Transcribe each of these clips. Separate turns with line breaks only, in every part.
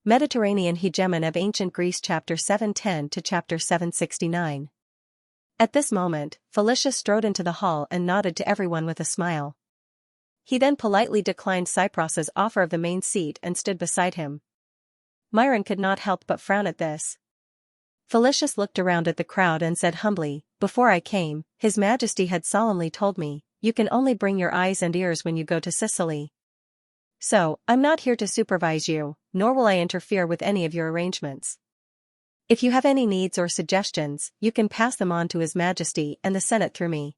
Mediterranean Hegemon of Ancient Greece Chapter 710 to Chapter 769. At this moment, Felicius strode into the hall and nodded to everyone with a smile. He then politely declined Cypros's offer of the main seat and stood beside him. Myron could not help but frown at this. Felicius looked around at the crowd and said humbly, "Before I came, His Majesty had solemnly told me, you can only bring your eyes and ears when you go to Sicily. So, I'm not here to supervise you, nor will I interfere with any of your arrangements. If you have any needs or suggestions, you can pass them on to His Majesty and the Senate through me.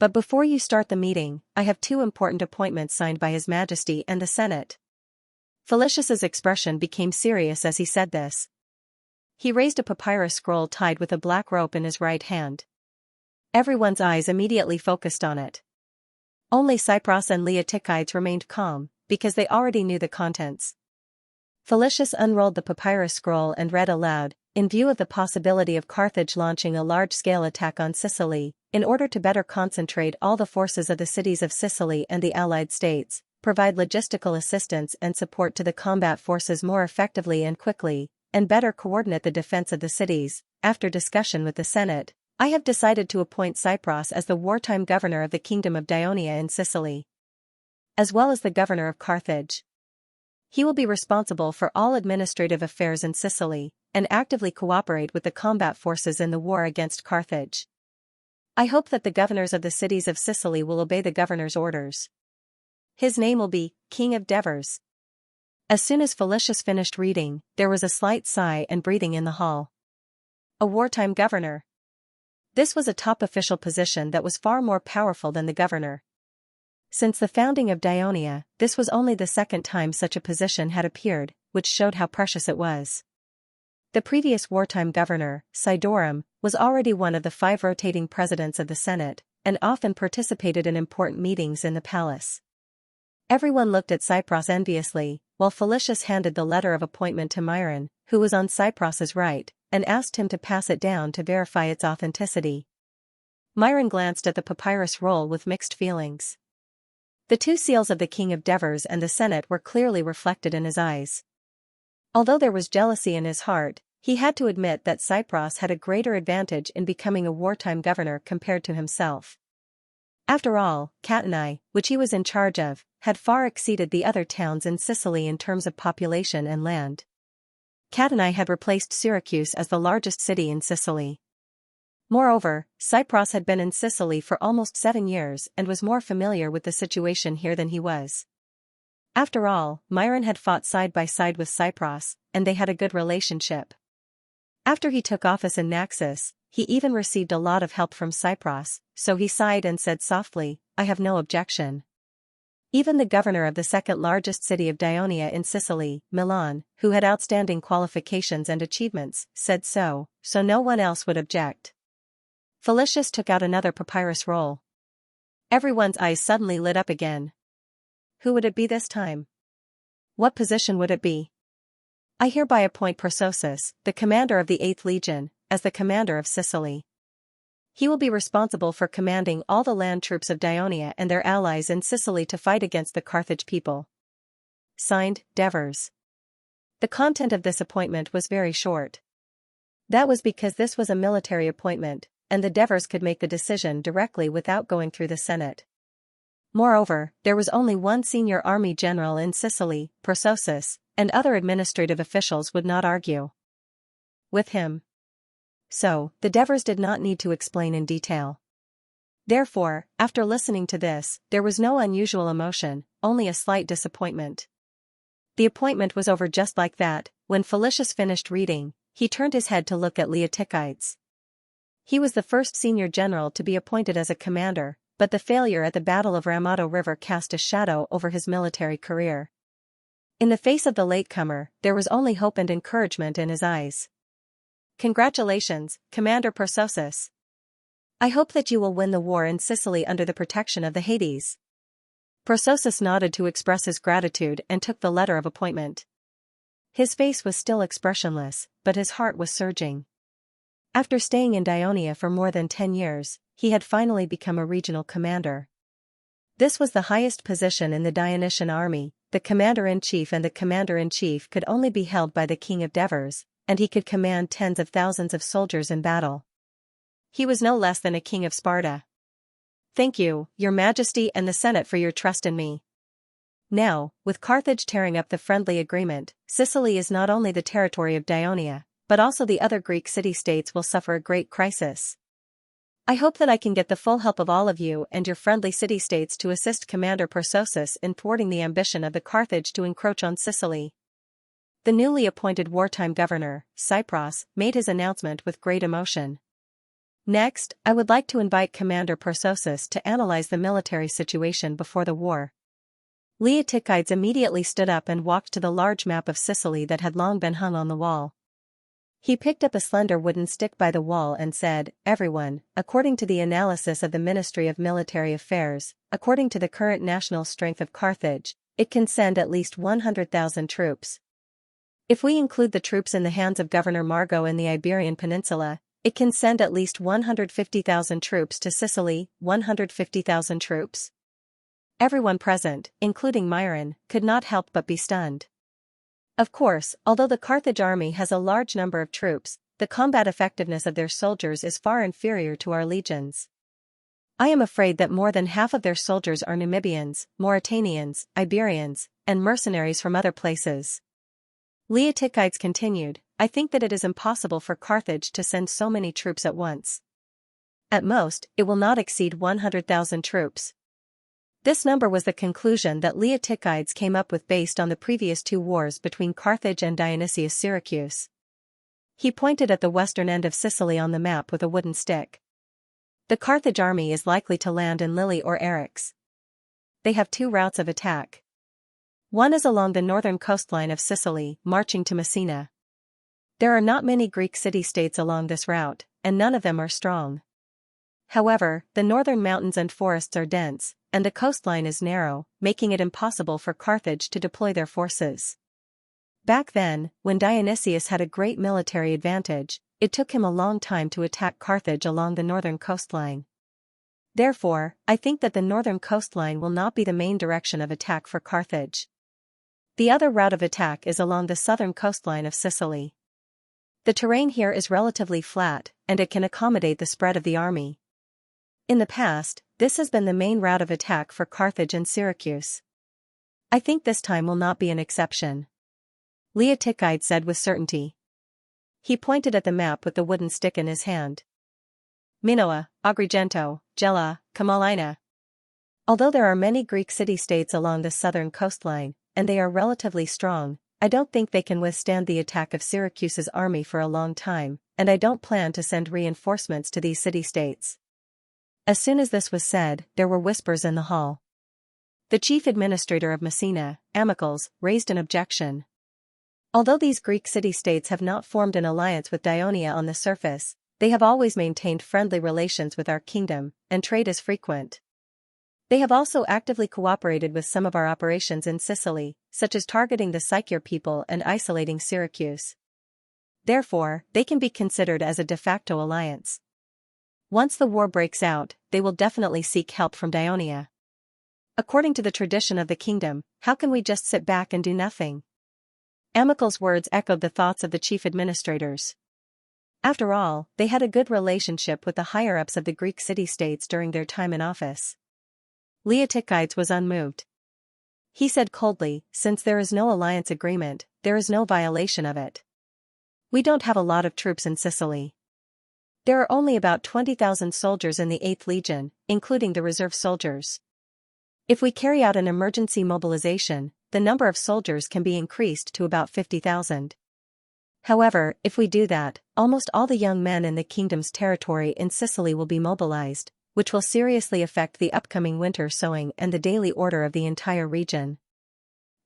But before you start the meeting, I have two important appointments signed by His Majesty and the Senate." Felicius's expression became serious as he said this. He raised a papyrus scroll tied with a black rope in his right hand. Everyone's eyes immediately focused on it. Only Cypros and Leotychides remained calm, because they already knew the contents. Felicius unrolled the papyrus scroll and read aloud, "In view of the possibility of Carthage launching a large-scale attack on Sicily, in order to better concentrate all the forces of the cities of Sicily and the Allied states, provide logistical assistance and support to the combat forces more effectively and quickly, and better coordinate the defense of the cities, after discussion with the Senate, I have decided to appoint Cypros as the wartime governor of the Kingdom of Ionia in Sicily, as well as the governor of Carthage. He will be responsible for all administrative affairs in Sicily, and actively cooperate with the combat forces in the war against Carthage. I hope that the governors of the cities of Sicily will obey the governor's orders. His name will be King of Devers." As soon as Felicius finished reading, there was a slight sigh and breathing in the hall. A wartime governor. This was a top official position that was far more powerful than the governor. Since the founding of Ionia, this was only the second time such a position had appeared, which showed how precious it was. The previous wartime governor, Sidorum, was already one of the 5 rotating presidents of the Senate, and often participated in important meetings in the palace. Everyone looked at Cypros enviously, while Felicius handed the letter of appointment to Myron, who was on Cypros's right, and asked him to pass it down to verify its authenticity. Myron glanced at the papyrus roll with mixed feelings. The two seals of the King of Devers and the Senate were clearly reflected in his eyes. Although there was jealousy in his heart, he had to admit that Cypros had a greater advantage in becoming a wartime governor compared to himself. After all, Catani, which he was in charge of, had far exceeded the other towns in Sicily in terms of population and land. Catani had replaced Syracuse as the largest city in Sicily. Moreover, Cypros had been in Sicily for almost 7 years and was more familiar with the situation here than he was. After all, Myron had fought side by side with Cypros, and they had a good relationship. After he took office in Naxos, he even received a lot of help from Cypros, so he sighed and said softly, "I have no objection." Even the governor of the second largest city of Ionia in Sicily, Milan, who had outstanding qualifications and achievements, said so no one else would object. Felicius took out another papyrus roll. Everyone's eyes suddenly lit up again. Who would it be this time? What position would it be? "I hereby appoint Persosus, the commander of the 8th Legion, as the commander of Sicily. He will be responsible for commanding all the land troops of Ionia and their allies in Sicily to fight against the Carthage people. Signed, Devers." The content of this appointment was very short. That was because this was a military appointment, and the Devers could make the decision directly without going through the Senate. Moreover, there was only one senior army general in Sicily, Persosus, and other administrative officials would not argue with him. So, the Devers did not need to explain in detail. Therefore, after listening to this, there was no unusual emotion, only a slight disappointment. The appointment was over just like that. When Felicius finished reading, he turned his head to look at Leotychides. He was the first senior general to be appointed as a commander, but the failure at the Battle of Ramato River cast a shadow over his military career. In the face of the latecomer, there was only hope and encouragement in his eyes. "Congratulations, Commander Persosus. I hope that you will win the war in Sicily under the protection of the Hades." Persosus nodded to express his gratitude and took the letter of appointment. His face was still expressionless, but his heart was surging. After staying in Ionia for more than 10 years, he had finally become a regional commander. This was the highest position in the Dionysian army, the commander-in-chief, and the commander-in-chief could only be held by the king of Devers, and he could command tens of thousands of soldiers in battle. He was no less than a king of Sparta. Thank you, your majesty and the Senate, for your trust in me. Now, with Carthage tearing up the friendly agreement, Sicily is not only the territory of Ionia, but also the other Greek city-states will suffer a great crisis. I hope that I can get the full help of all of you and your friendly city-states to assist Commander Persosus in thwarting the ambition of the Carthage to encroach on Sicily. The newly appointed wartime governor, Cypros, made his announcement with great emotion. Next, I would like to invite Commander Persosus to analyze the military situation before the war. Leotychides immediately stood up and walked to the large map of Sicily that had long been hung on the wall. He picked up a slender wooden stick by the wall and said, "Everyone, according to the analysis of the Ministry of Military Affairs, according to the current national strength of Carthage, it can send at least 100,000 troops. If we include the troops in the hands of Governor Margot in the Iberian Peninsula, it can send at least 150,000 troops to Sicily, 150,000 troops." Everyone present, including Myron, could not help but be stunned. Of course, although the Carthage army has a large number of troops, the combat effectiveness of their soldiers is far inferior to our legions. I am afraid that more than half of their soldiers are Numidians, Mauritanians, Iberians, and mercenaries from other places. Leotychides continued, "I think that it is impossible for Carthage to send so many troops at once. At most, it will not exceed 100,000 troops." This number was the conclusion that Leotychides came up with based on the previous two wars between Carthage and Dionysius Syracuse. He pointed at the western end of Sicily on the map with a wooden stick. The Carthage army is likely to land in Lille or Eryx. They have two routes of attack. One is along the northern coastline of Sicily, marching to Messina. There are not many Greek city-states along this route, and none of them are strong. However, the northern mountains and forests are dense, and the coastline is narrow, making it impossible for Carthage to deploy their forces. Back then, when Dionysius had a great military advantage, it took him a long time to attack Carthage along the northern coastline. Therefore, I think that the northern coastline will not be the main direction of attack for Carthage. The other route of attack is along the southern coastline of Sicily. The terrain here is relatively flat, and it can accommodate the spread of the army. In the past, this has been the main route of attack for Carthage and Syracuse. I think this time will not be an exception. Leotychides said with certainty. He pointed at the map with the wooden stick in his hand. Minoa, Agrigento, Gela, Camalina. Although there are many Greek city-states along the southern coastline, and they are relatively strong, I don't think they can withstand the attack of Syracuse's army for a long time, and I don't plan to send reinforcements to these city-states. As soon as this was said, there were whispers in the hall. The chief administrator of Messina, Amicles, raised an objection. Although these Greek city-states have not formed an alliance with Ionia on the surface, they have always maintained friendly relations with our kingdom, and trade is frequent. They have also actively cooperated with some of our operations in Sicily, such as targeting the Sycure people and isolating Syracuse. Therefore, they can be considered as a de facto alliance. Once the war breaks out, they will definitely seek help from Ionia. According to the tradition of the kingdom, how can we just sit back and do nothing? Amicles' words echoed the thoughts of the chief administrators. After all, they had a good relationship with the higher-ups of the Greek city-states during their time in office. Leotychides was unmoved. He said coldly, "Since there is no alliance agreement, there is no violation of it. We don't have a lot of troops in Sicily. There are only about 20,000 soldiers in the 8th Legion, including the reserve soldiers. If we carry out an emergency mobilization, the number of soldiers can be increased to about 50,000. However, if we do that, almost all the young men in the kingdom's territory in Sicily will be mobilized, which will seriously affect the upcoming winter sowing and the daily order of the entire region.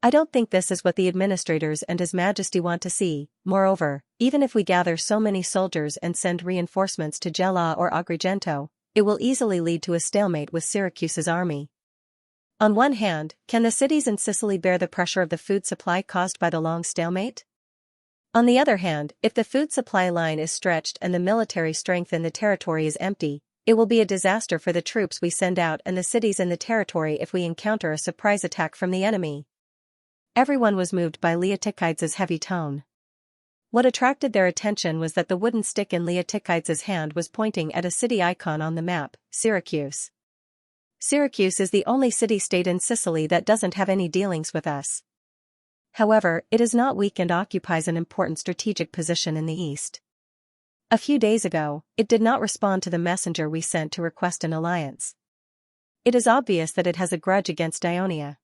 I don't think this is what the administrators and His Majesty want to see. Moreover, even if we gather so many soldiers and send reinforcements to Gela or Agrigento, it will easily lead to a stalemate with Syracuse's army. On one hand, can the cities in Sicily bear the pressure of the food supply caused by the long stalemate? On the other hand, if the food supply line is stretched and the military strength in the territory is empty, it will be a disaster for the troops we send out and the cities in the territory if we encounter a surprise attack from the enemy. Everyone was moved by Leotychides' heavy tone. What attracted their attention was that the wooden stick in Leotychides' hand was pointing at a city icon on the map, Syracuse. Syracuse is the only city-state in Sicily that doesn't have any dealings with us. However, it is not weak and occupies an important strategic position in the east. A few days ago, it did not respond to the messenger we sent to request an alliance. It is obvious that it has a grudge against Ionia.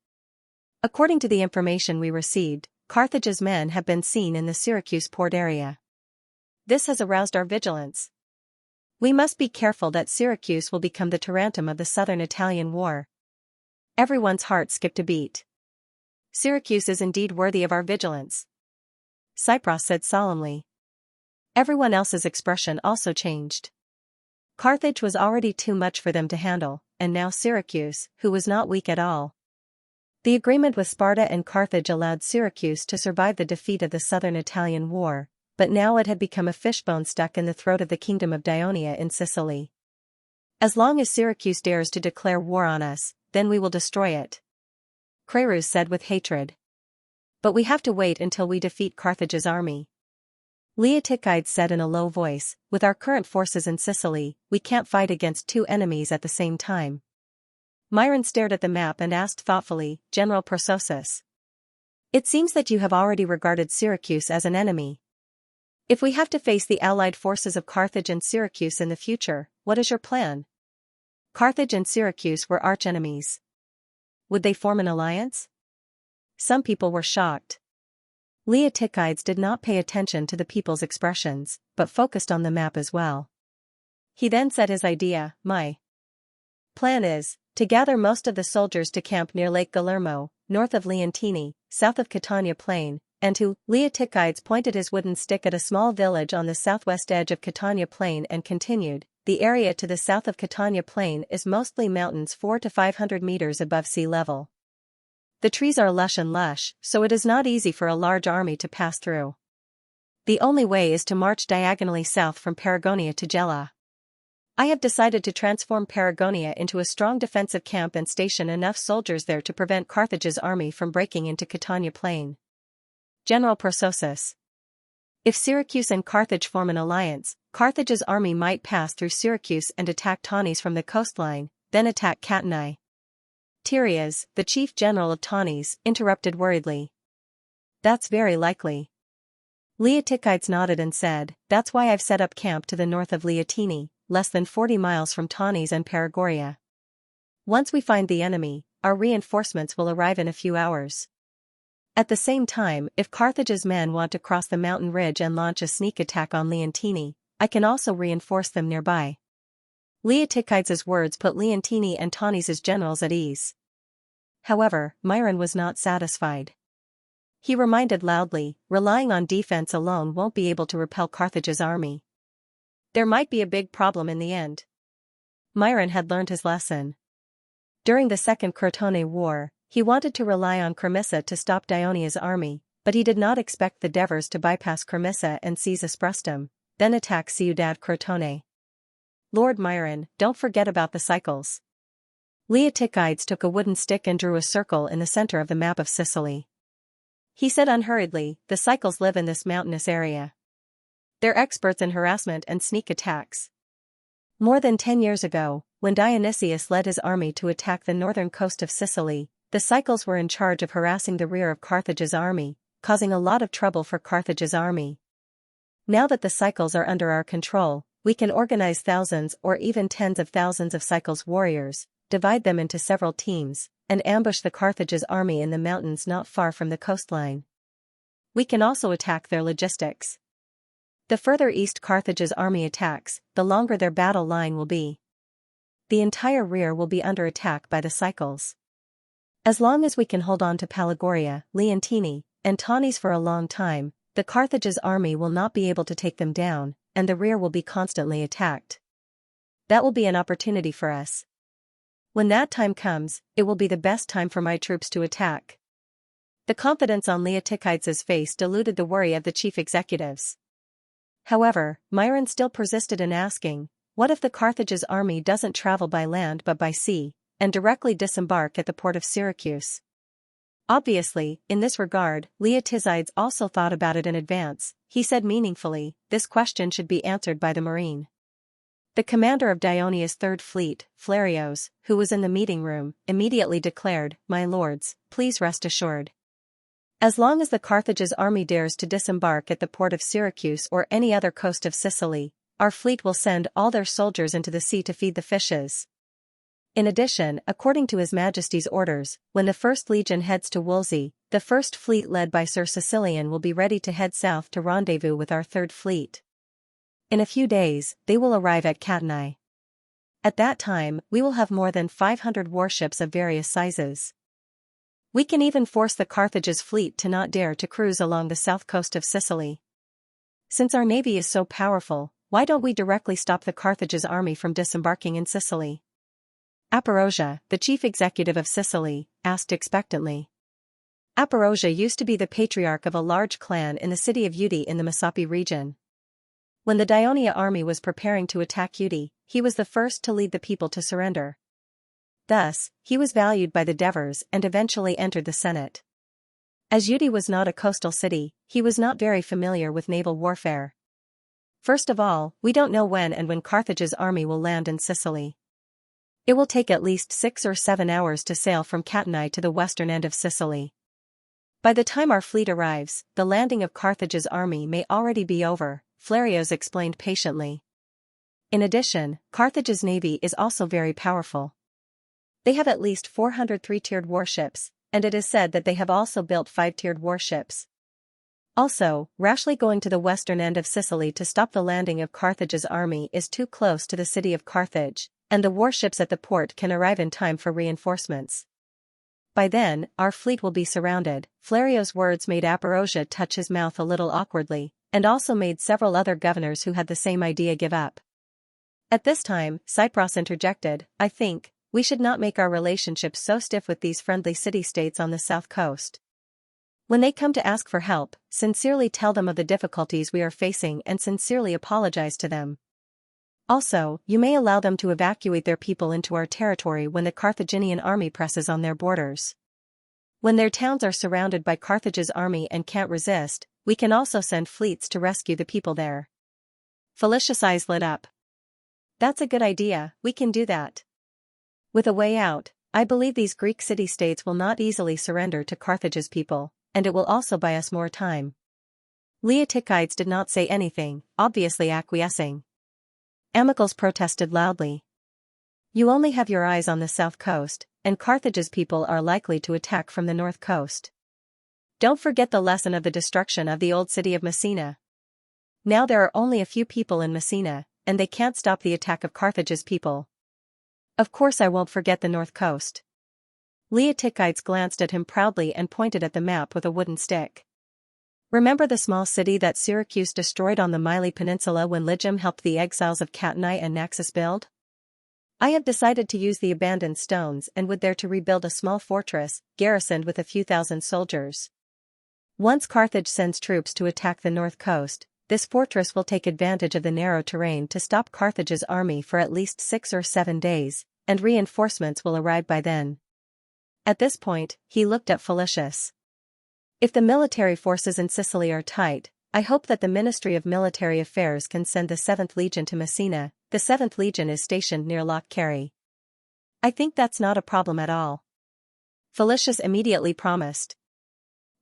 According to the information we received, Carthage's men have been seen in the Syracuse port area. This has aroused our vigilance. We must be careful that Syracuse will become the Tarentum of the southern Italian war. Everyone's heart skipped a beat. Syracuse is indeed worthy of our vigilance, Cypros said solemnly. Everyone else's expression also changed. Carthage was already too much for them to handle, and now Syracuse, who was not weak at all. The agreement with Sparta and Carthage allowed Syracuse to survive the defeat of the southern Italian war, but now it had become a fishbone stuck in the throat of the kingdom of Ionia in Sicily. As long as Syracuse dares to declare war on us, then we will destroy it, Creus said with hatred. But we have to wait until we defeat Carthage's army. Leotychides said in a low voice, with our current forces in Sicily, we can't fight against two enemies at the same time. Myron stared at the map and asked thoughtfully, General Persosus. It seems that you have already regarded Syracuse as an enemy. If we have to face the allied forces of Carthage and Syracuse in the future, what is your plan? Carthage and Syracuse were archenemies. Would they form an alliance? Some people were shocked. Leotychides did not pay attention to the people's expressions, but focused on the map as well. He then said his idea, my plan is to gather most of the soldiers to camp near Lake Galermo, north of Leontini, south of Catania Plain, and to Leotychides pointed his wooden stick at a small village on the southwest edge of Catania Plain and continued, the area to the south of Catania Plain is mostly mountains 400 to 500 meters above sea level. The trees are lush and lush, so it is not easy for a large army to pass through. The only way is to march diagonally south from Paragonia to Gela. I have decided to transform Paragonia into a strong defensive camp and station enough soldiers there to prevent Carthage's army from breaking into Catania Plain. General Persosus. If Syracuse and Carthage form an alliance, Carthage's army might pass through Syracuse and attack Tanis from the coastline, then attack Catanae. Tyrias, the chief general of Tanis, interrupted worriedly. That's very likely. Leotychides nodded and said, that's why I've set up camp to the north of Leontini, less than 40 miles from Tanis and Paragoria. Once we find the enemy, our reinforcements will arrive in a few hours. At the same time, if Carthage's men want to cross the mountain ridge and launch a sneak attack on Leontini, I can also reinforce them nearby. Leotychides' words put Leontini and Tanis' generals at ease. However, Myron was not satisfied. He reminded loudly, relying on defense alone won't be able to repel Carthage's army. There might be a big problem in the end. Myron had learned his lesson. During the Second Crotone War, he wanted to rely on Cremissa to stop Dionia's army, but he did not expect the Devers to bypass Cremissa and seize Asprestum, then attack Ciudad Crotone. Lord Myron, don't forget about the cycles. Leotychides took a wooden stick and drew a circle in the center of the map of Sicily. He said unhurriedly, the cycles live in this mountainous area. They're experts in harassment and sneak attacks. More than 10 years ago, when Dionysius led his army to attack the northern coast of Sicily, the cycles were in charge of harassing the rear of Carthage's army, causing a lot of trouble for Carthage's army. Now that the cycles are under our control, we can organize thousands or even tens of thousands of cycles warriors, divide them into several teams, and ambush the Carthage's army in the mountains not far from the coastline. We can also attack their logistics. The further east Carthage's army attacks, the longer their battle line will be. The entire rear will be under attack by the cycles. As long as we can hold on to Palagoria, Leontini, and Tanis for a long time, the Carthage's army will not be able to take them down, and the rear will be constantly attacked. That will be an opportunity for us. When that time comes, it will be the best time for my troops to attack. The confidence on Leotychides' face diluted the worry of the chief executives. However, Myron still persisted in asking, what if the Carthage's army doesn't travel by land but by sea, and directly disembark at the port of Syracuse? Obviously, in this regard, Leotizides also thought about it in advance. He said meaningfully, this question should be answered by the marine. The commander of Dionia's Third Fleet, Flarios, who was in the meeting room, immediately declared, "My lords, please rest assured. As long as the Carthage's army dares to disembark at the port of Syracuse or any other coast of Sicily, our fleet will send all their soldiers into the sea to feed the fishes." In addition, according to His Majesty's orders, when the First Legion heads to Wolsey, the First Fleet led by Sir Cecilian will be ready to head south to rendezvous with our Third Fleet. In a few days, they will arrive at Catanai. At that time, we will have more than 500 warships of various sizes. We can even force the Carthage's fleet to not dare to cruise along the south coast of Sicily. Since our navy is so powerful, why don't we directly stop the Carthage's army from disembarking in Sicily? Aparosia, the chief executive of Sicily, asked expectantly. Aparosia used to be the patriarch of a large clan in the city of Uti in the Messapi region. When the Dionia army was preparing to attack Uti, he was the first to lead the people to surrender. Thus, he was valued by the Devers and eventually entered the Senate. As Uti was not a coastal city, he was not very familiar with naval warfare. First of all, we don't know when Carthage's army will land in Sicily. It will take at least 6 or 7 hours to sail from Catanai to the western end of Sicily. By the time our fleet arrives, the landing of Carthage's army may already be over, Flarios explained patiently. In addition, Carthage's navy is also very powerful. They have at least 400 three-tiered warships, and it is said that they have also built 5-tiered warships. Also, rashly going to the western end of Sicily to stop the landing of Carthage's army is too close to the city of Carthage, and the warships at the port can arrive in time for reinforcements. By then, our fleet will be surrounded. Flarios' words made Aparosia touch his mouth a little awkwardly, and also made several other governors who had the same idea give up. At this time, Cypros interjected, "I think, we should not make our relationship so stiff with these friendly city-states on the south coast. When they come to ask for help, sincerely tell them of the difficulties we are facing and sincerely apologize to them. Also, you may allow them to evacuate their people into our territory when the Carthaginian army presses on their borders. When their towns are surrounded by Carthage's army and can't resist, we can also send fleets to rescue the people there." Felicia's eyes lit up. "That's a good idea, we can do that. With a way out, I believe these Greek city-states will not easily surrender to Carthage's people, and it will also buy us more time." Leotychides did not say anything, obviously acquiescing. Amicals protested loudly. "You only have your eyes on the south coast, and Carthage's people are likely to attack from the north coast. Don't forget the lesson of the destruction of the old city of Messina. Now there are only a few people in Messina, and they can't stop the attack of Carthage's people." "Of course I won't forget the north coast." Leotychides glanced at him proudly and pointed at the map with a wooden stick. "Remember the small city that Syracuse destroyed on the Mylae Peninsula when Ligyum helped the exiles of Catanai and Naxos build? I have decided to use the abandoned stones and would there to rebuild a small fortress, garrisoned with a few thousand soldiers. Once Carthage sends troops to attack the north coast, this fortress will take advantage of the narrow terrain to stop Carthage's army for at least 6 or 7 days, and reinforcements will arrive by then." At this point, he looked at Felicius. "If the military forces in Sicily are tight, I hope that the Ministry of Military Affairs can send the 7th Legion to Messina. The 7th Legion is stationed near Loch Carry." "I think that's not a problem at all," Felicius immediately promised.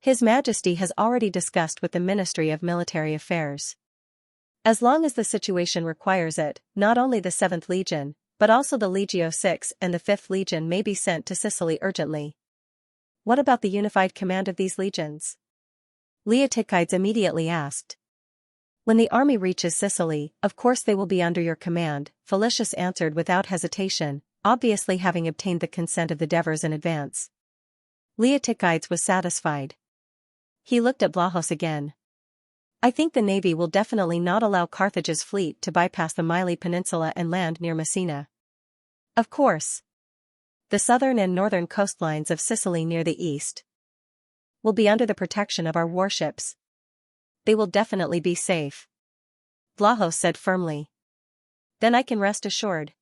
His Majesty has already discussed with the Ministry of Military Affairs. As long as the situation requires it, not only the 7th Legion, but also the Legio VI and the 5th Legion may be sent to Sicily urgently. "What about the unified command of these legions?" Leotychides immediately asked. "When the army reaches Sicily, of course they will be under your command," Felicius answered without hesitation, obviously having obtained the consent of the Devers in advance. Leotychides was satisfied. He looked at Vlahos again. "I think the navy will definitely not allow Carthage's fleet to bypass the Mylae Peninsula and land near Messina. Of course. The southern and northern coastlines of Sicily near the east will be under the protection of our warships. They will definitely be safe," Vlahos said firmly. "Then I can rest assured."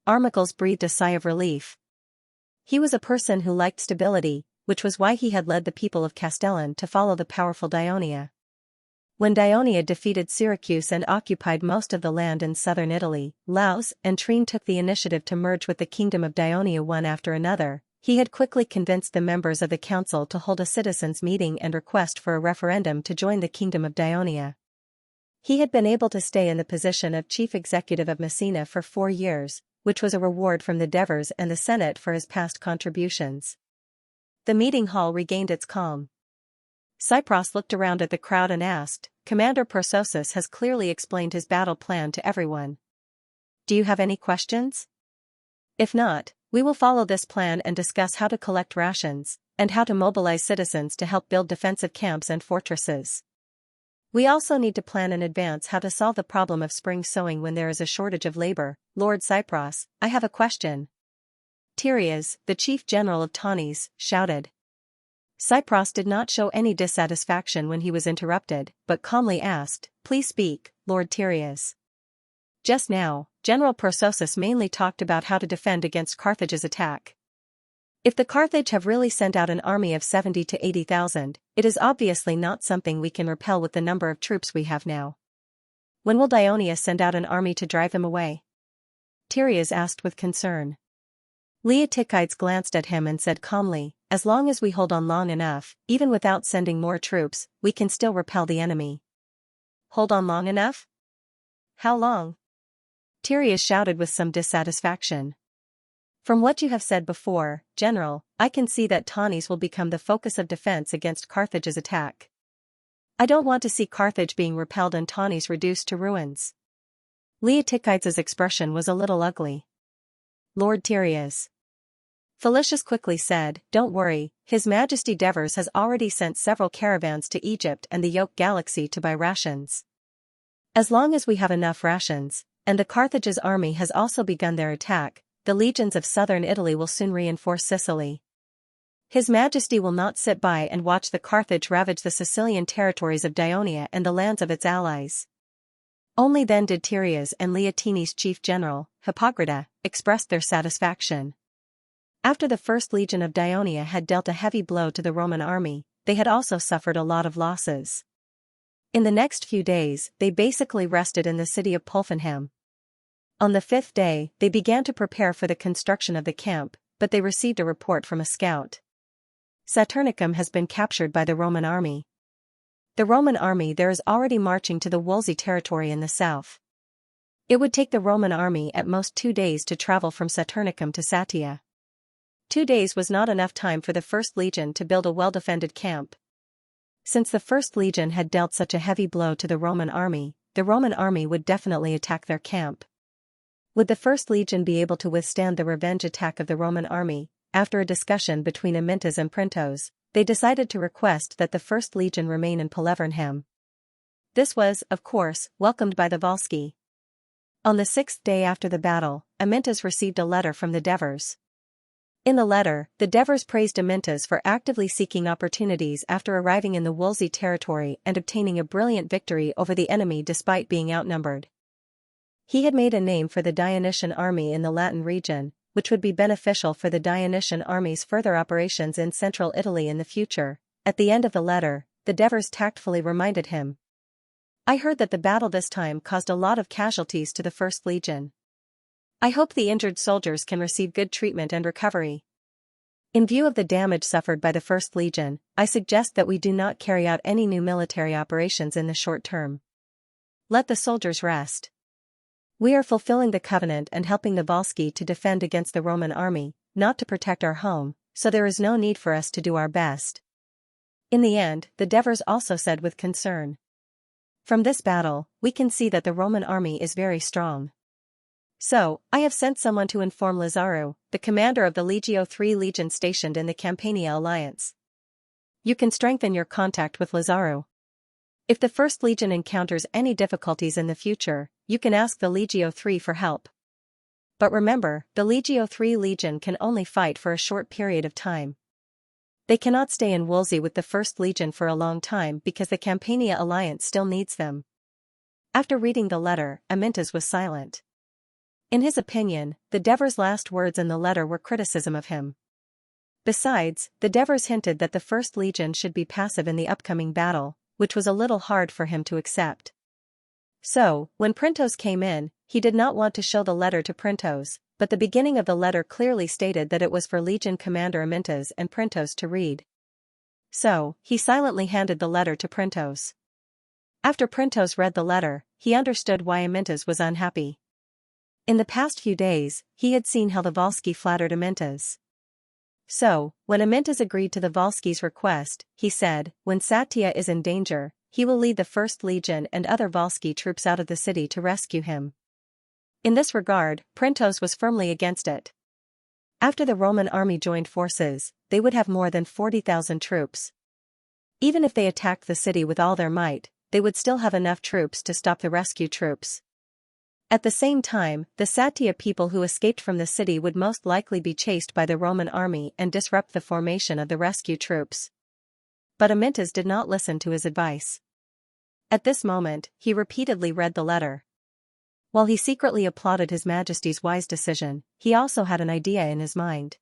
Armicles breathed a sigh of relief. He was a person who liked stability, which was why he had led the people of Castellan to follow the powerful Dionia. When Dionia defeated Syracuse and occupied most of the land in southern Italy, Laus and Trine took the initiative to merge with the kingdom of Dionia one after another. He had quickly convinced the members of the council to hold a citizens' meeting and request for a referendum to join the kingdom of Dionia. He had been able to stay in the position of chief executive of Messina for 4 years, which was a reward from the Devers and the Senate for his past contributions. The meeting hall regained its calm. Cypros looked around at the crowd and asked, "Commander Persosus has clearly explained his battle plan to everyone. Do you have any questions? If not, we will follow this plan and discuss how to collect rations, and how to mobilize citizens to help build defensive camps and fortresses. We also need to plan in advance how to solve the problem of spring sowing when there is a shortage of labor." "Lord Cypros, I have a question," Tyrius, the chief general of Taunis, shouted. Cypros did not show any dissatisfaction when he was interrupted, but calmly asked, "Please speak, Lord Tyrius." Just now, General Persosus mainly talked about how to defend against Carthage's attack. If the Carthage have really sent out an army of 70 to 80,000, it is obviously not something we can repel with the number of troops we have now. When will Dionia send out an army to drive them away? Tyrius asked with concern. Leotychides glanced at him and said calmly, "As long as we hold on long enough, even without sending more troops, we can still repel the enemy." "Hold on long enough? How long?" Tyrius shouted with some dissatisfaction. "From what you have said before, General, I can see that Taunis will become the focus of defense against Carthage's attack. I don't want to see Carthage being repelled and Taunis reduced to ruins." Leotychides' expression was a little ugly. "Lord Tyrius," Felicius quickly said, "Don't worry, His Majesty Devers has already sent several caravans to Egypt and the Yoke Galaxy to buy rations. As long as we have enough rations, and the Carthage's army has also begun their attack, the legions of southern Italy will soon reinforce Sicily. His Majesty will not sit by and watch the Carthage ravage the Sicilian territories of Dionia and the lands of its allies." Only then did Tyrius and Leontini's chief general, Hippocrata, express their satisfaction. After the first legion of Dionia had dealt a heavy blow to the Roman army, they had also suffered a lot of losses. In the next few days, they basically rested in the city of Pulfenham. On the 5th day, they began to prepare for the construction of the camp, but they received a report from a scout. "Saturnicum has been captured by the Roman army. The Roman army there is already marching to the Wolsey territory in the south. It would take the Roman army at most 2 days to travel from Saturnicum to Satia. 2 days was not enough time for the First Legion to build a well-defended camp. Since the First Legion had dealt such a heavy blow to the Roman army would definitely attack their camp. Would the First Legion be able to withstand the revenge attack of the Roman army? After a discussion between Amyntas and Printos, they decided to request that the First Legion remain in Pulevernham. This was, of course, welcomed by the Volsci. On the 6th day after the battle, Amyntas received a letter from the Devers. In the letter, the Devers praised Amyntas for actively seeking opportunities after arriving in the Wolsey territory and obtaining a brilliant victory over the enemy despite being outnumbered. He had made a name for the Dionysian army in the Latin region, which would be beneficial for the Dionysian army's further operations in central Italy in the future. At the end of the letter, the Devers tactfully reminded him, "I heard that the battle this time caused a lot of casualties to the First Legion. I hope the injured soldiers can receive good treatment and recovery. In view of the damage suffered by the First Legion, I suggest that we do not carry out any new military operations in the short term. Let the soldiers rest. We are fulfilling the covenant and helping the Volsci to defend against the Roman army, not to protect our home, so there is no need for us to do our best." In the end, the Devers also said with concern, "From this battle, we can see that the Roman army is very strong. So, I have sent someone to inform Lazaru, the commander of the Legio III Legion stationed in the Campania alliance. You can strengthen your contact with Lazaru. If the First Legion encounters any difficulties in the future, you can ask the Legio III for help. But remember, the Legio III Legion can only fight for a short period of time. They cannot stay in Wolsey with the First Legion for a long time because the Campania alliance still needs them." After reading the letter, Amyntas was silent. In his opinion, the Devers' last words in the letter were criticism of him. Besides, the Devers hinted that the First Legion should be passive in the upcoming battle, which was a little hard for him to accept. So, when Printos came in, he did not want to show the letter to Printos, but the beginning of the letter clearly stated that it was for Legion Commander Amintas and Printos to read. So, he silently handed the letter to Printos. After Printos read the letter, he understood why Amintas was unhappy. In the past few days, he had seen how the Volsky flattered Amintas. So, when Amintas agreed to the Volsky's request, he said, when Xianxia is in danger, he will lead the First Legion and other Volsky troops out of the city to rescue him. In this regard, Printos was firmly against it. After the Roman army joined forces, they would have more than 40,000 troops. Even if they attacked the city with all their might, they would still have enough troops to stop the rescue troops. At the same time, the Xianxia people who escaped from the city would most likely be chased by the Roman army and disrupt the formation of the rescue troops. But Amintas did not listen to his advice. At this moment, he repeatedly read the letter. While he secretly applauded His Majesty's wise decision, he also had an idea in his mind.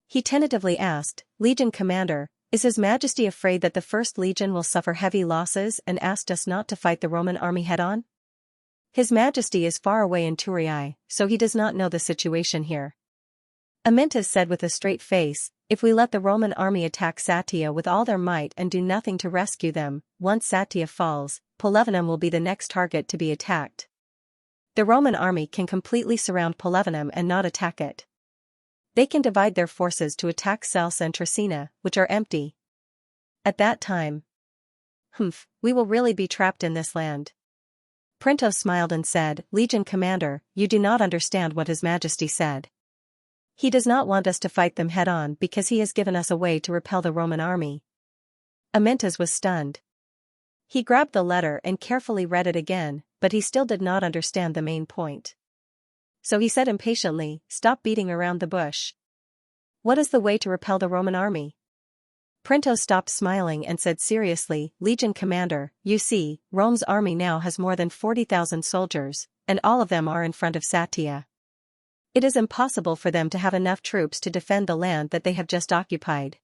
He tentatively asked, Legion Commander, is His Majesty afraid that the First Legion will suffer heavy losses and asked us not to fight the Roman army head-on? His Majesty is far away in Turii, so he does not know the situation here. Amintas said with a straight face, if we let the Roman army attack Xianxia with all their might and do nothing to rescue them, once Xianxia falls, Polevanum will be the next target to be attacked. The Roman army can completely surround Polevanum and not attack it. They can divide their forces to attack Cels and Tricina, which are empty. At that time, we will really be trapped in this land. Printos smiled and said, Legion Commander, you do not understand what His Majesty said. He does not want us to fight them head-on because he has given us a way to repel the Roman army. Amintas was stunned. He grabbed the letter and carefully read it again, but he still did not understand the main point. So he said impatiently, stop beating around the bush. What is the way to repel the Roman army? Printos stopped smiling and said seriously, Legion Commander, you see, Rome's army now has more than 40,000 soldiers, and all of them are in front of Xianxia. It is impossible for them to have enough troops to defend the land that they have just occupied.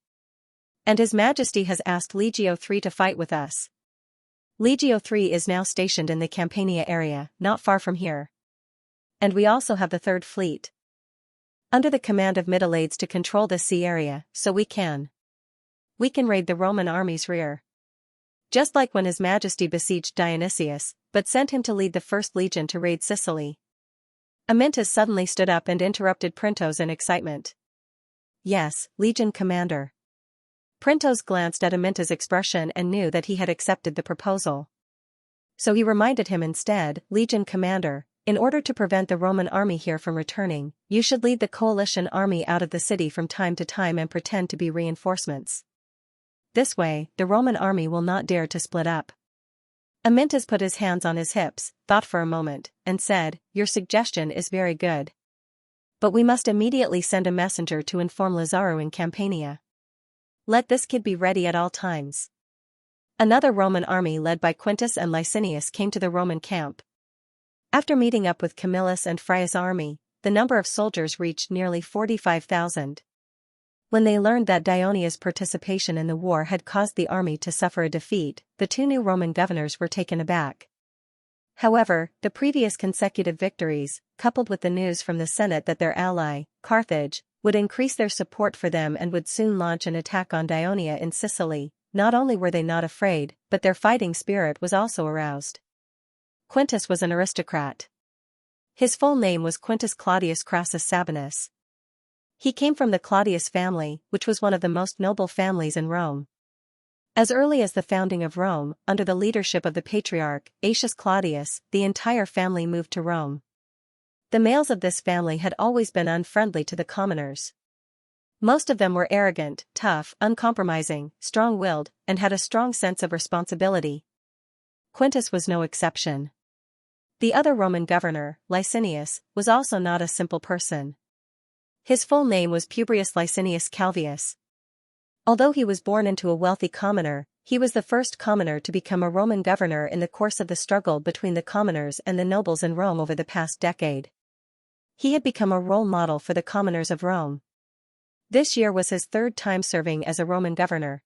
And His Majesty has asked Legio III to fight with us. Legio III is now stationed in the Campania area, not far from here. And we also have the Third Fleet under the command of Middleades to control this sea area, so we can raid the Roman army's rear. Just like when His Majesty besieged Dionysius, but sent him to lead the First Legion to raid Sicily. Amintas suddenly stood up and interrupted Printos in excitement. Yes, Legion Commander. Printos glanced at Amintas' expression and knew that he had accepted the proposal. So he reminded him instead, Legion Commander, in order to prevent the Roman army here from returning, you should lead the coalition army out of the city from time to time and pretend to be reinforcements. This way, the Roman army will not dare to split up. Amintas put his hands on his hips, thought for a moment, and said, your suggestion is very good. But we must immediately send a messenger to inform Lazaru in Campania. Let this kid be ready at all times. Another Roman army led by Quintus and Licinius came to the Roman camp. After meeting up with Camillus and Frias' army, the number of soldiers reached nearly 45,000. When they learned that Dionia's participation in the war had caused the army to suffer a defeat, the two new Roman governors were taken aback. However, the previous consecutive victories, coupled with the news from the Senate that their ally, Carthage, would increase their support for them and would soon launch an attack on Dionia in Sicily, not only were they not afraid, but their fighting spirit was also aroused. Quintus was an aristocrat. His full name was Quintus Claudius Crassus Sabinus. He came from the Claudius family, which was one of the most noble families in Rome. As early as the founding of Rome, under the leadership of the patriarch, Aetius Claudius, the entire family moved to Rome. The males of this family had always been unfriendly to the commoners. Most of them were arrogant, tough, uncompromising, strong-willed, and had a strong sense of responsibility. Quintus was no exception. The other Roman governor, Licinius, was also not a simple person. His full name was Publius Licinius Calvius. Although he was born into a wealthy commoner, he was the first commoner to become a Roman governor in the course of the struggle between the commoners and the nobles in Rome over the past decade. He had become a role model for the commoners of Rome. This year was his third time serving as a Roman governor.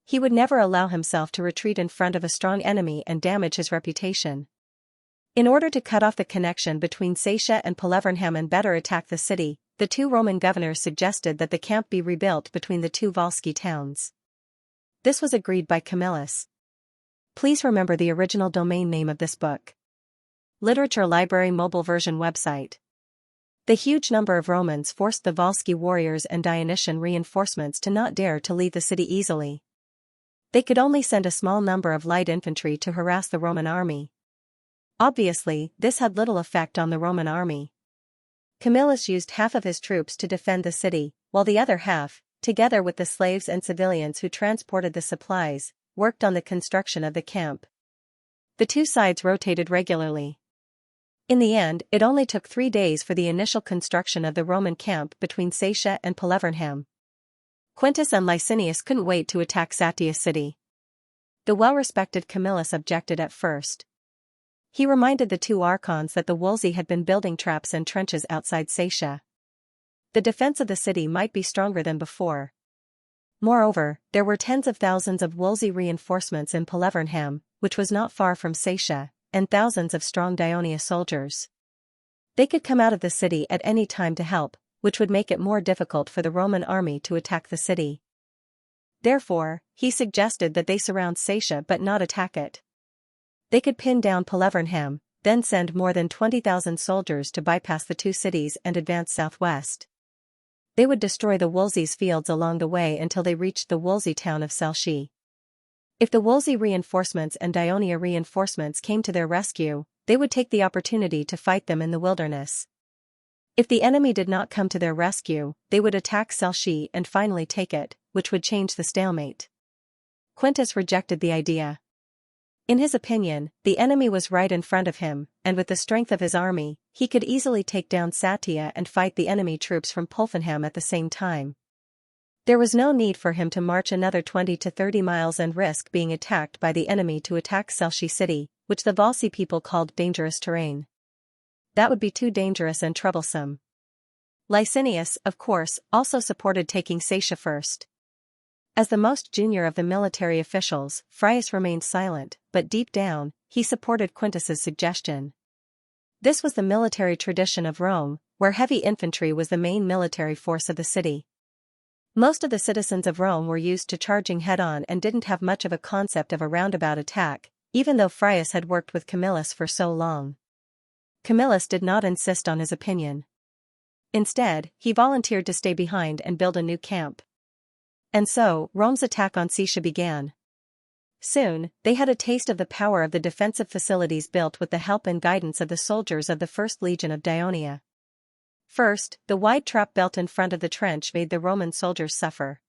He would never allow himself to retreat in front of a strong enemy and damage his reputation. In order to cut off the connection between Xianxia and Pelevernham and better attack the city, the two Roman governors suggested that the camp be rebuilt between the two Volsci towns. This was agreed by Camillus. Please remember the original domain name of this book. Literature Library Mobile Version Website. The huge number of Romans forced the Volsci warriors and Dionysian reinforcements to not dare to leave the city easily. They could only send a small number of light infantry to harass the Roman army. Obviously, this had little effect on the Roman army. Camillus used half of his troops to defend the city, while the other half, together with the slaves and civilians who transported the supplies, worked on the construction of the camp. The two sides rotated regularly. In the end, it only took 3 days for the initial construction of the Roman camp between Xianxia and Pelevernham. Quintus and Licinius couldn't wait to attack Xianxia city. The well-respected Camillus objected at first. He reminded the two archons that the Volsci had been building traps and trenches outside Xianxia. The defense of the city might be stronger than before. Moreover, there were tens of thousands of Volsci reinforcements in Pelevernham, which was not far from Xianxia, and thousands of strong Dionia soldiers. They could come out of the city at any time to help, which would make it more difficult for the Roman army to attack the city. Therefore, he suggested that they surround Xianxia but not attack it. They could pin down Pelevernham, then send more than 20,000 soldiers to bypass the two cities and advance southwest. They would destroy the Volsci's fields along the way until they reached the Volsci town of Xianxia. If the Volsci reinforcements and Dionia reinforcements came to their rescue, they would take the opportunity to fight them in the wilderness. If the enemy did not come to their rescue, they would attack Xianxia and finally take it, which would change the stalemate. Quintus rejected the idea. In his opinion, the enemy was right in front of him, and with the strength of his army, he could easily take down Xianxia and fight the enemy troops from Pelevernham at the same time. There was no need for him to march another 20 to 30 miles and risk being attacked by the enemy to attack Xianxia city, which the Volsci people called dangerous terrain. That would be too dangerous and troublesome. Licinius, of course, also supported taking Xianxia first. As the most junior of the military officials, Frius remained silent, but deep down, he supported Quintus's suggestion. This was the military tradition of Rome, where heavy infantry was the main military force of the city. Most of the citizens of Rome were used to charging head-on and didn't have much of a concept of a roundabout attack, even though Frius had worked with Camillus for so long. Camillus did not insist on his opinion. Instead, he volunteered to stay behind and build a new camp. And so, Rome's attack on Xianxia began. Soon, they had a taste of the power of the defensive facilities built with the help and guidance of the soldiers of the 1st Legion of Dionia. First, the wide trap belt in front of the trench made the Roman soldiers suffer.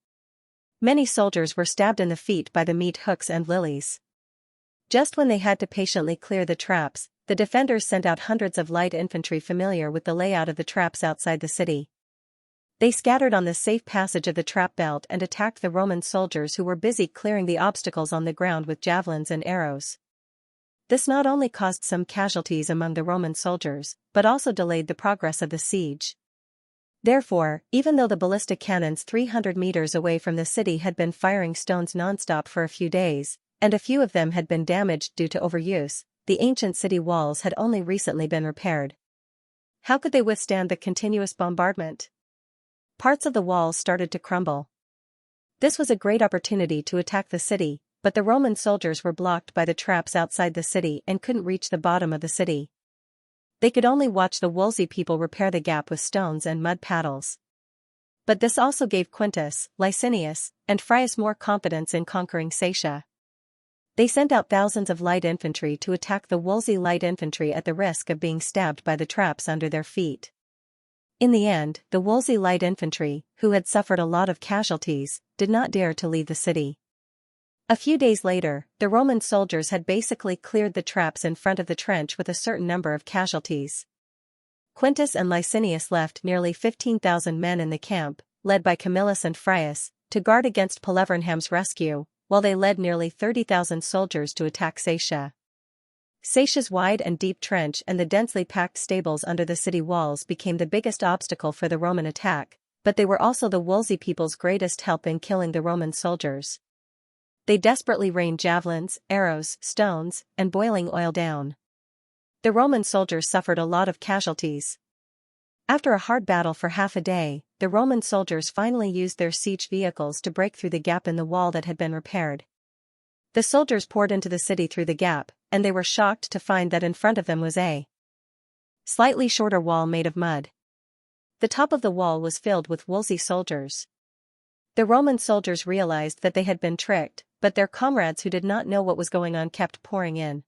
Many soldiers were stabbed in the feet by the meat hooks and lilies. Just when they had to patiently clear the traps, the defenders sent out hundreds of light infantry familiar with the layout of the traps outside the city. They scattered on the safe passage of the trap belt and attacked the Roman soldiers who were busy clearing the obstacles on the ground with javelins and arrows. This not only caused some casualties among the Roman soldiers, but also delayed the progress of the siege. Therefore, even though the ballistic cannons 300 meters away from the city had been firing stones nonstop for a few days, and a few of them had been damaged due to overuse, the ancient city walls had only recently been repaired. How could they withstand the continuous bombardment? Parts of the walls started to crumble. This was a great opportunity to attack the city, but the Roman soldiers were blocked by the traps outside the city and couldn't reach the bottom of the city. They could only watch the Volsci people repair the gap with stones and mud paddles. But this also gave Quintus, Licinius, and Frius more confidence in conquering Xianxia. They sent out thousands of light infantry to attack the Volsci light infantry at the risk of being stabbed by the traps under their feet. In the end, the Volsci light infantry, who had suffered a lot of casualties, did not dare to leave the city. A few days later, the Roman soldiers had basically cleared the traps in front of the trench with a certain number of casualties. Quintus and Licinius left nearly 15,000 men in the camp, led by Camillus and Frius, to guard against Pelevernham's rescue, while they led nearly 30,000 soldiers to attack Xianxia. Xianxia's wide and deep trench and the densely packed stables under the city walls became the biggest obstacle for the Roman attack, but they were also the Wolsey people's greatest help in killing the Roman soldiers. They desperately rained javelins, arrows, stones, and boiling oil down. The Roman soldiers suffered a lot of casualties. After a hard battle for half a day, the Roman soldiers finally used their siege vehicles to break through the gap in the wall that had been repaired. The soldiers poured into the city through the gap, and they were shocked to find that in front of them was a slightly shorter wall made of mud. The top of the wall was filled with Wolsey soldiers. The Roman soldiers realized that they had been tricked, but their comrades who did not know what was going on kept pouring in.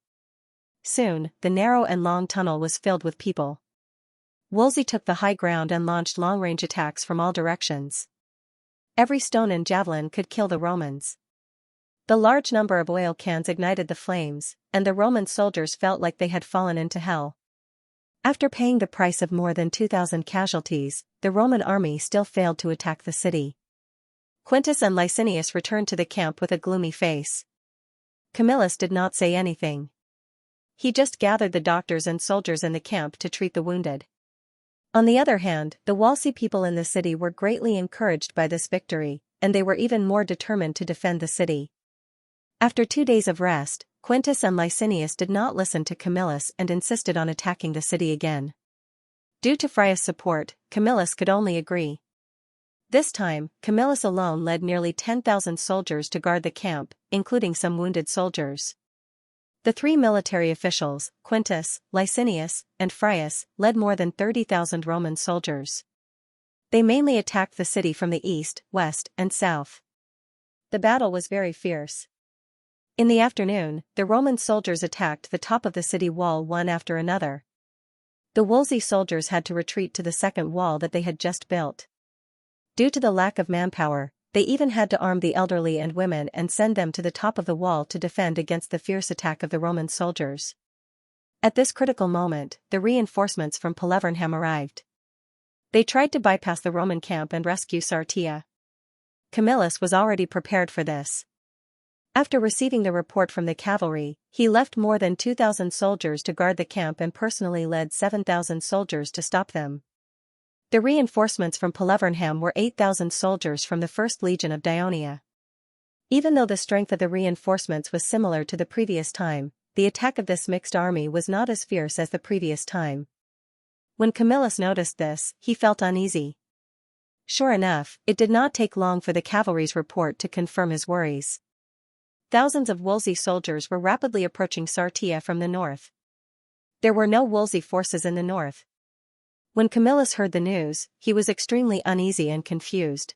Soon, the narrow and long tunnel was filled with people. Wolsey took the high ground and launched long-range attacks from all directions. Every stone and javelin could kill the Romans. The large number of oil cans ignited the flames, and the Roman soldiers felt like they had fallen into hell. After paying the price of more than 2,000 casualties, the Roman army still failed to attack the city. Quintus and Licinius returned to the camp with a gloomy face. Camillus did not say anything. He just gathered the doctors and soldiers in the camp to treat the wounded. On the other hand, the Wolsey people in the city were greatly encouraged by this victory, and they were even more determined to defend the city. After 2 days of rest, Quintus and Licinius did not listen to Camillus and insisted on attacking the city again. Due to Fria's support, Camillus could only agree. This time, Camillus alone led nearly 10,000 soldiers to guard the camp, including some wounded soldiers. The 3 military officials, Quintus, Licinius, and Frias, led more than 30,000 Roman soldiers. They mainly attacked the city from the east, west, and south. The battle was very fierce. In the afternoon, the Roman soldiers attacked the top of the city wall one after another. The Wolsey soldiers had to retreat to the second wall that they had just built. Due to the lack of manpower, they even had to arm the elderly and women and send them to the top of the wall to defend against the fierce attack of the Roman soldiers. At this critical moment, the reinforcements from Cultivation arrived. They tried to bypass the Roman camp and rescue Xianxia. Camillus was already prepared for this. After receiving the report from the cavalry, he left more than 2,000 soldiers to guard the camp and personally led 7,000 soldiers to stop them. The reinforcements from Cultivation were 8,000 soldiers from the 1st Legion of Ionia. Even though the strength of the reinforcements was similar to the previous time, the attack of this mixed army was not as fierce as the previous time. When Camillus noticed this, he felt uneasy. Sure enough, it did not take long for the cavalry's report to confirm his worries. Thousands of Wolsey soldiers were rapidly approaching Xianxia from the north. There were no Wolsey forces in the north. When Camillus heard the news, he was extremely uneasy and confused.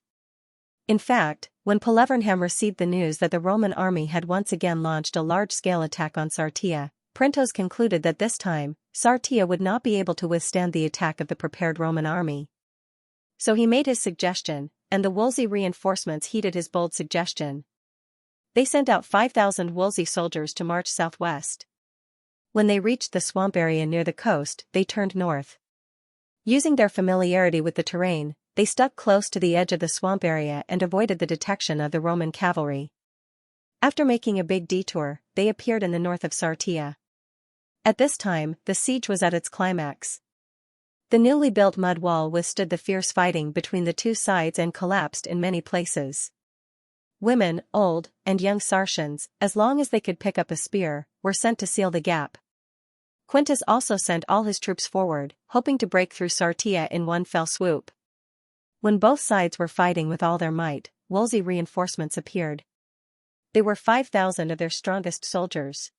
In fact, when Cultivation received the news that the Roman army had once again launched a large-scale attack on Xianxia, Prentos concluded that this time, Xianxia would not be able to withstand the attack of the prepared Roman army. So he made his suggestion, and the Wolsey reinforcements heeded his bold suggestion. They sent out 5,000 Wolsey soldiers to march southwest. When they reached the swamp area near the coast, they turned north. Using their familiarity with the terrain, they stuck close to the edge of the swamp area and avoided the detection of the Roman cavalry. After making a big detour, they appeared in the north of Xianxia. At this time, the siege was at its climax. The newly built mud wall withstood the fierce fighting between the two sides and collapsed in many places. Women, old, and young Sartians, as long as they could pick up a spear, were sent to seal the gap. Quintus also sent all his troops forward, hoping to break through Xianxia in one fell swoop. When both sides were fighting with all their might, Wolsey reinforcements appeared. They were 5,000 of their strongest soldiers.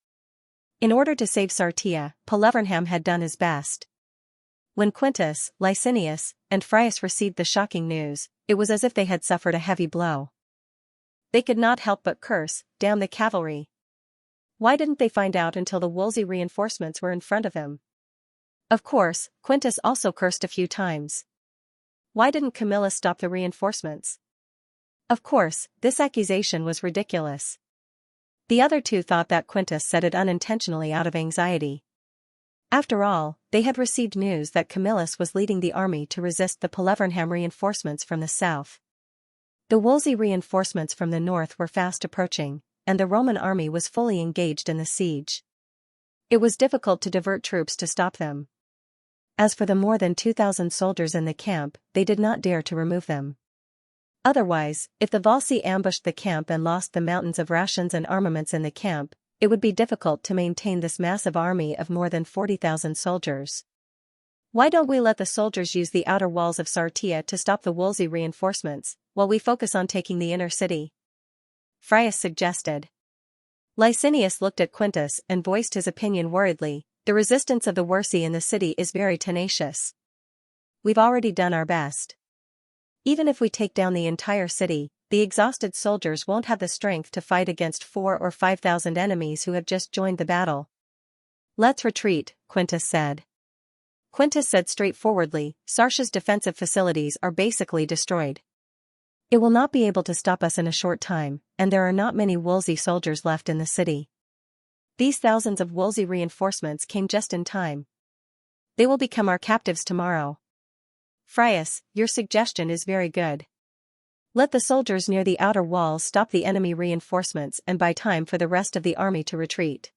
In order to save Xianxia, Cultivation had done his best. When Quintus, Licinius, and Frias received the shocking news, it was as if they had suffered a heavy blow. They could not help but curse, "Damn the cavalry. Why didn't they find out until the Wolsey reinforcements were in front of him?" Of course, Quintus also cursed a few times. Why didn't Camillus stop the reinforcements? Of course, this accusation was ridiculous. The other two thought that Quintus said it unintentionally out of anxiety. After all, they had received news that Camillus was leading the army to resist the Cultivation reinforcements from the south. The Wolsey reinforcements from the north were fast approaching, and the Roman army was fully engaged in the siege. It was difficult to divert troops to stop them. As for the more than 2,000 soldiers in the camp, they did not dare to remove them. Otherwise, if the Volsi ambushed the camp and lost the mountains of rations and armaments in the camp, it would be difficult to maintain this massive army of more than 40,000 soldiers. Why don't we let the soldiers use the outer walls of Xianxia to stop the Wolsey reinforcements, while we focus on taking the inner city? Frias suggested. Licinius looked at Quintus and voiced his opinion worriedly. The resistance of the Wolsey in the city is very tenacious. We've already done our best. Even if we take down the entire city, the exhausted soldiers won't have the strength to fight against 4,000 or 5,000 enemies who have just joined the battle. Let's retreat, Quintus said. Quintus said straightforwardly, Xianxia's defensive facilities are basically destroyed. It will not be able to stop us in a short time, and there are not many Wolsey soldiers left in the city. These thousands of Wolsey reinforcements came just in time. They will become our captives tomorrow. Frias, your suggestion is very good. Let the soldiers near the outer walls stop the enemy reinforcements and buy time for the rest of the army to retreat.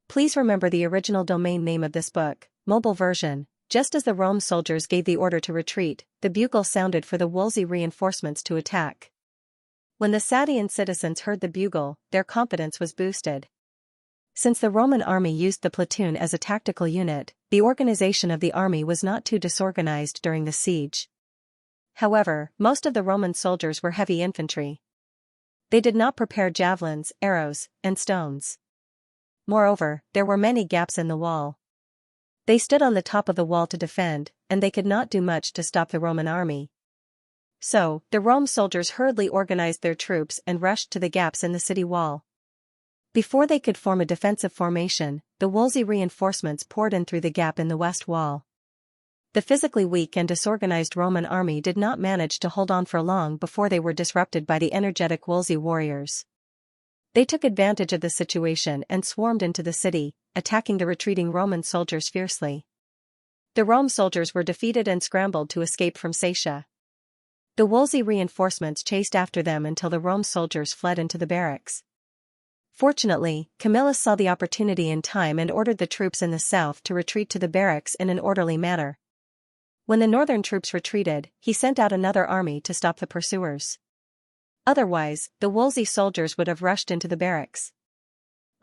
Please remember the original domain name of this book, mobile version. Just as the Rome soldiers gave the order to retreat, the bugle sounded for the Wolsey reinforcements to attack. When the Sadian citizens heard the bugle, their confidence was boosted. Since the Roman army used the platoon as a tactical unit, the organization of the army was not too disorganized during the siege. However, most of the Roman soldiers were heavy infantry. They did not prepare javelins, arrows, and stones. Moreover, there were many gaps in the wall. They stood on the top of the wall to defend, and they could not do much to stop the Roman army. So, the Rome soldiers hurriedly organized their troops and rushed to the gaps in the city wall. Before they could form a defensive formation, the Wolsey reinforcements poured in through the gap in the west wall. The physically weak and disorganized Roman army did not manage to hold on for long before they were disrupted by the energetic Wolsey warriors. They took advantage of the situation and swarmed into the city, attacking the retreating Roman soldiers fiercely. The Rome soldiers were defeated and scrambled to escape from Xianxia. The Wolsey reinforcements chased after them until the Rome soldiers fled into the barracks. Fortunately, Camillus saw the opportunity in time and ordered the troops in the south to retreat to the barracks in an orderly manner. When the northern troops retreated, he sent out another army to stop the pursuers. Otherwise, the Wolsey soldiers would have rushed into the barracks.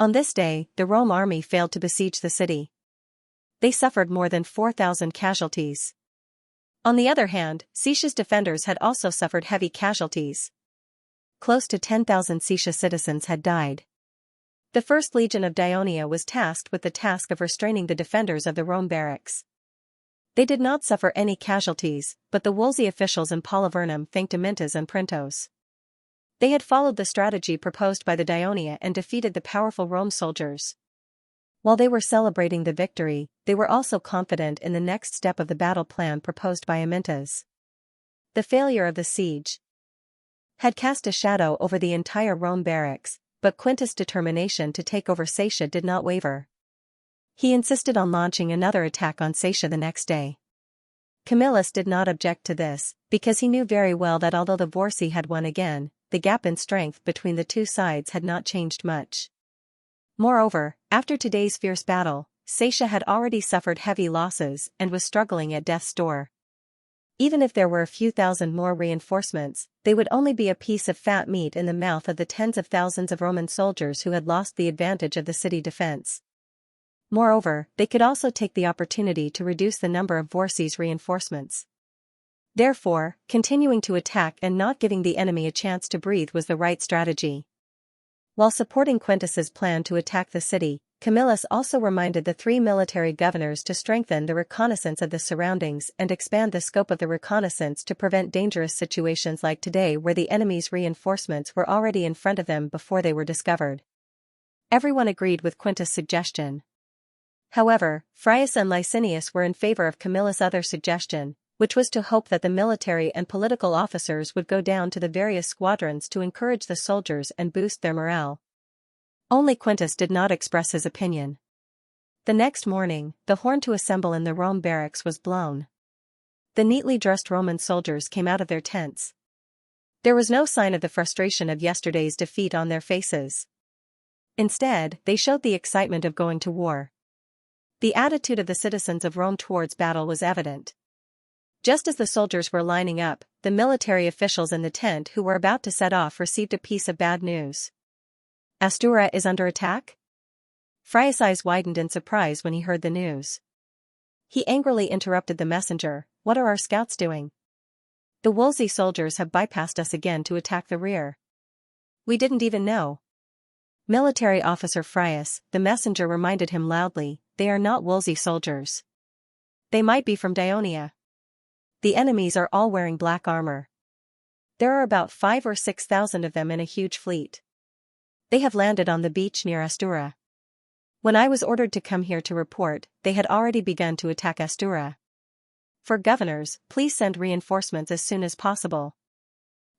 On this day, the Rome army failed to besiege the city. They suffered more than 4,000 casualties. On the other hand, Xianxia's defenders had also suffered heavy casualties. Close to 10,000 Xianxia citizens had died. The 1st Legion of Dionia was tasked with the task of restraining the defenders of the Rome barracks. They did not suffer any casualties, but the Wolsey officials in Polivernum thanked Amintas and Printos. They had followed the strategy proposed by the Dionia and defeated the powerful Rome soldiers. While they were celebrating the victory, they were also confident in the next step of the battle plan proposed by Amintas. The failure of the siege had cast a shadow over the entire Rome barracks, but Quintus' determination to take over Xianxia did not waver. He insisted on launching another attack on Xianxia the next day. Camillus did not object to this, because he knew very well that although the Volsci had won again, the gap in strength between the two sides had not changed much. Moreover, after today's fierce battle, Xianxia had already suffered heavy losses and was struggling at death's door. Even if there were a few thousand more reinforcements, they would only be a piece of fat meat in the mouth of the tens of thousands of Roman soldiers who had lost the advantage of the city defense. Moreover, they could also take the opportunity to reduce the number of Volsci's reinforcements. Therefore, continuing to attack and not giving the enemy a chance to breathe was the right strategy. While supporting Quintus's plan to attack the city, Camillus also reminded the 3 military governors to strengthen the reconnaissance of the surroundings and expand the scope of the reconnaissance to prevent dangerous situations like today where the enemy's reinforcements were already in front of them before they were discovered. Everyone agreed with Quintus' suggestion. However, Frias and Licinius were in favor of Camillus' other suggestion, which was to hope that the military and political officers would go down to the various squadrons to encourage the soldiers and boost their morale. Only Quintus did not express his opinion. The next morning, the horn to assemble in the Rome barracks was blown. The neatly dressed Roman soldiers came out of their tents. There was no sign of the frustration of yesterday's defeat on their faces. Instead, they showed the excitement of going to war. The attitude of the citizens of Rome towards battle was evident. Just as the soldiers were lining up, the military officials in the tent who were about to set off received a piece of bad news. Astura is under attack? Frias' eyes widened in surprise when he heard the news. He angrily interrupted the messenger. What are our scouts doing? The Wolsey soldiers have bypassed us again to attack the rear. We didn't even know. Military officer Frias, the messenger reminded him loudly, they are not Wolsey soldiers. They might be from Dionia. The enemies are all wearing black armor. There are about 5,000 or 6,000 of them in a huge fleet. They have landed on the beach near Astura. When I was ordered to come here to report, they had already begun to attack Astura. For governors, please send reinforcements as soon as possible.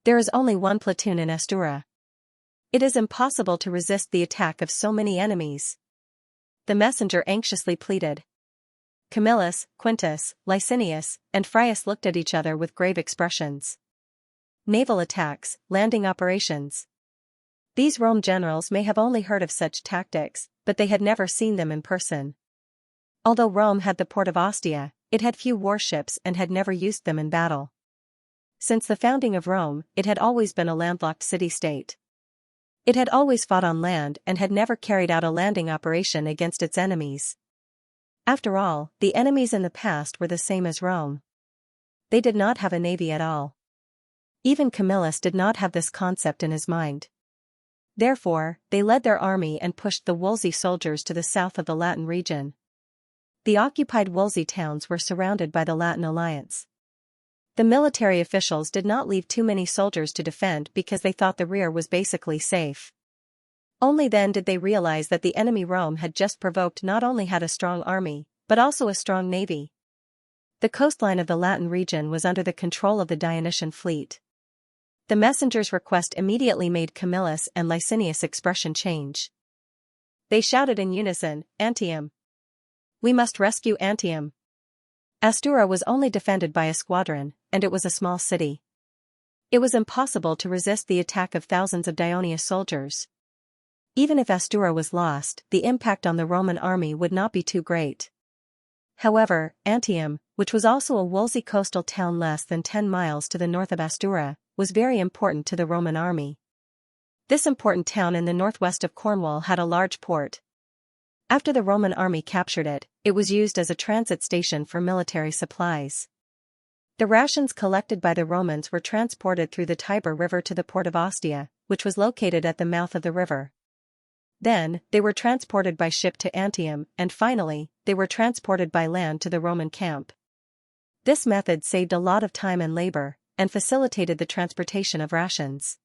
There is only one platoon in Astura. It is impossible to resist the attack of so many enemies. The messenger anxiously pleaded. Camillus, Quintus, Licinius, and Frias looked at each other with grave expressions. Naval attacks, landing operations. These Rome generals may have only heard of such tactics, but they had never seen them in person. Although Rome had the port of Ostia, it had few warships and had never used them in battle. Since the founding of Rome, it had always been a landlocked city-state. It had always fought on land and had never carried out a landing operation against its enemies. After all, the enemies in the past were the same as Rome. They did not have a navy at all. Even Camillus did not have this concept in his mind. Therefore, they led their army and pushed the Wolsey soldiers to the south of the Latin region. The occupied Wolsey towns were surrounded by the Latin alliance. The military officials did not leave too many soldiers to defend because they thought the rear was basically safe. Only then did they realize that the enemy Rome had just provoked not only had a strong army, but also a strong navy. The coastline of the Latin region was under the control of the Dionysian fleet. The messenger's request immediately made Camillus and Licinius' expression change. They shouted in unison, Antium! We must rescue Antium! Astura was only defended by a squadron, and it was a small city. It was impossible to resist the attack of thousands of Dionia soldiers. Even if Astura was lost, the impact on the Roman army would not be too great. However, Antium, which was also a Wolsey coastal town less than 10 miles to the north of Astura, was very important to the Roman army. This important town in the northwest of Cornwall had a large port. After the Roman army captured it, it was used as a transit station for military supplies. The rations collected by the Romans were transported through the Tiber River to the port of Ostia, which was located at the mouth of the river. Then, they were transported by ship to Antium, and finally, they were transported by land to the Roman camp. This method saved a lot of time and labor, and facilitated the transportation of rations.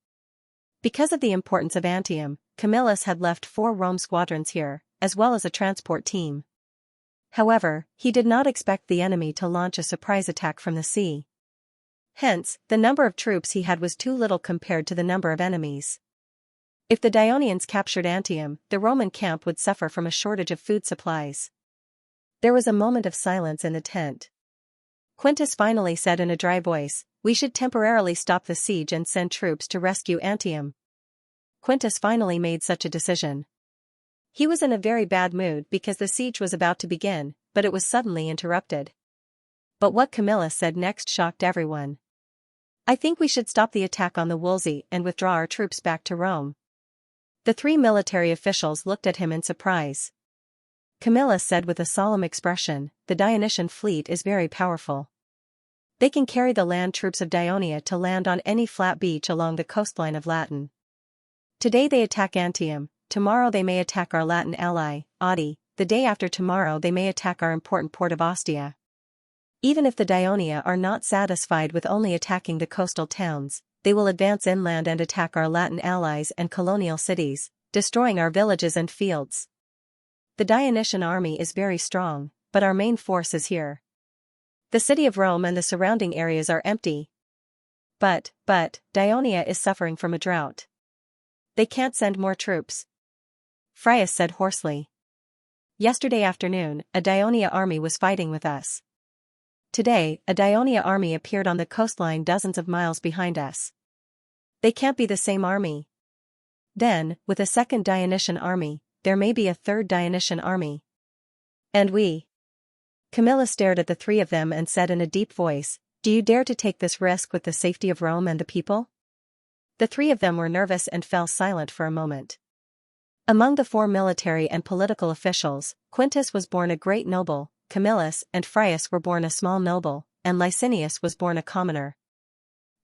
Because of the importance of Antium, Camillus had left 4 Rome squadrons here, as well as a transport team. However, he did not expect the enemy to launch a surprise attack from the sea. Hence, the number of troops he had was too little compared to the number of enemies. If the Dionians captured Antium, the Roman camp would suffer from a shortage of food supplies. There was a moment of silence in the tent. Quintus finally said in a dry voice, "We should temporarily stop the siege and send troops to rescue Antium." Quintus finally made such a decision. He was in a very bad mood because the siege was about to begin, but it was suddenly interrupted. But what Camillus said next shocked everyone. "I think we should stop the attack on the Wolsey and withdraw our troops back to Rome." The 3 military officials looked at him in surprise. Camillus said with a solemn expression, "The Dionysian fleet is very powerful. They can carry the land troops of Dionia to land on any flat beach along the coastline of Latin. Today they attack Antium, tomorrow they may attack our Latin ally, Audi, the day after tomorrow they may attack our important port of Ostia. Even if the Dionia are not satisfied with only attacking the coastal towns, they will advance inland and attack our Latin allies and colonial cities, destroying our villages and fields. The Dionysian army is very strong, but our main force is here. The city of Rome and the surrounding areas are empty. But, Dionia is suffering from a drought. They can't send more troops." Frias said hoarsely. "Yesterday afternoon, a Dionia army was fighting with us. Today, a Dionia army appeared on the coastline dozens of miles behind us. They can't be the same army. Then, with a second Dionysian army, there may be a third Dionysian army. And we? Camilla stared at the three of them and said in a deep voice, "Do you dare to take this risk with the safety of Rome and the people?" The three of them were nervous and fell silent for a moment. Among the four military and political officials, Quintus was born a great noble, Camillus and Frius were born a small noble, and Licinius was born a commoner.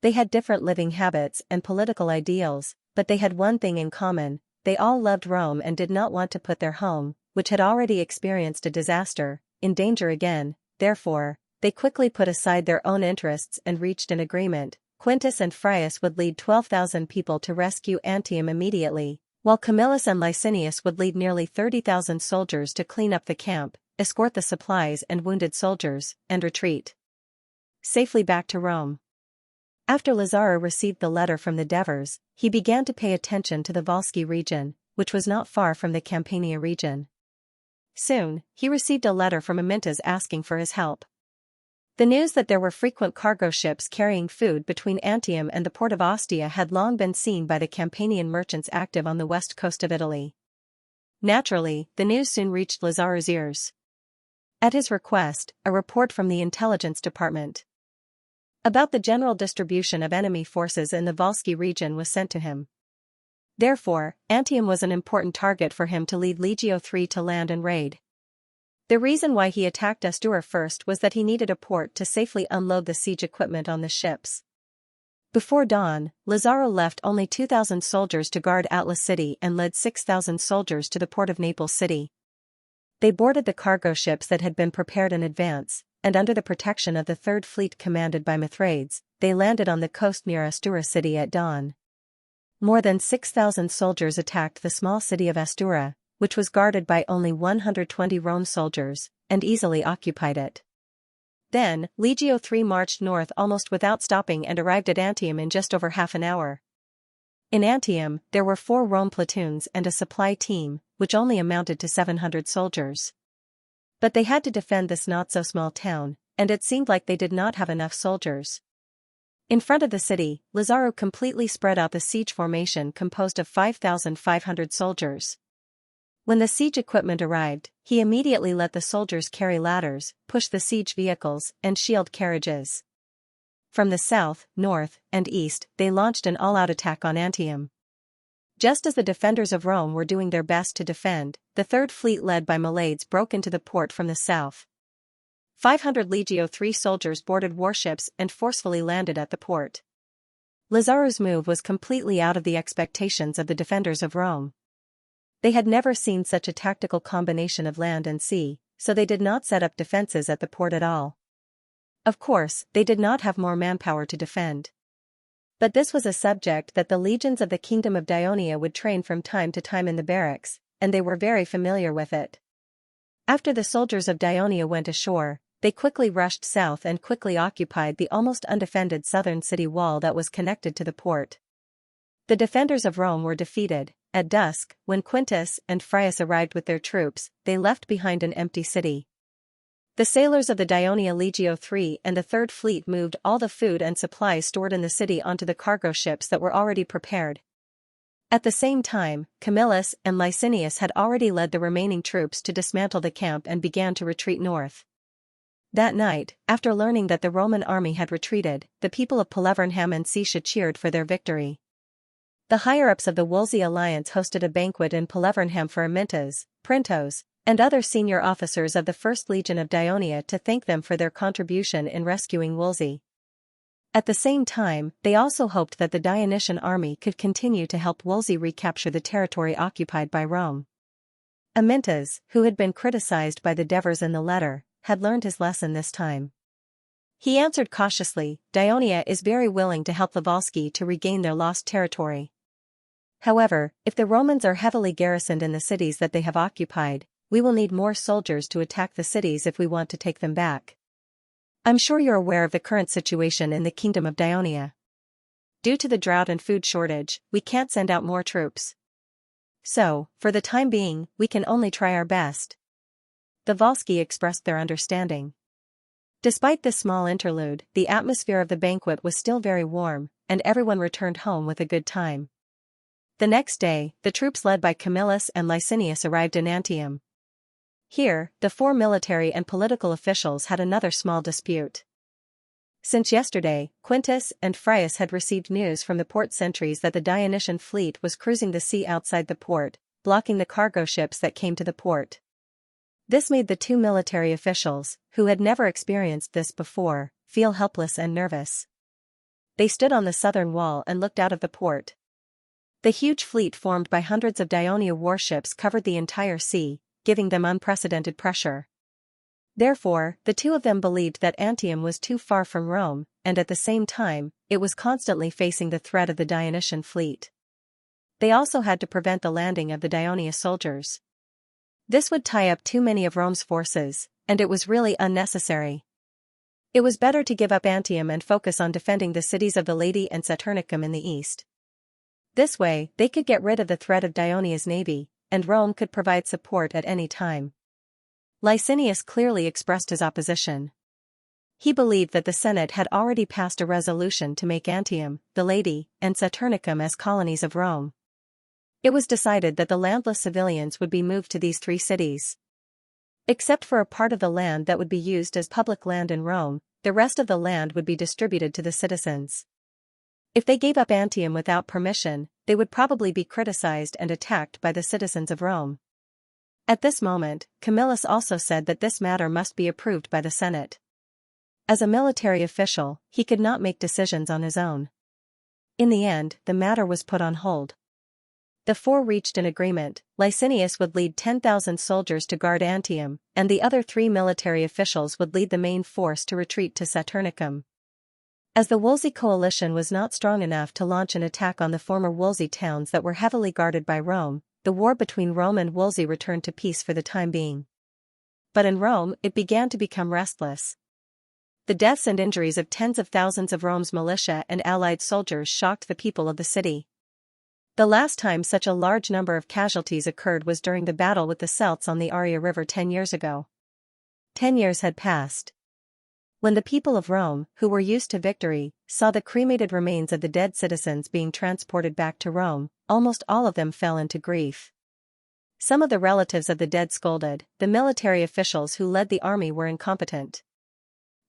They had different living habits and political ideals, but they had one thing in common: they all loved Rome and did not want to put their home, which had already experienced a disaster, in danger again. Therefore, they quickly put aside their own interests and reached an agreement. Quintus and Frius would lead 12,000 people to rescue Antium immediately, while Camillus and Licinius would lead nearly 30,000 soldiers to clean up the camp, escort the supplies and wounded soldiers, and retreat safely back to Rome. After Lazaro received the letter from the Devers, he began to pay attention to the Volsci region, which was not far from the Campania region. Soon, he received a letter from Amyntas asking for his help. The news that there were frequent cargo ships carrying food between Antium and the port of Ostia had long been seen by the Campanian merchants active on the west coast of Italy. Naturally, the news soon reached Lazaro's ears. At his request, a report from the intelligence department about the general distribution of enemy forces in the Volsci region was sent to him. Therefore, Antium was an important target for him to lead Legio III to land and raid. The reason why he attacked Astura first was that he needed a port to safely unload the siege equipment on the ships. Before dawn, Lazaro left only 2,000 soldiers to guard Atlas City and led 6,000 soldiers to the port of Naples City. They boarded the cargo ships that had been prepared in advance, and under the protection of the Third Fleet commanded by Mithridates, they landed on the coast near Astura City at dawn. More than 6,000 soldiers attacked the small city of Astura, which was guarded by only 120 Rome soldiers, and easily occupied it. Then, Legio III marched north almost without stopping and arrived at Antium in just over half an hour. In Antium, there were 4 Rome platoons and a supply team, which only amounted to 700 soldiers. But they had to defend this not-so-small town, and it seemed like they did not have enough soldiers. In front of the city, Lazaro completely spread out the siege formation composed of 5,500 soldiers. When the siege equipment arrived, he immediately let the soldiers carry ladders, push the siege vehicles, and shield carriages. From the south, north, and east, they launched an all-out attack on Antium. Just as the defenders of Rome were doing their best to defend, the Third Fleet led by Milades broke into the port from the south. 500 Legio III soldiers boarded warships and forcefully landed at the port. Lazaro's move was completely out of the expectations of the defenders of Rome. They had never seen such a tactical combination of land and sea, so they did not set up defenses at the port at all. Of course, they did not have more manpower to defend. But this was a subject that the legions of the Kingdom of Dionia would train from time to time in the barracks, and they were very familiar with it. After the soldiers of Dionia went ashore, they quickly rushed south and quickly occupied the almost undefended southern city wall that was connected to the port. The defenders of Rome were defeated. At dusk, when Quintus and Frius arrived with their troops, they left behind an empty city. The sailors of the Dionia Legio III and the Third Fleet moved all the food and supplies stored in the city onto the cargo ships that were already prepared. At the same time, Camillus and Licinius had already led the remaining troops to dismantle the camp and began to retreat north. That night, after learning that the Roman army had retreated, the people of Pelevernham and Xianxia cheered for their victory. The higher-ups of the Wolsey alliance hosted a banquet in Pelevernham for Amyntas, Printos, and other senior officers of the First Legion of Dionia to thank them for their contribution in rescuing Wolsey. At the same time, they also hoped that the Dionysian army could continue to help Wolsey recapture the territory occupied by Rome. Amyntas, who had been criticized by the Devers in the letter, had learned his lesson this time. He answered cautiously, "Dionia is very willing to help the Volsci to regain their lost territory. However, if the Romans are heavily garrisoned in the cities that they have occupied, we will need more soldiers to attack the cities if we want to take them back. I'm sure you're aware of the current situation in the Kingdom of Dionia. Due to the drought and food shortage, we can't send out more troops. So, for the time being, we can only try our best." The Volsci expressed their understanding. Despite this small interlude, the atmosphere of the banquet was still very warm, and everyone returned home with a good time. The next day, the troops led by Camillus and Licinius arrived in Antium. Here, the four military and political officials had another small dispute. Since yesterday, Quintus and Frius had received news from the port sentries that the Dionysian fleet was cruising the sea outside the port, blocking the cargo ships that came to the port. This made the two military officials, who had never experienced this before, feel helpless and nervous. They stood on the southern wall and looked out of the port. The huge fleet formed by hundreds of Dionia warships covered the entire sea, giving them unprecedented pressure. Therefore, the two of them believed that Antium was too far from Rome, and at the same time, it was constantly facing the threat of the Dionysian fleet. They also had to prevent the landing of the Dionia soldiers. This would tie up too many of Rome's forces, and it was really unnecessary. It was better to give up Antium and focus on defending the cities of the Lady and Saturnicum in the east. This way, they could get rid of the threat of Dionia's navy, and Rome could provide support at any time. Licinius clearly expressed his opposition. He believed that the Senate had already passed a resolution to make Antium, the Lady, and Saturnicum as colonies of Rome. It was decided that the landless civilians would be moved to these three cities. Except for a part of the land that would be used as public land in Rome, the rest of the land would be distributed to the citizens. If they gave up Antium without permission, they would probably be criticized and attacked by the citizens of Rome. At this moment, Camillus also said that this matter must be approved by the Senate. As a military official, he could not make decisions on his own. In the end, the matter was put on hold. The four reached an agreement. Licinius would lead 10,000 soldiers to guard Antium, and the other three military officials would lead the main force to retreat to Saturnicum. As the Wolsey coalition was not strong enough to launch an attack on the former Wolsey towns that were heavily guarded by Rome, the war between Rome and Wolsey returned to peace for the time being. But in Rome, it began to become restless. The deaths and injuries of tens of thousands of Rome's militia and allied soldiers shocked the people of the city. The last time such a large number of casualties occurred was during the battle with the Celts on the Arria River 10 years ago. 10 years had passed. When the people of Rome, who were used to victory, saw the cremated remains of the dead citizens being transported back to Rome, almost all of them fell into grief. Some of the relatives of the dead scolded, the military officials who led the army were incompetent.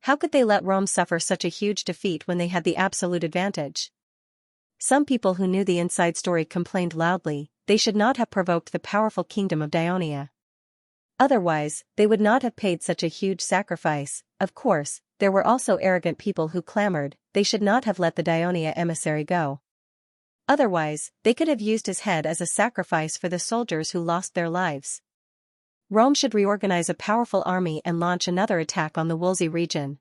How could they let Rome suffer such a huge defeat when they had the absolute advantage? Some people who knew the inside story complained loudly, they should not have provoked the powerful kingdom of Dionia. Otherwise, they would not have paid such a huge sacrifice. Of course, there were also arrogant people who clamored, they should not have let the Dionia emissary go. Otherwise, they could have used his head as a sacrifice for the soldiers who lost their lives. Rome should reorganize a powerful army and launch another attack on the Wolsey region.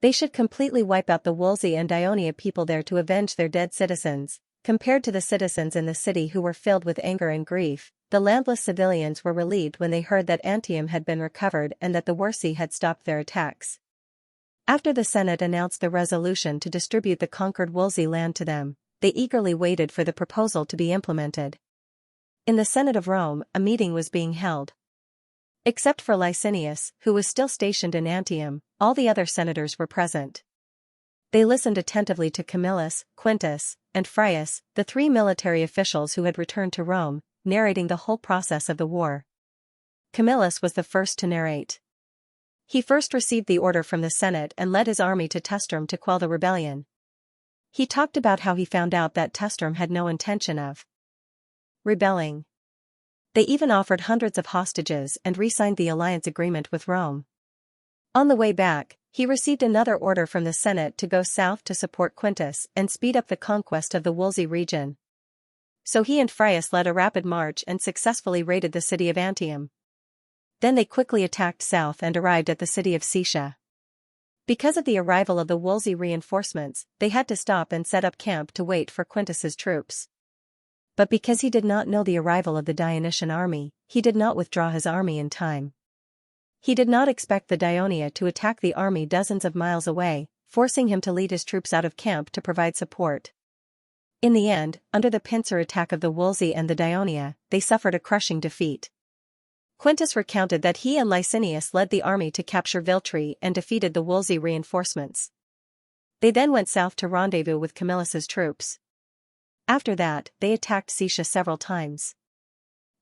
They should completely wipe out the Wolsey and Dionia people there to avenge their dead citizens. Compared to the citizens in the city who were filled with anger and grief, the landless civilians were relieved when they heard that Antium had been recovered and that the Wolsey had stopped their attacks. After the Senate announced the resolution to distribute the conquered Wolsey land to them, they eagerly waited for the proposal to be implemented. In the Senate of Rome, a meeting was being held. Except for Licinius, who was still stationed in Antium, all the other senators were present. They listened attentively to Camillus, Quintus, and Frius, the three military officials who had returned to Rome, narrating the whole process of the war. Camillus was the first to narrate. He first received the order from the Senate and led his army to Testrum to quell the rebellion. He talked about how he found out that Testrum had no intention of rebelling. They even offered hundreds of hostages and re-signed the alliance agreement with Rome. On the way back, he received another order from the Senate to go south to support Quintus and speed up the conquest of the Wolsey region. So he and Frius led a rapid march and successfully raided the city of Antium. Then they quickly attacked south and arrived at the city of Xianxia. Because of the arrival of the Wolsey reinforcements, they had to stop and set up camp to wait for Quintus's troops. But because he did not know the arrival of the Dionysian army, he did not withdraw his army in time. He did not expect the Dionia to attack the army dozens of miles away, forcing him to lead his troops out of camp to provide support. In the end, under the pincer attack of the Wolsey and the Dionia, they suffered a crushing defeat. Quintus recounted that he and Licinius led the army to capture Viltri and defeated the Wolsey reinforcements. They then went south to rendezvous with Camillus's troops. After that, they attacked Xianxia several times.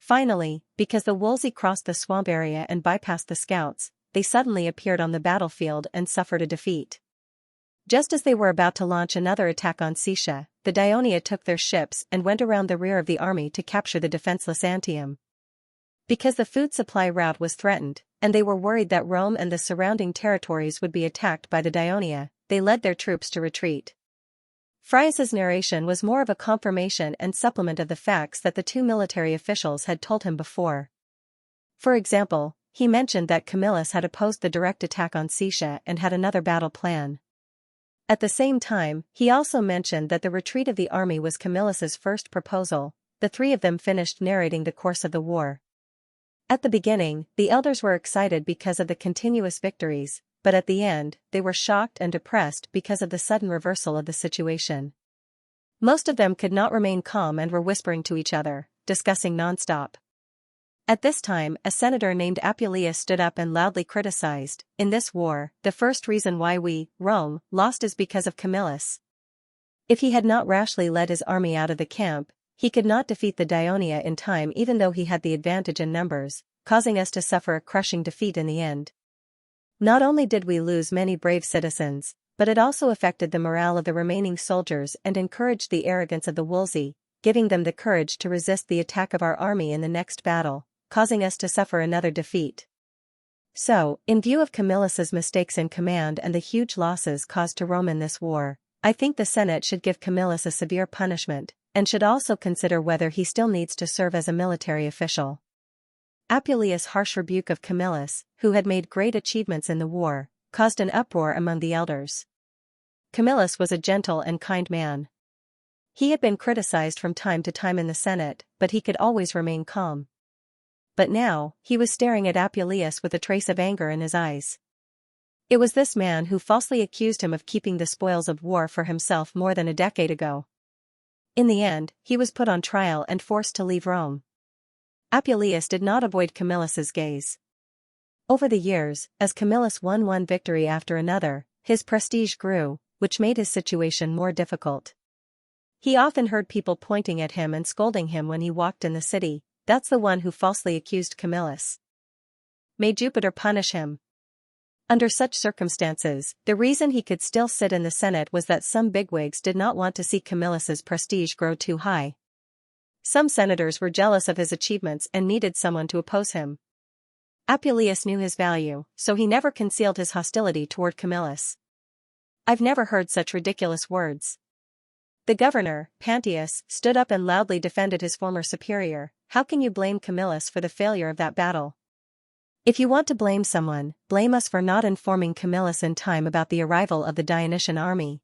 Finally, because the Wolsey crossed the swamp area and bypassed the scouts, they suddenly appeared on the battlefield and suffered a defeat. Just as they were about to launch another attack on Xianxia, the Daionia took their ships and went around the rear of the army to capture the defenseless Antium. Because the food supply route was threatened, and they were worried that Rome and the surrounding territories would be attacked by the Daionia, they led their troops to retreat. Frias's narration was more of a confirmation and supplement of the facts that the two military officials had told him before. For example, he mentioned that Camillus had opposed the direct attack on Xianxia and had another battle plan. At the same time, he also mentioned that the retreat of the army was Camillus's first proposal. The three of them finished narrating the course of the war. At the beginning, the elders were excited because of the continuous victories, but at the end, they were shocked and depressed because of the sudden reversal of the situation. Most of them could not remain calm and were whispering to each other, discussing nonstop. At this time, a senator named Apuleius stood up and loudly criticized, "In this war, the first reason why we, Rome, lost is because of Camillus. If he had not rashly led his army out of the camp, he could not defeat the Daionia in time even though he had the advantage in numbers, causing us to suffer a crushing defeat in the end. Not only did we lose many brave citizens, but it also affected the morale of the remaining soldiers and encouraged the arrogance of the Wolsey, giving them the courage to resist the attack of our army in the next battle, causing us to suffer another defeat. So, in view of Camillus's mistakes in command and the huge losses caused to Rome in this war, I think the Senate should give Camillus a severe punishment, and should also consider whether he still needs to serve as a military official." Apuleius' harsh rebuke of Camillus, who had made great achievements in the war, caused an uproar among the elders. Camillus was a gentle and kind man. He had been criticized from time to time in the Senate, but he could always remain calm. But now, he was staring at Apuleius with a trace of anger in his eyes. It was this man who falsely accused him of keeping the spoils of war for himself more than a decade ago. In the end, he was put on trial and forced to leave Rome. Apuleius did not avoid Camillus's gaze. Over the years, as Camillus won one victory after another, his prestige grew, which made his situation more difficult. He often heard people pointing at him and scolding him when he walked in the city. "That's the one who falsely accused Camillus. May Jupiter punish him." Under such circumstances, the reason he could still sit in the Senate was that some bigwigs did not want to see Camillus's prestige grow too high. Some senators were jealous of his achievements and needed someone to oppose him. Apuleius knew his value, so he never concealed his hostility toward Camillus. "I've never heard such ridiculous words." The governor, Pantius, stood up and loudly defended his former superior. "How can you blame Camillus for the failure of that battle? If you want to blame someone, blame us for not informing Camillus in time about the arrival of the Dionysian army.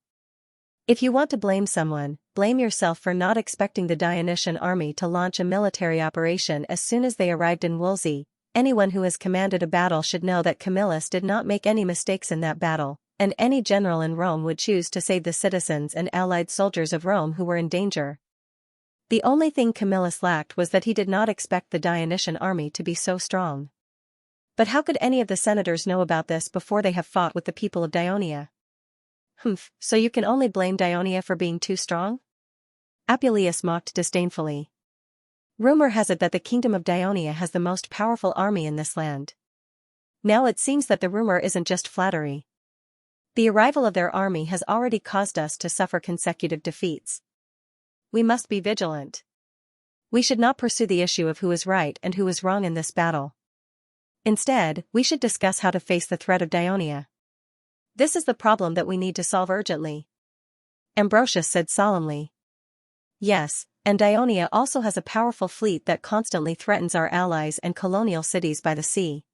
If you want to blame someone, blame yourself for not expecting the Dionysian army to launch a military operation as soon as they arrived in Wolsey. Anyone who has commanded a battle should know that Camillus did not make any mistakes in that battle, and any general in Rome would choose to save the citizens and allied soldiers of Rome who were in danger. The only thing Camillus lacked was that he did not expect the Dionysian army to be so strong. But how could any of the senators know about this before they have fought with the people of Daionia?" So you can only blame Daionia for being too strong?" Apuleius mocked disdainfully. "Rumor has it that the kingdom of Daionia has the most powerful army in this land. Now it seems that the rumor isn't just flattery. The arrival of their army has already caused us to suffer consecutive defeats. We must be vigilant. We should not pursue the issue of who is right and who is wrong in this battle. Instead, we should discuss how to face the threat of Daionia. This is the problem that we need to solve urgently." Ambrosius said solemnly. "Yes, and Daionia also has a powerful fleet that constantly threatens our allies and colonial cities by the sea."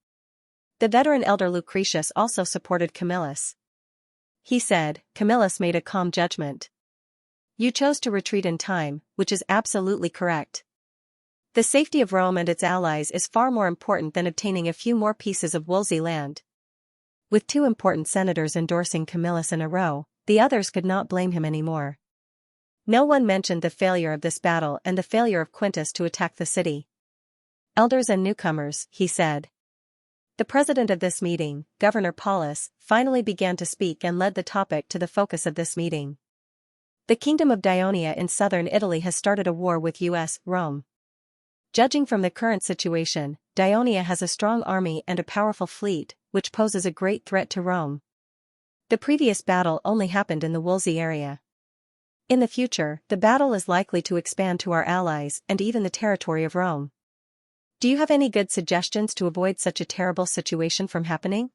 The veteran elder Lucretius also supported Camillus. He said, "Camillus made a calm judgment. You chose to retreat in time, which is absolutely correct. The safety of Rome and its allies is far more important than obtaining a few more pieces of Wolsey land." With two important senators endorsing Camillus in a row, the others could not blame him anymore. No one mentioned the failure of this battle and the failure of Quintus to attack the city. "Elders and newcomers," he said. The president of this meeting, Governor Paulus, finally began to speak and led the topic to the focus of this meeting. "The kingdom of Daionia in southern Italy has started a war with Rome. Judging from the current situation, Ionia has a strong army and a powerful fleet, which poses a great threat to Rome. The previous battle only happened in the Wolsey area. In the future, the battle is likely to expand to our allies and even the territory of Rome. Do you have any good suggestions to avoid such a terrible situation from happening?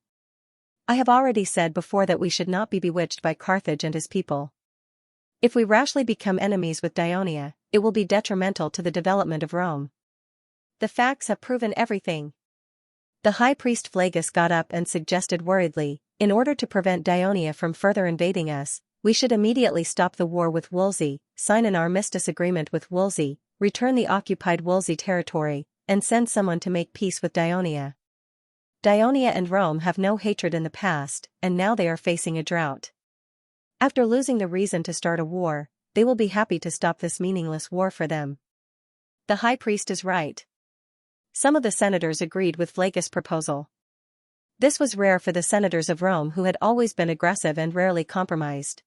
I have already said before that we should not be bewitched by Carthage and his people. If we rashly become enemies with Ionia, it will be detrimental to the development of Rome. The facts have proven everything. The high priest Flagus got up and suggested worriedly, in order to prevent Ionia from further invading us, we should immediately stop the war with Wolsey, sign an armistice agreement with Wolsey, return the occupied Wolsey territory, and send someone to make peace with Ionia. Ionia and Rome have no hatred in the past, and now they are facing a drought. After losing the reason to start a war, they will be happy to stop this meaningless war for them. The high priest is right. Some of the senators agreed with Flagus' proposal. This was rare for the senators of Rome, who had always been aggressive and rarely compromised.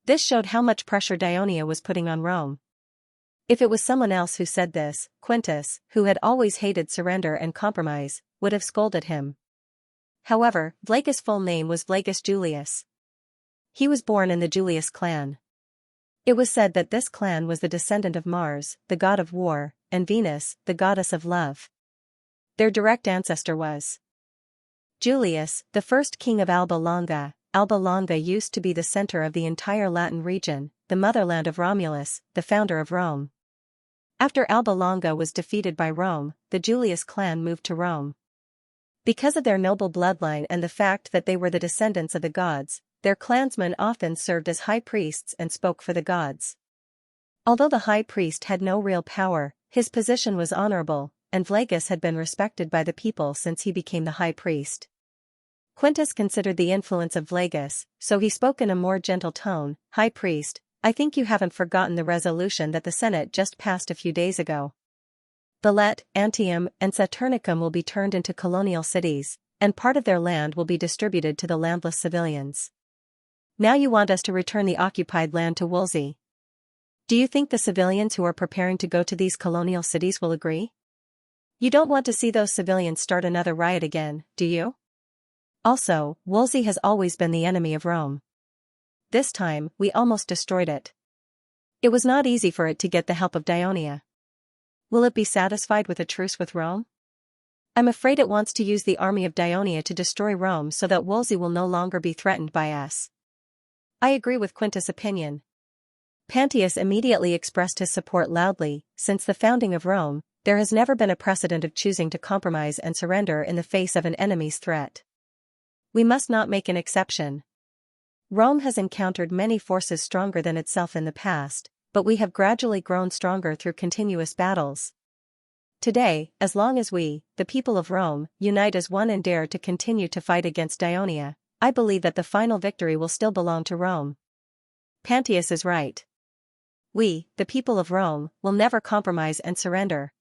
This showed how much pressure Ionia was putting on Rome. If it was someone else who said this, Quintus, who had always hated surrender and compromise, would have scolded him. However, Flagus' full name was Flagus Julius. He was born in the Julius clan. It was said that this clan was the descendant of Mars, the god of war, and Venus, the goddess of love. Their direct ancestor was Julius, the first king of Alba Longa. Alba Longa used to be the center of the entire Latin region, the motherland of Romulus, the founder of Rome. After Alba Longa was defeated by Rome, the Julius clan moved to Rome. Because of their noble bloodline and the fact that they were the descendants of the gods, their clansmen often served as high priests and spoke for the gods. Although the high priest had no real power, his position was honorable, and Flagus had been respected by the people since he became the high priest. Quintus considered the influence of Flagus, so he spoke in a more gentle tone. High priest, I think you haven't forgotten the resolution that the Senate just passed a few days ago. Bellet, Antium, and Saturnicum will be turned into colonial cities, and part of their land will be distributed to the landless civilians. Now you want us to return the occupied land to Wolsey. Do you think the civilians who are preparing to go to these colonial cities will agree? You don't want to see those civilians start another riot again, do you? Also, Wolsey has always been the enemy of Rome. This time, we almost destroyed it. It was not easy for it to get the help of Ionia. Will it be satisfied with a truce with Rome? I'm afraid it wants to use the army of Ionia to destroy Rome so that Wolsey will no longer be threatened by us. I agree with Quintus' opinion. Pantius immediately expressed his support loudly. Since the founding of Rome, there has never been a precedent of choosing to compromise and surrender in the face of an enemy's threat. We must not make an exception. Rome has encountered many forces stronger than itself in the past, but we have gradually grown stronger through continuous battles. Today, as long as we, the people of Rome, unite as one and dare to continue to fight against Ionia, I believe that the final victory will still belong to Rome. Pantius is right. We, the people of Rome, will never compromise and surrender.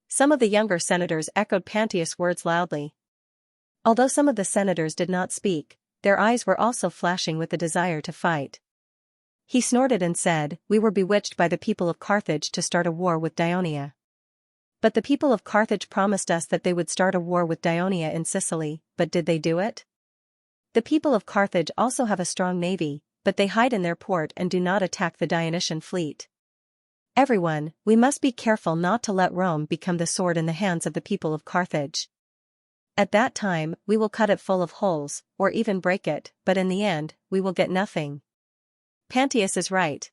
Some of the younger senators echoed Pantius' words loudly. Although some of the senators did not speak, their eyes were also flashing with the desire to fight. He snorted and said, "We were bewitched by the people of Carthage to start a war with Ionia. But the people of Carthage promised us that they would start a war with Ionia in Sicily, but did they do it? The people of Carthage also have a strong navy, but they hide in their port and do not attack the Dionysian fleet. Everyone, we must be careful not to let Rome become the sword in the hands of the people of Carthage. At that time, we will cut it full of holes, or even break it, but in the end, we will get nothing." Pantius is right.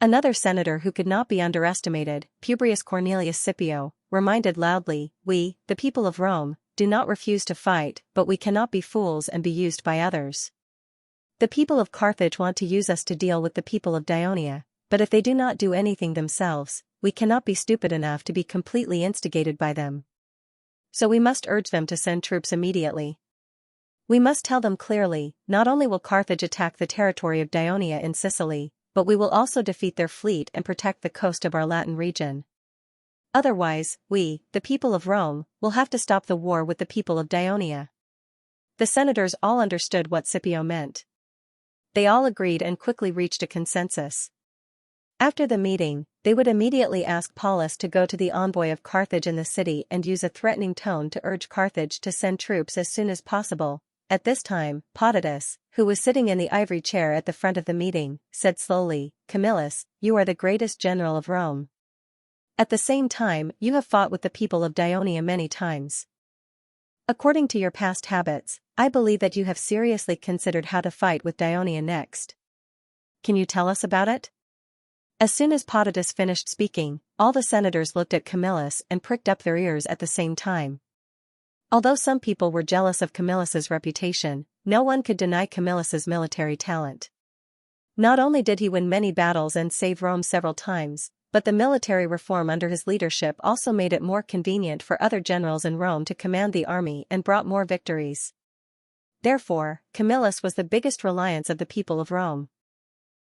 Another senator who could not be underestimated, Publius Cornelius Scipio, reminded loudly, "We, the people of Rome, do not refuse to fight, but we cannot be fools and be used by others. The people of Carthage want to use us to deal with the people of Ionia, but if they do not do anything themselves, we cannot be stupid enough to be completely instigated by them. So we must urge them to send troops immediately. We must tell them clearly, not only will Carthage attack the territory of Ionia in Sicily, but we will also defeat their fleet and protect the coast of our Latin region. Otherwise, we, the people of Rome, will have to stop the war with the people of Ionia." The senators all understood what Scipio meant. They all agreed and quickly reached a consensus. After the meeting, they would immediately ask Paulus to go to the envoy of Carthage in the city and use a threatening tone to urge Carthage to send troops as soon as possible. At this time, Potatus, who was sitting in the ivory chair at the front of the meeting, said slowly, "Camillus, you are the greatest general of Rome. At the same time, you have fought with the people of Dionia many times. According to your past habits, I believe that you have seriously considered how to fight with Dionia next. Can you tell us about it?" As soon as Potatus finished speaking, all the senators looked at Camillus and pricked up their ears at the same time. Although some people were jealous of Camillus's reputation, no one could deny Camillus's military talent. Not only did he win many battles and save Rome several times, but the military reform under his leadership also made it more convenient for other generals in Rome to command the army and brought more victories. Therefore, Camillus was the biggest reliance of the people of Rome.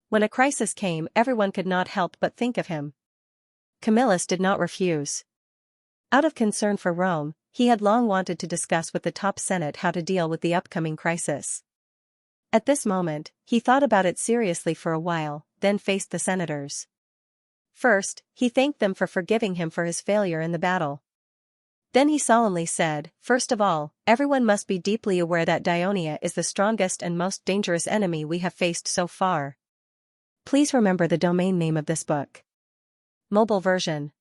When a crisis came, everyone could not help but think of him. Camillus did not refuse. Out of concern for Rome, he had long wanted to discuss with the top senate how to deal with the upcoming crisis. At this moment, he thought about it seriously for a while, then faced the senators. First, he thanked them for forgiving him for his failure in the battle. Then he solemnly said, "First of all, everyone must be deeply aware that Dionia is the strongest and most dangerous enemy we have faced so far. Please remember the domain name of this book." Mobile version.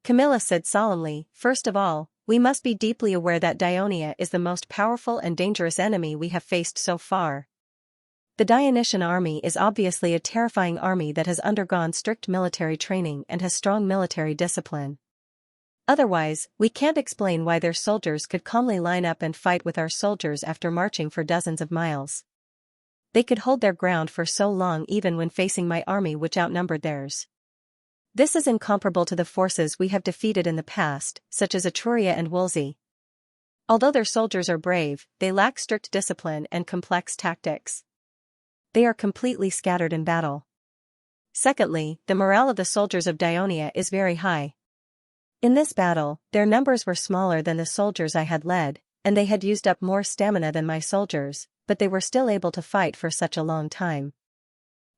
Camillus said solemnly, "First of all, we must be deeply aware that Dionia is the most powerful and dangerous enemy we have faced so far. The Dionysian army is obviously a terrifying army that has undergone strict military training and has strong military discipline. Otherwise, we can't explain why their soldiers could calmly line up and fight with our soldiers after marching for dozens of miles. They could hold their ground for so long even when facing my army which outnumbered theirs. This is incomparable to the forces we have defeated in the past, such as Etruria and Wolsey. Although their soldiers are brave, they lack strict discipline and complex tactics. They are completely scattered in battle. Secondly, the morale of the soldiers of Dionia is very high. In this battle, their numbers were smaller than the soldiers I had led, and they had used up more stamina than my soldiers, but they were still able to fight for such a long time.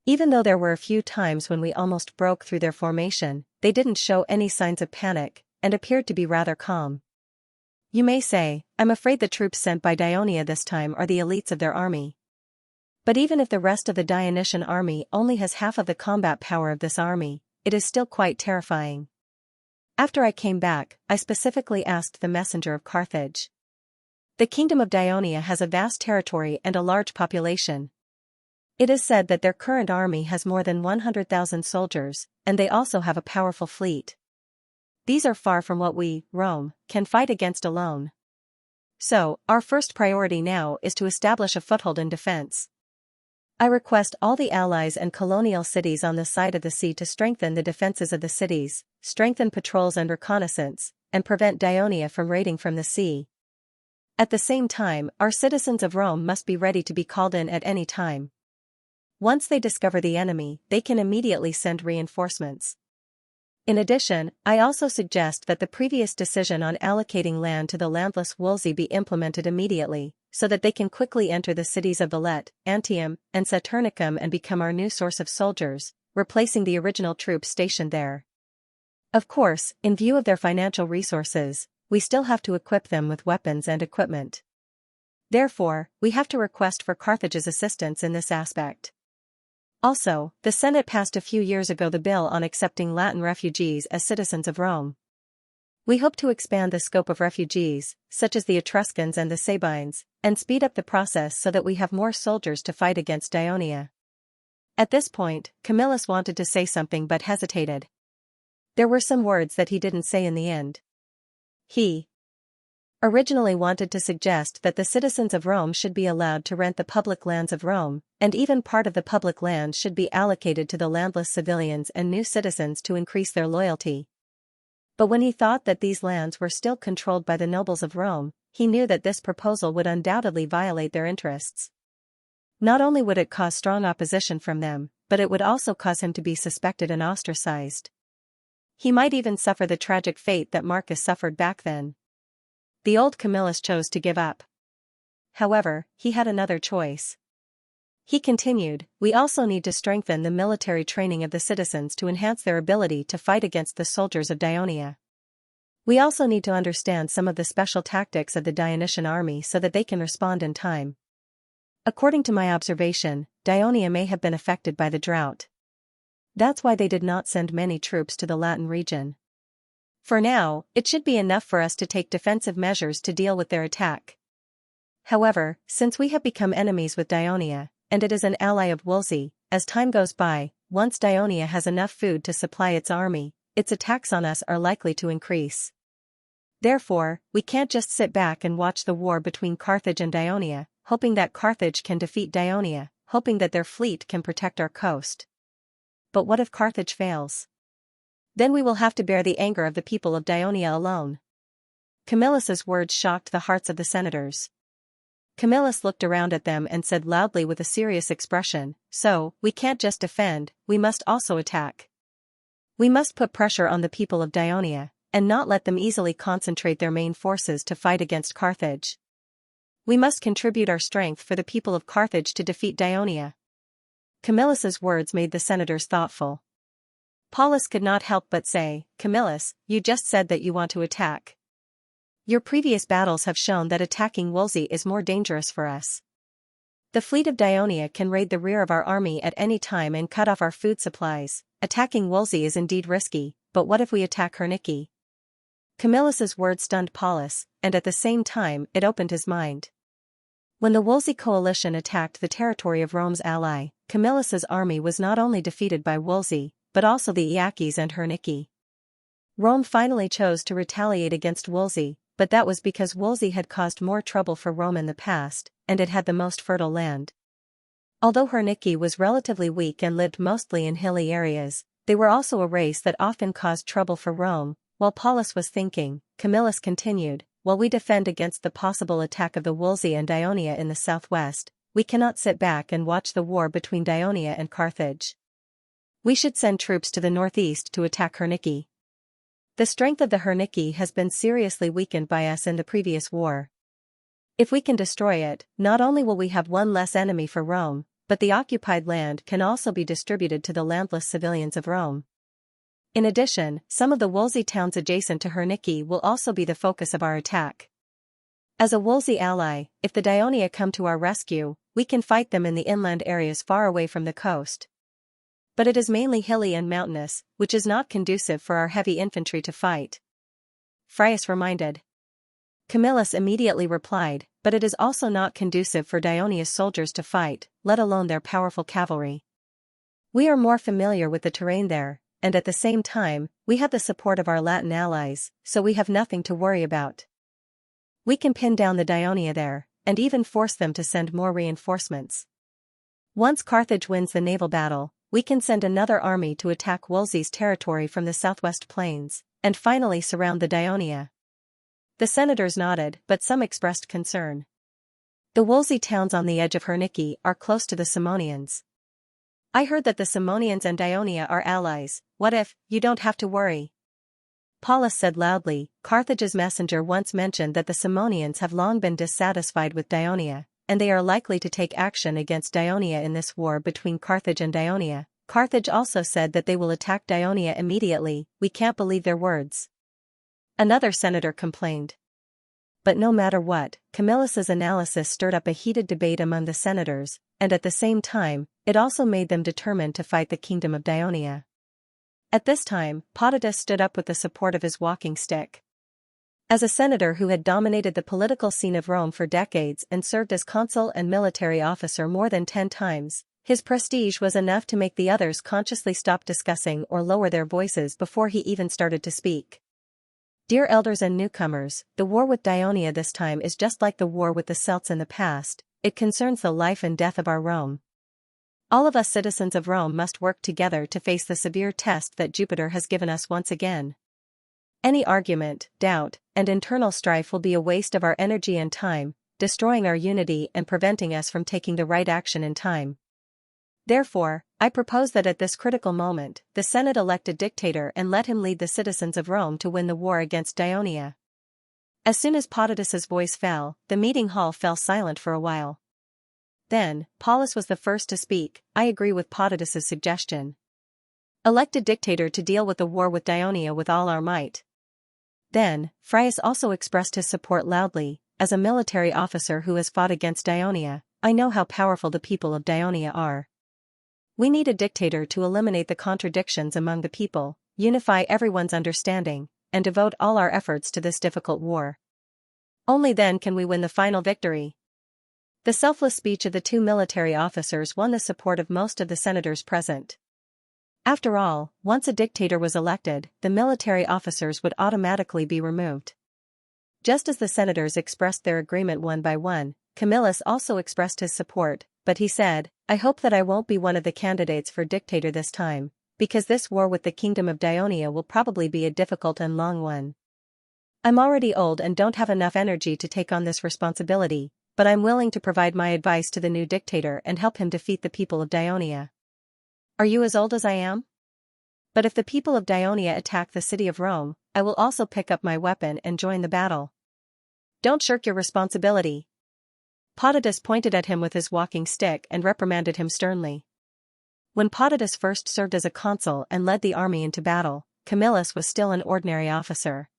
Even though there were a few times when we almost broke through their formation, they didn't show any signs of panic, and appeared to be rather calm. You may say, "I'm afraid the troops sent by Dionia this time are the elites of their army." But even if the rest of the Dionysian army only has half of the combat power of this army, it is still quite terrifying. After I came back, I specifically asked the messenger of Carthage. The kingdom of Dionia has a vast territory and a large population. It is said that their current army has more than 100,000 soldiers, and they also have a powerful fleet. These are far from what we, Rome, can fight against alone. So, our first priority now is to establish a foothold in defense. I request all the allies and colonial cities on the side of the sea to strengthen the defenses of the cities, strengthen patrols and reconnaissance, and prevent Dionia from raiding from the sea. At the same time, our citizens of Rome must be ready to be called in at any time. Once they discover the enemy, they can immediately send reinforcements. In addition, I also suggest that the previous decision on allocating land to the landless Wolsey be implemented immediately, so that they can quickly enter the cities of Milet, Antium, and Saturnicum and become our new source of soldiers, replacing the original troops stationed there. Of course, in view of their financial resources, we still have to equip them with weapons and equipment. Therefore, we have to request for Carthage's assistance in this aspect. Also, the Senate passed a few years ago the bill on accepting Latin refugees as citizens of Rome. We hope to expand the scope of refugees, such as the Etruscans and the Sabines, and speed up the process so that we have more soldiers to fight against Dionia. At this point, Camillus wanted to say something but hesitated. There were some words that he didn't say in the end. He originally wanted to suggest that the citizens of Rome should be allowed to rent the public lands of Rome, and even part of the public land should be allocated to the landless civilians and new citizens to increase their loyalty. But when he thought that these lands were still controlled by the nobles of Rome, he knew that this proposal would undoubtedly violate their interests. Not only would it cause strong opposition from them, but it would also cause him to be suspected and ostracized. He might even suffer the tragic fate that Marcus suffered back then. The old Camillus chose to give up. However, he had another choice. He continued, we also need to strengthen the military training of the citizens to enhance their ability to fight against the soldiers of Dionia. We also need to understand some of the special tactics of the Dionysian army so that they can respond in time. According to my observation, Dionia may have been affected by the drought. That's why they did not send many troops to the Latin region. For now, it should be enough for us to take defensive measures to deal with their attack. However, since we have become enemies with Dionia, and it is an ally of Wolsey, as time goes by, once Dionia has enough food to supply its army, its attacks on us are likely to increase. Therefore, we can't just sit back and watch the war between Carthage and Dionia, hoping that Carthage can defeat Dionia, hoping that their fleet can protect our coast. But what if Carthage fails? Then we will have to bear the anger of the people of Dionia alone. Camillus's words shocked the hearts of the senators. Camillus looked around at them and said loudly with a serious expression, so, we can't just defend, we must also attack. We must put pressure on the people of Dionia, and not let them easily concentrate their main forces to fight against Carthage. We must contribute our strength for the people of Carthage to defeat Dionia. Camillus's words made the senators thoughtful. Paulus could not help but say, Camillus, you just said that you want to attack. Your previous battles have shown that attacking Wolsey is more dangerous for us. The fleet of Dionia can raid the rear of our army at any time and cut off our food supplies. Attacking Wolsey is indeed risky, but what if we attack Herniki? Camillus's words stunned Paulus, and at the same time it opened his mind. When the Wolsey coalition attacked the territory of Rome's ally, Camillus's army was not only defeated by Wolsey, but also the Iaches and Herniki. Rome finally chose to retaliate against Wolsey, but that was because Wolsey had caused more trouble for Rome in the past, and it had the most fertile land. Although Herniki was relatively weak and lived mostly in hilly areas, they were also a race that often caused trouble for Rome. While Paulus was thinking, Camillus continued, while we defend against the possible attack of the Wolsey and Dionia in the southwest, we cannot sit back and watch the war between Dionia and Carthage. We should send troops to the northeast to attack Herniki. The strength of the Herniki has been seriously weakened by us in the previous war. If we can destroy it, not only will we have one less enemy for Rome, but the occupied land can also be distributed to the landless civilians of Rome. In addition, some of the Wolsey towns adjacent to Herniki will also be the focus of our attack. As a Wolsey ally, if the Dionia come to our rescue, we can fight them in the inland areas far away from the coast. But it is mainly hilly and mountainous, which is not conducive for our heavy infantry to fight. Phraates reminded. Camillus immediately replied, but it is also not conducive for Dionia's soldiers to fight, let alone their powerful cavalry. We are more familiar with the terrain there, and at the same time, we have the support of our Latin allies, so we have nothing to worry about. We can pin down the Dionia there, and even force them to send more reinforcements. Once Carthage wins the naval battle, we can send another army to attack Wolsey's territory from the southwest plains, and finally surround the Dionia. The senators nodded, but some expressed concern. The Wolsey towns on the edge of Herniki are close to the Simonians. I heard that the Simonians and Dionia are allies. What if, you don't have to worry? Paulus said loudly, Carthage's messenger once mentioned that the Simonians have long been dissatisfied with Dionia, and they are likely to take action against Dionia in this war between Carthage and Dionia. Carthage also said that they will attack Dionia immediately. We can't believe their words. Another senator complained. But no matter what, Camillus's analysis stirred up a heated debate among the senators, and at the same time, it also made them determined to fight the kingdom of Dionia. At this time, Potitus stood up with the support of his walking stick. As a senator who had dominated the political scene of Rome for decades and served as consul and military officer more than 10 times, his prestige was enough to make the others consciously stop discussing or lower their voices before he even started to speak. Dear elders and newcomers, the war with Dionia this time is just like the war with the Celts in the past. It concerns the life and death of our Rome. All of us citizens of Rome must work together to face the severe test that Jupiter has given us once again. Any argument, doubt, and internal strife will be a waste of our energy and time, destroying our unity and preventing us from taking the right action in time. Therefore, I propose that at this critical moment, the Senate elect a dictator and let him lead the citizens of Rome to win the war against Dionia. As soon as Potitus's voice fell, the meeting hall fell silent for a while. Then, Paulus was the first to speak. I agree with Potidus's suggestion. Elect a dictator to deal with the war with Dionia with all our might. Then, Phraates also expressed his support loudly. As a military officer who has fought against Dionia, I know how powerful the people of Dionia are. We need a dictator to eliminate the contradictions among the people, unify everyone's understanding, and devote all our efforts to this difficult war. Only then can we win the final victory. The selfless speech of the two military officers won the support of most of the senators present. After all, once a dictator was elected, the military officers would automatically be removed. Just as the senators expressed their agreement one by one, Camillus also expressed his support, but he said, I hope that I won't be one of the candidates for dictator this time, because this war with the kingdom of Dionia will probably be a difficult and long one. I'm already old and don't have enough energy to take on this responsibility, but I'm willing to provide my advice to the new dictator and help him defeat the people of Dionia. Are you as old as I am? But if the people of Dionia attack the city of Rome, I will also pick up my weapon and join the battle. Don't shirk your responsibility. Potidus pointed at him with his walking stick and reprimanded him sternly. When Potidus first served as a consul and led the army into battle, Camillus was still an ordinary officer.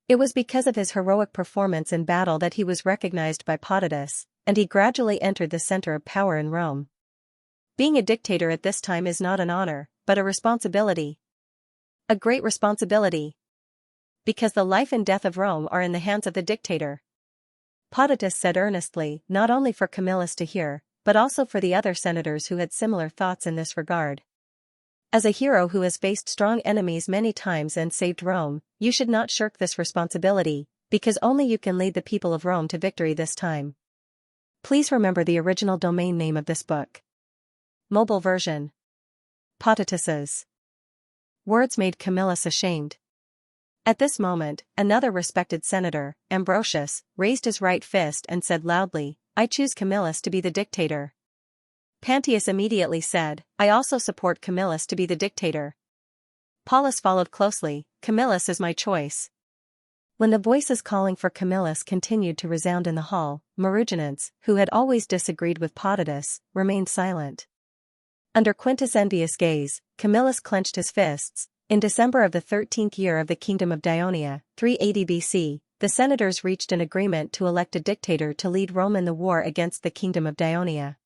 It was because of his heroic performance in battle that he was recognized by Potidus, and he gradually entered the center of power in Rome. Being a dictator at this time is not an honor, but a responsibility. A great responsibility. Because the life and death of Rome are in the hands of the dictator. Potidus said earnestly, not only for Camillus to hear, but also for the other senators who had similar thoughts in this regard. As a hero who has faced strong enemies many times and saved Rome, you should not shirk this responsibility, because only you can lead the people of Rome to victory this time. Please remember the original domain name of this book. Mobile version. Potidus's words made Camillus ashamed. At this moment, another respected senator, Ambrosius, raised his right fist and said loudly, I choose Camillus to be the dictator. Pantius immediately said, I also support Camillus to be the dictator. Paulus followed closely, Camillus is my choice. When the voices calling for Camillus continued to resound in the hall, Maruginants, who had always disagreed with Potidus, remained silent. Under Quintus Envious' gaze, Camillus clenched his fists. In December of the 13th year of the kingdom of Dionia, 380 BC, the senators reached an agreement to elect a dictator to lead Rome in the war against the kingdom of Dionia.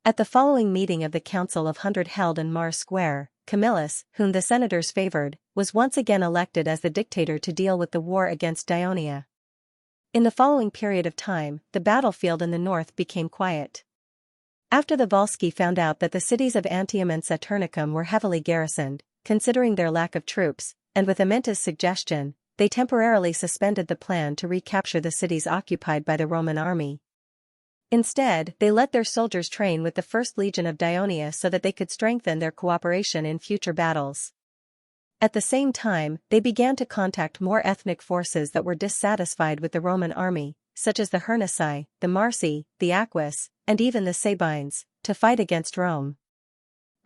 At the following meeting of the Council of 100 held in Mars Square, Camillus, whom the senators favored, was once again elected as the dictator to deal with the war against Dionia. In the following period of time, the battlefield in the north became quiet. After the Volsci found out that the cities of Antium and Saturnicum were heavily garrisoned, considering their lack of troops, and with Amyntas's suggestion, they temporarily suspended the plan to recapture the cities occupied by the Roman army. Instead, they let their soldiers train with the First Legion of Dionia so that they could strengthen their cooperation in future battles. At the same time, they began to contact more ethnic forces that were dissatisfied with the Roman army, such as the Hernici, the Marsi, the Aquis, and even the Sabines, to fight against Rome.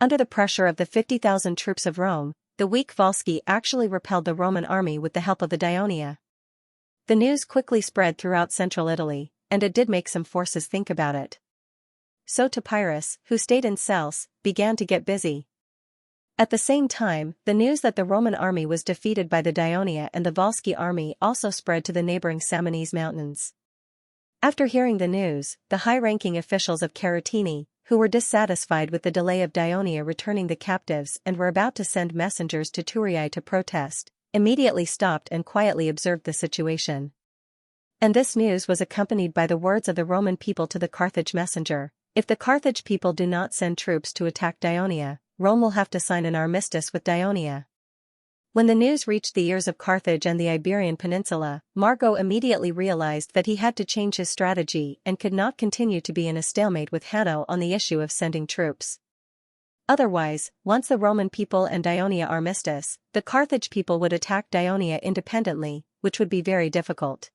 Under the pressure of the 50,000 troops of Rome, the weak Volsci actually repelled the Roman army with the help of the Dionia. The news quickly spread throughout central Italy, and it did make some forces think about it. So Topyrus, who stayed in Celse, began to get busy. At the same time, the news that the Roman army was defeated by the Dionia and the Volsci army also spread to the neighboring Samones mountains. After hearing the news, the high-ranking officials of Caratini, who were dissatisfied with the delay of Dionia returning the captives and were about to send messengers to Thurii to protest, immediately stopped and quietly observed the situation. And this news was accompanied by the words of the Roman people to the Carthage messenger, if the Carthage people do not send troops to attack Dionia, Rome will have to sign an armistice with Dionia. When the news reached the ears of Carthage and the Iberian Peninsula, Marco immediately realized that he had to change his strategy and could not continue to be in a stalemate with Hanno on the issue of sending troops. Otherwise, once the Roman people and Dionia armistice, the Carthage people would attack Dionia independently, which would be very difficult.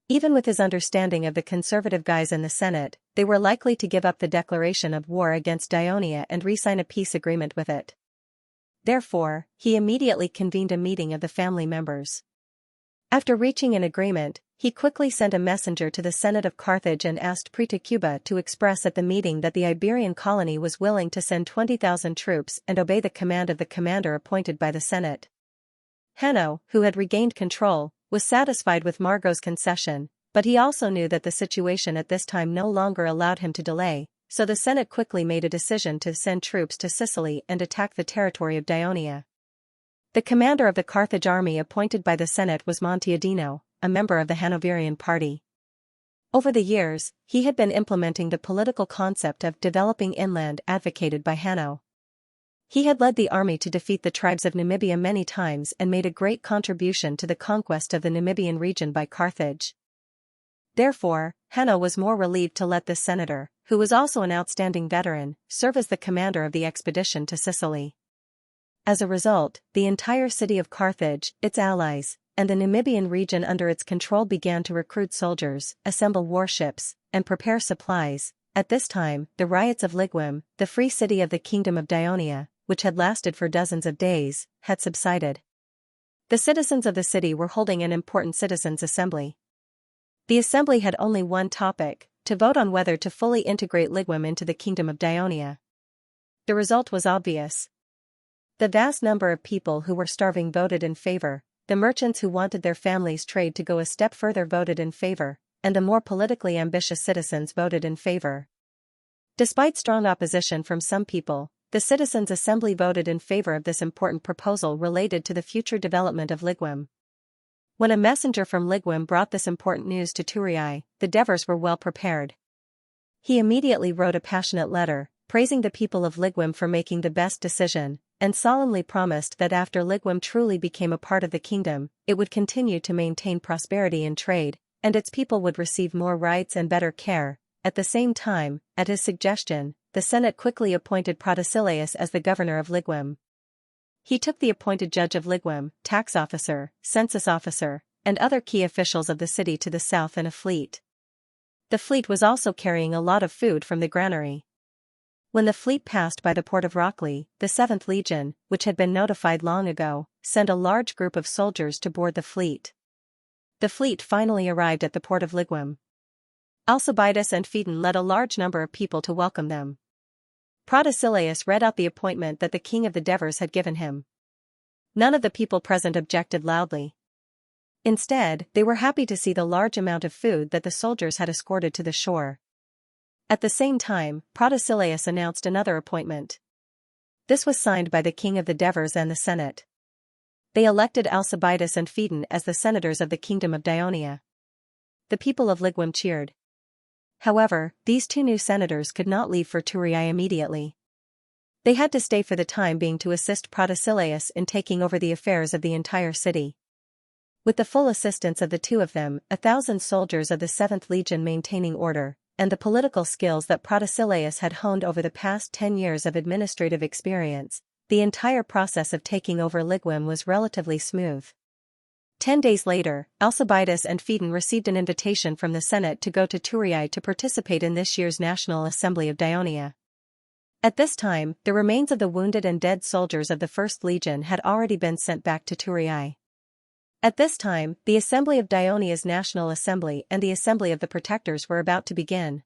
Even with his understanding of the conservative guys in the Senate, they were likely to give up the declaration of war against Dionia and re-sign a peace agreement with it. Therefore, he immediately convened a meeting of the family members. After reaching an agreement, He quickly sent a messenger to the Senate of Carthage and asked Pretacuba to express at the meeting that the Iberian colony was willing to send 20,000 troops and obey the command of the commander appointed by the Senate. Hanno, who had regained control, was satisfied with Margot's concession, but he also knew that the situation at this time no longer allowed him to delay, so the Senate quickly made a decision to send troops to Sicily and attack the territory of Dionia. The commander of the Carthage army appointed by the Senate was Monteadino, a member of the Hanoverian party. Over the years, he had been implementing the political concept of developing inland advocated by Hanno. He had led the army to defeat the tribes of Namibia many times and made a great contribution to the conquest of the Namibian region by Carthage. Therefore, Hanno was more relieved to let this senator, who was also an outstanding veteran, serve as the commander of the expedition to Sicily. As a result, the entire city of Carthage, its allies, and the Namibian region under its control began to recruit soldiers, assemble warships, and prepare supplies. At this time, the riots of Ligwim, the free city of the Kingdom of Dionia, which had lasted for dozens of days, had subsided. The citizens of the city were holding an important citizens' assembly. The assembly had only one topic: to vote on whether to fully integrate Ligwim into the Kingdom of Dionia. The result was obvious. The vast number of people who were starving voted in favor, the merchants who wanted their families' trade to go a step further voted in favor, and the more politically ambitious citizens voted in favor. Despite strong opposition from some people, the Citizens' Assembly voted in favor of this important proposal related to the future development of Ligwim. When a messenger from Ligwim brought this important news to Turii, the Devers were well prepared. He immediately wrote a passionate letter, praising the people of Ligwim for making the best decision, and solemnly promised that after Ligwim truly became a part of the kingdom, it would continue to maintain prosperity in trade, and its people would receive more rights and better care. At the same time, at his suggestion, the Senate quickly appointed Protesilaus as the governor of Ligwim. He took the appointed judge of Ligwim, tax officer, census officer, and other key officials of the city to the south in a fleet. The fleet was also carrying a lot of food from the granary. When the fleet passed by the port of Rockley, the 7th Legion, which had been notified long ago, sent a large group of soldiers to board the fleet. The fleet finally arrived at the port of Ligwim. Alcibiades and Phaedon led a large number of people to welcome them. Protesilaus read out the appointment that the king of the Devers had given him. None of the people present objected loudly. Instead, they were happy to see the large amount of food that the soldiers had escorted to the shore. At the same time, Protesilaus announced another appointment. This was signed by the king of the Devers and the Senate. They elected Alcibiades and Phaedon as the senators of the Kingdom of Dionia. The people of Ligwim cheered. However, these two new senators could not leave for Turii immediately. They had to stay for the time being to assist Protesilaus in taking over the affairs of the entire city. With the full assistance of the two of them, 1,000 soldiers of the 7th Legion maintaining order, and the political skills that Protesilaus had honed over the past 10 years of administrative experience, the entire process of taking over Ligwim was relatively smooth. 10 days later, Alcibiades and Phaedon received an invitation from the Senate to go to Turii to participate in this year's National Assembly of Dionia. At this time, the remains of the wounded and dead soldiers of the 1st Legion had already been sent back to Turii. At this time, the Assembly of Dionia's National Assembly and the Assembly of the Protectors were about to begin.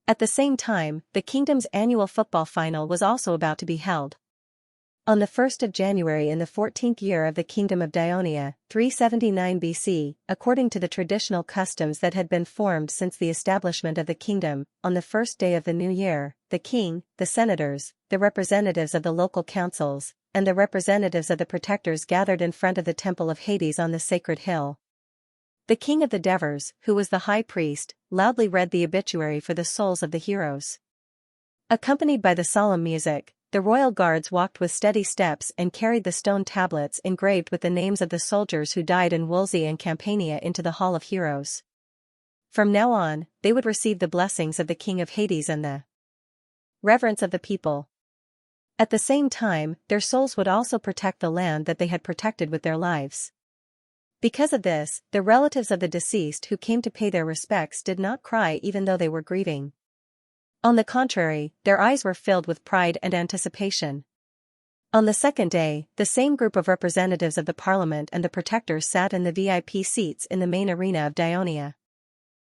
At the same time, the kingdom's annual football final was also about to be held. On the 1st of January in the 14th year of the Kingdom of Dionia, 379 BC, according to the traditional customs that had been formed since the establishment of the kingdom, on the first day of the new year, the king, the senators, the representatives of the local councils, and the representatives of the protectors gathered in front of the temple of Hades on the sacred hill. The king of the Devers, who was the high priest, loudly read the obituary for the souls of the heroes. Accompanied by the solemn music, the royal guards walked with steady steps and carried the stone tablets engraved with the names of the soldiers who died in Wolsey and Campania into the Hall of Heroes. From now on, they would receive the blessings of the king of Hades and the reverence of the people. At the same time, their souls would also protect the land that they had protected with their lives. Because of this, the relatives of the deceased who came to pay their respects did not cry even though they were grieving. On the contrary, their eyes were filled with pride and anticipation. On the second day, the same group of representatives of the parliament and the protectors sat in the VIP seats in the main arena of Dionia.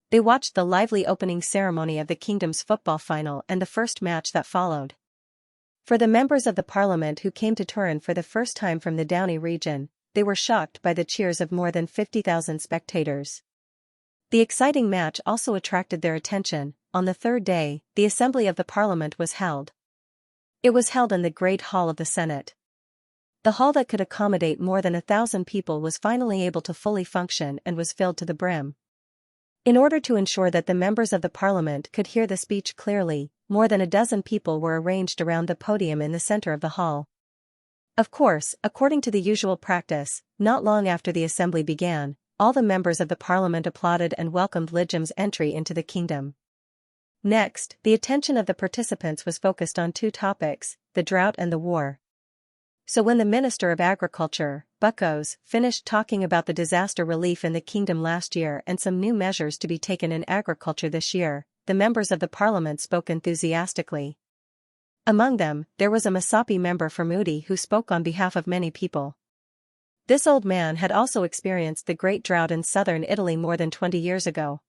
They watched the lively opening ceremony of the kingdom's football final and the first match that followed. For the members of the parliament who came to Turin for the first time from the Downey region, they were shocked by the cheers of more than 50,000 spectators. The exciting match also attracted their attention. On the third day, the assembly of the parliament was held. It was held in the Great Hall of the Senate. The hall that could accommodate more than 1,000 people was finally able to fully function and was filled to the brim. In order to ensure that the members of the parliament could hear the speech clearly, more than a dozen people were arranged around the podium in the center of the hall. Of course, according to the usual practice, not long after the assembly began, all the members of the parliament applauded and welcomed Hegemon's entry into the kingdom. Next, the attention of the participants was focused on two topics, the drought and the war. So when the Minister of Agriculture, Bucos, finished talking about the disaster relief in the kingdom last year and some new measures to be taken in agriculture this year, the members of the parliament spoke enthusiastically. Among them, there was a Masapi member from Udi who spoke on behalf of many people. This old man had also experienced the great drought in southern Italy more than 20 years ago.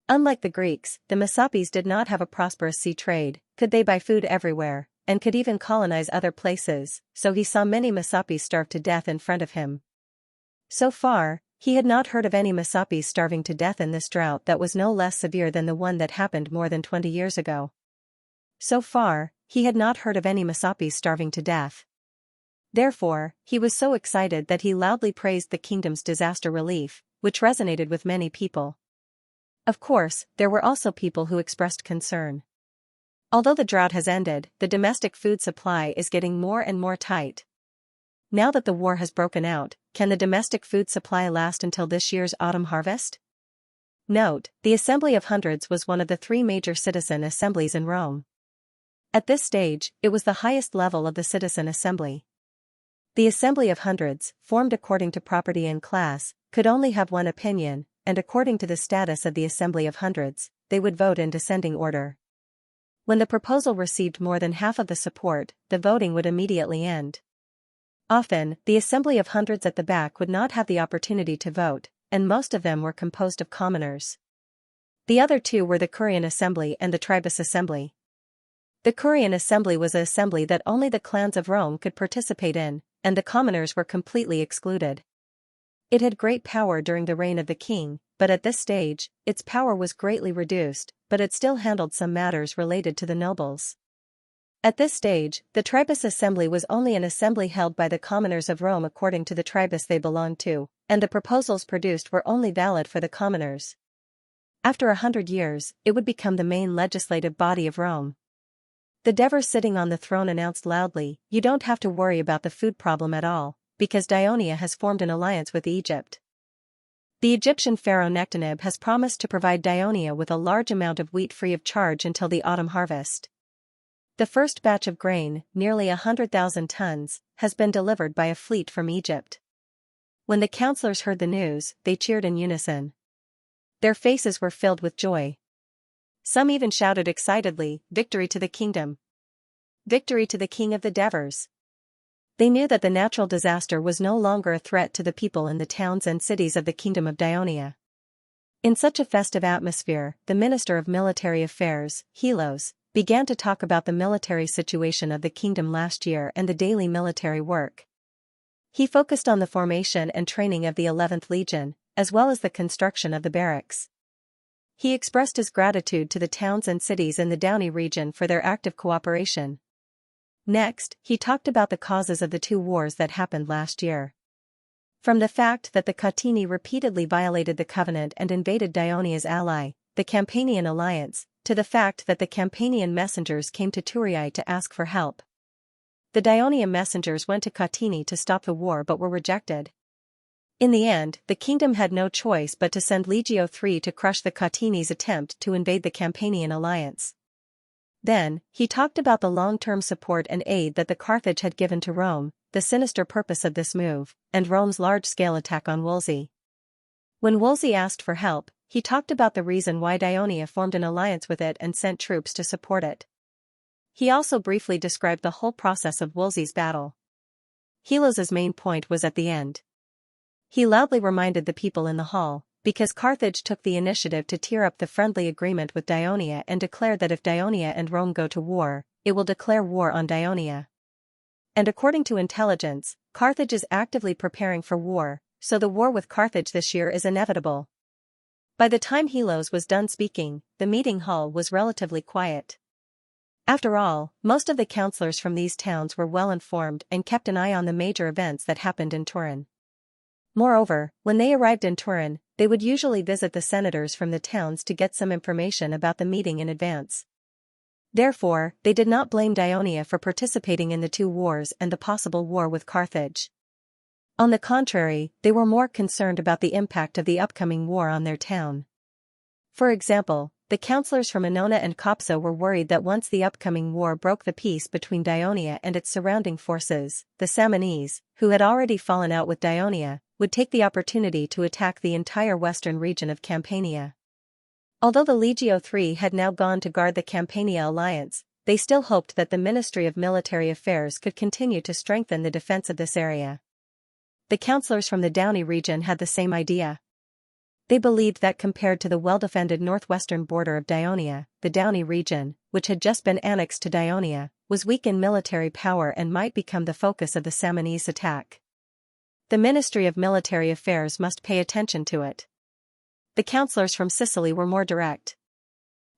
Unlike the Greeks, the Masapis did not have a prosperous sea trade, could they buy food everywhere, and could even colonize other places, so he saw many Masapis starve to death in front of him. So far, he had not heard of any Masapis starving to death in this drought that was no less severe than the one that happened more than 20 years ago. So far, he had not heard of any Masapis starving to death. Therefore, he was so excited that he loudly praised the kingdom's disaster relief, which resonated with many people. Of course, there were also people who expressed concern. Although the drought has ended, the domestic food supply is getting more and more tight. Now that the war has broken out, can the domestic food supply last until this year's autumn harvest? Note, the Assembly of Hundreds was one of the three major citizen assemblies in Rome. At this stage, it was the highest level of the citizen assembly. The Assembly of Hundreds, formed according to property and class, could only have one opinion, and according to the status of the Assembly of Hundreds, they would vote in descending order. When the proposal received more than half of the support, the voting would immediately end. Often, the Assembly of Hundreds at the back would not have the opportunity to vote, and most of them were composed of commoners. The other two were the Curian Assembly and the Tribus Assembly. The Curian Assembly was an assembly that only the clans of Rome could participate in, and the commoners were completely excluded. It had great power during the reign of the king, but at this stage, its power was greatly reduced, but it still handled some matters related to the nobles. At this stage, the Tribus Assembly was only an assembly held by the commoners of Rome according to the tribus they belonged to, and the proposals produced were only valid for the commoners. After 100 years, it would become the main legislative body of Rome. The Devers sitting on the throne announced loudly, "You don't have to worry about the food problem at all, because Dionia has formed an alliance with Egypt. The Egyptian pharaoh Nectaneb has promised to provide Dionia with a large amount of wheat free of charge until the autumn harvest. The first batch of grain, nearly 100,000 tons, has been delivered by a fleet from Egypt." When the councillors heard the news, they cheered in unison. Their faces were filled with joy. Some even shouted excitedly, "Victory to the kingdom! Victory to the king of the Devers!" They knew that the natural disaster was no longer a threat to the people in the towns and cities of the kingdom of Dionia. In such a festive atmosphere, the Minister of Military Affairs, Helos, began to talk about the military situation of the kingdom last year and the daily military work. He focused on the formation and training of the 11th Legion, as well as the construction of the barracks. He expressed his gratitude to the towns and cities in the Downey region for their active cooperation. Next, he talked about the causes of the two wars that happened last year. From the fact that the Catini repeatedly violated the covenant and invaded Dionia's ally, the Campanian alliance, to the fact that the Campanian messengers came to Turiae to ask for help. The Dionia messengers went to Catini to stop the war but were rejected. In the end, the kingdom had no choice but to send Legio III to crush the Catini's attempt to invade the Campanian alliance. Then, he talked about the long-term support and aid that the Carthage had given to Rome, the sinister purpose of this move, and Rome's large-scale attack on Wolsey. When Wolsey asked for help, he talked about the reason why Dionia formed an alliance with it and sent troops to support it. He also briefly described the whole process of Wolsey's battle. Helos's main point was at the end. He loudly reminded the people in the hall, because Carthage took the initiative to tear up the friendly agreement with Dionia and declared that if Dionia and Rome go to war, it will declare war on Dionia. And according to intelligence, Carthage is actively preparing for war, so the war with Carthage this year is inevitable. By the time Helos was done speaking, the meeting hall was relatively quiet. After all, most of the councillors from these towns were well informed and kept an eye on the major events that happened in Turin. Moreover, when they arrived in Turin, they would usually visit the senators from the towns to get some information about the meeting in advance. Therefore, they did not blame Dionia for participating in the two wars and the possible war with Carthage. On the contrary, they were more concerned about the impact of the upcoming war on their town. For example, the councillors from Annona and Copsa were worried that once the upcoming war broke the peace between Dionia and its surrounding forces, the Samnese, who had already fallen out with Dionia, would take the opportunity to attack the entire western region of Campania. Although the Legio III had now gone to guard the Campania alliance, they still hoped that the Ministry of Military Affairs could continue to strengthen the defense of this area. The councillors from the Downey region had the same idea. They believed that compared to the well-defended northwestern border of Dionia, the Downey region, which had just been annexed to Dionia, was weak in military power and might become the focus of the Samnese attack. The Ministry of Military Affairs must pay attention to it. The councillors from Sicily were more direct.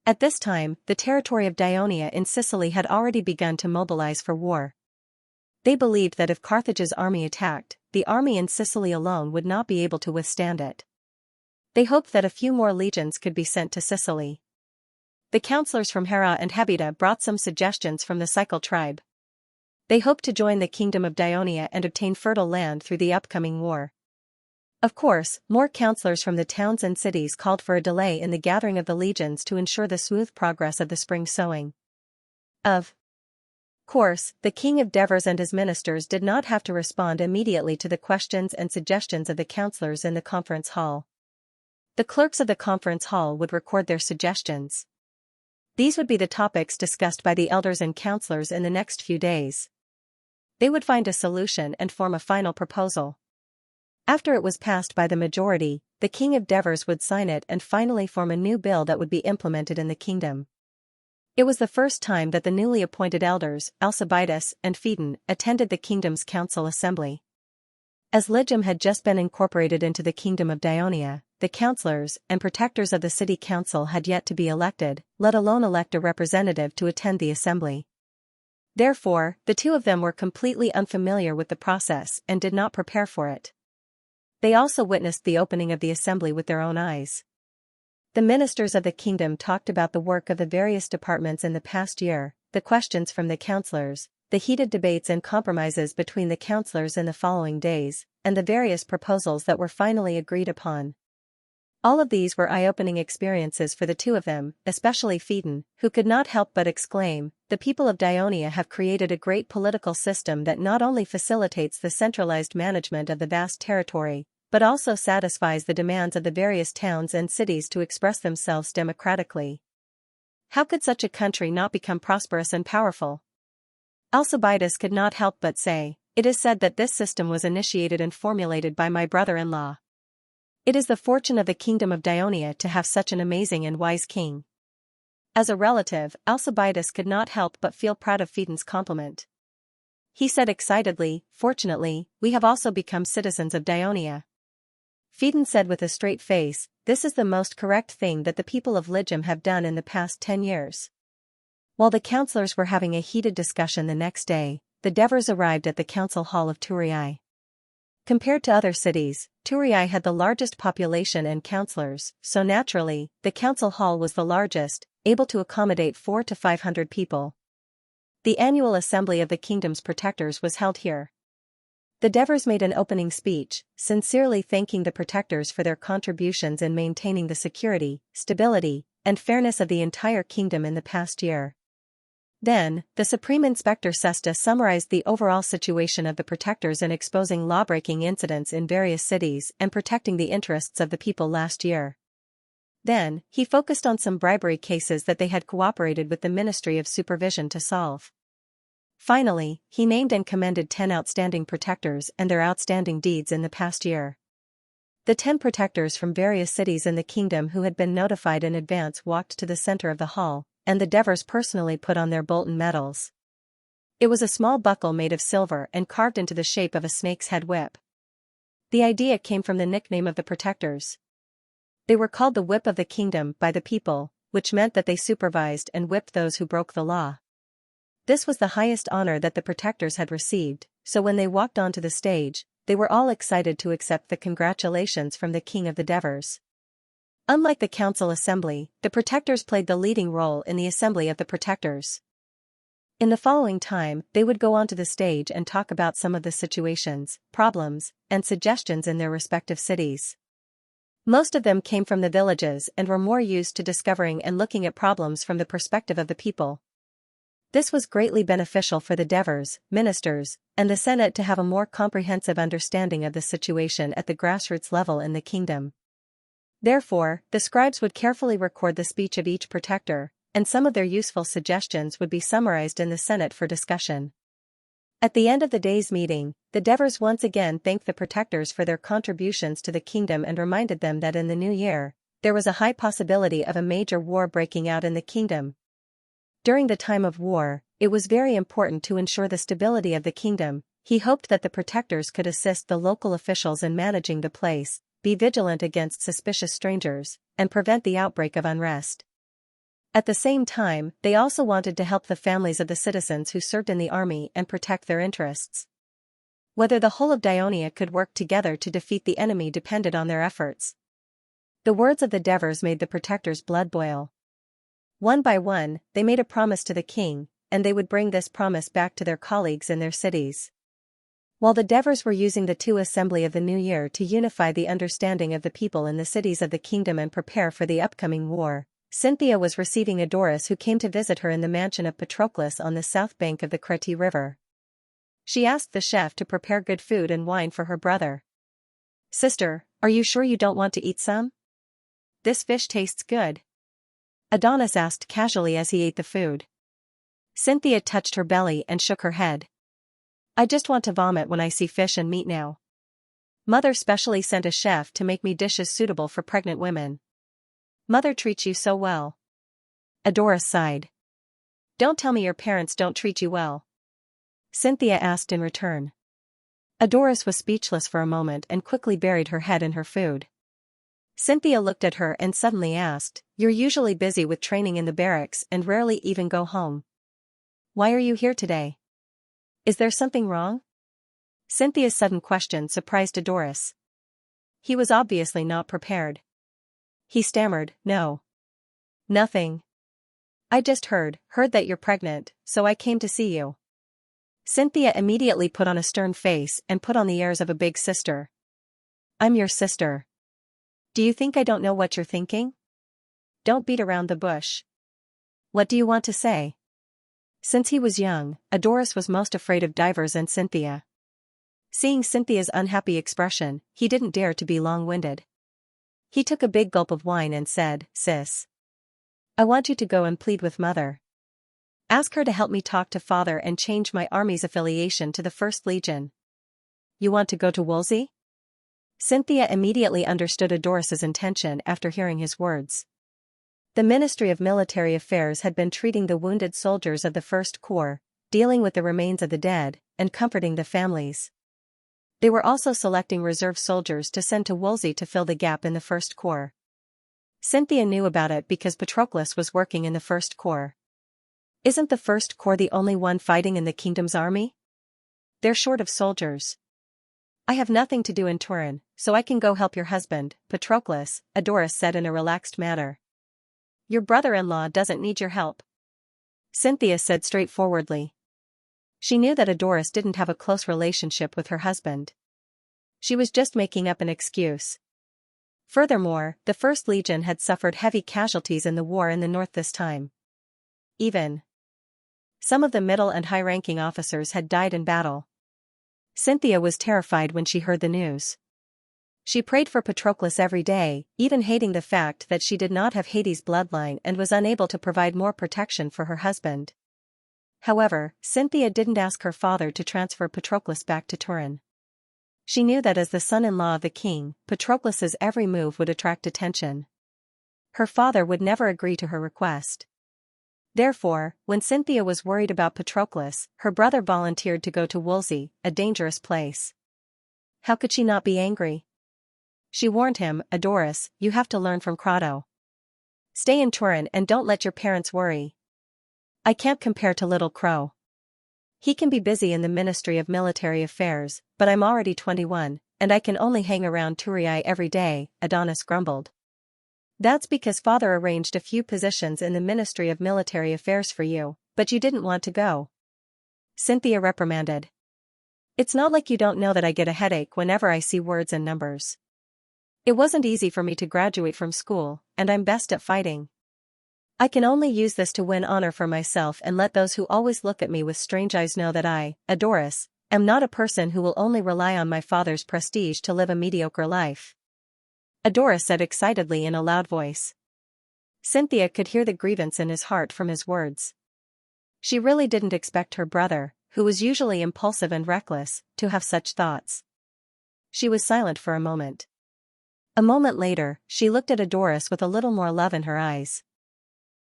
At this time, the territory of Dionia in Sicily had already begun to mobilize for war. They believed that if Carthage's army attacked, the army in Sicily alone would not be able to withstand it. They hoped that a few more legions could be sent to Sicily. The councillors from Hera and Hebida brought some suggestions from the Cycle tribe. They hoped to join the kingdom of Dionia and obtain fertile land through the upcoming war. Of course, more councillors from the towns and cities called for a delay in the gathering of the legions to ensure the smooth progress of the spring sowing. Of course, the king of Devers and his ministers did not have to respond immediately to the questions and suggestions of the councillors in the conference hall. The clerks of the conference hall would record their suggestions. These would be the topics discussed by the elders and councillors in the next few days. They would find a solution and form a final proposal. After it was passed by the majority, the king of Devers would sign it and finally form a new bill that would be implemented in the kingdom. It was the first time that the newly appointed elders, Alcibiades and Phaedon, attended the kingdom's council assembly. As Legum had just been incorporated into the kingdom of Dionia, the councillors and protectors of the city council had yet to be elected, let alone elect a representative to attend the assembly. Therefore, the two of them were completely unfamiliar with the process and did not prepare for it. They also witnessed the opening of the assembly with their own eyes. The ministers of the kingdom talked about the work of the various departments in the past year, the questions from the councillors, the heated debates and compromises between the councillors in the following days, and the various proposals that were finally agreed upon. All of these were eye-opening experiences for the two of them, especially Phaedon, who could not help but exclaim, "The people of Dionia have created a great political system that not only facilitates the centralized management of the vast territory, but also satisfies the demands of the various towns and cities to express themselves democratically. How could such a country not become prosperous and powerful?" Alcibiades could not help but say, "It is said that this system was initiated and formulated by my brother-in-law. It is the fortune of the kingdom of Dionia to have such an amazing and wise king." As a relative, Alcibiades could not help but feel proud of Phaedon's compliment. He said excitedly, "Fortunately, we have also become citizens of Dionia." Phaedon said with a straight face, "This is the most correct thing that the people of Legum have done in the past 10 years. While the councillors were having a heated discussion the next day, the Devers arrived at the council hall of Thurii. Compared to other cities, Thurii had the largest population and councillors, so naturally, the council hall was the largest, able to accommodate 400 to 500 people. The annual assembly of the kingdom's protectors was held here. The Devers made an opening speech, sincerely thanking the protectors for their contributions in maintaining the security, stability, and fairness of the entire kingdom in the past year. Then, the Supreme Inspector Sesta summarized the overall situation of the protectors in exposing law-breaking incidents in various cities and protecting the interests of the people last year. Then, he focused on some bribery cases that they had cooperated with the Ministry of Supervision to solve. Finally, he named and commended 10 outstanding protectors and their outstanding deeds in the past year. The 10 protectors from various cities in the kingdom who had been notified in advance walked to the center of the hall, and the Devers personally put on their Bolton medals. It was a small buckle made of silver and carved into the shape of a snake's head whip. The idea came from the nickname of the protectors. They were called the Whip of the Kingdom by the people, which meant that they supervised and whipped those who broke the law. This was the highest honor that the protectors had received, so when they walked onto the stage, they were all excited to accept the congratulations from the King of the Devers. Unlike the council assembly, the protectors played the leading role in the assembly of the protectors. In the following time, they would go onto the stage and talk about some of the situations, problems, and suggestions in their respective cities. Most of them came from the villages and were more used to discovering and looking at problems from the perspective of the people. This was greatly beneficial for the Devers, ministers, and the Senate to have a more comprehensive understanding of the situation at the grassroots level in the kingdom. Therefore, the scribes would carefully record the speech of each protector, and some of their useful suggestions would be summarized in the Senate for discussion. At the end of the day's meeting, the Devers once again thanked the protectors for their contributions to the kingdom and reminded them that in the new year, there was a high possibility of a major war breaking out in the kingdom. During the time of war, it was very important to ensure the stability of the kingdom. He hoped that the protectors could assist the local officials in managing the place, be vigilant against suspicious strangers, and prevent the outbreak of unrest. At the same time, they also wanted to help the families of the citizens who served in the army and protect their interests. Whether the whole of Dionia could work together to defeat the enemy depended on their efforts. The words of the Devers made the protectors' blood boil. One by one, they made a promise to the king, and they would bring this promise back to their colleagues in their cities. While the Devers were using the assembly of the new year to unify the understanding of the people in the cities of the kingdom and prepare for the upcoming war, Xianxia was receiving Adoris, who came to visit her in the mansion of Patroclus on the south bank of the Crete River. She asked the chef to prepare good food and wine for her brother. "Sister, are you sure you don't want to eat some? This fish tastes good," Adonis asked casually as he ate the food. Xianxia touched her belly and shook her head. "I just want to vomit when I see fish and meat now. Mother specially sent a chef to make me dishes suitable for pregnant women. Mother treats you so well." Adoris sighed. "Don't tell me your parents don't treat you well," Xianxia asked in return. Adoris was speechless for a moment and quickly buried her head in her food. Xianxia looked at her and suddenly asked, "You're usually busy with training in the barracks and rarely even go home. Why are you here today? Is there something wrong?" Xianxia's sudden question surprised Adoris. He was obviously not prepared. He stammered, "No. Nothing. I just heard that you're pregnant, so I came to see you." Xianxia immediately put on a stern face and put on the airs of a big sister. "I'm your sister. Do you think I don't know what you're thinking? Don't beat around the bush. What do you want to say?" Since he was young, Adoris was most afraid of divers and Xianxia. Seeing Xianxia's unhappy expression, he didn't dare to be long-winded. He took a big gulp of wine and said, "Sis, I want you to go and plead with Mother. Ask her to help me talk to Father and change my army's affiliation to the 1st Legion." "You want to go to Wolsey?" Xianxia immediately understood Adoris's intention after hearing his words. The Ministry of Military Affairs had been treating the wounded soldiers of the 1st Corps, dealing with the remains of the dead, and comforting the families. They were also selecting reserve soldiers to send to Wolsey to fill the gap in the 1st Corps. Xianxia knew about it because Patroclus was working in the 1st Corps. "Isn't the 1st Corps the only one fighting in the kingdom's army? They're short of soldiers." "I have nothing to do in Turin, so I can go help your husband, Patroclus," Adoris said in a relaxed manner. "Your brother-in-law doesn't need your help," Xianxia said straightforwardly. She knew that Adoris didn't have a close relationship with her husband. She was just making up an excuse. Furthermore, the 1st Legion had suffered heavy casualties in the war in the north this time. Even some of the middle and high-ranking officers had died in battle. Xianxia was terrified when she heard the news. She prayed for Patroclus every day, even hating the fact that she did not have Hades' bloodline and was unable to provide more protection for her husband. However, Xianxia didn't ask her father to transfer Patroclus back to Turin. She knew that as the son-in-law of the king, Patroclus's every move would attract attention. Her father would never agree to her request. Therefore, when Xianxia was worried about Patroclus, her brother volunteered to go to Wolsey, a dangerous place. How could she not be angry? She warned him, Adoris, you have to learn from Crotto. Stay in Turin and don't let your parents worry. I can't compare to little Crow. He can be busy in the Ministry of Military Affairs, but I'm already 21, and I can only hang around Turii every day, Adonis grumbled. That's because father arranged a few positions in the Ministry of Military Affairs for you, but you didn't want to go. Xianxia reprimanded. It's not like you don't know that I get a headache whenever I see words and numbers. It wasn't easy for me to graduate from school, and I'm best at fighting. I can only use this to win honor for myself and let those who always look at me with strange eyes know that I, Adoris, am not a person who will only rely on my father's prestige to live a mediocre life. Adoris said excitedly in a loud voice. Xianxia could hear the grievance in his heart from his words. She really didn't expect her brother, who was usually impulsive and reckless, to have such thoughts. She was silent for a moment. A moment later, she looked at Adoris with a little more love in her eyes.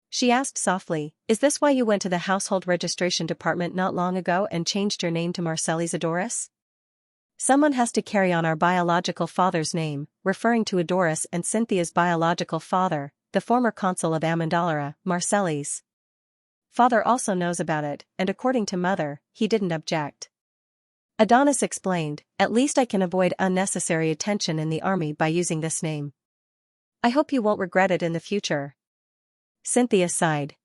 She asked softly, is this why you went to the household registration department not long ago and changed your name to Marcellis Adoris? Someone has to carry on our biological father's name, referring to Adoris and Xianxia's biological father, the former consul of Amendolara, Marcellis. Father also knows about it, and according to mother, he didn't object. Adonis explained, at least I can avoid unnecessary attention in the army by using this name. I hope you won't regret it in the future. Xianxia sighed.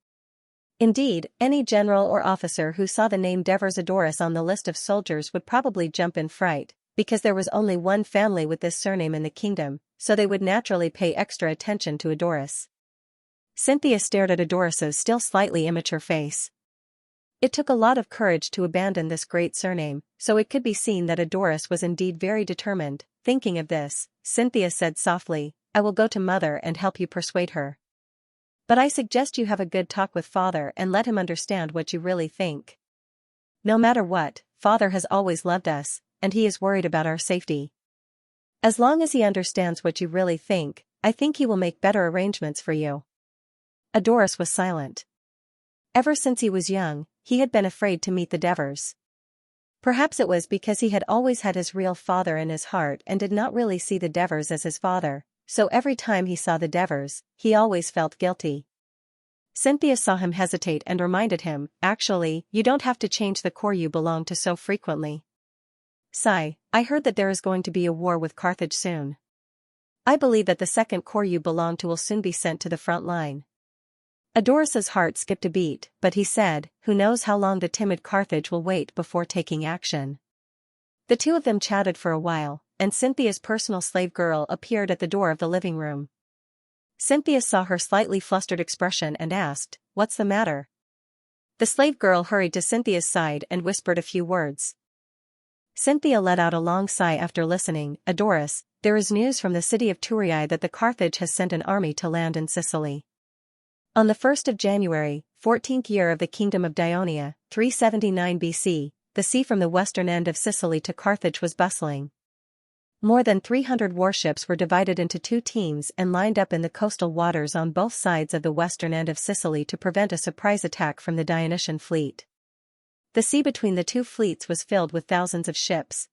Indeed, any general or officer who saw the name Devers Adoris on the list of soldiers would probably jump in fright, because there was only one family with this surname in the kingdom, so they would naturally pay extra attention to Adoris. Xianxia stared at Adoris's still slightly immature face. It took a lot of courage to abandon this great surname, so it could be seen that Adoris was indeed very determined. Thinking of this, Xianxia said softly, I will go to mother and help you persuade her. But I suggest you have a good talk with father and let him understand what you really think. No matter what, father has always loved us, and he is worried about our safety. As long as he understands what you really think, I think he will make better arrangements for you. Adoris was silent. Ever since he was young, he had been afraid to meet the Devers. Perhaps it was because he had always had his real father in his heart and did not really see the Devers as his father. So every time he saw the Devers, he always felt guilty. Xianxia saw him hesitate and reminded him, actually, you don't have to change the corps you belong to so frequently. Sigh, I heard that there is going to be a war with Carthage soon. I believe that the second corps you belong to will soon be sent to the front line. Adoris's heart skipped a beat, but he said, who knows how long the timid Carthage will wait before taking action. The two of them chatted for a while, and Xianxia's personal slave girl appeared at the door of the living room. Xianxia saw her slightly flustered expression and asked, what's the matter? The slave girl hurried to Xianxia's side and whispered a few words. Xianxia let out a long sigh after listening. Adoris, there is news from the city of Turii that the Carthage has sent an army to land in Sicily. On the 1st of January, 14th year of the kingdom of Dionia, 379 BC, the sea from the western end of Sicily to Carthage was bustling. More than 300 warships were divided into two teams and lined up in the coastal waters on both sides of the western end of Sicily to prevent a surprise attack from the Dionysian fleet. The sea between the two fleets was filled with thousands of ships.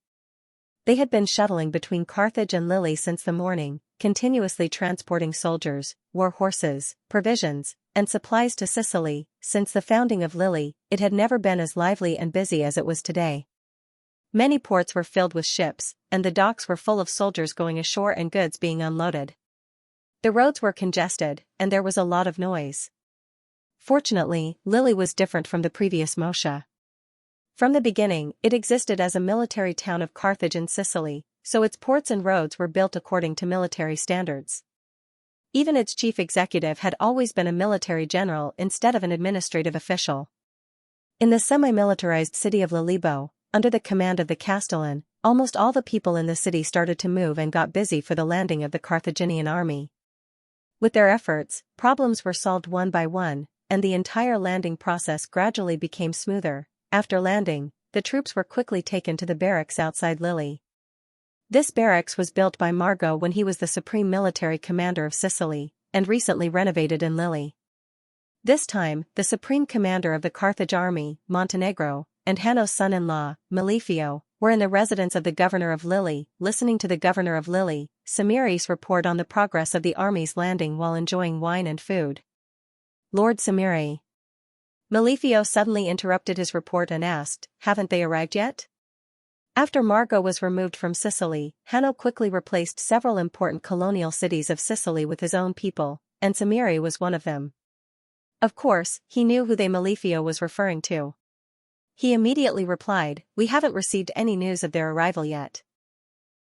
They had been shuttling between Carthage and Lille since the morning, continuously transporting soldiers, war horses, provisions, and supplies to Sicily. Since the founding of Lille, it had never been as lively and busy as it was today. Many ports were filled with ships, and the docks were full of soldiers going ashore and goods being unloaded. The roads were congested, and there was a lot of noise. Fortunately, Lille was different from the previous Moshe. From the beginning, it existed as a military town of Carthage in Sicily, so its ports and roads were built according to military standards. Even its chief executive had always been a military general instead of an administrative official. In the semi-militarized city of Lillebo, under the command of the Castellan, almost all the people in the city started to move and got busy for the landing of the Carthaginian army. With their efforts, problems were solved one by one, and the entire landing process gradually became smoother. After landing, the troops were quickly taken to the barracks outside Lille. This barracks was built by Margot when he was the supreme military commander of Sicily, and recently renovated in Lille. This time, the supreme commander of the Carthage army, Montenegro, and Hanno's son-in-law, Malefio, were in the residence of the governor of Lille, listening to the governor of Lille, Samiri's report on the progress of the army's landing while enjoying wine and food. Lord Samiri. Malefio suddenly interrupted his report and asked, "Haven't they arrived yet?" After Margot was removed from Sicily, Hanno quickly replaced several important colonial cities of Sicily with his own people, and Samiri was one of them. Of course, he knew who Malefio was referring to. He immediately replied, "We haven't received any news of their arrival yet."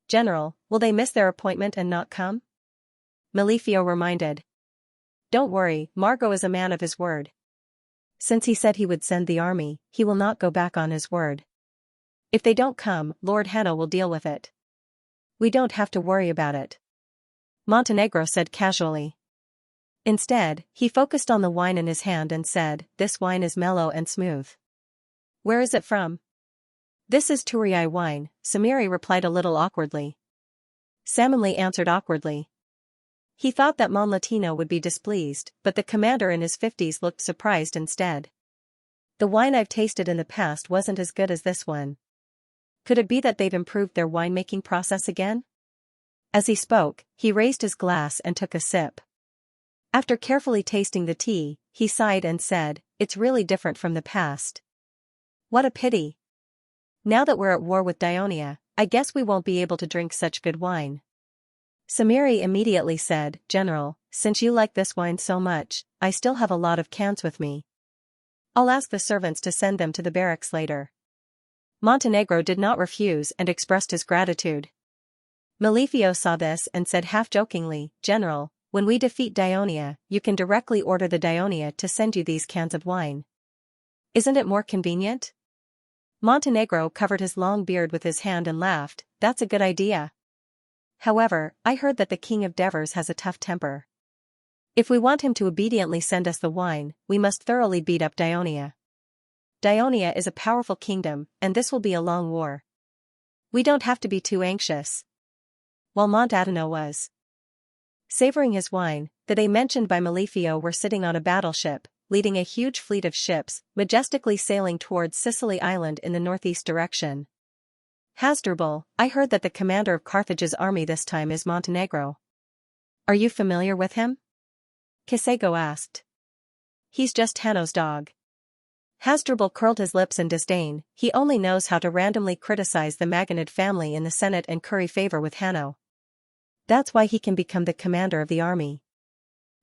"General, will they miss their appointment and not come?" Malefio reminded. "Don't worry, Margot is a man of his word. Since he said he would send the army, he will not go back on his word. If they don't come, Lord Hanno will deal with it. We don't have to worry about it," Montenegro said casually. Instead, he focused on the wine in his hand and said, "This wine is mellow and smooth." "Where is it from?" "This is Turii wine," Samiri replied a little awkwardly. Samanli answered awkwardly. He thought that Mon Latino would be displeased, but the commander in his 50s looked surprised instead. "The wine I've tasted in the past wasn't as good as this one. Could it be that they've improved their winemaking process again?" As he spoke, he raised his glass and took a sip. After carefully tasting the tea, he sighed and said, "It's really different from the past. What a pity. Now that we're at war with Dionia, I guess we won't be able to drink such good wine." Samiri immediately said, "General, since you like this wine so much, I still have a lot of cans with me. I'll ask the servants to send them to the barracks later." Montenegro did not refuse and expressed his gratitude. Malefio saw this and said half-jokingly, "General, when we defeat Dionia, you can directly order the Dionia to send you these cans of wine. Isn't it more convenient?" Montenegro covered his long beard with his hand and laughed, "That's a good idea. However, I heard that the king of Devers has a tough temper. If we want him to obediently send us the wine, we must thoroughly beat up Dionia. Dionia is a powerful kingdom, and this will be a long war. We don't have to be too anxious." While Montatino was savoring his wine, the day mentioned by Malefio were sitting on a battleship, leading a huge fleet of ships, majestically sailing towards Sicily Island in the northeast direction. "Hasdrubal, I heard that the commander of Carthage's army this time is Montenegro. Are you familiar with him?" Kisego asked. "He's just Hanno's dog." Hasdrubal curled his lips in disdain. "He only knows how to randomly criticize the Maganid family in the Senate and curry favor with Hanno. That's why he can become the commander of the army.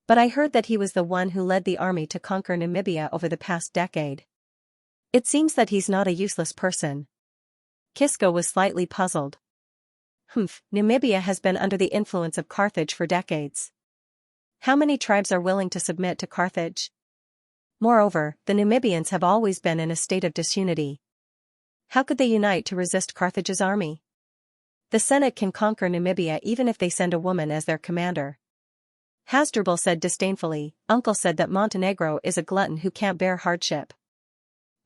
But I heard that he was the one who led the army to conquer Namibia over the past decade. It seems that he's not a useless person." Kisco was slightly puzzled. Namibia has been under the influence of Carthage for decades. How many tribes are willing to submit to Carthage? Moreover, the Namibians have always been in a state of disunity. How could they unite to resist Carthage's army? The Senate can conquer Namibia even if they send a woman as their commander." Hasdrubal said disdainfully, "Uncle said that Montenegro is a glutton who can't bear hardship.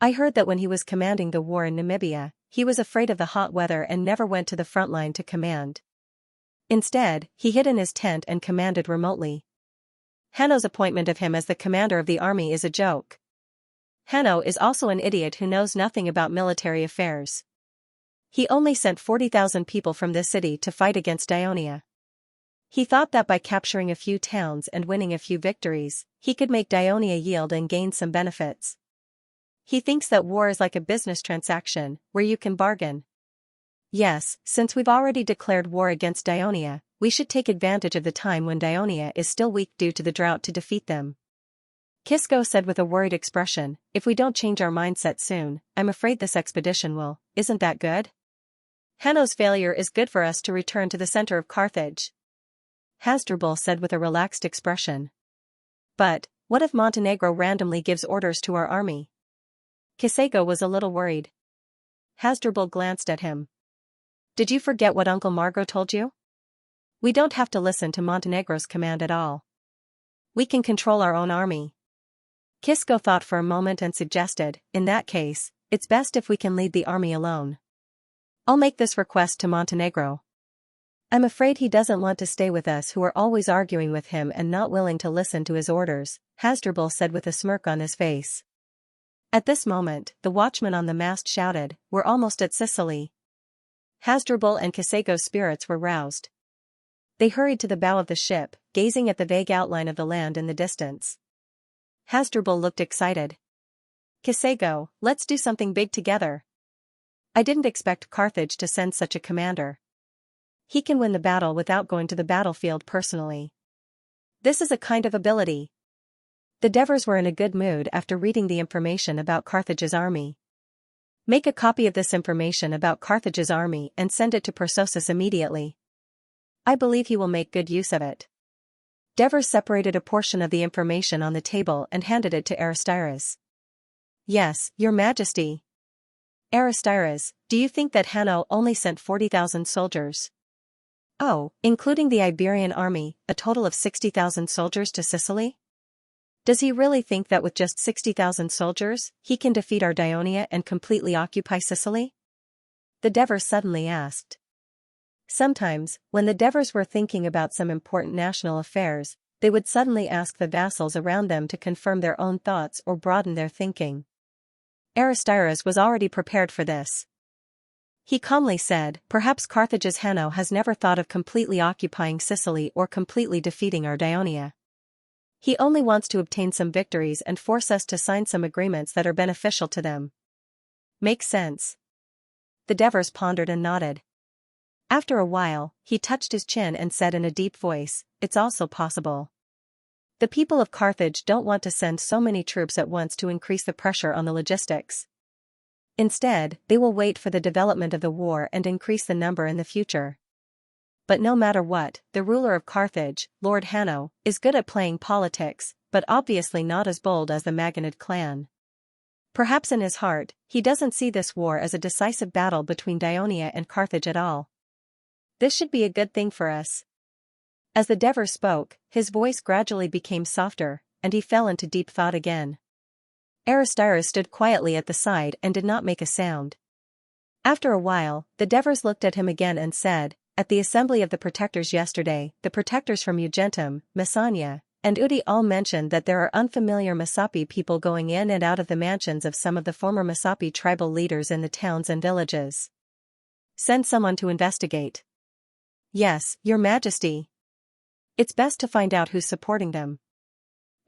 I heard that when he was commanding the war in Namibia, he was afraid of the hot weather and never went to the front line to command. Instead, he hid in his tent and commanded remotely. Hanno's appointment of him as the commander of the army is a joke. Hanno is also an idiot who knows nothing about military affairs. He only sent 40,000 people from this city to fight against Dionia. He thought that by capturing a few towns and winning a few victories, he could make Dionia yield and gain some benefits. He thinks that war is like a business transaction, where you can bargain. Yes, since we've already declared war against Dionia, we should take advantage of the time when Dionia is still weak due to the drought to defeat them." Kisco said with a worried expression, "If we don't change our mindset soon, I'm afraid this expedition will. Isn't that good? Hanno's failure is good for us to return to the center of Carthage." Hasdrubal said with a relaxed expression. "But, what if Montenegro randomly gives orders to our army?" Kisego was a little worried. Hasdrubal glanced at him. Did you forget what Uncle Margot told you? We don't have to listen to Montenegro's command at all. We can control our own army. Kisco thought for a moment and suggested, in that case, it's best if we can lead the army alone. I'll make this request to Montenegro. I'm afraid he doesn't want to stay with us who are always arguing with him and not willing to listen to his orders, Hasdrubal said with a smirk on his face. At this moment, the watchman on the mast shouted, "We're almost at Sicily." Hasdrubal and Kisego's spirits were roused. They hurried to the bow of the ship, gazing at the vague outline of the land in the distance. Hasdrubal looked excited. "Kisego, let's do something big together. I didn't expect Carthage to send such a commander. He can win the battle without going to the battlefield personally. This is a kind of ability." The Devers were in a good mood after reading the information about Carthage's army. Make a copy of this information about Carthage's army and send it to Persosus immediately. I believe he will make good use of it. Devers separated a portion of the information on the table and handed it to Aristides. "Yes, Your Majesty." "Aristides, do you think that Hanno only sent 40,000 soldiers? Oh, including the Iberian army, a total of 60,000 soldiers to Sicily? Does he really think that with just 60,000 soldiers, he can defeat our Ionia and completely occupy Sicily?" The Devers suddenly asked. Sometimes, when the Devers were thinking about some important national affairs, they would suddenly ask the vassals around them to confirm their own thoughts or broaden their thinking. Aristides was already prepared for this. He calmly said, "Perhaps Carthage's Hanno has never thought of completely occupying Sicily or completely defeating our Ionia. He only wants to obtain some victories and force us to sign some agreements that are beneficial to them." "Makes sense." The Devers pondered and nodded. After a while, he touched his chin and said in a deep voice, "It's also possible. The people of Carthage don't want to send so many troops at once to increase the pressure on the logistics. Instead, they will wait for the development of the war and increase the number in the future. But no matter what, the ruler of Carthage, Lord Hanno, is good at playing politics, but obviously not as bold as the Magonid clan. Perhaps in his heart, he doesn't see this war as a decisive battle between Ionia and Carthage at all. This should be a good thing for us." As the Devers spoke, his voice gradually became softer, and he fell into deep thought again. Aristides stood quietly at the side and did not make a sound. After a while, the Devers looked at him again and said, "At the assembly of the protectors yesterday, the protectors from Ugentum, Messania, and Udi all mentioned that there are unfamiliar Messapi people going in and out of the mansions of some of the former Messapi tribal leaders in the towns and villages. Send someone to investigate." "Yes, Your Majesty. It's best to find out who's supporting them.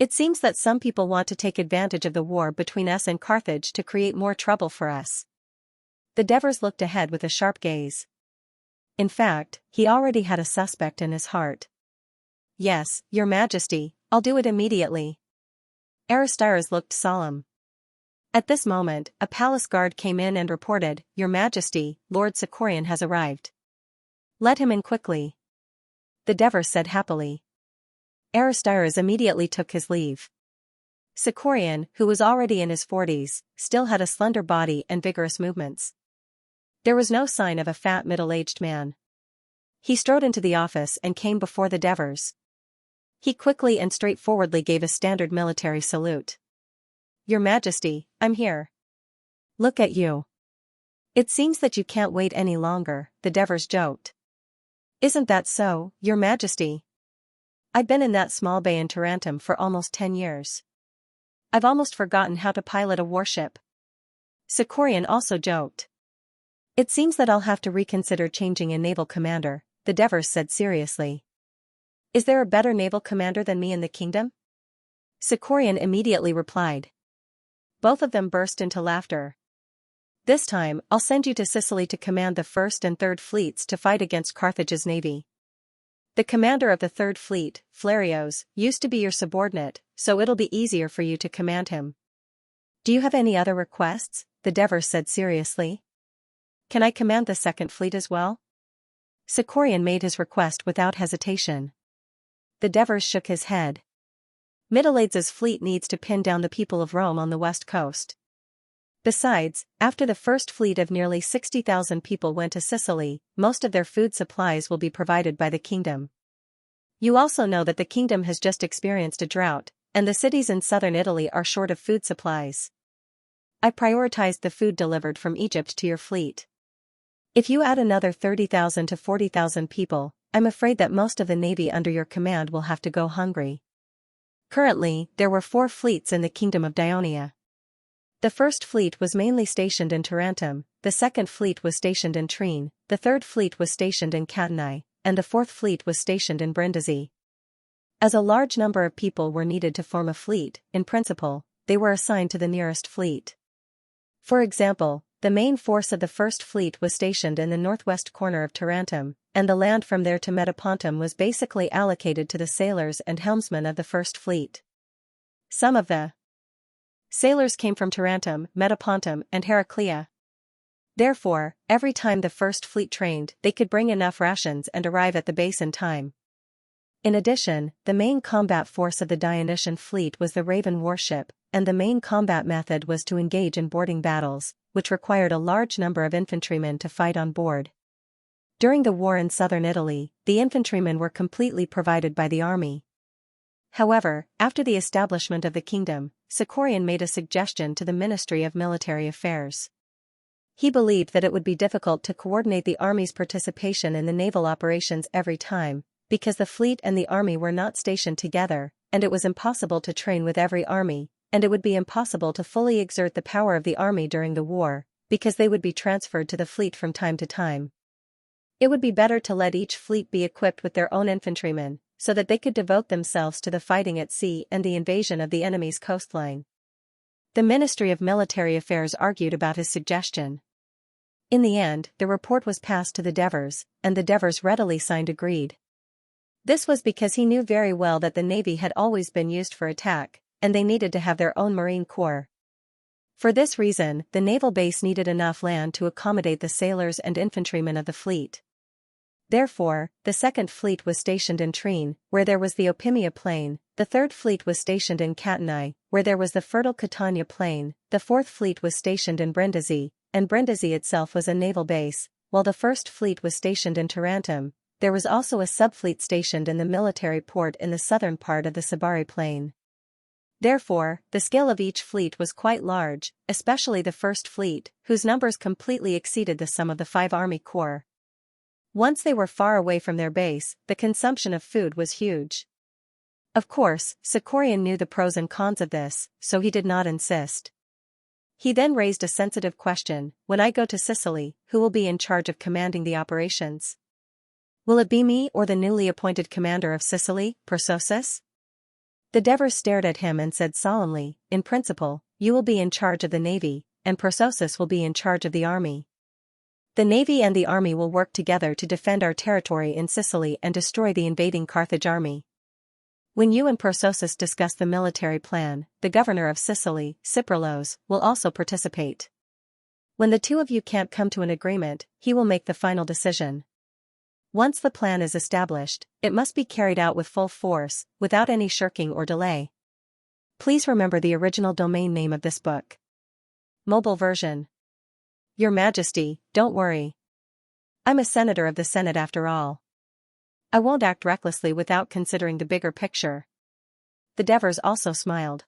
It seems that some people want to take advantage of the war between us and Carthage to create more trouble for us." The Devers looked ahead with a sharp gaze. In fact, he already had a suspect in his heart. "Yes, Your Majesty, I'll do it immediately." Aristides looked solemn. At this moment, a palace guard came in and reported, "Your Majesty, Lord Sicorian has arrived." "Let him in quickly," the Devers said happily. Aristides immediately took his leave. Sicorian, who was already in his 40s, still had a slender body and vigorous movements. There was no sign of a fat middle-aged man. He strode into the office and came before the Devers. He quickly and straightforwardly gave a standard military salute. "Your Majesty, I'm here." "Look at you. It seems that you can't wait any longer," the Devers joked. "Isn't that so, Your Majesty? I've been in that small bay in Tarentum for almost 10 years. I've almost forgotten how to pilot a warship." Sicorian also joked. "It seems that I'll have to reconsider changing a naval commander," the Devers said seriously. "Is there a better naval commander than me in the kingdom?" Sicorian immediately replied. Both of them burst into laughter. "This time, I'll send you to Sicily to command the 1st and 3rd fleets to fight against Carthage's navy. The commander of the 3rd fleet, Flarios, used to be your subordinate, so it'll be easier for you to command him." "Do you have any other requests?" the Devers said seriously. "Can I command the 2nd fleet as well?" Sicorian made his request without hesitation. The Devers shook his head. "Middleades' fleet needs to pin down the people of Rome on the west coast. Besides, after the first fleet of nearly 60,000 people went to Sicily, most of their food supplies will be provided by the kingdom. You also know that the kingdom has just experienced a drought, and the cities in southern Italy are short of food supplies. I prioritized the food delivered from Egypt to your fleet. If you add another 30,000 to 40,000 people, I'm afraid that most of the navy under your command will have to go hungry. Currently, there were 4 fleets in the kingdom of Ionia. The first fleet was mainly stationed in Tarentum, the second fleet was stationed in Trine, the third fleet was stationed in Catanae, and the fourth fleet was stationed in Brindisi. As a large number of people were needed to form a fleet, in principle, they were assigned to the nearest fleet. For example, the main force of the first fleet was stationed in the northwest corner of Tarentum, and the land from there to Metapontum was basically allocated to the sailors and helmsmen of the first fleet. Some of the sailors came from Tarentum, Metapontum, and Heraclea. Therefore, every time the first fleet trained, they could bring enough rations and arrive at the base in time. In addition, the main combat force of the Dionysian fleet was the Raven warship, and the main combat method was to engage in boarding battles, which required a large number of infantrymen to fight on board. During the war in southern Italy, the infantrymen were completely provided by the army. However, after the establishment of the kingdom, Sicorian made a suggestion to the Ministry of Military Affairs. He believed that it would be difficult to coordinate the army's participation in the naval operations every time, because the fleet and the army were not stationed together, and it was impossible to train with every army, and it would be impossible to fully exert the power of the army during the war, because they would be transferred to the fleet from time to time. It would be better to let each fleet be equipped with their own infantrymen, so that they could devote themselves to the fighting at sea and the invasion of the enemy's coastline. The Ministry of Military Affairs argued about his suggestion. In the end, the report was passed to the Devers, and the Devers readily signed agreed. This was because he knew very well that the navy had always been used for attack, and they needed to have their own marine corps. For this reason, the naval base needed enough land to accommodate the sailors and infantrymen of the fleet. Therefore, the second fleet was stationed in Trine, where there was the Opimia plain, the third fleet was stationed in Catanae, where there was the fertile Catania plain, the fourth fleet was stationed in Brindisi, and Brindisi itself was a naval base, while the first fleet was stationed in Tarentum. There was also a subfleet stationed in the military port in the southern part of the Sabari plain. Therefore, the scale of each fleet was quite large, especially the first fleet, whose numbers completely exceeded the sum of the 5 army corps. Once they were far away from their base, the consumption of food was huge. Of course, Sicorian knew the pros and cons of this, so he did not insist. He then raised a sensitive question: when I go to Sicily, who will be in charge of commanding the operations? Will it be me or the newly appointed commander of Sicily, Persosus? The Devers stared at him and said solemnly, in principle, you will be in charge of the navy, and Persosus will be in charge of the army. The navy and the army will work together to defend our territory in Sicily and destroy the invading Carthage army. When you and Persosus discuss the military plan, the governor of Sicily, Cyprilos, will also participate. When the two of you can't come to an agreement, he will make the final decision. Once the plan is established, it must be carried out with full force, without any shirking or delay. Please remember the original domain name of this book. Mobile version. Your Majesty, don't worry. I'm a senator of the Senate after all. I won't act recklessly without considering the bigger picture. The Devers also smiled.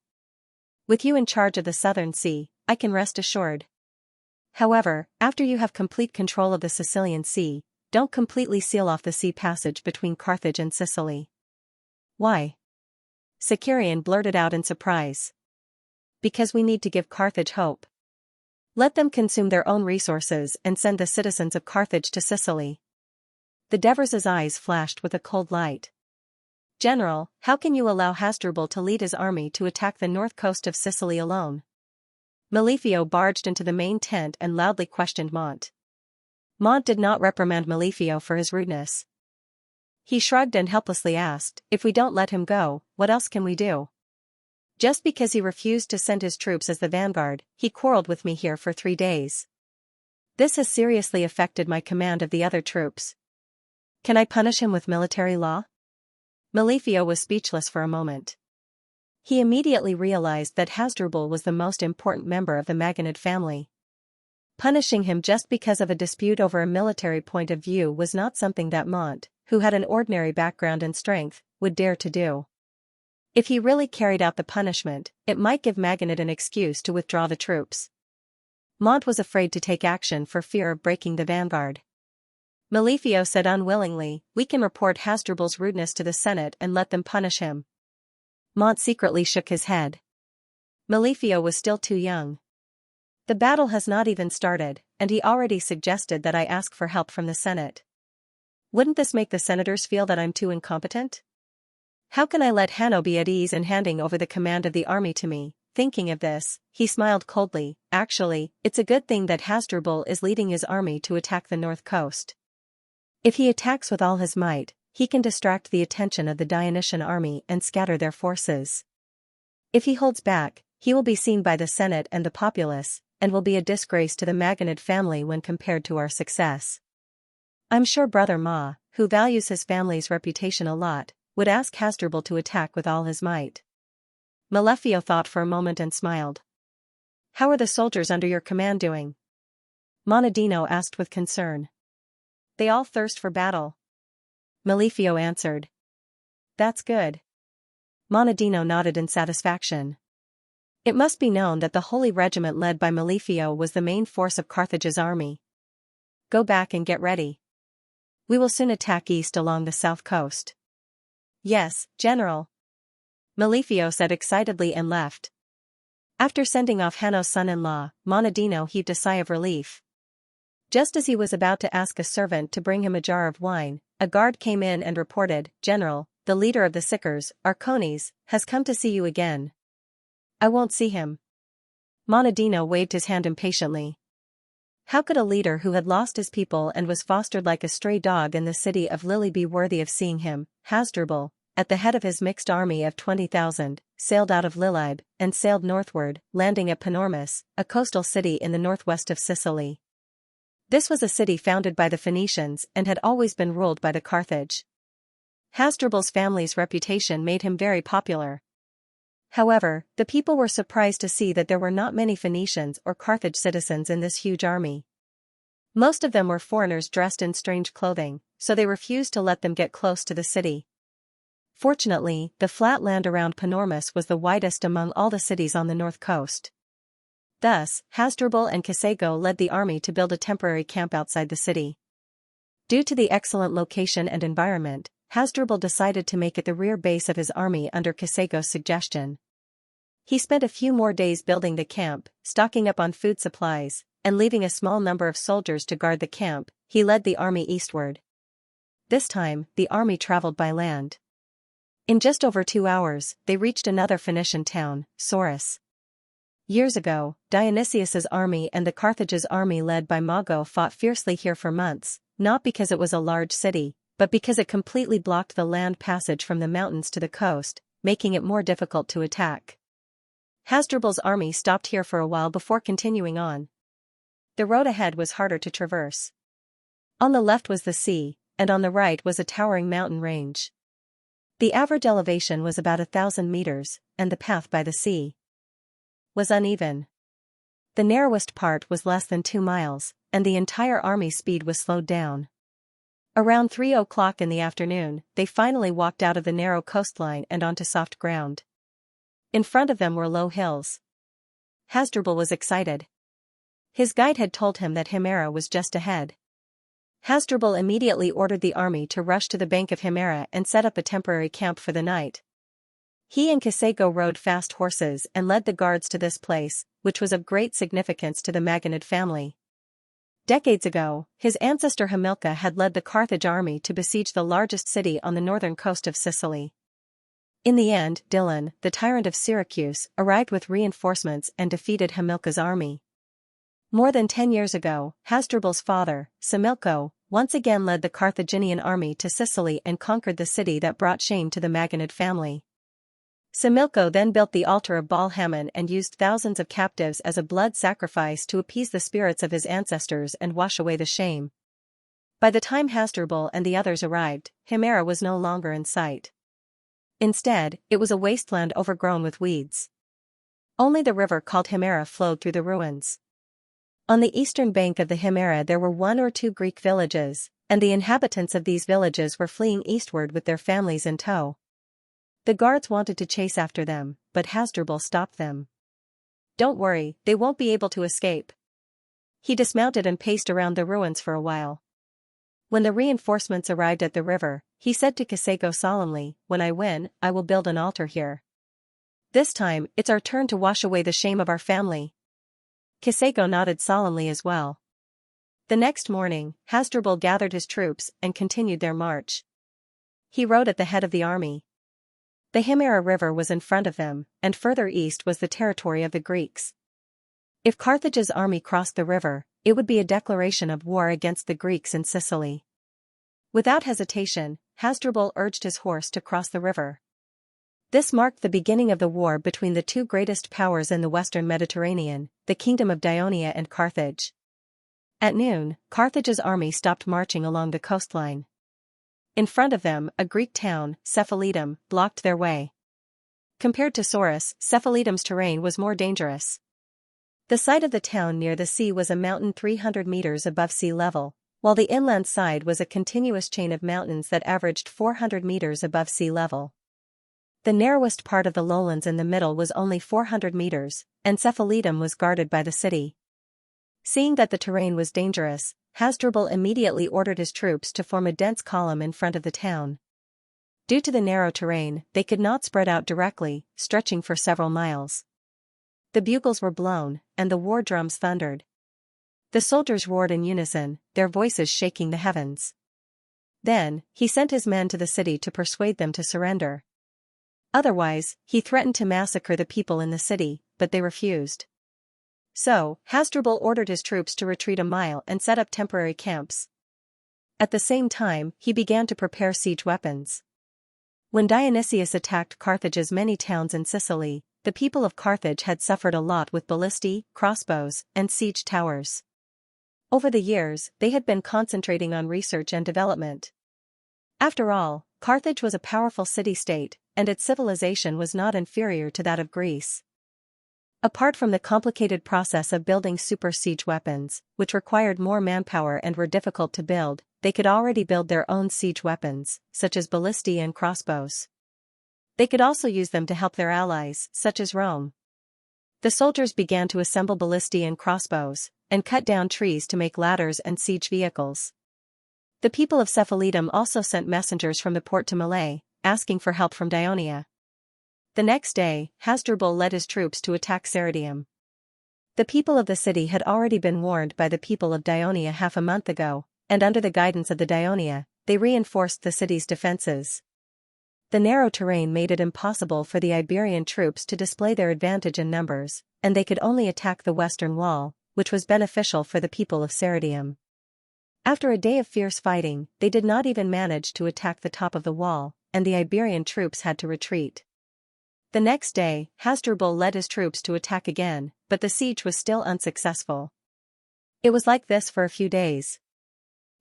With you in charge of the Southern Sea, I can rest assured. However, after you have complete control of the Sicilian Sea, don't completely seal off the sea passage between Carthage and Sicily. Why? Sicarian blurted out in surprise. Because we need to give Carthage hope. Let them consume their own resources and send the citizens of Carthage to Sicily. The Devers' eyes flashed with a cold light. General, how can you allow Hasdrubal to lead his army to attack the north coast of Sicily alone? Malefio barged into the main tent and loudly questioned Mont. Mont did not reprimand Malefio for his rudeness. He shrugged and helplessly asked, if we don't let him go, what else can we do? Just because he refused to send his troops as the vanguard, he quarreled with me here for 3 days. This has seriously affected my command of the other troops. Can I punish him with military law? Malefio was speechless for a moment. He immediately realized that Hasdrubal was the most important member of the Maganid family. Punishing him just because of a dispute over a military point of view was not something that Mont, who had an ordinary background and strength, would dare to do. If he really carried out the punishment, it might give Maganid an excuse to withdraw the troops. Mont was afraid to take action for fear of breaking the vanguard. Malefio said unwillingly, "We can report Hasdrubal's rudeness to the Senate and let them punish him." Mont secretly shook his head. Malefio was still too young. "The battle has not even started, and he already suggested that I ask for help from the Senate. Wouldn't this make the senators feel that I'm too incompetent? How can I let Hanno be at ease in handing over the command of the army to me?" Thinking of this, he smiled coldly. "Actually, it's a good thing that Hasdrubal is leading his army to attack the north coast. If he attacks with all his might, he can distract the attention of the Dionysian army and scatter their forces. If he holds back, he will be seen by the Senate and the populace, and will be a disgrace to the Maganid family when compared to our success. I'm sure Brother Ma, who values his family's reputation a lot, would ask Hasdrubal to attack with all his might." Malefio thought for a moment and smiled. "How are the soldiers under your command doing?" Monadino asked with concern. "They all thirst for battle," Malefio answered. "That's good." Monadino nodded in satisfaction. It must be known that the Holy Regiment led by Malefio was the main force of Carthage's army. "Go back and get ready. We will soon attack east along the south coast." "Yes, General," Malefio said excitedly and left. After sending off Hanno's son-in-law, Monadino heaved a sigh of relief. Just as he was about to ask a servant to bring him a jar of wine, a guard came in and reported, "General, the leader of the Sickers, Arcones, has come to see you again." "I won't see him." Monadino waved his hand impatiently. How could a leader who had lost his people and was fostered like a stray dog in the city of Lily be worthy of seeing him? Hasdrubal, at the head of his mixed army of 20,000, sailed out of Lilybe and sailed northward, landing at Panormus, a coastal city in the northwest of Sicily. This was a city founded by the Phoenicians and had always been ruled by the Carthage. Hasdrubal's family's reputation made him very popular. However, the people were surprised to see that there were not many Phoenicians or Carthage citizens in this huge army. Most of them were foreigners dressed in strange clothing, so they refused to let them get close to the city. Fortunately, the flat land around Panormus was the widest among all the cities on the north coast. Thus, Hasdrubal and Xianxia led the army to build a temporary camp outside the city. Due to the excellent location and environment, Hasdrubal decided to make it the rear base of his army under Xianxia's suggestion. He spent a few more days building the camp, stocking up on food supplies, and leaving a small number of soldiers to guard the camp. He led the army eastward. This time, the army traveled by land. In just over 2 hours, they reached another Phoenician town, Sauris. Years ago, Dionysius's army and the Carthage's army led by Mago fought fiercely here for months, not because it was a large city, but because it completely blocked the land passage from the mountains to the coast, making it more difficult to attack. Hasdrubal's army stopped here for a while before continuing on. The road ahead was harder to traverse. On the left was the sea, and on the right was a towering mountain range. The average elevation was about 1,000 meters, and the path by the sea was uneven. The narrowest part was less than 2 miles, and the entire army's speed was slowed down. Around 3 o'clock in the afternoon, they finally walked out of the narrow coastline and onto soft ground. In front of them were low hills. Hasdrubal was excited. His guide had told him that Himera was just ahead. Hasdrubal immediately ordered the army to rush to the bank of Himera and set up a temporary camp for the night. He and Xianxia rode fast horses and led the guards to this place, which was of great significance to the Maganid family. Decades ago, his ancestor Hamilcar had led the Carthage army to besiege the largest city on the northern coast of Sicily. In the end, Dillon, the tyrant of Syracuse, arrived with reinforcements and defeated Hamilcar's army. More than 10 years ago, Hasdrubal's father, Samilco, once again led the Carthaginian army to Sicily and conquered the city that brought shame to the Maganid family. Samilco then built the altar of Baal Hamon and used thousands of captives as a blood sacrifice to appease the spirits of his ancestors and wash away the shame. By the time Hasdrubal and the others arrived, Himera was no longer in sight. Instead, it was a wasteland overgrown with weeds. Only the river called Himera flowed through the ruins. On the eastern bank of the Himera there were 1 or 2 Greek villages, and the inhabitants of these villages were fleeing eastward with their families in tow. The guards wanted to chase after them, but Hasdrubal stopped them. "Don't worry, they won't be able to escape." He dismounted and paced around the ruins for a while. When the reinforcements arrived at the river, he said to Kiseko solemnly, "When I win, I will build an altar here. This time, it's our turn to wash away the shame of our family." Kiseko nodded solemnly as well. The next morning, Hasdrubal gathered his troops and continued their march. He rode at the head of the army. The Himera River was in front of them, and further east was the territory of the Greeks. If Carthage's army crossed the river, it would be a declaration of war against the Greeks in Sicily. Without hesitation, Hasdrubal urged his horse to cross the river. This marked the beginning of the war between the two greatest powers in the western Mediterranean, the Kingdom of Ionia and Carthage. At noon, Carthage's army stopped marching along the coastline. In front of them, a Greek town, Cephalidum, blocked their way. Compared to Souris, Cephalidum's terrain was more dangerous. The site of the town near the sea was a mountain 300 meters above sea level, while the inland side was a continuous chain of mountains that averaged 400 meters above sea level. The narrowest part of the lowlands in the middle was only 400 meters, and Cephalidum was guarded by the city. Seeing that the terrain was dangerous, Hasdrubal immediately ordered his troops to form a dense column in front of the town. Due to the narrow terrain, they could not spread out directly, stretching for several miles. The bugles were blown, and the war drums thundered. The soldiers roared in unison, their voices shaking the heavens. Then, he sent his men to the city to persuade them to surrender. Otherwise, he threatened to massacre the people in the city, but they refused. So, Hasdrubal ordered his troops to retreat a mile and set up temporary camps. At the same time, he began to prepare siege weapons. When Dionysius attacked Carthage's many towns in Sicily, the people of Carthage had suffered a lot with ballistae, crossbows, and siege towers. Over the years, they had been concentrating on research and development. After all, Carthage was a powerful city-state, and its civilization was not inferior to that of Greece. Apart from the complicated process of building super siege weapons, which required more manpower and were difficult to build, they could already build their own siege weapons, such as ballistae and crossbows. They could also use them to help their allies, such as Rome. The soldiers began to assemble ballistae and crossbows, and cut down trees to make ladders and siege vehicles. The people of Cephalidum also sent messengers from the port to Malay, asking for help from Ionia. The next day, Hasdrubal led his troops to attack Ceridium. The people of the city had already been warned by the people of Ionia half a month ago, and under the guidance of the Ionia, they reinforced the city's defenses. The narrow terrain made it impossible for the Iberian troops to display their advantage in numbers, and they could only attack the western wall, which was beneficial for the people of Ceridium. After a day of fierce fighting, they did not even manage to attack the top of the wall, and the Iberian troops had to retreat. The next day, Hasdrubal led his troops to attack again, but the siege was still unsuccessful. It was like this for a few days.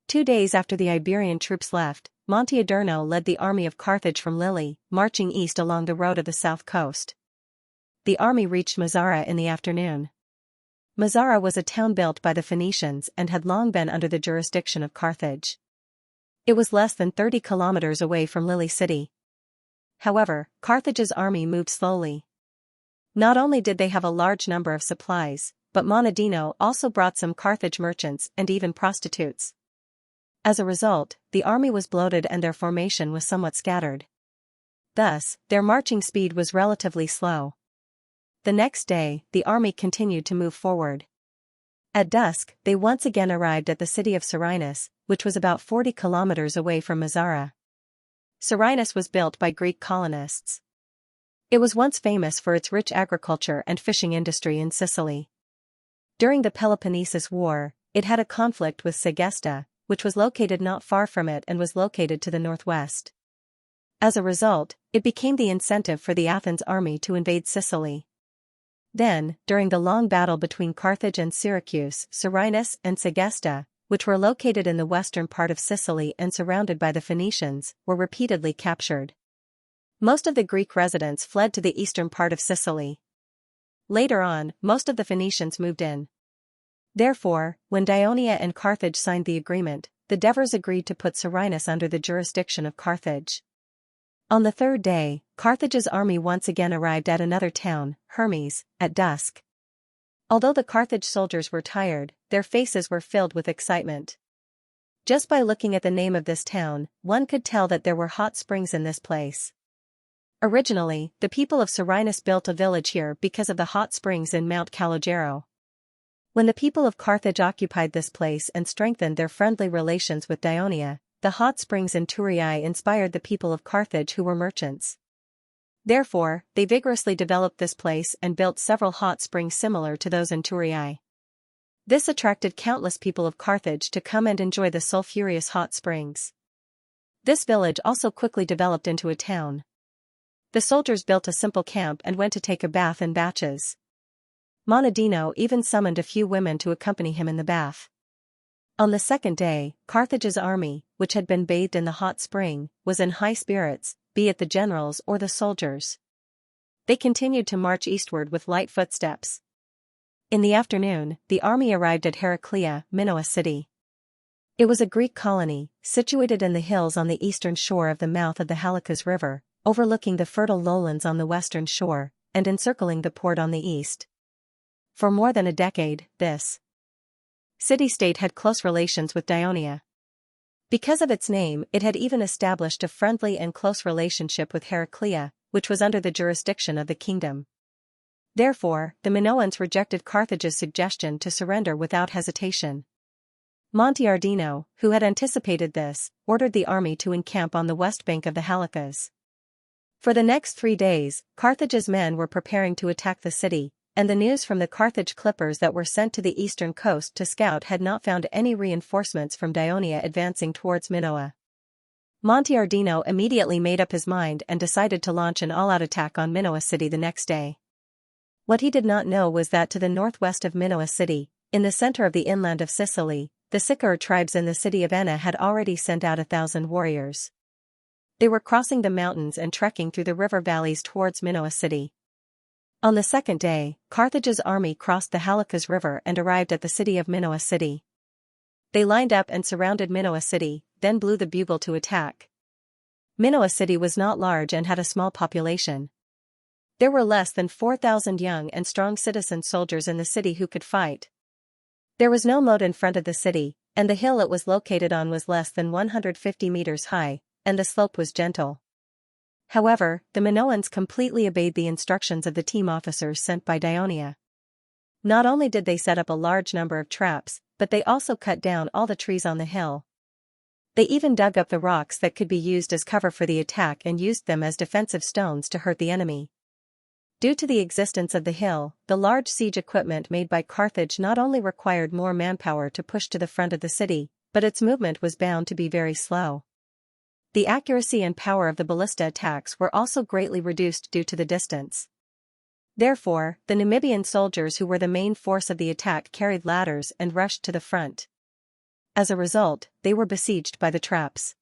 2 days after the Iberian troops left, Monteadurno led the army of Carthage from Lille, marching east along the road of the south coast. The army reached Mazara in the afternoon. Mazara was a town built by the Phoenicians and had long been under the jurisdiction of Carthage. It was less than 30 kilometers away from Lille city. However, Carthage's army moved slowly. Not only did they have a large number of supplies, but Monadino also brought some Carthage merchants and even prostitutes. As a result, the army was bloated and their formation was somewhat scattered. Thus, their marching speed was relatively slow. The next day, the army continued to move forward. At dusk, they once again arrived at the city of Serenus, which was about 40 kilometers away from Mazara. Serenus was built by Greek colonists. It was once famous for its rich agriculture and fishing industry in Sicily. During the Peloponnesus War, it had a conflict with Segesta, which was located not far from it and was located to the northwest. As a result, it became the incentive for the Athens army to invade Sicily. Then, during the long battle between Carthage and Syracuse, Serenus and Segesta, which were located in the western part of Sicily and surrounded by the Phoenicians, were repeatedly captured. Most of the Greek residents fled to the eastern part of Sicily. Later on, most of the Phoenicians moved in. Therefore, when Ionia and Carthage signed the agreement, the Devers agreed to put Cyrenius under the jurisdiction of Carthage. On the third day, Carthage's army once again arrived at another town, Hermes, at dusk. Although the Carthage soldiers were tired, their faces were filled with excitement. Just by looking at the name of this town, one could tell that there were hot springs in this place. Originally, the people of Cyrenius built a village here because of the hot springs in Mount Calogero. When the people of Carthage occupied this place and strengthened their friendly relations with Ionia, the hot springs in Thurii inspired the people of Carthage who were merchants. Therefore, they vigorously developed this place and built several hot springs similar to those in Thurii. This attracted countless people of Carthage to come and enjoy the sulfurous hot springs. This village also quickly developed into a town. The soldiers built a simple camp and went to take a bath in batches. Monadino even summoned a few women to accompany him in the bath. On the second day, Carthage's army, which had been bathed in the hot spring, was in high spirits, be it the generals or the soldiers. They continued to march eastward with light footsteps. In the afternoon, the army arrived at Heraclea, Minoa city. It was a Greek colony, situated in the hills on the eastern shore of the mouth of the Halykos River, overlooking the fertile lowlands on the western shore, and encircling the port on the east. For more than a decade, this city-state had close relations with Ionia. Because of its name, it had even established a friendly and close relationship with Heraclea, which was under the jurisdiction of the kingdom. Therefore, the Minoans rejected Carthage's suggestion to surrender without hesitation. Monteardino, who had anticipated this, ordered the army to encamp on the west bank of the Halykos. For the next 3 days, Carthage's men were preparing to attack the city, and the news from the Carthage clippers that were sent to the eastern coast to scout had not found any reinforcements from Ionia advancing towards Minoa. Monteardino immediately made up his mind and decided to launch an all-out attack on Minoa city the next day. What he did not know was that to the northwest of Minoa city, in the center of the inland of Sicily, the Sicarii tribes in the city of Enna had already sent out 1,000 warriors. They were crossing the mountains and trekking through the river valleys towards Minoa city. On the second day, Carthage's army crossed the Halykos River and arrived at the city of Minoa city. They lined up and surrounded Minoa city, then blew the bugle to attack. Minoa city was not large and had a small population. There were less than 4,000 young and strong citizen soldiers in the city who could fight. There was no moat in front of the city, and the hill it was located on was less than 150 meters high, and the slope was gentle. However, the Minoans completely obeyed the instructions of the team officers sent by Ionia. Not only did they set up a large number of traps, but they also cut down all the trees on the hill. They even dug up the rocks that could be used as cover for the attack and used them as defensive stones to hurt the enemy. Due to the existence of the hill, the large siege equipment made by Carthage not only required more manpower to push to the front of the city, but its movement was bound to be very slow. The accuracy and power of the ballista attacks were also greatly reduced due to the distance. Therefore, the Numidian soldiers who were the main force of the attack carried ladders and rushed to the front. As a result, they were besieged by the traps.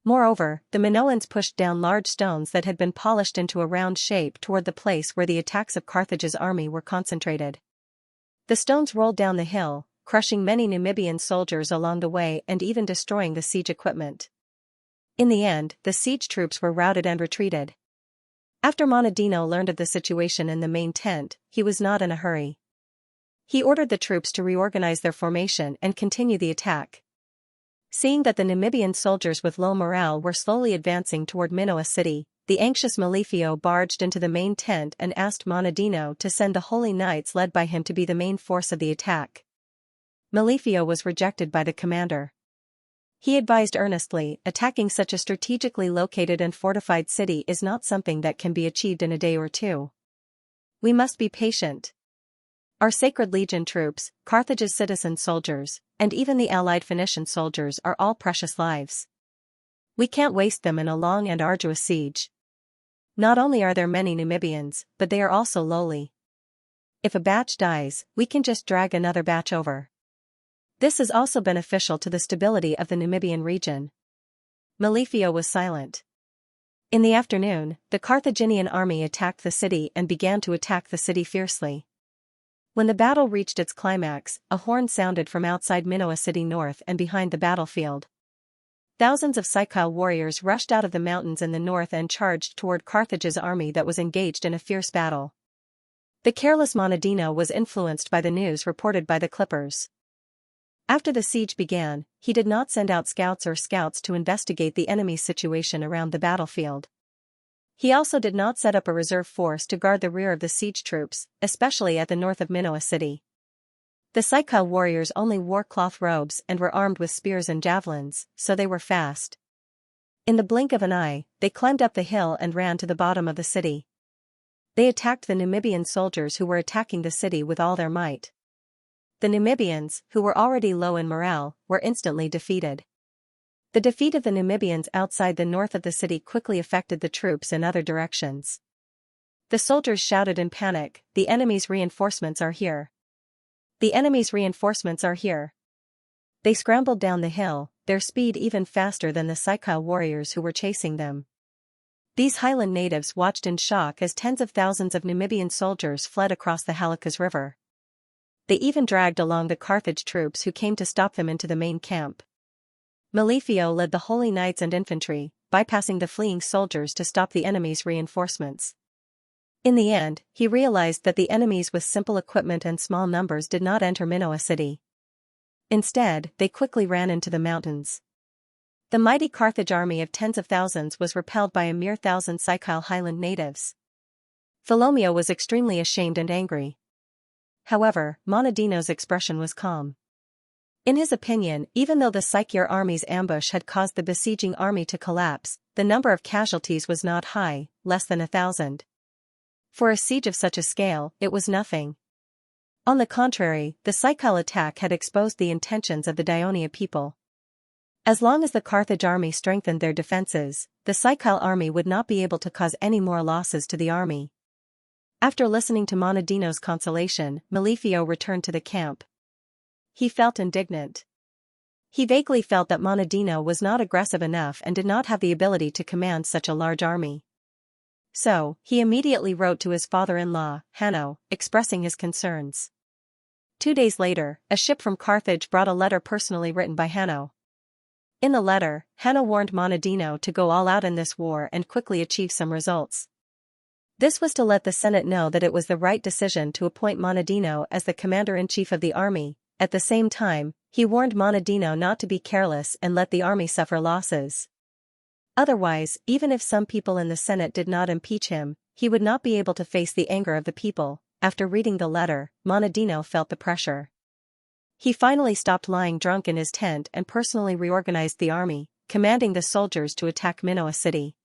Moreover, the Minoans pushed down large stones that had been polished into a round shape toward the place where the attacks of Carthage's army were concentrated. The stones rolled down the hill, crushing many Numidian soldiers along the way and even destroying the siege equipment. In the end, the siege troops were routed and retreated. After Monadino learned of the situation in the main tent, he was not in a hurry. He ordered the troops to reorganize their formation and continue the attack. Seeing that the Numidian soldiers with low morale were slowly advancing toward Minoa city, the anxious Melifio barged into the main tent and asked Monadino to send the holy knights led by him to be the main force of the attack. Melifio was rejected by the commander. He advised earnestly, attacking such a strategically located and fortified city is not something that can be achieved in a day or two. We must be patient. Our Sacred Legion troops, Carthage's citizen soldiers, and even the allied Phoenician soldiers are all precious lives. We can't waste them in a long and arduous siege. Not only are there many Numidians, but they are also lowly. If a batch dies, we can just drag another batch over. This is also beneficial to the stability of the Numidian region. Melifio was silent. In the afternoon, the Carthaginian army attacked the city and began to attack the city fiercely. When the battle reached its climax, a horn sounded from outside Minoa city north and behind the battlefield. Thousands of Sicile warriors rushed out of the mountains in the north and charged toward Carthage's army that was engaged in a fierce battle. The careless Monadino was influenced by the news reported by the clippers. After the siege began, he did not send out scouts to investigate the enemy's situation around the battlefield. He also did not set up a reserve force to guard the rear of the siege troops, especially at the north of Minoa city. The Sicile warriors only wore cloth robes and were armed with spears and javelins, so they were fast. In the blink of an eye, they climbed up the hill and ran to the bottom of the city. They attacked the Numidian soldiers who were attacking the city with all their might. The Numidians, who were already low in morale, were instantly defeated. The defeat of the Numidians outside the north of the city quickly affected the troops in other directions. The soldiers shouted in panic, "The enemy's reinforcements are here! The enemy's reinforcements are here!" They scrambled down the hill, their speed even faster than the Sicile warriors who were chasing them. These highland natives watched in shock as tens of thousands of Numidian soldiers fled across the Halykos River. They even dragged along the Carthage troops who came to stop them into the main camp. Malefio led the holy knights and infantry, bypassing the fleeing soldiers to stop the enemy's reinforcements. In the end, he realized that the enemies with simple equipment and small numbers did not enter Minoa city. Instead, they quickly ran into the mountains. The mighty Carthage army of tens of thousands was repelled by a mere 1,000 Sicile highland natives. Philomio was extremely ashamed and angry. However, Monadino's expression was calm. In his opinion, even though the Sicile army's ambush had caused the besieging army to collapse, the number of casualties was not high, less than 1,000. For a siege of such a scale, it was nothing. On the contrary, the Sicile attack had exposed the intentions of the Daionia people. As long as the Carthage army strengthened their defenses, the Sicile army would not be able to cause any more losses to the army. After listening to Monadino's consolation, Malefio returned to the camp. He felt indignant. He vaguely felt that Monadino was not aggressive enough and did not have the ability to command such a large army. So, he immediately wrote to his father-in-law, Hanno, expressing his concerns. 2 days later, a ship from Carthage brought a letter personally written by Hanno. In the letter, Hanno warned Monadino to go all out in this war and quickly achieve some results. This was to let the Senate know that it was the right decision to appoint Monadino as the commander-in-chief of the army. At the same time, he warned Monadino not to be careless and let the army suffer losses. Otherwise, even if some people in the Senate did not impeach him, he would not be able to face the anger of the people. After reading the letter, Monadino felt the pressure. He finally stopped lying drunk in his tent and personally reorganized the army, commanding the soldiers to attack Minoa city.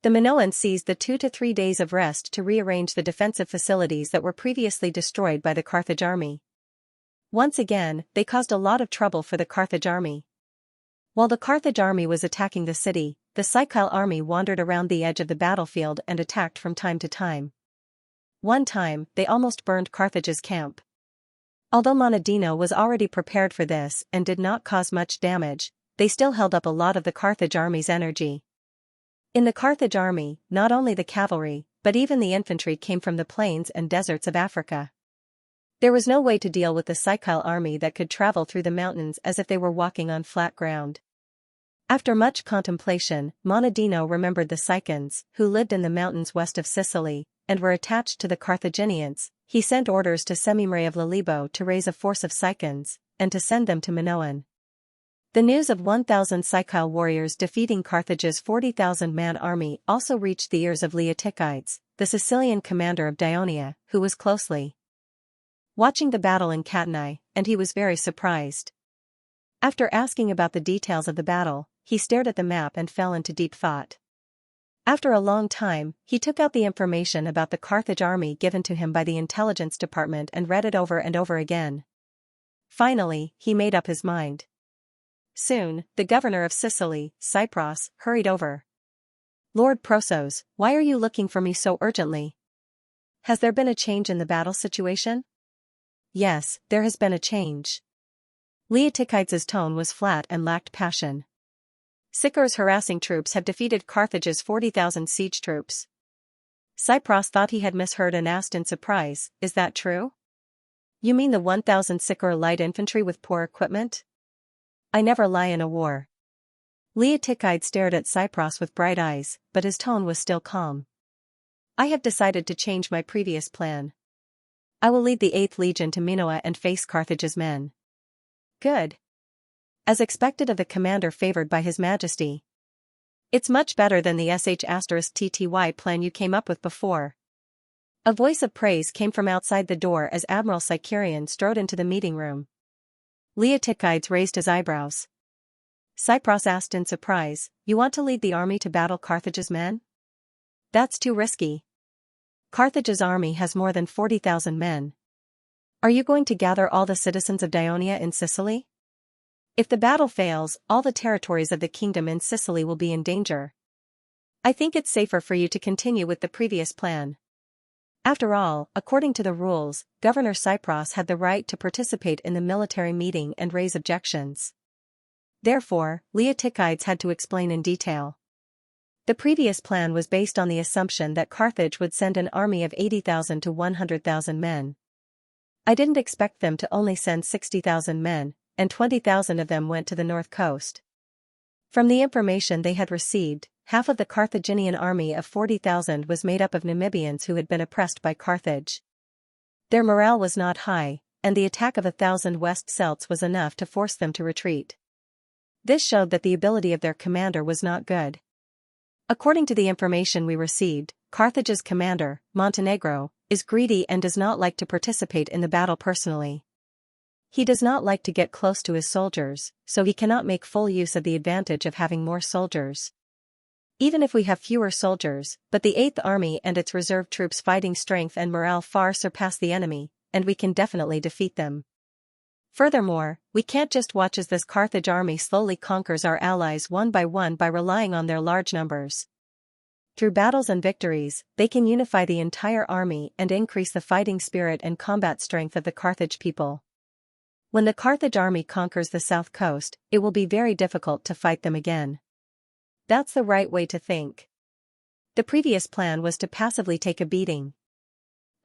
The Minoans seized the 2 to 3 days of rest to rearrange the defensive facilities that were previously destroyed by the Carthage army. Once again, they caused a lot of trouble for the Carthage army. While the Carthage army was attacking the city, the Sicile army wandered around the edge of the battlefield and attacked from time to time. One time, they almost burned Carthage's camp. Although Monadino was already prepared for this and did not cause much damage, they still held up a lot of the Carthage army's energy. In the Carthage army, not only the cavalry, but even the infantry came from the plains and deserts of Africa. There was no way to deal with the Sicile army that could travel through the mountains as if they were walking on flat ground. After much contemplation, Monadino remembered the Sicans, who lived in the mountains west of Sicily, and were attached to the Carthaginians. He sent orders to Semimre of Lalibo to raise a force of Sicans, and to send them to Minoan. The news of 1,000 Sicile warriors defeating Carthage's 40,000-man army also reached the ears of Leotychides, the Sicilian commander of Daionia, who was closely watching the battle in Catanae, and he was very surprised. After asking about the details of the battle, he stared at the map and fell into deep thought. After a long time, he took out the information about the Carthage army given to him by the intelligence department and read it over and over again. Finally, he made up his mind. Soon, the governor of Sicily, Cypros, hurried over. "Lord Prosos, why are you looking for me so urgently? Has there been a change in the battle situation?" "Yes, there has been a change." Leotychides' tone was flat and lacked passion. Sikor's harassing troops have defeated Carthage's 40,000 siege troops. Cypros thought he had misheard and asked in surprise, is that true? You mean the 1,000 Sikor light infantry with poor equipment? I never lie in a war. Leotikide stared at Cypros with bright eyes, but his tone was still calm. I have decided to change my previous plan. I will lead the 8th Legion to Minoa and face Carthage's men. Good. As expected of the commander favored by His Majesty. It's much better than the *TTY plan you came up with before. A voice of praise came from outside the door as Admiral Sicurian strode into the meeting room. Leotikides raised his eyebrows. Cypros asked in surprise, you want to lead the army to battle Carthage's men? That's too risky. Carthage's army has more than 40,000 men. Are you going to gather all the citizens of Dionia in Sicily? If the battle fails, all the territories of the kingdom in Sicily will be in danger. I think it's safer for you to continue with the previous plan. After all, according to the rules, Governor Cypros had the right to participate in the military meeting and raise objections. Therefore, Leotikides had to explain in detail. The previous plan was based on the assumption that Carthage would send an army of 80,000 to 100,000 men. I didn't expect them to only send 60,000 men, and 20,000 of them went to the north coast. From the information they had received, half of the Carthaginian army of 40,000 was made up of Namibians who had been oppressed by Carthage. Their morale was not high, and the attack of 1,000 West Celts was enough to force them to retreat. This showed that the ability of their commander was not good. According to the information we received, Carthage's commander, Montenegro, is greedy and does not like to participate in the battle personally. He does not like to get close to his soldiers, so he cannot make full use of the advantage of having more soldiers. Even if we have fewer soldiers, but the 8th Army and its reserve troops' fighting strength and morale far surpass the enemy, and we can definitely defeat them. Furthermore, we can't just watch as this Carthage army slowly conquers our allies one by relying on their large numbers. Through battles and victories, they can unify the entire army and increase the fighting spirit and combat strength of the Carthage people. When the Carthage army conquers the south coast, it will be very difficult to fight them again. That's the right way to think. The previous plan was to passively take a beating.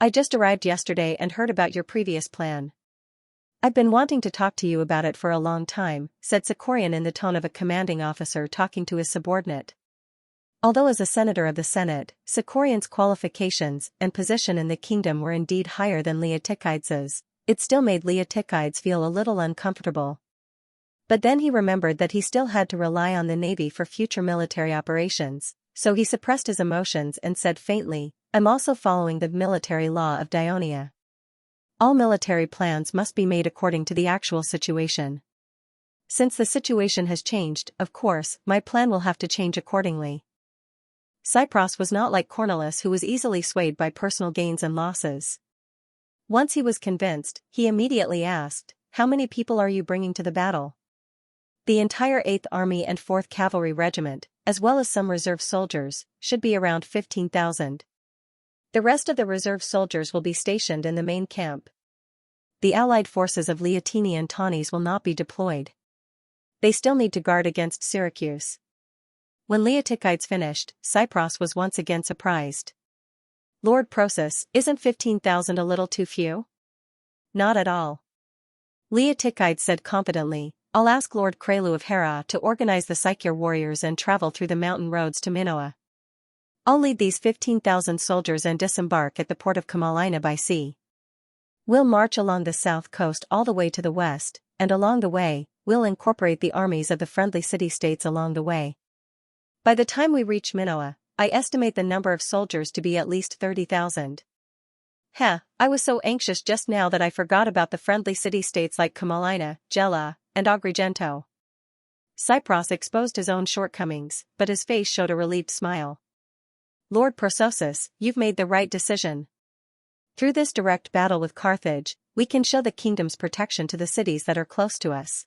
I just arrived yesterday and heard about your previous plan. I've been wanting to talk to you about it for a long time, said Sicurian in the tone of a commanding officer talking to his subordinate. Although as a senator of the Senate, Sicurian's qualifications and position in the kingdom were indeed higher than Leotikides's, it still made Leotikides feel a little uncomfortable. But then he remembered that he still had to rely on the navy for future military operations, so he suppressed his emotions and said faintly, I'm also following the military law of Dionia. All military plans must be made according to the actual situation. Since the situation has changed, of course, my plan will have to change accordingly. Cypros was not like Cornelis, who was easily swayed by personal gains and losses. Once he was convinced, he immediately asked, how many people are you bringing to the battle? The entire 8th Army and 4th Cavalry Regiment, as well as some reserve soldiers, should be around 15,000. The rest of the reserve soldiers will be stationed in the main camp. The allied forces of Leotini and Taunis will not be deployed. They still need to guard against Syracuse. When Leotikides finished, Cypros was once again surprised. Lord Prosus, isn't 15,000 a little too few? Not at all. Leotikides said confidently, I'll ask Lord Krelu of Hera to organize the Sikir warriors and travel through the mountain roads to Minoa. I'll lead these 15,000 soldiers and disembark at the port of Kamalina by sea. We'll march along the south coast all the way to the west, and along the way, we'll incorporate the armies of the friendly city-states along the way. By the time we reach Minoa, I estimate the number of soldiers to be at least 30,000. I was so anxious just now that I forgot about the friendly city-states like Kamalina, Gela, and Agrigento. Cypros exposed his own shortcomings, but his face showed a relieved smile. Lord Prosus, you've made the right decision. Through this direct battle with Carthage, we can show the kingdom's protection to the cities that are close to us.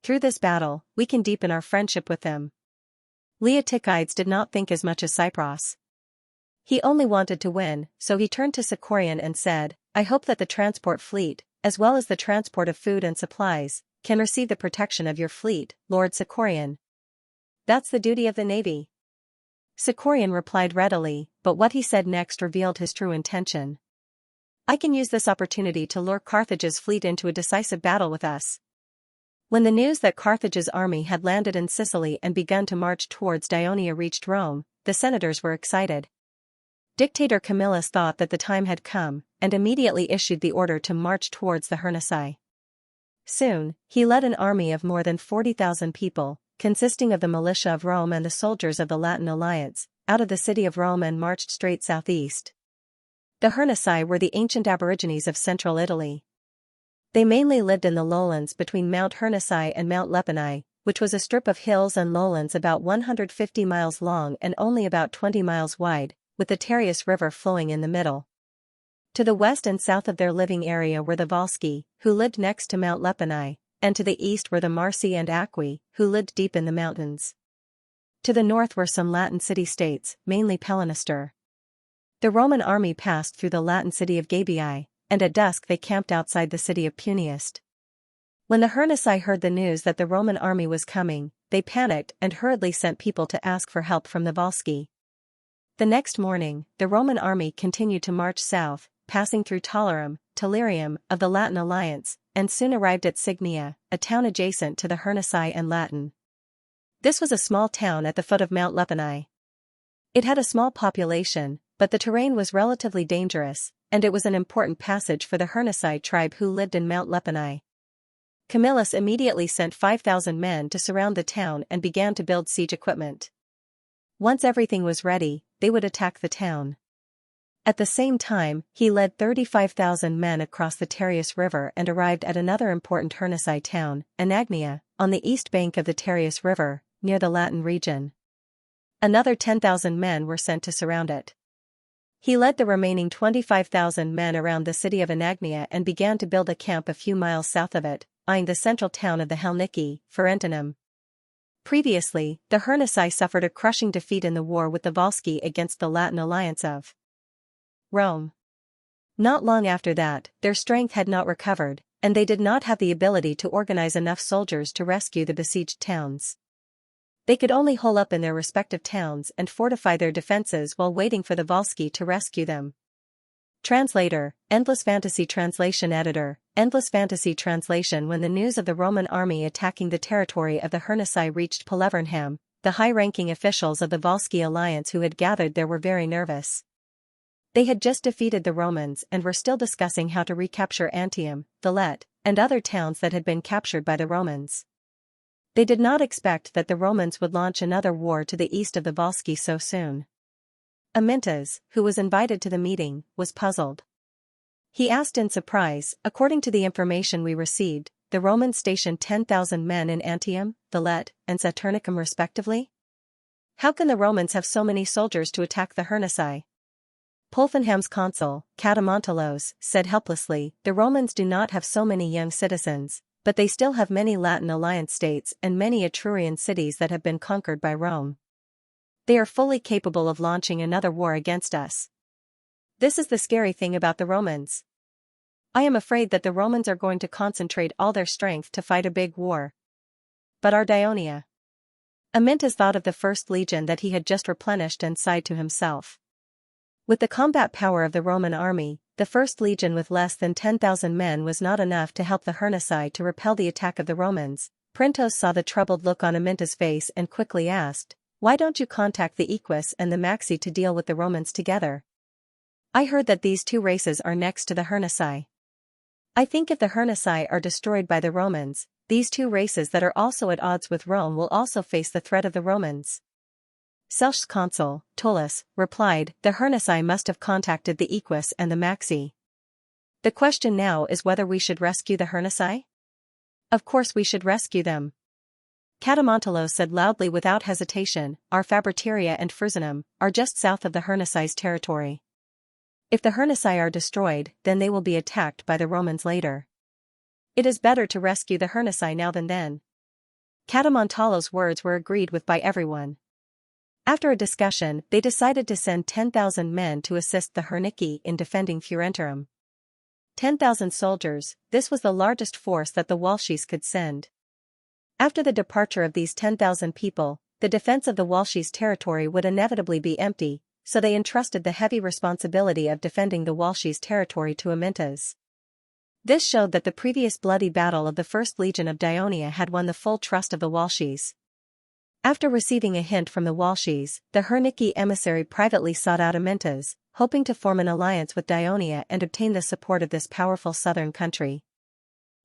Through this battle, we can deepen our friendship with them. Leotikides did not think as much as Cypros. He only wanted to win, so he turned to Sicurian and said, I hope that the transport fleet, as well as the transport of food and supplies, can receive the protection of your fleet, Lord Sicurian. That's the duty of the navy. Sicorian replied readily, but what he said next revealed his true intention. I can use this opportunity to lure Carthage's fleet into a decisive battle with us. When the news that Carthage's army had landed in Sicily and begun to march towards Ionia reached Rome, the senators were excited. Dictator Camillus thought that the time had come, and immediately issued the order to march towards the Hernici. Soon, he led an army of more than 40,000 people, consisting of the militia of Rome and the soldiers of the Latin Alliance, out of the city of Rome and marched straight southeast. The Hernici were the ancient aborigines of central Italy. They mainly lived in the lowlands between Mount Hernici and Mount Lepini, which was a strip of hills and lowlands about 150 miles long and only about 20 miles wide, with the Terius River flowing in the middle. To the west and south of their living area were the Volsci, who lived next to Mount Lepini, and to the east were the Marsi and Aqui, who lived deep in the mountains. To the north were some Latin city-states, mainly Pellinister. The Roman army passed through the Latin city of Gabii, and at dusk they camped outside the city of Puniest. When the Hernici heard the news that the Roman army was coming, they panicked and hurriedly sent people to ask for help from the Volsci. The next morning, the Roman army continued to march south, passing through Tolerum, Tularium, of the Latin Alliance, and soon arrived at Signia, a town adjacent to the Hernici and Latin. This was a small town at the foot of Mount Lepini. It had a small population, but the terrain was relatively dangerous, and it was an important passage for the Hernici tribe who lived in Mount Lepini. Camillus immediately sent 5,000 men to surround the town and began to build siege equipment. Once everything was ready, they would attack the town. At the same time, he led 35,000 men across the Terius River and arrived at another important Hernici town, Anagnia, on the east bank of the Terius River, near the Latin region. Another 10,000 men were sent to surround it. He led the remaining 25,000 men around the city of Anagnia and began to build a camp a few miles south of it, eyeing the central town of the Helnici, Ferentinum. Previously, the Hernici suffered a crushing defeat in the war with the Volsci against the Latin alliance of Rome. Not long after that, their strength had not recovered, and they did not have the ability to organize enough soldiers to rescue the besieged towns. They could only hole up in their respective towns and fortify their defenses while waiting for the Volsci to rescue them. Translator, Endless Fantasy Translation Editor, Endless Fantasy Translation. When the news of the Roman army attacking the territory of the Hernici reached Palevernham, the high-ranking officials of the Volsci alliance who had gathered there were very nervous. They had just defeated the Romans and were still discussing how to recapture Antium, Villette, and other towns that had been captured by the Romans. They did not expect that the Romans would launch another war to the east of the Volsci so soon. Amyntas, who was invited to the meeting, was puzzled. He asked in surprise, according to the information we received, the Romans stationed 10,000 men in Antium, Villette, and Saturnicum respectively? How can the Romans have so many soldiers to attack the Hernici? Pulfenham's consul, Catamontalos, said helplessly, the Romans do not have so many young citizens, but they still have many Latin alliance states and many Etrurian cities that have been conquered by Rome. They are fully capable of launching another war against us. This is the scary thing about the Romans. I am afraid that the Romans are going to concentrate all their strength to fight a big war. But our Ionia. Amyntas thought of the first legion that he had just replenished and sighed to himself. With the combat power of the Roman army, the first legion with less than 10,000 men was not enough to help the Hernici to repel the attack of the Romans. Printos saw the troubled look on Amyntas' face and quickly asked, "Why don't you contact the Equus and the Maxi to deal with the Romans together? I heard that these two races are next to the Hernici. I think if the Hernici are destroyed by the Romans, these two races that are also at odds with Rome will also face the threat of the Romans." Selch's consul, Tullus, replied, the Hernici must have contacted the Equus and the Maxi. The question now is whether we should rescue the Hernici? Of course we should rescue them. Catamontalos said loudly without hesitation, our Fabriteria and Frisinum are just south of the Hernici's territory. If the Hernici are destroyed, then they will be attacked by the Romans later. It is better to rescue the Hernici now than then. Catamontalos' words were agreed with by everyone. After a discussion, they decided to send 10,000 men to assist the Hernici in defending Ferentinum. 10,000 soldiers, this was the largest force that the Volscis could send. After the departure of these 10,000 people, the defense of the Walshi's territory would inevitably be empty, so they entrusted the heavy responsibility of defending the Walshi's territory to Amintas. This showed that the previous bloody battle of the First Legion of Dionia had won the full trust of the Walshis. After receiving a hint from the Walshis, the Herniki emissary privately sought out Amintas, hoping to form an alliance with Dionia and obtain the support of this powerful southern country.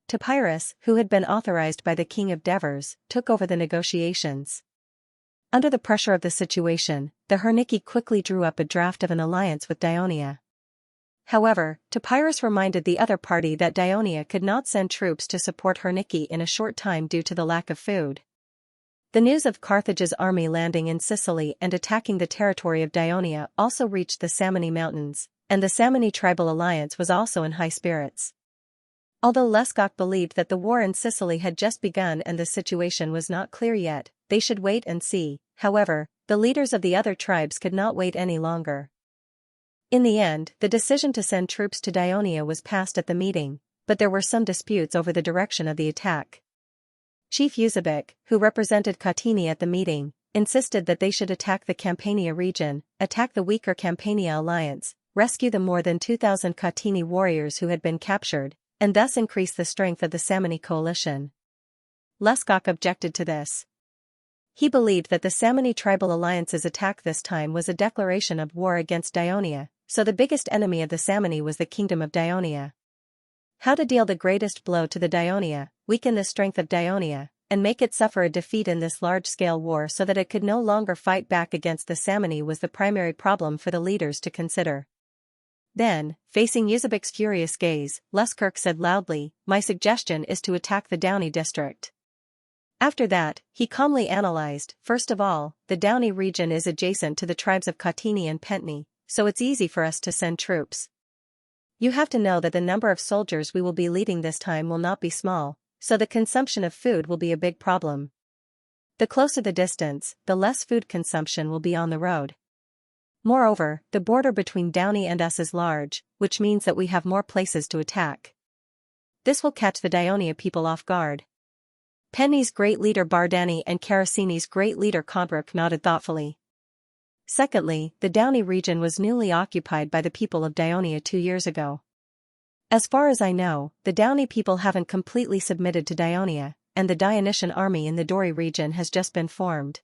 Topyrus, who had been authorized by the king of Devers, took over the negotiations. Under the pressure of the situation, the Herniki quickly drew up a draft of an alliance with Dionia. However, Topyrus reminded the other party that Dionia could not send troops to support Herniki in a short time due to the lack of food. The news of Carthage's army landing in Sicily and attacking the territory of Dionia also reached the Samni Mountains, and the Samni tribal alliance was also in high spirits. Although Lesgok believed that the war in Sicily had just begun and the situation was not clear yet, they should wait and see. However, the leaders of the other tribes could not wait any longer. In the end, the decision to send troops to Dionia was passed at the meeting, but there were some disputes over the direction of the attack. Chief Yuzabek, who represented Kautini at the meeting, insisted that they should attack the Campania region, attack the weaker Campania alliance, rescue the more than 2,000 Kautini warriors who had been captured, and thus increase the strength of the Samni coalition. Lesgok objected to this. He believed that the Samni tribal alliance's attack this time was a declaration of war against Dionia, so the biggest enemy of the Samni was the kingdom of Dionia. How to deal the greatest blow to the Dionia, weaken the strength of Dionia, and make it suffer a defeat in this large-scale war so that it could no longer fight back against the Samni was the primary problem for the leaders to consider. Then, facing Yuzabek's furious gaze, Leskirk said loudly, "My suggestion is to attack the Downey district." After that, he calmly analyzed, first of all, the Downey region is adjacent to the tribes of Kautini and Pentni, so it's easy for us to send troops. You have to know that the number of soldiers we will be leading this time will not be small, so the consumption of food will be a big problem. The closer the distance, the less food consumption will be on the road. Moreover, the border between Downey and us is large, which means that we have more places to attack. This will catch the Dionia people off guard. Penny's great leader Bardani and Carasini's great leader Kodruk nodded thoughtfully. Secondly, the Downey region was newly occupied by the people of Dionia 2 years ago. As far as I know, the Downey people haven't completely submitted to Dionia, and the Dionysian army in the Dori region has just been formed.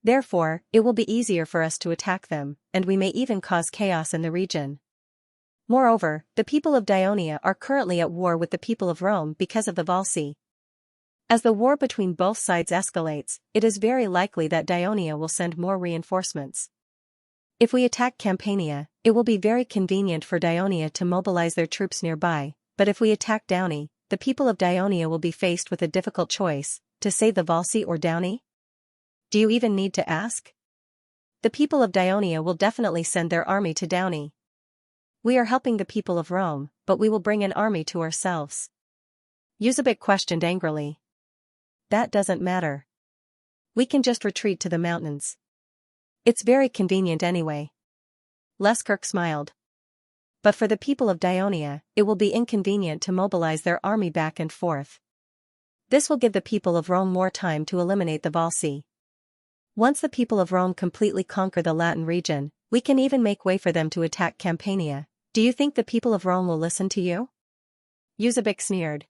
Therefore, it will be easier for us to attack them, and we may even cause chaos in the region. Moreover, the people of Dionia are currently at war with the people of Rome because of the Volsi. As the war between both sides escalates, it is very likely that Dionia will send more reinforcements. If we attack Campania, it will be very convenient for Dionia to mobilize their troops nearby, but if we attack Downey, the people of Dionia will be faced with a difficult choice, to save the Volsi or Downey? Do you even need to ask? The people of Dionia will definitely send their army to Downey. We are helping the people of Rome, but we will bring an army to ourselves. Yuzabek questioned angrily. That doesn't matter. We can just retreat to the mountains. It's very convenient anyway. Leskirk smiled. But for the people of Dionia, it will be inconvenient to mobilize their army back and forth. This will give the people of Rome more time to eliminate the Volsi. Once the people of Rome completely conquer the Latin region, we can even make way for them to attack Campania. Do you think the people of Rome will listen to you? Yuzabek sneered.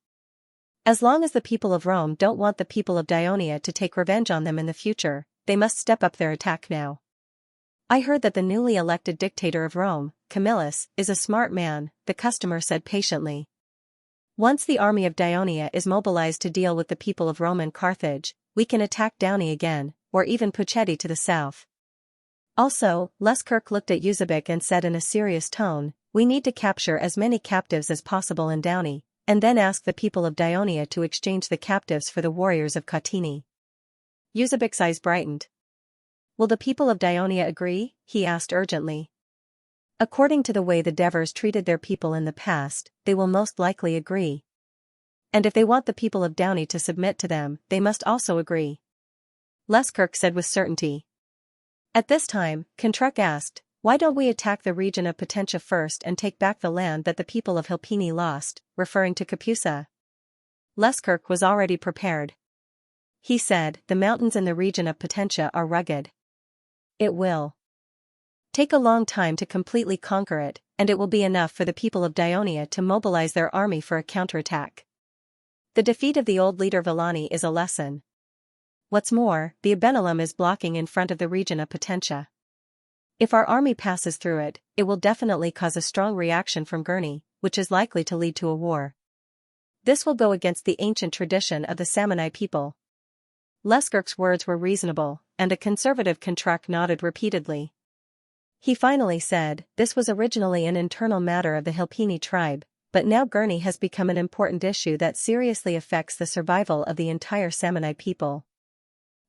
As long as the people of Rome don't want the people of Dionia to take revenge on them in the future, they must step up their attack now. I heard that the newly elected dictator of Rome, Camillus, is a smart man, the customer said patiently. Once the army of Dionia is mobilized to deal with the people of Rome and Carthage, we can attack Downey again, or even Puchetti to the south. Also, Leskirk looked at Yuzabek and said in a serious tone, we need to capture as many captives as possible in Downey, and then ask the people of Dionia to exchange the captives for the warriors of Kautini. Yuzabek's eyes brightened. Will the people of Dionia agree? He asked urgently. According to the way the Devers treated their people in the past, they will most likely agree. And if they want the people of Downey to submit to them, they must also agree. Leskirk said with certainty. At this time, Kontruk asked, why don't we attack the region of Potentia first and take back the land that the people of Hilpini lost, referring to Capusa? Leskirk was already prepared. He said, the mountains in the region of Potentia are rugged. It will take a long time to completely conquer it, and it will be enough for the people of Dionia to mobilize their army for a counterattack. The defeat of the old leader Villani is a lesson. What's more, the Abenalum is blocking in front of the region of Potentia. If our army passes through it, it will definitely cause a strong reaction from Gurney, which is likely to lead to a war. This will go against the ancient tradition of the Samanai people. Leskirk's words were reasonable, and a conservative Kontrak nodded repeatedly. He finally said, this was originally an internal matter of the Hilpini tribe, but now Gurney has become an important issue that seriously affects the survival of the entire Samanai people.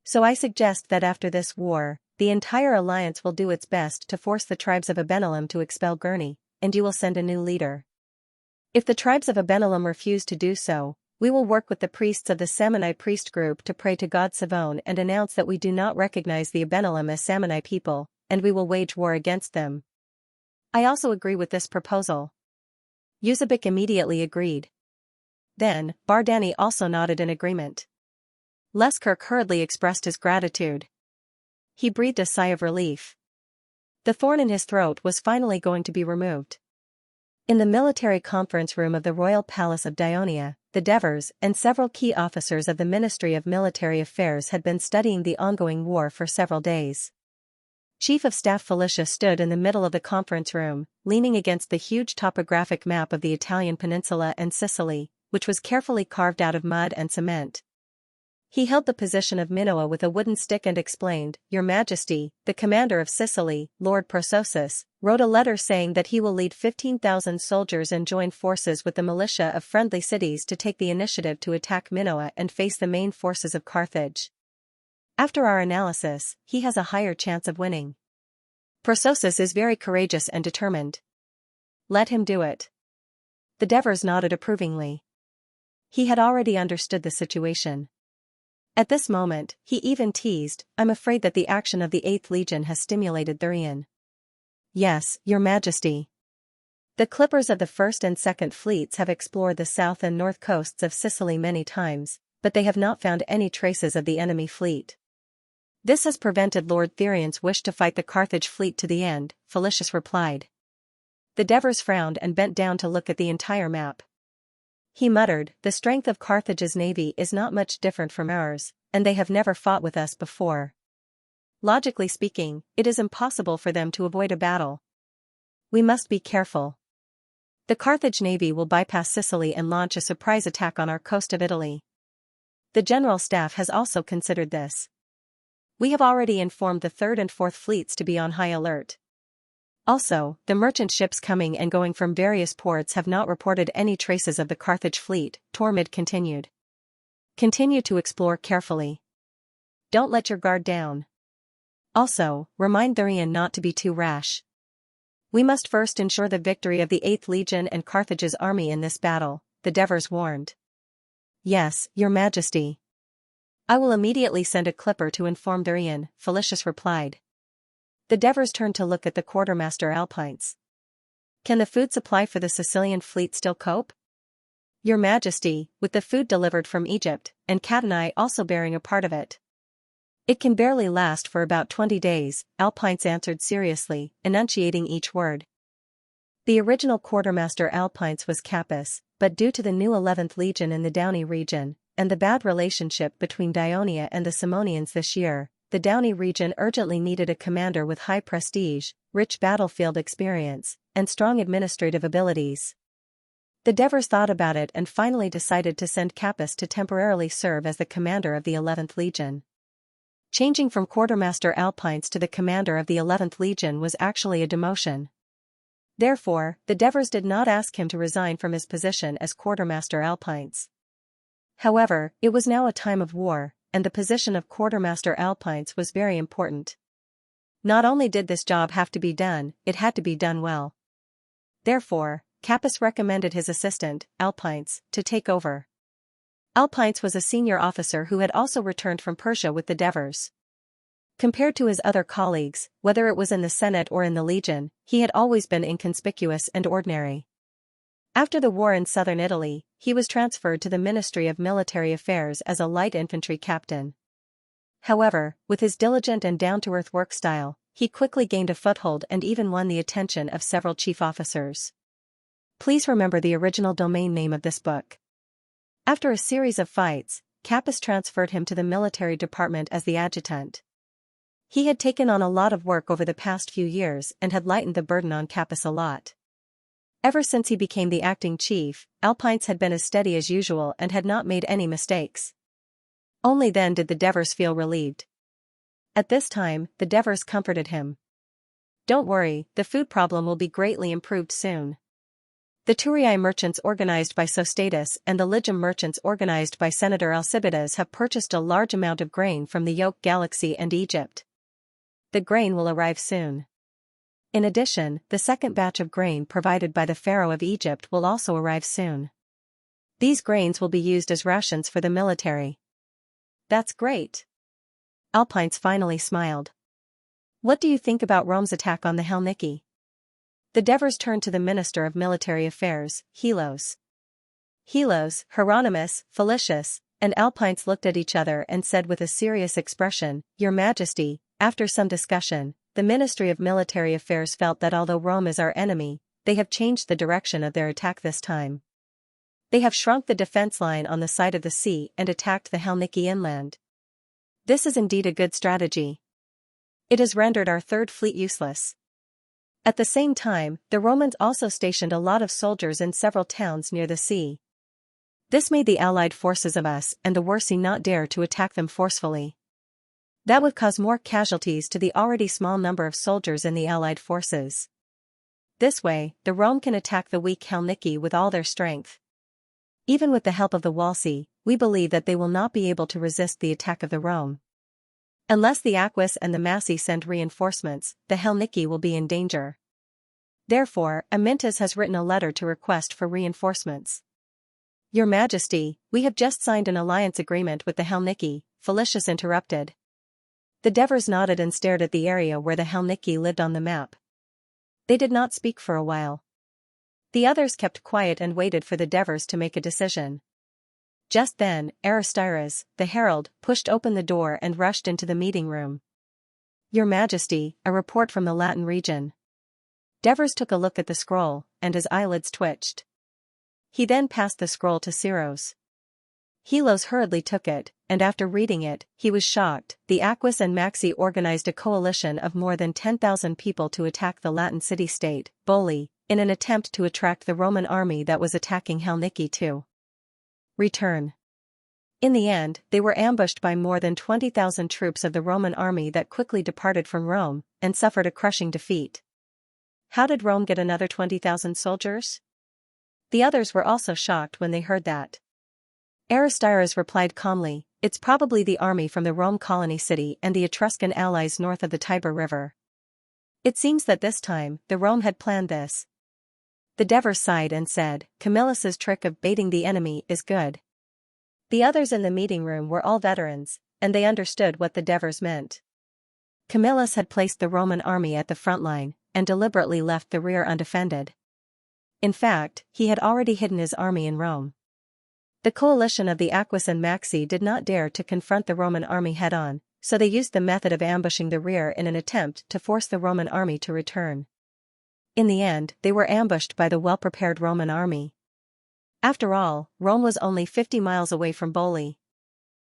So I suggest that after this war, the entire alliance will do its best to force the tribes of Abenalum to expel Gurney, and you will send a new leader. If the tribes of Abenalum refuse to do so, we will work with the priests of the Samanai priest group to pray to God Savon and announce that we do not recognize the Abenalum as Samanai people, and we will wage war against them. I also agree with this proposal. Uzbek immediately agreed. Then, Bardani also nodded in agreement. Leskirk hurriedly expressed his gratitude. He breathed a sigh of relief. The thorn in his throat was finally going to be removed. In the military conference room of the Royal Palace of Dionia, the Devers and several key officers of the Ministry of Military Affairs had been studying the ongoing war for several days. Chief of Staff Felicia stood in the middle of the conference room, leaning against the huge topographic map of the Italian peninsula and Sicily, which was carefully carved out of mud and cement. He held the position of Minoa with a wooden stick and explained, Your Majesty, the commander of Sicily, Lord Prososus, wrote a letter saying that he will lead 15,000 soldiers and join forces with the militia of friendly cities to take the initiative to attack Minoa and face the main forces of Carthage. After our analysis, he has a higher chance of winning. Prososus is very courageous and determined. Let him do it. The Devers nodded approvingly. He had already understood the situation. At this moment, he even teased, I'm afraid that the action of the 8th Legion has stimulated Thurian. Yes, Your Majesty. The clippers of the 1st and 2nd fleets have explored the south and north coasts of Sicily many times, but they have not found any traces of the enemy fleet. This has prevented Lord Thurian's wish to fight the Carthage fleet to the end, Felicius replied. The Devers frowned and bent down to look at the entire map. He muttered, the strength of Carthage's navy is not much different from ours, and they have never fought with us before. Logically speaking, it is impossible for them to avoid a battle. We must be careful. The Carthage navy will bypass Sicily and launch a surprise attack on our coast of Italy. The General Staff has also considered this. We have already informed the 3rd and 4th fleets to be on high alert. Also, the merchant ships coming and going from various ports have not reported any traces of the Carthage fleet, Tormid continued. Continue to explore carefully. Don't let your guard down. Also, remind Thurian not to be too rash. We must first ensure the victory of the 8th Legion and Carthage's army in this battle, the Devers warned. Yes, Your Majesty. I will immediately send a clipper to inform Thurian, Felicius replied. The Devers turned to look at the quartermaster Alpines. Can the food supply for the Sicilian fleet still cope? Your Majesty, with the food delivered from Egypt, and Catanai also bearing a part of it. It can barely last for about 20 days, Alpines answered seriously, enunciating each word. The original quartermaster Alpines was Capys, but due to the new 11th Legion in the Downey region, and the bad relationship between Dionia and the Simonians this year, the Downey region urgently needed a commander with high prestige, rich battlefield experience, and strong administrative abilities. The Devers thought about it and finally decided to send Capys to temporarily serve as the commander of the 11th Legion. Changing from quartermaster Alpines to the commander of the 11th Legion was actually a demotion. Therefore, the Devers did not ask him to resign from his position as quartermaster Alpines. However, it was now a time of war, and the position of quartermaster Alpines was very important. Not only did this job have to be done, it had to be done well. Therefore, Capys recommended his assistant, Alpines, to take over. Alpines was a senior officer who had also returned from Persia with the Devers. Compared to his other colleagues, whether it was in the Senate or in the Legion, he had always been inconspicuous and ordinary. After the war in southern Italy, he was transferred to the Ministry of Military Affairs as a light infantry captain. However, with his diligent and down-to-earth work style, he quickly gained a foothold and even won the attention of several chief officers. Please remember the original domain name of this book. After a series of fights, Capus transferred him to the military department as the adjutant. He had taken on a lot of work over the past few years and had lightened the burden on Capus a lot. Ever since he became the acting chief, Alpines had been as steady as usual and had not made any mistakes. Only then did the Devers feel relieved. At this time, the Devers comforted him. "Don't worry, the food problem will be greatly improved soon. The Turii merchants organized by Sostatus and the Lygium merchants organized by Senator Alcibiades have purchased a large amount of grain from the Yoke Galaxy and Egypt. The grain will arrive soon. In addition, the second batch of grain provided by the Pharaoh of Egypt will also arrive soon. These grains will be used as rations for the military." "That's great." Alpines finally smiled. "What do you think about Rome's attack on the Helniki?" The Devers turned to the Minister of Military Affairs, Helos. Helos, Hieronymus, Felicius, and Alpines looked at each other and said with a serious expression, "Your Majesty, after some discussion, the Ministry of Military Affairs felt that although Rome is our enemy, they have changed the direction of their attack this time. They have shrunk the defense line on the side of the sea and attacked the Helniki inland. This is indeed a good strategy. It has rendered our third fleet useless." At the same time, the Romans also stationed a lot of soldiers in several towns near the sea. This made the allied forces of us and the Versae not dare to attack them forcefully. That would cause more casualties to the already small number of soldiers in the allied forces. This way, the Rome can attack the weak Helniki with all their strength. Even with the help of the Walsi, we believe that they will not be able to resist the attack of the Rome. Unless the Aquis and the Massi send reinforcements, the Helniki will be in danger. Therefore, Amyntas has written a letter to request for reinforcements. "Your Majesty, we have just signed an alliance agreement with the Helniki," Felicius interrupted. The Devers nodded and stared at the area where the Helniki lived on the map. They did not speak for a while. The others kept quiet and waited for the Devers to make a decision. Just then, Aristides, the herald, pushed open the door and rushed into the meeting room. "Your Majesty, a report from the Latin region." Devers took a look at the scroll, and his eyelids twitched. He then passed the scroll to Siros. Helos hurriedly took it, and after reading it, he was shocked. The Aquis and Maxi organized a coalition of more than 10,000 people to attack the Latin city-state, Boli, in an attempt to attract the Roman army that was attacking Helniki to return. In the end, they were ambushed by more than 20,000 troops of the Roman army that quickly departed from Rome, and suffered a crushing defeat. How did Rome get another 20,000 soldiers? The others were also shocked when they heard that. Aristides replied calmly, "It's probably the army from the Rome colony city and the Etruscan allies north of the Tiber River." It seems that this time, the Rome had planned this. The Devers sighed and said, "Camillus's trick of baiting the enemy is good." The others in the meeting room were all veterans, and they understood what the Devers meant. Camillus had placed the Roman army at the front line, and deliberately left the rear undefended. In fact, he had already hidden his army in Rome. The coalition of the Aquis and Maxi did not dare to confront the Roman army head-on, so they used the method of ambushing the rear in an attempt to force the Roman army to return. In the end, they were ambushed by the well-prepared Roman army. After all, Rome was only 50 miles away from Boli.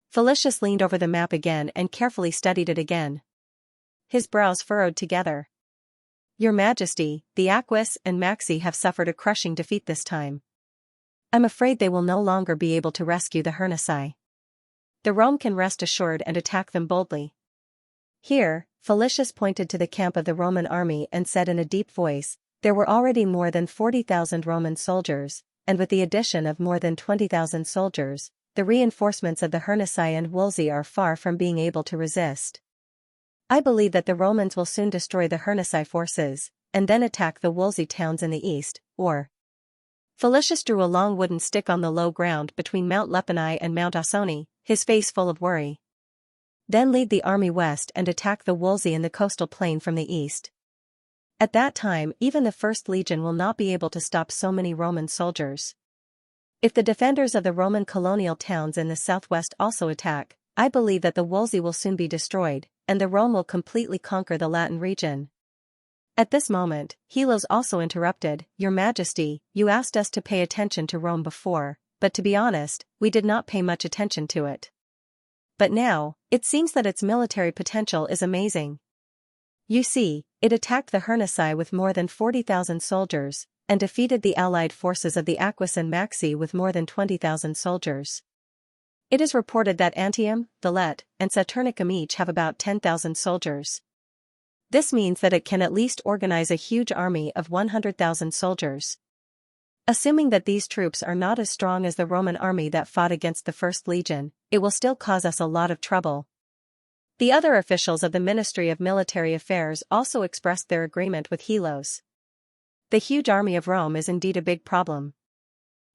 Felicius leaned over the map again and carefully studied it again. His brows furrowed together. "Your Majesty, the Aquis and Maxi have suffered a crushing defeat this time. I'm afraid they will no longer be able to rescue the Hernici. The Rome can rest assured and attack them boldly." Here, Felicius pointed to the camp of the Roman army and said in a deep voice, "There were already more than 40,000 Roman soldiers, and with the addition of more than 20,000 soldiers, the reinforcements of the Hernici and Wolsey are far from being able to resist. I believe that the Romans will soon destroy the Hernici forces, and then attack the Wolsey towns in the east, or..." Felicius drew a long wooden stick on the low ground between Mount Lepani and Mount Ausoni, his face full of worry. "Then lead the army west and attack the Wolsey in the coastal plain from the east. At that time even the First Legion will not be able to stop so many Roman soldiers. If the defenders of the Roman colonial towns in the southwest also attack, I believe that the Wolsey will soon be destroyed, and the Rome will completely conquer the Latin region. At this moment, Helos also interrupted, Your Majesty, you asked us to pay attention to Rome before, but to be honest, we did not pay much attention to it. But now, it seems that its military potential is amazing. You see, it attacked the Hernici with more than 40,000 soldiers, and defeated the allied forces of the Aquis and Maxi with more than 20,000 soldiers. It is reported that Antium, Villette, and Saturnicum each have about 10,000 soldiers. This means that it can at least organize a huge army of 100,000 soldiers. Assuming that these troops are not as strong as the Roman army that fought against the First Legion, it will still cause us a lot of trouble. The other officials of the Ministry of Military Affairs also expressed their agreement with Helos. The huge army of Rome is indeed a big problem.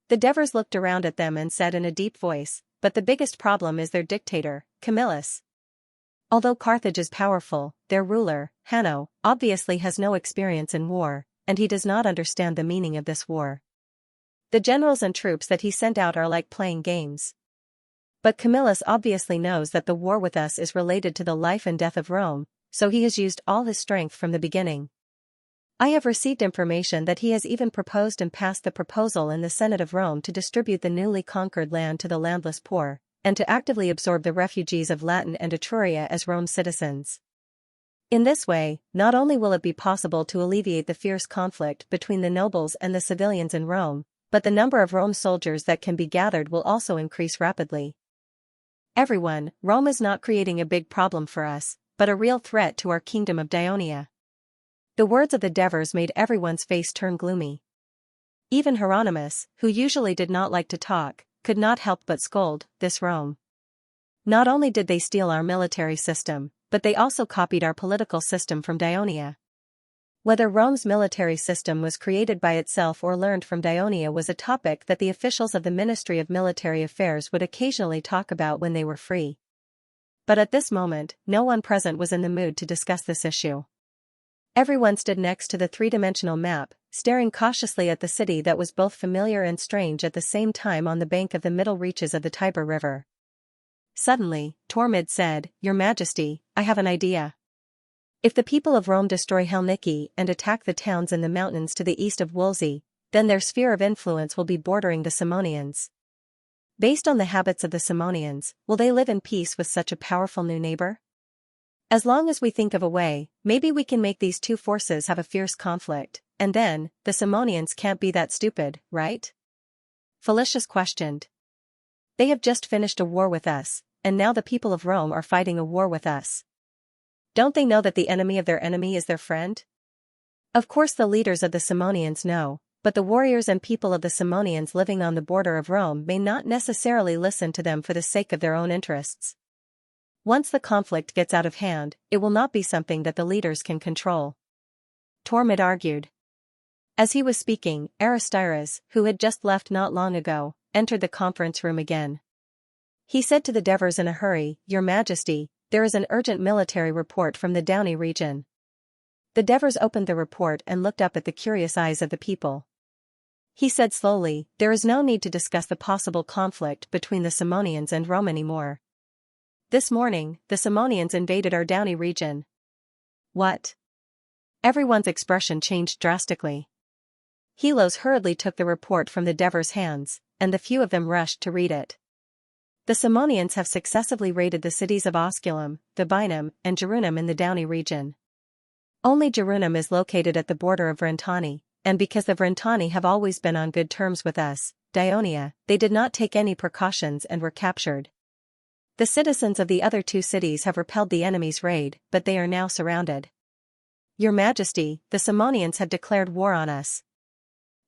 The Devers looked around at them and said in a deep voice, but the biggest problem is their dictator, Camillus. Although Carthage is powerful, their ruler, Hanno, obviously has no experience in war, and he does not understand the meaning of this war. The generals and troops that he sent out are like playing games. But Camillus obviously knows that the war with us is related to the life and death of Rome, so he has used all his strength from the beginning. I have received information that he has even proposed and passed the proposal in the Senate of Rome to distribute the newly conquered land to the landless poor, and to actively absorb the refugees of Latin and Etruria as Rome's citizens. In this way, not only will it be possible to alleviate the fierce conflict between the nobles and the civilians in Rome, but the number of Rome soldiers that can be gathered will also increase rapidly. Everyone, Rome is not creating a big problem for us, but a real threat to our kingdom of Daionia. The words of the Devers made everyone's face turn gloomy. Even Hieronymus, who usually did not like to talk, could not help but scold, this Rome. Not only did they steal our military system, but they also copied our political system from Daionia. Whether Rome's military system was created by itself or learned from Daionia was a topic that the officials of the Ministry of Military Affairs would occasionally talk about when they were free. But at this moment, no one present was in the mood to discuss this issue. Everyone stood next to the three-dimensional map, staring cautiously at the city that was both familiar and strange at the same time on the bank of the middle reaches of the Tiber River. Suddenly, Tormid said, Your Majesty, I have an idea. If the people of Rome destroy Helniki and attack the towns in the mountains to the east of Wolsey, then their sphere of influence will be bordering the Simonians. Based on the habits of the Simonians, will they live in peace with such a powerful new neighbor? As long as we think of a way, maybe we can make these two forces have a fierce conflict, and then, the Simonians can't be that stupid, right? Felicius questioned. They have just finished a war with us, and now the people of Rome are fighting a war with us. Don't they know that the enemy of their enemy is their friend? Of course the leaders of the Simonians know, but the warriors and people of the Simonians living on the border of Rome may not necessarily listen to them for the sake of their own interests. Once the conflict gets out of hand, it will not be something that the leaders can control. Tormid argued. As he was speaking, Aristides, who had just left not long ago, entered the conference room again. He said to the Devers in a hurry, Your Majesty, there is an urgent military report from the Downey region. The Devers opened the report and looked up at the curious eyes of the people. He said slowly, There is no need to discuss the possible conflict between the Simonians and Rome anymore. This morning, the Simonians invaded our Downey region. What? Everyone's expression changed drastically. Helos hurriedly took the report from the Devers' hands, and the few of them rushed to read it. The Simonians have successively raided the cities of Osculum, Vibinum, and Gerunum in the Downey region. Only Gerunum is located at the border of Vrentani, and because the Vrentani have always been on good terms with us, Daionia, they did not take any precautions and were captured. The citizens of the other two cities have repelled the enemy's raid, but they are now surrounded. Your Majesty, the Simonians have declared war on us.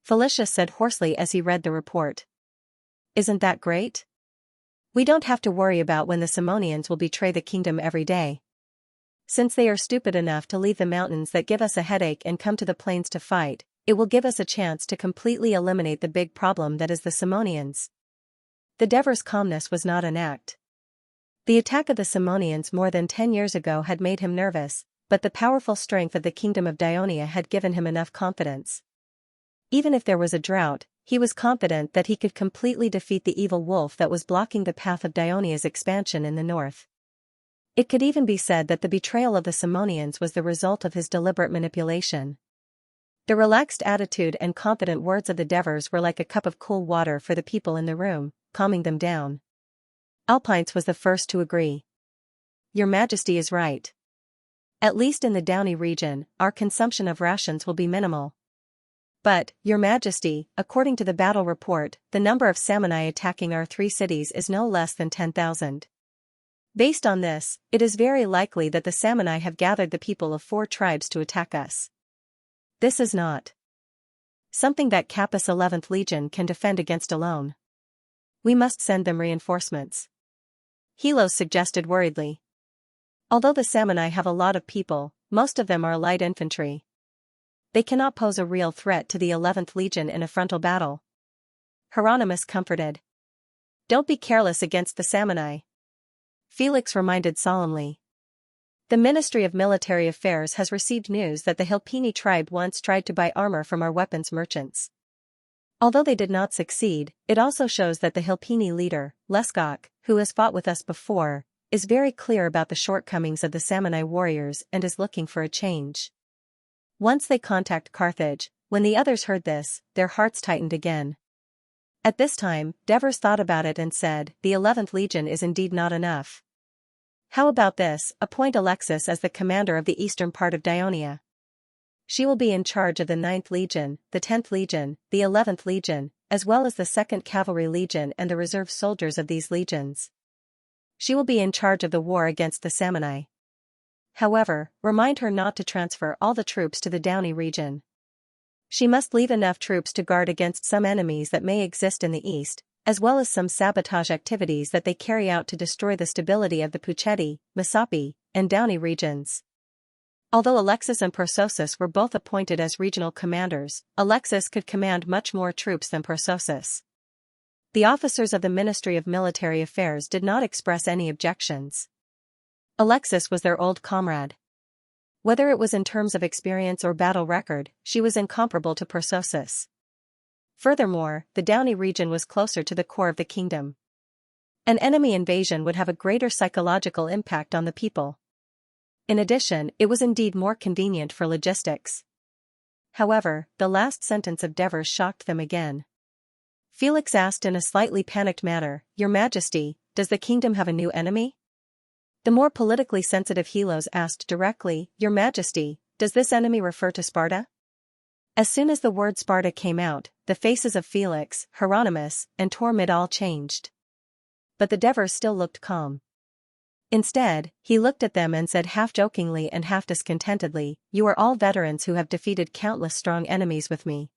Felicius said hoarsely as he read the report. Isn't that great? We don't have to worry about when the Simonians will betray the kingdom every day. Since they are stupid enough to leave the mountains that give us a headache and come to the plains to fight, it will give us a chance to completely eliminate the big problem that is the Simonians. The Devers' calmness was not an act. The attack of the Simonians more than 10 years ago had made him nervous, but the powerful strength of the kingdom of Dionia had given him enough confidence. Even if there was a drought, he was confident that he could completely defeat the evil wolf that was blocking the path of Dionia's expansion in the north. It could even be said that the betrayal of the Simonians was the result of his deliberate manipulation. The relaxed attitude and confident words of the Devers were like a cup of cool water for the people in the room, calming them down. Alpines was the first to agree. Your Majesty is right. At least in the Downey region, our consumption of rations will be minimal. But, Your Majesty, according to the battle report, the number of Samurai attacking our 3 cities is no less than 10,000. Based on this, it is very likely that the Samurai have gathered the people of 4 tribes to attack us. This is not something that Kappa's 11th Legion can defend against alone. We must send them reinforcements. Helos suggested worriedly. Although the Samurai have a lot of people, most of them are light infantry. They cannot pose a real threat to the 11th Legion in a frontal battle. Hieronymus comforted. Don't be careless against the Samurai. Felix reminded solemnly. The Ministry of Military Affairs has received news that the Hilpini tribe once tried to buy armor from our weapons merchants. Although they did not succeed, it also shows that the Hilpini leader, Leskok, who has fought with us before, is very clear about the shortcomings of the Samurai warriors and is looking for a change. Once they contact Carthage, when the others heard this, their hearts tightened again. At this time, Devers thought about it and said, the 11th Legion is indeed not enough. How about this, appoint Alexis as the commander of the eastern part of Dionia. She will be in charge of the 9th Legion, the 10th Legion, the 11th Legion, as well as the 2nd Cavalry Legion and the reserve soldiers of these legions. She will be in charge of the war against the Samurai. However, remind her not to transfer all the troops to the Downey region. She must leave enough troops to guard against some enemies that may exist in the east, as well as some sabotage activities that they carry out to destroy the stability of the Puchetti, Masapi, and Downey regions. Although Alexis and Persosus were both appointed as regional commanders, Alexis could command much more troops than Persosus. The officers of the Ministry of Military Affairs did not express any objections. Alexis was their old comrade. Whether it was in terms of experience or battle record, she was incomparable to Persosus. Furthermore, the Downey region was closer to the core of the kingdom. An enemy invasion would have a greater psychological impact on the people. In addition, it was indeed more convenient for logistics. However, the last sentence of Devers shocked them again. Felix asked in a slightly panicked manner, Your Majesty, does the kingdom have a new enemy? The more politically sensitive Helos asked directly, Your Majesty, does this enemy refer to Sparta? As soon as the word Sparta came out, the faces of Felix, Hieronymus, and Tormid all changed. But the Devers still looked calm. Instead, he looked at them and said half-jokingly and half-discontentedly, You are all veterans who have defeated countless strong enemies with me.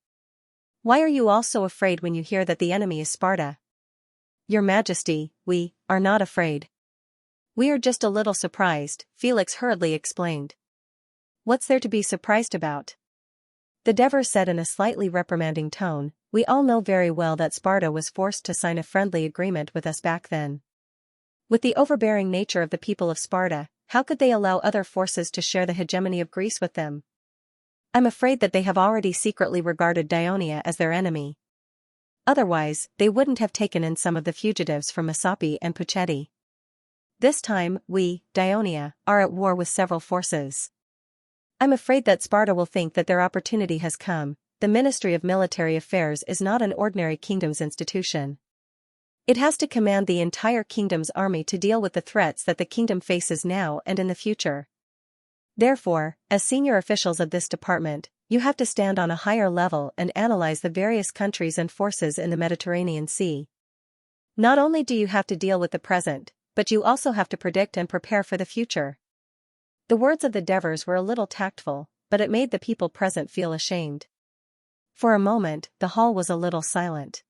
Why are you all so afraid when you hear that the enemy is Sparta? Your Majesty, we are not afraid. We are just a little surprised, Felix hurriedly explained. What's there to be surprised about? The Devers said in a slightly reprimanding tone, We all know very well that Sparta was forced to sign a friendly agreement with us back then. With the overbearing nature of the people of Sparta, how could they allow other forces to share the hegemony of Greece with them? I'm afraid that they have already secretly regarded Dionia as their enemy. Otherwise, they wouldn't have taken in some of the fugitives from Masapi and Puchetti. This time, we, Dionia, are at war with several forces. I'm afraid that Sparta will think that their opportunity has come. The Ministry of Military Affairs is not an ordinary kingdom's institution. It has to command the entire kingdom's army to deal with the threats that the kingdom faces now and in the future. Therefore, as senior officials of this department, you have to stand on a higher level and analyze the various countries and forces in the Mediterranean Sea. Not only do you have to deal with the present, but you also have to predict and prepare for the future. The words of the Devers were a little tactful, but it made the people present feel ashamed. For a moment, the hall was a little silent.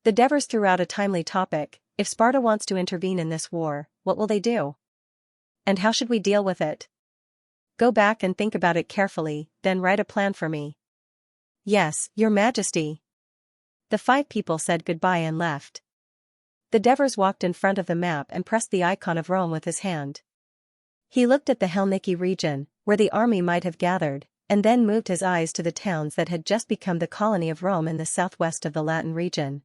The Devers threw out a timely topic, If Sparta wants to intervene in this war, what will they do? And how should we deal with it? Go back and think about it carefully, then write a plan for me. Yes, Your Majesty. The 5 people said goodbye and left. The Devers walked in front of the map and pressed the icon of Rome with his hand. He looked at the Helniki region, where the army might have gathered, and then moved his eyes to the towns that had just become the colony of Rome in the southwest of the Latin region.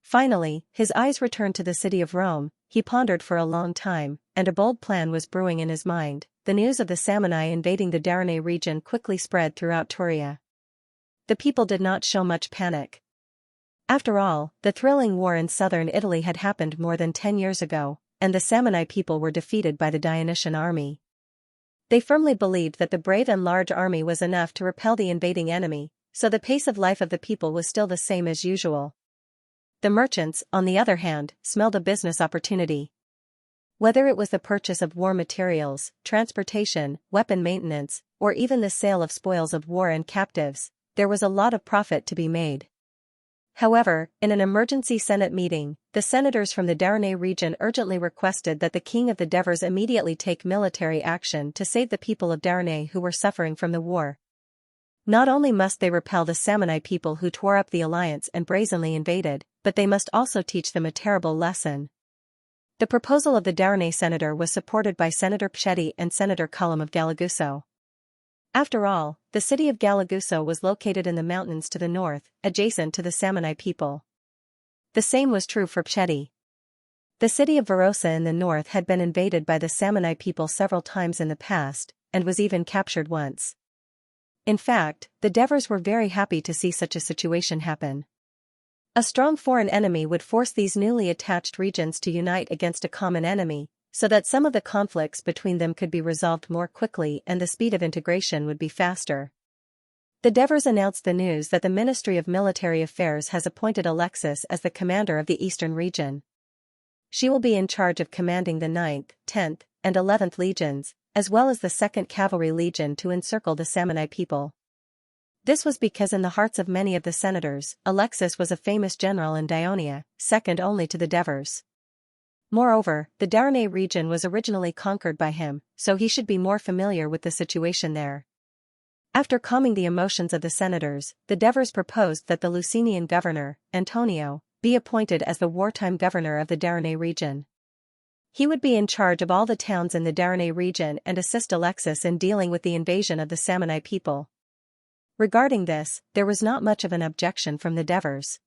Finally, his eyes returned to the city of Rome. He pondered for a long time, and a bold plan was brewing in his mind. The news of the Samni invading the Daranai region quickly spread throughout Turia. The people did not show much panic. After all, the thrilling war in southern Italy had happened more than 10 years ago, and the Samni people were defeated by the Dionysian army. They firmly believed that the brave and large army was enough to repel the invading enemy, so the pace of life of the people was still the same as usual. The merchants, on the other hand, smelled a business opportunity. Whether it was the purchase of war materials, transportation, weapon maintenance, or even the sale of spoils of war and captives, there was a lot of profit to be made. However, in an emergency Senate meeting, the senators from the Daranai region urgently requested that the king of the Devers immediately take military action to save the people of Daranai who were suffering from the war. Not only must they repel the Samni people who tore up the alliance and brazenly invaded, but they must also teach them a terrible lesson. The proposal of the Daranai senator was supported by Senator Pchetti and Senator Cullum of Galaguso. After all, the city of Galaguso was located in the mountains to the north, adjacent to the Samni people. The same was true for Pchetti. The city of Verosa in the north had been invaded by the Samni people several times in the past, and was even captured once. In fact, the Devers were very happy to see such a situation happen. A strong foreign enemy would force these newly attached regions to unite against a common enemy, so that some of the conflicts between them could be resolved more quickly and the speed of integration would be faster. The Devers announced the news that the Ministry of Military Affairs has appointed Alexis as the commander of the eastern region. She will be in charge of commanding the 9th, 10th, and 11th legions, as well as the 2nd Cavalry Legion to encircle the Samni people. This was because in the hearts of many of the senators, Alexis was a famous general in Daionia, second only to the Devers. Moreover, the Daranai region was originally conquered by him, so he should be more familiar with the situation there. After calming the emotions of the senators, the Devers proposed that the Lucinian governor, Antonio, be appointed as the wartime governor of the Daranai region. He would be in charge of all the towns in the Daranai region and assist Alexis in dealing with the invasion of the Samni people. Regarding this, there was not much of an objection from the Devers.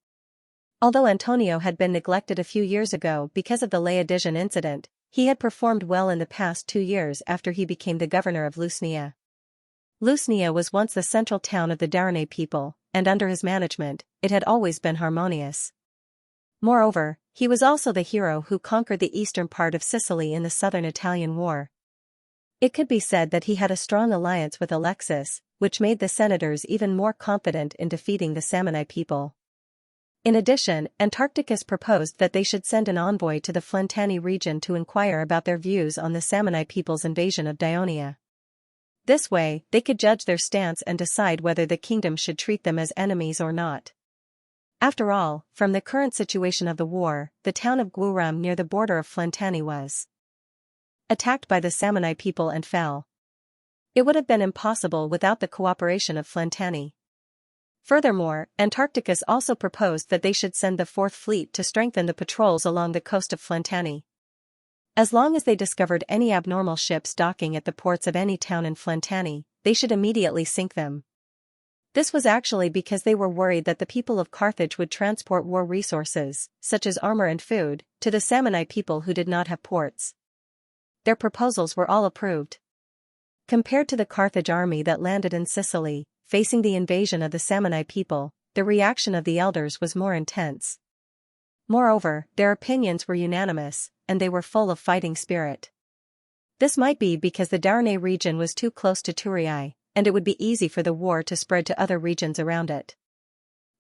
Although Antonio had been neglected a few years ago because of the Laodicean incident, he had performed well in the past 2 years after he became the governor of Lusnia. Lusnia was once the central town of the Daranai people, and under his management, it had always been harmonious. Moreover, he was also the hero who conquered the eastern part of Sicily in the southern Italian War. It could be said that he had a strong alliance with Alexis, which made the senators even more confident in defeating the Samni people. In addition, Antarcticus proposed that they should send an envoy to the Flentani region to inquire about their views on the Samni people's invasion of Daionia. This way, they could judge their stance and decide whether the kingdom should treat them as enemies or not. After all, from the current situation of the war, the town of Guram near the border of Flentani was attacked by the Samni people and fell. It would have been impossible without the cooperation of Flentani. Furthermore, Antarcticus also proposed that they should send the 4th Fleet to strengthen the patrols along the coast of Flentani. As long as they discovered any abnormal ships docking at the ports of any town in Flentani, they should immediately sink them. This was actually because they were worried that the people of Carthage would transport war resources, such as armor and food, to the Samni people who did not have ports. Their proposals were all approved. Compared to the Carthage army that landed in Sicily, facing the invasion of the Samni people, the reaction of the elders was more intense. Moreover, their opinions were unanimous, and they were full of fighting spirit. This might be because the Daranai region was too close to Turii, and it would be easy for the war to spread to other regions around it.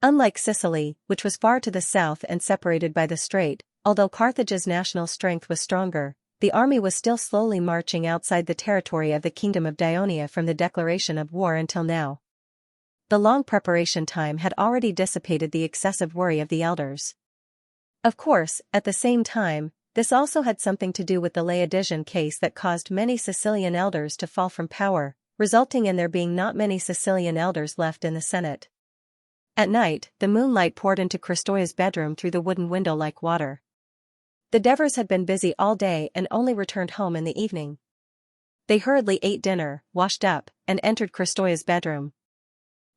Unlike Sicily, which was far to the south and separated by the strait, although Carthage's national strength was stronger, the army was still slowly marching outside the territory of the Kingdom of Daionia from the declaration of war until now. The long preparation time had already dissipated the excessive worry of the elders. Of course, at the same time, this also had something to do with the Laodicean case that caused many Sicilian elders to fall from power, resulting in there being not many Sicilian elders left in the Senate. At night, the moonlight poured into Kristoya's bedroom through the wooden window like water. The Devers had been busy all day and only returned home in the evening. They hurriedly ate dinner, washed up, and entered Kristoya's bedroom.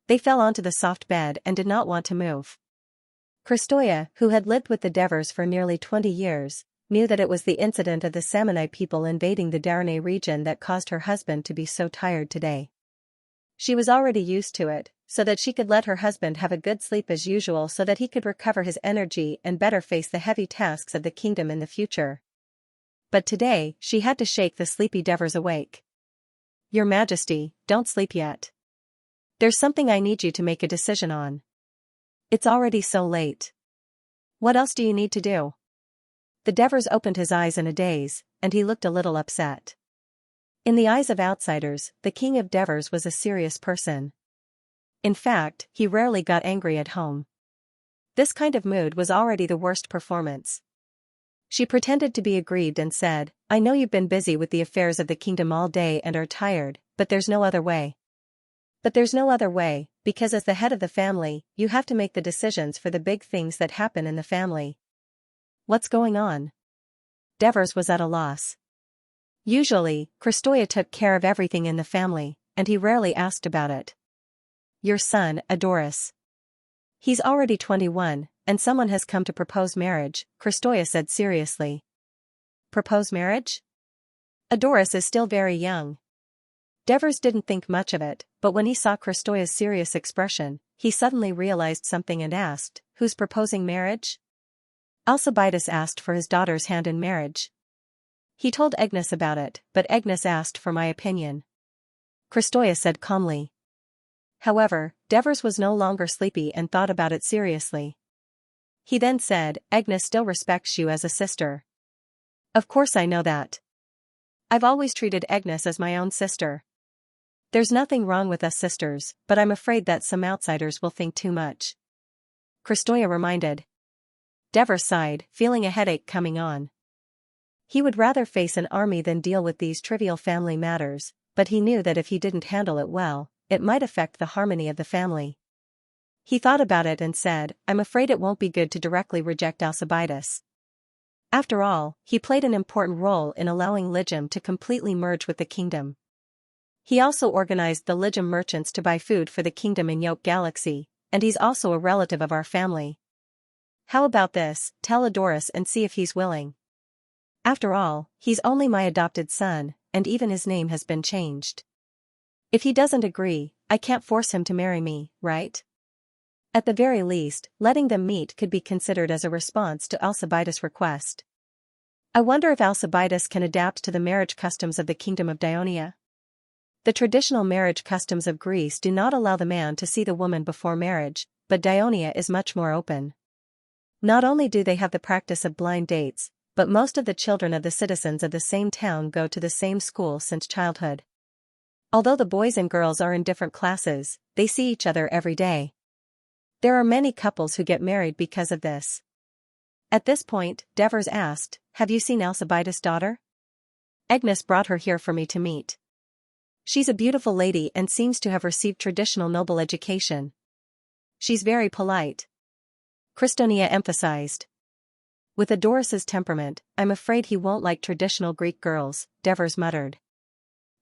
They fell onto the soft bed and did not want to move. Kristoya, who had lived with the Devers for nearly 20 years, knew that it was the incident of the Samonite people invading the Darnay region that caused her husband to be so tired today. She was already used to it, so that she could let her husband have a good sleep as usual so that he could recover his energy and better face the heavy tasks of the kingdom in the future. But today, she had to shake the sleepy Devers awake. "Your Majesty, don't sleep yet. There's something I need you to make a decision on. It's already so late. What else do you need to do?" The Devers opened his eyes in a daze, and he looked a little upset. In the eyes of outsiders, the King of Devers was a serious person. In fact, he rarely got angry at home. This kind of mood was already the worst performance. She pretended to be aggrieved and said, "I know you've been busy with the affairs of the kingdom all day and are tired, but there's no other way. But there's no other way, because as the head of the family, you have to make the decisions for the big things that happen in the family." "What's going on?" Devers was at a loss. Usually, Kristoya took care of everything in the family, and he rarely asked about it. "Your son, Adoris. He's already 21, and someone has come to propose marriage," Kristoya said seriously. "Propose marriage? Adoris is still very young." Devers didn't think much of it, but when he saw Kristoya's serious expression, he suddenly realized something and asked, "Who's proposing marriage?" "Alcibiades asked for his daughter's hand in marriage. He told Agnes about it, but Agnes asked for my opinion," Kristoya said calmly. However, Devers was no longer sleepy and thought about it seriously. He then said, "Agnes still respects you as a sister." "Of course I know that. I've always treated Agnes as my own sister. There's nothing wrong with us sisters, but I'm afraid that some outsiders will think too much," Kristoya reminded. Devers sighed, feeling a headache coming on. He would rather face an army than deal with these trivial family matters, but he knew that if he didn't handle it well, it might affect the harmony of the family. He thought about it and said, "I'm afraid it won't be good to directly reject Alcibiades. After all, he played an important role in allowing Ligem to completely merge with the kingdom. He also organized the Ligem merchants to buy food for the kingdom in Yoke Galaxy, and he's also a relative of our family. How about this, tell Adoris and see if he's willing. After all, he's only my adopted son, and even his name has been changed. If he doesn't agree, I can't force him to marry me, right? At the very least, letting them meet could be considered as a response to Alcibiades' request. I wonder if Alcibiades can adapt to the marriage customs of the Kingdom of Dionia. The traditional marriage customs of Greece do not allow the man to see the woman before marriage, but Dionia is much more open. Not only do they have the practice of blind dates, but most of the children of the citizens of the same town go to the same school since childhood. Although the boys and girls are in different classes, they see each other every day. There are many couples who get married because of this. At this point, Devers asked, "Have you seen Alcibiades' daughter?" "Agnes brought her here for me to meet. She's a beautiful lady and seems to have received traditional noble education. She's very polite," Kristonia emphasized. "With Adoris's temperament, I'm afraid he won't like traditional Greek girls," Devers muttered.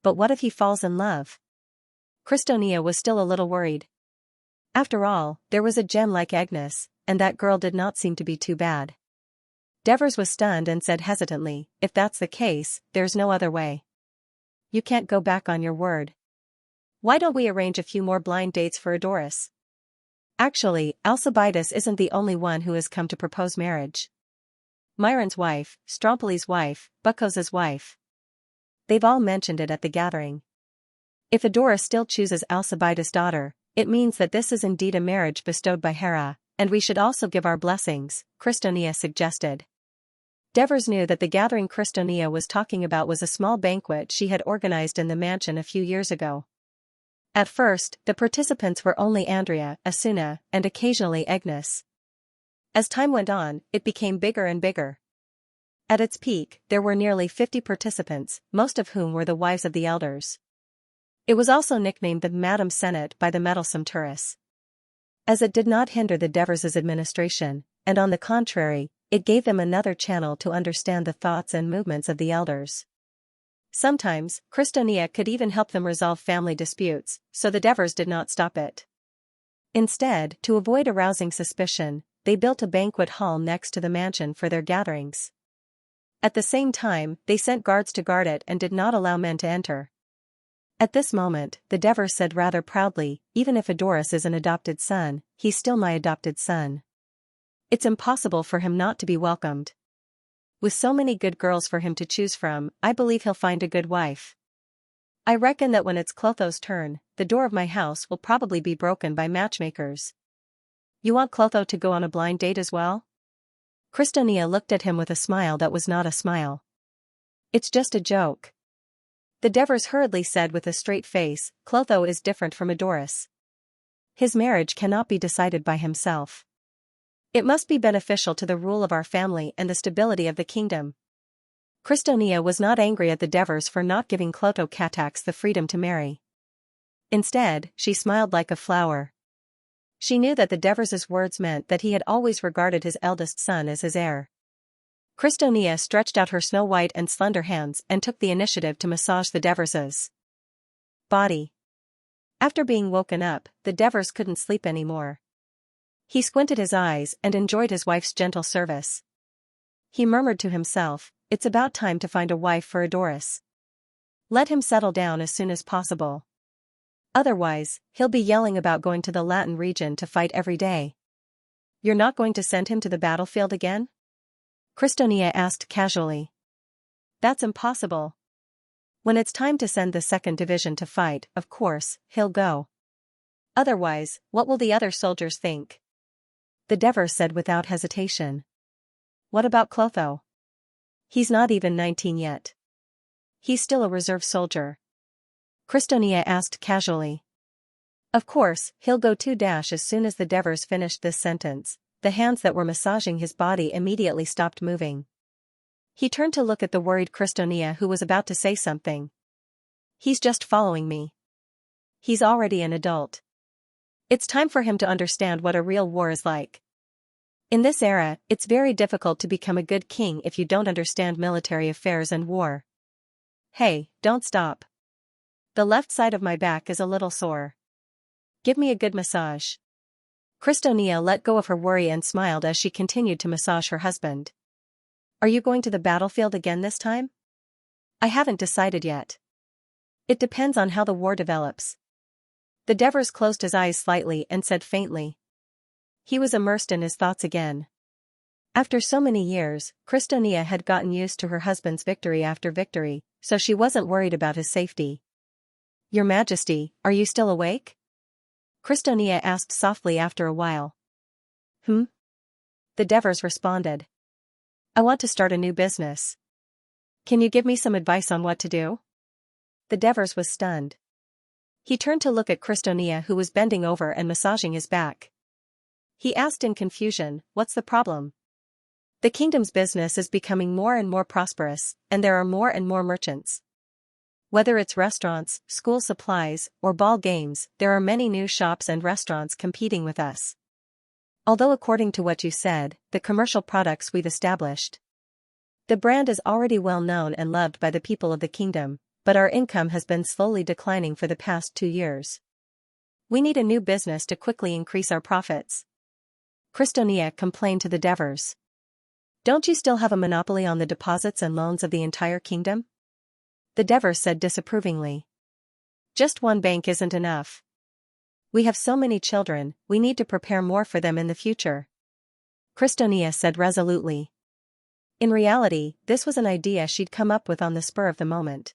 "But what if he falls in love?" Kristonia was still a little worried. After all, there was a gem like Agnes, and that girl did not seem to be too bad. Devers was stunned and said hesitantly, "If that's the case, there's no other way. You can't go back on your word. Why don't we arrange a few more blind dates for Adoris? Actually, Alcibiades isn't the only one who has come to propose marriage. Myron's wife, Strompoli's wife, Bucos' wife. They've all mentioned it at the gathering. If Adoris still chooses Alcibiades' daughter, it means that this is indeed a marriage bestowed by Hera, and we should also give our blessings," Kristonia suggested. Devers knew that the gathering Kristonia was talking about was a small banquet she had organized in the mansion a few years ago. At first, the participants were only Andrea, Asuna, and occasionally Agnes. As time went on, it became bigger and bigger. At its peak, there were nearly 50 participants, most of whom were the wives of the elders. It was also nicknamed the Madam Senate by the meddlesome tourists. As it did not hinder the Devers' administration, and on the contrary, it gave them another channel to understand the thoughts and movements of the elders. Sometimes, Christonia could even help them resolve family disputes, so the Devers did not stop it. Instead, to avoid arousing suspicion, they built a banquet hall next to the mansion for their gatherings. At the same time, they sent guards to guard it and did not allow men to enter. At this moment, the Devers said rather proudly, even if Adoris is an adopted son, he's still my adopted son. It's impossible for him not to be welcomed. With so many good girls for him to choose from, I believe he'll find a good wife. I reckon that when it's Clotho's turn, the door of my house will probably be broken by matchmakers. You want Clotho to go on a blind date as well? Christonia looked at him with a smile that was not a smile. It's just a joke. The Devers hurriedly said with a straight face, Clotho is different from Adoris. His marriage cannot be decided by himself. It must be beneficial to the rule of our family and the stability of the kingdom. Christonia was not angry at the Devers for not giving Clotho Katax the freedom to marry. Instead, she smiled like a flower. She knew that the Devers' words meant that he had always regarded his eldest son as his heir. Christonia stretched out her snow-white and slender hands and took the initiative to massage the Devers' body. After being woken up, the Devers couldn't sleep anymore. He squinted his eyes and enjoyed his wife's gentle service. He murmured to himself, it's about time to find a wife for Adoris. Let him settle down as soon as possible. Otherwise, he'll be yelling about going to the Latin region to fight every day. You're not going to send him to the battlefield again? Christonia asked casually. That's impossible. When it's time to send the 2nd Division to fight, of course, he'll go. Otherwise, what will the other soldiers think? The Devers said without hesitation. What about Clotho? He's not even 19 yet. He's still a reserve soldier. Christonia asked casually. Of course, he'll go too. As soon as the Devers finished this sentence, the hands that were massaging his body immediately stopped moving. He turned to look at the worried Christonia, who was about to say something. He's just following me. He's already an adult. It's time for him to understand what a real war is like. In this era, it's very difficult to become a good king if you don't understand military affairs and war. Hey, don't stop. The left side of my back is a little sore. Give me a good massage. Christonia let go of her worry and smiled as she continued to massage her husband. Are you going to the battlefield again this time? I haven't decided yet. It depends on how the war develops. The Devers closed his eyes slightly and said faintly. He was immersed in his thoughts again. After so many years, Christonia had gotten used to her husband's victory after victory, so she wasn't worried about his safety. Your Majesty, are you still awake? Christonia asked softly after a while. The Devers responded. I want to start a new business. Can you give me some advice on what to do? The Devers was stunned. He turned to look at Christonia, who was bending over and massaging his back. He asked in confusion, what's the problem? The kingdom's business is becoming more and more prosperous, and there are more and more merchants. Whether it's restaurants, school supplies, or ball games, there are many new shops and restaurants competing with us. Although according to what you said, the commercial products we've established, the brand is already well known and loved by the people of the kingdom, but our income has been slowly declining for the past 2 years. We need a new business to quickly increase our profits. Christonia complained to the Devers. Don't you still have a monopoly on the deposits and loans of the entire kingdom? The Devers said disapprovingly. Just one bank isn't enough. We have so many children, we need to prepare more for them in the future. Christonia said resolutely. In reality, this was an idea she'd come up with on the spur of the moment.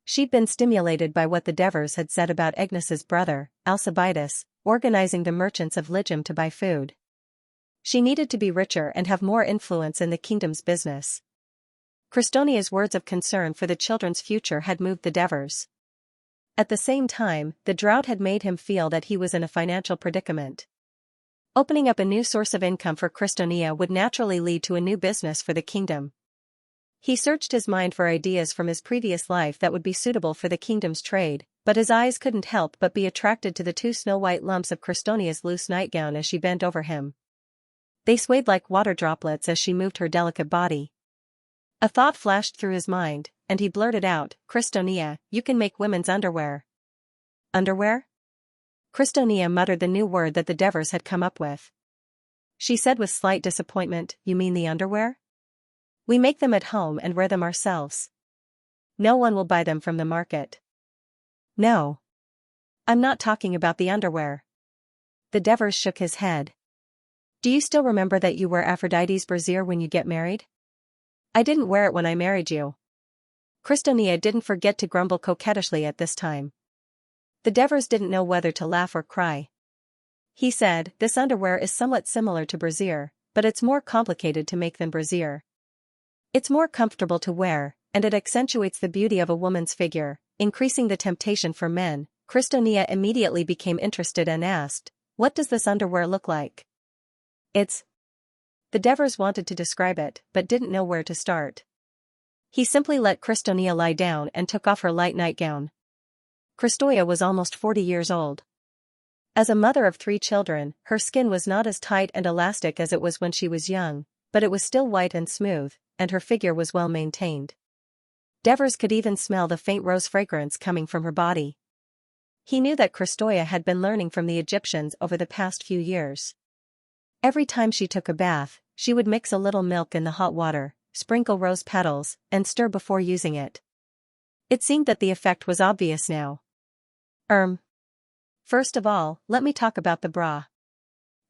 She'd been stimulated by what the Devers had said about Agnes's brother, Alcibiades, organizing the merchants of Ligum to buy food. She needed to be richer and have more influence in the kingdom's business. Christonia's words of concern for the children's future had moved the Devers. At the same time, the drought had made him feel that he was in a financial predicament. Opening up a new source of income for Christonia would naturally lead to a new business for the kingdom. He searched his mind for ideas from his previous life that would be suitable for the kingdom's trade, but his eyes couldn't help but be attracted to the 2 snow-white lumps of Christonia's loose nightgown as she bent over him. They swayed like water droplets as she moved her delicate body. A thought flashed through his mind, and he blurted out, "Christonia, you can make women's underwear." "Underwear?" Christonia muttered the new word that the Devers had come up with. She said with slight disappointment, "You mean the underwear? We make them at home and wear them ourselves. No one will buy them from the market." "No. I'm not talking about the underwear." The Devers shook his head. "Do you still remember that you wear Aphrodite's brassiere when you get married?" "I didn't wear it when I married you." Christonia didn't forget to grumble coquettishly at this time. The Devers didn't know whether to laugh or cry. He said, "This underwear is somewhat similar to brassiere, but it's more complicated to make than brassiere. It's more comfortable to wear, and it accentuates the beauty of a woman's figure, increasing the temptation for men." Christonia immediately became interested and asked, "What does this underwear look like?" "It's..." The Devers wanted to describe it, but didn't know where to start. He simply let Christonia lie down and took off her light nightgown. Christonia was almost 40 years old. As a mother of 3 children, her skin was not as tight and elastic as it was when she was young, but it was still white and smooth, and her figure was well maintained. Devers could even smell the faint rose fragrance coming from her body. He knew that Christonia had been learning from the Egyptians over the past few years. Every time she took a bath, she would mix a little milk in the hot water, sprinkle rose petals, and stir before using it. It seemed that the effect was obvious now. First of all, let me talk about the bra."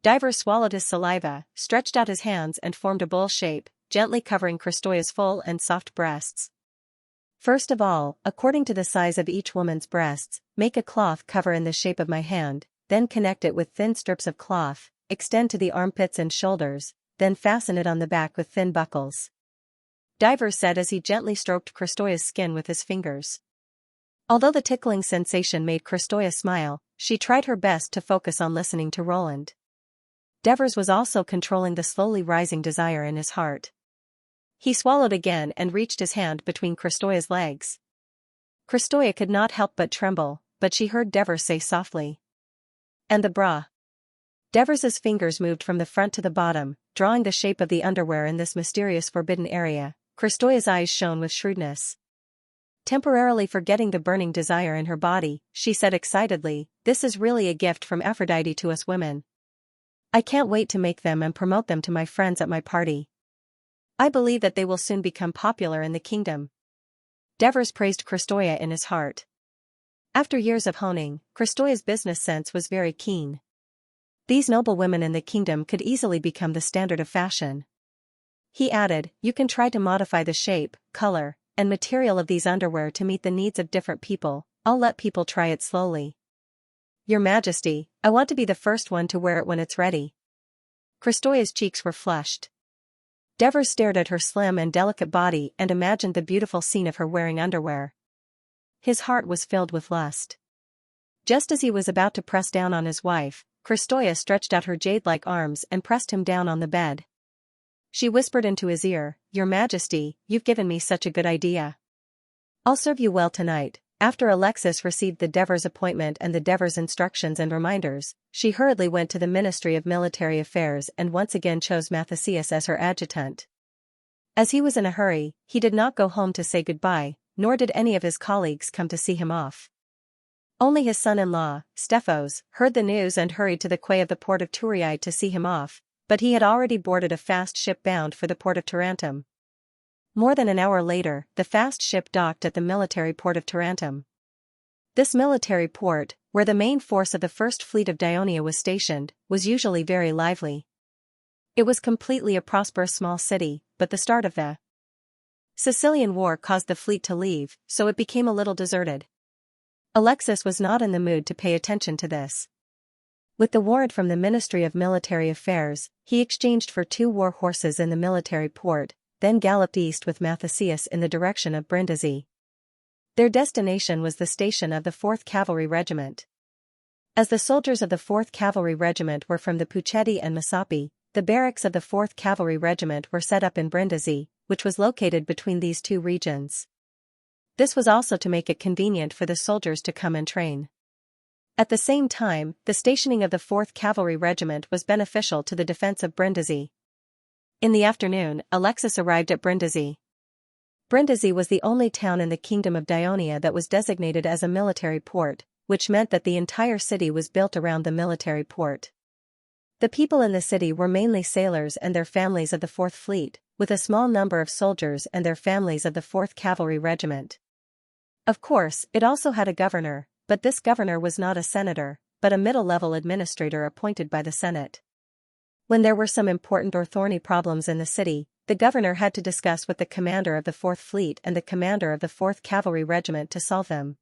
Devers swallowed his saliva, stretched out his hands and formed a bowl shape, gently covering Christoia's full and soft breasts. "First of all, according to the size of each woman's breasts, make a cloth cover in the shape of my hand, then connect it with thin strips of cloth, extend to the armpits and shoulders, then fasten it on the back with thin buckles," Devers said as he gently stroked Christoia's skin with his fingers. Although the tickling sensation made Christoia smile, she tried her best to focus on listening to Roland. Devers was also controlling the slowly rising desire in his heart. He swallowed again and reached his hand between Christoia's legs. Christoia could not help but tremble, but she heard Devers say softly, "And the bra." Devers's fingers moved from the front to the bottom, drawing the shape of the underwear in this mysterious forbidden area. Christoia's eyes shone with shrewdness. Temporarily forgetting the burning desire in her body, she said excitedly, "This is really a gift from Aphrodite to us women. I can't wait to make them and promote them to my friends at my party. I believe that they will soon become popular in the kingdom." Devers praised Christoia in his heart. After years of honing, Christoia's business sense was very keen. These noble women in the kingdom could easily become the standard of fashion. He added, "You can try to modify the shape, color, and material of these underwear to meet the needs of different people. I'll let people try it slowly." "Your Majesty, I want to be the first one to wear it when it's ready." Christoia's cheeks were flushed. Devers stared at her slim and delicate body and imagined the beautiful scene of her wearing underwear. His heart was filled with lust. Just as he was about to press down on his wife, Christoia stretched out her jade-like arms and pressed him down on the bed. She whispered into his ear, "Your Majesty, you've given me such a good idea. I'll serve you well tonight." After Alexis received the Devers appointment and the Devers instructions and reminders, she hurriedly went to the Ministry of Military Affairs and once again chose Mathesius as her adjutant. As he was in a hurry, he did not go home to say goodbye, nor did any of his colleagues come to see him off. Only his son-in-law, Stephos, heard the news and hurried to the quay of the port of Thurii to see him off, but he had already boarded a fast ship bound for the port of Tarentum. More than an hour later, the fast ship docked at the military port of Tarentum. This military port, where the main force of the First Fleet of Dionia was stationed, was usually very lively. It was completely a prosperous small city, but the start of the Sicilian War caused the fleet to leave, so it became a little deserted. Alexis was not in the mood to pay attention to this. With the warrant from the Ministry of Military Affairs, he exchanged for 2 war horses in the military port, then galloped east with Mathesius in the direction of Brindisi. Their destination was the station of the 4th Cavalry Regiment. As the soldiers of the 4th Cavalry Regiment were from the Puccetti and Masapi, the barracks of the 4th Cavalry Regiment were set up in Brindisi, which was located between these 2 regions. This was also to make it convenient for the soldiers to come and train. At the same time, the stationing of the 4th Cavalry Regiment was beneficial to the defense of Brindisi. In the afternoon, Alexis arrived at Brindisi. Brindisi was the only town in the kingdom of Dionia that was designated as a military port, which meant that the entire city was built around the military port. The people in the city were mainly sailors and their families of the 4th Fleet, with a small number of soldiers and their families of the 4th Cavalry Regiment. Of course, it also had a governor, but this governor was not a senator, but a middle-level administrator appointed by the Senate. When there were some important or thorny problems in the city, the governor had to discuss with the commander of the 4th Fleet and the commander of the 4th Cavalry Regiment to solve them.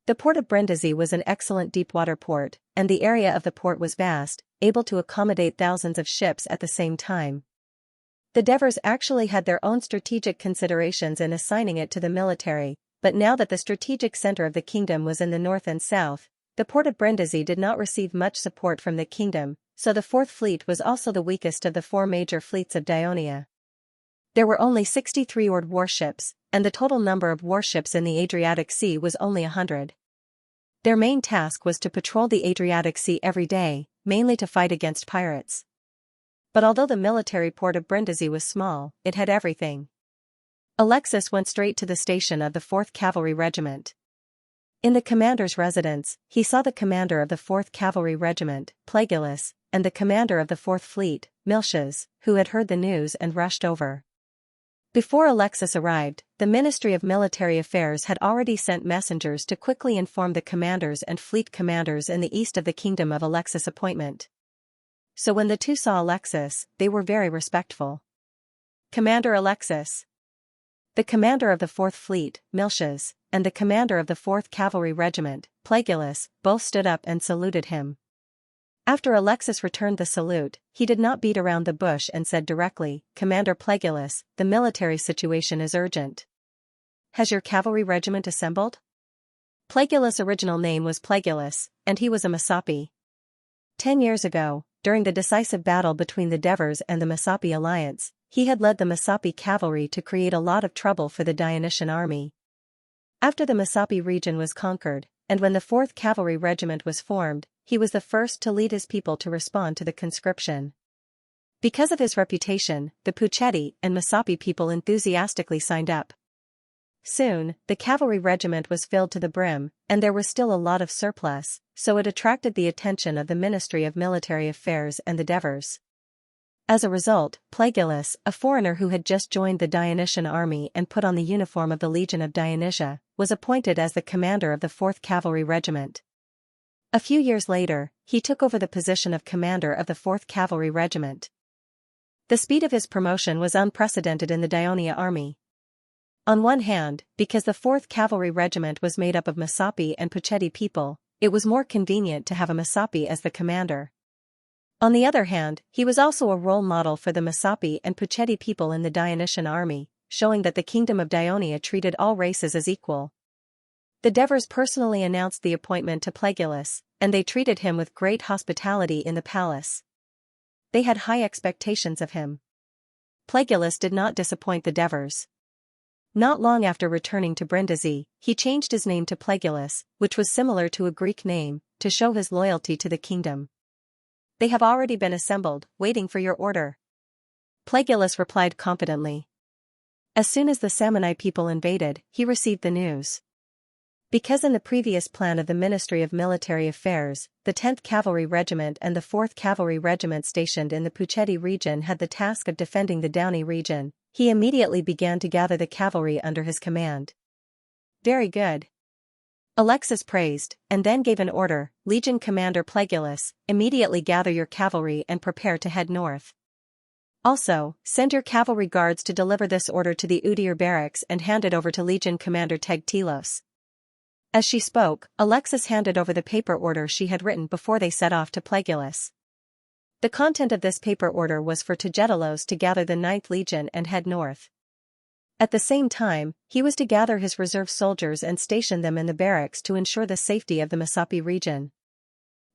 The port of Brindisi was an excellent deep-water port, and the area of the port was vast, able to accommodate thousands of ships at the same time. The Devers actually had their own strategic considerations in assigning it to the military, but now that the strategic center of the kingdom was in the north and south, the port of Brindisi did not receive much support from the kingdom, so the 4th Fleet was also the weakest of the 4 major fleets of Dionia. There were only 63 oared warships, and the total number of warships in the Adriatic Sea was only 100. Their main task was to patrol the Adriatic Sea every day, mainly to fight against pirates. But although the military port of Brindisi was small, it had everything. Alexis went straight to the station of the 4th Cavalry Regiment. In the commander's residence, he saw the commander of the 4th Cavalry Regiment, Plagueis, and the commander of the 4th Fleet, Miltias, who had heard the news and rushed over. Before Alexis arrived, the Ministry of Military Affairs had already sent messengers to quickly inform the commanders and fleet commanders in the east of the kingdom of Alexis' appointment. So when the two saw Alexis, they were very respectful. "Commander Alexis." The commander of the 4th Fleet, Miltias, and the commander of the 4th Cavalry Regiment, Plagueis, both stood up and saluted him. After Alexis returned the salute, he did not beat around the bush and said directly, "Commander Plagueis, the military situation is urgent. Has your cavalry regiment assembled?" Plagueis' original name was Plagueis, and he was a Masapi. 10 years ago, during the decisive battle between the Devers and the Masapi alliance, he had led the Masapi cavalry to create a lot of trouble for the Dionysian army. After the Masapi region was conquered, and when the 4th Cavalry Regiment was formed, he was the first to lead his people to respond to the conscription. Because of his reputation, the Puchetti and Masapi people enthusiastically signed up. Soon, the cavalry regiment was filled to the brim, and there was still a lot of surplus, so it attracted the attention of the Ministry of Military Affairs and the Devers. As a result, Plagueis, a foreigner who had just joined the Dionysian army and put on the uniform of the Legion of Dionysia, was appointed as the commander of the 4th Cavalry Regiment. A few years later, he took over the position of commander of the 4th Cavalry Regiment. The speed of his promotion was unprecedented in the Dionia army. On one hand, because the 4th Cavalry Regiment was made up of Masapi and Puchetti people, it was more convenient to have a Masapi as the commander. On the other hand, he was also a role model for the Masapi and Puchetti people in the Dionysian army, showing that the kingdom of Dionia treated all races as equal. The Devers personally announced the appointment to Plagueis, and they treated him with great hospitality in the palace. They had high expectations of him. Plagueis did not disappoint the Devers. Not long after returning to Brindisi, he changed his name to Plagueis, which was similar to a Greek name, to show his loyalty to the kingdom. "They have already been assembled, waiting for your order," Plagueis replied confidently. As soon as the Samanai people invaded, he received the news. Because in the previous plan of the Ministry of Military Affairs, the 10th Cavalry Regiment and the 4th Cavalry Regiment stationed in the Puchetti region had the task of defending the Downey region, he immediately began to gather the cavalry under his command. "Very good," Alexis praised, and then gave an order, "Legion Commander Plagueis, immediately gather your cavalry and prepare to head north. Also, send your cavalry guards to deliver this order to the Udir barracks and hand it over to Legion Commander Tegtilos." As she spoke, Alexis handed over the paper order she had written before they set off to Plagueis. The content of this paper order was for Tegtilos to gather the 9th Legion and head north. At the same time, he was to gather his reserve soldiers and station them in the barracks to ensure the safety of the Masapi region.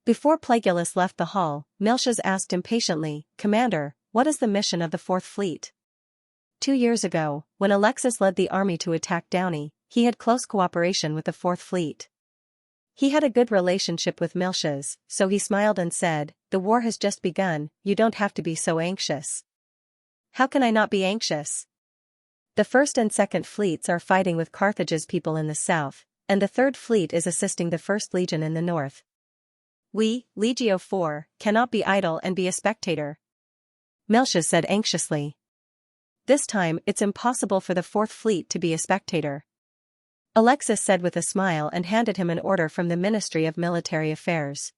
Before Plagueis left the hall, Miltias asked impatiently, "Commander, what is the mission of the 4th Fleet?" 2 years ago, when Alexis led the army to attack Downey, he had close cooperation with the 4th Fleet. He had a good relationship with Miltias, so he smiled and said, "The war has just begun, you don't have to be so anxious." "How can I not be anxious?" The first and second fleets are fighting with Carthage's people in the south, and the third fleet is assisting the first legion in the north. We, Legio IV, cannot be idle and be a spectator, Melchius said anxiously. This time it's impossible for the fourth fleet to be a spectator, Alexis said with a smile and handed him an order from the Ministry of Military Affairs.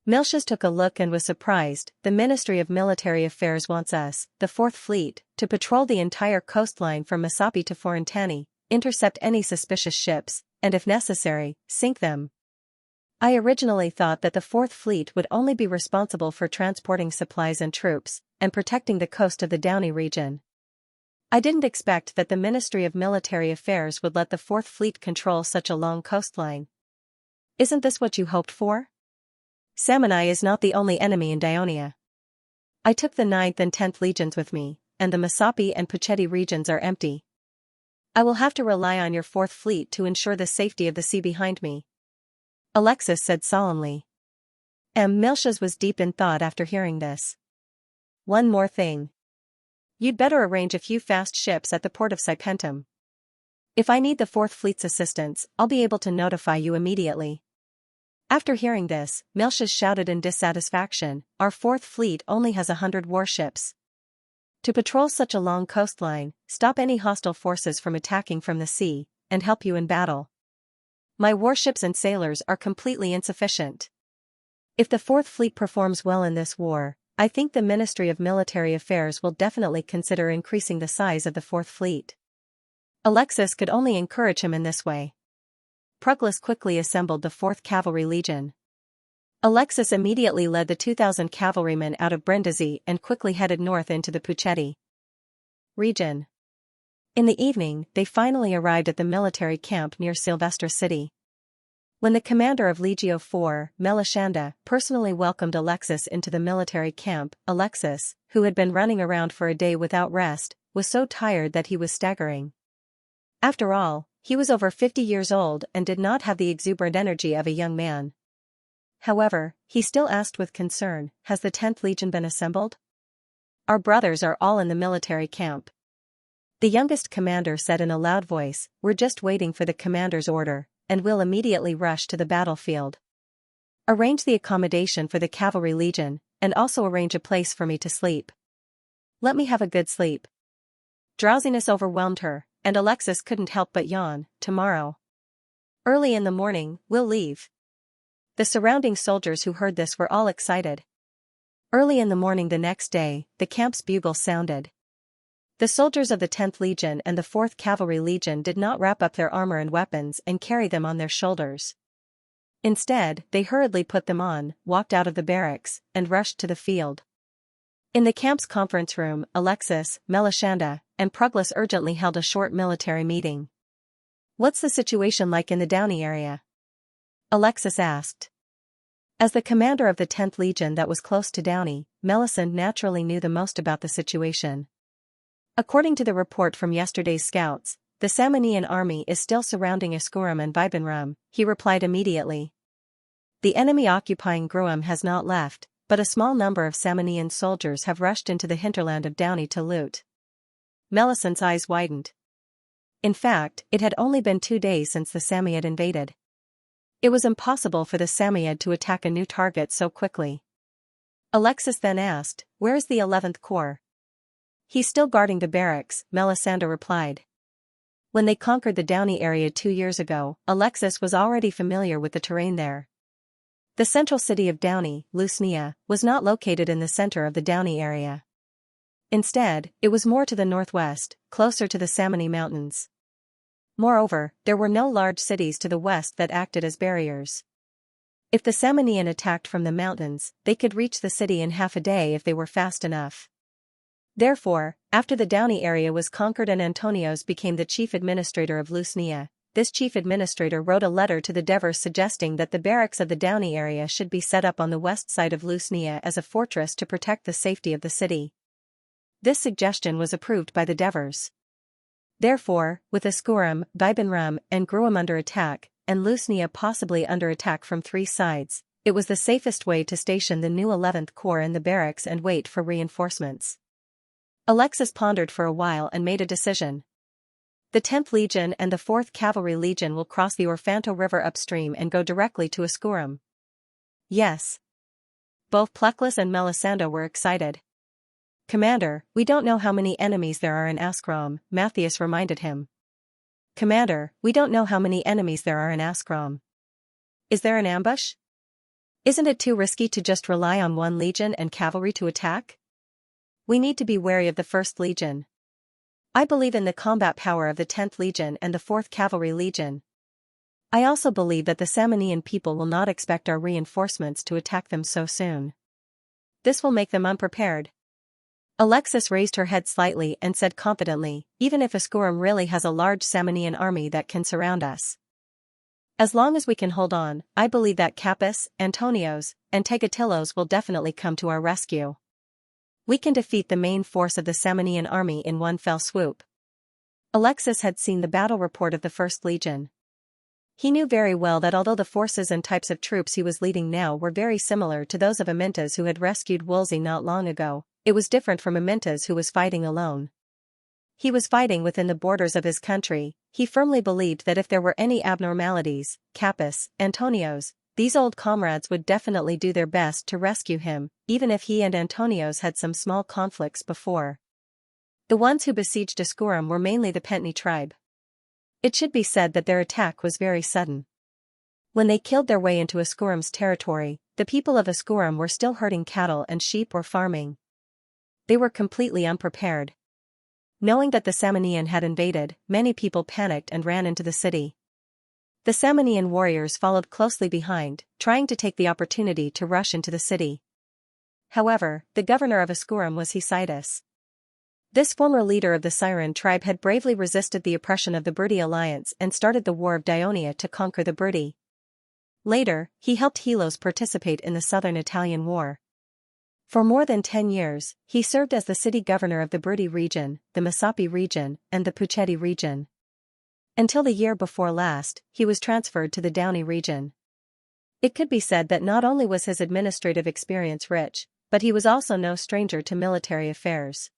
Melchius took a look and was surprised. The Ministry of Military Affairs wants us, the Fourth Fleet, to patrol the entire coastline from Masapi to Forentani, intercept any suspicious ships, and if necessary, sink them. I originally thought that the Fourth Fleet would only be responsible for transporting supplies and troops, and protecting the coast of the Downey region. I didn't expect that the Ministry of Military Affairs would let the Fourth Fleet control such a long coastline. Isn't this what you hoped for? Samanai is not the only enemy in Dionia. I took the 9th and 10th legions with me, and the Masapi and Puchetti regions are empty. I will have to rely on your 4th fleet to ensure the safety of the sea behind me, Alexis said solemnly. Melchius was deep in thought after hearing this. One more thing. You'd better arrange a few fast ships at the port of Sipentum. If I need the 4th fleet's assistance, I'll be able to notify you immediately. After hearing this, Melchius shouted in dissatisfaction, our 4th fleet only has 100 warships. To patrol such a long coastline, stop any hostile forces from attacking from the sea, and help you in battle. My warships and sailors are completely insufficient. If the 4th fleet performs well in this war, I think the Ministry of Military Affairs will definitely consider increasing the size of the 4th fleet. Alexis could only encourage him in this way. Proclus quickly assembled the 4th Cavalry Legion. Alexis immediately led the 2,000 cavalrymen out of Brindisi and quickly headed north into the Puchetti region. In the evening, they finally arrived at the military camp near Sylvester City. When the commander of Legio IV, Melisande, personally welcomed Alexis into the military camp, Alexis, who had been running around for a day without rest, was so tired that he was staggering. After all, he was over 50 years old and did not have the exuberant energy of a young man. However, he still asked with concern, has the 10th Legion been assembled? Our brothers are all in the military camp. The youngest commander said in a loud voice, we're just waiting for the commander's order, and we'll immediately rush to the battlefield. Arrange the accommodation for the Cavalry Legion, and also arrange a place for me to sleep. Let me have a good sleep. Drowsiness overwhelmed her, and Alexis couldn't help but yawn. Tomorrow, early in the morning, we'll leave. The surrounding soldiers who heard this were all excited. Early in the morning the next day, the camp's bugle sounded. The soldiers of the 10th Legion and the 4th Cavalry Legion did not wrap up their armor and weapons and carry them on their shoulders. Instead, they hurriedly put them on, walked out of the barracks, and rushed to the field. In the camp's conference room, Alexis, Melisande, and Proclus urgently held a short military meeting. What's the situation like in the Downey area? Alexis asked. As the commander of the 10th Legion that was close to Downey, Melisande naturally knew the most about the situation. According to the report from yesterday's scouts, the Samanian army is still surrounding Escurum and Vibenrum, he replied immediately. The enemy occupying Gruum has not left, but a small number of Samanian soldiers have rushed into the hinterland of Downey to loot. Melisande's eyes widened. In fact, it had only been 2 days since the Samiad invaded. It was impossible for the Samiad to attack a new target so quickly. Alexis then asked, where is the 11th Corps? He's still guarding the barracks, Melisande replied. When they conquered the Downey area 2 years ago, Alexis was already familiar with the terrain there. The central city of Downey, Xianxia, was not located in the center of the Downey area. Instead, it was more to the northwest, closer to the Samani Mountains. Moreover, there were no large cities to the west that acted as barriers. If the Samanian attacked from the mountains, they could reach the city in half a day if they were fast enough. Therefore, after the Downey area was conquered and Antonios became the chief administrator of Xianxia, this chief administrator wrote a letter to the Devers suggesting that the barracks of the Downey area should be set up on the west side of Xianxia as a fortress to protect the safety of the city. This suggestion was approved by the Devers. Therefore, with Escurum, Vibenrum, and Gruum under attack, and Xianxia possibly under attack from 3 sides, it was the safest way to station the new 11th Corps in the barracks and wait for reinforcements. Alexis pondered for a while and made a decision. The 10th Legion and the 4th Cavalry Legion will cross the Orfanto River upstream and go directly to Ascurum. Yes. Both Pleclus and Melisando were excited. Commander, we don't know how many enemies there are in Ascurum, Matthias reminded him. Commander, we don't know how many enemies there are in Ascurum. Is there an ambush? Isn't it too risky to just rely on one legion and cavalry to attack? We need to be wary of the 1st Legion. I believe in the combat power of the 10th Legion and the 4th Cavalry Legion. I also believe that the Samnian people will not expect our reinforcements to attack them so soon. This will make them unprepared. Alexis raised her head slightly and said confidently, even if Ascurum really has a large Samnian army that can surround us. As long as we can hold on, I believe that Capys, Antonios, and Tegatillos will definitely come to our rescue. We can defeat the main force of the Samnian army in one fell swoop. Alexis had seen the battle report of the 1st Legion. He knew very well that although the forces and types of troops he was leading now were very similar to those of Amintas who had rescued Wolsey not long ago, it was different from Amintas who was fighting alone. He was fighting within the borders of his country. He firmly believed that if there were any abnormalities, Capys, Antonios, these old comrades would definitely do their best to rescue him, even if he and Antonios had some small conflicts before. The ones who besieged Ascurum were mainly the Pentni tribe. It should be said that their attack was very sudden. When they killed their way into Ascurum's territory, the people of Ascurum were still herding cattle and sheep or farming. They were completely unprepared. Knowing that the Samnian had invaded, many people panicked and ran into the city. The Samnian warriors followed closely behind, trying to take the opportunity to rush into the city. However, the governor of Ascurum was Hesitus. This former leader of the Siren tribe had bravely resisted the oppression of the Briti alliance and started the War of Dionia to conquer the Briti. Later, he helped Helos participate in the Southern Italian War. For more than 10 years, he served as the city governor of the Briti region, the Masapi region, and the Puceti region. Until the year before last, he was transferred to the Downey region. It could be said that not only was his administrative experience rich, but he was also no stranger to military affairs.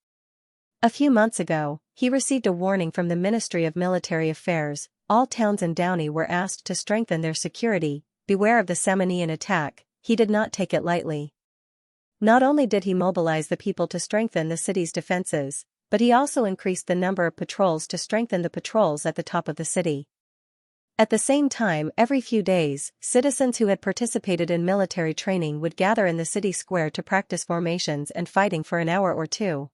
A few months ago, he received a warning from the Ministry of Military Affairs. All towns in Downey were asked to strengthen their security. Beware of the Samnian attack. He did not take it lightly. Not only did he mobilize the people to strengthen the city's defenses, but he also increased the number of patrols to strengthen the patrols at the top of the city. At the same time, every few days, citizens who had participated in military training would gather in the city square to practice formations and fighting for an hour or two.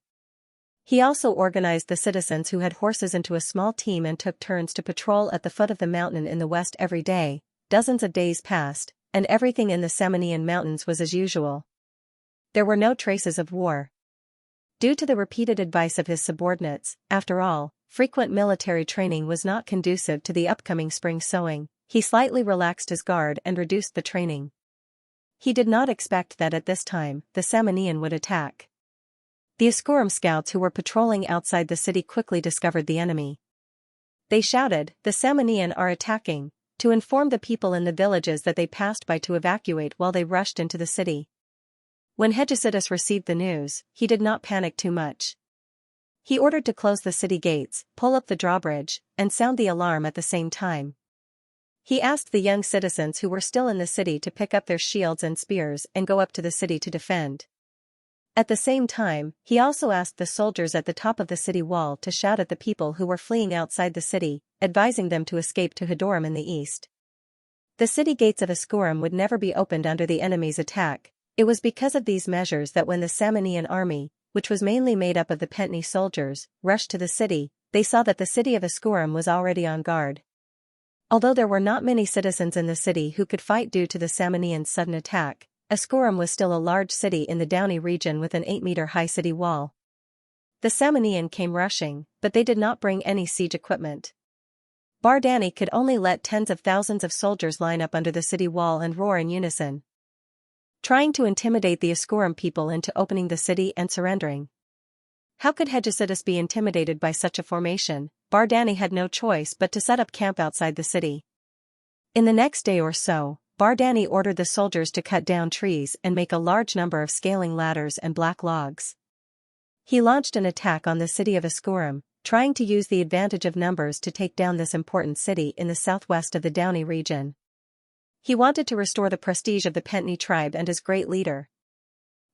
He also organized the citizens who had horses into a small team and took turns to patrol at the foot of the mountain in the west every day. Dozens of days passed, and everything in the Samnian mountains was as usual. There were no traces of war. Due to the repeated advice of his subordinates, after all, frequent military training was not conducive to the upcoming spring sowing. He slightly relaxed his guard and reduced the training. He did not expect that at this time, the Samnian would attack. The Ascurum scouts who were patrolling outside the city quickly discovered the enemy. They shouted, "The Samnian are attacking," to inform the people in the villages that they passed by to evacuate while they rushed into the city. When Hegesidas received the news, he did not panic too much. He ordered to close the city gates, pull up the drawbridge, and sound the alarm at the same time. He asked the young citizens who were still in the city to pick up their shields and spears and go up to the city to defend. At the same time, he also asked the soldiers at the top of the city wall to shout at the people who were fleeing outside the city, advising them to escape to Hedorum in the east. The city gates of Ascurum would never be opened under the enemy's attack. It was because of these measures that when the Samnian army, which was mainly made up of the Pentni soldiers, rushed to the city, they saw that the city of Ascurum was already on guard. Although there were not many citizens in the city who could fight due to the Samnian's sudden attack, Ascurum was still a large city in the Downey region with an 8-meter-high city wall. The Samnian came rushing, but they did not bring any siege equipment. Bardani could only let tens of thousands of soldiers line up under the city wall and roar in unison, trying to intimidate the Ascurum people into opening the city and surrendering. How could Hegesidas be intimidated by such a formation? Bardani had no choice but to set up camp outside the city. In the next day or so, Bardani ordered the soldiers to cut down trees and make a large number of scaling ladders and black logs. He launched an attack on the city of Ascurum, trying to use the advantage of numbers to take down this important city in the southwest of the Downey region. He wanted to restore the prestige of the Pentni tribe and his great leader.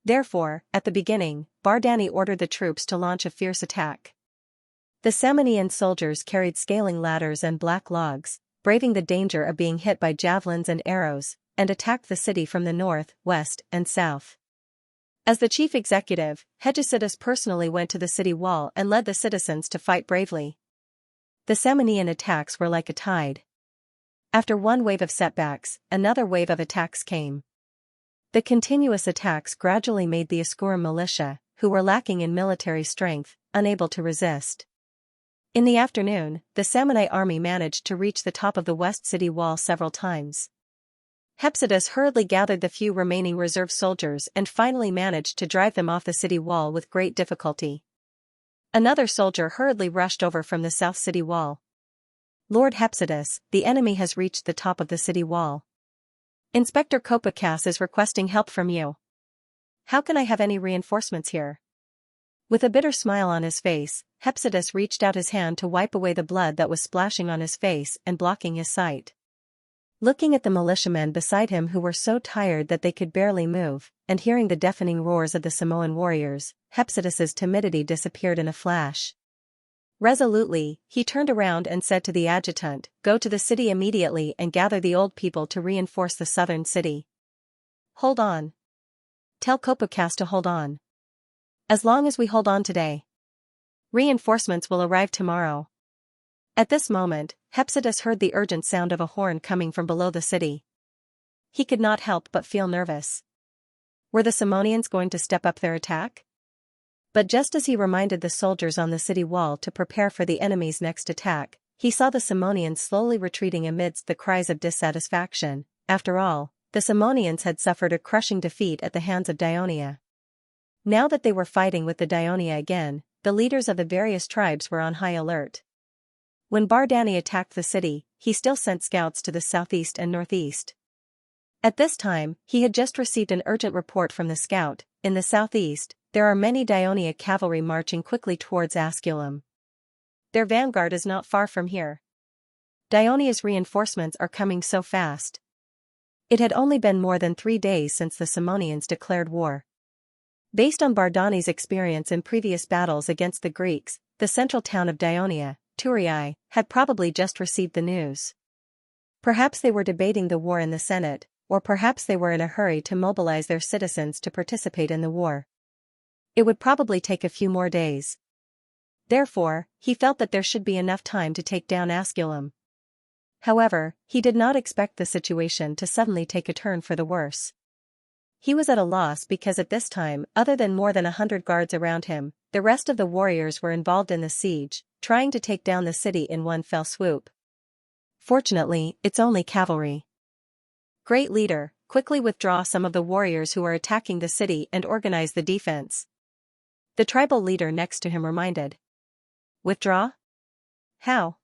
Therefore, at the beginning, Bardani ordered the troops to launch a fierce attack. The Samanian soldiers carried scaling ladders and black logs, braving the danger of being hit by javelins and arrows, and attacked the city from the north, west, and south. As the chief executive, Hegesidus personally went to the city wall and led the citizens to fight bravely. The Samanian attacks were like a tide. After one wave of setbacks, another wave of attacks came. The continuous attacks gradually made the Askurim militia, who were lacking in military strength, unable to resist. In the afternoon, the Samanite army managed to reach the top of the west city wall several times. Hegesidus hurriedly gathered the few remaining reserve soldiers and finally managed to drive them off the city wall with great difficulty. Another soldier hurriedly rushed over from the south city wall. "Lord Hegesidus, the enemy has reached the top of the city wall. Inspector Kopakas is requesting help from you. How can I have any reinforcements here?" With a bitter smile on his face, Hegesidus reached out his hand to wipe away the blood that was splashing on his face and blocking his sight. Looking at the militiamen beside him who were so tired that they could barely move, and hearing the deafening roars of the Samoan warriors, Hegesidus's timidity disappeared in a flash. Resolutely, he turned around and said to the adjutant, "Go to the city immediately and gather the old people to reinforce the southern city. Hold on. Tell Kopakas to hold on. As long as we hold on today, reinforcements will arrive tomorrow." At this moment, Hegesidus heard the urgent sound of a horn coming from below the city. He could not help but feel nervous. Were the Simonians going to step up their attack? But just as he reminded the soldiers on the city wall to prepare for the enemy's next attack, he saw the Simonians slowly retreating amidst the cries of dissatisfaction. After all, the Simonians had suffered a crushing defeat at the hands of Dionia. Now that they were fighting with the Dionia again, the leaders of the various tribes were on high alert. When Bardani attacked the city, he still sent scouts to the southeast and northeast. At this time, he had just received an urgent report from the scout. In the southeast, there are many Dionia cavalry marching quickly towards Asculum. Their vanguard is not far from here. Dionia's reinforcements are coming so fast. It had only been more than 3 days since the Simonians declared war. Based on Bardani's experience in previous battles against the Greeks, the central town of Dionia, Turii, had probably just received the news. Perhaps they were debating the war in the Senate, or perhaps they were in a hurry to mobilize their citizens to participate in the war. It would probably take a few more days. Therefore, he felt that there should be enough time to take down Asculum. However, he did not expect the situation to suddenly take a turn for the worse. He was at a loss because at this time, other than more than 100 guards around him, the rest of the warriors were involved in the siege, trying to take down the city in one fell swoop. Fortunately, it's only cavalry. Great leader, quickly withdraw some of the warriors who are attacking the city and organize the defense. The tribal leader next to him reminded. Withdraw? How?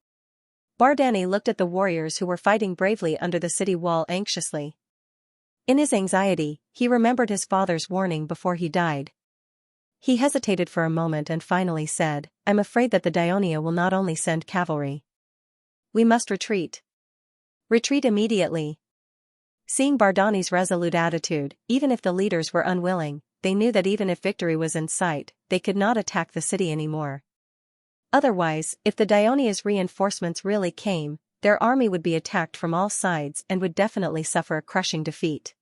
Bardani looked at the warriors who were fighting bravely under the city wall anxiously. In his anxiety, he remembered his father's warning before he died. He hesitated for a moment and finally said, "I'm afraid that the Dionia will not only send cavalry. We must retreat. Retreat immediately." Seeing Bardani's resolute attitude, even if the leaders were unwilling, they knew that even if victory was in sight, they could not attack the city anymore. Otherwise, if the Dionia's reinforcements really came, their army would be attacked from all sides and would definitely suffer a crushing defeat.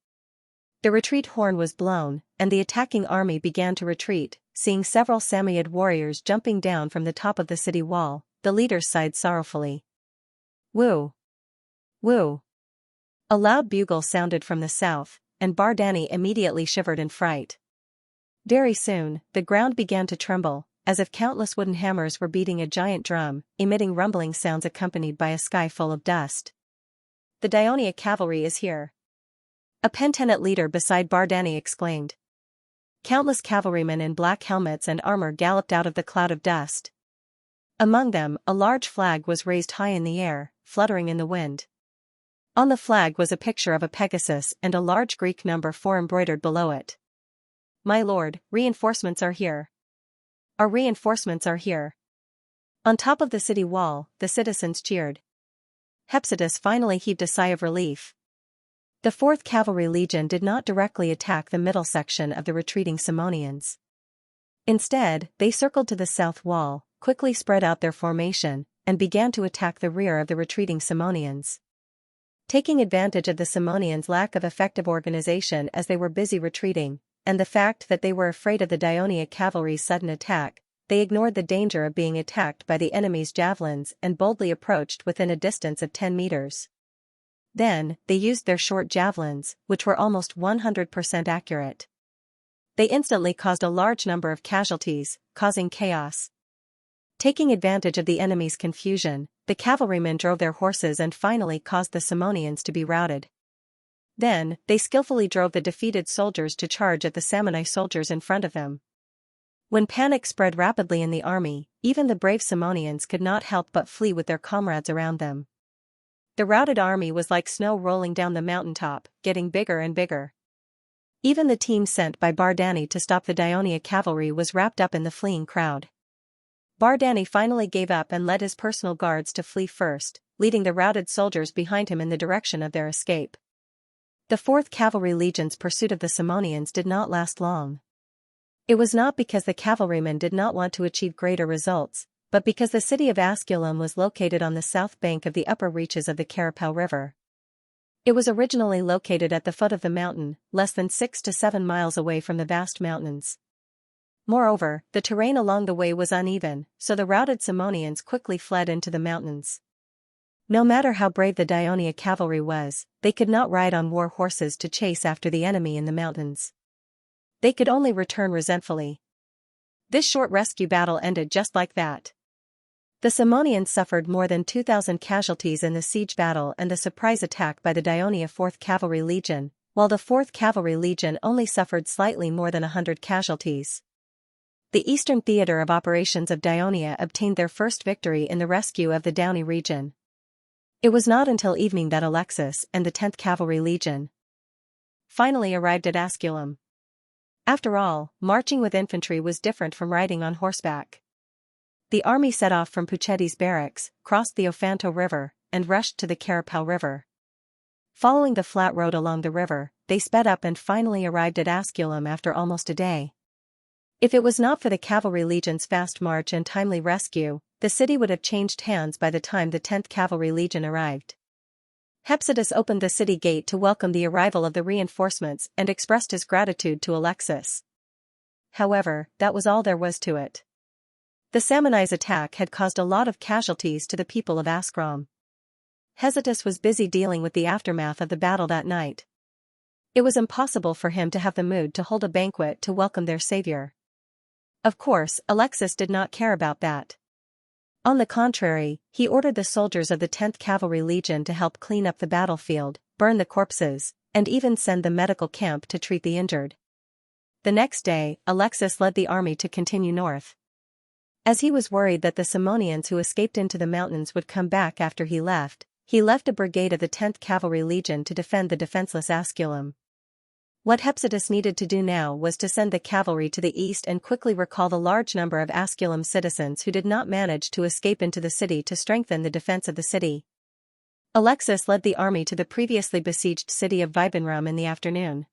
The retreat horn was blown, and the attacking army began to retreat. Seeing several Samoyed warriors jumping down from the top of the city wall, the leaders sighed sorrowfully. Woo! Woo! A loud bugle sounded from the south, and Bardani immediately shivered in fright. Very soon, the ground began to tremble, as if countless wooden hammers were beating a giant drum, emitting rumbling sounds accompanied by a sky full of dust. "The Dionia cavalry is here," a pentenant leader beside Bardani exclaimed. Countless cavalrymen in black helmets and armor galloped out of the cloud of dust. Among them, a large flag was raised high in the air, fluttering in the wind. On the flag was a picture of a Pegasus and a large Greek number 4 embroidered below it. "My lord, reinforcements are here. Our reinforcements are here." On top of the city wall, the citizens cheered. Hephaestus finally heaved a sigh of relief. The 4th Cavalry Legion did not directly attack the middle section of the retreating Simonians. Instead, they circled to the south wall, quickly spread out their formation, and began to attack the rear of the retreating Simonians. Taking advantage of the Simonians' lack of effective organization as they were busy retreating, and the fact that they were afraid of the Daionia cavalry's sudden attack, they ignored the danger of being attacked by the enemy's javelins and boldly approached within a distance of 10 meters. Then, they used their short javelins, which were almost 100% accurate. They instantly caused a large number of casualties, causing chaos. Taking advantage of the enemy's confusion, the cavalrymen drove their horses and finally caused the Simonians to be routed. Then, they skillfully drove the defeated soldiers to charge at the Samnite soldiers in front of them. When panic spread rapidly in the army, even the brave Simonians could not help but flee with their comrades around them. The routed army was like snow rolling down the mountaintop, getting bigger and bigger. Even the team sent by Bardani to stop the Daionia cavalry was wrapped up in the fleeing crowd. Bardani finally gave up and led his personal guards to flee first, leading the routed soldiers behind him in the direction of their escape. The 4th Cavalry Legion's pursuit of the Simonians did not last long. It was not because the cavalrymen did not want to achieve greater results, but because the city of Asculum was located on the south bank of the upper reaches of the Carapau River. It was originally located at the foot of the mountain, less than 6 to 7 miles away from the vast mountains. Moreover, the terrain along the way was uneven, so the routed Simonians quickly fled into the mountains. No matter how brave the Daionia cavalry was, they could not ride on war horses to chase after the enemy in the mountains. They could only return resentfully. This short rescue battle ended just like that. The Simonians suffered more than 2,000 casualties in the siege battle and the surprise attack by the Daionia 4th Cavalry Legion, while the 4th Cavalry Legion only suffered slightly more than 100 casualties. The Eastern Theater of Operations of Daionia obtained their first victory in the rescue of the Dauni region. It was not until evening that Alexis and the 10th Cavalry Legion finally arrived at Asculum. After all, marching with infantry was different from riding on horseback. The army set off from Pucetti's barracks, crossed the Ofanto River, and rushed to the Carapau River. Following the flat road along the river, they sped up and finally arrived at Asculum after almost a day. If it was not for the Cavalry Legion's fast march and timely rescue, the city would have changed hands by the time the 10th Cavalry Legion arrived. Hephaestus opened the city gate to welcome the arrival of the reinforcements and expressed his gratitude to Alexis. However, that was all there was to it. The Samnite's attack had caused a lot of casualties to the people of Ascrom. Hephaestus was busy dealing with the aftermath of the battle that night. It was impossible for him to have the mood to hold a banquet to welcome their savior. Of course, Alexis did not care about that. On the contrary, he ordered the soldiers of the 10th Cavalry Legion to help clean up the battlefield, burn the corpses, and even send the medical camp to treat the injured. The next day, Alexis led the army to continue north. As he was worried that the Simonians who escaped into the mountains would come back after he left a brigade of the 10th Cavalry Legion to defend the defenseless Asculum. What Hephaestus needed to do now was to send the cavalry to the east and quickly recall the large number of Asculum citizens who did not manage to escape into the city to strengthen the defense of the city. Alexis led the army to the previously besieged city of Vibenrum in the afternoon.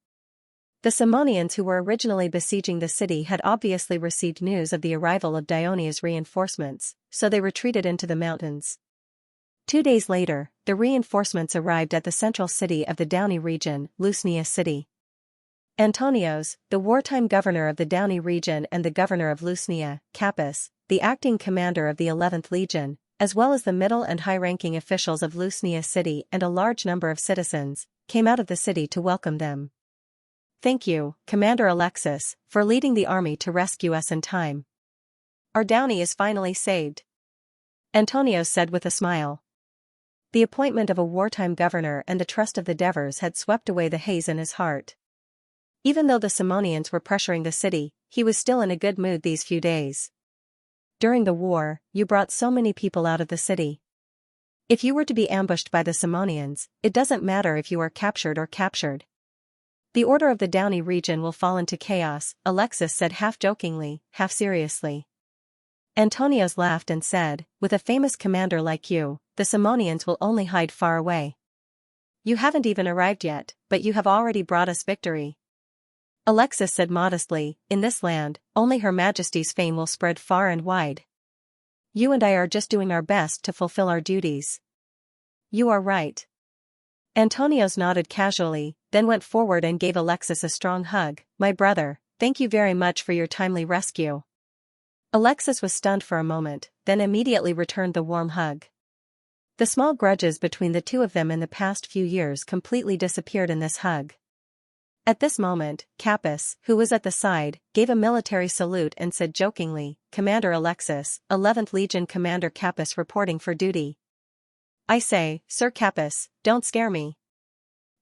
The Simonians who were originally besieging the city had obviously received news of the arrival of Daonia's reinforcements, so they retreated into the mountains. 2 days later, the reinforcements arrived at the central city of the Dauni region, Lusnia city. Antonios, the wartime governor of the Dauni region and the governor of Lusnia, Capys, the acting commander of the 11th Legion, as well as the middle and high-ranking officials of Lusnia city and a large number of citizens, came out of the city to welcome them. Thank you, Commander Alexis, for leading the army to rescue us in time. Our Dauni is finally saved, Antonios said with a smile. The appointment of a wartime governor and the trust of the Devers had swept away the haze in his heart. Even though the Simonians were pressuring the city, he was still in a good mood these few days. During the war, you brought so many people out of the city. If you were to be ambushed by the Simonians, it doesn't matter if you are captured or captured. The order of the Dauni region will fall into chaos, Alexis said half jokingly, half seriously. Antonios laughed and said, with a famous commander like you, the Simonians will only hide far away. You haven't even arrived yet, but you have already brought us victory. Alexis said modestly, in this land, only Her Majesty's fame will spread far and wide. You and I are just doing our best to fulfill our duties. You are right. Antonios nodded casually, then went forward and gave Alexis a strong hug. My brother, thank you very much for your timely rescue. Alexis was stunned for a moment, then immediately returned the warm hug. The small grudges between the two of them in the past few years completely disappeared in this hug. At this moment, Capys, who was at the side, gave a military salute and said jokingly, Commander Alexis, 11th Legion Commander Capys reporting for duty. I say, Sir Capys, don't scare me.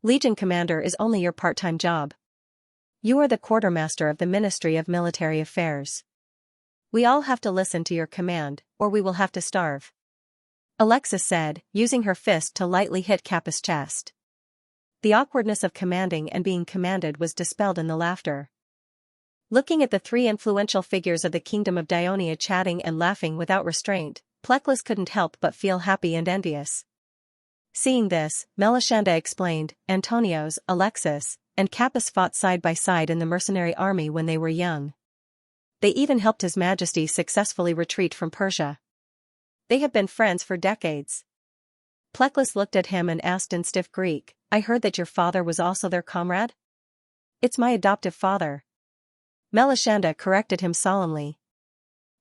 Legion Commander is only your part-time job. You are the quartermaster of the Ministry of Military Affairs. We all have to listen to your command, or we will have to starve. Alexis said, using her fist to lightly hit Capys' chest. The awkwardness of commanding and being commanded was dispelled in the laughter. Looking at the three influential figures of the kingdom of Dionia chatting and laughing without restraint, Pleclus couldn't help but feel happy and envious. Seeing this, Melisande explained, Antonios, Alexis, and Capys fought side by side in the mercenary army when they were young. They even helped His Majesty successfully retreat from Persia. They have been friends for decades. Pleclus looked at him and asked in stiff Greek, I heard that your father was also their comrade? It's my adoptive father. Melisande corrected him solemnly.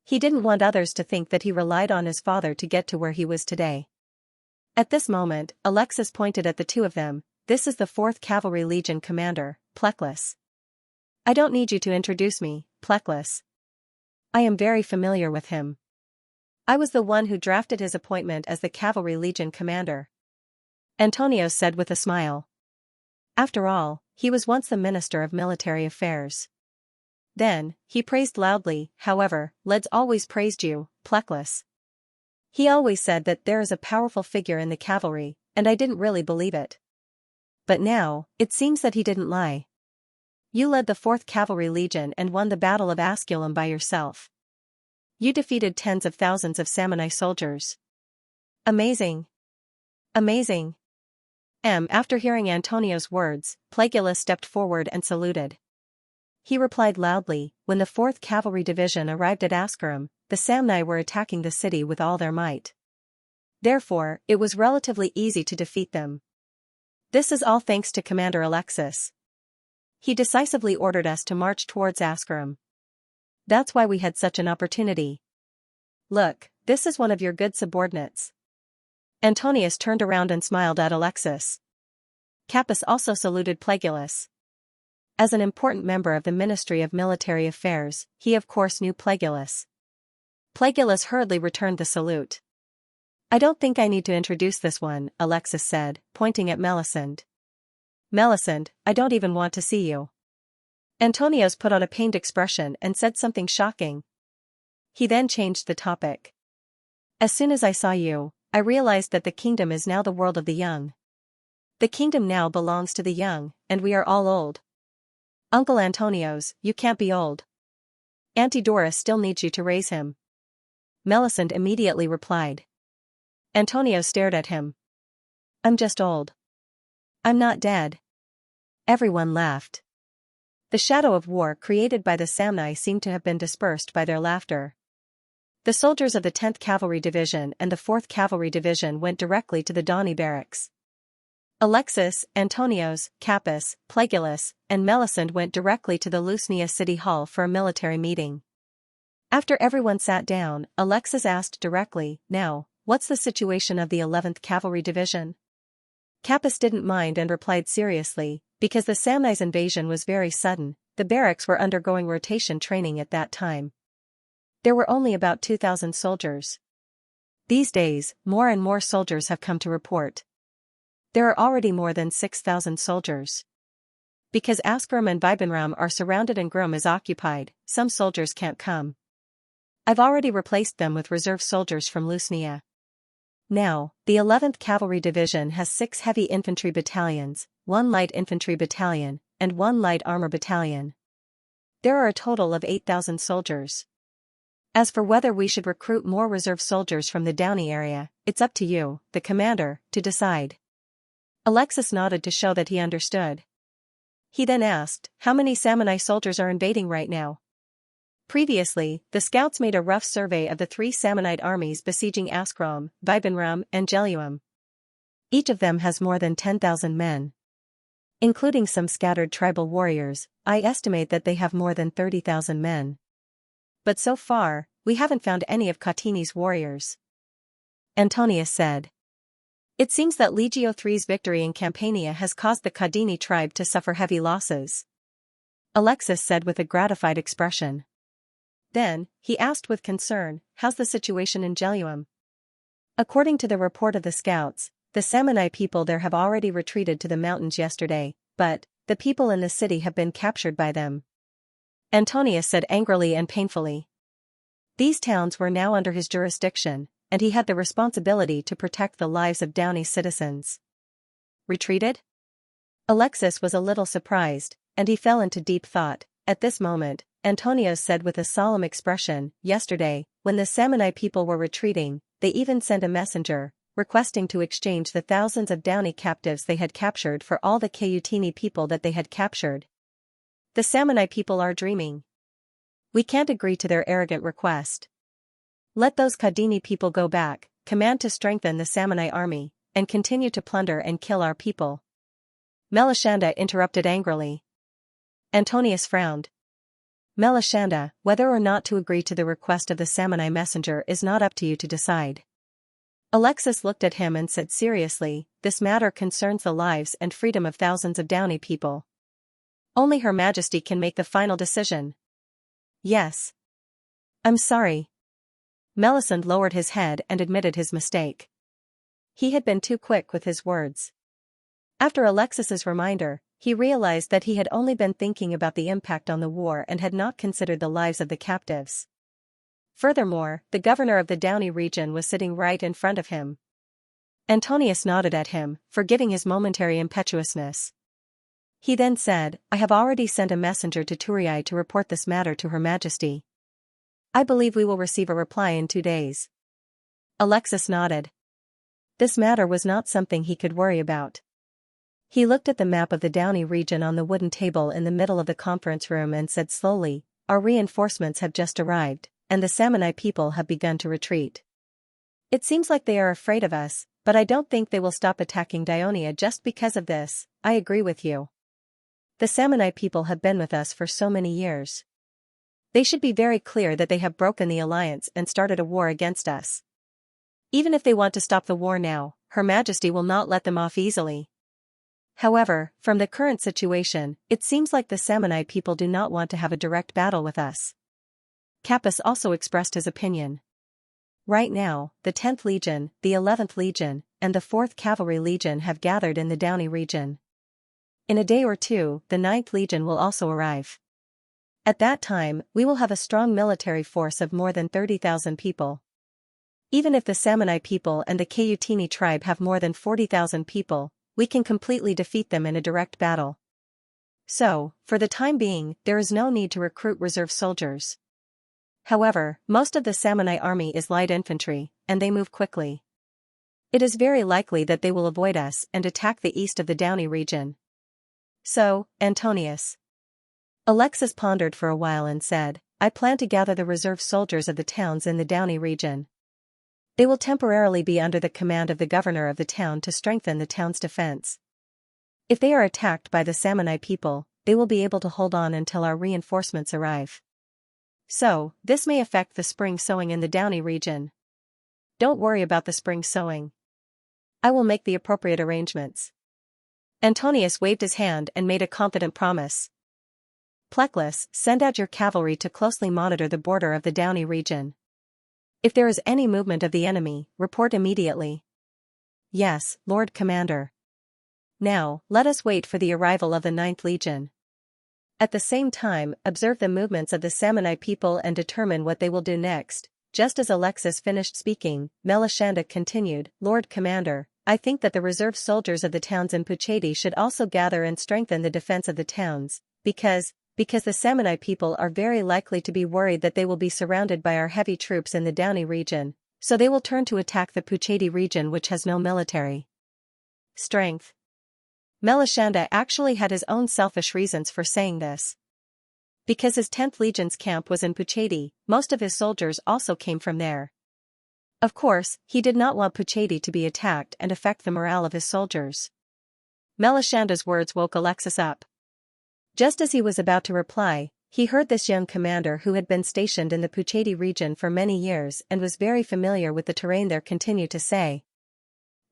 He didn't want others to think that he relied on his father to get to where he was today. At this moment, Alexis pointed at the two of them. This is the 4th Cavalry Legion commander, Pleclus. I don't need you to introduce me, Pleclus. I am very familiar with him. I was the one who drafted his appointment as the Cavalry Legion commander. Antonios said with a smile. After all, he was once the Minister of Military Affairs. Then, he praised loudly, however, Led's always praised you, Pleclus. He always said that there is a powerful figure in the cavalry, and I didn't really believe it. But now, it seems that he didn't lie. You led the 4th Cavalry Legion and won the Battle of Asculum by yourself. You defeated tens of thousands of Samnite soldiers. Amazing. Amazing. After hearing Antonio's words, Plagueis stepped forward and saluted. He replied loudly, when the 4th Cavalry Division arrived at Asculum, the Samnite were attacking the city with all their might. Therefore, it was relatively easy to defeat them. This is all thanks to Commander Alexis. He decisively ordered us to march towards Asculum. That's why we had such an opportunity. Look, this is one of your good subordinates. Antonius turned around and smiled at Alexis. Capys also saluted Plagueis. As an important member of the Ministry of Military Affairs, he of course knew Plagueis. Plagueis hurriedly returned the salute. I don't think I need to introduce this one, Alexis said, pointing at Melisande. Melisande, I don't even want to see you. Antonios put on a pained expression and said something shocking. He then changed the topic. As soon as I saw you, I realized that the kingdom is now the world of the young. The kingdom now belongs to the young, and we are all old. Uncle Antonios, you can't be old. Auntie Doris still needs you to raise him. Melisande immediately replied. Antonio stared at him. I'm just old. I'm not dead. Everyone laughed. The shadow of war created by the Samnite seemed to have been dispersed by their laughter. The soldiers of the 10th Cavalry Division and the 4th Cavalry Division went directly to the Donny barracks. Alexis, Antonios, Capys, Plagueis, and Melisande went directly to the Lusnia City Hall for a military meeting. After everyone sat down, Alexis asked directly, Now, what's the situation of the 11th Cavalry Division? Capys didn't mind and replied seriously, because the Samnite's invasion was very sudden, the barracks were undergoing rotation training at that time. There were only about 2,000 soldiers. These days, more and more soldiers have come to report. There are already more than 6,000 soldiers. Because Asculum and Vibenram are surrounded and Grum is occupied, some soldiers can't come. I've already replaced them with reserve soldiers from Lusnia. Now, the 11th Cavalry Division has 6 heavy infantry battalions, 1 light infantry battalion, and 1 light armor battalion. There are a total of 8,000 soldiers. As for whether we should recruit more reserve soldiers from the Downey area, it's up to you, the commander, to decide. Alexis nodded to show that he understood. He then asked, how many Samurai soldiers are invading right now? Previously, the scouts made a rough survey of the 3 Samonite armies besieging Askram, Vibenram, and Geluim. Each of them has more than 10,000 men. Including some scattered tribal warriors, I estimate that they have more than 30,000 men. But so far, we haven't found any of Cottini's warriors. Antonius said. It seems that Legio III's victory in Campania has caused the Cottini tribe to suffer heavy losses. Alexis said with a gratified expression. Then, he asked with concern, how's the situation in Geluim? According to the report of the scouts, the Samonite people there have already retreated to the mountains yesterday, but the people in the city have been captured by them. Antonius said angrily and painfully. These towns were now under his jurisdiction, and he had the responsibility to protect the lives of Downey's citizens. Retreated? Alexis was a little surprised, and he fell into deep thought. At this moment, Antonius said with a solemn expression, yesterday, when the Samonite people were retreating, they even sent a messenger, requesting to exchange the thousands of Downey captives they had captured for all the Cayutini people that they had captured. The Samonite people are dreaming. We can't agree to their arrogant request. Let those Cottini people go back, command to strengthen the Samonite army, and continue to plunder and kill our people. Melisande interrupted angrily. Antonius frowned. Melisande, whether or not to agree to the request of the Samonite messenger is not up to you to decide. Alexis looked at him and said seriously, this matter concerns the lives and freedom of thousands of Downey people. Only Her Majesty can make the final decision. Yes. I'm sorry. Melisande lowered his head and admitted his mistake. He had been too quick with his words. After Alexis's reminder, he realized that he had only been thinking about the impact on the war and had not considered the lives of the captives. Furthermore, the governor of the Downey region was sitting right in front of him. Antonius nodded at him, forgiving his momentary impetuousness. He then said, I have already sent a messenger to Turii to report this matter to Her Majesty. I believe we will receive a reply in 2 days. Alexis nodded. This matter was not something he could worry about. He looked at the map of the Downey region on the wooden table in the middle of the conference room and said slowly, our reinforcements have just arrived, and the Samonite people have begun to retreat. It seems like they are afraid of us, but I don't think they will stop attacking Dionia just because of this. I agree with you. The Samonite people have been with us for so many years. They should be very clear that they have broken the alliance and started a war against us. Even if they want to stop the war now, Her Majesty will not let them off easily. However, from the current situation, it seems like the Samonite people do not want to have a direct battle with us. Capus also expressed his opinion. Right now, the 10th Legion, the 11th Legion, and the 4th Cavalry Legion have gathered in the Downey region. In a day or two, the 9th Legion will also arrive. At that time, we will have a strong military force of more than 30,000 people. Even if the Samonite people and the Cayutini tribe have more than 40,000 people, we can completely defeat them in a direct battle. So, for the time being, there is no need to recruit reserve soldiers. However, most of the Samonite army is light infantry, and they move quickly. It is very likely that they will avoid us and attack the east of the Downey region. So, Antonius. Alexis pondered for a while and said, I plan to gather the reserve soldiers of the towns in the Downey region. They will temporarily be under the command of the governor of the town to strengthen the town's defense. If they are attacked by the Samonite people, they will be able to hold on until our reinforcements arrive. So, this may affect the spring sowing in the Downey region. Don't worry about the spring sowing. I will make the appropriate arrangements. Antonius waved his hand and made a confident promise. Pleclus, send out your cavalry to closely monitor the border of the Downey region. If there is any movement of the enemy, report immediately. Yes, Lord Commander. Now, let us wait for the arrival of the 9th Legion. At the same time, observe the movements of the Samonite people and determine what they will do next. Just as Alexis finished speaking, Melisande continued, Lord Commander, I think that the reserve soldiers of the towns in Pucheti should also gather and strengthen the defense of the towns, because, because the Samnite people are very likely to be worried that they will be surrounded by our heavy troops in the Downey region, so they will turn to attack the Puchedi region, which has no military strength. Melisande actually had his own selfish reasons for saying this. Because his 10th Legion's camp was in Puchedi, most of his soldiers also came from there. Of course, he did not want Puchedi to be attacked and affect the morale of his soldiers. Melishande's words woke Alexis up. Just as he was about to reply, he heard this young commander who had been stationed in the Puchedi region for many years and was very familiar with the terrain there continue to say.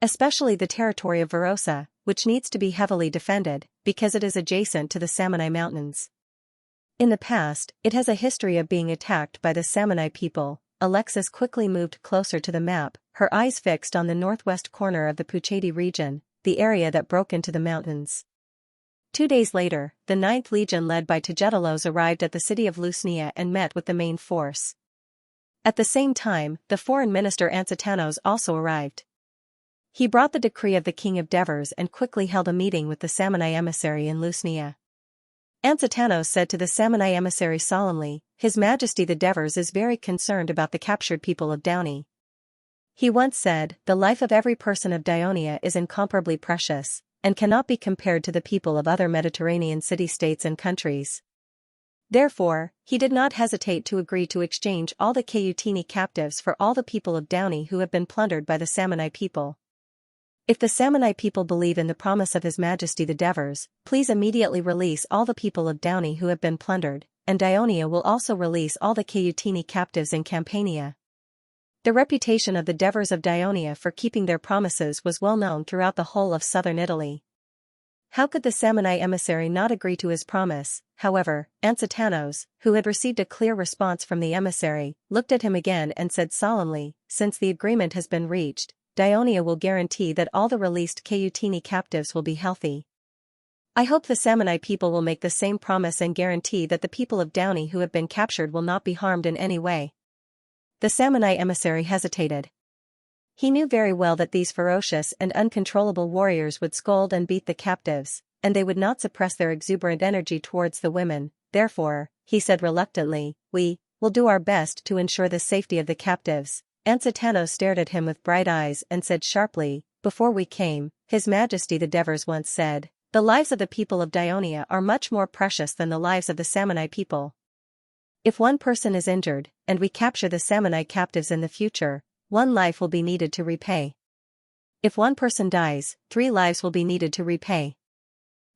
Especially the territory of Verosa, which needs to be heavily defended, because it is adjacent to the Samanai Mountains. In the past, it has a history of being attacked by the Samanai people. Alexis quickly moved closer to the map, her eyes fixed on the northwest corner of the Puchedi region, the area that broke into the mountains. 2 days later, the 9th Legion led by Tagetalos arrived at the city of Lusnia and met with the main force. At the same time, the foreign minister Ansitanos also arrived. He brought the decree of the king of Devers and quickly held a meeting with the Samanai emissary in Lusnia. Ansitanos said to the Samanai emissary solemnly, His Majesty the Devers is very concerned about the captured people of Downey. He once said, the life of every person of Dionia is incomparably precious, and cannot be compared to the people of other Mediterranean city-states and countries. Therefore, he did not hesitate to agree to exchange all the Kayutini captives for all the people of Downey who have been plundered by the Samanai people. If the Samanai people believe in the promise of His Majesty the Devers, please immediately release all the people of Downey who have been plundered, and Dionia will also release all the Kayutini captives in Campania. The reputation of the Devers of Dionia for keeping their promises was well known throughout the whole of southern Italy. How could the Samanai emissary not agree to his promise? However, Ansitanos, who had received a clear response from the emissary, looked at him again and said solemnly, since the agreement has been reached, Dionia will guarantee that all the released Kayutini captives will be healthy. I hope the Samanai people will make the same promise and guarantee that the people of Downey who have been captured will not be harmed in any way. The Samanai emissary hesitated. He knew very well that these ferocious and uncontrollable warriors would scold and beat the captives, and they would not suppress their exuberant energy towards the women. Therefore, he said reluctantly, we will do our best to ensure the safety of the captives. Ansitanos stared at him with bright eyes and said sharply, before we came, His Majesty the Devers once said, the lives of the people of Dionia are much more precious than the lives of the Samanai people. If one person is injured, and we capture the Samanai captives in the future, 1 life will be needed to repay. If 1 person dies, 3 lives will be needed to repay.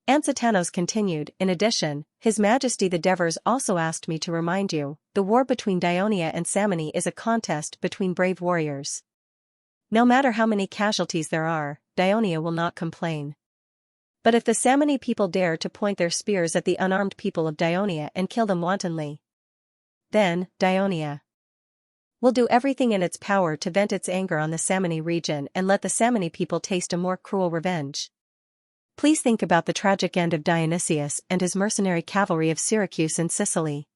Ansitanos continued, in addition, His Majesty the Devers also asked me to remind you, the war between Dionia and Samani is a contest between brave warriors. No matter how many casualties there are, Dionia will not complain. But if the Samani people dare to point their spears at the unarmed people of Dionia and kill them wantonly, then, Dionia will do everything in its power to vent its anger on the Samani region and let the Samani people taste a more cruel revenge. Please think about the tragic end of Dionysius and his mercenary cavalry of Syracuse in Sicily.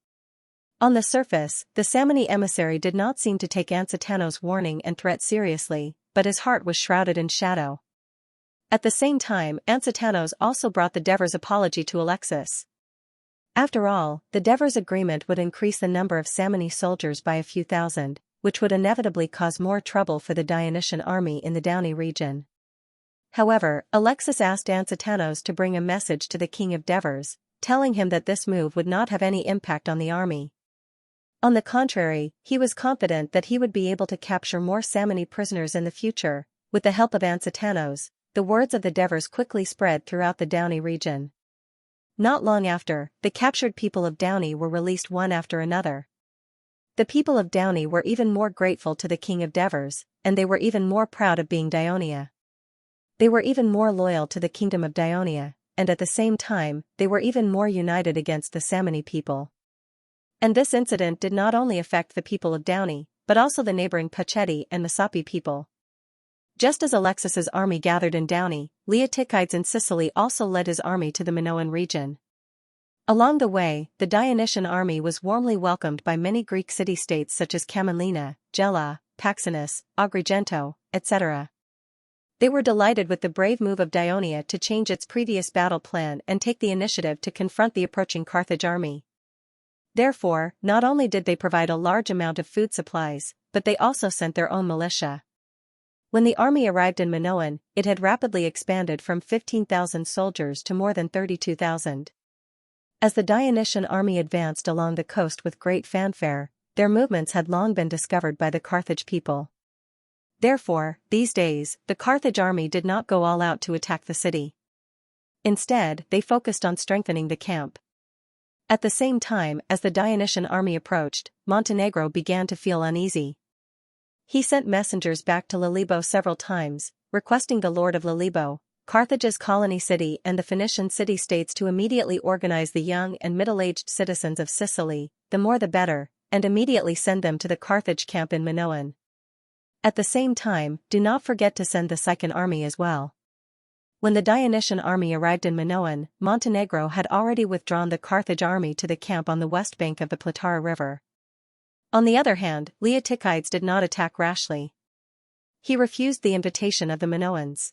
On the surface, the Samani emissary did not seem to take Ansitanos' warning and threat seriously, but his heart was shrouded in shadow. At the same time, Ansitanos also brought the Devers' apology to Alexis. After all, the Devers' agreement would increase the number of Samani soldiers by a few thousand, which would inevitably cause more trouble for the Dionysian army in the Downey region. However, Alexis asked Ansitanos to bring a message to the king of Devers, telling him that this move would not have any impact on the army. On the contrary, he was confident that he would be able to capture more Samani prisoners in the future. With the help of Ansitanos, the words of the Devers quickly spread throughout the Downey region. Not long after, the captured people of Downey were released one after another. The people of Downey were even more grateful to the king of Devers, and they were even more proud of being Dionia. They were even more loyal to the kingdom of Dionia, and at the same time, they were even more united against the Samani people. And this incident did not only affect the people of Downey, but also the neighboring Puchedi and Masapi people. Just as Alexis's army gathered in Downey, Leotychides in Sicily also led his army to the Minoan region. Along the way, the Dionysian army was warmly welcomed by many Greek city-states such as Camillina, Gela, Paxenus, Agrigento, etc. They were delighted with the brave move of Dionia to change its previous battle plan and take the initiative to confront the approaching Carthage army. Therefore, not only did they provide a large amount of food supplies, but they also sent their own militia. When the army arrived in Minoan, it had rapidly expanded from 15,000 soldiers to more than 32,000. As the Dionysian army advanced along the coast with great fanfare, their movements had long been discovered by the Carthage people. Therefore, these days, the Carthage army did not go all out to attack the city. Instead, they focused on strengthening the camp. At the same time as the Dionysian army approached, Montenegro began to feel uneasy. He sent messengers back to Lilibo several times, requesting the Lord of Lilibo, Carthage's colony city and the Phoenician city-states to immediately organize the young and middle-aged citizens of Sicily, the more the better, and immediately send them to the Carthage camp in Minoan. At the same time, do not forget to send the Sycan army as well. When the Dionysian army arrived in Minoan, Montenegro had already withdrawn the Carthage army to the camp on the west bank of the Platara River. On the other hand, Leotychides did not attack rashly. He refused the invitation of the Minoans.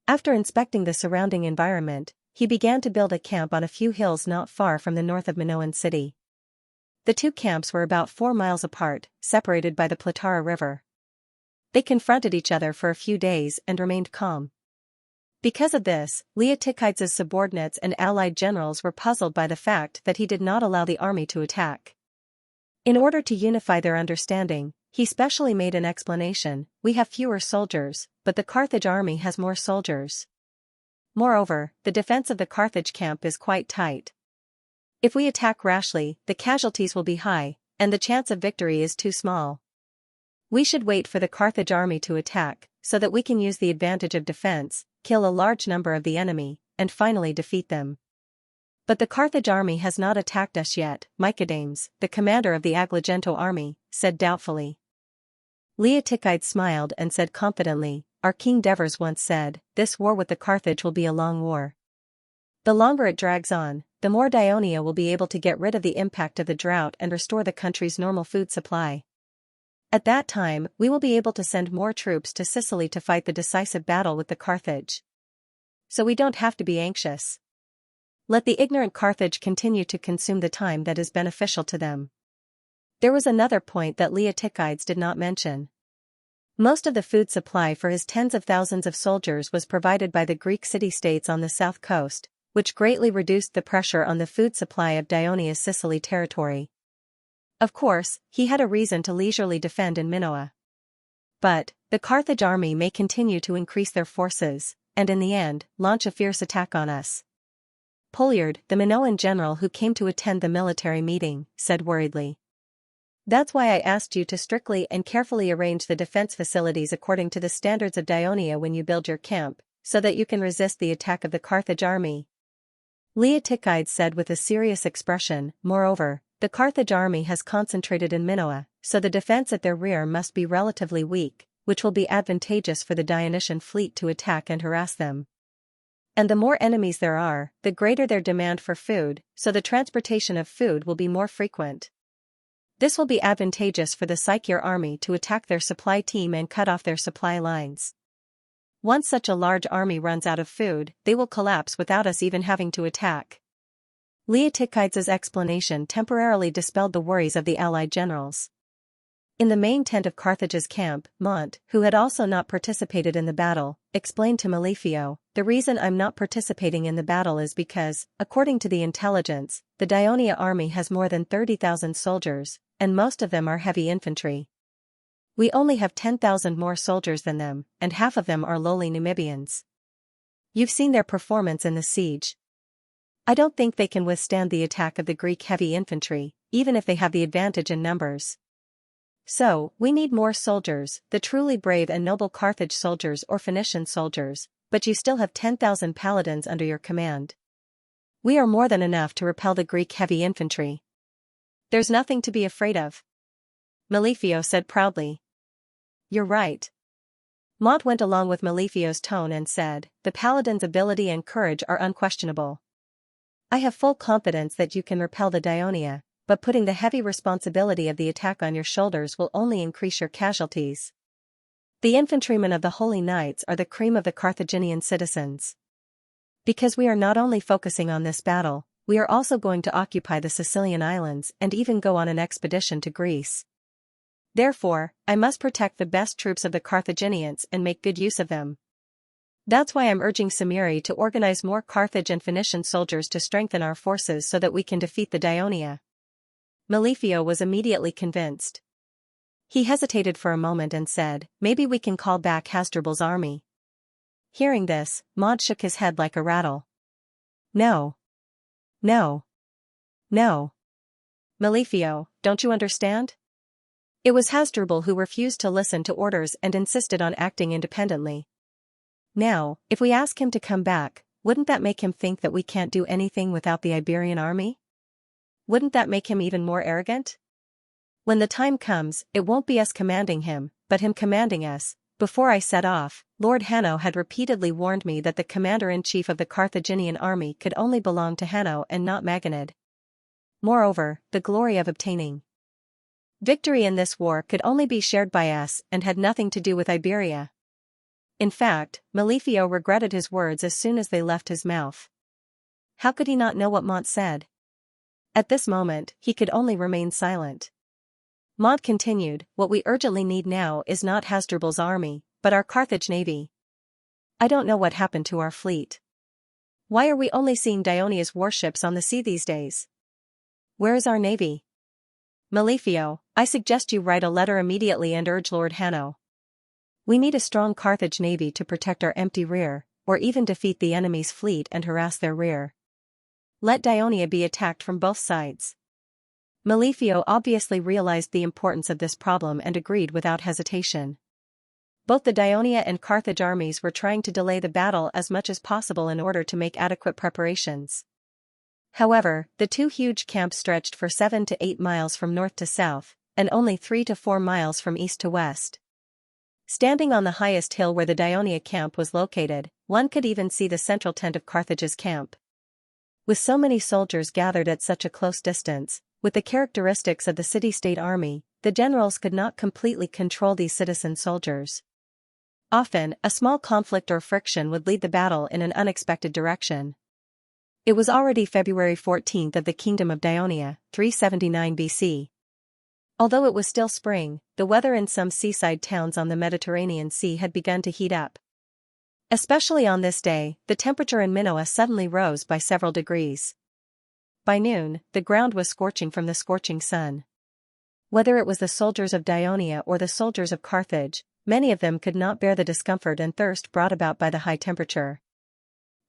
After inspecting the surrounding environment, he began to build a camp on a few hills not far from the north of Minoan city. The two camps were about 4 miles apart, separated by the Platara River. They confronted each other for a few days and remained calm. Because of this, Leotychides' subordinates and allied generals were puzzled by the fact that he did not allow the army to attack. In order to unify their understanding, he specially made an explanation: "We have fewer soldiers, but the Carthage army has more soldiers. Moreover, the defense of the Carthage camp is quite tight. If we attack rashly, the casualties will be high, and the chance of victory is too small. We should wait for the Carthage army to attack, so that we can use the advantage of defense, kill a large number of the enemy, and finally defeat them." But the Carthage army has not attacked us yet, Mycodames, the commander of the Agrigento army, said doubtfully. Leotychides smiled and said confidently, "Our king Devers once said, this war with the Carthage will be a long war. The longer it drags on, the more Dionia will be able to get rid of the impact of the drought and restore the country's normal food supply. At that time, we will be able to send more troops to Sicily to fight the decisive battle with the Carthage. So we don't have to be anxious. Let the ignorant Carthage continue to consume the time that is beneficial to them." There was another point that Leotychides did not mention. Most of the food supply for his tens of thousands of soldiers was provided by the Greek city-states on the south coast, which greatly reduced the pressure on the food supply of Dionia's Sicily territory. Of course, he had a reason to leisurely defend in Minoa. But, the Carthage army may continue to increase their forces, and in the end, launch a fierce attack on us. Poliard, the Minoan general who came to attend the military meeting, said worriedly. "That's why I asked you to strictly and carefully arrange the defense facilities according to the standards of Dionia when you build your camp, so that you can resist the attack of the Carthage army." Leotychides said with a serious expression, "Moreover, the Carthage army has concentrated in Minoa, so the defense at their rear must be relatively weak, which will be advantageous for the Dionysian fleet to attack and harass them. And the more enemies there are, the greater their demand for food, so the transportation of food will be more frequent. This will be advantageous for the Sycian army to attack their supply team and cut off their supply lines. Once such a large army runs out of food, they will collapse without us even having to attack." Leotychides' explanation temporarily dispelled the worries of the allied generals. In the main tent of Carthage's camp, Mont, who had also not participated in the battle, explained to Melifio, "The reason I'm not participating in the battle is because, according to the intelligence, the Dionia army has more than 30,000 soldiers, and most of them are heavy infantry. We only have 10,000 more soldiers than them, and half of them are lowly Numidians. You've seen their performance in the siege. I don't think they can withstand the attack of the Greek heavy infantry, even if they have the advantage in numbers. So, we need more soldiers, the truly brave and noble Carthage soldiers or Phoenician soldiers, but you still have 10,000 paladins under your command. We are more than enough to repel the Greek heavy infantry. There's nothing to be afraid of." Melifio said proudly. "You're right." Mont went along with Melifio's tone and said, "The paladin's ability and courage are unquestionable. I have full confidence that you can repel the Dionia, but putting the heavy responsibility of the attack on your shoulders will only increase your casualties. The infantrymen of the Holy Knights are the cream of the Carthaginian citizens. Because we are not only focusing on this battle, we are also going to occupy the Sicilian islands and even go on an expedition to Greece. Therefore, I must protect the best troops of the Carthaginians and make good use of them. That's why I'm urging Samiri to organize more Carthage and Phoenician soldiers to strengthen our forces so that we can defeat the Daionia. Malefio was immediately convinced. He hesitated for a moment and said, maybe we can call back Hasdrubal's army. Hearing this, Maud shook his head like a rattle. No. No. No. Malefio, don't you understand? It was Hasdrubal who refused to listen to orders and insisted on acting independently. Now, if we ask him to come back, wouldn't that make him think that we can't do anything without the Iberian army? Wouldn't that make him even more arrogant? When the time comes, it won't be us commanding him, but him commanding us. Before I set off, Lord Hanno had repeatedly warned me that the commander-in-chief of the Carthaginian army could only belong to Hanno and not Maganid. Moreover, the glory of obtaining victory in this war could only be shared by us and had nothing to do with Iberia. In fact, Malefio regretted his words as soon as they left his mouth. How could he not know what Maud said? At this moment, he could only remain silent. Maud continued, what we urgently need now is not Hasdrubal's army, but our Carthage navy. I don't know what happened to our fleet. Why are we only seeing Dionia's warships on the sea these days? Where is our navy? Malefio, I suggest you write a letter immediately and urge Lord Hanno. We need a strong Carthage navy to protect our empty rear, or even defeat the enemy's fleet and harass their rear. Let Daionia be attacked from both sides. Malefio obviously realized the importance of this problem and agreed without hesitation. Both the Daionia and Carthage armies were trying to delay the battle as much as possible in order to make adequate preparations. However, the two huge camps stretched for 7 to 8 miles from north to south, and only 3 to 4 miles from east to west. Standing on the highest hill where the Daionia camp was located, one could even see the central tent of Carthage's camp. With so many soldiers gathered at such a close distance, with the characteristics of the city-state army, the generals could not completely control these citizen soldiers. Often, a small conflict or friction would lead the battle in an unexpected direction. It was already February 14th of the Kingdom of Daionia, 379 BC. Although it was still spring, the weather in some seaside towns on the Mediterranean Sea had begun to heat up. Especially on this day, the temperature in Minoa suddenly rose by several degrees. By noon, the ground was scorching from the scorching sun. Whether it was the soldiers of Daionia or the soldiers of Carthage, many of them could not bear the discomfort and thirst brought about by the high temperature.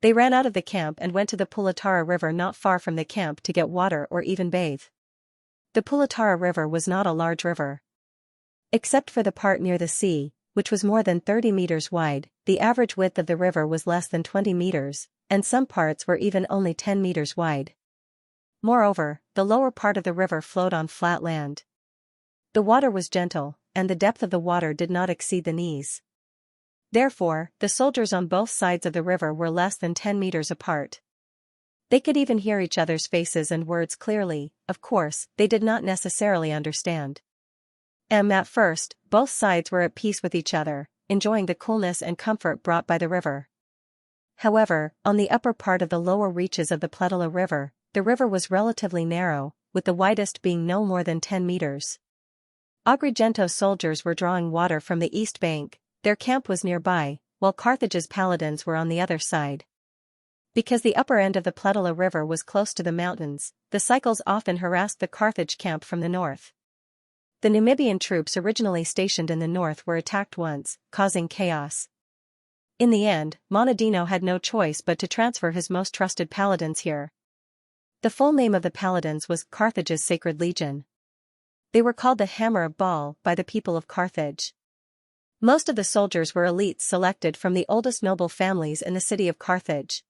They ran out of the camp and went to the Pulatara River not far from the camp to get water or even bathe. The Pulatara River was not a large river. Except for the part near the sea, which was more than 30 meters wide, the average width of the river was less than 20 meters, and some parts were even only 10 meters wide. Moreover, the lower part of the river flowed on flat land. The water was gentle, and the depth of the water did not exceed the knees. Therefore, the soldiers on both sides of the river were less than 10 meters apart. They could even hear each other's faces and words clearly. Of course, they did not necessarily understand. At first, both sides were at peace with each other, enjoying the coolness and comfort brought by the river. However, on the upper part of the lower reaches of the Pletala River, the river was relatively narrow, with the widest being no more than 10 meters. Agrigento's soldiers were drawing water from the east bank, their camp was nearby, while Carthage's paladins were on the other side. Because the upper end of the Pletala River was close to the mountains, the cycles often harassed the Carthage camp from the north. The Numidian troops originally stationed in the north were attacked once, causing chaos. In the end, Monadino had no choice but to transfer his most trusted paladins here. The full name of the paladins was Carthage's Sacred Legion. They were called the Hammer of Baal by the people of Carthage. Most of the soldiers were elites selected from the oldest noble families in the city of Carthage.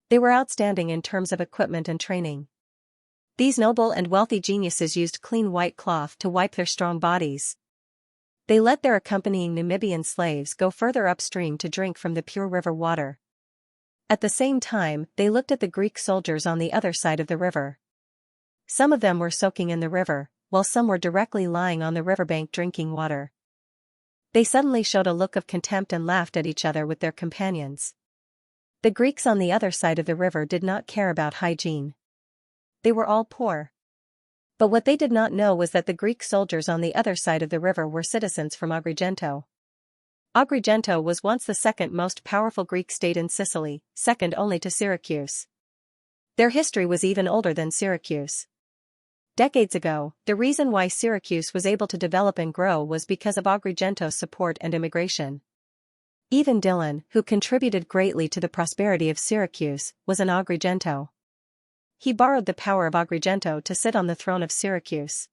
They were outstanding in terms of equipment and training. These noble and wealthy geniuses used clean white cloth to wipe their strong bodies. They let their accompanying Numidian slaves go further upstream to drink from the pure river water. At the same time, they looked at the Greek soldiers on the other side of the river. Some of them were soaking in the river, while some were directly lying on the riverbank drinking water. They suddenly showed a look of contempt and laughed at each other with their companions. The Greeks on the other side of the river did not care about hygiene. They were all poor. But what they did not know was that the Greek soldiers on the other side of the river were citizens from Agrigento. Agrigento was once the second most powerful Greek state in Sicily, second only to Syracuse. Their history was even older than Syracuse. Decades ago, the reason why Syracuse was able to develop and grow was because of Agrigento's support and immigration. Even Dylan, who contributed greatly to the prosperity of Syracuse, was an Agrigento. He borrowed the power of Agrigento to sit on the throne of Syracuse.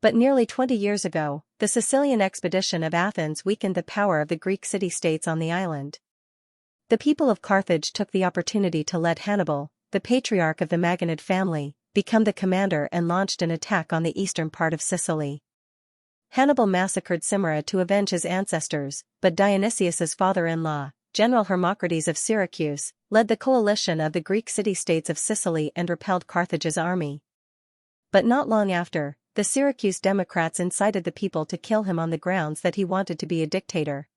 But nearly 20 years ago, the Sicilian expedition of Athens weakened the power of the Greek city-states on the island. The people of Carthage took the opportunity to let Hannibal, the patriarch of the Maganid family, become the commander and launched an attack on the eastern part of Sicily. Hannibal massacred Cimera to avenge his ancestors, but Dionysius's father-in-law, General Hermocrates of Syracuse, led the coalition of the Greek city-states of Sicily and repelled Carthage's army. But not long after, the Syracuse Democrats incited the people to kill him on the grounds that he wanted to be a dictator.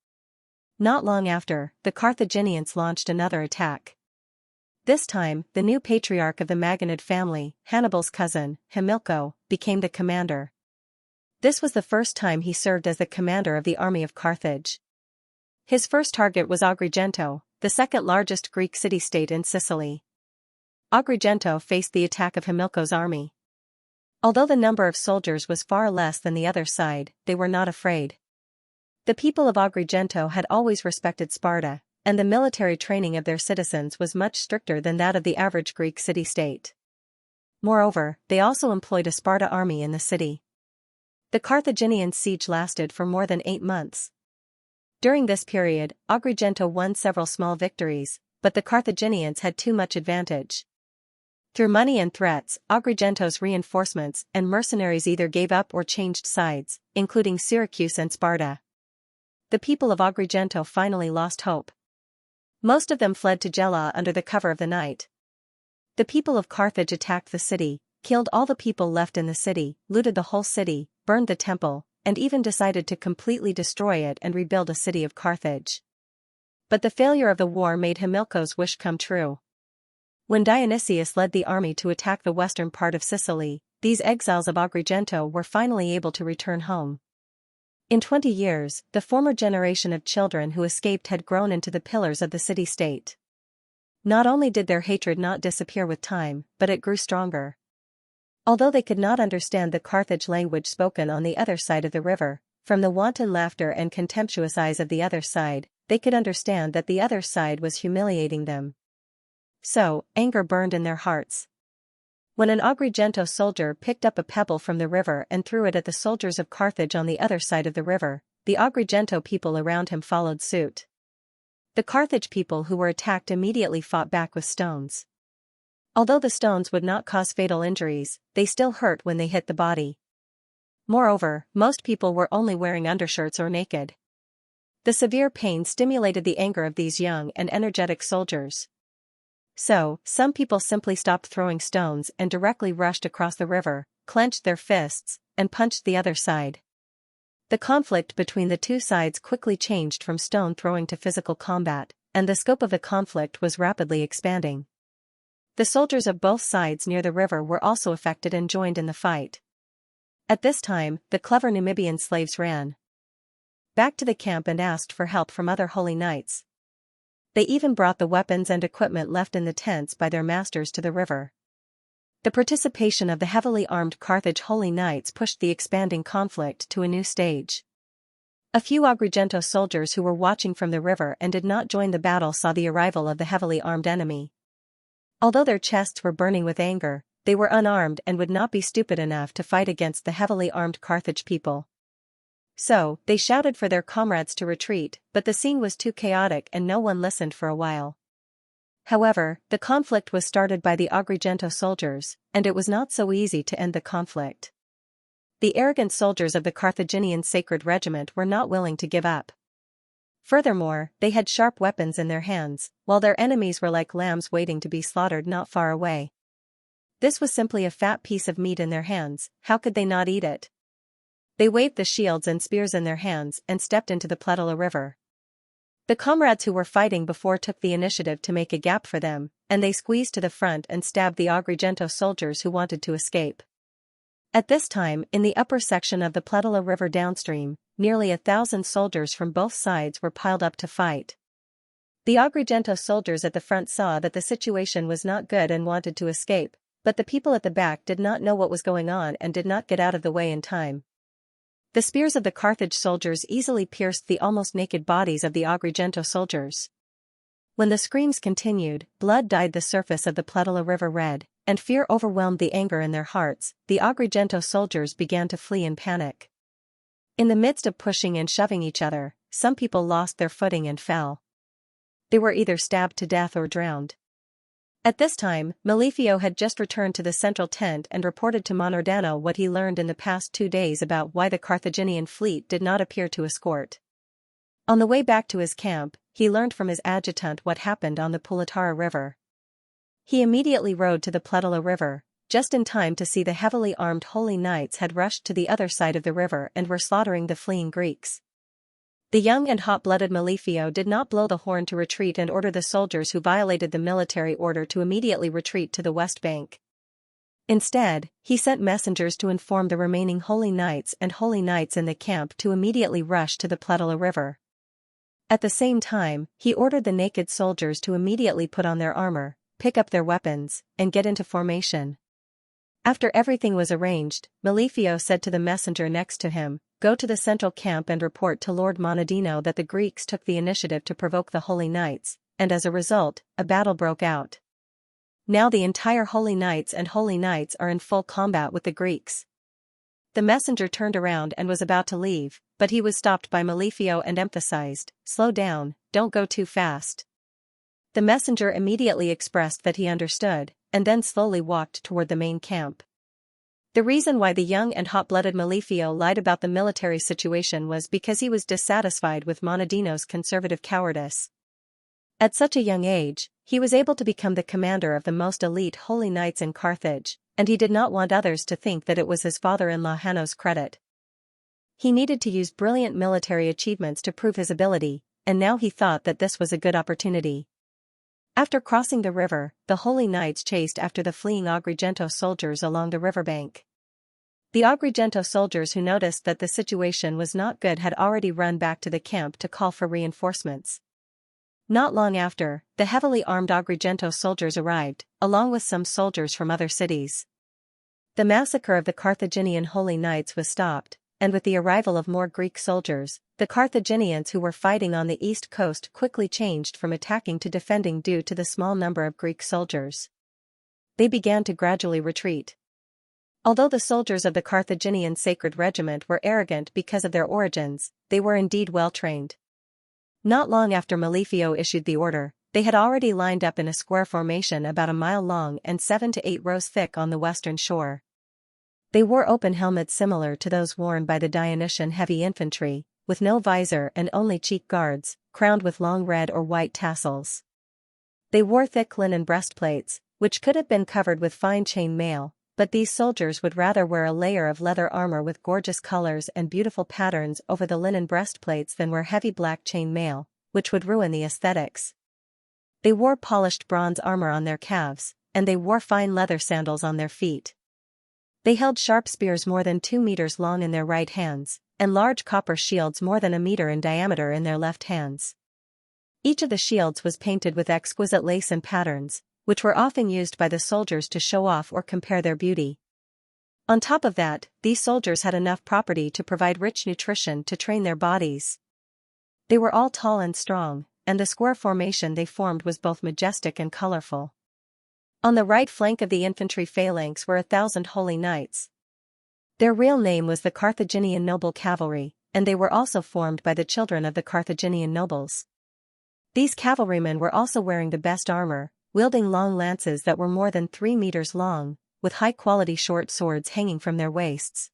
Not long after, the Carthaginians launched another attack. This time, the new patriarch of the Maganid family, Hannibal's cousin, Hamilco, became the commander. This was the first time he served as the commander of the army of Carthage. His first target was Agrigento, the second largest Greek city-state in Sicily. Agrigento faced the attack of Hamilco's army. Although the number of soldiers was far less than the other side, they were not afraid. The people of Agrigento had always respected Sparta, and the military training of their citizens was much stricter than that of the average Greek city-state. Moreover, they also employed a Sparta army in the city. The Carthaginian siege lasted for more than 8 months. During this period, Agrigento won several small victories, but the Carthaginians had too much advantage. Through money and threats, Agrigento's reinforcements and mercenaries either gave up or changed sides, including Syracuse and Sparta. The people of Agrigento finally lost hope. Most of them fled to Gela under the cover of the night. The people of Carthage attacked the city, killed all the people left in the city, looted the whole city, burned the temple, and even decided to completely destroy it and rebuild a city of Carthage. But the failure of the war made Hamilco's wish come true. When Dionysius led the army to attack the western part of Sicily, these exiles of Agrigento were finally able to return home. In 20 years, the former generation of children who escaped had grown into the pillars of the city-state. Not only did their hatred not disappear with time, but it grew stronger. Although they could not understand the Carthage language spoken on the other side of the river, from the wanton laughter and contemptuous eyes of the other side, they could understand that the other side was humiliating them. So, anger burned in their hearts. When an Agrigento soldier picked up a pebble from the river and threw it at the soldiers of Carthage on the other side of the river, the Agrigento people around him followed suit. The Carthage people who were attacked immediately fought back with stones. Although the stones would not cause fatal injuries, they still hurt when they hit the body. Moreover, most people were only wearing undershirts or naked. The severe pain stimulated the anger of these young and energetic soldiers. So, some people simply stopped throwing stones and directly rushed across the river, clenched their fists, and punched the other side. The conflict between the two sides quickly changed from stone throwing to physical combat, and the scope of the conflict was rapidly expanding. The soldiers of both sides near the river were also affected and joined in the fight. At this time, the clever Numidian slaves ran back to the camp and asked for help from other holy knights. They even brought the weapons and equipment left in the tents by their masters to the river. The participation of the heavily armed Carthage holy knights pushed the expanding conflict to a new stage. A few Agrigento soldiers who were watching from the river and did not join the battle saw the arrival of the heavily armed enemy. Although their chests were burning with anger, they were unarmed and would not be stupid enough to fight against the heavily armed Carthage people. So, they shouted for their comrades to retreat, but the scene was too chaotic and no one listened for a while. However, the conflict was started by the Agrigento soldiers, and it was not so easy to end the conflict. The arrogant soldiers of the Carthaginian sacred regiment were not willing to give up. Furthermore, they had sharp weapons in their hands, while their enemies were like lambs waiting to be slaughtered not far away. This was simply a fat piece of meat in their hands, how could they not eat it? They waved the shields and spears in their hands and stepped into the Pletala River. The comrades who were fighting before took the initiative to make a gap for them, and they squeezed to the front and stabbed the Agrigento soldiers who wanted to escape. At this time, in the upper section of the Pletala River downstream, nearly 1,000 soldiers from both sides were piled up to fight. The Agrigento soldiers at the front saw that the situation was not good and wanted to escape, but the people at the back did not know what was going on and did not get out of the way in time. The spears of the Carthage soldiers easily pierced the almost naked bodies of the Agrigento soldiers. When the screams continued, blood dyed the surface of the Pletala River red, and fear overwhelmed the anger in their hearts. The Agrigento soldiers began to flee in panic. In the midst of pushing and shoving each other, some people lost their footing and fell. They were either stabbed to death or drowned. At this time, Malifio had just returned to the central tent and reported to Monordano what he learned in the past 2 days about why the Carthaginian fleet did not appear to escort. On the way back to his camp, he learned from his adjutant what happened on the Pulatara River. He immediately rode to the Pletala River, just in time to see the heavily armed holy knights had rushed to the other side of the river and were slaughtering the fleeing Greeks. The young and hot-blooded Malifio did not blow the horn to retreat and order the soldiers who violated the military order to immediately retreat to the west bank. Instead, he sent messengers to inform the remaining holy knights and holy knights in the camp to immediately rush to the Pletala River. At the same time, he ordered the naked soldiers to immediately put on their armor, pick up their weapons, and get into formation. After everything was arranged, Malifio said to the messenger next to him, "Go to the central camp and report to Lord Monadino that the Greeks took the initiative to provoke the Holy Knights, and as a result, a battle broke out. Now the entire Holy Knights and Holy Knights are in full combat with the Greeks." The messenger turned around and was about to leave, but he was stopped by Malifio and emphasized, "Slow down, don't go too fast." The messenger immediately expressed that he understood, and then slowly walked toward the main camp. The reason why the young and hot-blooded Malifio lied about the military situation was because he was dissatisfied with Monadino's conservative cowardice. At such a young age, he was able to become the commander of the most elite holy knights in Carthage, and he did not want others to think that it was his father-in-law Hanno's credit. He needed to use brilliant military achievements to prove his ability, and now he thought that this was a good opportunity. After crossing the river, the Holy Knights chased after the fleeing Agrigento soldiers along the riverbank. The Agrigento soldiers who noticed that the situation was not good had already run back to the camp to call for reinforcements. Not long after, the heavily armed Agrigento soldiers arrived, along with some soldiers from other cities. The massacre of the Carthaginian Holy Knights was stopped, and with the arrival of more Greek soldiers, the Carthaginians who were fighting on the east coast quickly changed from attacking to defending due to the small number of Greek soldiers. They began to gradually retreat. Although the soldiers of the Carthaginian Sacred Regiment were arrogant because of their origins, they were indeed well trained. Not long after Malifio issued the order, they had already lined up in a square formation about a mile long and 7 to 8 rows thick on the western shore. They wore open helmets similar to those worn by the Dionysian heavy infantry, with no visor and only cheek guards, crowned with long red or white tassels. They wore thick linen breastplates, which could have been covered with fine chain mail, but these soldiers would rather wear a layer of leather armor with gorgeous colors and beautiful patterns over the linen breastplates than wear heavy black chain mail, which would ruin the aesthetics. They wore polished bronze armor on their calves, and they wore fine leather sandals on their feet. They held sharp spears more than 2 meters long in their right hands, and large copper shields more than a meter in diameter in their left hands. Each of the shields was painted with exquisite lace and patterns, which were often used by the soldiers to show off or compare their beauty. On top of that, these soldiers had enough property to provide rich nutrition to train their bodies. They were all tall and strong, and the square formation they formed was both majestic and colorful. On the right flank of the infantry phalanx were 1,000 holy knights. Their real name was the Carthaginian Noble Cavalry, and they were also formed by the children of the Carthaginian nobles. These cavalrymen were also wearing the best armor, wielding long lances that were more than 3 meters long, with high-quality short swords hanging from their waists.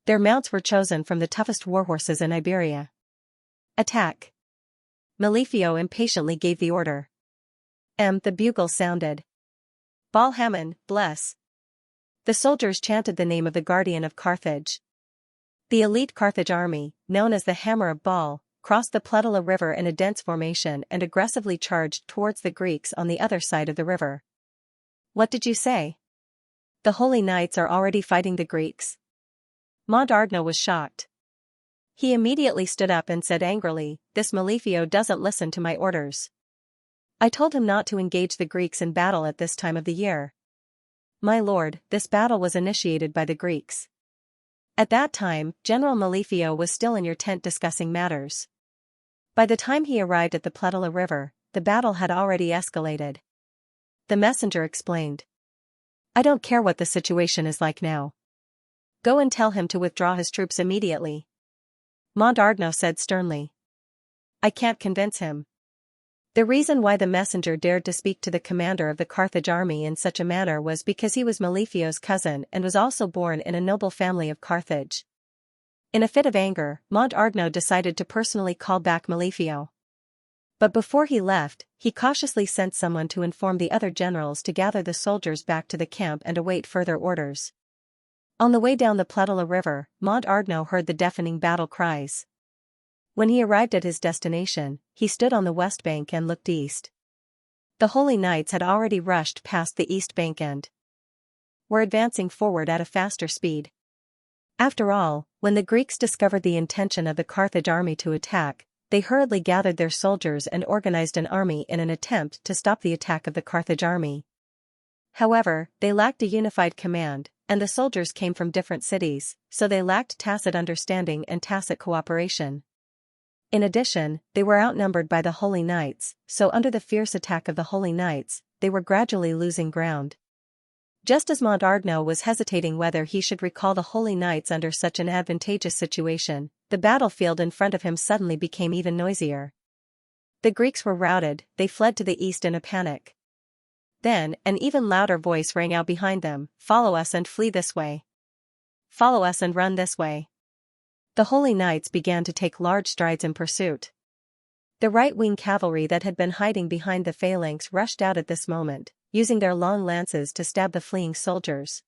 Their mounts were chosen from the toughest warhorses in Iberia. Attack! Malifio impatiently gave the order. The bugle sounded. Baal Hamon, bless! The soldiers chanted the name of the guardian of Carthage. The elite Carthage army, known as the Hammer of Baal, crossed the Pletala River in a dense formation and aggressively charged towards the Greeks on the other side of the river. What did you say? The Holy Knights are already fighting the Greeks? Mondardno was shocked. He immediately stood up and said angrily, "This Malefio doesn't listen to my orders. I told him not to engage the Greeks in battle at this time of the year. My lord, this battle was initiated by the Greeks. At that time, General Malefio was still in your tent discussing matters. By the time he arrived at the Pletala River, the battle had already escalated." The messenger explained. "I don't care what the situation is like now. Go and tell him to withdraw his troops immediately." Mondardno said sternly. "I can't convince him." The reason why the messenger dared to speak to the commander of the Carthage army in such a manner was because he was Malefio's cousin and was also born in a noble family of Carthage. In a fit of anger, Mondardno decided to personally call back Malefio. But before he left, he cautiously sent someone to inform the other generals to gather the soldiers back to the camp and await further orders. On the way down the Pletala River, Mondardno heard the deafening battle cries. When he arrived at his destination, he stood on the west bank and looked east. The Holy Knights had already rushed past the east bank and were advancing forward at a faster speed. After all, when the Greeks discovered the intention of the Carthage army to attack, they hurriedly gathered their soldiers and organized an army in an attempt to stop the attack of the Carthage army. However, they lacked a unified command, and the soldiers came from different cities, so they lacked tacit understanding and tacit cooperation. In addition, they were outnumbered by the Holy Knights, so under the fierce attack of the Holy Knights, they were gradually losing ground. Just as Mondardno was hesitating whether he should recall the Holy Knights under such an advantageous situation, the battlefield in front of him suddenly became even noisier. The Greeks were routed, they fled to the east in a panic. Then, an even louder voice rang out behind them, "Follow us and flee this way. Follow us and run this way." The Holy Knights began to take large strides in pursuit. The right-wing cavalry that had been hiding behind the phalanx rushed out at this moment, using their long lances to stab the fleeing soldiers.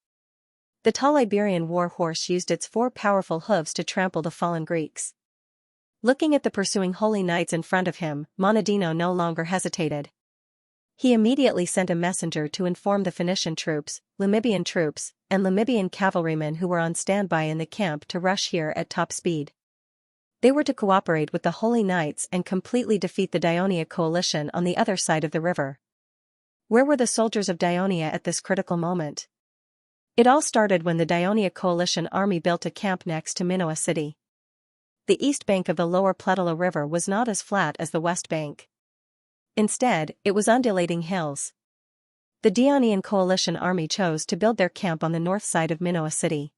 The tall Iberian war horse used its 4 powerful hooves to trample the fallen Greeks. Looking at the pursuing Holy Knights in front of him, Mondardno no longer hesitated. He immediately sent a messenger to inform the Phoenician troops, Limebian troops, and Limebian cavalrymen who were on standby in the camp to rush here at top speed. They were to cooperate with the Holy Knights and completely defeat the Dionia coalition on the other side of the river. Where were the soldiers of Dionia at this critical moment? It all started when the Dionia coalition army built a camp next to Minoa city. The east bank of the lower Pletala River was not as flat as the west bank. Instead, it was undulating hills. The Dionian coalition army chose to build their camp on the north side of Minoa city.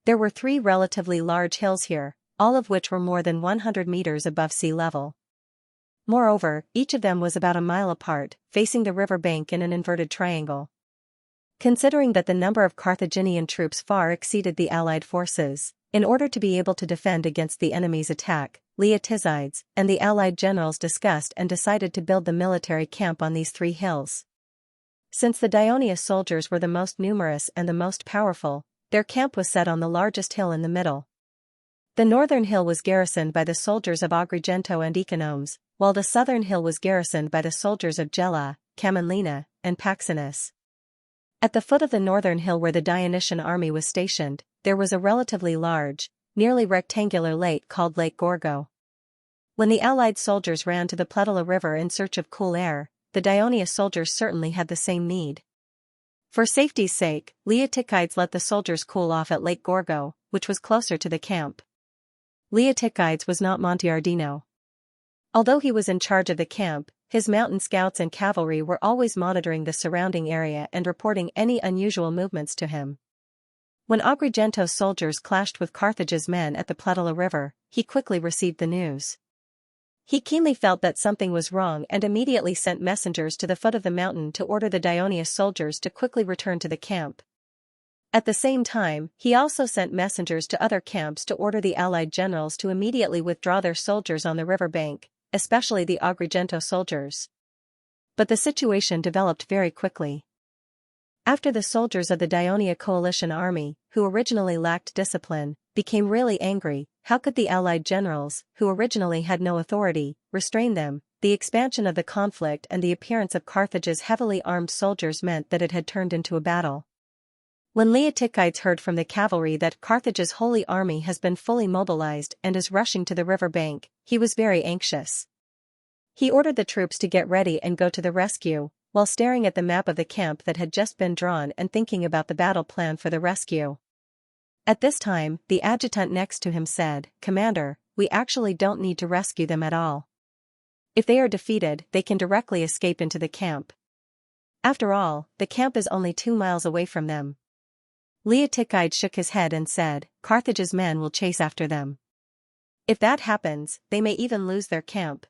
There were 3 relatively large hills here, all of which were more than 100 meters above sea level. Moreover, each of them was about a mile apart, facing the river bank in an inverted triangle. Considering that the number of Carthaginian troops far exceeded the allied forces, in order to be able to defend against the enemy's attack, Leotyzides and the allied generals discussed and decided to build the military camp on these 3 hills. Since the Dionia soldiers were the most numerous and the most powerful, their camp was set on the largest hill in the middle. The northern hill was garrisoned by the soldiers of Agrigento and Economes, while the southern hill was garrisoned by the soldiers of Gela, Camillina, and Paxinus. At the foot of the northern hill where the Dionysian army was stationed, there was a relatively large, nearly rectangular lake called Lake Gorgo. When the allied soldiers ran to the Pletala River in search of cool air, the Dionia soldiers certainly had the same need. For safety's sake, Leotychides let the soldiers cool off at Lake Gorgo, which was closer to the camp. Leotychides was not Monteardino. Although he was in charge of the camp, his mountain scouts and cavalry were always monitoring the surrounding area and reporting any unusual movements to him. When Agrigento's soldiers clashed with Carthage's men at the Pletala River, he quickly received the news. He keenly felt that something was wrong and immediately sent messengers to the foot of the mountain to order the Dionia soldiers to quickly return to the camp. At the same time, he also sent messengers to other camps to order the allied generals to immediately withdraw their soldiers on the river bank, especially the Agrigento soldiers. But the situation developed very quickly. After the soldiers of the Dionia coalition army, who originally lacked discipline, became really angry. How could the Allied generals, who originally had no authority, restrain them? The expansion of the conflict and the appearance of Carthage's heavily armed soldiers meant that it had turned into a battle. When Leotychides heard from the cavalry that Carthage's holy army has been fully mobilized and is rushing to the river bank, he was very anxious. He ordered the troops to get ready and go to the rescue, while staring at the map of the camp that had just been drawn and thinking about the battle plan for the rescue. At this time, the adjutant next to him said, "Commander, we actually don't need to rescue them at all. If they are defeated, they can directly escape into the camp. After all, the camp is only 2 miles away from them." Leotychides shook his head and said, "Carthage's men will chase after them. If that happens, they may even lose their camp."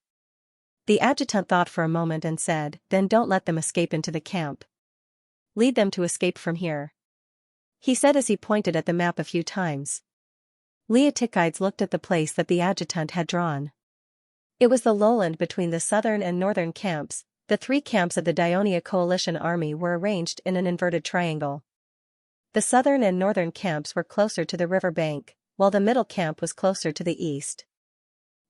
The adjutant thought for a moment and said, "Then don't let them escape into the camp. Lead them to escape from here," he said as he pointed at the map a few times. Leotychides looked at the place that the adjutant had drawn. It was the lowland between the southern and northern camps. The 3 camps of the Dionia coalition army were arranged in an inverted triangle. The southern and northern camps were closer to the river bank, while the middle camp was closer to the east.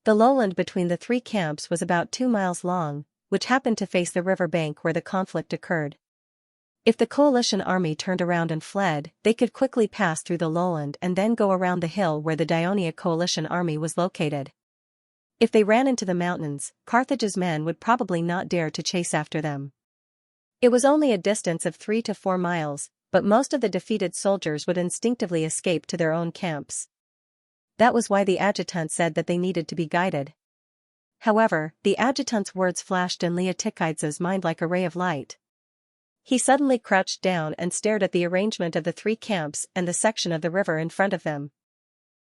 The lowland between the 3 camps was about 2 miles long, which happened to face the river bank where the conflict occurred. If the coalition army turned around and fled, they could quickly pass through the lowland and then go around the hill where the Dionia coalition army was located. If they ran into the mountains, Carthage's men would probably not dare to chase after them. It was only a distance of 3 to 4 miles, but most of the defeated soldiers would instinctively escape to their own camps. That was why the adjutant said that they needed to be guided. However, the adjutant's words flashed in Leotychides' mind like a ray of light. He suddenly crouched down and stared at the arrangement of the 3 camps and the section of the river in front of them.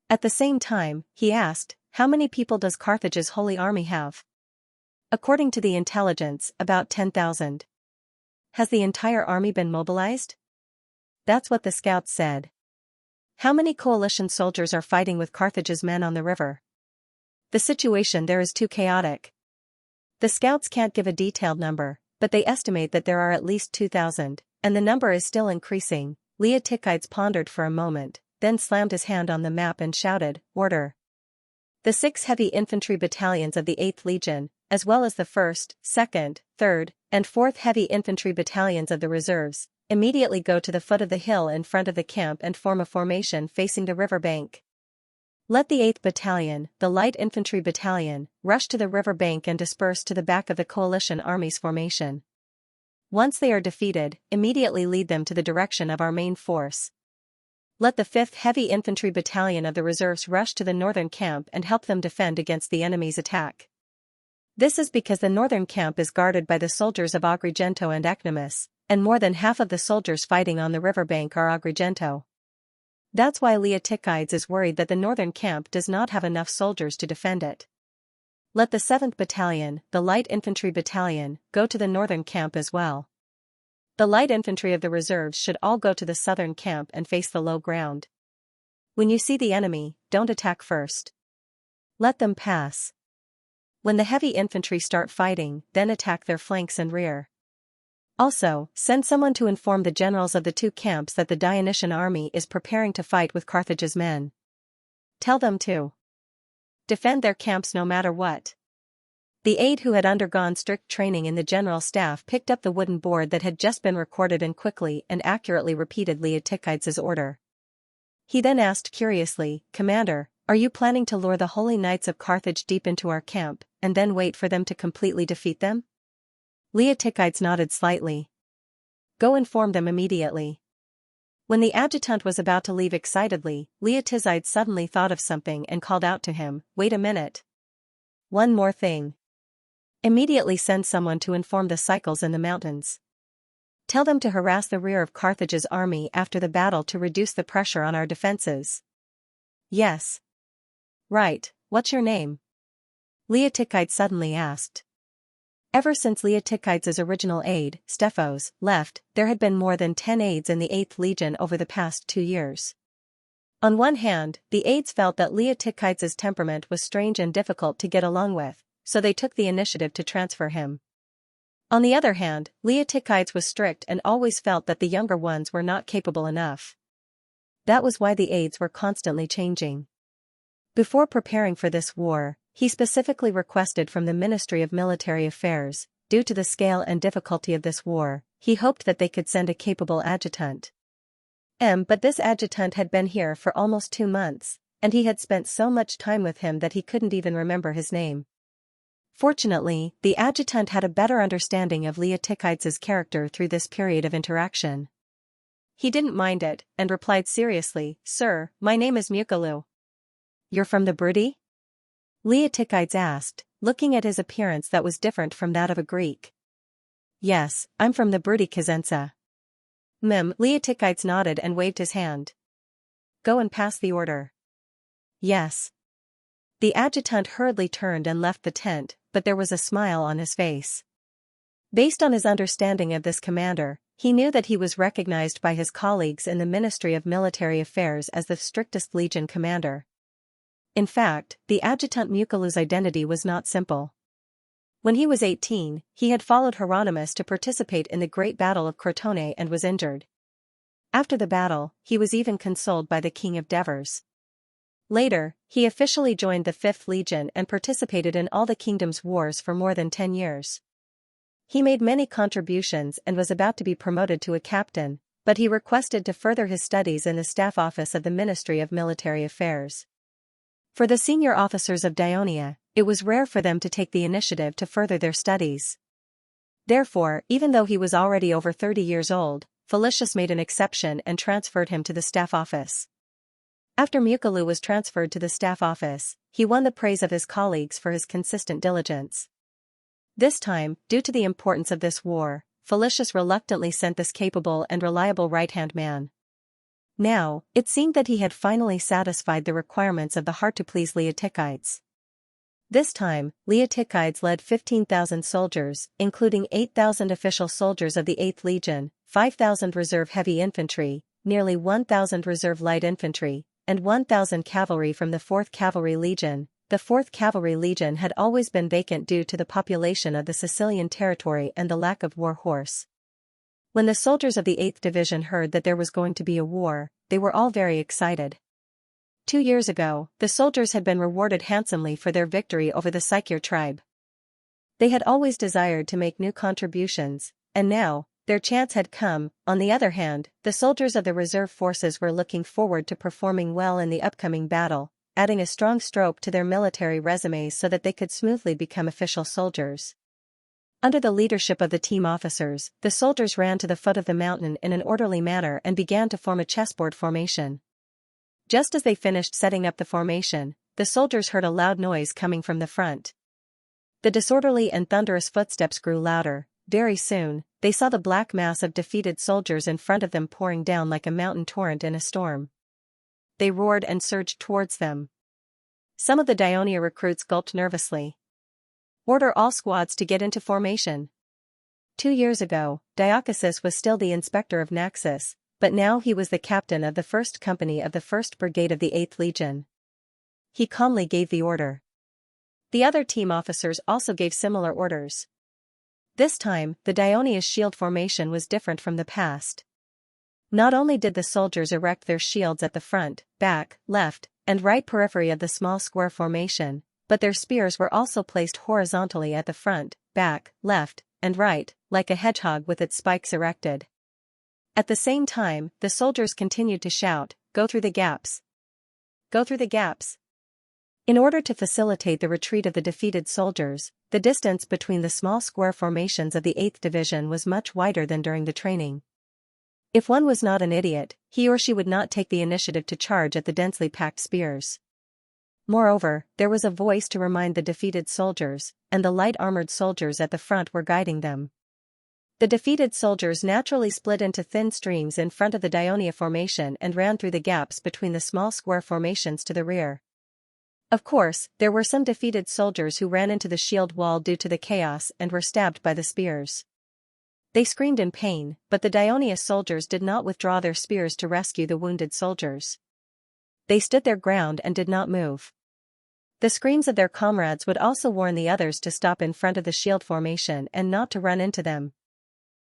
At the same time, he asked, "How many people does Carthage's holy army have?" "According to the intelligence, about 10,000. "Has the entire army been mobilized?" "That's what the scouts said." "How many coalition soldiers are fighting with Carthage's men on the river?" "The situation there is too chaotic. The scouts can't give a detailed number, but they estimate that there are at least 2,000, and the number is still increasing." Leotychides pondered for a moment, then slammed his hand on the map and shouted, "Order!" The 6 heavy infantry battalions of the 8th Legion, as well as the 1st, 2nd, 3rd, and 4th heavy infantry battalions of the reserves, immediately go to the foot of the hill in front of the camp and form a formation facing the river bank. Let the 8th Battalion, the light infantry battalion, rush to the river bank and disperse to the back of the coalition army's formation. Once they are defeated, immediately lead them to the direction of our main force. Let the 5th Heavy Infantry Battalion of the reserves rush to the northern camp and help them defend against the enemy's attack. This is because the northern camp is guarded by the soldiers of Agrigento and Ecnomus, and more than half of the soldiers fighting on the riverbank are Agrigento. That's why Leotychides is worried that the northern camp does not have enough soldiers to defend it. Let the 7th Battalion, the Light Infantry Battalion, go to the northern camp as well. The light infantry of the reserves should all go to the southern camp and face the low ground. When you see the enemy, don't attack first. Let them pass. When the heavy infantry start fighting, then attack their flanks and rear. Also, send someone to inform the generals of the 2 camps that the Dionysian army is preparing to fight with Carthage's men. Tell them to defend their camps no matter what. The aide who had undergone strict training in the general staff picked up the wooden board that had just been recorded and quickly and accurately repeated Leotychides' order. He then asked curiously, "Commander, are you planning to lure the holy knights of Carthage deep into our camp, and then wait for them to completely defeat them?" Leotychides nodded slightly. "Go inform them immediately." When the adjutant was about to leave excitedly, Leotychides suddenly thought of something and called out to him, "Wait a minute. One more thing. Immediately send someone to inform the Cycles in the mountains. Tell them to harass the rear of Carthage's army after the battle to reduce the pressure on our defenses." "Yes. Right, what's your name?" Leotychides suddenly asked. Ever since Leotychides' original aide, Stephos, left, there had been more than 10 aides in the 8th Legion over the past 2 years. On one hand, the aides felt that Leotychides' temperament was strange and difficult to get along with, so they took the initiative to transfer him. On the other hand, Leotychides was strict and always felt that the younger ones were not capable enough. That was why the aides were constantly changing. Before preparing for this war, he specifically requested from the Ministry of Military Affairs, due to the scale and difficulty of this war, he hoped that they could send a capable adjutant. But this adjutant had been here for almost 2 months, and he had spent so much time with him that he couldn't even remember his name. Fortunately, the adjutant had a better understanding of Leotychides's character through this period of interaction. He didn't mind it, and replied seriously, "Sir, my name is Mukalu." "You're from the Brudi?" Leotychides asked, looking at his appearance that was different from that of a Greek. "Yes, I'm from the Brudi Xianxia." Leotychides nodded and waved his hand. "Go and pass the order." "Yes." The adjutant hurriedly turned and left the tent, but there was a smile on his face. Based on his understanding of this commander, he knew that he was recognized by his colleagues in the Ministry of Military Affairs as the strictest legion commander. In fact, the adjutant Mukalu's identity was not simple. When he was 18, he had followed Hieronymus to participate in the Great Battle of Crotone and was injured. After the battle, he was even consoled by the King of Devers. Later, he officially joined the 5th Legion and participated in all the kingdom's wars for more than 10 years. He made many contributions and was about to be promoted to a captain, but he requested to further his studies in the staff office of the Ministry of Military Affairs. For the senior officers of Dionia, it was rare for them to take the initiative to further their studies. Therefore, even though he was already over 30 years old, Felicius made an exception and transferred him to the staff office. After Mukalu was transferred to the staff office, he won the praise of his colleagues for his consistent diligence. This time, due to the importance of this war, Felicius reluctantly sent this capable and reliable right-hand man. Now, it seemed that he had finally satisfied the requirements of the hard-to-please Leotychides. This time, Leotychides led 15,000 soldiers, including 8,000 official soldiers of the 8th Legion, 5,000 reserve heavy infantry, nearly 1,000 reserve light infantry, and 1,000 cavalry from the 4th Cavalry Legion. The 4th Cavalry Legion had always been vacant due to the population of the Sicilian territory and the lack of war horse. When the soldiers of the 8th Division heard that there was going to be a war, they were all very excited. 2 years ago, the soldiers had been rewarded handsomely for their victory over the Xianxia tribe. They had always desired to make new contributions, and now, their chance had come. On the other hand, the soldiers of the reserve forces were looking forward to performing well in the upcoming battle, adding a strong stroke to their military resumes so that they could smoothly become official soldiers. Under the leadership of the team officers, the soldiers ran to the foot of the mountain in an orderly manner and began to form a chessboard formation. Just as they finished setting up the formation, the soldiers heard a loud noise coming from the front. The disorderly and thunderous footsteps grew louder. Very soon, they saw the black mass of defeated soldiers in front of them pouring down like a mountain torrent in a storm. They roared and surged towards them. Some of the Dionia recruits gulped nervously. "Order all squads to get into formation." 2 years ago, Diacasis was still the inspector of Naxos, but now he was the captain of the 1st Company of the 1st Brigade of the 8th Legion. He calmly gave the order. The other team officers also gave similar orders. This time, the Dionia's shield formation was different from the past. Not only did the soldiers erect their shields at the front, back, left, and right periphery of the small square formation, but their spears were also placed horizontally at the front, back, left, and right, like a hedgehog with its spikes erected. At the same time, the soldiers continued to shout, "Go through the gaps! Go through the gaps!" In order to facilitate the retreat of the defeated soldiers, the distance between the small square formations of the 8th Division was much wider than during the training. If one was not an idiot, he or she would not take the initiative to charge at the densely packed spears. Moreover, there was a voice to remind the defeated soldiers, and the light-armored soldiers at the front were guiding them. The defeated soldiers naturally split into thin streams in front of the Dionia formation and ran through the gaps between the small square formations to the rear. Of course, there were some defeated soldiers who ran into the shield wall due to the chaos and were stabbed by the spears. They screamed in pain, but the Dionia soldiers did not withdraw their spears to rescue the wounded soldiers. They stood their ground and did not move. The screams of their comrades would also warn the others to stop in front of the shield formation and not to run into them.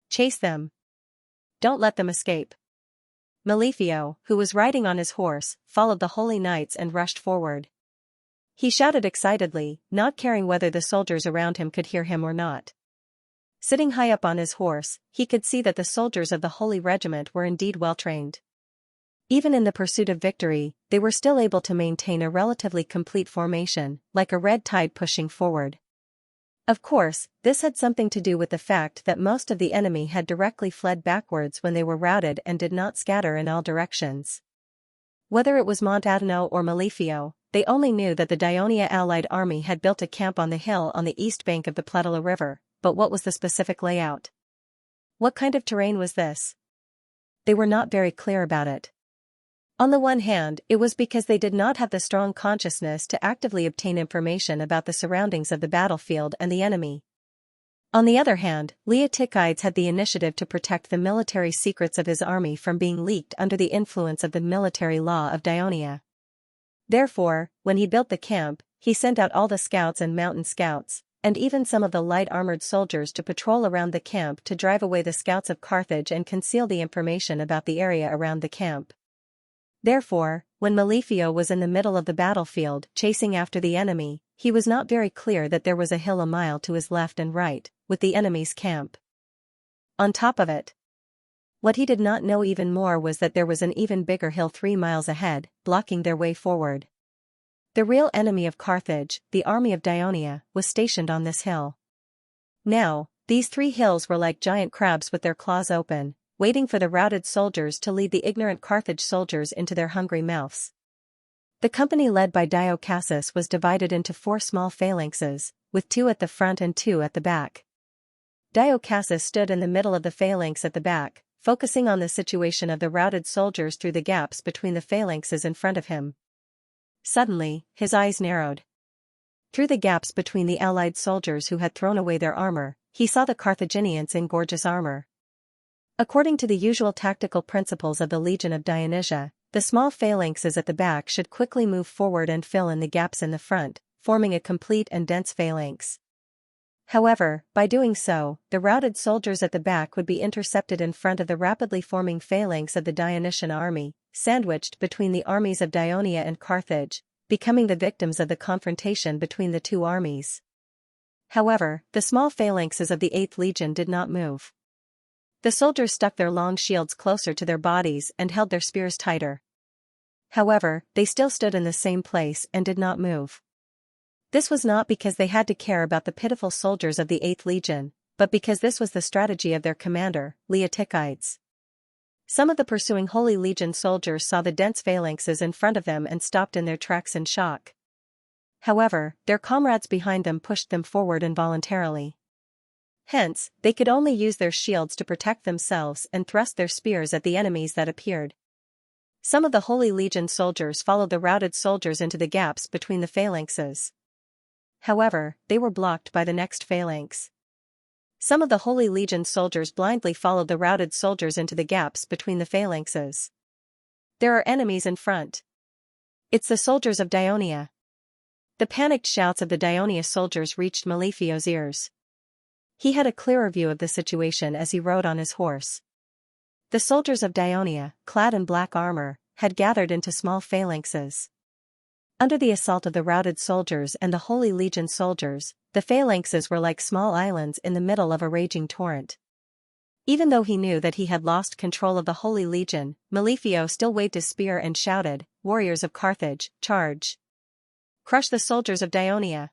"Chase them. Don't let them escape." Malefio, who was riding on his horse, followed the holy knights and rushed forward. He shouted excitedly, not caring whether the soldiers around him could hear him or not. Sitting high up on his horse, he could see that the soldiers of the Holy Regiment were indeed well trained. Even in the pursuit of victory, they were still able to maintain a relatively complete formation, like a red tide pushing forward. Of course, this had something to do with the fact that most of the enemy had directly fled backwards when they were routed and did not scatter in all directions. Whether it was Montadino or Malefio, they only knew that the Dionia allied army had built a camp on the hill on the east bank of the Pletala River, but what was the specific layout? What kind of terrain was this? They were not very clear about it. On the one hand, it was because they did not have the strong consciousness to actively obtain information about the surroundings of the battlefield and the enemy. On the other hand, Leotychides had the initiative to protect the military secrets of his army from being leaked under the influence of the military law of Dionia. Therefore, when he built the camp, he sent out all the scouts and mountain scouts, and even some of the light-armored soldiers to patrol around the camp to drive away the scouts of Carthage and conceal the information about the area around the camp. Therefore, when Malefio was in the middle of the battlefield chasing after the enemy, he was not very clear that there was a hill a mile to his left and right, with the enemy's camp on top of it. What he did not know even more was that there was an even bigger hill 3 miles ahead, blocking their way forward. The real enemy of Carthage, the army of Dionia, was stationed on this hill. Now, these 3 hills were like giant crabs with their claws open, waiting for the routed soldiers to lead the ignorant Carthage soldiers into their hungry mouths. The company led by Dio Cassius was divided into 4 small phalanxes, with 2 at the front and 2 at the back. Dio Cassius stood in the middle of the phalanx at the back, focusing on the situation of the routed soldiers through the gaps between the phalanxes in front of him. Suddenly, his eyes narrowed. Through the gaps between the allied soldiers who had thrown away their armor, he saw the Carthaginians in gorgeous armor. According to the usual tactical principles of the Legion of Dionysia, the small phalanxes at the back should quickly move forward and fill in the gaps in the front, forming a complete and dense phalanx. However, by doing so, the routed soldiers at the back would be intercepted in front of the rapidly forming phalanx of the Dionysian army, sandwiched between the armies of Dionia and Carthage, becoming the victims of the confrontation between the 2 armies. However, the small phalanxes of the 8th Legion did not move. The soldiers stuck their long shields closer to their bodies and held their spears tighter. However, they still stood in the same place and did not move. This was not because they had to care about the pitiful soldiers of the 8th Legion, but because this was the strategy of their commander, Leotychides. Some of the pursuing Holy Legion soldiers saw the dense phalanxes in front of them and stopped in their tracks in shock. However, their comrades behind them pushed them forward involuntarily. Hence, they could only use their shields to protect themselves and thrust their spears at the enemies that appeared. Some of the Holy Legion soldiers followed the routed soldiers into the gaps between the phalanxes. However, they were blocked by the next phalanx. Some of the Holy Legion soldiers blindly followed the routed soldiers into the gaps between the phalanxes. There are enemies in front. It's the soldiers of Dionia. The panicked shouts of the Dionia soldiers reached Malefio's ears. He had a clearer view of the situation as he rode on his horse. The soldiers of Dionia, clad in black armor, had gathered into small phalanxes. Under the assault of the routed soldiers and the Holy Legion soldiers, the phalanxes were like small islands in the middle of a raging torrent. Even though he knew that he had lost control of the Holy Legion, Malefio still waved his spear and shouted, "Warriors of Carthage, charge! Crush the soldiers of Dionia!"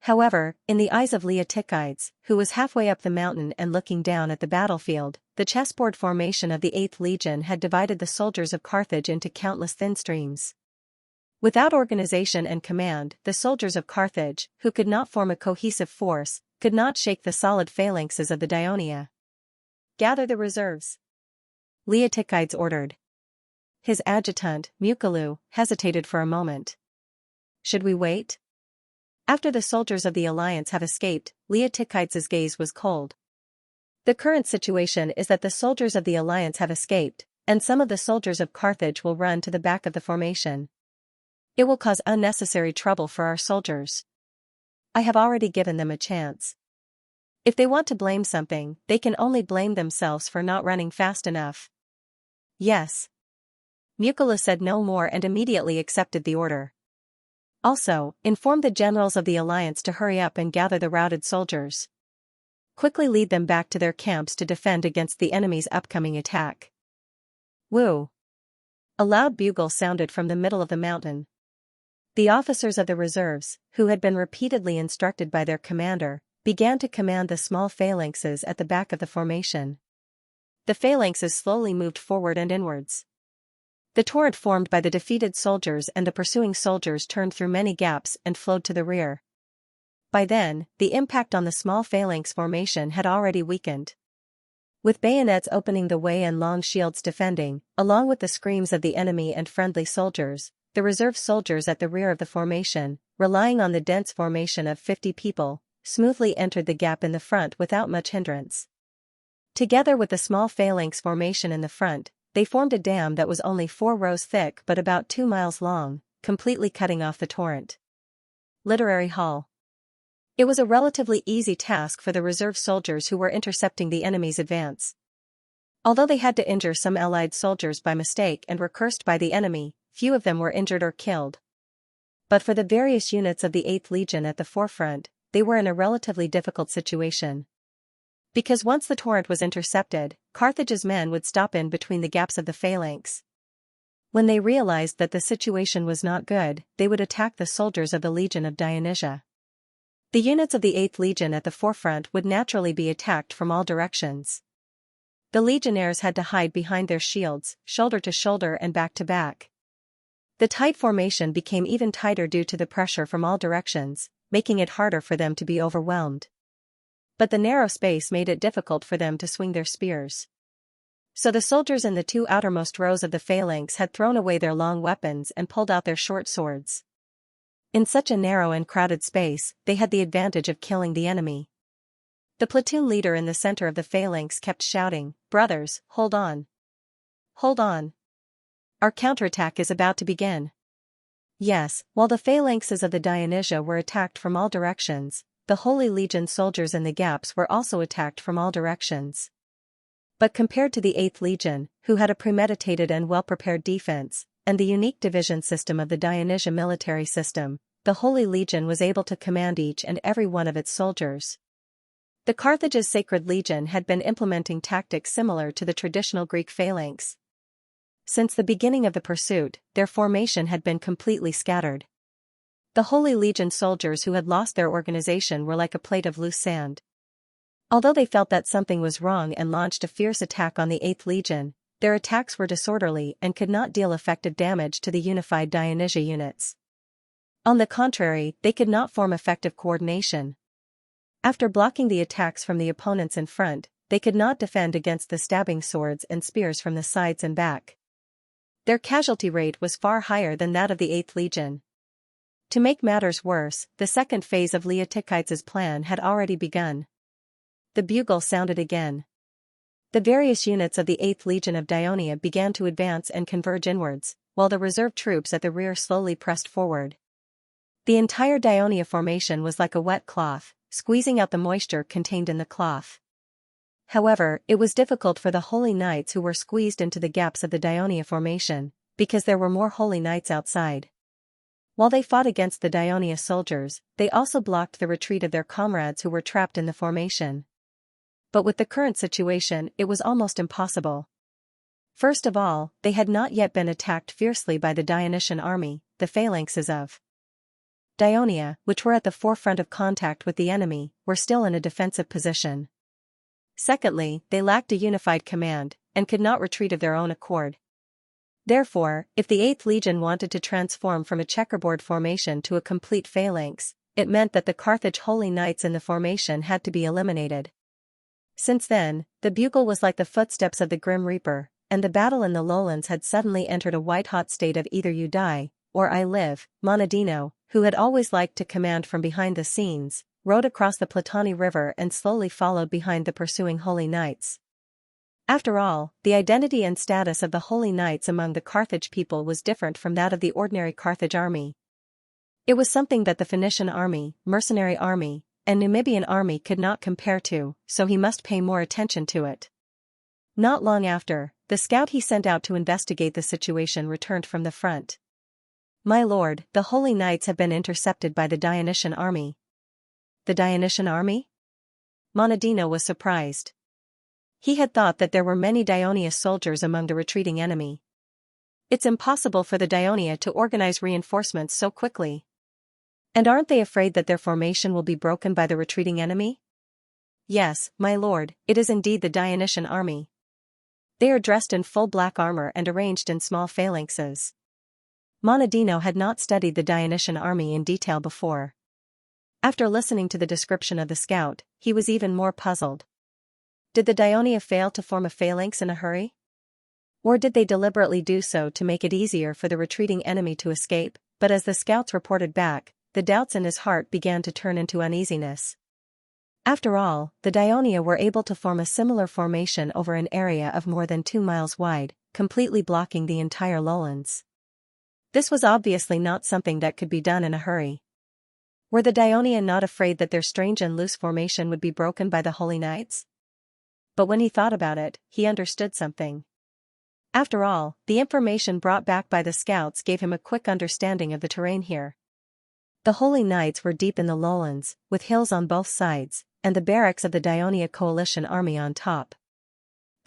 However, in the eyes of Leotychides, who was halfway up the mountain and looking down at the battlefield, the chessboard formation of the 8th Legion had divided the soldiers of Carthage into countless thin streams. Without organization and command, the soldiers of Carthage, who could not form a cohesive force, could not shake the solid phalanxes of the Dionia. "Gather the reserves," Leotychides ordered. His adjutant, Mukalou, hesitated for a moment. "Should we wait?" After the soldiers of the Alliance have escaped, Leotychides' gaze was cold. The current situation is that the soldiers of the Alliance have escaped, and some of the soldiers of Carthage will run to the back of the formation. It will cause unnecessary trouble for our soldiers. I have already given them a chance. If they want to blame something, they can only blame themselves for not running fast enough. Yes. Mukola said no more and immediately accepted the order. Also, inform the generals of the alliance to hurry up and gather the routed soldiers. Quickly lead them back to their camps to defend against the enemy's upcoming attack. Woo! A loud bugle sounded from the middle of the mountain. The officers of the reserves, who had been repeatedly instructed by their commander, began to command the small phalanxes at the back of the formation. The phalanxes slowly moved forward and inwards. The torrent formed by the defeated soldiers and the pursuing soldiers turned through many gaps and flowed to the rear. By then, the impact on the small phalanx formation had already weakened. With bayonets opening the way and long shields defending, along with the screams of the enemy and friendly soldiers, the reserve soldiers at the rear of the formation, relying on the dense formation of 50 people, smoothly entered the gap in the front without much hindrance. Together with the small phalanx formation in the front, they formed a dam that was only 4 rows thick but about 2 miles long, completely cutting off the torrent. Literary Hall. It was a relatively easy task for the reserve soldiers who were intercepting the enemy's advance. Although they had to injure some Allied soldiers by mistake and were cursed by the enemy, few of them were injured or killed. But for the various units of the 8th Legion at the forefront, they were in a relatively difficult situation. Because once the torrent was intercepted, Carthage's men would stop in between the gaps of the phalanx. When they realized that the situation was not good, they would attack the soldiers of the Legion of Dionysia. The units of the 8th Legion at the forefront would naturally be attacked from all directions. The legionnaires had to hide behind their shields, shoulder to shoulder and back to back. The tight formation became even tighter due to the pressure from all directions, making it harder for them to be overwhelmed. But the narrow space made it difficult for them to swing their spears. So the soldiers in the 2 outermost rows of the phalanx had thrown away their long weapons and pulled out their short swords. In such a narrow and crowded space, they had the advantage of killing the enemy. The platoon leader in the center of the phalanx kept shouting, "Brothers, hold on! Hold on! Our counterattack is about to begin." Yes, while the phalanxes of the Dionysia were attacked from all directions, the Holy Legion soldiers in the gaps were also attacked from all directions. But compared to the 8th Legion, who had a premeditated and well-prepared defense, and the unique division system of the Dionysia military system, the Holy Legion was able to command each and every one of its soldiers. The Carthage's Sacred Legion had been implementing tactics similar to the traditional Greek phalanx. Since the beginning of the pursuit, their formation had been completely scattered. The Holy Legion soldiers who had lost their organization were like a plate of loose sand. Although they felt that something was wrong and launched a fierce attack on the 8th Legion, their attacks were disorderly and could not deal effective damage to the unified Dionysia units. On the contrary, they could not form effective coordination. After blocking the attacks from the opponents in front, they could not defend against the stabbing swords and spears from the sides and back. Their casualty rate was far higher than that of the 8th Legion. To make matters worse, the second phase of Leotychides' plan had already begun. The bugle sounded again. The various units of the 8th Legion of Dionysia began to advance and converge inwards, while the reserve troops at the rear slowly pressed forward. The entire Dionysia formation was like a wet cloth, squeezing out the moisture contained in the cloth. However, it was difficult for the Holy Knights who were squeezed into the gaps of the Dionysia formation, because there were more Holy Knights outside. While they fought against the Dionysia soldiers, they also blocked the retreat of their comrades who were trapped in the formation. But with the current situation, it was almost impossible. First of all, they had not yet been attacked fiercely by the Dionysian army, the phalanxes of Dionysia, which were at the forefront of contact with the enemy, were still in a defensive position. Secondly, they lacked a unified command, and could not retreat of their own accord. Therefore, if the 8th Legion wanted to transform from a checkerboard formation to a complete phalanx, it meant that the Carthage Holy Knights in the formation had to be eliminated. Since then, the bugle was like the footsteps of the Grim Reaper, and the battle in the lowlands had suddenly entered a white-hot state of either you die, or I live. Monadino, who had always liked to command from behind the scenes, rode across the Platani River and slowly followed behind the pursuing Holy Knights. After all, the identity and status of the Holy Knights among the Carthage people was different from that of the ordinary Carthage army. It was something that the Phoenician army, mercenary army, and Numidian army could not compare to, so he must pay more attention to it. Not long after, the scout he sent out to investigate the situation returned from the front. "My lord, the Holy Knights have been intercepted by the Dionysian army." "The Dionysian army?" Monadino was surprised. He had thought that there were many Dionysius soldiers among the retreating enemy. It's impossible for the Dionia to organize reinforcements so quickly. And aren't they afraid that their formation will be broken by the retreating enemy? "Yes, my lord, it is indeed the Dionysian army. They are dressed in full black armor and arranged in small phalanxes." Monadino had not studied the Dionysian army in detail before. After listening to the description of the scout, he was even more puzzled. Did the Dionia fail to form a phalanx in a hurry? Or did they deliberately do so to make it easier for the retreating enemy to escape? But as the scouts reported back, the doubts in his heart began to turn into uneasiness. After all, the Dionia were able to form a similar formation over an area of more than 2 miles wide, completely blocking the entire lowlands. This was obviously not something that could be done in a hurry. Were the Dionia not afraid that their strange and loose formation would be broken by the Holy Knights? But when he thought about it, he understood something. After all, the information brought back by the scouts gave him a quick understanding of the terrain here. The Holy Knights were deep in the lowlands, with hills on both sides, and the barracks of the Dionia coalition army on top.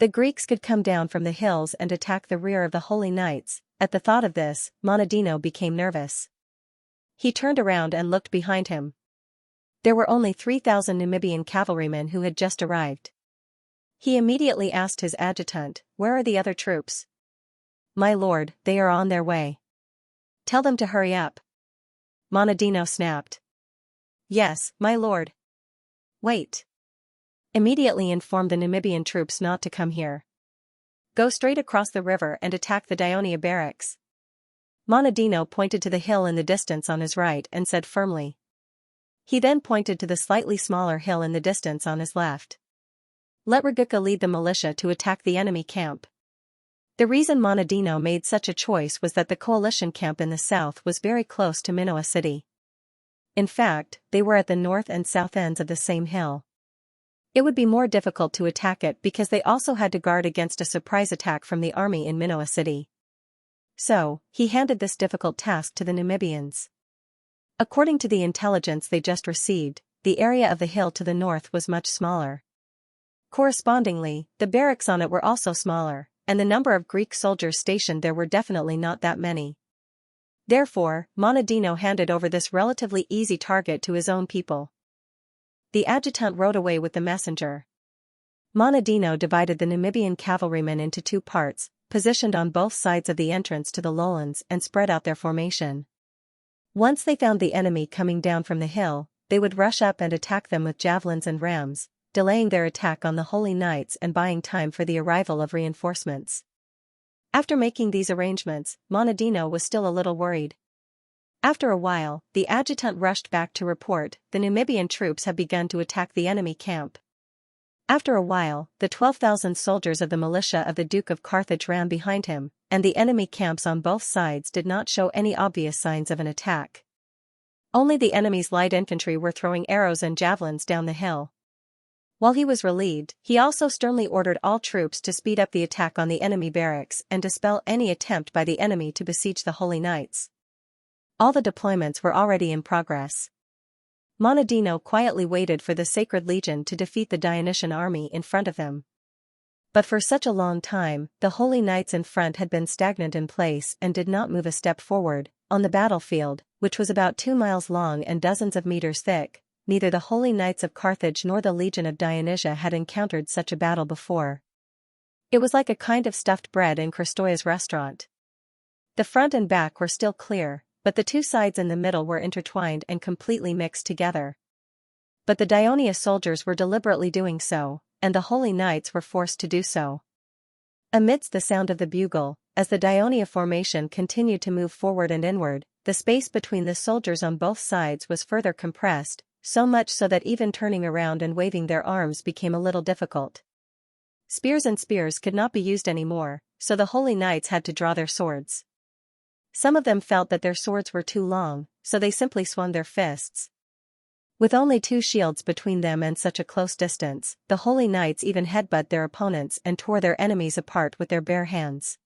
The Greeks could come down from the hills and attack the rear of the Holy Knights. At the thought of this, Monadino became nervous. He turned around and looked behind him. There were only 3,000 Numidian cavalrymen who had just arrived. He immediately asked his adjutant, "Where are the other troops?" "My lord, they are on their way." "Tell them to hurry up." Monadino snapped. "Yes, my lord." "Wait." "Immediately inform the Numidian troops not to come here. Go straight across the river and attack the Dionia barracks." Monadino pointed to the hill in the distance on his right and said firmly. He then pointed to the slightly smaller hill in the distance on his left. "Let Raguca lead the militia to attack the enemy camp." The reason Monadino made such a choice was that the coalition camp in the south was very close to Minoa city. In fact, they were at the north and south ends of the same hill. It would be more difficult to attack it because they also had to guard against a surprise attack from the army in Minoa city. So, he handed this difficult task to the Numidians. According to the intelligence they just received, the area of the hill to the north was much smaller. Correspondingly, the barracks on it were also smaller, and the number of Greek soldiers stationed there were definitely not that many. Therefore, Monadino handed over this relatively easy target to his own people. The adjutant rode away with the messenger. Monadino divided the Numidian cavalrymen into 2 parts, positioned on both sides of the entrance to the lowlands and spread out their formation. Once they found the enemy coming down from the hill, they would rush up and attack them with javelins and rams, delaying their attack on the Holy Knights and buying time for the arrival of reinforcements. After making these arrangements, Monadino was still a little worried. After a while, the adjutant rushed back to report, "The Numidian troops have begun to attack the enemy camp." After a while, the 12,000 soldiers of the militia of the Duke of Carthage ran behind him, and the enemy camps on both sides did not show any obvious signs of an attack. Only the enemy's light infantry were throwing arrows and javelins down the hill. While he was relieved, he also sternly ordered all troops to speed up the attack on the enemy barracks and dispel any attempt by the enemy to besiege the Holy Knights. All the deployments were already in progress. Monadino quietly waited for the Sacred Legion to defeat the Dionysian army in front of him. But for such a long time, the Holy Knights in front had been stagnant in place and did not move a step forward. On the battlefield, which was about 2 miles long and dozens of meters thick, neither the Holy Knights of Carthage nor the Legion of Dionysia had encountered such a battle before. It was like a kind of stuffed bread in Kristoya's restaurant. The front and back were still clear, but the 2 sides in the middle were intertwined and completely mixed together. But the Dionia soldiers were deliberately doing so, and the Holy Knights were forced to do so. Amidst the sound of the bugle, as the Dionia formation continued to move forward and inward, the space between the soldiers on both sides was further compressed, so much so that even turning around and waving their arms became a little difficult. Spears could not be used anymore, so the Holy Knights had to draw their swords. Some of them felt that their swords were too long, so they simply swung their fists. With only 2 shields between them and such a close distance, the holy knights even headbutt their opponents and tore their enemies apart with their bare hands.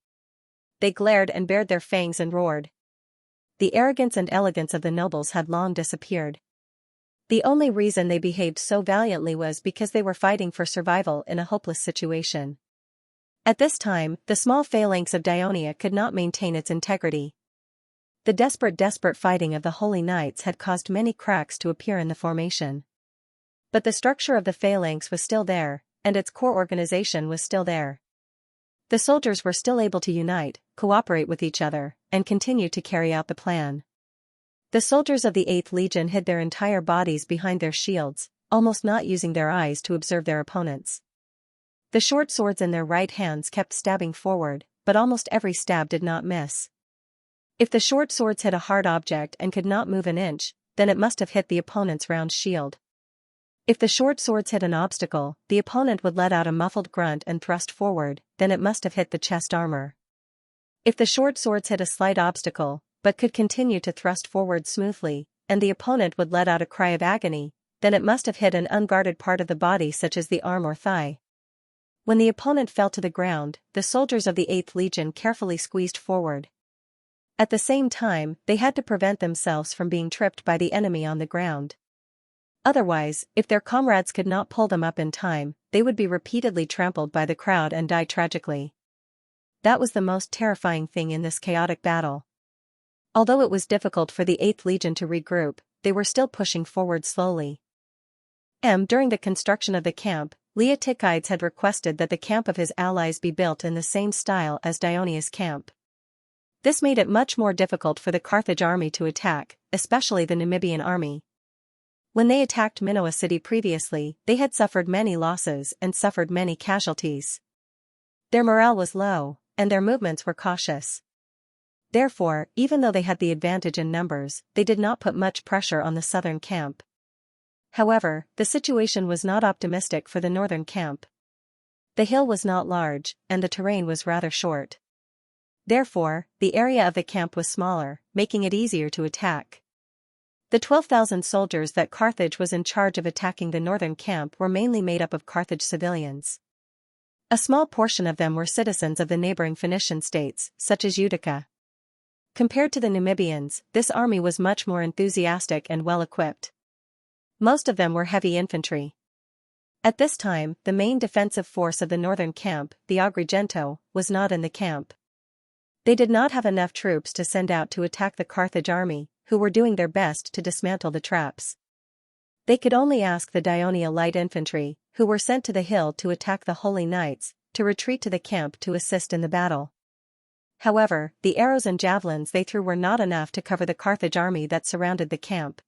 They glared and bared their fangs and roared. The arrogance and elegance of the nobles had long disappeared. The only reason they behaved so valiantly was because they were fighting for survival in a hopeless situation. At this time, the small phalanx of Dionia could not maintain its integrity. The desperate fighting of the holy knights had caused many cracks to appear in the formation. But the structure of the phalanx was still there, and its core organization was still there. The soldiers were still able to unite, cooperate with each other, and continue to carry out the plan. The soldiers of the 8th Legion hid their entire bodies behind their shields, almost not using their eyes to observe their opponents. The short swords in their right hands kept stabbing forward, but almost every stab did not miss. If the short swords hit a hard object and could not move an inch, then it must have hit the opponent's round shield. If the short swords hit an obstacle, the opponent would let out a muffled grunt and thrust forward, then it must have hit the chest armor. If the short swords hit a slight obstacle, but could continue to thrust forward smoothly, and the opponent would let out a cry of agony, then it must have hit an unguarded part of the body such as the arm or thigh. When the opponent fell to the ground, the soldiers of the 8th Legion carefully squeezed forward. At the same time, they had to prevent themselves from being tripped by the enemy on the ground. Otherwise, if their comrades could not pull them up in time, they would be repeatedly trampled by the crowd and die tragically. That was the most terrifying thing in this chaotic battle. Although it was difficult for the 8th Legion to regroup, they were still pushing forward slowly. During the construction of the camp, Leotychides had requested that the camp of his allies be built in the same style as Dionia's camp. This made it much more difficult for the Carthage army to attack, especially the Numidian army. When they attacked Minoa city previously, they had suffered many losses and suffered many casualties. Their morale was low, and their movements were cautious. Therefore, even though they had the advantage in numbers, they did not put much pressure on the southern camp. However, the situation was not optimistic for the northern camp. The hill was not large, and the terrain was rather short. Therefore, the area of the camp was smaller, making it easier to attack. The 12,000 soldiers that Carthage was in charge of attacking the northern camp were mainly made up of Carthage civilians. A small portion of them were citizens of the neighboring Phoenician states, such as Utica. Compared to the Numidians, this army was much more enthusiastic and well-equipped. Most of them were heavy infantry. At this time, the main defensive force of the northern camp, the Agrigento, was not in the camp. They did not have enough troops to send out to attack the Carthage army, who were doing their best to dismantle the traps. They could only ask the Dionia light infantry, who were sent to the hill to attack the holy knights, to retreat to the camp to assist in the battle. However, the arrows and javelins they threw were not enough to cover the Carthage army that surrounded the camp.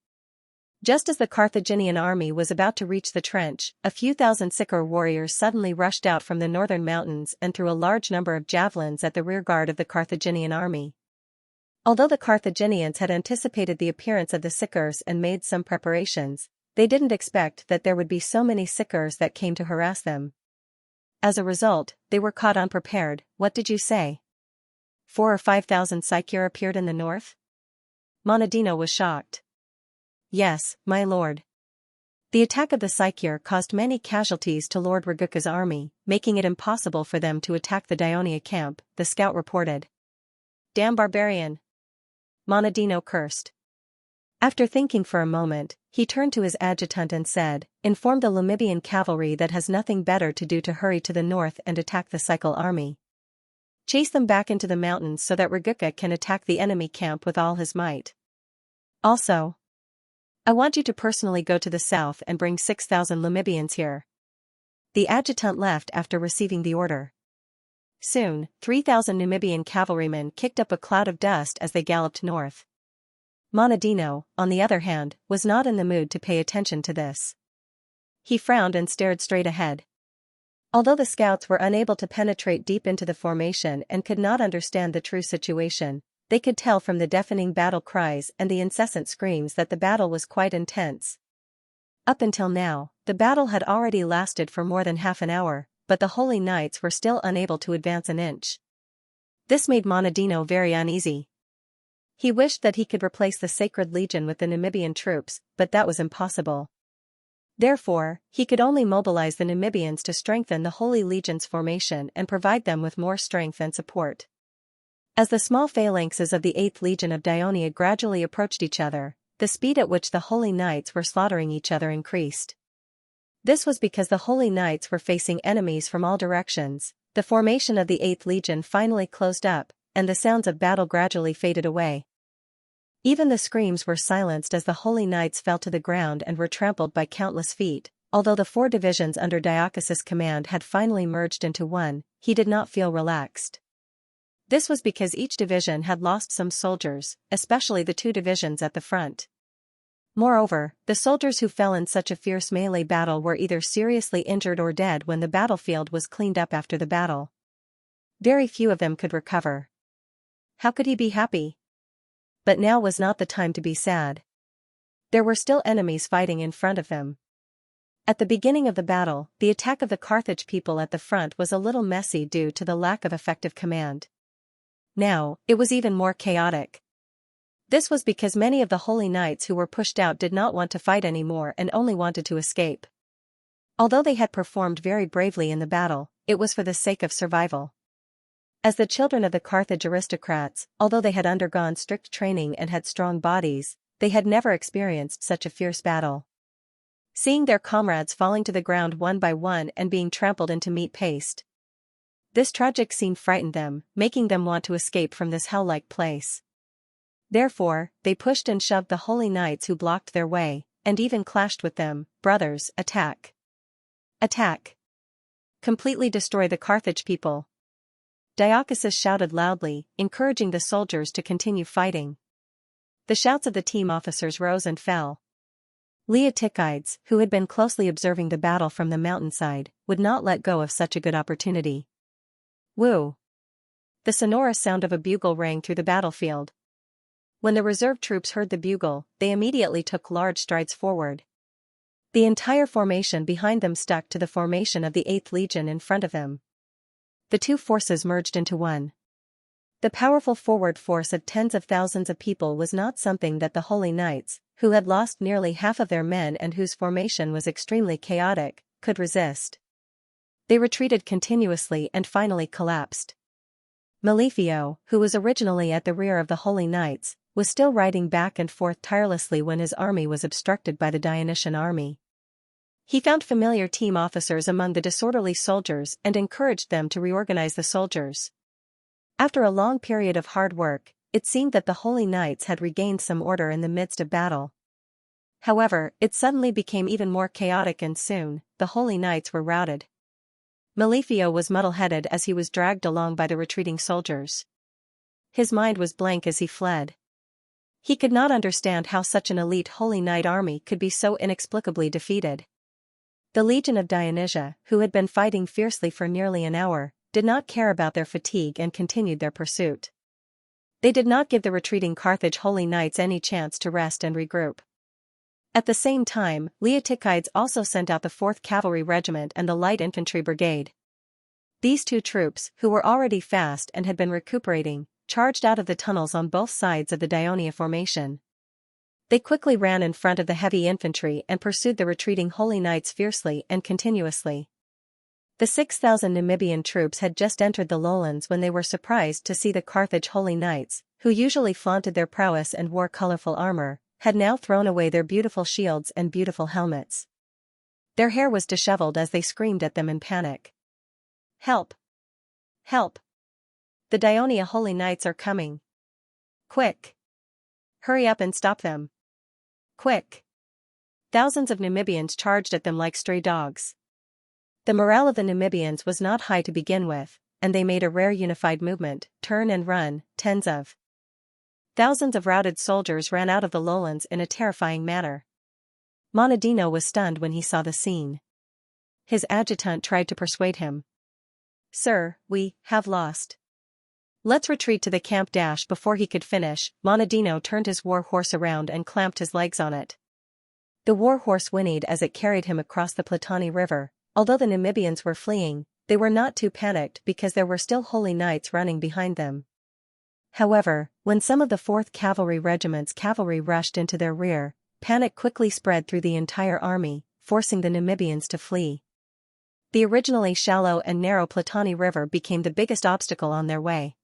Just as the Carthaginian army was about to reach the trench, a few thousand Sicar warriors suddenly rushed out from the northern mountains and threw a large number of javelins at the rearguard of the Carthaginian army. Although the Carthaginians had anticipated the appearance of the Sicars and made some preparations, they didn't expect that there would be so many Sicars that came to harass them. As a result, they were caught unprepared. What did you say? 4,000 or 5,000 Sicars appeared in the north? Monadino was shocked. Yes, my lord. The attack of the Sicars caused many casualties to Lord Raguca's army, making it impossible for them to attack the Dionia camp, the scout reported. Damn barbarian! Monadino cursed. After thinking for a moment, he turned to his adjutant and said, "Inform the Numidian cavalry that has nothing better to do to hurry to the north and attack the Sical army. Chase them back into the mountains so that Raguca can attack the enemy camp with all his might. Also, I want you to personally go to the south and bring 6,000 Numidians here." The adjutant left after receiving the order. Soon, 3,000 Numidian cavalrymen kicked up a cloud of dust as they galloped north. Monadino, on the other hand, was not in the mood to pay attention to this. He frowned and stared straight ahead. Although the scouts were unable to penetrate deep into the formation and could not understand the true situation, they could tell from the deafening battle cries and the incessant screams that the battle was quite intense. Up until now, the battle had already lasted for more than half an hour, but the holy knights were still unable to advance an inch. This made Monadino very uneasy. He wished that he could replace the Sacred Legion with the Namibian troops, but that was impossible. Therefore, he could only mobilize the Namibians to strengthen the Holy Legion's formation and provide them with more strength and support. As the small phalanxes of the 8th Legion of Dionia gradually approached each other, the speed at which the Holy Knights were slaughtering each other increased. This was because the Holy Knights were facing enemies from all directions. The formation of the 8th Legion finally closed up, and the sounds of battle gradually faded away. Even the screams were silenced as the Holy Knights fell to the ground and were trampled by countless feet. Although the 4 divisions under Diocletian's command had finally merged into one, he did not feel relaxed. This was because each division had lost some soldiers, especially the 2 divisions at the front. Moreover, the soldiers who fell in such a fierce melee battle were either seriously injured or dead when the battlefield was cleaned up after the battle. Very few of them could recover. How could he be happy? But now was not the time to be sad. There were still enemies fighting in front of them. At the beginning of the battle, the attack of the Carthage people at the front was a little messy due to the lack of effective command. Now, it was even more chaotic. This was because many of the Holy Knights who were pushed out did not want to fight anymore and only wanted to escape. Although they had performed very bravely in the battle, it was for the sake of survival. As the children of the Carthage aristocrats, although they had undergone strict training and had strong bodies, they had never experienced such a fierce battle. Seeing their comrades falling to the ground one by one and being trampled into meat paste. This tragic scene frightened them, making them want to escape from this hell-like place. Therefore, they pushed and shoved the Holy Knights who blocked their way, and even clashed with them. Brothers, attack! Attack! Completely destroy the Carthage people! Diocletian shouted loudly, encouraging the soldiers to continue fighting. The shouts of the team officers rose and fell. Leotychides, who had been closely observing the battle from the mountainside, would not let go of such a good opportunity. Woo! The sonorous sound of a bugle rang through the battlefield. When the reserve troops heard the bugle, they immediately took large strides forward. The entire formation behind them stuck to the formation of the 8th Legion in front of them. The 2 forces merged into one. The powerful forward force of tens of thousands of people was not something that the Holy Knights, who had lost nearly half of their men and whose formation was extremely chaotic, could resist. They retreated continuously and finally collapsed. Malefio, who was originally at the rear of the Holy Knights, was still riding back and forth tirelessly when his army was obstructed by the Dionysian army. He found familiar team officers among the disorderly soldiers and encouraged them to reorganize the soldiers. After a long period of hard work, it seemed that the Holy Knights had regained some order in the midst of battle. However, it suddenly became even more chaotic and soon, the Holy Knights were routed. Malefio was muddle-headed as he was dragged along by the retreating soldiers. His mind was blank as he fled. He could not understand how such an elite Holy Knight army could be so inexplicably defeated. The Legion of Dionysia, who had been fighting fiercely for nearly an hour, did not care about their fatigue and continued their pursuit. They did not give the retreating Carthage Holy Knights any chance to rest and regroup. At the same time, Leotychides also sent out the 4th Cavalry Regiment and the Light Infantry Brigade. These 2 troops, who were already fast and had been recuperating, charged out of the tunnels on both sides of the Dionia formation. They quickly ran in front of the heavy infantry and pursued the retreating Holy Knights fiercely and continuously. The 6,000 Namibian troops had just entered the lowlands when they were surprised to see the Carthage Holy Knights, who usually flaunted their prowess and wore colorful armor, had now thrown away their beautiful shields and beautiful helmets. Their hair was disheveled as they screamed at them in panic. Help! Help! The Dionia Holy Knights are coming! Quick! Hurry up and stop them! Quick! Thousands of Namibians charged at them like stray dogs. The morale of the Namibians was not high to begin with, and they made a rare unified movement, turn and run. Tens of thousands of routed soldiers ran out of the lowlands in a terrifying manner. Monadino was stunned when he saw the scene. His adjutant tried to persuade him. "Sir, we have lost. Let's retreat to the camp." Before he could finish, Monadino turned his war horse around and clamped his legs on it. The war horse whinnied as it carried him across the Platani River. Although the Namibians were fleeing, they were not too panicked because there were still Holy Knights running behind them. However, when some of the 4th Cavalry Regiment's cavalry rushed into their rear, panic quickly spread through the entire army, forcing the Namibians to flee. The originally shallow and narrow Platani River became the biggest obstacle on their way.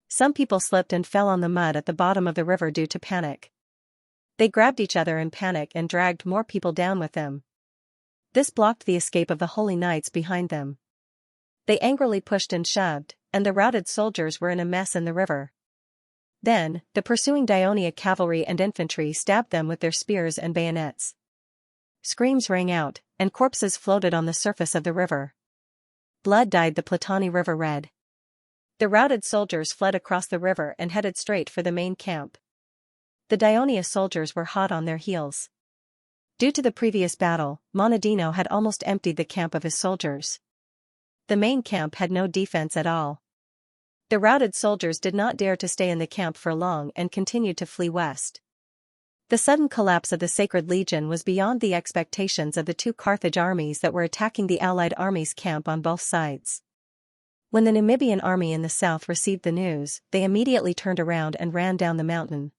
Some people slipped and fell on the mud at the bottom of the river due to panic. They grabbed each other in panic and dragged more people down with them. This blocked the escape of the Holy Knights behind them. They angrily pushed and shoved, and the routed soldiers were in a mess in the river. Then, the pursuing Daionia cavalry and infantry stabbed them with their spears and bayonets. Screams rang out, and corpses floated on the surface of the river. Blood dyed the Platani River red. The routed soldiers fled across the river and headed straight for the main camp. The Daionia soldiers were hot on their heels. Due to the previous battle, Monadino had almost emptied the camp of his soldiers. The main camp had no defense at all. The routed soldiers did not dare to stay in the camp for long and continued to flee west. The sudden collapse of the Sacred Legion was beyond the expectations of the 2 Carthage armies that were attacking the Allied army's camp on both sides. When the Namibian army in the south received the news, they immediately turned around and ran down the mountain.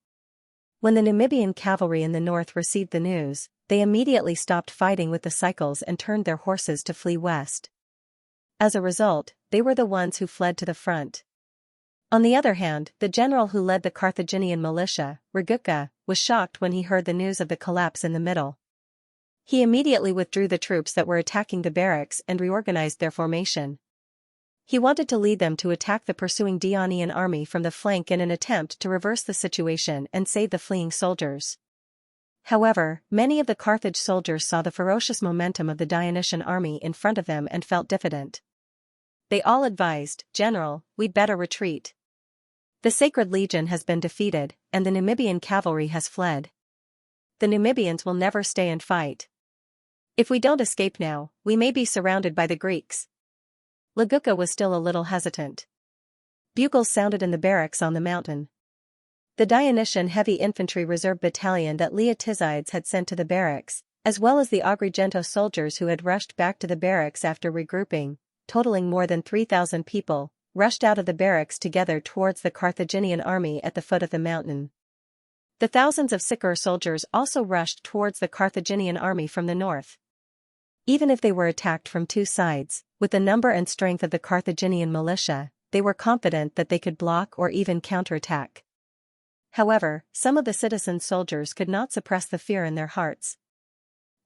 When the Namibian cavalry in the north received the news, they immediately stopped fighting with the cycles and turned their horses to flee west. As a result, they were the ones who fled to the front. On the other hand, the general who led the Carthaginian militia, Raguca, was shocked when he heard the news of the collapse in the middle. He immediately withdrew the troops that were attacking the barracks and reorganized their formation. He wanted to lead them to attack the pursuing Daioниan army from the flank in an attempt to reverse the situation and save the fleeing soldiers. However, many of the Carthage soldiers saw the ferocious momentum of the Dionysian army in front of them and felt diffident. They all advised, "General, we'd better retreat. The Sacred Legion has been defeated, and the Namibian cavalry has fled. The Namibians will never stay and fight. If we don't escape now, we may be surrounded by the Greeks." Raguca was still a little hesitant. Bugles sounded in the barracks on the mountain. The Dionysian Heavy Infantry Reserve Battalion that Leotizides had sent to the barracks, as well as the Agrigento soldiers who had rushed back to the barracks after regrouping, totaling more than 3,000 people, rushed out of the barracks together towards the Carthaginian army at the foot of the mountain. The thousands of sicker soldiers also rushed towards the Carthaginian army from the north. Even if they were attacked from 2 sides, with the number and strength of the Carthaginian militia, they were confident that they could block or even counterattack. However, some of the citizen soldiers could not suppress the fear in their hearts.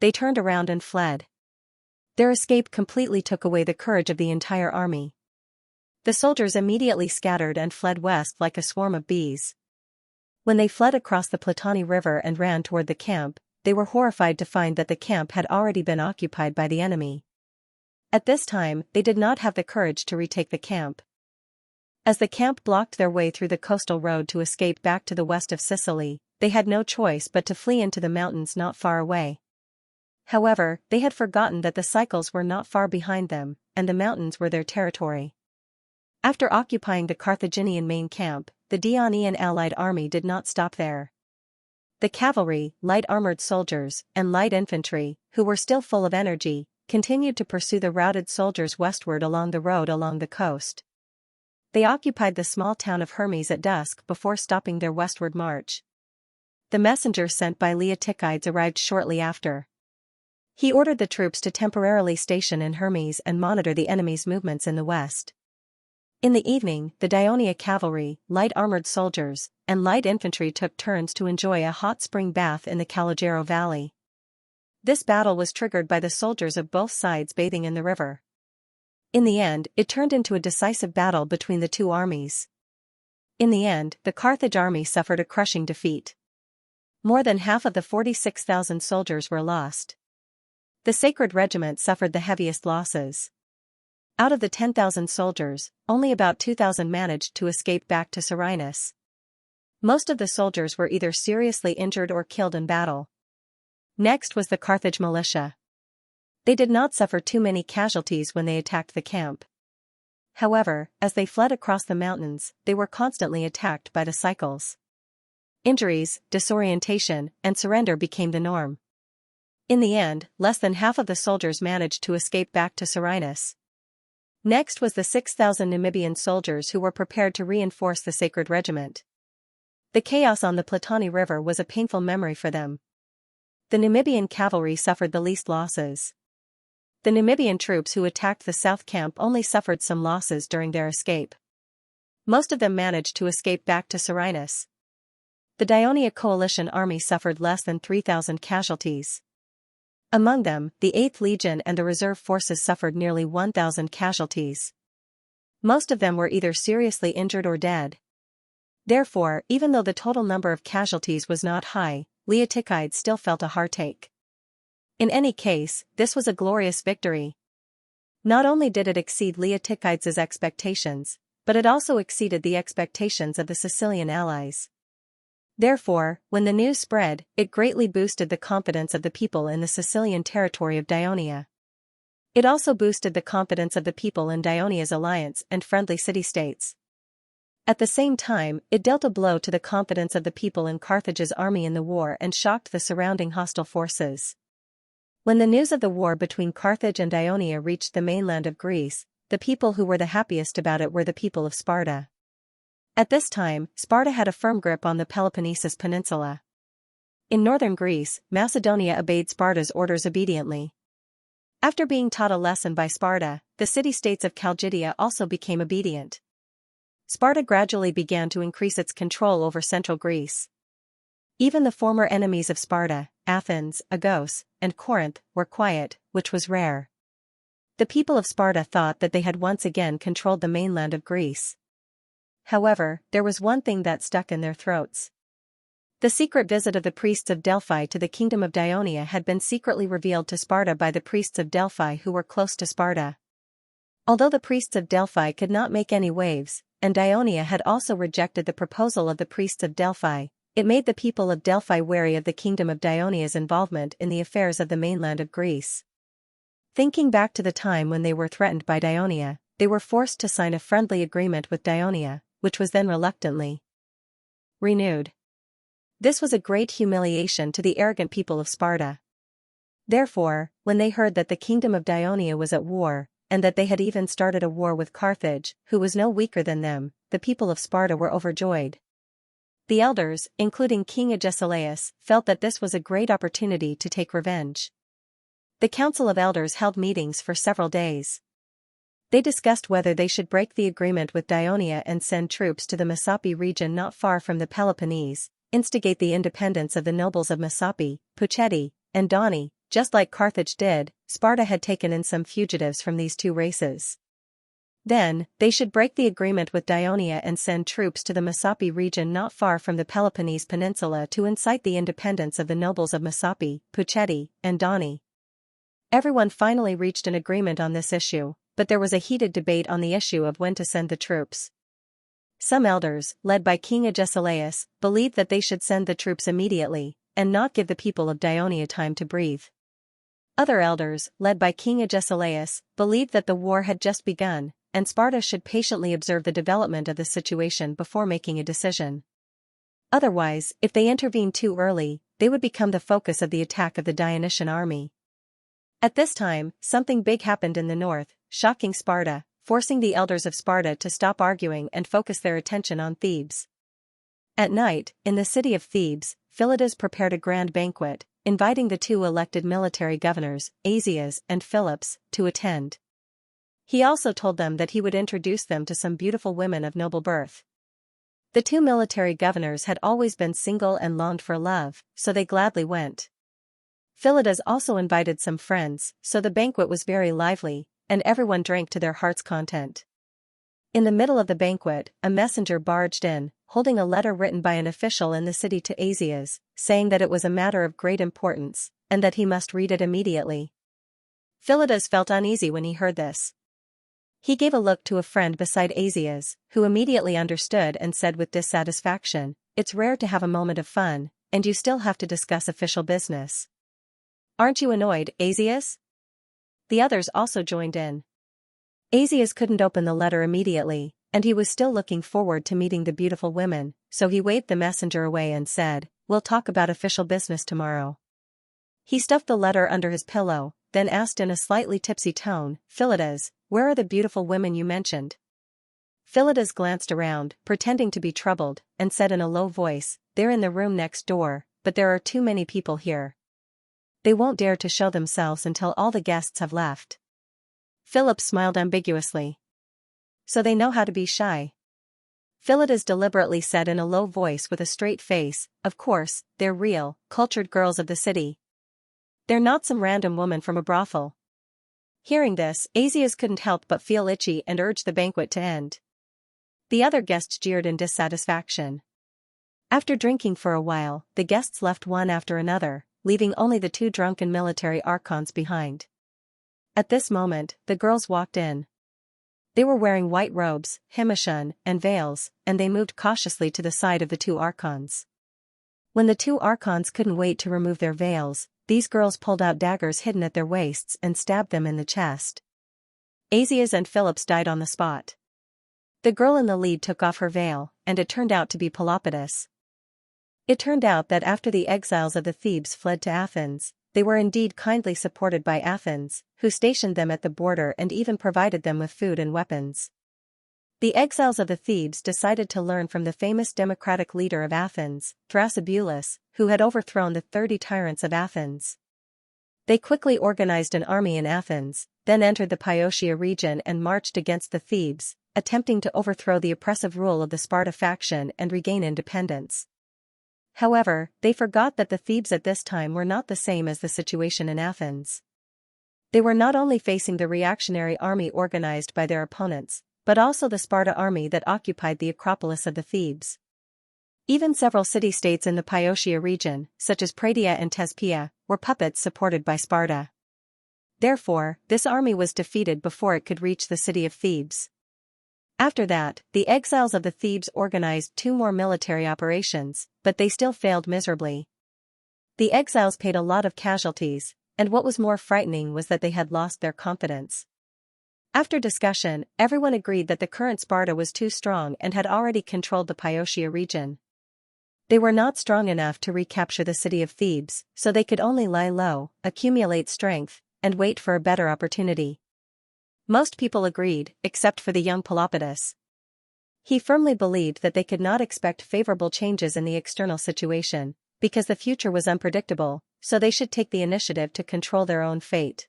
They turned around and fled. Their escape completely took away the courage of the entire army. The soldiers immediately scattered and fled west like a swarm of bees. When they fled across the Platani River and ran toward the camp, they were horrified to find that the camp had already been occupied by the enemy. At this time, they did not have the courage to retake the camp. As the camp blocked their way through the coastal road to escape back to the west of Sicily, they had no choice but to flee into the mountains not far away. However, they had forgotten that the cycles were not far behind them, and the mountains were their territory. After occupying the Carthaginian main camp, the Daioниan allied army did not stop there. The cavalry, light armored soldiers, and light infantry, who were still full of energy, continued to pursue the routed soldiers westward along the road along the coast. They occupied the small town of Hermes at dusk before stopping their westward march. The messenger sent by Leotychides arrived shortly after. He ordered the troops to temporarily station in Hermes and monitor the enemy's movements in the west. In the evening, the Daionia cavalry, light armored soldiers, and light infantry took turns to enjoy a hot spring bath in the Calogero Valley. This battle was triggered by the soldiers of both sides bathing in the river. In the end, it turned into a decisive battle between the 2 armies. In the end, the Carthage army suffered a crushing defeat. More than half of the 46,000 soldiers were lost. The Sacred Regiment suffered the heaviest losses. Out of the 10,000 soldiers, only about 2,000 managed to escape back to Serenus. Most of the soldiers were either seriously injured or killed in battle. Next was the Carthage militia. They did not suffer too many casualties when they attacked the camp. However, as they fled across the mountains, they were constantly attacked by the cycles. Injuries, disorientation, and surrender became the norm. In the end, less than half of the soldiers managed to escape back to Serenus. Next was the 6,000 Numidian soldiers who were prepared to reinforce the sacred regiment. The chaos on the Platani River was a painful memory for them. The Numidian cavalry suffered the least losses. The Numidian troops who attacked the south camp only suffered some losses during their escape. Most of them managed to escape back to Cyrenius. The Daionia coalition army suffered less than 3,000 casualties. Among them, the 8th Legion and the reserve forces suffered nearly 1,000 casualties. Most of them were either seriously injured or dead. Therefore, even though the total number of casualties was not high, Leotychides still felt a heartache. In any case, this was a glorious victory. Not only did it exceed Leotychides' expectations, but it also exceeded the expectations of the Sicilian allies. Therefore, when the news spread, it greatly boosted the confidence of the people in the Sicilian territory of Daionia. It also boosted the confidence of the people in Daonia's alliance and friendly city-states. At the same time, it dealt a blow to the confidence of the people in Carthage's army in the war and shocked the surrounding hostile forces. When the news of the war between Carthage and Daionia reached the mainland of Greece, the people who were the happiest about it were the people of Sparta. At this time, Sparta had a firm grip on the Peloponnesus Peninsula. In northern Greece, Macedonia obeyed Sparta's orders obediently. After being taught a lesson by Sparta, the city-states of Chalcidia also became obedient. Sparta gradually began to increase its control over central Greece. Even the former enemies of Sparta, Athens, Argos, and Corinth, were quiet, which was rare. The people of Sparta thought that they had once again controlled the mainland of Greece. However, there was one thing that stuck in their throats. The secret visit of the priests of Delphi to the kingdom of Daionia had been secretly revealed to Sparta by the priests of Delphi who were close to Sparta. Although the priests of Delphi could not make any waves, and Daionia had also rejected the proposal of the priests of Delphi, it made the people of Delphi wary of the kingdom of Daonia's involvement in the affairs of the mainland of Greece. Thinking back to the time when they were threatened by Daionia, they were forced to sign a friendly agreement with Daionia, which was then reluctantly renewed. This was a great humiliation to the arrogant people of Sparta. Therefore, when they heard that the kingdom of Daionia was at war, and that they had even started a war with Carthage, who was no weaker than them, the people of Sparta were overjoyed. The elders, including King Agesilaus, felt that this was a great opportunity to take revenge. The council of elders held meetings for several days. They discussed whether they should break the agreement with Daionia and send troops to the Messapi region not far from the Peloponnese, instigate the independence of the nobles of Messapi, Pucheti, and Doni. Just like Carthage did, Sparta had taken in some fugitives from these two races. Then, they should break the agreement with Daionia and send troops to the Messapi region not far from the Peloponnese peninsula to incite the independence of the nobles of Messapi, Pucheti, and Doni. Everyone finally reached an agreement on this issue, but there was a heated debate on the issue of when to send the troops. Some elders, led by King Agesilaus, believed that they should send the troops immediately, and not give the people of Daionia time to breathe. Other elders, led by King Agesilaus, believed that the war had just begun, and Sparta should patiently observe the development of the situation before making a decision. Otherwise, if they intervened too early, they would become the focus of the attack of the Dionysian army. At this time, something big happened in the north, shocking Sparta, forcing the elders of Sparta to stop arguing and focus their attention on Thebes. At night, in the city of Thebes, Philotas prepared a grand banquet, inviting the two elected military governors, Asias and Philips, to attend. He also told them that he would introduce them to some beautiful women of noble birth. The two military governors had always been single and longed for love, so they gladly went. Philotas also invited some friends, so the banquet was very lively, and everyone drank to their heart's content. In the middle of the banquet, a messenger barged in, holding a letter written by an official in the city to Asias, saying that it was a matter of great importance, and that he must read it immediately. Philotas felt uneasy when he heard this. He gave a look to a friend beside Asias, who immediately understood and said with dissatisfaction, "It's rare to have a moment of fun, and you still have to discuss official business. Aren't you annoyed, Asias?" The others also joined in. Asias couldn't open the letter immediately, and he was still looking forward to meeting the beautiful women, so he waved the messenger away and said, "We'll talk about official business tomorrow." He stuffed the letter under his pillow, then asked in a slightly tipsy tone, "Philotas, where are the beautiful women you mentioned? Philetus glanced around, pretending to be troubled, and said in a low voice, "They're in the room next door, but there are too many people here. They won't dare to show themselves until all the guests have left." Philip smiled ambiguously. "So they know how to be shy?" Philetus deliberately said in a low voice with a straight face, "Of course, they're real, cultured girls of the city. They're not some random woman from a brothel." Hearing this, Asias couldn't help but feel itchy and urged the banquet to end. The other guests jeered in dissatisfaction. After drinking for a while, the guests left one after another, leaving only the two drunken military archons behind. At this moment, the girls walked in. They were wearing white robes, Hegemon, and veils, and they moved cautiously to the side of the two archons. When the two archons couldn't wait to remove their veils, these girls pulled out daggers hidden at their waists and stabbed them in the chest. Asias and Philips died on the spot. The girl in the lead took off her veil, and it turned out to be Pelopidas. It turned out that after the exiles of the Thebes fled to Athens, they were indeed kindly supported by Athens, who stationed them at the border and even provided them with food and weapons. The exiles of the Thebes decided to learn from the famous democratic leader of Athens, Thrasybulus, who had overthrown the 30 tyrants of Athens. They quickly organized an army in Athens, then entered the Boeotia region and marched against the Thebes, attempting to overthrow the oppressive rule of the Sparta faction and regain independence. However, they forgot that the Thebes at this time were not the same as the situation in Athens. They were not only facing the reactionary army organized by their opponents, but also the Sparta army that occupied the Acropolis of the Thebes. Even several city-states in the Boeotia region, such as Praedia and Thespia, were puppets supported by Sparta. Therefore, this army was defeated before it could reach the city of Thebes. After that, the exiles of the Thebes organized 2 more military operations, but they still failed miserably. The exiles paid a lot of casualties, and what was more frightening was that they had lost their confidence. After discussion, everyone agreed that the current Sparta was too strong and had already controlled the Boeotia region. They were not strong enough to recapture the city of Thebes, so they could only lie low, accumulate strength, and wait for a better opportunity. Most people agreed, except for the young Pelopidas. He firmly believed that they could not expect favorable changes in the external situation, because the future was unpredictable, so they should take the initiative to control their own fate.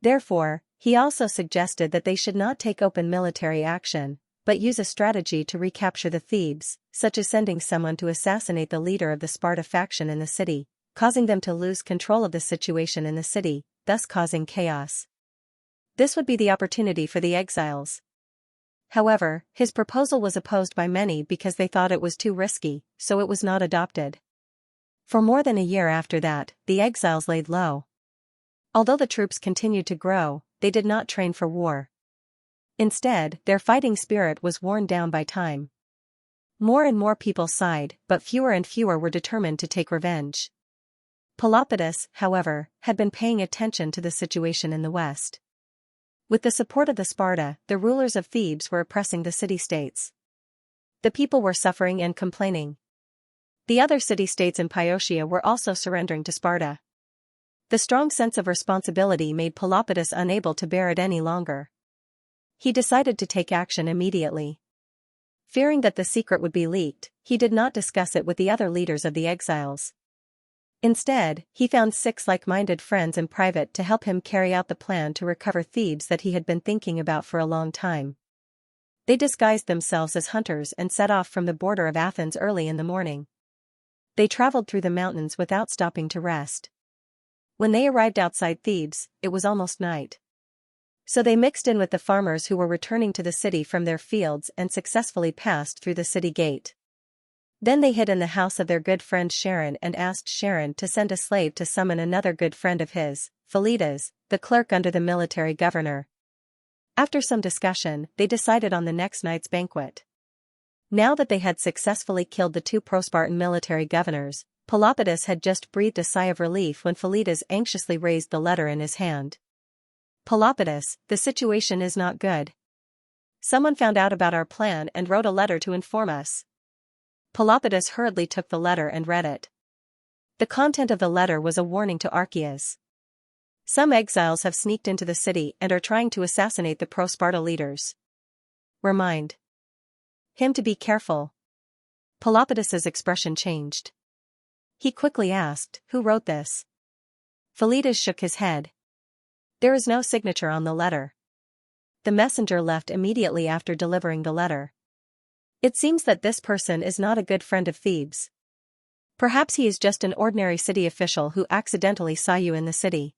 Therefore, he also suggested that they should not take open military action, but use a strategy to recapture the Thebes, such as sending someone to assassinate the leader of the Sparta faction in the city, causing them to lose control of the situation in the city, thus causing chaos. This would be the opportunity for the exiles. However, his proposal was opposed by many because they thought it was too risky, so it was not adopted. For more than a year after that, the exiles laid low. Although the troops continued to grow, they did not train for war. Instead, their fighting spirit was worn down by time. More and more people sighed, but fewer and fewer were determined to take revenge. Pelopidas, however, had been paying attention to the situation in the west. With the support of the Sparta, the rulers of Thebes were oppressing the city-states. The people were suffering and complaining. The other city-states in Boeotia were also surrendering to Sparta. The strong sense of responsibility made Pelopidas unable to bear it any longer. He decided to take action immediately. Fearing that the secret would be leaked, he did not discuss it with the other leaders of the exiles. Instead, he found 6 like-minded friends in private to help him carry out the plan to recover Thebes that he had been thinking about for a long time. They disguised themselves as hunters and set off from the border of Athens early in the morning. They traveled through the mountains without stopping to rest. When they arrived outside Thebes, it was almost night. So they mixed in with the farmers who were returning to the city from their fields and successfully passed through the city gate. Then they hid in the house of their good friend Sharon and asked Sharon to send a slave to summon another good friend of his, Philetus, the clerk under the military governor. After some discussion, they decided on the next night's banquet. Now that they had successfully killed the 2 pro-Spartan military governors, Pelopidas had just breathed a sigh of relief when Philetus anxiously raised the letter in his hand. "Pelopidas, the situation is not good. Someone found out about our plan and wrote a letter to inform us." Pelopidas hurriedly took the letter and read it. The content of the letter was a warning to Archias. Some exiles have sneaked into the city and are trying to assassinate the pro-Sparta leaders. Remind him to be careful. Pelopidas's expression changed. He quickly asked, "Who wrote this?" Philetus shook his head. "There is no signature on the letter." The messenger left immediately after delivering the letter. "It seems that this person is not a good friend of Thebes. Perhaps he is just an ordinary city official who accidentally saw you in the city."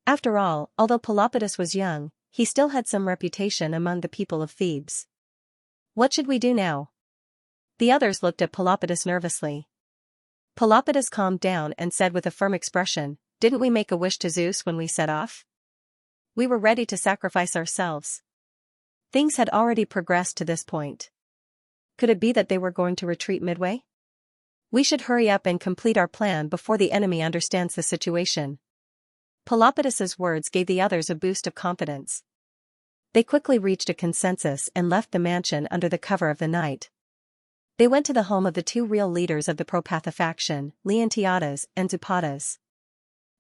After all, although Pelopidas was young, he still had some reputation among the people of Thebes. "What should we do now?" The others looked at Pelopidas nervously. Pelopidas calmed down and said with a firm expression, "Didn't we make a wish to Zeus when we set off? We were ready to sacrifice ourselves." Things had already progressed to this point. Could it be that they were going to retreat midway? "We should hurry up and complete our plan before the enemy understands the situation." Pelopidas's words gave the others a boost of confidence. They quickly reached a consensus and left the mansion under the cover of the night. They went to the home of the two real leaders of the Propatha faction, Leontiades and Zupadas.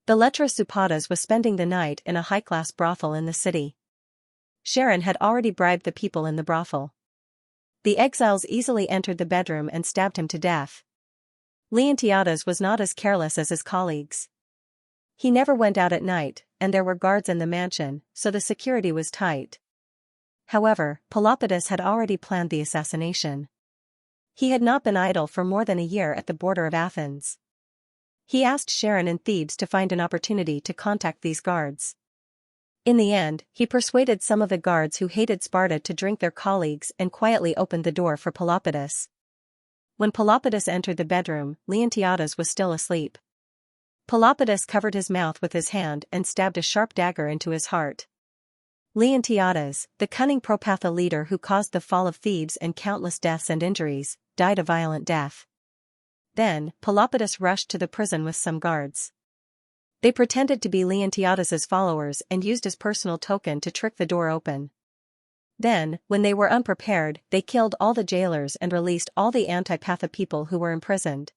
The lecherous Zupadas was spending the night in a high-class brothel in the city. Charon had already bribed the people in the brothel. The exiles easily entered the bedroom and stabbed him to death. Leontiades was not as careless as his colleagues. He never went out at night, and there were guards in the mansion, so the security was tight. However, Pelopidas had already planned the assassination. He had not been idle for more than a year at the border of Athens. He asked Charon in Thebes to find an opportunity to contact these guards. In the end, he persuaded some of the guards who hated Sparta to drink their colleagues and quietly opened the door for Pelopidas. When Pelopidas entered the bedroom, Leontiades was still asleep. Pelopidas covered his mouth with his hand and stabbed a sharp dagger into his heart. Leontiades, the cunning Propatha leader who caused the fall of Thebes and countless deaths and injuries, died a violent death. Then, Pelopidas rushed to the prison with some guards. They pretended to be Leontiades's followers and used his personal token to trick the door open. Then, when they were unprepared, they killed all the jailers and released all the Antipatha people who were imprisoned.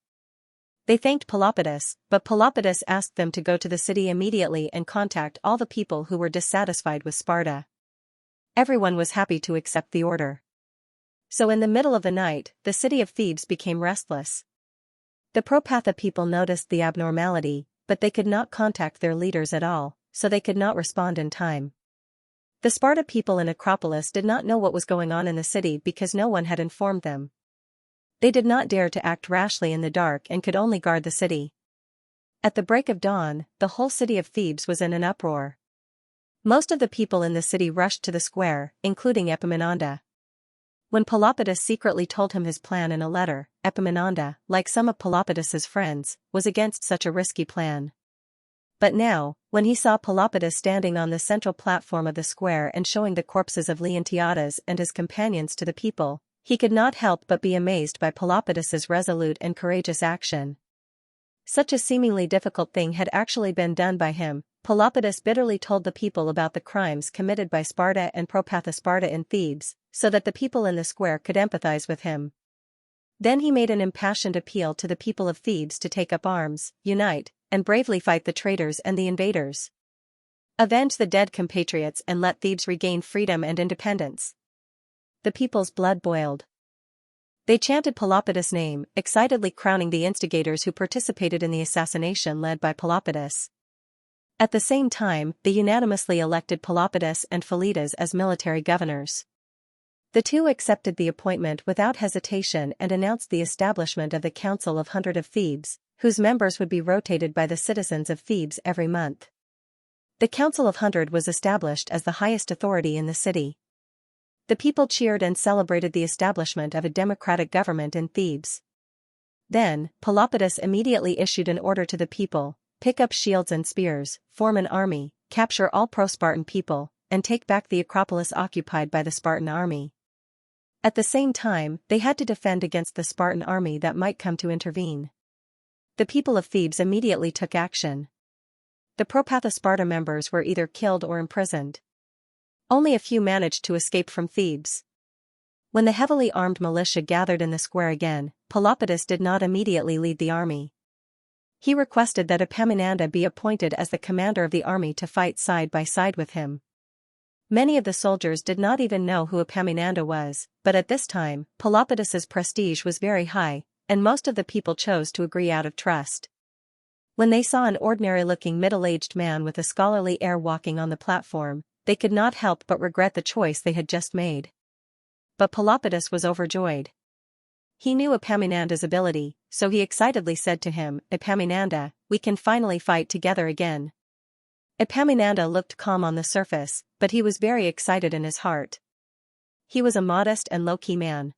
They thanked Pelopidas, but Pelopidas asked them to go to the city immediately and contact all the people who were dissatisfied with Sparta. Everyone was happy to accept the order. So in the middle of the night, the city of Thebes became restless. The Propatha people noticed the abnormality, but they could not contact their leaders at all, so they could not respond in time. The Sparta people in Acropolis did not know what was going on in the city because no one had informed them. They did not dare to act rashly in the dark and could only guard the city. At the break of dawn, the whole city of Thebes was in an uproar. Most of the people in the city rushed to the square, including Epaminondas. When Pelopidas secretly told him his plan in a letter, Epaminondas, like some of Pelopidas's friends, was against such a risky plan. But now, when he saw Pelopidas standing on the central platform of the square and showing the corpses of Leontiades and his companions to the people, he could not help but be amazed by Pelopidas's resolute and courageous action. Such a seemingly difficult thing had actually been done by him. Pelopidas bitterly told the people about the crimes committed by Sparta and Propatha Sparta in Thebes, so that the people in the square could empathize with him. Then he made an impassioned appeal to the people of Thebes to take up arms, unite, and bravely fight the traitors and the invaders. Avenge the dead compatriots and let Thebes regain freedom and independence. The people's blood boiled. They chanted Pelopidas' name, excitedly crowning the instigators who participated in the assassination led by Pelopidas. At the same time, they unanimously elected Pelopidas and Philetus as military governors. The two accepted the appointment without hesitation and announced the establishment of the Council of 100 of Thebes, whose members would be rotated by the citizens of Thebes every month. The Council of 100 was established as the highest authority in the city. The people cheered and celebrated the establishment of a democratic government in Thebes. Then, Pelopidas immediately issued an order to the people: pick up shields and spears, form an army, capture all pro-Spartan people, and take back the Acropolis occupied by the Spartan army. At the same time, they had to defend against the Spartan army that might come to intervene. The people of Thebes immediately took action. The Propatha Sparta members were either killed or imprisoned. Only a few managed to escape from Thebes. When the heavily armed militia gathered in the square again, Pelopidas did not immediately lead the army. He requested that Epaminondas be appointed as the commander of the army to fight side by side with him. Many of the soldiers did not even know who Epaminondas was, but at this time, Pelopidas's prestige was very high, and most of the people chose to agree out of trust. When they saw an ordinary-looking middle-aged man with a scholarly air walking on the platform, they could not help but regret the choice they had just made. But Pelopidas was overjoyed. He knew Epaminondas' ability, so he excitedly said to him, "Epaminondas, we can finally fight together again." Epaminondas looked calm on the surface, but he was very excited in his heart. He was a modest and low-key man.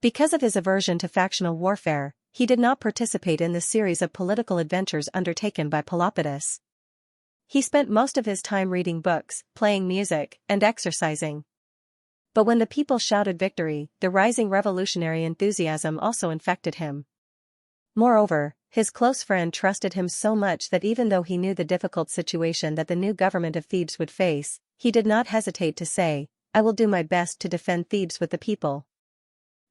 Because of his aversion to factional warfare, he did not participate in the series of political adventures undertaken by Pelopidas. He spent most of his time reading books, playing music, and exercising. But when the people shouted victory, the rising revolutionary enthusiasm also infected him. Moreover, his close friend trusted him so much that even though he knew the difficult situation that the new government of Thebes would face, he did not hesitate to say, "I will do my best to defend Thebes with the people."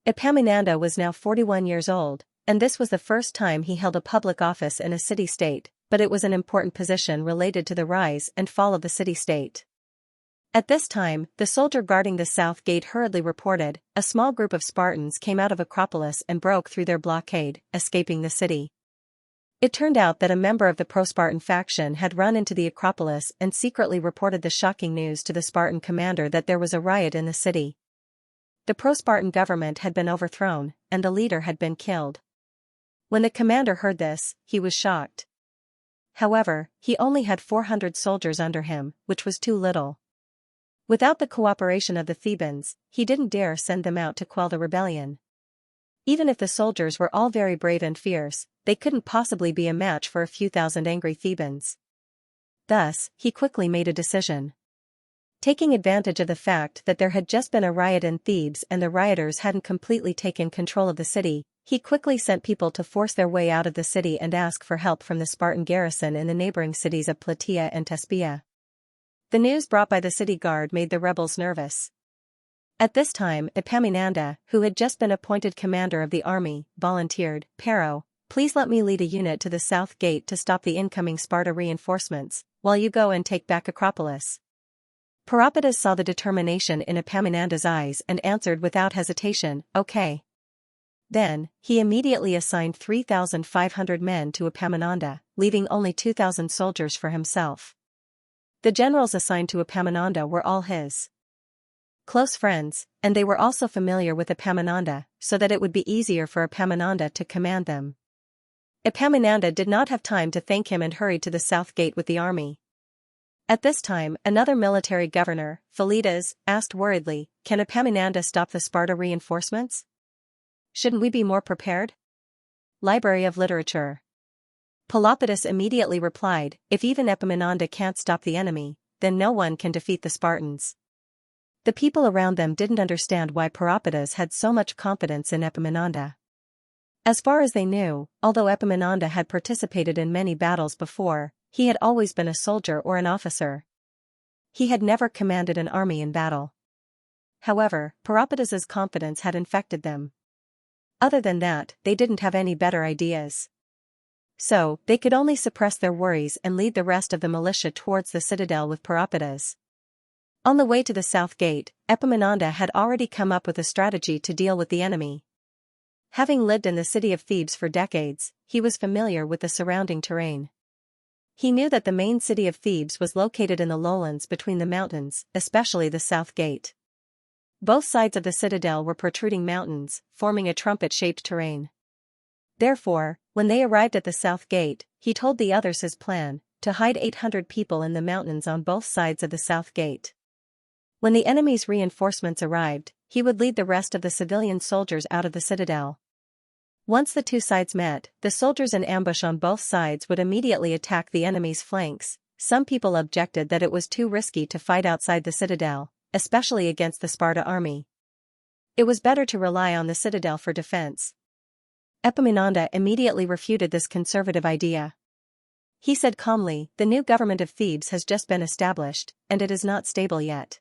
Epaminondas was now 41 years old, and this was the first time he held a public office in a city-state, but it was an important position related to the rise and fall of the city-state. At this time, the soldier guarding the south gate hurriedly reported, a small group of Spartans came out of Acropolis and broke through their blockade, escaping the city. It turned out that a member of the pro-Spartan faction had run into the Acropolis and secretly reported the shocking news to the Spartan commander that there was a riot in the city. The pro-Spartan government had been overthrown, and the leader had been killed. When the commander heard this, he was shocked. However, he only had 400 soldiers under him, which was too little. Without the cooperation of the Thebans, he didn't dare send them out to quell the rebellion. Even if the soldiers were all very brave and fierce, they couldn't possibly be a match for a few thousand angry Thebans. Thus, he quickly made a decision. Taking advantage of the fact that there had just been a riot in Thebes and the rioters hadn't completely taken control of the city, he quickly sent people to force their way out of the city and ask for help from the Spartan garrison in the neighboring cities of Plataea and Thespia. The news brought by the city guard made the rebels nervous. At this time, Epaminondas, who had just been appointed commander of the army, volunteered, "Pero, please let me lead a unit to the south gate to stop the incoming Sparta reinforcements, while you go and take back Acropolis." Pelopidas saw the determination in Epaminondas' eyes and answered without hesitation, "Okay." Then, he immediately assigned 3,500 men to Epaminondas, leaving only 2,000 soldiers for himself. The generals assigned to Epaminondas were all his close friends, and they were also familiar with Epaminondas, so that it would be easier for Epaminondas to command them. Epaminondas did not have time to thank him and hurried to the south gate with the army. At this time, another military governor, Philetas, asked worriedly, "Can Epaminondas stop the Sparta reinforcements? Shouldn't we be more prepared?" Library of Literature. Pelopidas immediately replied, "If even Epaminondas can't stop the enemy, then no one can defeat the Spartans." The people around them didn't understand why Pelopidas had so much confidence in Epaminondas. As far as they knew, although Epaminondas had participated in many battles before, he had always been a soldier or an officer. He had never commanded an army in battle. However, Pelopidas's confidence had infected them. Other than that, they didn't have any better ideas. So, they could only suppress their worries and lead the rest of the militia towards the citadel with Pelopidas. On the way to the south gate, Epaminondas had already come up with a strategy to deal with the enemy. Having lived in the city of Thebes for decades, he was familiar with the surrounding terrain. He knew that the main city of Thebes was located in the lowlands between the mountains, especially the south gate. Both sides of the citadel were protruding mountains, forming a trumpet-shaped terrain. Therefore, when they arrived at the south gate, he told the others his plan, to hide 800 people in the mountains on both sides of the south gate. When the enemy's reinforcements arrived, he would lead the rest of the civilian soldiers out of the citadel. Once the two sides met, the soldiers in ambush on both sides would immediately attack the enemy's flanks. Some people objected that it was too risky to fight outside the citadel, especially against the Sparta army. It was better to rely on the citadel for defense. Epaminondas immediately refuted this conservative idea. He said calmly, "The new government of Thebes has just been established, and it is not stable yet.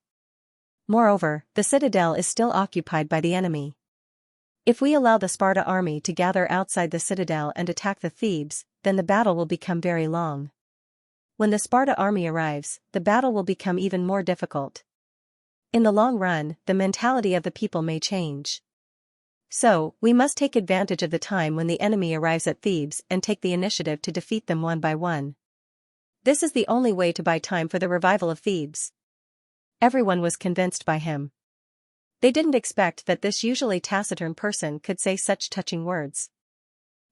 Moreover, the citadel is still occupied by the enemy. If we allow the Sparta army to gather outside the citadel and attack the Thebes, then the battle will become very long. When the Sparta army arrives, the battle will become even more difficult. In the long run, the mentality of the people may change. So, we must take advantage of the time when the enemy arrives at Thebes and take the initiative to defeat them one by one. This is the only way to buy time for the revival of Thebes. Everyone was convinced by him. They didn't expect that this usually taciturn person could say such touching words.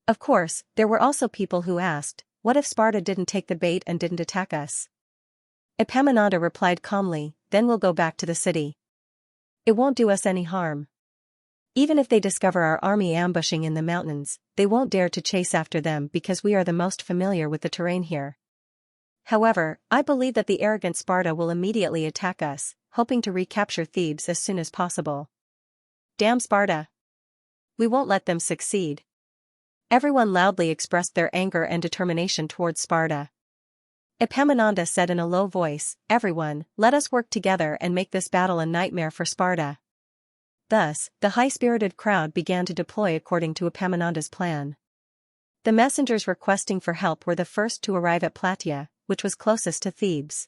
Of course, there were also people who asked, what if Sparta didn't take the bait and didn't attack us? Epaminondas replied calmly, then we'll go back to the city. It won't do us any harm. Even if they discover our army ambushing in the mountains, they won't dare to chase after them because we are the most familiar with the terrain here. However, I believe that the arrogant Sparta will immediately attack us, hoping to recapture Thebes as soon as possible. Damn Sparta! We won't let them succeed. Everyone loudly expressed their anger and determination towards Sparta. Epaminondas said in a low voice, everyone, let us work together and make this battle a nightmare for Sparta. Thus, the high-spirited crowd began to deploy according to Epaminondas' plan. The messengers requesting for help were the first to arrive at Plataea, which was closest to Thebes.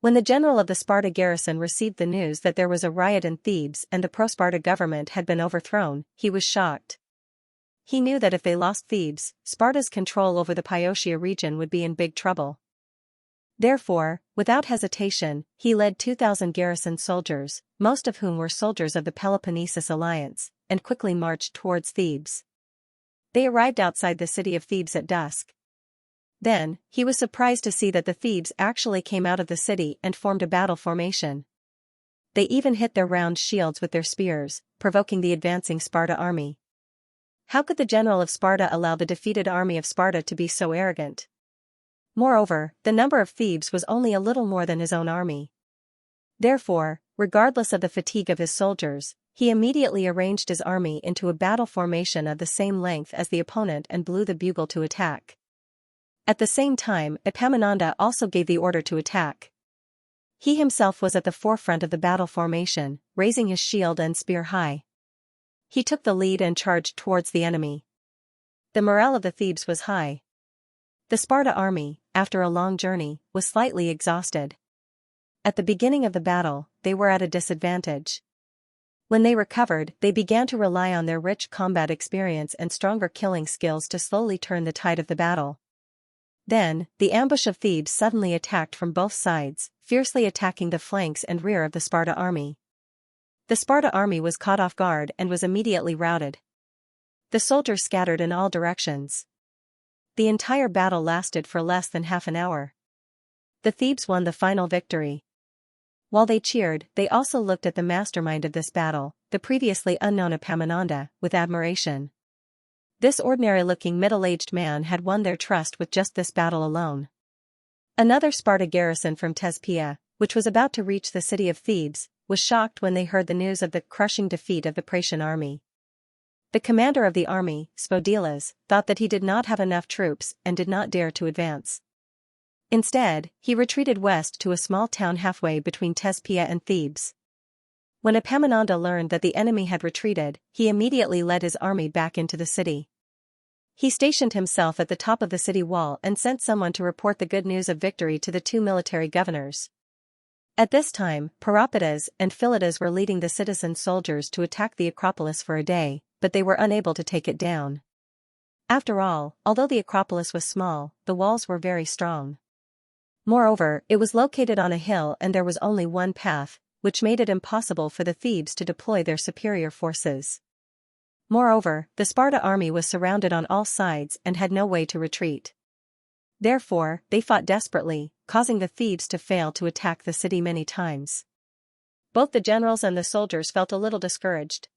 When the general of the Sparta garrison received the news that there was a riot in Thebes and the pro-Sparta government had been overthrown, he was shocked. He knew that if they lost Thebes, Sparta's control over the Boeotia region would be in big trouble. Therefore, without hesitation, he led 2,000 garrison soldiers, most of whom were soldiers of the Peloponnesus alliance, and quickly marched towards Thebes. They arrived outside the city of Thebes at dusk. Then, he was surprised to see that the Thebes actually came out of the city and formed a battle formation. They even hit their round shields with their spears, provoking the advancing Sparta army. How could the general of Sparta allow the defeated army of Sparta to be so arrogant? Moreover, the number of Thebes was only a little more than his own army. Therefore, regardless of the fatigue of his soldiers, he immediately arranged his army into a battle formation of the same length as the opponent and blew the bugle to attack. At the same time, Epaminondas also gave the order to attack. He himself was at the forefront of the battle formation, raising his shield and spear high. He took the lead and charged towards the enemy. The morale of the Thebes was high. The Sparta army, after a long journey, was slightly exhausted. At the beginning of the battle, they were at a disadvantage. When they recovered, they began to rely on their rich combat experience and stronger killing skills to slowly turn the tide of the battle. Then, the ambush of Thebes suddenly attacked from both sides, fiercely attacking the flanks and rear of the Sparta army. The Sparta army was caught off guard and was immediately routed. The soldiers scattered in all directions. The entire battle lasted for less than half an hour. The Thebes won the final victory. While they cheered, they also looked at the mastermind of this battle, the previously unknown Epaminondas, with admiration. This ordinary-looking middle-aged man had won their trust with just this battle alone. Another Sparta garrison from Thespeia, which was about to reach the city of Thebes, was shocked when they heard the news of the crushing defeat of the Thracian army. The commander of the army, Spodilas, thought that he did not have enough troops and did not dare to advance. Instead, he retreated west to a small town halfway between Thespeia and Thebes. When Epaminondas learned that the enemy had retreated, he immediately led his army back into the city. He stationed himself at the top of the city wall and sent someone to report the good news of victory to the two military governors. At this time, Peropidas and Philotas were leading the citizen soldiers to attack the Acropolis for a day, but they were unable to take it down. After all, although the Acropolis was small, the walls were very strong. Moreover, it was located on a hill and there was only one path, which made it impossible for the Thebes to deploy their superior forces. Moreover, the Sparta army was surrounded on all sides and had no way to retreat. Therefore, they fought desperately, causing the Thebes to fail to attack the city many times. Both the generals and the soldiers felt a little discouraged.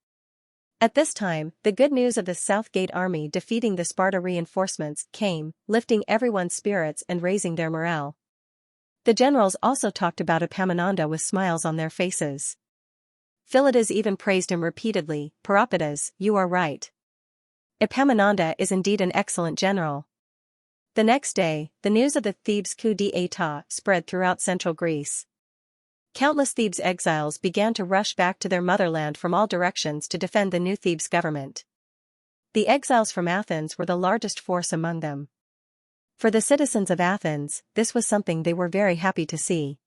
At this time, the good news of the South Gate army defeating the Sparta reinforcements came, lifting everyone's spirits and raising their morale. The generals also talked about Epaminondas with smiles on their faces. Philotas even praised him repeatedly. Peropidas, you are right. Epaminondas is indeed an excellent general. The next day, the news of the Thebes coup d'état spread throughout central Greece. Countless Thebes exiles began to rush back to their motherland from all directions to defend the new Thebes government. The exiles from Athens were the largest force among them. For the citizens of Athens, this was something they were very happy to see.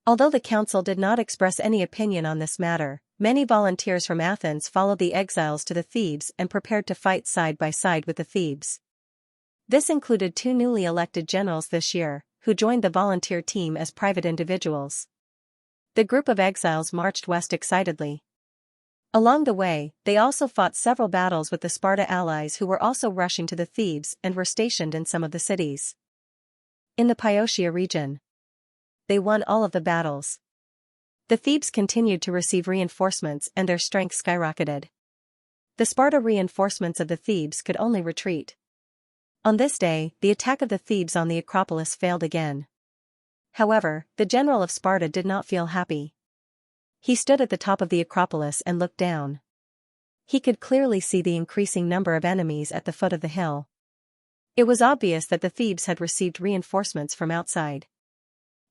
Although the council did not express any opinion on this matter, many volunteers from Athens followed the exiles to the Thebes and prepared to fight side by side with the Thebes. This included 2 newly elected generals this year, who joined the volunteer team as private individuals. The group of exiles marched west excitedly. Along the way, they also fought several battles with the Sparta allies who were also rushing to the Thebes and were stationed in some of the cities. In the Pyotia region, they won all of the battles. The Thebes continued to receive reinforcements and their strength skyrocketed. The Sparta reinforcements of the Thebes could only retreat. On this day, the attack of the Thebes on the Acropolis failed again. However, the general of Sparta did not feel happy. He stood at the top of the Acropolis and looked down. He could clearly see the increasing number of enemies at the foot of the hill. It was obvious that the Thebes had received reinforcements from outside.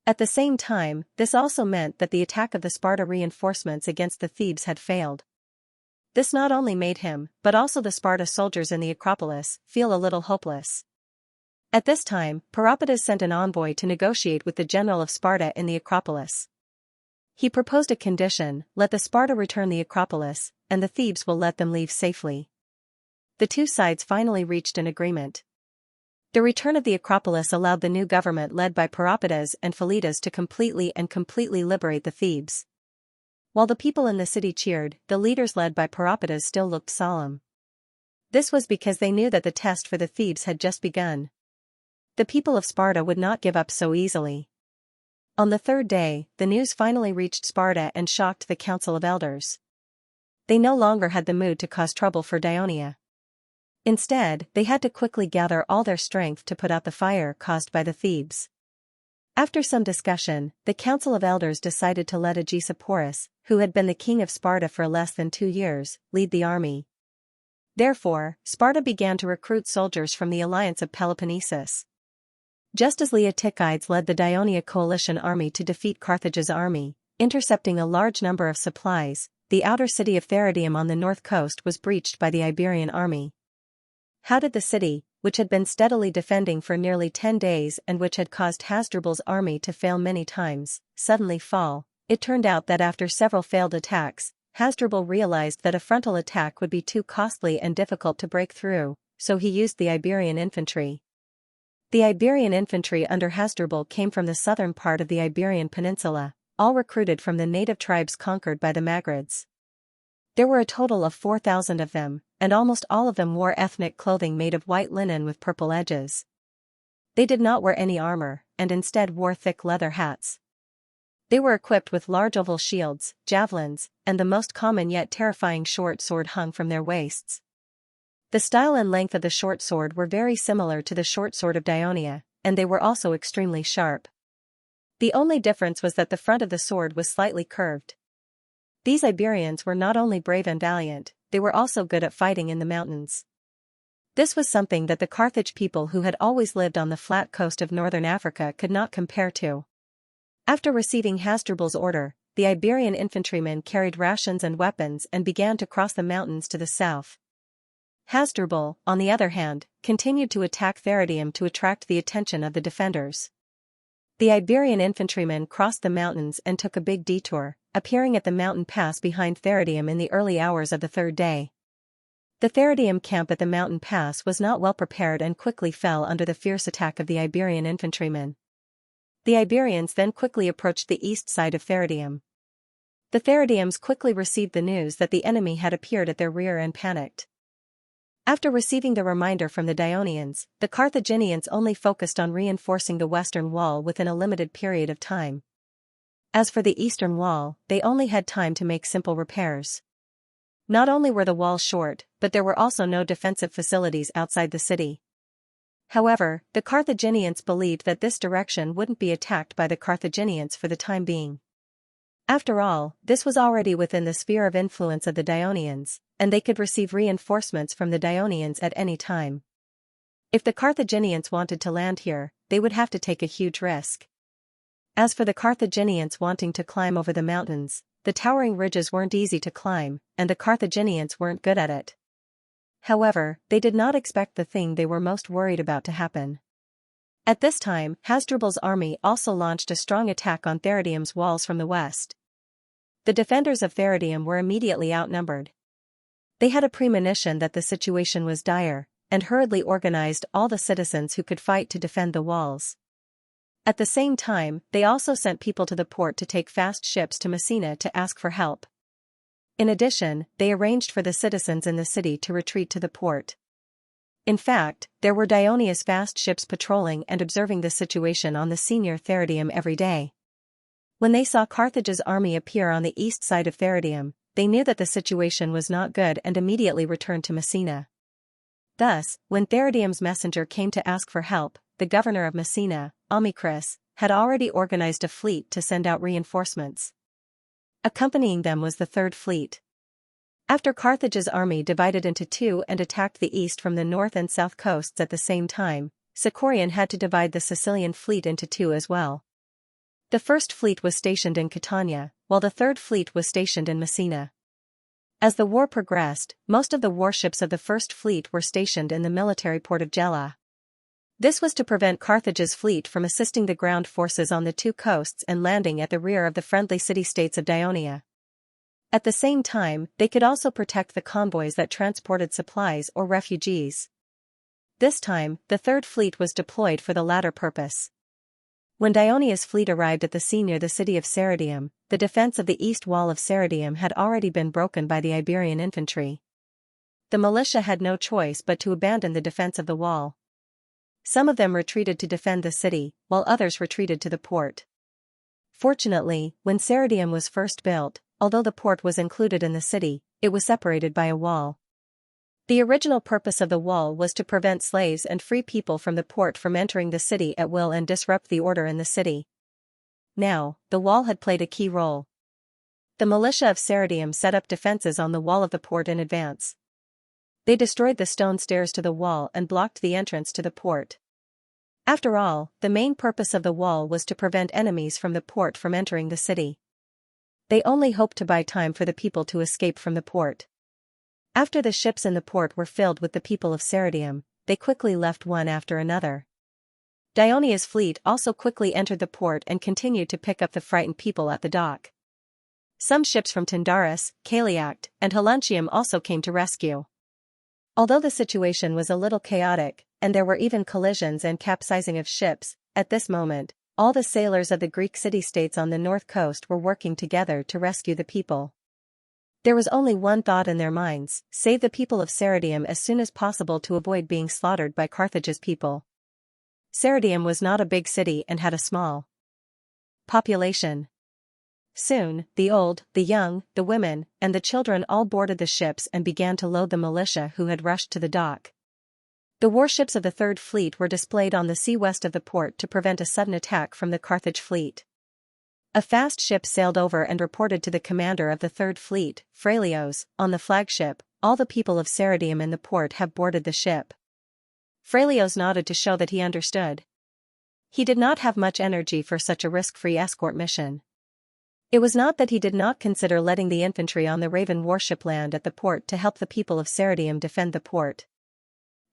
At the same time, this also meant that the attack of the Sparta reinforcements against the Thebes had failed. This not only made him, but also the Sparta soldiers in the Acropolis, feel a little hopeless. At this time, Peropides sent an envoy to negotiate with the general of Sparta in the Acropolis. He proposed a condition: let the Sparta return the Acropolis, and the Thebes will let them leave safely. The two sides finally reached an agreement. The return of the Acropolis allowed the new government led by Peropides and Philetus to completely liberate the Thebes. While the people in the city cheered, the leaders led by Peropides still looked solemn. This was because they knew that the test for the Thebes had just begun. The people of Sparta would not give up so easily. On the third day, the news finally reached Sparta and shocked the Council of Elders. They no longer had the mood to cause trouble for Dionia. Instead, they had to quickly gather all their strength to put out the fire caused by the Thebes. After some discussion, the Council of Elders decided to let Agesiporus, who had been the king of Sparta for less than 2 years, lead the army. Therefore, Sparta began to recruit soldiers from the alliance of Peloponnesus. Just as Leotychides led the Dionia coalition army to defeat Carthage's army, intercepting a large number of supplies, the outer city of Therodium on the north coast was breached by the Iberian army. How did the city, which had been steadily defending for nearly 10 days and which had caused Hasdrubal's army to fail many times, suddenly fall? It turned out that after several failed attacks, Hasdrubal realized that a frontal attack would be too costly and difficult to break through, so he used the Iberian infantry. The Iberian infantry under Hasdrubal came from the southern part of the Iberian Peninsula, all recruited from the native tribes conquered by the Magrids. There were a total of 4,000 of them, and almost all of them wore ethnic clothing made of white linen with purple edges. They did not wear any armor, and instead wore thick leather hats. They were equipped with large oval shields, javelins, and the most common yet terrifying short sword hung from their waists. The style and length of the short sword were very similar to the short sword of Dionia, and they were also extremely sharp. The only difference was that the front of the sword was slightly curved. These Iberians were not only brave and valiant, they were also good at fighting in the mountains. This was something that the Carthage people who had always lived on the flat coast of northern Africa could not compare to. After receiving Hasdrubal's order, the Iberian infantrymen carried rations and weapons and began to cross the mountains to the south. Hasdrubal, on the other hand, continued to attack Therodium to attract the attention of the defenders. The Iberian infantrymen crossed the mountains and took a big detour, appearing at the mountain pass behind Therodium in the early hours of the third day. The Therodium camp at the mountain pass was not well prepared and quickly fell under the fierce attack of the Iberian infantrymen. The Iberians then quickly approached the east side of Therodium. The Therodians quickly received the news that the enemy had appeared at their rear and panicked. After receiving the reminder from the Dionians, the Carthaginians only focused on reinforcing the western wall within a limited period of time. As for the eastern wall, they only had time to make simple repairs. Not only were the walls short, but there were also no defensive facilities outside the city. However, the Carthaginians believed that this direction wouldn't be attacked by the Carthaginians for the time being. After all, this was already within the sphere of influence of the Dionians, and they could receive reinforcements from the Dionians at any time. If the Carthaginians wanted to land here, they would have to take a huge risk. As for the Carthaginians wanting to climb over the mountains, the towering ridges weren't easy to climb, and the Carthaginians weren't good at it. However, they did not expect the thing they were most worried about to happen. At this time, Hasdrubal's army also launched a strong attack on Theridium's walls from the west. The defenders of Theridium were immediately outnumbered. They had a premonition that the situation was dire, and hurriedly organized all the citizens who could fight to defend the walls. At the same time, they also sent people to the port to take fast ships to Messina to ask for help. In addition, they arranged for the citizens in the city to retreat to the port. In fact, there were Dionysius fast ships patrolling and observing the situation on the senior Theridium every day. When they saw Carthage's army appear on the east side of Theridium, they knew that the situation was not good and immediately returned to Messina. Thus, when Theridium's messenger came to ask for help, the governor of Messina, Amicris, had already organized a fleet to send out reinforcements. Accompanying them was the Third Fleet. After Carthage's army divided into two and attacked the east from the north and south coasts at the same time, Sicorion had to divide the Sicilian fleet into two as well. The First Fleet was stationed in Catania, while the Third Fleet was stationed in Messina. As the war progressed, most of the warships of the First Fleet were stationed in the military port of Gela. This was to prevent Carthage's fleet from assisting the ground forces on the two coasts and landing at the rear of the friendly city-states of Ionia. At the same time, they could also protect the convoys that transported supplies or refugees. This time, the Third Fleet was deployed for the latter purpose. When Dionysius' fleet arrived at the sea near the city of Ceridium, the defense of the east wall of Ceridium had already been broken by the Iberian infantry. The militia had no choice but to abandon the defense of the wall. Some of them retreated to defend the city, while others retreated to the port. Fortunately, when Ceridium was first built, although the port was included in the city, it was separated by a wall. The original purpose of the wall was to prevent slaves and free people from the port from entering the city at will and disrupt the order in the city. Now, the wall had played a key role. The militia of Ceridium set up defenses on the wall of the port in advance. They destroyed the stone stairs to the wall and blocked the entrance to the port. After all, the main purpose of the wall was to prevent enemies from the port from entering the city. They only hoped to buy time for the people to escape from the port. After the ships in the port were filled with the people of Ceridium, they quickly left one after another. Dionysius' fleet also quickly entered the port and continued to pick up the frightened people at the dock. Some ships from Tyndaris, Caliact, and Heluntium also came to rescue. Although the situation was a little chaotic, and there were even collisions and capsizing of ships, at this moment, all the sailors of the Greek city-states on the north coast were working together to rescue the people. There was only one thought in their minds: save the people of Ceridium as soon as possible to avoid being slaughtered by Carthage's people. Ceridium was not a big city and had a small population. Soon, the old, the young, the women, and the children all boarded the ships and began to load the militia who had rushed to the dock. The warships of the Third Fleet were displayed on the sea west of the port to prevent a sudden attack from the Carthage fleet. A fast ship sailed over and reported to the commander of the Third Fleet, Phralios, on the flagship, "All the people of Ceridium in the port have boarded the ship." Phralios nodded to show that he understood. He did not have much energy for such a risk-free escort mission. It was not that he did not consider letting the infantry on the Raven warship land at the port to help the people of Ceridium defend the port.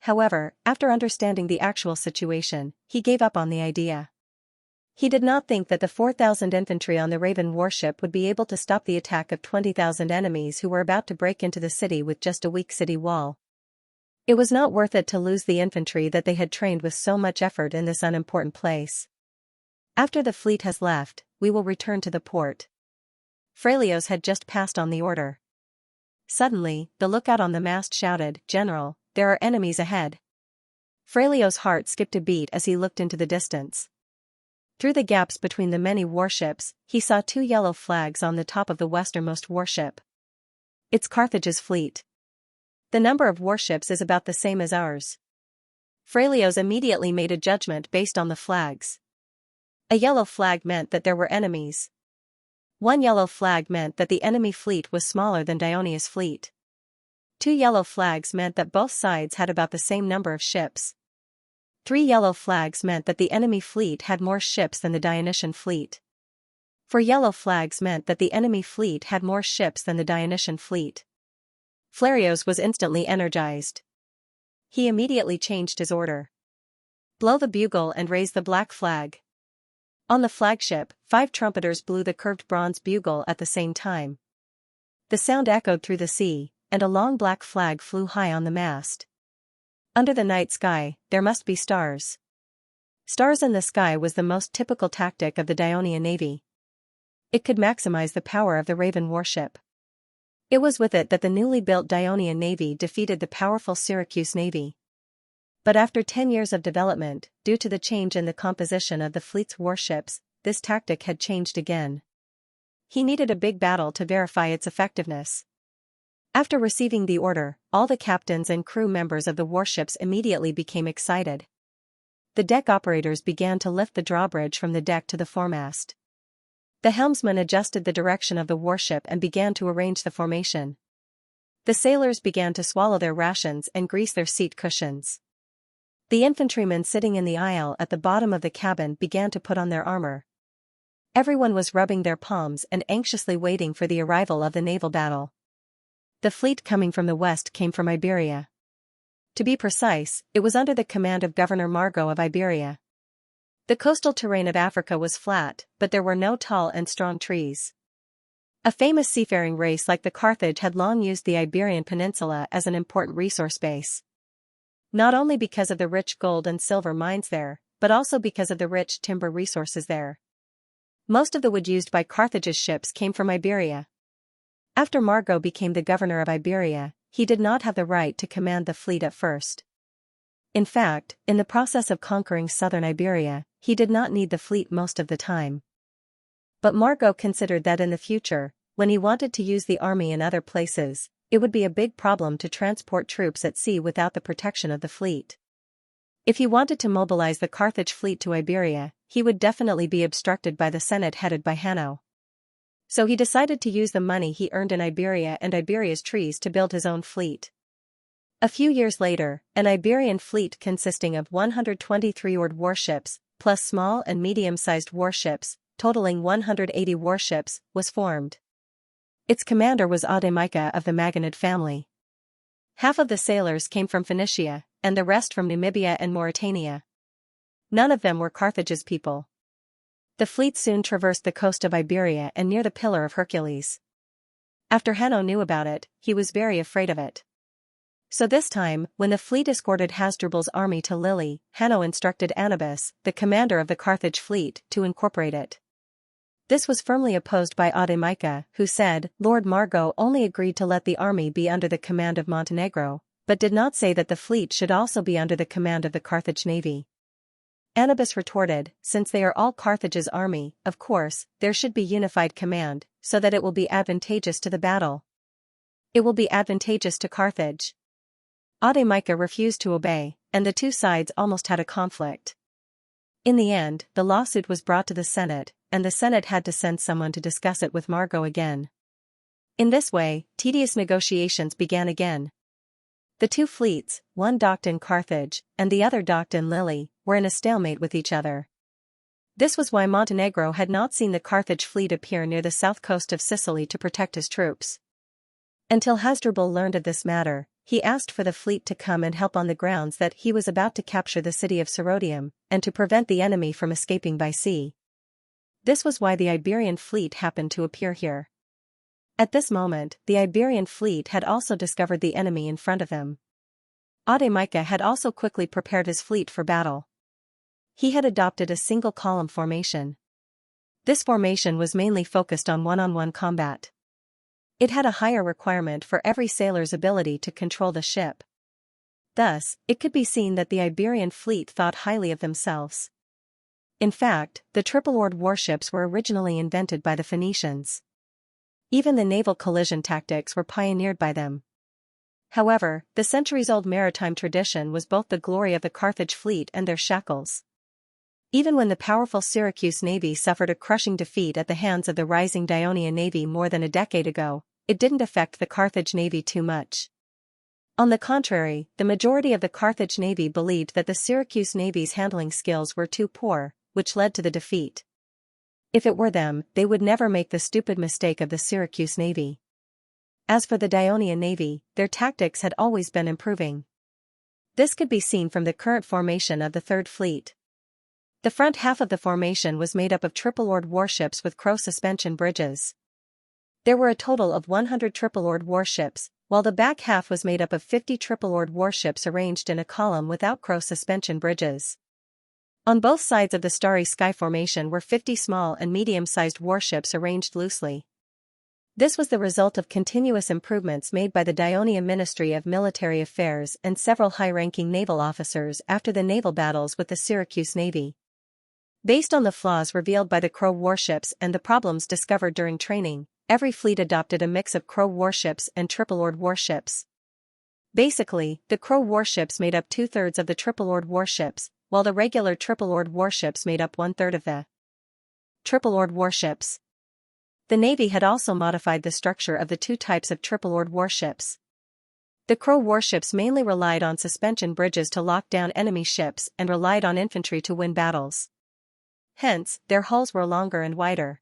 However, after understanding the actual situation, he gave up on the idea. He did not think that the 4,000 infantry on the Raven warship would be able to stop the attack of 20,000 enemies who were about to break into the city with just a weak city wall. It was not worth it to lose the infantry that they had trained with so much effort in this unimportant place. "After the fleet has left, we will return to the port." Phralios had just passed on the order. Suddenly, the lookout on the mast shouted, "General, there are enemies ahead." Phralios' heart skipped a beat as he looked into the distance. Through the gaps between the many warships, he saw 2 yellow flags on the top of the westernmost warship. "It's Carthage's fleet. The number of warships is about the same as ours." Phralios immediately made a judgment based on the flags. A yellow flag meant that there were enemies. 1 yellow flag meant that the enemy fleet was smaller than Dionysius' fleet. 2 yellow flags meant that both sides had about the same number of ships. 3 yellow flags meant that the enemy fleet had more ships than the Dionysian fleet. 4 yellow flags meant that the enemy fleet had more ships than the Dionysian fleet. Flarios was instantly energized. He immediately changed his order. Blow the bugle and raise the black flag. On the flagship, 5 trumpeters blew the curved bronze bugle at the same time. The sound echoed through the sea, and a long black flag flew high on the mast. Under the night sky, there must be stars. Stars in the sky was the most typical tactic of the Dionian navy. It could maximize the power of the Raven warship. It was with it that the newly built Dionian navy defeated the powerful Syracuse navy. But after 10 years of development, due to the change in the composition of the fleet's warships, this tactic had changed again. He needed a big battle to verify its effectiveness. After receiving the order, all the captains and crew members of the warships immediately became excited. The deck operators began to lift the drawbridge from the deck to the foremast. The helmsman adjusted the direction of the warship and began to arrange the formation. The sailors began to swallow their rations and grease their seat cushions. The infantrymen sitting in the aisle at the bottom of the cabin began to put on their armor. Everyone was rubbing their palms and anxiously waiting for the arrival of the naval battle. The fleet coming from the west came from Iberia. To be precise, it was under the command of Governor Margot of Iberia. The coastal terrain of Africa was flat, but there were no tall and strong trees. A famous seafaring race like the Carthage had long used the Iberian Peninsula as an important resource base. Not only because of the rich gold and silver mines there, but also because of the rich timber resources there. Most of the wood used by Carthage's ships came from Iberia. After Margot became the governor of Iberia, he did not have the right to command the fleet at first. In fact, in the process of conquering southern Iberia, he did not need the fleet most of the time. But Margot considered that in the future, when he wanted to use the army in other places, it would be a big problem to transport troops at sea without the protection of the fleet. If he wanted to mobilize the Carthage fleet to Iberia, he would definitely be obstructed by the Senate headed by Hanno. So he decided to use the money he earned in Iberia and Iberia's trees to build his own fleet. A few years later, an Iberian fleet consisting of 123 oared warships, plus small and medium-sized warships, totaling 180 warships, was formed. Its commander was Audiobook of the Maganid family. Half of the sailors came from Phoenicia, and the rest from Namibia and Mauritania. None of them were Carthage's people. The fleet soon traversed the coast of Iberia and near the Pillar of Hercules. After Hanno knew about it, he was very afraid of it. So this time, when the fleet escorted Hasdrubal's army to Lille, Hanno instructed Anubis, the commander of the Carthage fleet, to incorporate it. This was firmly opposed by Audiobook, who said, Lord Margot only agreed to let the army be under the command of Montenegro, but did not say that the fleet should also be under the command of the Carthage navy. Anubis retorted, since they are all Carthage's army, of course, there should be unified command, so that it will be advantageous to the battle. It will be advantageous to Carthage. Audiobook refused to obey, and the two sides almost had a conflict. In the end, the lawsuit was brought to the Senate, and the Senate had to send someone to discuss it with Margot again. In this way, tedious negotiations began again. The two fleets, one docked in Carthage, and the other docked in Lille, were in a stalemate with each other. This was why Montenegro had not seen the Carthage fleet appear near the south coast of Sicily to protect his troops. Until Hasdrubal learned of this matter, he asked for the fleet to come and help on the grounds that he was about to capture the city of Sirodium, and to prevent the enemy from escaping by sea. This was why the Iberian fleet happened to appear here. At this moment, the Iberian fleet had also discovered the enemy in front of them. Audiobook had also quickly prepared his fleet for battle. He had adopted a single column formation. This formation was mainly focused on one-on-one combat. It had a higher requirement for every sailor's ability to control the ship. Thus, it could be seen that the Iberian fleet thought highly of themselves. In fact, the triple-oared warships were originally invented by the Phoenicians. Even the naval collision tactics were pioneered by them. However, the centuries-old maritime tradition was both the glory of the Carthage fleet and their shackles. Even when the powerful Syracuse navy suffered a crushing defeat at the hands of the rising Dionian navy more than a decade ago, it didn't affect the Carthage navy too much. On the contrary, the majority of the Carthage navy believed that the Syracuse navy's handling skills were too poor, which led to the defeat. If it were them, they would never make the stupid mistake of the Syracuse navy. As for the Dionian navy, their tactics had always been improving. This could be seen from the current formation of the Third Fleet. The front half of the formation was made up of triple-oared warships with crow suspension bridges. There were a total of 100 triple-oared warships, while the back half was made up of 50 triple-oared warships arranged in a column without crow suspension bridges. On both sides of the starry sky formation were 50 small and medium-sized warships arranged loosely. This was the result of continuous improvements made by the Dionian Ministry of Military Affairs and several high-ranking naval officers after the naval battles with the Syracuse Navy. Based on the flaws revealed by the Crow warships and the problems discovered during training, every fleet adopted a mix of Crow warships and triple-oared warships. Basically, the Crow warships made up 2/3 of the triple-oared warships, while the regular triple-oared warships made up 1/3 of the triple-oared warships. The Navy had also modified the structure of the two types of triple-oared warships. The Crow warships mainly relied on suspension bridges to lock down enemy ships and relied on infantry to win battles. Hence, their hulls were longer and wider.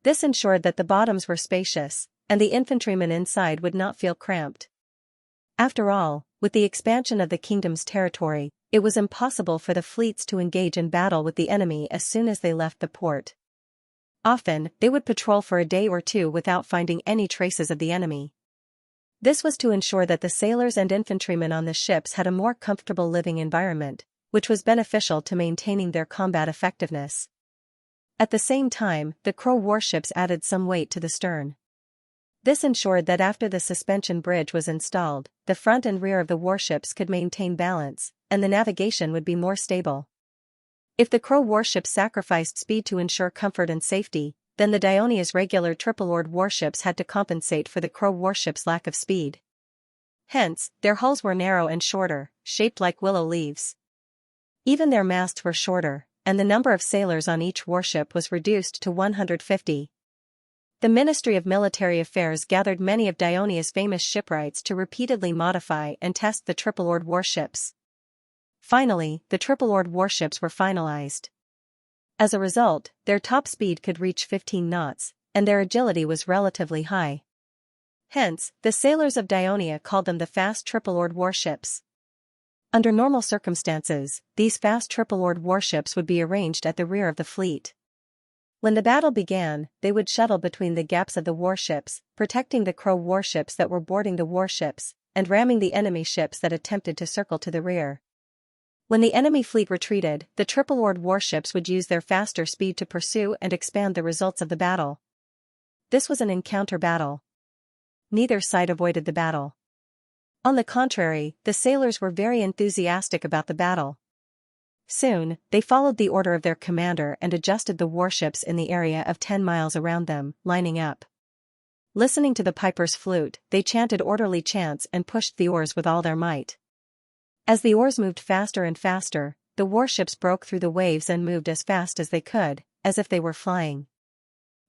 This ensured that the bottoms were spacious, and the infantrymen inside would not feel cramped. After all, with the expansion of the kingdom's territory, it was impossible for the fleets to engage in battle with the enemy as soon as they left the port. Often, they would patrol for a day or two without finding any traces of the enemy. This was to ensure that the sailors and infantrymen on the ships had a more comfortable living environment, which was beneficial to maintaining their combat effectiveness. At the same time, the Crow warships added some weight to the stern. This ensured that after the suspension bridge was installed, the front and rear of the warships could maintain balance, and the navigation would be more stable. If the Crow warships sacrificed speed to ensure comfort and safety, then the Dionia's regular triple-oared warships had to compensate for the Crow warships' lack of speed. Hence, their hulls were narrow and shorter, shaped like willow leaves. Even their masts were shorter, and the number of sailors on each warship was reduced to 150. The Ministry of Military Affairs gathered many of Dionia's famous shipwrights to repeatedly modify and test the triple-oared warships. Finally, the triple-oared warships were finalized. As a result, their top speed could reach 15 knots, and their agility was relatively high. Hence, the sailors of Dionia called them the fast triple-oared warships. Under normal circumstances, these fast triple-oared warships would be arranged at the rear of the fleet. When the battle began, they would shuttle between the gaps of the warships, protecting the Crow warships that were boarding the warships, and ramming the enemy ships that attempted to circle to the rear. When the enemy fleet retreated, the triple-oared warships would use their faster speed to pursue and expand the results of the battle. This was an encounter battle. Neither side avoided the battle. On the contrary, the sailors were very enthusiastic about the battle. Soon, they followed the order of their commander and adjusted the warships in the area of 10 miles around them, lining up. Listening to the piper's flute, they chanted orderly chants and pushed the oars with all their might. As the oars moved faster and faster, the warships broke through the waves and moved as fast as they could, as if they were flying.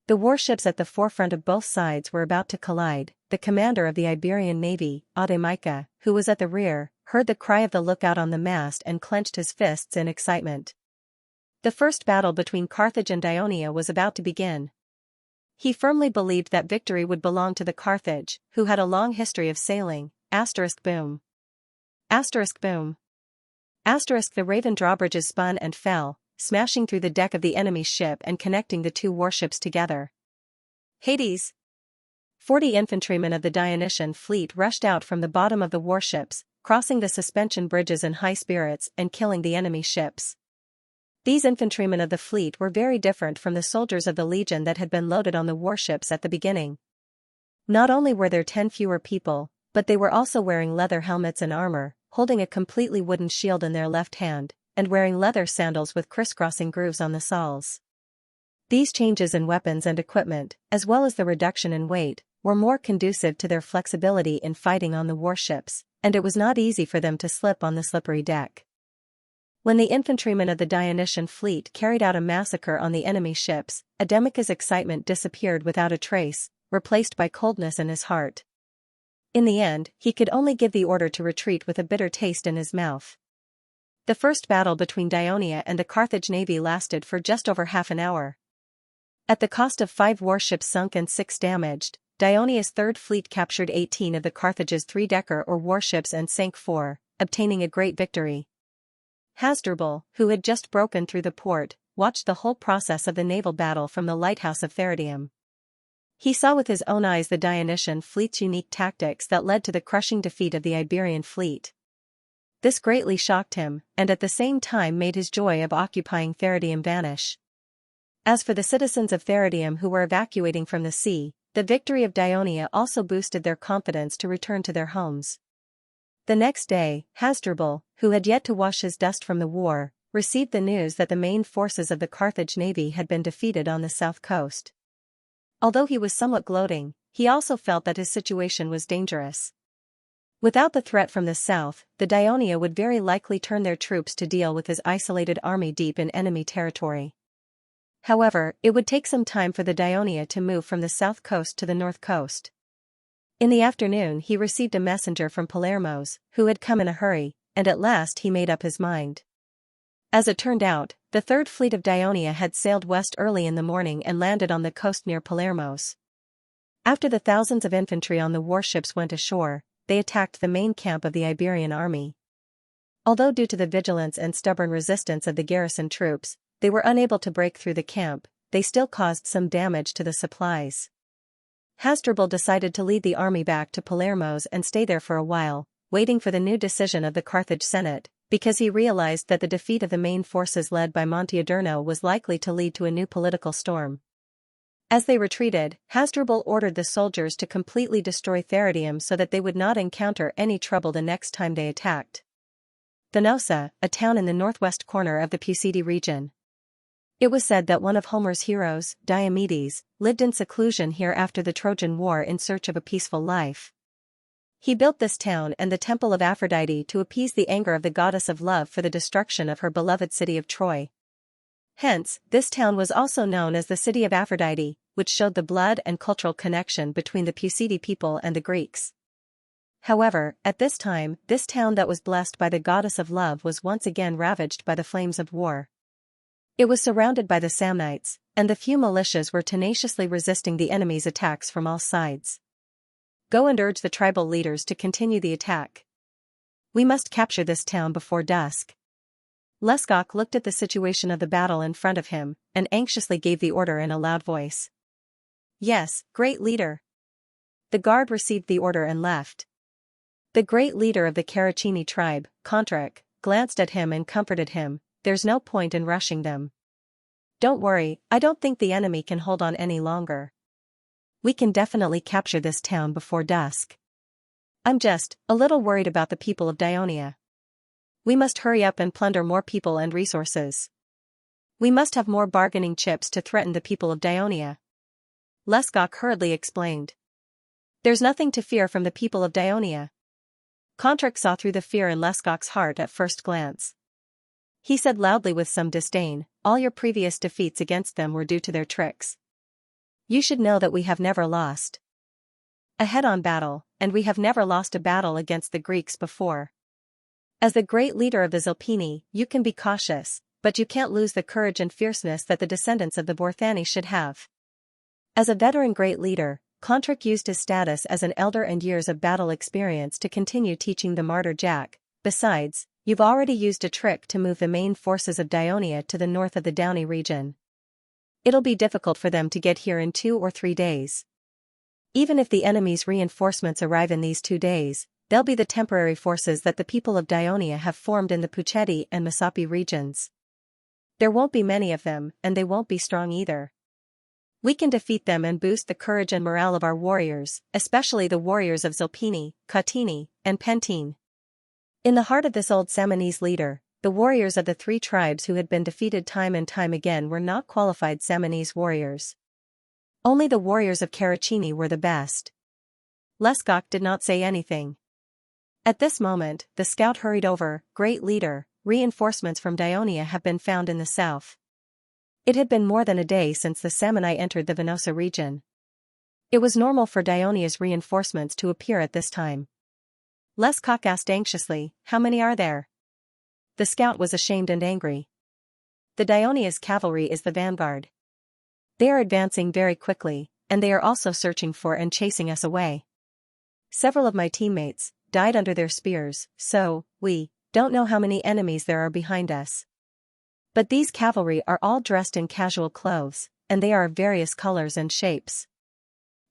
The warships at the forefront of both sides were about to collide. The commander of the Iberian Navy, Audiobook, who was at the rear, heard the cry of the lookout on the mast and clenched his fists in excitement. The first battle between Carthage and Dionia was about to begin. He firmly believed that victory would belong to the Carthage, who had a long history of sailing. Boom. Boom. The Raven drawbridges spun and fell, smashing through the deck of the enemy's ship and connecting the two warships together. Hades! 40 infantrymen of the Dionysian fleet rushed out from the bottom of the warships, crossing the suspension bridges in high spirits and killing the enemy ships. These infantrymen of the fleet were very different from the soldiers of the legion that had been loaded on the warships at the beginning. Not only were there 10 fewer people, but they were also wearing leather helmets and armor, holding a completely wooden shield in their left hand, and wearing leather sandals with crisscrossing grooves on the soles. These changes in weapons and equipment, as well as the reduction in weight, were more conducive to their flexibility in fighting on the warships, and it was not easy for them to slip on the slippery deck. When the infantrymen of the Dionysian fleet carried out a massacre on the enemy ships, Audiobook's excitement disappeared without a trace, replaced by coldness in his heart. In the end, he could only give the order to retreat with a bitter taste in his mouth. The first battle between Dionia and the Carthage navy lasted for just over half an hour. At the cost of 5 warships sunk and 6 damaged, Dionia's third fleet captured 18 of the Carthage's 3-decker or warships and sank 4, obtaining a great victory. Hasdrubal, who had just broken through the port, watched the whole process of the naval battle from the lighthouse of Therodium. He saw with his own eyes the Dionysian fleet's unique tactics that led to the crushing defeat of the Iberian fleet. This greatly shocked him, and at the same time made his joy of occupying Therodium vanish. As for the citizens of Therodium who were evacuating from the sea, the victory of Dionia also boosted their confidence to return to their homes. The next day, Hasdrubal, who had yet to wash his dust from the war, received the news that the main forces of the Carthage navy had been defeated on the south coast. Although he was somewhat gloating, he also felt that his situation was dangerous. Without the threat from the south, the Dionia would very likely turn their troops to deal with his isolated army deep in enemy territory. However, it would take some time for the Dionia to move from the south coast to the north coast. In the afternoon he received a messenger from Palermo's, who had come in a hurry, and at last he made up his mind. As it turned out, the third fleet of Dionia had sailed west early in the morning and landed on the coast near Palermo's. After the thousands of infantry on the warships went ashore, they attacked the main camp of the Iberian army. Although due to the vigilance and stubborn resistance of the garrison troops, they were unable to break through the camp, they still caused some damage to the supplies. Hasdrubal decided to lead the army back to Palermo's and stay there for a while, waiting for the new decision of the Carthage Senate, because he realized that the defeat of the main forces led by Monteadurno was likely to lead to a new political storm. As they retreated, Hasdrubal ordered the soldiers to completely destroy Therodium so that they would not encounter any trouble the next time they attacked. Venosa, a town in the northwest corner of the Pucidi region. It was said that one of Homer's heroes, Diomedes, lived in seclusion here after the Trojan War in search of a peaceful life. He built this town and the temple of Aphrodite to appease the anger of the goddess of love for the destruction of her beloved city of Troy. Hence, this town was also known as the City of Aphrodite, which showed the blood and cultural connection between the Pucidi people and the Greeks. However, at this time, this town that was blessed by the goddess of love was once again ravaged by the flames of war. It was surrounded by the Samnites, and the few militias were tenaciously resisting the enemy's attacks from all sides. Go and urge the tribal leaders to continue the attack. We must capture this town before dusk. Lesgok looked at the situation of the battle in front of him, and anxiously gave the order in a loud voice. Yes, great leader. The guard received the order and left. The great leader of the Caracini tribe, Contrac, glanced at him and comforted him. There's no point in rushing them. Don't worry, I don't think the enemy can hold on any longer. We can definitely capture this town before dusk. I'm just a little worried about the people of Dionia. We must hurry up and plunder more people and resources. We must have more bargaining chips to threaten the people of Dionia. Lesgok hurriedly explained. There's nothing to fear from the people of Dionia. Contrac saw through the fear in Lesgok's heart at first glance. He said loudly with some disdain, all your previous defeats against them were due to their tricks. You should know that we have never lost a head-on battle, and we have never lost a battle against the Greeks before. As the great leader of the Zilpini, you can be cautious, but you can't lose the courage and fierceness that the descendants of the Borthani should have. As a veteran great leader, Contrac used his status as an elder and years of battle experience to continue teaching the martyr Jack. Besides, you've already used a trick to move the main forces of Dionia to the north of the Downey region. It'll be difficult for them to get here in 2 or 3 days. Even if the enemy's reinforcements arrive in these 2 days, they'll be the temporary forces that the people of Dionia have formed in the Puceti and Masapi regions. There won't be many of them, and they won't be strong either. We can defeat them and boost the courage and morale of our warriors, especially the warriors of Zilpini, Catini, and Pentine. In the heart of this old Samanese leader, the warriors of the 3 tribes who had been defeated time and time again were not qualified Samanese warriors. Only the warriors of Caracini were the best. Lesgok did not say anything. At this moment, the scout hurried over. Great leader, reinforcements from Dionia have been found in the south. It had been more than a day since the Samani entered the Venosa region. It was normal for Dionia's reinforcements to appear at this time. Lescock asked anxiously, "How many are there?" The scout was ashamed and angry. "The Dionia's cavalry is the vanguard. They are advancing very quickly, and they are also searching for and chasing us away. Several of my teammates died under their spears, so we don't know how many enemies there are behind us. But these cavalry are all dressed in casual clothes, and they are of various colors and shapes."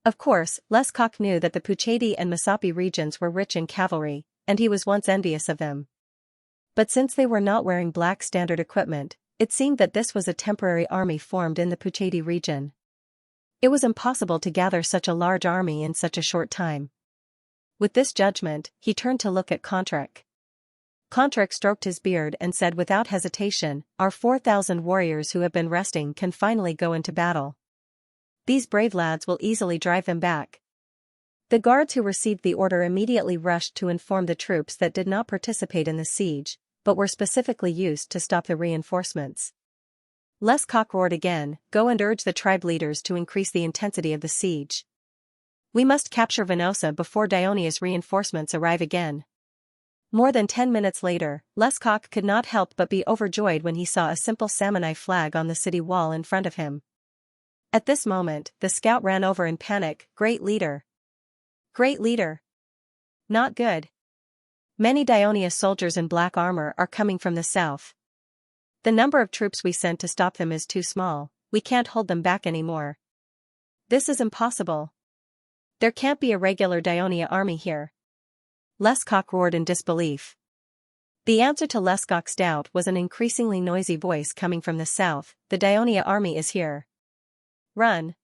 Of course, Lescock knew that the Puchedi and Masapi regions were rich in cavalry, and he was once envious of them. But since they were not wearing black standard equipment, it seemed that this was a temporary army formed in the Puchedi region. It was impossible to gather such a large army in such a short time. With this judgment, he turned to look at Contrak. Contrak stroked his beard and said without hesitation, "Our 4,000 warriors who have been resting can finally go into battle. These brave lads will easily drive them back." The guards who received the order immediately rushed to inform the troops that did not participate in the siege, but were specifically used to stop the reinforcements. Lescock roared again, "Go and urge the tribe leaders to increase the intensity of the siege. We must capture Venosa before Dionia's reinforcements arrive again." More than 10 minutes later, Lescock could not help but be overjoyed when he saw a simple samurai flag on the city wall in front of him. At this moment, the scout ran over in panic, "Great leader! Great leader! Not good. Many Dionia soldiers in black armor are coming from the south. The number of troops we sent to stop them is too small, we can't hold them back anymore. This is impossible. There can't be a regular Dionia army here." Lescock roared in disbelief. The answer to Lescock's doubt was an increasingly noisy voice coming from the south, "The Dionia army is here. Run."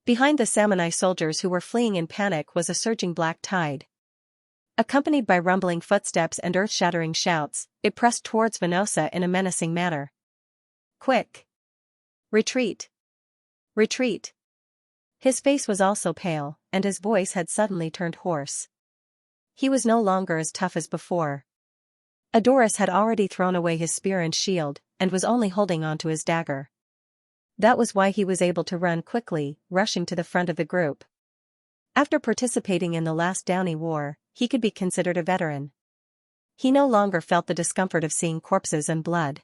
Behind the Samanai soldiers who were fleeing in panic was a surging black tide. Accompanied by rumbling footsteps and earth-shattering shouts, it pressed towards Venosa in a menacing manner. "Quick! Retreat! Retreat!" His face was also pale, and his voice had suddenly turned hoarse. He was no longer as tough as before. Adoris had already thrown away his spear and shield, and was only holding on to his dagger. That was why he was able to run quickly, rushing to the front of the group. After participating in the last Downey War, he could be considered a veteran. He no longer felt the discomfort of seeing corpses and blood.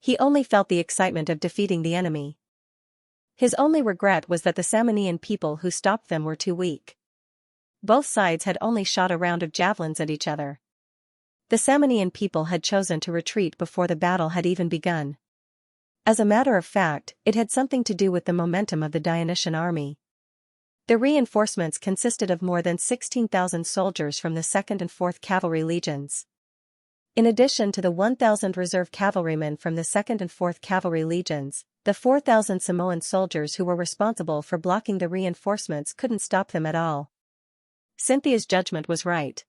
He only felt the excitement of defeating the enemy. His only regret was that the Samanian people who stopped them were too weak. Both sides had only shot a round of javelins at each other. The Samanian people had chosen to retreat before the battle had even begun. As a matter of fact, it had something to do with the momentum of the Dionysian army. The reinforcements consisted of more than 16,000 soldiers from the 2nd and 4th Cavalry Legions. In addition to the 1,000 reserve cavalrymen from the 2nd and 4th Cavalry Legions, the 4,000 Samoan soldiers who were responsible for blocking the reinforcements couldn't stop them at all. Cynthia's judgment was right.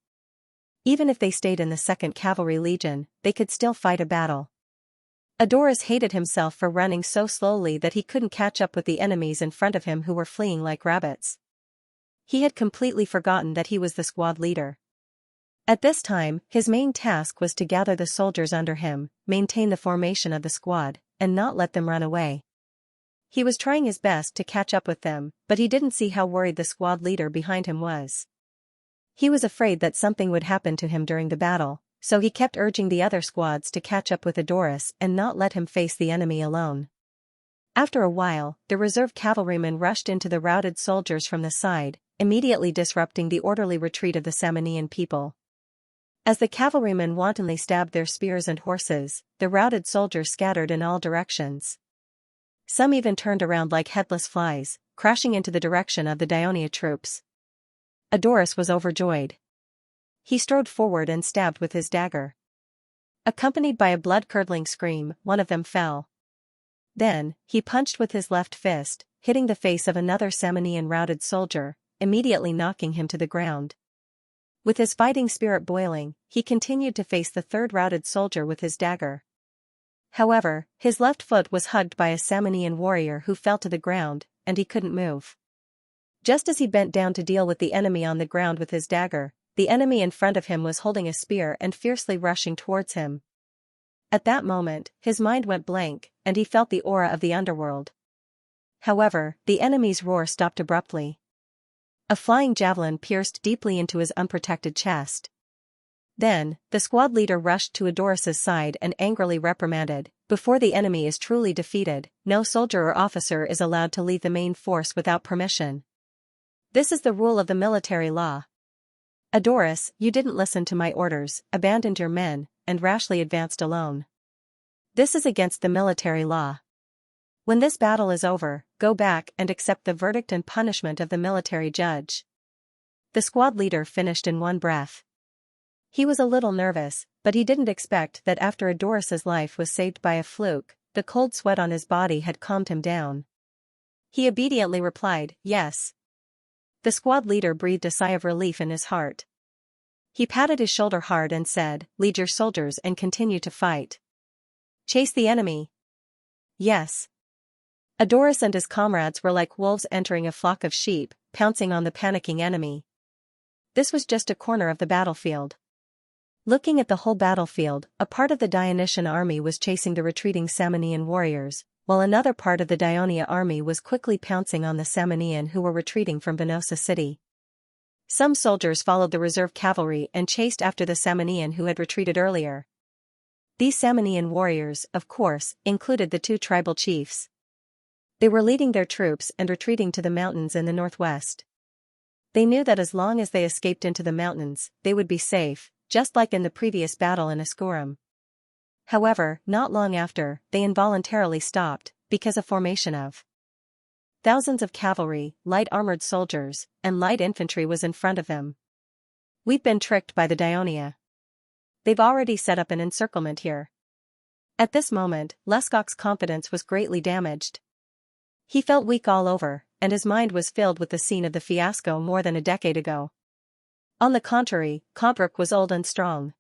Even if they stayed in the 2nd Cavalry Legion, they could still fight a battle. Adoris hated himself for running so slowly that he couldn't catch up with the enemies in front of him who were fleeing like rabbits. He had completely forgotten that he was the squad leader. At this time, his main task was to gather the soldiers under him, maintain the formation of the squad, and not let them run away. He was trying his best to catch up with them, but he didn't see how worried the squad leader behind him was. He was afraid that something would happen to him during the battle, so he kept urging the other squads to catch up with Adoris and not let him face the enemy alone. After a while, the reserve cavalrymen rushed into the routed soldiers from the side, immediately disrupting the orderly retreat of the Samanian people. As the cavalrymen wantonly stabbed their spears and horses, the routed soldiers scattered in all directions. Some even turned around like headless flies, crashing into the direction of the Dionia troops. Adoris was overjoyed. He strode forward and stabbed with his dagger. Accompanied by a blood-curdling scream, one of them fell. Then, he punched with his left fist, hitting the face of another Samanian routed soldier, immediately knocking him to the ground. With his fighting spirit boiling, he continued to face the third routed soldier with his dagger. However, his left foot was hugged by a Samanian warrior who fell to the ground, and he couldn't move. Just as he bent down to deal with the enemy on the ground with his dagger, the enemy in front of him was holding a spear and fiercely rushing towards him. At that moment, his mind went blank, and he felt the aura of the underworld. However, the enemy's roar stopped abruptly. A flying javelin pierced deeply into his unprotected chest. Then, the squad leader rushed to Adoras's side and angrily reprimanded, "Before the enemy is truly defeated, no soldier or officer is allowed to leave the main force without permission. This is the rule of the military law. Adoras, you didn't listen to my orders, abandoned your men, and rashly advanced alone. This is against the military law. When this battle is over, go back and accept the verdict and punishment of the military judge." The squad leader finished in one breath. He was a little nervous, but he didn't expect that after Adoras's life was saved by a fluke, the cold sweat on his body had calmed him down. He obediently replied, "Yes." The squad leader breathed a sigh of relief in his heart. He patted his shoulder hard and said, "Lead your soldiers and continue to fight. Chase the enemy." "Yes." Adoras and his comrades were like wolves entering a flock of sheep, pouncing on the panicking enemy. This was just a corner of the battlefield. Looking at the whole battlefield, a part of the Dionysian army was chasing the retreating Samnian warriors, while another part of the Dionia army was quickly pouncing on the Samnian who were retreating from Venosa city. Some soldiers followed the reserve cavalry and chased after the Samnian who had retreated earlier. These Samnian warriors, of course, included the two tribal chiefs. They were leading their troops and retreating to the mountains in the northwest. They knew that as long as they escaped into the mountains, they would be safe, just like in the previous battle in Ascurum. However, not long after, they involuntarily stopped, because a formation of thousands of cavalry, light armored soldiers, and light infantry was in front of them. "We've been tricked by the Dionia. They've already set up an encirclement here." At this moment, Leskok's confidence was greatly damaged. He felt weak all over, and his mind was filled with the scene of the fiasco more than a decade ago. On the contrary, Kobruk was old and strong.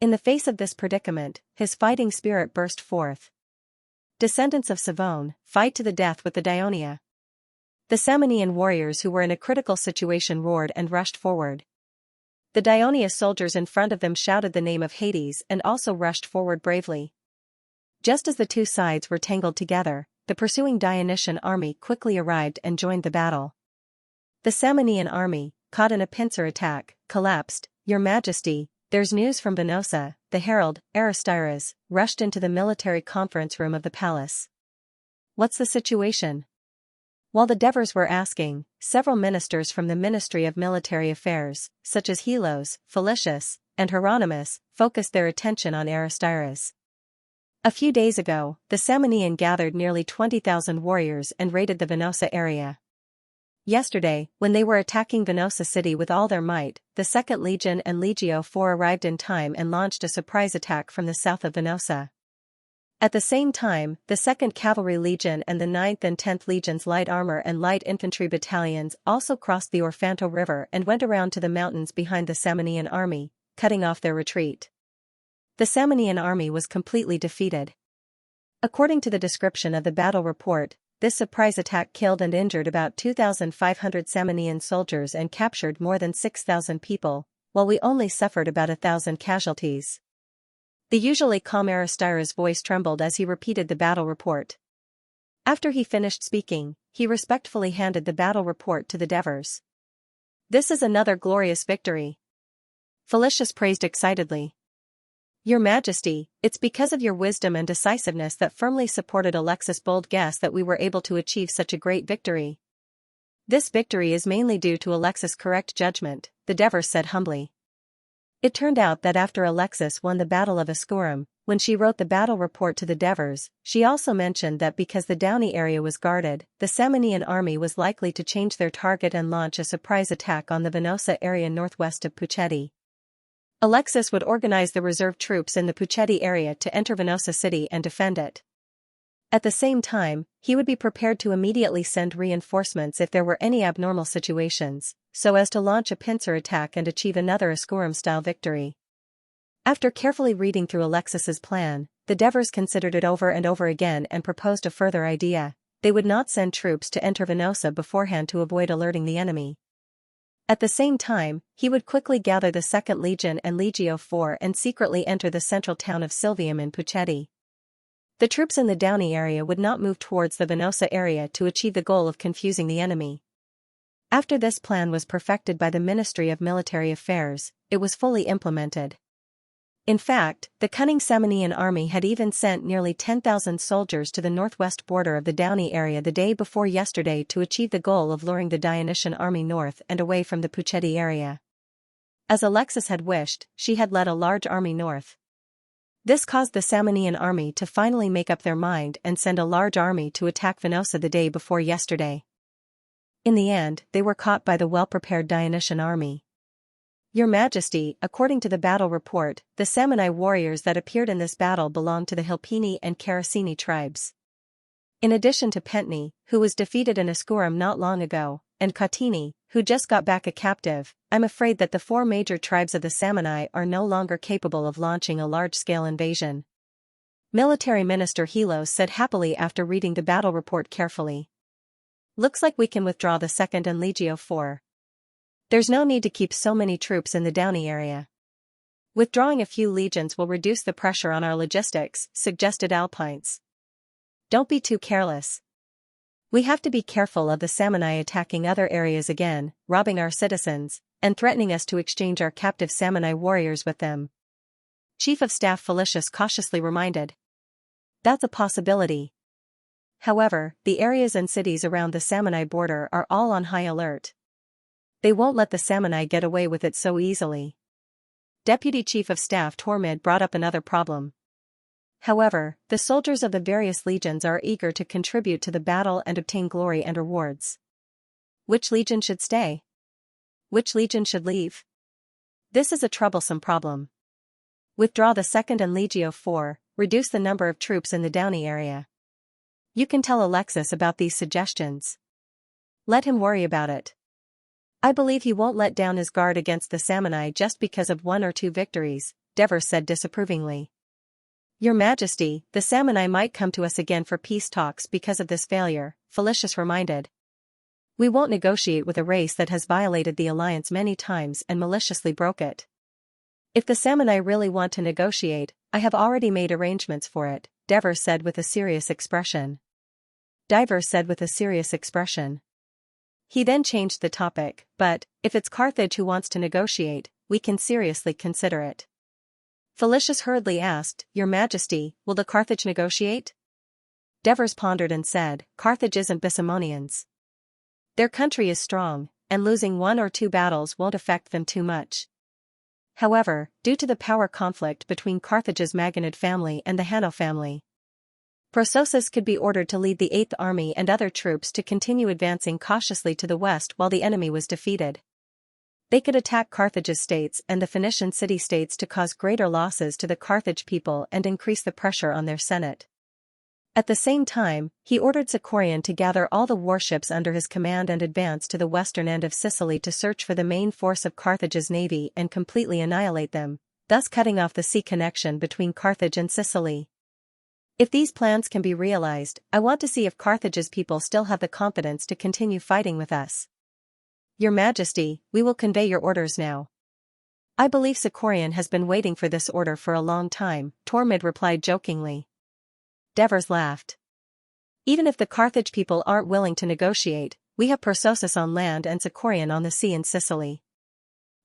In the face of this predicament, his fighting spirit burst forth. "Descendants of Savone, fight to the death with the Dionia." The Samnian warriors who were in a critical situation roared and rushed forward. The Dionia soldiers in front of them shouted the name of Hades and also rushed forward bravely. Just as the two sides were tangled together, the pursuing Dionysian army quickly arrived and joined the battle. The Samnian army, caught in a pincer attack, collapsed. "Your Majesty, there's news from Venosa." The herald, Aristiras, rushed into the military conference room of the palace. "What's the situation?" While the Devers were asking, several ministers from the Ministry of Military Affairs, such as Helos, Felicius, and Hieronymus, focused their attention on Aristiras. A few days ago, the Samnian gathered nearly 20,000 warriors and raided the Venosa area. Yesterday, when they were attacking Venosa city with all their might, the 2nd Legion and Legio IV arrived in time and launched a surprise attack from the south of Venosa. At the same time, the 2nd Cavalry Legion and the 9th and 10th Legions light armor and light infantry battalions also crossed the Orfanto River and went around to the mountains behind the Samnian army, cutting off their retreat. The Samnian army was completely defeated. According to the description of the battle report, this surprise attack killed and injured about 2,500 Samnian soldiers and captured more than 6,000 people, while we only suffered about 1,000 casualties. The usually calm Aristiras' voice trembled as he repeated the battle report. After he finished speaking, he respectfully handed the battle report to the Devers. "This is another glorious victory," Felicius praised excitedly. "Your Majesty, it's because of your wisdom and decisiveness that firmly supported Alexis' bold guess that we were able to achieve such a great victory. This victory is mainly due to Alexis' correct judgment," the Devers said humbly. It turned out that after Alexis won the Battle of Ascurum, when she wrote the battle report to the Devers, she also mentioned that because the Downey area was guarded, the Samnian army was likely to change their target and launch a surprise attack on the Venosa area northwest of Puccetti. Alexis would organize the reserve troops in the Puccetti area to enter Venosa city and defend it. At the same time, he would be prepared to immediately send reinforcements if there were any abnormal situations, so as to launch a pincer attack and achieve another Ascurum-style victory. After carefully reading through Alexis's plan, the Devers considered it over and over again and proposed a further idea. They would not send troops to enter Venosa beforehand to avoid alerting the enemy. At the same time, he would quickly gather the 2nd Legion and Legio IV and secretly enter the central town of Silvium in Puccetti. The troops in the Downey area would not move towards the Venosa area to achieve the goal of confusing the enemy. After this plan was perfected by the Ministry of Military Affairs, it was fully implemented. In fact, the cunning Samanian army had even sent nearly 10,000 soldiers to the northwest border of the Downey area the day before yesterday to achieve the goal of luring the Dionysian army north and away from the Puchetti area. As Alexis had wished, she had led a large army north. This caused the Samanian army to finally make up their mind and send a large army to attack Venosa the day before yesterday. In the end, they were caught by the well-prepared Dionysian army. Your Majesty, according to the battle report, the Samanai warriors that appeared in this battle belonged to the Hilpini and Caracini tribes. In addition to Pentni, who was defeated in Ascurum not long ago, and Katini, who just got back a captive, I'm afraid that the 4 major tribes of the Samanai are no longer capable of launching a large-scale invasion. Military Minister Helos said happily after reading the battle report carefully. Looks like we can withdraw the 2nd and Legio 4. There's no need to keep so many troops in the Downey area. Withdrawing a few legions will reduce the pressure on our logistics, suggested Alpines. Don't be too careless. We have to be careful of the Samanai attacking other areas again, robbing our citizens, and threatening us to exchange our captive Samanai warriors with them. Chief of Staff Felicius cautiously reminded. That's a possibility. However, the areas and cities around the Samanai border are all on high alert. They won't let the Samanai get away with it so easily. Deputy Chief of Staff Tormid brought up another problem. However, the soldiers of the various legions are eager to contribute to the battle and obtain glory and rewards. Which legion should stay? Which legion should leave? This is a troublesome problem. Withdraw the 2nd and Legio 4, reduce the number of troops in the Downey area. You can tell Alexis about these suggestions. Let him worry about it. I believe he won't let down his guard against the Samanai just because of 1 or 2 victories, Devers said disapprovingly. Your Majesty, the Samanai might come to us again for peace talks because of this failure, Felicius reminded. We won't negotiate with a race that has violated the alliance many times and maliciously broke it. If the Samanai really want to negotiate, I have already made arrangements for it, Devers said with a serious expression. Divers said with a serious expression. He then changed the topic, but, if it's Carthage who wants to negotiate, we can seriously consider it. Felicius hurriedly asked, Your Majesty, will the Carthage negotiate? Devers pondered and said, Carthage isn't Bisamonians. Their country is strong, and losing 1 or 2 battles won't affect them too much. However, due to the power conflict between Carthage's Maganid family and the Hanno family, Prososus could be ordered to lead the 8th Army and other troops to continue advancing cautiously to the west while the enemy was defeated. They could attack Carthage's states and the Phoenician city-states to cause greater losses to the Carthage people and increase the pressure on their senate. At the same time, he ordered Sicorian to gather all the warships under his command and advance to the western end of Sicily to search for the main force of Carthage's navy and completely annihilate them, thus cutting off the sea connection between Carthage and Sicily. If these plans can be realized, I want to see if Carthage's people still have the confidence to continue fighting with us. Your Majesty, we will convey your orders now. I believe Sicorian has been waiting for this order for a long time, Tormid replied jokingly. Devers laughed. Even if the Carthage people aren't willing to negotiate, we have Prososus on land and Sicorian on the sea in Sicily.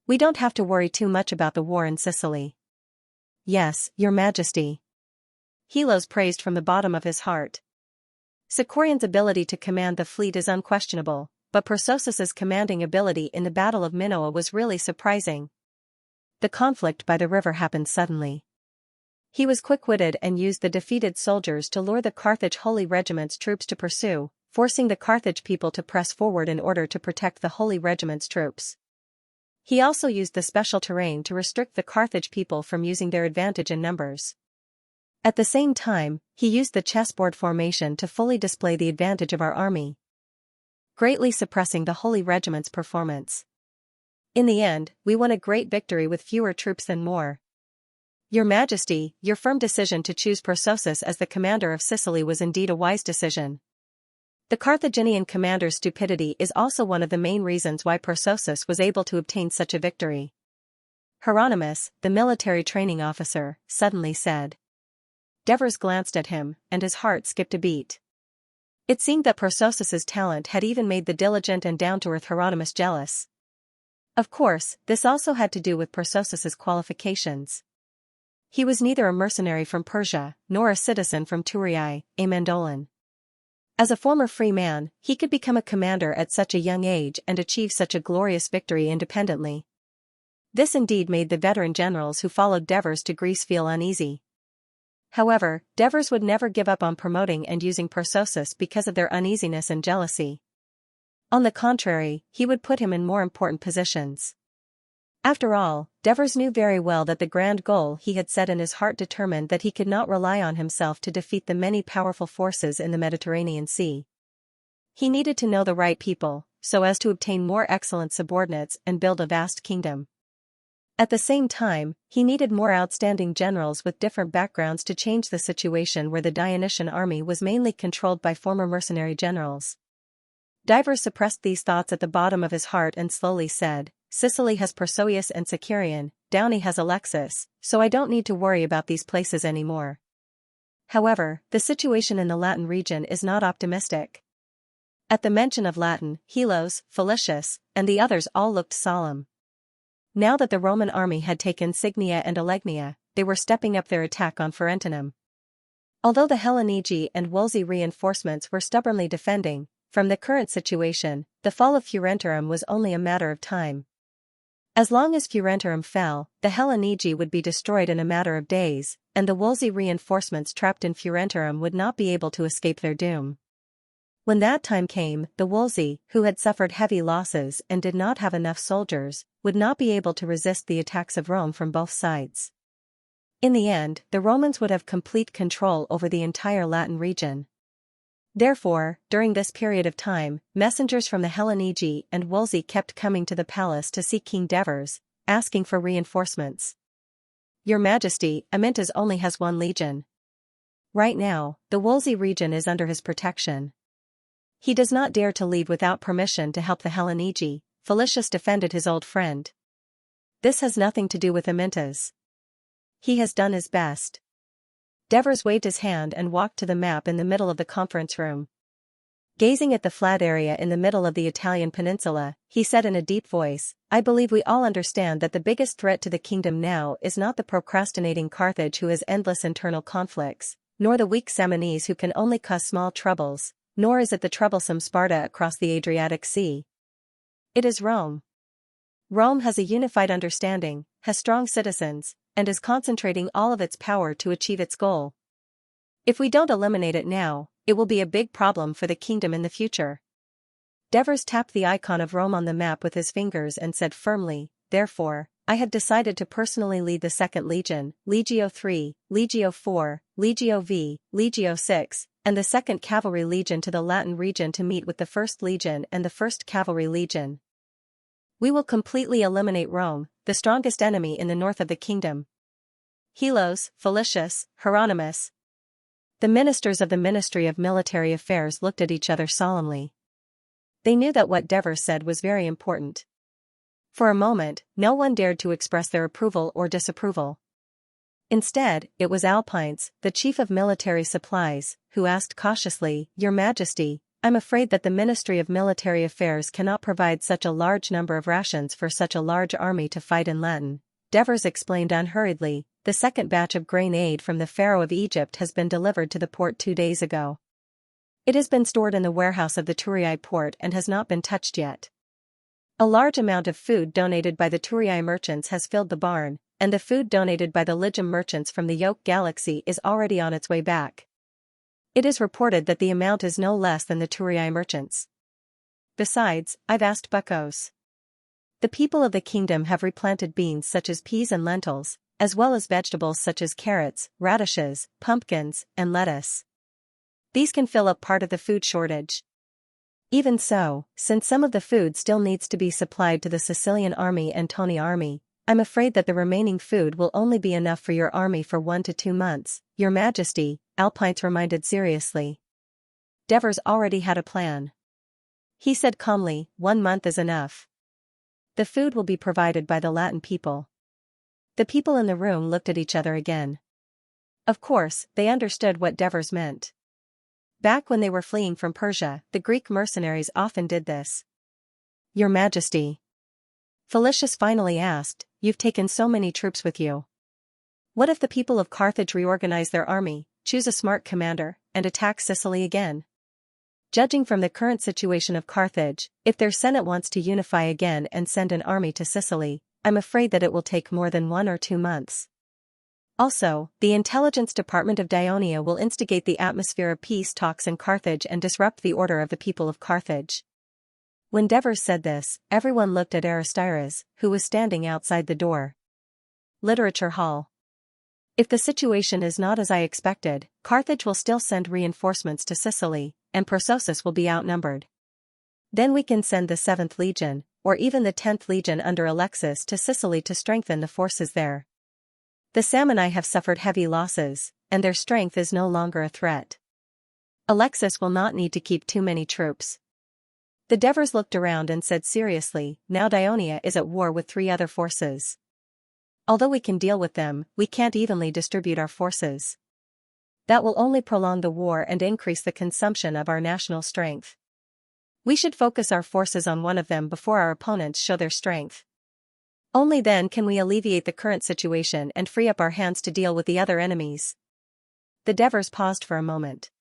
We don't have to worry too much about the war in Sicily. Yes, Your Majesty. Helos praised from the bottom of his heart. Sicorian's ability to command the fleet is unquestionable, but Prososus's commanding ability in the Battle of Minoa was really surprising. The conflict by the river happened suddenly. He was quick-witted and used the defeated soldiers to lure the Carthage Holy Regiment's troops to pursue, forcing the Carthage people to press forward in order to protect the Holy Regiment's troops. He also used the special terrain to restrict the Carthage people from using their advantage in numbers. At the same time, he used the chessboard formation to fully display the advantage of our army, greatly suppressing the Holy Regiment's performance. In the end, we won a great victory with fewer troops than more. Your Majesty, your firm decision to choose Prososus as the commander of Sicily was indeed a wise decision. The Carthaginian commander's stupidity is also one of the main reasons why Prososus was able to obtain such a victory. Hieronymus, the military training officer, suddenly said. Devers glanced at him, and his heart skipped a beat. It seemed that Persosus's talent had even made the diligent and down-to-earth Hieronymus jealous. Of course, this also had to do with Persosus's qualifications. He was neither a mercenary from Persia, nor a citizen from Turii, a Mandolan. As a former free man, he could become a commander at such a young age and achieve such a glorious victory independently. This indeed made the veteran generals who followed Devers to Greece feel uneasy. However, Devers would never give up on promoting and using Persosus because of their uneasiness and jealousy. On the contrary, he would put him in more important positions. After all, Devers knew very well that the grand goal he had set in his heart determined that he could not rely on himself to defeat the many powerful forces in the Mediterranean Sea. He needed to know the right people, so as to obtain more excellent subordinates and build a vast kingdom. At the same time, he needed more outstanding generals with different backgrounds to change the situation where the Dionysian army was mainly controlled by former mercenary generals. Devers suppressed these thoughts at the bottom of his heart and slowly said, "Sicily has Perseus and Sicarian, Downey has Alexis, so I don't need to worry about these places anymore." However, the situation in the Latin region is not optimistic. At the mention of Latin, Helos, Felicius, and the others all looked solemn. Now that the Roman army had taken Signia and Alegnia, they were stepping up their attack on Ferentinum. Although the Hellenigi and Wolsey reinforcements were stubbornly defending, from the current situation, the fall of Ferentinum was only a matter of time. As long as Ferentinum fell, the Hellenigi would be destroyed in a matter of days, and the Wolsey reinforcements trapped in Ferentinum would not be able to escape their doom. When that time came, the Wolsey, who had suffered heavy losses and did not have enough soldiers, would not be able to resist the attacks of Rome from both sides. In the end, the Romans would have complete control over the entire Latin region. Therefore, during this period of time, messengers from the Hellenigi and Wolsey kept coming to the palace to see King Devers, asking for reinforcements. "Your Majesty, Amyntas only has 1 legion. Right now, the Wolsey region is under his protection. He does not dare to leave without permission to help the Hellenigi," Felicius defended his old friend. "This has nothing to do with Amyntas. He has done his best." Devers waved his hand and walked to the map in the middle of the conference room. Gazing at the flat area in the middle of the Italian peninsula, he said in a deep voice, "I believe we all understand that the biggest threat to the kingdom now is not the procrastinating Carthage who has endless internal conflicts, nor the weak Samnese who can only cause small troubles, nor is it the troublesome Sparta across the Adriatic Sea. It is Rome. Rome has a unified understanding, has strong citizens, and is concentrating all of its power to achieve its goal. If we don't eliminate it now, it will be a big problem for the kingdom in the future." Devers tapped the icon of Rome on the map with his fingers and said firmly, "Therefore, I have decided to personally lead the 2nd Legion, Legio III, Legio IV, Legio V, Legio VI, and the 2nd Cavalry Legion to the Latin region to meet with the 1st Legion and the 1st Cavalry Legion. We will completely eliminate Rome, the strongest enemy in the north of the kingdom." Helos, Felicius, Hieronymus. The ministers of the Ministry of Military Affairs looked at each other solemnly. They knew that what Devers said was very important. For a moment, no one dared to express their approval or disapproval. Instead, it was Alpines, the chief of military supplies, who asked cautiously, "Your Majesty, I'm afraid that the Ministry of Military Affairs cannot provide such a large number of rations for such a large army to fight in Latin." Devers explained unhurriedly, "The 2nd batch of grain aid from the Pharaoh of Egypt has been delivered to the port 2 days ago. It has been stored in the warehouse of the Turii port and has not been touched yet. A large amount of food donated by the Turii merchants has filled the barn, and the food donated by the Lygium merchants from the Yoke Galaxy is already on its way back. It is reported that the amount is no less than the Turii merchants. Besides, I've asked Bucos. The people of the kingdom have replanted beans such as peas and lentils, as well as vegetables such as carrots, radishes, pumpkins, and lettuce. These can fill up part of the food shortage. Even so, since some of the food still needs to be supplied to the Sicilian army and Toni army, I'm afraid that the remaining food will only be enough for your army for 1 to 2 months, Your Majesty," Alpines reminded seriously. Devers already had a plan. He said calmly, 1 month is enough. The food will be provided by the Latin people." The people in the room looked at each other again. Of course, they understood what Devers meant. Back when they were fleeing from Persia, the Greek mercenaries often did this. Your Majesty. Felicius finally asked, you've taken so many troops with you. What if the people of Carthage reorganize their army, choose a smart commander, and attack Sicily again? Judging from the current situation of Carthage, if their Senate wants to unify again and send an army to Sicily, I'm afraid that it will take more than 1 or 2 months. Also, the intelligence department of Dionia will instigate the atmosphere of peace talks in Carthage and disrupt the order of the people of Carthage. When Devers said this, everyone looked at Aristides, who was standing outside the door. Literature Hall. If the situation is not as I expected, Carthage will still send reinforcements to Sicily, and Persosus will be outnumbered. Then we can send the 7th Legion, or even the 10th Legion under Alexis to Sicily to strengthen the forces there. The Samni have suffered heavy losses, and their strength is no longer a threat. Alexis will not need to keep too many troops. The Devers looked around and said seriously, now Dionia is at war with 3 other forces. Although we can deal with them, we can't evenly distribute our forces. That will only prolong the war and increase the consumption of our national strength. We should focus our forces on one of them before our opponents show their strength. Only then can we alleviate the current situation and free up our hands to deal with the other enemies. The Devers paused for a moment.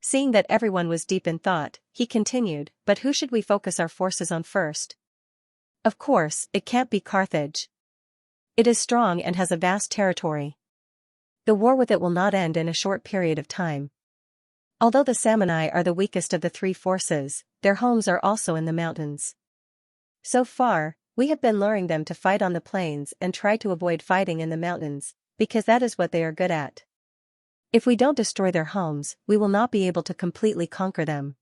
Seeing that everyone was deep in thought, he continued, but who should we focus our forces on first? Of course, it can't be Carthage. It is strong and has a vast territory. The war with it will not end in a short period of time. Although the Samni are the weakest of the 3 forces, their homes are also in the mountains. So far, we have been luring them to fight on the plains and try to avoid fighting in the mountains, because that is what they are good at. If we don't destroy their homes, we will not be able to completely conquer them.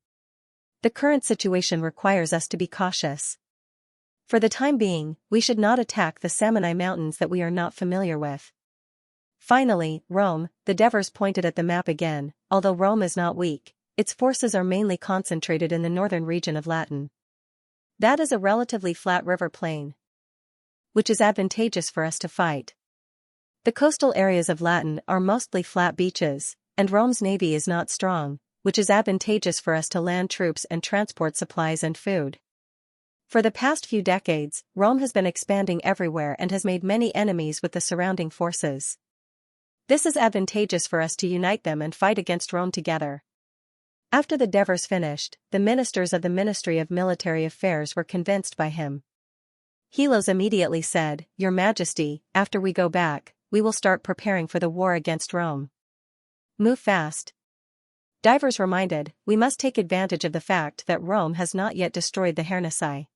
The current situation requires us to be cautious. For the time being, we should not attack the Samni mountains that we are not familiar with. Finally, Rome, the Devers pointed at the map again. Although Rome is not weak, its forces are mainly concentrated in the northern region of Latin. That is a relatively flat river plain, which is advantageous for us to fight. The coastal areas of Latin are mostly flat beaches, and Rome's navy is not strong, which is advantageous for us to land troops and transport supplies and food. For the past few decades, Rome has been expanding everywhere and has made many enemies with the surrounding forces. This is advantageous for us to unite them and fight against Rome together. After the Devers finished, the ministers of the Ministry of Military Affairs were convinced by him. Helos immediately said, Your Majesty, after we go back, we will start preparing for the war against Rome. Move fast. Divers reminded, we must take advantage of the fact that Rome has not yet destroyed the Hernici.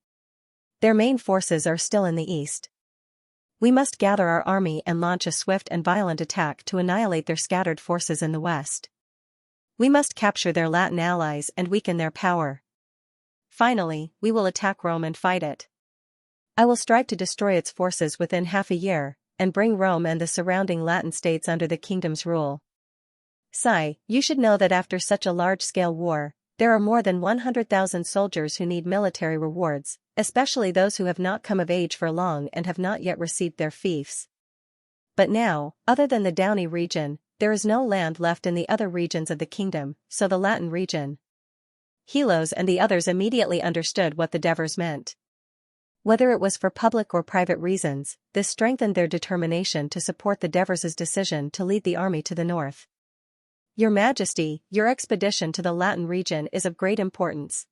Their main forces are still in the east. We must gather our army and launch a swift and violent attack to annihilate their scattered forces in the west. We must capture their Latin allies and weaken their power. Finally, we will attack Rome and fight it. I will strive to destroy its forces within half a year, and bring Rome and the surrounding Latin states under the kingdom's rule. You should know that after such a large-scale war, there are more than 100,000 soldiers who need military rewards, especially those who have not come of age for long and have not yet received their fiefs. But now, other than the Downey region, there is no land left in the other regions of the kingdom, so the Latin region. Helos and the others immediately understood what the Devers meant. Whether it was for public or private reasons, this strengthened their determination to support the Devers' decision to lead the army to the north. Your Majesty, your expedition to the Latin region is of great importance.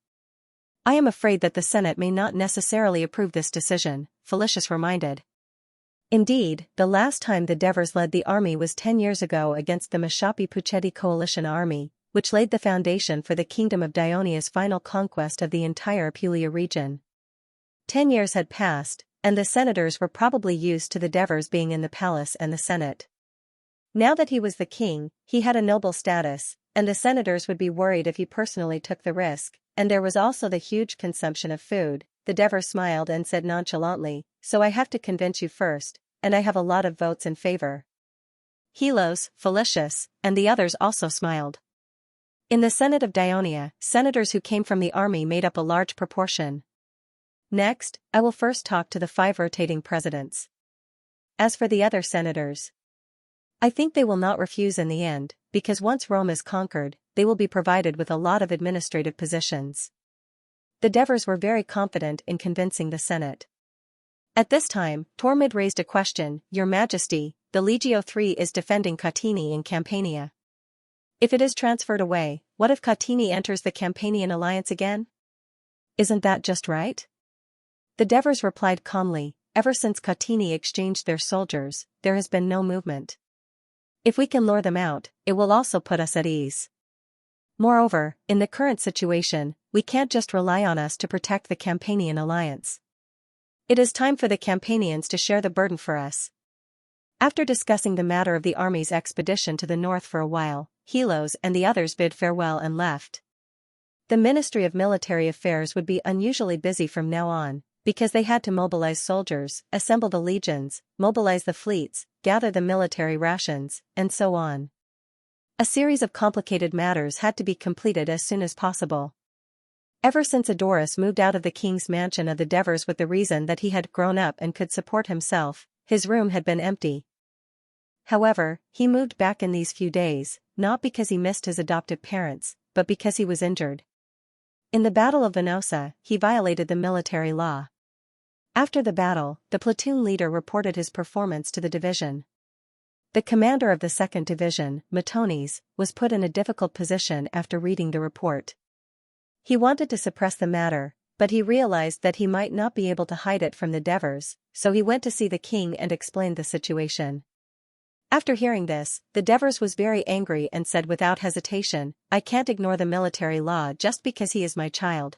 I am afraid that the Senate may not necessarily approve this decision, Felicius reminded. Indeed, the last time the Devers led the army was 10 years ago against the Mashapi Puccetti coalition army, which laid the foundation for the kingdom of Dionia's final conquest of the entire Apulia region. 10 years had passed, and the senators were probably used to the Devers being in the palace and the Senate. Now that he was the king, he had a noble status, and the senators would be worried if he personally took the risk, and there was also the huge consumption of food. The Devers smiled and said nonchalantly, so I have to convince you first, and I have a lot of votes in favor. Helos, Felicius, and the others also smiled. In the Senate of Dionia, senators who came from the army made up a large proportion. Next, I will first talk to the 5 rotating presidents. As for the other senators, I think they will not refuse in the end, because once Rome is conquered, they will be provided with a lot of administrative positions. The Devers were very confident in convincing the Senate. At this time, Tormod raised a question, Your Majesty, the Legio III is defending Catini in Campania. If it is transferred away, what if Catini enters the Campanian alliance again? Isn't that just right? The Devers replied calmly, Ever since Catini exchanged their soldiers, there has been no movement. If we can lure them out, it will also put us at ease. Moreover, in the current situation, we can't just rely on us to protect the Campanian alliance. It is time for the Campanians to share the burden for us. After discussing the matter of the army's expedition to the north for a while, Helos and the others bid farewell and left. The Ministry of Military Affairs would be unusually busy from now on, because they had to mobilize soldiers, assemble the legions, mobilize the fleets, gather the military rations, and so on. A series of complicated matters had to be completed as soon as possible. Ever since Adoris moved out of the king's mansion of the Devers with the reason that he had grown up and could support himself, his room had been empty. However, he moved back in these few days, not because he missed his adoptive parents, but because he was injured. In the Battle of Venosa, he violated the military law. After the battle, the platoon leader reported his performance to the division. The commander of the 2nd Division, Matones, was put in a difficult position after reading the report. He wanted to suppress the matter, but he realized that he might not be able to hide it from the Devers, so he went to see the king and explained the situation. After hearing this, the Devers was very angry and said without hesitation, I can't ignore the military law just because he is my child.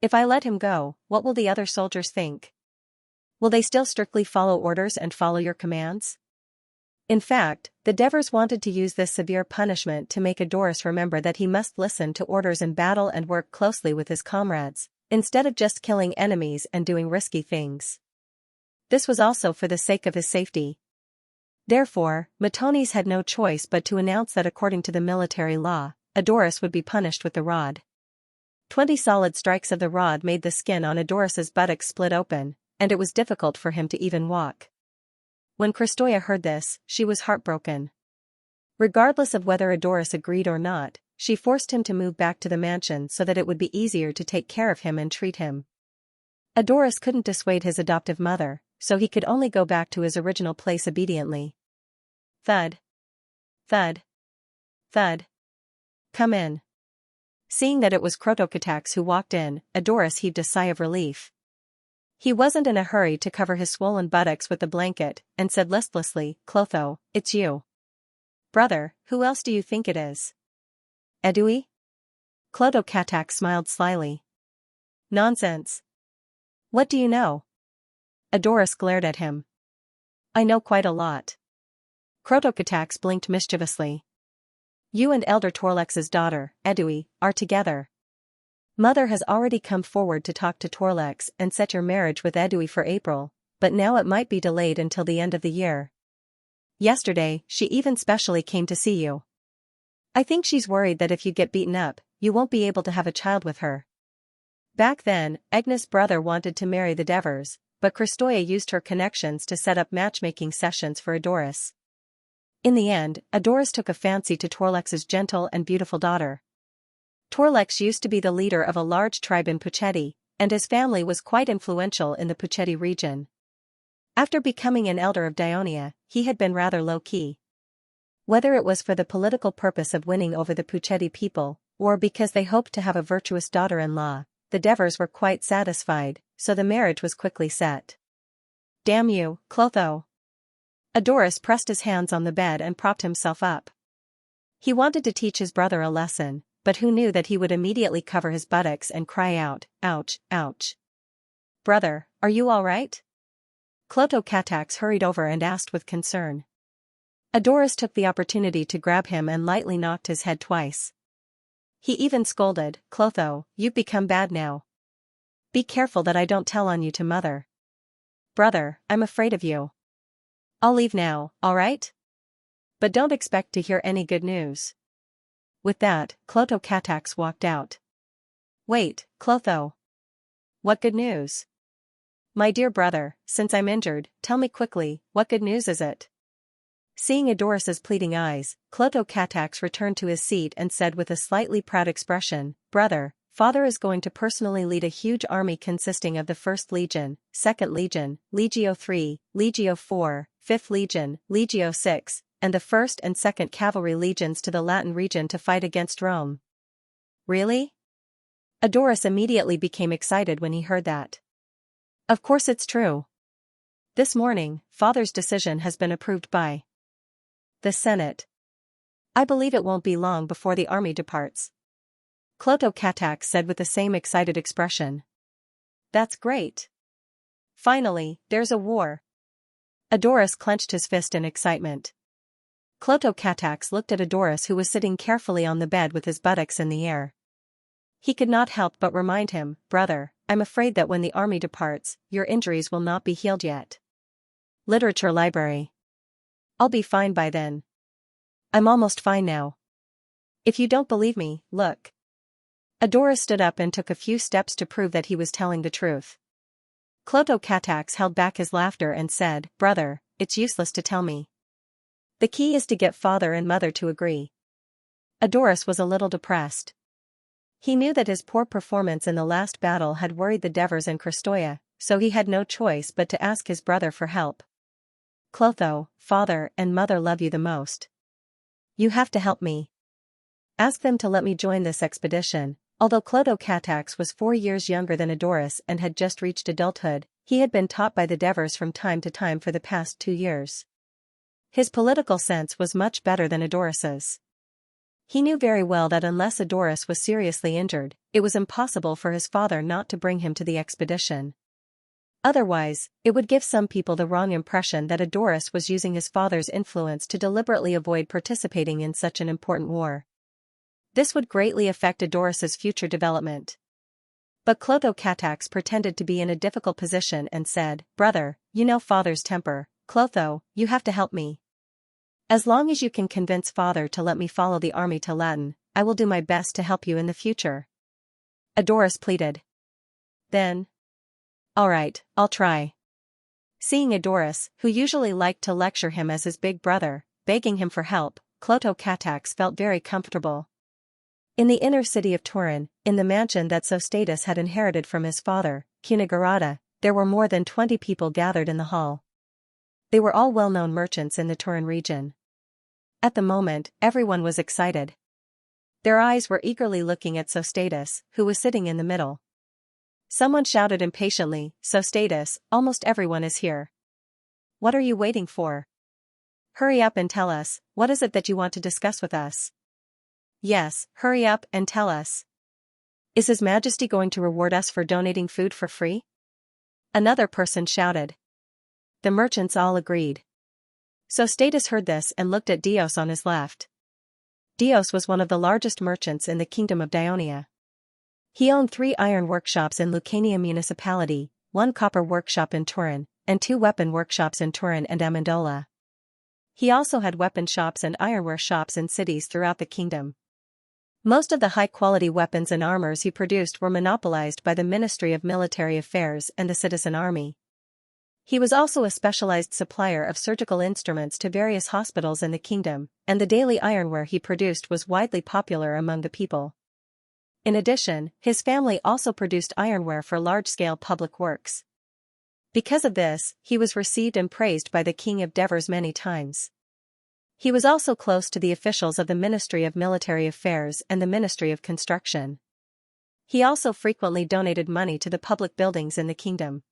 If I let him go, what will the other soldiers think? Will they still strictly follow orders and follow your commands? In fact, the Devers wanted to use this severe punishment to make Adoris remember that he must listen to orders in battle and work closely with his comrades, instead of just killing enemies and doing risky things. This was also for the sake of his safety. Therefore, Matones had no choice but to announce that according to the military law, Adoris would be punished with the rod. 20 solid strikes of the rod made the skin on Adoris's buttocks split open, and it was difficult for him to even walk. When Christoia heard this, she was heartbroken. Regardless of whether Adoris agreed or not, she forced him to move back to the mansion so that it would be easier to take care of him and treat him. Adoris couldn't dissuade his adoptive mother, so he could only go back to his original place obediently. Thud. Thud. Thud. Come in. Seeing that it was Crotocatax who walked in, Adoris heaved a sigh of relief. He wasn't in a hurry to cover his swollen buttocks with the blanket, and said listlessly, Clotho, it's you. Brother, who else do you think it is? Edui? Crotocatax smiled slyly. Nonsense. What do you know? Adoris glared at him. I know quite a lot. Crotocatax blinked mischievously. You and Elder Torlex's daughter, Edui, are together. Mother has already come forward to talk to Torlex and set your marriage with Edui for April, but now it might be delayed until the end of the year. Yesterday, she even specially came to see you. I think she's worried that if you get beaten up, you won't be able to have a child with her. Back then, Agnes' brother wanted to marry the Devers, but Christoia used her connections to set up matchmaking sessions for Adoris. In the end, Adoris took a fancy to Torlex's gentle and beautiful daughter. Torlex used to be the leader of a large tribe in Puchetti, and his family was quite influential in the Puchetti region. After becoming an elder of Dionia, he had been rather low-key. Whether it was for the political purpose of winning over the Puchetti people, or because they hoped to have a virtuous daughter-in-law, the Devers were quite satisfied, so the marriage was quickly set. Damn you, Clotho! Adoris pressed his hands on the bed and propped himself up. He wanted to teach his brother a lesson, but who knew that he would immediately cover his buttocks and cry out, ouch, ouch. Brother, are you all right? Crotocatax hurried over and asked with concern. Adoris took the opportunity to grab him and lightly knocked his head twice. He even scolded, Clotho, you've become bad now. Be careful that I don't tell on you to Mother. Brother, I'm afraid of you. I'll leave now, all right? But don't expect to hear any good news. With that, Crotocatax walked out. Wait, Clotho. What good news? My dear brother, since I'm injured, tell me quickly, what good news is it? Seeing Adoris's pleading eyes, Clotho-Katax returned to his seat and said with a slightly proud expression, "Brother, father is going to personally lead a huge army consisting of the 1st Legion, 2nd Legion, Legio III, Legio IV, 5th Legion, Legio VI, and the 1st and 2nd Cavalry Legions to the Latin region to fight against Rome." "Really?" Adoris immediately became excited when he heard that. "Of course it's true. This morning, father's decision has been approved by the Senate. I believe it won't be long before the army departs." Clotho-Katax said with the same excited expression. "That's great. Finally, there's a war." Adoris clenched his fist in excitement. Clotho-Katax looked at Adoris, who was sitting carefully on the bed with his buttocks in the air. He could not help but remind him, "Brother, I'm afraid that when the army departs, your injuries will not be healed yet." Literature library. "I'll be fine by then. I'm almost fine now. If you don't believe me, look." Adoris stood up and took a few steps to prove that he was telling the truth. Clotho-Katax held back his laughter and said, "Brother, it's useless to tell me. The key is to get father and mother to agree." Adoris was a little depressed. He knew that his poor performance in the last battle had worried the Devers and Kristoya, so he had no choice but to ask his brother for help. "Clotho, father and mother love you the most. You have to help me. Ask them to let me join this expedition." Although Clotho-Katax was 4 years younger than Adoris and had just reached adulthood, he had been taught by the Devers from time to time for the past 2 years. His political sense was much better than Adoris's. He knew very well that unless Adoris was seriously injured, it was impossible for his father not to bring him to the expedition. Otherwise, it would give some people the wrong impression that Adoris was using his father's influence to deliberately avoid participating in such an important war. This would greatly affect Adoris's future development. But Clotho-Katax pretended to be in a difficult position and said, "Brother, you know father's temper. Clotho, you have to help me. As long as you can convince father to let me follow the army to Latin, I will do my best to help you in the future." Adoris pleaded. Then, "All right, I'll try." Seeing Adoris, who usually liked to lecture him as his big brother, begging him for help, Clotho-Katax felt very comfortable. In the inner city of Turin, in the mansion that Sostatus had inherited from his father, Cunigarata, there were more than 20 people gathered in the hall. They were all well-known merchants in the Turin region. At the moment, everyone was excited. Their eyes were eagerly looking at Sostatus, who was sitting in the middle. Someone shouted impatiently, "Sostatus, almost everyone is here. What are you waiting for? Hurry up and tell us, what is it that you want to discuss with us?" "Yes, hurry up and tell us. Is His Majesty going to reward us for donating food for free?" Another person shouted. The merchants all agreed. Sostatus heard this and looked at Dios on his left. Dios was one of the largest merchants in the Kingdom of Dionia. He owned 3 iron workshops in Lucania municipality, 1 copper workshop in Turin, and 2 weapon workshops in Turin and Amendola. He also had weapon shops and ironware shops in cities throughout the kingdom. Most of the high-quality weapons and armors he produced were monopolized by the Ministry of Military Affairs and the citizen army. He was also a specialized supplier of surgical instruments to various hospitals in the kingdom, and the daily ironware he produced was widely popular among the people. In addition, his family also produced ironware for large-scale public works. Because of this, he was received and praised by the King of Devers many times. He was also close to the officials of the Ministry of Military Affairs and the Ministry of Construction. He also frequently donated money to the public buildings in the kingdom.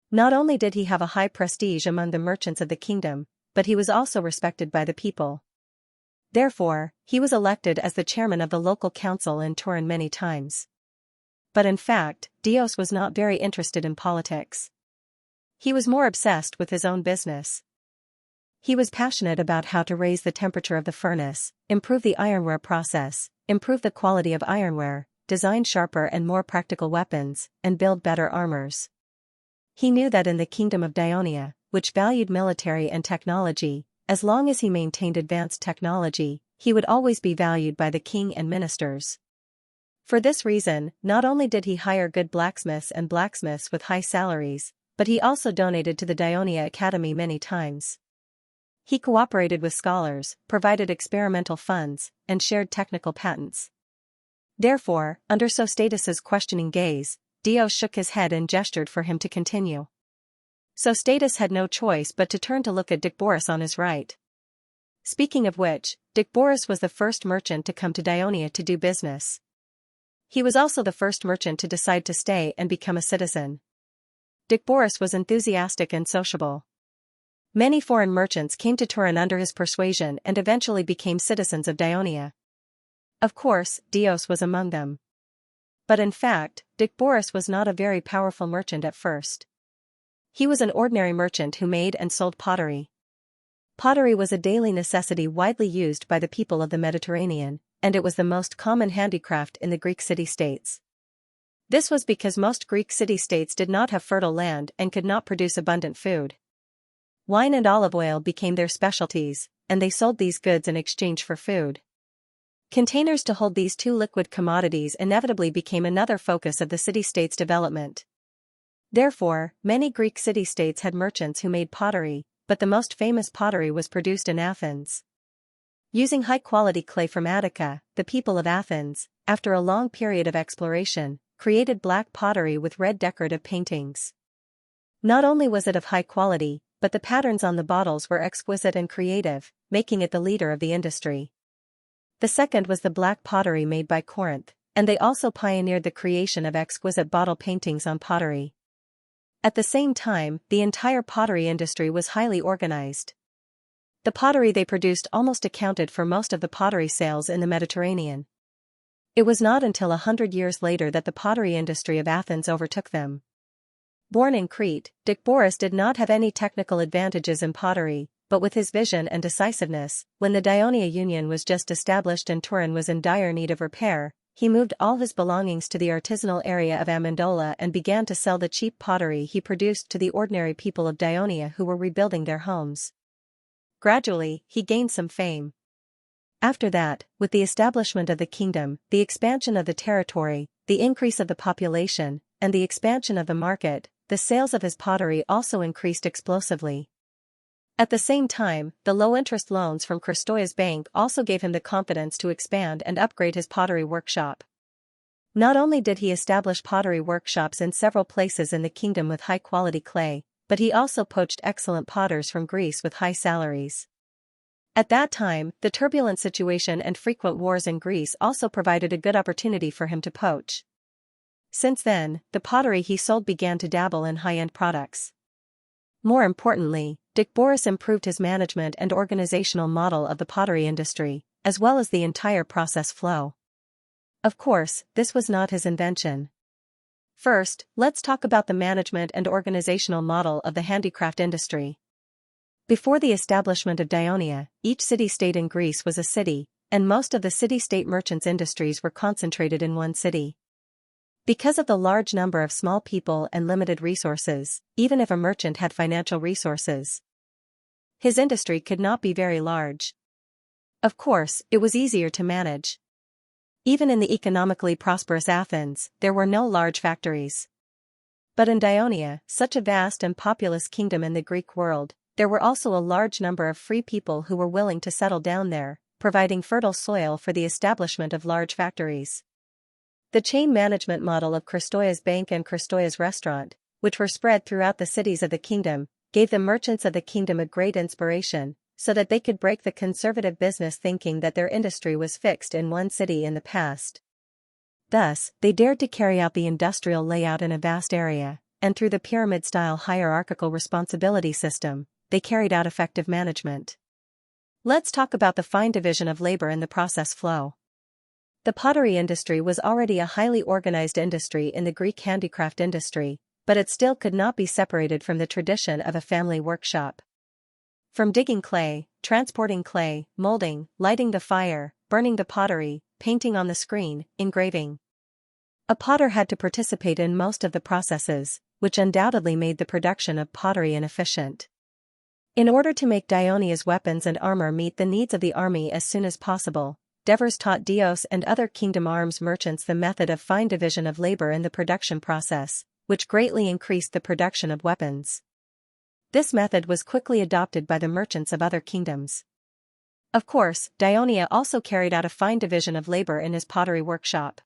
Not only did he have a high prestige among the merchants of the kingdom, but he was also respected by the people. Therefore, he was elected as the chairman of the local council in Turin many times. But in fact, Dios was not very interested in politics. He was more obsessed with his own business. He was passionate about how to raise the temperature of the furnace, improve the ironware process, improve the quality of ironware, design sharper and more practical weapons, and build better armors. He knew that in the Kingdom of Dionia, which valued military and technology, as long as he maintained advanced technology, he would always be valued by the king and ministers. For this reason, not only did he hire good blacksmiths and blacksmiths with high salaries, but he also donated to the Dionia Academy many times. He cooperated with scholars, provided experimental funds, and shared technical patents. Therefore, under Sostatus's questioning gaze, Dios shook his head and gestured for him to continue. Sostatus had no choice but to turn to look at Dicboris on his right. Speaking of which, Dicboris was the first merchant to come to Dionia to do business. He was also the first merchant to decide to stay and become a citizen. Dicboris was enthusiastic and sociable. Many foreign merchants came to Turin under his persuasion and eventually became citizens of Dionia. Of course, Dios was among them. But in fact, Dicboris was not a very powerful merchant at first. He was an ordinary merchant who made and sold pottery. Pottery was a daily necessity widely used by the people of the Mediterranean, and it was the most common handicraft in the Greek city-states. This was because most Greek city-states did not have fertile land and could not produce abundant food. Wine and olive oil became their specialties, and they sold these goods in exchange for food. Containers to hold these two liquid commodities inevitably became another focus of the city-states' development. Therefore, many Greek city-states had merchants who made pottery, but the most famous pottery was produced in Athens. Using high-quality clay from Attica, the people of Athens, after a long period of exploration, created black pottery with red decorative paintings. Not only was it of high quality, but the patterns on the bottles were exquisite and creative, making it the leader of the industry. The second was the black pottery made by Corinth, and they also pioneered the creation of exquisite bottle paintings on pottery. At the same time, the entire pottery industry was highly organized. The pottery they produced almost accounted for most of the pottery sales in the Mediterranean. It was not until 100 years later that the pottery industry of Athens overtook them. Born in Crete, Dicboris did not have any technical advantages in pottery, but with his vision and decisiveness, when the Dionia Union was just established and Turin was in dire need of repair, he moved all his belongings to the artisanal area of Amendola and began to sell the cheap pottery he produced to the ordinary people of Dionia who were rebuilding their homes. Gradually, he gained some fame. After that, with the establishment of the kingdom, the expansion of the territory, the increase of the population, and the expansion of the market, the sales of his pottery also increased explosively. At the same time, the low-interest loans from Kristoia's bank also gave him the confidence to expand and upgrade his pottery workshop. Not only did he establish pottery workshops in several places in the kingdom with high-quality clay, but he also poached excellent potters from Greece with high salaries. At that time, the turbulent situation and frequent wars in Greece also provided a good opportunity for him to poach. Since then, the pottery he sold began to dabble in high-end products. More importantly, Dicboris improved his management and organizational model of the pottery industry, as well as the entire process flow. Of course, this was not his invention. First, let's talk about the management and organizational model of the handicraft industry. Before the establishment of Dionia, each city-state in Greece was a city, and most of the city-state merchants' industries were concentrated in one city. Because of the large number of small people and limited resources, even if a merchant had financial resources, his industry could not be very large. Of course, it was easier to manage. Even in the economically prosperous Athens, there were no large factories. But in Dionia, such a vast and populous kingdom in the Greek world, there were also a large number of free people who were willing to settle down there, providing fertile soil for the establishment of large factories. The chain management model of Kristoia's bank and Kristoia's restaurant, which were spread throughout the cities of the kingdom, gave the merchants of the kingdom a great inspiration, so that they could break the conservative business thinking that their industry was fixed in one city in the past. Thus, they dared to carry out the industrial layout in a vast area, and through the pyramid-style hierarchical responsibility system, they carried out effective management. Let's talk about the fine division of labor in the process flow. The pottery industry was already a highly organized industry in the Greek handicraft industry, but it still could not be separated from the tradition of a family workshop. From digging clay, transporting clay, molding, lighting the fire, burning the pottery, painting on the screen, engraving. A potter had to participate in most of the processes, which undoubtedly made the production of pottery inefficient. In order to make Dionia's weapons and armor meet the needs of the army as soon as possible, Devers taught Dios and other kingdom arms merchants the method of fine division of labor in the production process, which greatly increased the production of weapons. This method was quickly adopted by the merchants of other kingdoms. Of course, Dionia also carried out a fine division of labor in his pottery workshop.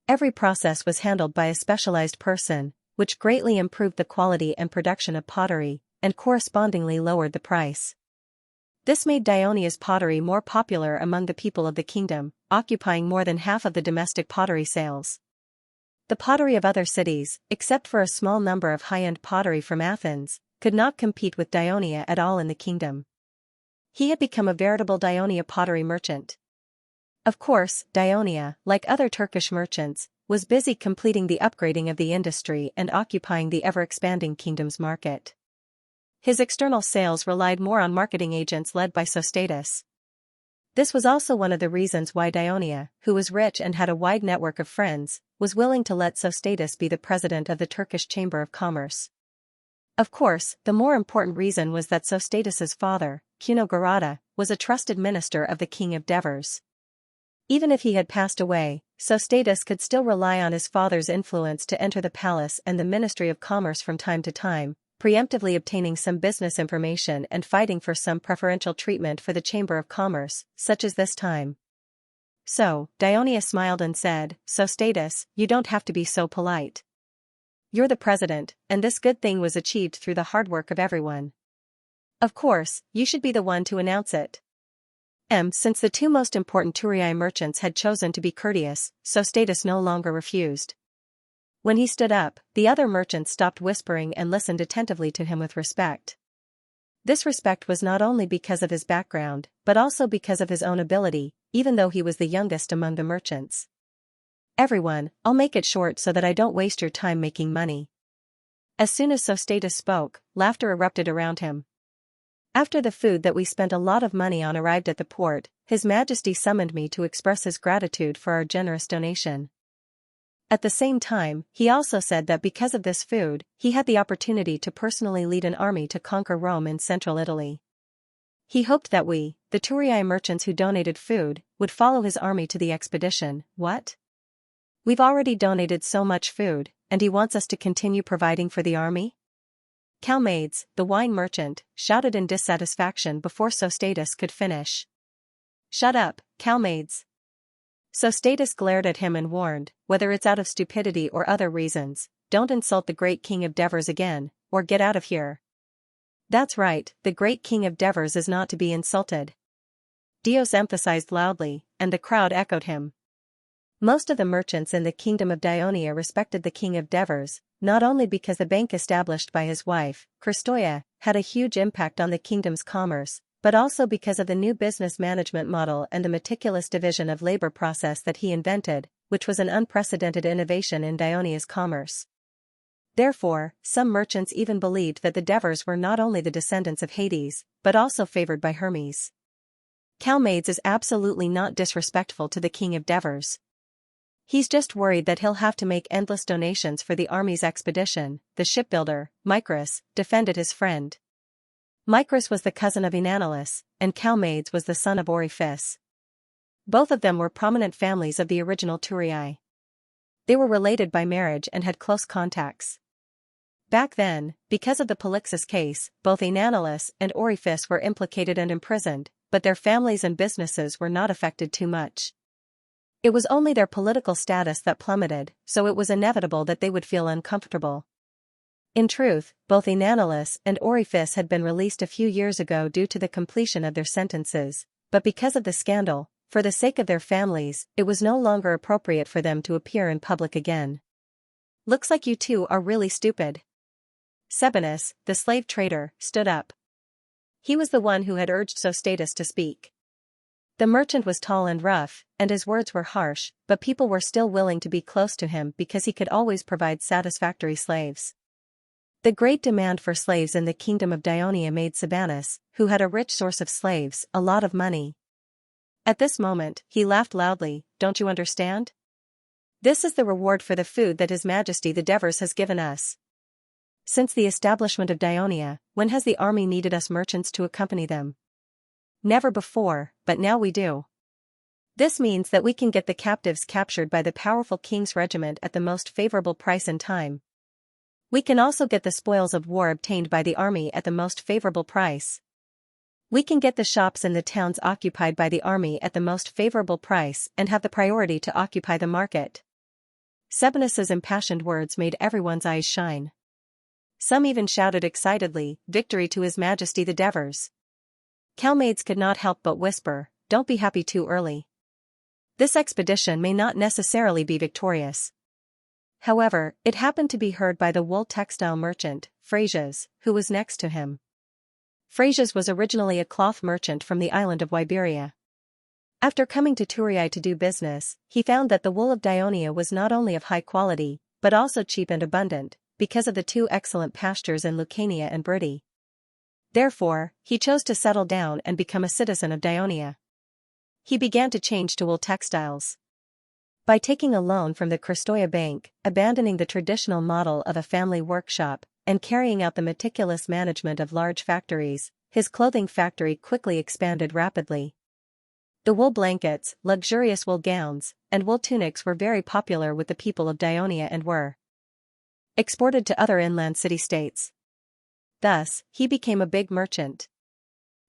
Every process was handled by a specialized person, which greatly improved the quality and production of pottery, and correspondingly lowered the price. This made Dionia's pottery more popular among the people of the kingdom, occupying more than half of the domestic pottery sales. The pottery of other cities, except for a small number of high-end pottery from Athens, could not compete with Dionia at all in the kingdom. He had become a veritable Dionia pottery merchant. Of course, Dionia, like other Turkish merchants, was busy completing the upgrading of the industry and occupying the ever-expanding kingdom's market. His external sales relied more on marketing agents led by Sostatus. This was also one of the reasons why Dionia, who was rich and had a wide network of friends, was willing to let Sostatus be the president of the Turkish Chamber of Commerce. Of course, the more important reason was that Sostatus's father, Cunogorata, was a trusted minister of the king of Devers. Even if he had passed away, Sostatus could still rely on his father's influence to enter the palace and the Ministry of Commerce from time to time, preemptively obtaining some business information and fighting for some preferential treatment for the Chamber of Commerce, such as this time. So, Dionia smiled and said, "Sostatus, you don't have to be so polite. You're the president, and this good thing was achieved through the hard work of everyone. Of course, you should be the one to announce it." Since the two most important Turii merchants had chosen to be courteous, Sostatus no longer refused. When he stood up, the other merchants stopped whispering and listened attentively to him with respect. This respect was not only because of his background, but also because of his own ability, even though he was the youngest among the merchants. "Everyone, I'll make it short so that I don't waste your time making money." As soon as Sostatus spoke, laughter erupted around him. "After the food that we spent a lot of money on arrived at the port, His Majesty summoned me to express his gratitude for our generous donation. At the same time, he also said that because of this food, he had the opportunity to personally lead an army to conquer Rome in central Italy. He hoped that we, the Turii merchants who donated food, would follow his army to the expedition." "What? We've already donated so much food, and he wants us to continue providing for the army?" Calmades, the wine merchant, shouted in dissatisfaction before Sostatus could finish. "Shut up, Calmades." Sostatus glared at him and warned, "Whether it's out of stupidity or other reasons, don't insult the great king of Devers again, or get out of here." "That's right, the great king of Devers is not to be insulted." Dios emphasized loudly, and the crowd echoed him. Most of the merchants in the kingdom of Dionia respected the king of Devers, not only because the bank established by his wife, Christoia, had a huge impact on the kingdom's commerce, but also because of the new business management model and the meticulous division of labor process that he invented, which was an unprecedented innovation in Dionia's commerce. Therefore, some merchants even believed that the Devers were not only the descendants of Hades, but also favored by Hermes. Calmades is absolutely not disrespectful to the king of Devers. He's just worried that he'll have to make endless donations for the army's expedition. The shipbuilder, Micrus, defended his friend. Micrus was the cousin of Enanilus, and Calmades was the son of Oriphis. Both of them were prominent families of the original Turii. They were related by marriage and had close contacts. Back then, because of the Polixus case, both Enanilus and Oriphis were implicated and imprisoned, but their families and businesses were not affected too much. It was only their political status that plummeted, so it was inevitable that they would feel uncomfortable. In truth, both Enanilus and Oriphis had been released a few years ago due to the completion of their sentences, but because of the scandal, for the sake of their families, it was no longer appropriate for them to appear in public again. "Looks like you two are really stupid." Sebinus, the slave trader, stood up. He was the one who had urged Sostatus to speak. The merchant was tall and rough, and his words were harsh, but people were still willing to be close to him because he could always provide satisfactory slaves. The great demand for slaves in the kingdom of Dionia made Sebinus, who had a rich source of slaves, a lot of money. At this moment, he laughed loudly. "Don't you understand? This is the reward for the food that His Majesty the Devers has given us. Since the establishment of Dionia, when has the army needed us merchants to accompany them? Never before, but now we do. This means that we can get the captives captured by the powerful king's regiment at the most favorable price and time. We can also get the spoils of war obtained by the army at the most favorable price. We can get the shops in the towns occupied by the army at the most favorable price and have the priority to occupy the market. Sebanus's impassioned words made everyone's eyes shine. Some even shouted excitedly, "Victory to His Majesty the Devers!" Cowmaids could not help but whisper, "Don't be happy too early. This expedition may not necessarily be victorious." However, it happened to be heard by the wool textile merchant, Phrasius, who was next to him. Phrasius was originally a cloth merchant from the island of Iberia. After coming to Thurii to do business, he found that the wool of Dionia was not only of high quality, but also cheap and abundant, because of the two excellent pastures in Lucania and Brity. Therefore, he chose to settle down and become a citizen of Dionia. He began to change to wool textiles. By taking a loan from the Kristoia Bank, abandoning the traditional model of a family workshop, and carrying out the meticulous management of large factories, his clothing factory quickly expanded rapidly. The wool blankets, luxurious wool gowns, and wool tunics were very popular with the people of Dionia and were exported to other inland city-states. Thus, he became a big merchant.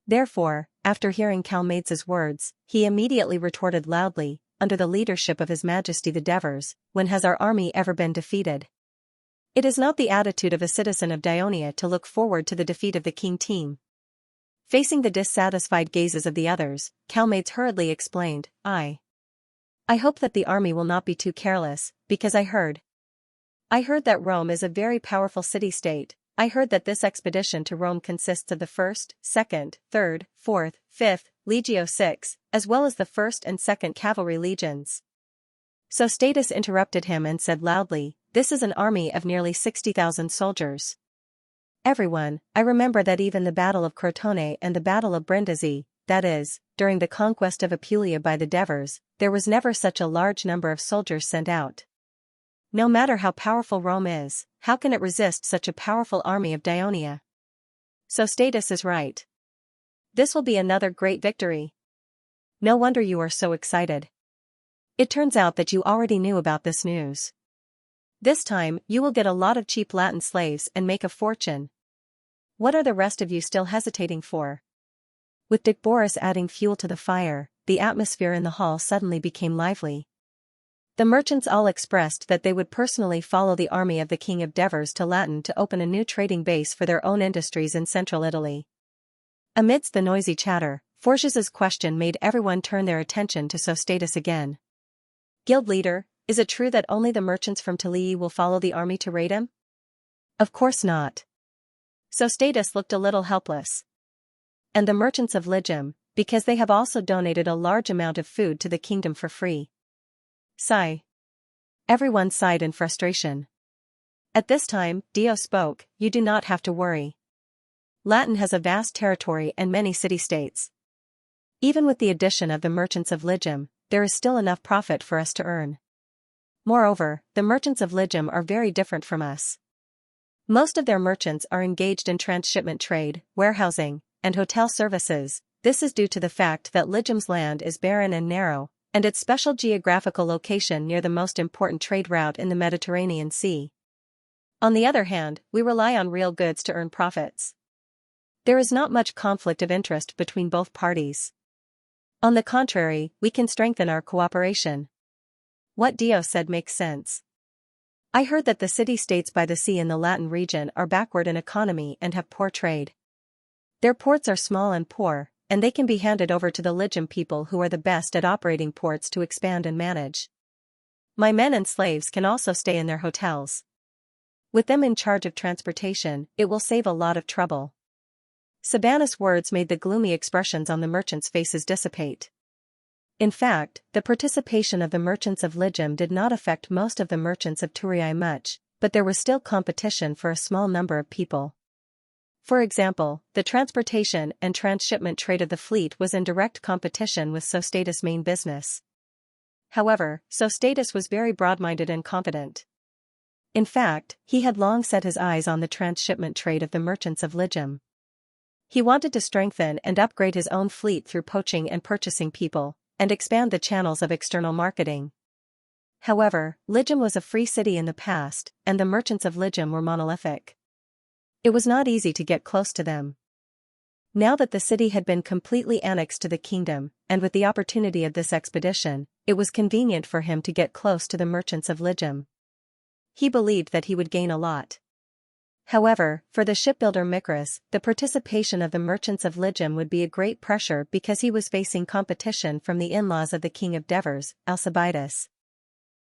Therefore, after hearing Cowmaids' words, he immediately retorted loudly, "Under the leadership of His Majesty the Devers, when has our army ever been defeated? It is not the attitude of a citizen of Dionia to look forward to the defeat of the king team." Facing the dissatisfied gazes of the others, Cowmaids hurriedly explained, I hope that the army will not be too careless, because I heard that Rome is a very powerful city-state. I heard that this expedition to Rome consists of the 1st, 2nd, 3rd, 4th, 5th, Legio 6, as well as the 1st and 2nd Cavalry Legions." Sostatus interrupted him and said loudly, "This is an army of nearly 60,000 soldiers. Everyone, I remember that even the Battle of Crotone and the Battle of Brindisi, that is, during the conquest of Apulia by the Devers, there was never such a large number of soldiers sent out. No matter how powerful Rome is, how can it resist such a powerful army of Dionia? Sostatus is right. This will be another great victory. No wonder you are so excited. It turns out that you already knew about this news. This time, you will get a lot of cheap Latin slaves and make a fortune. What are the rest of you still hesitating for?" With Dick Boris adding fuel to the fire, the atmosphere in the hall suddenly became lively. The merchants all expressed that they would personally follow the army of the King of Devers to Latin to open a new trading base for their own industries in central Italy. Amidst the noisy chatter, Phrasius's question made everyone turn their attention to Sostatus again. "Guild leader, is it true that only the merchants from Tulii will follow the army to raid him?" "Of course not." Sostatus looked a little helpless. "And the merchants of Ligum, because they have also donated a large amount of food to the kingdom for free." Sigh. Everyone sighed in frustration. At this time, Dio spoke, "You do not have to worry. Latin has a vast territory and many city-states. Even with the addition of the merchants of Ligum, there is still enough profit for us to earn. Moreover, the merchants of Ligum are very different from us. Most of their merchants are engaged in transshipment trade, warehousing, and hotel services. This is due to the fact that Ligum's land is barren and narrow, and its special geographical location near the most important trade route in the Mediterranean Sea. On the other hand, we rely on real goods to earn profits. There is not much conflict of interest between both parties. On the contrary, we can strengthen our cooperation." What Dio said makes sense. I heard that the city-states by the sea in the Latin region are backward in economy and have poor trade. Their ports are small and poor, and they can be handed over to the Ligum people who are the best at operating ports to expand and manage. My men and slaves can also stay in their hotels. With them in charge of transportation, it will save a lot of trouble." Sebanus' words made the gloomy expressions on the merchants' faces dissipate. In fact, the participation of the merchants of Ligum did not affect most of the merchants of Thurii much, but there was still competition for a small number of people. For example, the transportation and transshipment trade of the fleet was in direct competition with Sostatus' main business. However, Sostatus was very broad-minded and confident. In fact, he had long set his eyes on the transshipment trade of the merchants of Ligum. He wanted to strengthen and upgrade his own fleet through poaching and purchasing people, and expand the channels of external marketing. However, Ligem was a free city in the past, and the merchants of Ligem were monolithic. It was not easy to get close to them. Now that the city had been completely annexed to the kingdom, and with the opportunity of this expedition, it was convenient for him to get close to the merchants of Ligem. He believed that he would gain a lot. However, for the shipbuilder Mikros, the participation of the merchants of Ligem would be a great pressure because he was facing competition from the in-laws of the king of Devers, Alcibiades.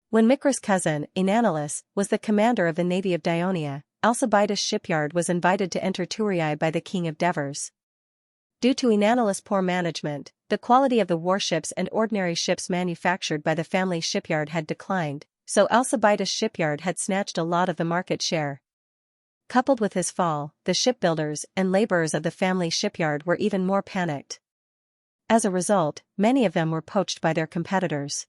When Mikros' cousin, Enanilus, was the commander of the navy of Dionia, Alcibiades' shipyard was invited to enter Thurii by the king of Devers. Due to Enanilus' poor management, the quality of the warships and ordinary ships manufactured by the family shipyard had declined, so Alcibiades' shipyard had snatched a lot of the market share. Coupled with his fall, the shipbuilders and laborers of the family shipyard were even more panicked. As a result, many of them were poached by their competitors.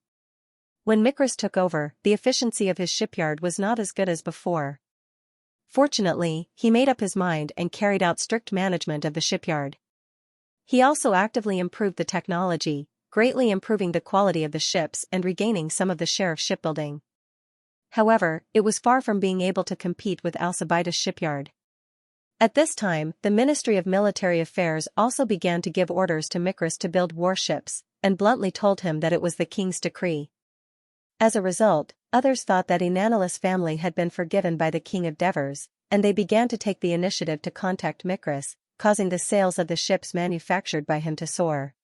When Mikros took over, the efficiency of his shipyard was not as good as before. Fortunately, he made up his mind and carried out strict management of the shipyard. He also actively improved the technology, greatly improving the quality of the ships and regaining some of the share of shipbuilding. However, it was far from being able to compete with Alcibiades' shipyard. At this time, the Ministry of Military Affairs also began to give orders to Mikros to build warships, and bluntly told him that it was the king's decree. As a result, others thought that Enanilus' family had been forgiven by the king of Devers, and they began to take the initiative to contact Mikros, causing the sales of the ships manufactured by him to soar.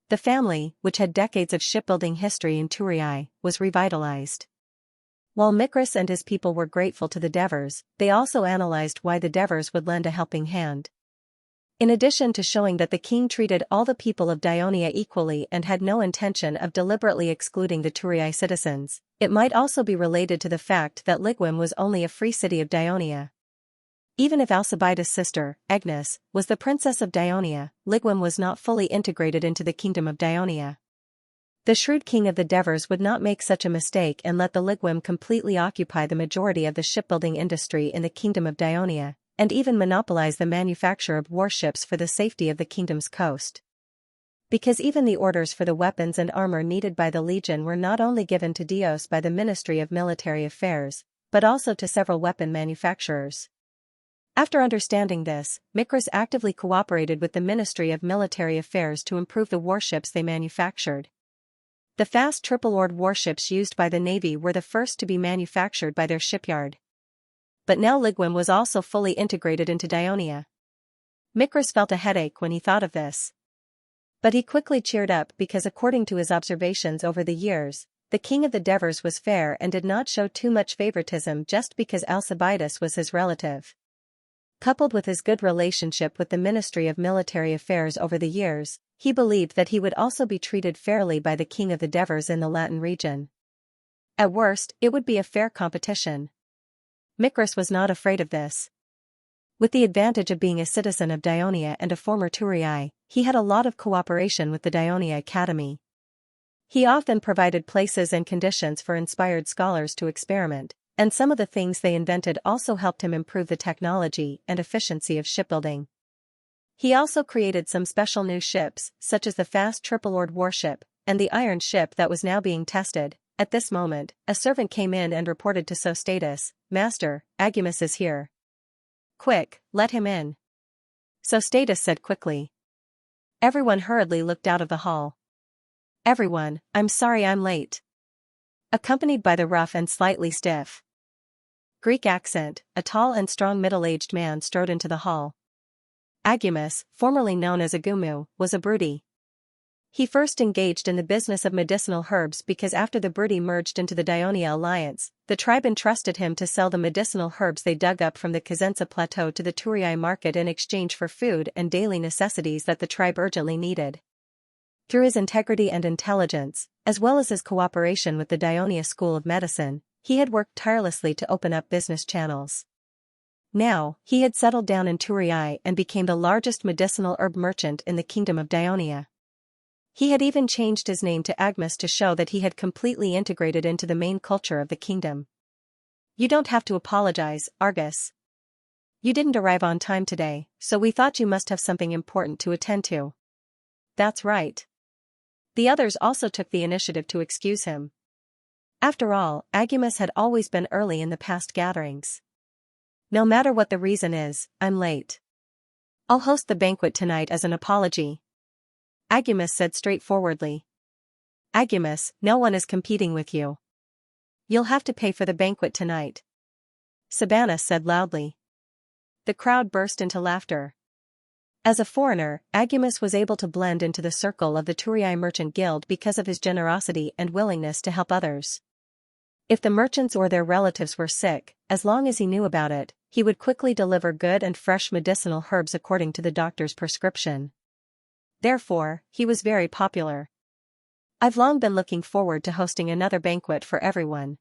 The family, which had decades of shipbuilding history in Thurii, was revitalized. While Mikros and his people were grateful to the Devers, they also analyzed why the Devers would lend a helping hand. In addition to showing that the king treated all the people of Dionia equally and had no intention of deliberately excluding the Thurii citizens, it might also be related to the fact that Ligem was only a free city of Dionia. Even if Alcibiades' sister, Agnes, was the princess of Dionia, Ligem was not fully integrated into the kingdom of Dionia. The shrewd king of the Devers would not make such a mistake and let the Ligem completely occupy the majority of the shipbuilding industry in the kingdom of Dionia, and even monopolize the manufacture of warships for the safety of the kingdom's coast. Because even the orders for the weapons and armor needed by the legion were not only given to Dios by the Ministry of Military Affairs, but also to several weapon manufacturers. After understanding this, Mikros actively cooperated with the Ministry of Military Affairs to improve the warships they manufactured. The fast triple-oared warships used by the Navy were the first to be manufactured by their shipyard. But now Ligem was also fully integrated into Dionia. Mikros felt a headache when he thought of this. But he quickly cheered up because according to his observations over the years, the king of the Devers was fair and did not show too much favoritism just because Alcibiades was his relative. Coupled with his good relationship with the Ministry of Military Affairs over the years, he believed that he would also be treated fairly by the king of the Devers in the Latin region. At worst, it would be a fair competition. Mikros was not afraid of this. With the advantage of being a citizen of Dionia and a former Thurii, he had a lot of cooperation with the Dionia Academy. He often provided places and conditions for inspired scholars to experiment, and some of the things they invented also helped him improve the technology and efficiency of shipbuilding. He also created some special new ships, such as the fast triple-oared warship, and the iron ship that was now being tested. At this moment, a servant came in and reported to Sostatus, "Master, Agumus is here." "Quick, let him in," Sostatus said quickly. Everyone hurriedly looked out of the hall. "Everyone, I'm sorry I'm late." Accompanied by the rough and slightly stiff Greek accent, a tall and strong middle-aged man strode into the hall. Agumus, formerly known as Agumu, was a Brudi. He first engaged in the business of medicinal herbs because after the Brudi merged into the Dionia alliance, the tribe entrusted him to sell the medicinal herbs they dug up from the Xianxia plateau to the Thurii market in exchange for food and daily necessities that the tribe urgently needed. Through his integrity and intelligence, as well as his cooperation with the Dionia School of Medicine, he had worked tirelessly to open up business channels. Now, he had settled down in Thurii and became the largest medicinal herb merchant in the kingdom of Dionia. He had even changed his name to Agmus to show that he had completely integrated into the main culture of the kingdom. "You don't have to apologize, Argus. You didn't arrive on time today, so we thought you must have something important to attend to." "That's right." The others also took the initiative to excuse him. After all, Agummus had always been early in the past gatherings. No matter what the reason is, I'm late. I'll host the banquet tonight as an apology, Agummus said straightforwardly. Agummus, no one is competing with you. You'll have to pay for the banquet tonight, Sabanus said loudly. The crowd burst into laughter. As a foreigner, Agummus was able to blend into the circle of the Turii Merchant Guild because of his generosity and willingness to help others. If the merchants or their relatives were sick, as long as he knew about it, he would quickly deliver good and fresh medicinal herbs according to the doctor's prescription. Therefore, he was very popular. I've long been looking forward to hosting another banquet for everyone.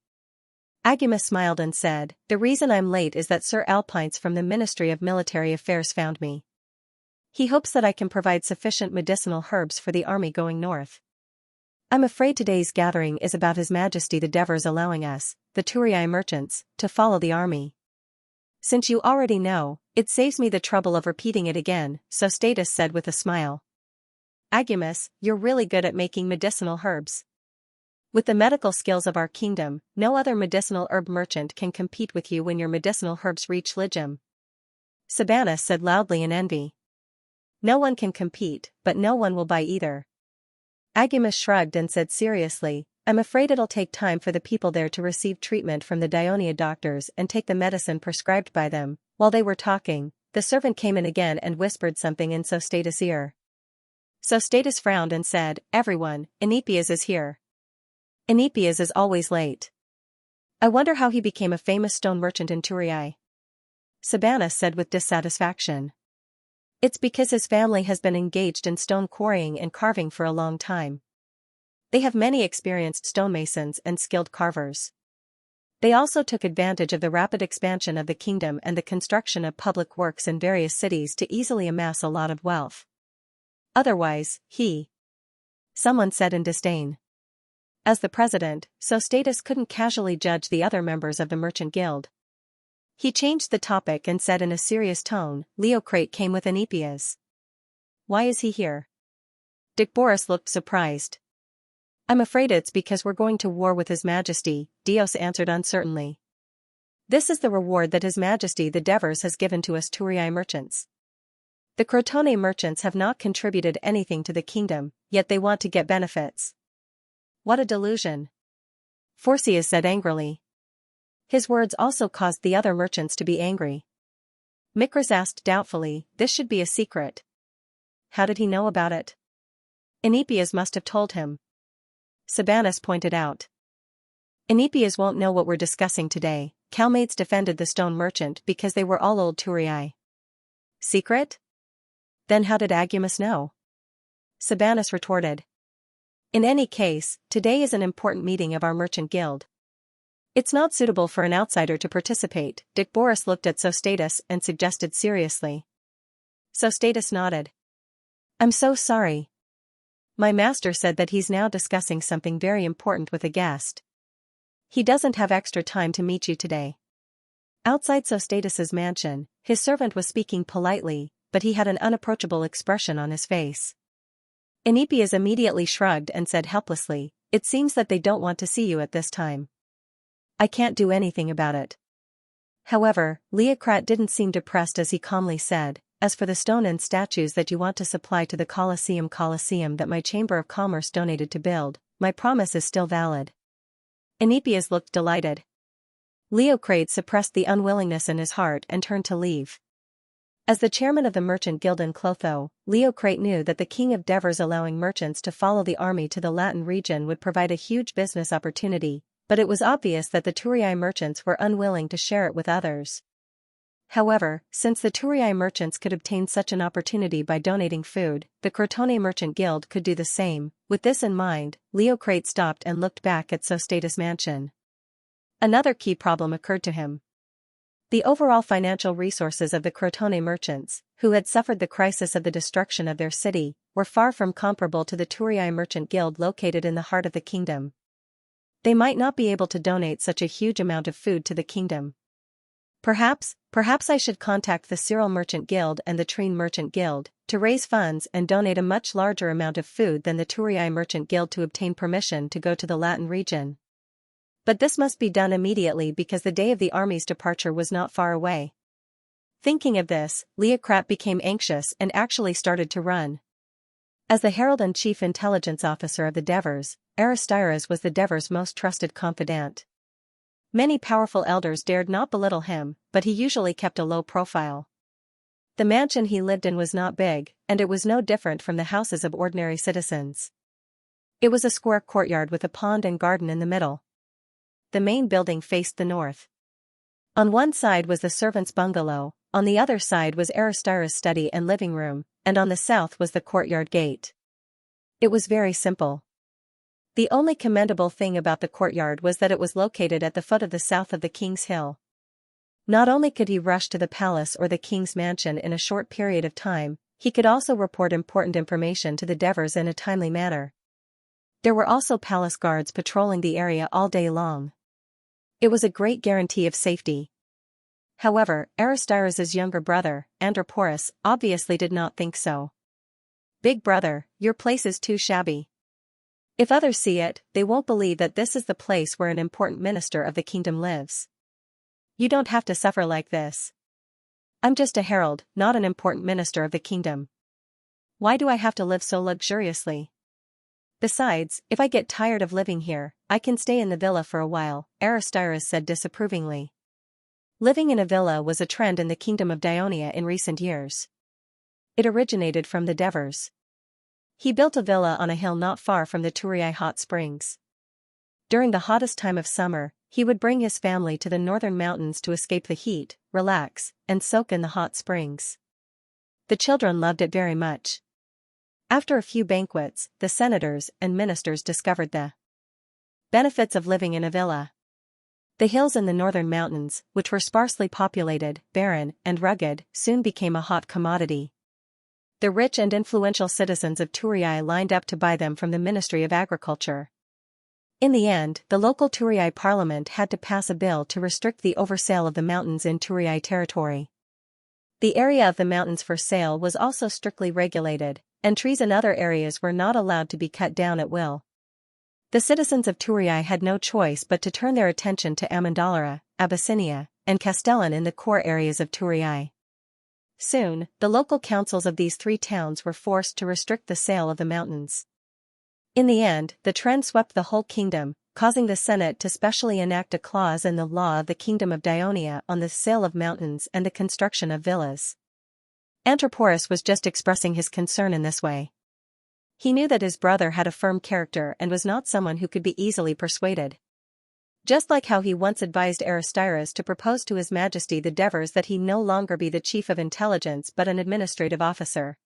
Agummus smiled and said, the reason I'm late is that Sir Alpines from the Ministry of Military Affairs found me. He hopes that I can provide sufficient medicinal herbs for the army going north. I'm afraid today's gathering is about His Majesty the Devers allowing us, the Turii merchants, to follow the army. Since you already know, it saves me the trouble of repeating it again, so Status said with a smile. Agummus, you're really good at making medicinal herbs. With the medical skills of our kingdom, no other medicinal herb merchant can compete with you when your medicinal herbs reach Ligem. Sabanus said loudly in envy. No one can compete, but no one will buy either. Agummus shrugged and said seriously, I'm afraid it'll take time for the people there to receive treatment from the Dionia doctors and take the medicine prescribed by them. While they were talking, the servant came in again and whispered something in Sostatus' ear. Sostatus frowned and said, everyone, Enipias is here. Enipias is always late. I wonder how he became a famous stone merchant in Turii. Sabanus said with dissatisfaction. It's because his family has been engaged in stone quarrying and carving for a long time. They have many experienced stonemasons and skilled carvers. They also took advantage of the rapid expansion of the kingdom and the construction of public works in various cities to easily amass a lot of wealth. Otherwise, someone said in disdain. As the president, Sostatus couldn't casually judge the other members of the merchant guild. He changed the topic and said in a serious tone, Leocrate came with Enipias. Why is he here? Dicboris looked surprised. I'm afraid it's because we're going to war with His Majesty, Dios answered uncertainly. This is the reward that His Majesty the Devers has given to us Turii merchants. The Crotone merchants have not contributed anything to the kingdom, yet they want to get benefits. What a delusion! Phorcys said angrily. His words also caused the other merchants to be angry. Micras asked doubtfully, this should be a secret. How did he know about it? Enipias must have told him. Sabanus pointed out. Enipias won't know what we're discussing today. Calmades defended the stone merchant because they were all old Turii. Secret? Then how did Agummus know? Sabanus retorted. In any case, today is an important meeting of our merchant guild. It's not suitable for an outsider to participate, Dicboris looked at Sostatus and suggested seriously. Sostatus nodded. I'm so sorry. My master said that he's now discussing something very important with a guest. He doesn't have extra time to meet you today. Outside Sostatus's mansion, his servant was speaking politely, but he had an unapproachable expression on his face. Enipias immediately shrugged and said helplessly, it seems that they don't want to see you at this time. I can't do anything about it. However, Leocrat didn't seem depressed as he calmly said, as for the stone and statues that you want to supply to the Colosseum that my Chamber of Commerce donated to build, my promise is still valid. Enipias looked delighted. Leocrat suppressed the unwillingness in his heart and turned to leave. As the chairman of the merchant guild in Clotho, Leocrat knew that the king of Devers allowing merchants to follow the army to the Latin region would provide a huge business opportunity, but it was obvious that the Turii merchants were unwilling to share it with others. However, since the Turii merchants could obtain such an opportunity by donating food, the Crotone Merchant Guild could do the same. With this in mind, Leocrat stopped and looked back at Sostatus' mansion. Another key problem occurred to him. The overall financial resources of the Crotone merchants, who had suffered the crisis of the destruction of their city, were far from comparable to the Turii Merchant Guild located in the heart of the kingdom. They might not be able to donate such a huge amount of food to the kingdom. Perhaps I should contact the Cyril Merchant Guild and the Trine Merchant Guild, to raise funds and donate a much larger amount of food than the Turii Merchant Guild to obtain permission to go to the Latin region. But this must be done immediately because the day of the army's departure was not far away. Thinking of this, Leocrat became anxious and actually started to run. As the herald and chief intelligence officer of the Devers, Aristides was the Devers' most trusted confidant. Many powerful elders dared not belittle him, but he usually kept a low profile. The mansion he lived in was not big, and it was no different from the houses of ordinary citizens. It was a square courtyard with a pond and garden in the middle. The main building faced the north. On one side was the servants' bungalow, on the other side was Aristides' study and living room, and on the south was the courtyard gate. It was very simple. The only commendable thing about the courtyard was that it was located at the foot of the south of the King's Hill. Not only could he rush to the palace or the king's mansion in a short period of time, he could also report important information to the Devers in a timely manner. There were also palace guards patrolling the area all day long. It was a great guarantee of safety. However, Aristides' younger brother, Androporus, obviously did not think so. "Big brother, your place is too shabby. If others see it, they won't believe that this is the place where an important minister of the kingdom lives. You don't have to suffer like this. I'm just a herald, not an important minister of the kingdom. Why do I have to live so luxuriously? Besides, if I get tired of living here, I can stay in the villa for a while," Aristides said disapprovingly. Living in a villa was a trend in the kingdom of Dionia in recent years. It originated from the Devers. He built a villa on a hill not far from the Turii hot springs. During the hottest time of summer, he would bring his family to the northern mountains to escape the heat, relax, and soak in the hot springs. The children loved it very much. After a few banquets, the senators and ministers discovered the benefits of living in a villa. The hills in the northern mountains, which were sparsely populated, barren, and rugged, soon became a hot commodity. The rich and influential citizens of Turii lined up to buy them from the Ministry of Agriculture. In the end, the local Turii parliament had to pass a bill to restrict the oversale of the mountains in Turii territory. The area of the mountains for sale was also strictly regulated, and trees in other areas were not allowed to be cut down at will. The citizens of Turii had no choice but to turn their attention to Amendolara, Abyssinia, and Castellan in the core areas of Turii. Soon, the local councils of these three towns were forced to restrict the sale of the mountains. In the end, the trend swept the whole kingdom, causing the Senate to specially enact a clause in the law of the Kingdom of Dionia on the sale of mountains and the construction of villas. Androporus was just expressing his concern in this way. He knew that his brother had a firm character and was not someone who could be easily persuaded. Just like how he once advised Aristides to propose to His Majesty the Devers that he no longer be the chief of intelligence but an administrative officer.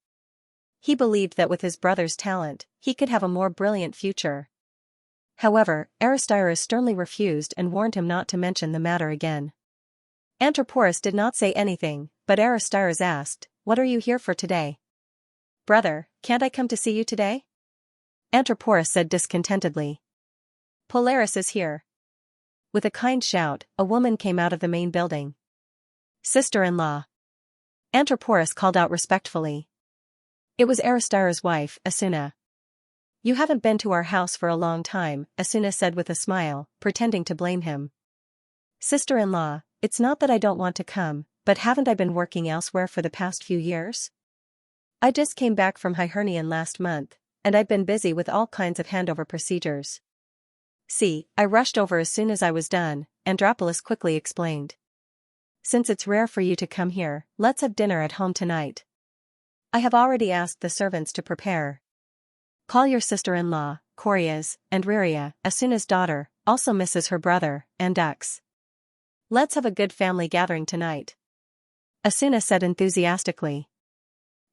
He believed that with his brother's talent, he could have a more brilliant future. However, Aristides sternly refused and warned him not to mention the matter again. Androporus did not say anything, but Aristides asked, "What are you here for today?" "Brother, can't I come to see you today?" Androporus said discontentedly. "Polaris is here." With a kind shout, a woman came out of the main building. "Sister-in-law." Androporus called out respectfully. It was Aristides' wife, Asuna. "You haven't been to our house for a long time," Asuna said with a smile, pretending to blame him. "Sister-in-law, it's not that I don't want to come, but haven't I been working elsewhere for the past few years? I just came back from Hibernian last month, and I've been busy with all kinds of handover procedures. See, I rushed over as soon as I was done," Andropolis quickly explained. "Since it's rare for you to come here, let's have dinner at home tonight. I have already asked the servants to prepare. Call your sister-in-law, Corias, and Riria, Asuna's daughter, also misses her brother, Andux. Let's have a good family gathering tonight," Asuna said enthusiastically.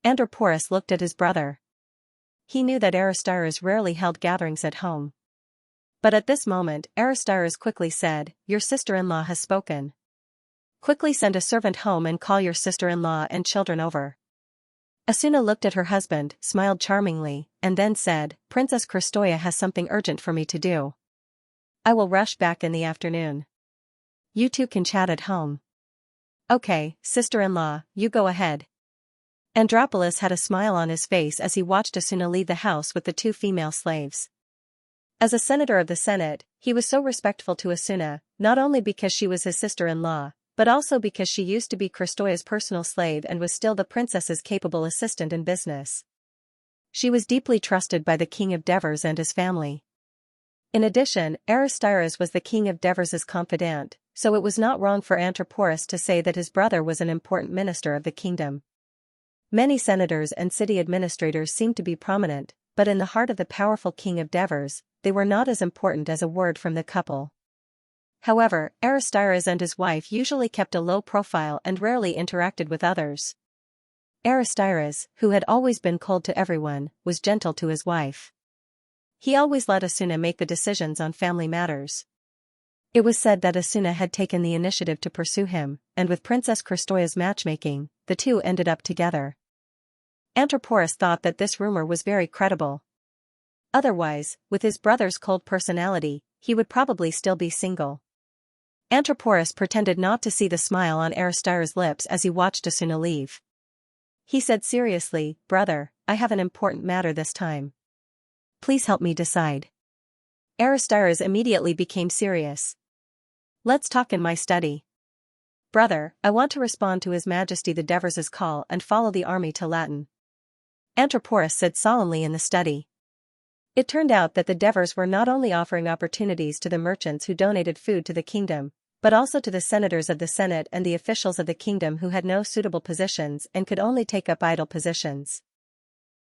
Androporus looked at his brother. He knew that Aristides rarely held gatherings at home. But at this moment, Aristides quickly said, "Your sister-in-law has spoken. Quickly send a servant home and call your sister-in-law and children over." Asuna looked at her husband, smiled charmingly, and then said, "Princess Kristoya has something urgent for me to do. I will rush back in the afternoon. You two can chat at home." "Okay, sister-in-law, you go ahead." Andropolis had a smile on his face as he watched Asuna leave the house with the two female slaves. As a senator of the Senate, He was so respectful to Asuna, not only because she was his sister-in-law, but also because she used to be Kristoya's personal slave and was still the princess's capable assistant in business. She was deeply trusted by the king of Devers and his family. In addition, Aristyras was the king of Devers' confidant, so it was not wrong for Antiporus to say that his brother was an important minister of the kingdom. Many senators and city administrators seemed to be prominent, but in the heart of the powerful king of Devers, they were not as important as a word from the couple. However, Aristyras and his wife usually kept a low profile and rarely interacted with others. Aristyras, who had always been cold to everyone, was gentle to his wife. He always let Asuna make the decisions on family matters. It was said that Asuna had taken the initiative to pursue him, and with Princess Kristoya's matchmaking, the two ended up together. Antiporus thought that this rumor was very credible. Otherwise, with his brother's cold personality, he would probably still be single. Antiporus pretended not to see the smile on Aristyras' lips as he watched Asuna leave. He said seriously, "Brother, I have an important matter this time. Please help me decide." Aristyras immediately became serious. "Let's talk in my study. Brother, I want to respond to His Majesty the Devers' call and follow the army to Latin." Antiporus said solemnly in the study. It turned out that the Devers were not only offering opportunities to the merchants who donated food to the kingdom, but also to the senators of the Senate and the officials of the kingdom who had no suitable positions and could only take up idle positions.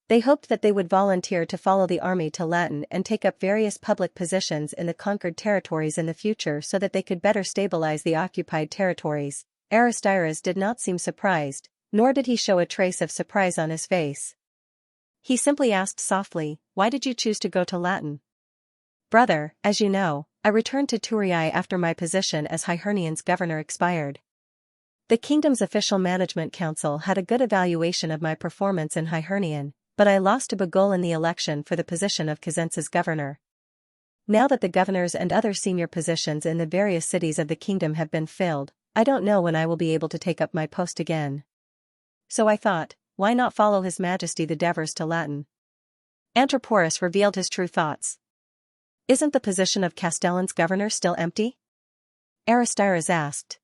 They hoped that they would volunteer to follow the army to Latin and take up various public positions in the conquered territories in the future so that they could better stabilize the occupied territories. Aristyras did not seem surprised, nor did he show a trace of surprise on his face. He simply asked softly, "Why did you choose to go to Latin?" "Brother, as you know, I returned to Turiae after my position as Hiernian's governor expired. The kingdom's official management council had a good evaluation of my performance in Hiernian, but I lost to Bagol in the election for the position of Cosenza's governor. Now that the governors and other senior positions in the various cities of the kingdom have been filled, I don't know when I will be able to take up my post again. So I thought, why not follow His Majesty the Devers to Latin?" Antiporus revealed his true thoughts. "Isn't the position of Castellan's governor still empty?" Aristyras asked.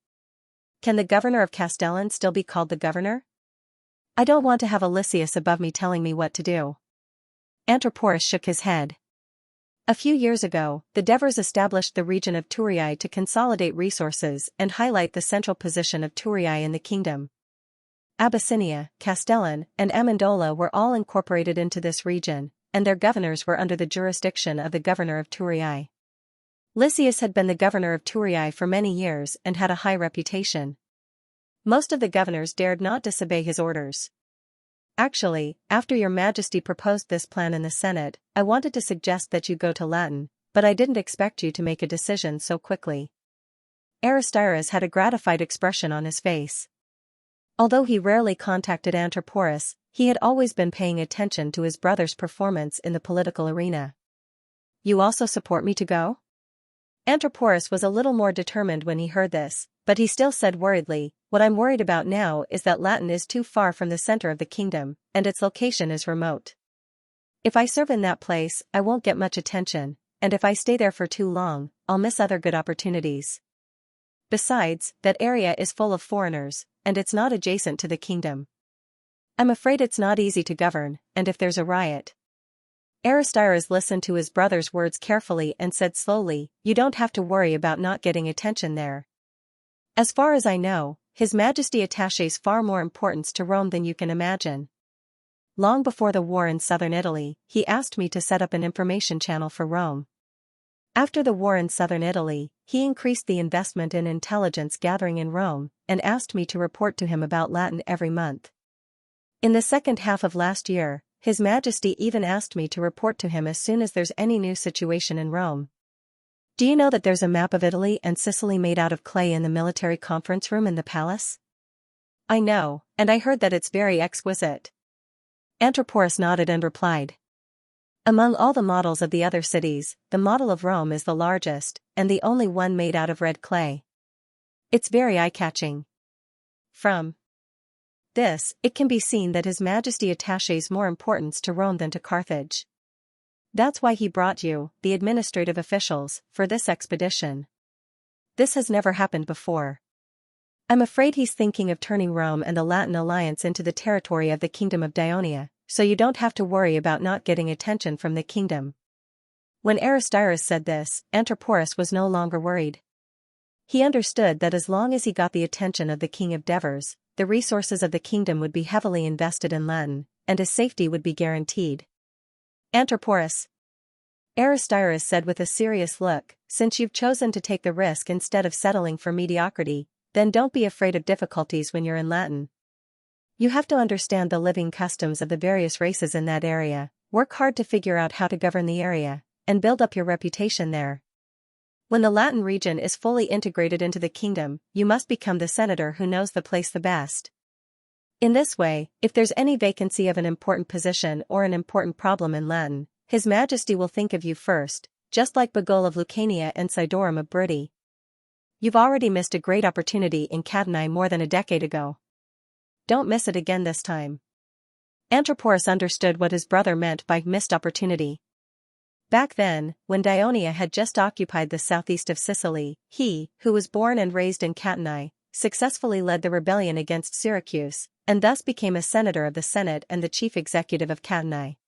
"Can the governor of Castellan still be called the governor? I don't want to have a Lysias above me telling me what to do." Antiporus shook his head. A few years ago, the Devers established the region of Turiae to consolidate resources and highlight the central position of Turiae in the kingdom. Abyssinia, Castellan, and Amendola were all incorporated into this region, and their governors were under the jurisdiction of the governor of Turiae. Lysias had been the governor of Turiae for many years and had a high reputation. Most of the governors dared not disobey his orders. "Actually, after your Majesty proposed this plan in the Senate, I wanted to suggest that you go to Latin, but I didn't expect you to make a decision so quickly." Aristyras had a gratified expression on his face. Although he rarely contacted Antiporus, he had always been paying attention to his brother's performance in the political arena. "You also support me to go?" Antiporus was a little more determined when he heard this, but he still said worriedly, "What I'm worried about now is that Latin is too far from the center of the kingdom, and its location is remote. If I serve in that place, I won't get much attention, and if I stay there for too long, I'll miss other good opportunities. Besides, that area is full of foreigners, and it's not adjacent to the kingdom. I'm afraid it's not easy to govern, and if there's a riot." Aristyras listened to his brother's words carefully and said slowly, "You don't have to worry about not getting attention there. As far as I know, His Majesty attaches far more importance to Rome than you can imagine. Long before the war in southern Italy, he asked me to set up an information channel for Rome. After the war in southern Italy, he increased the investment in intelligence gathering in Rome, and asked me to report to him about Latin every month. In the second half of last year, His Majesty even asked me to report to him as soon as there's any new situation in Rome. Do you know that there's a map of Italy and Sicily made out of clay in the military conference room in the palace?" "I know, and I heard that it's very exquisite." Antiporus nodded and replied. "Among all the models of the other cities, the model of Rome is the largest, and the only one made out of red clay. It's very eye-catching. From this, it can be seen that His Majesty attaches more importance to Rome than to Carthage." That's why he brought you, the administrative officials, for this expedition. This has never happened before. I'm afraid he's thinking of turning Rome and the Latin alliance into the territory of the Kingdom of Dionia, so you don't have to worry about not getting attention from the kingdom." When Aristyrus said this, Antiporus was no longer worried. He understood that as long as he got the attention of the king of Devers, the resources of the kingdom would be heavily invested in Latin, and his safety would be guaranteed. "Antiporus," Aristyrus said with a serious look, "since you've chosen to take the risk instead of settling for mediocrity, then don't be afraid of difficulties when you're in Latin. You have to understand the living customs of the various races in that area, work hard to figure out how to govern the area, and build up your reputation there. When the Latin region is fully integrated into the kingdom, you must become the senator who knows the place the best. In this way, if there's any vacancy of an important position or an important problem in Latin, His Majesty will think of you first, just like Bagol of Lucania and Sidorum of Bruttii. You've already missed a great opportunity in Cadani more than a decade ago. Don't miss it again this time." Antiporus understood what his brother meant by missed opportunity. Back then, when Dionia had just occupied the southeast of Sicily, he, who was born and raised in Cadani, successfully led the rebellion against Syracuse, and thus became a senator of the Senate and the chief executive of Cadani.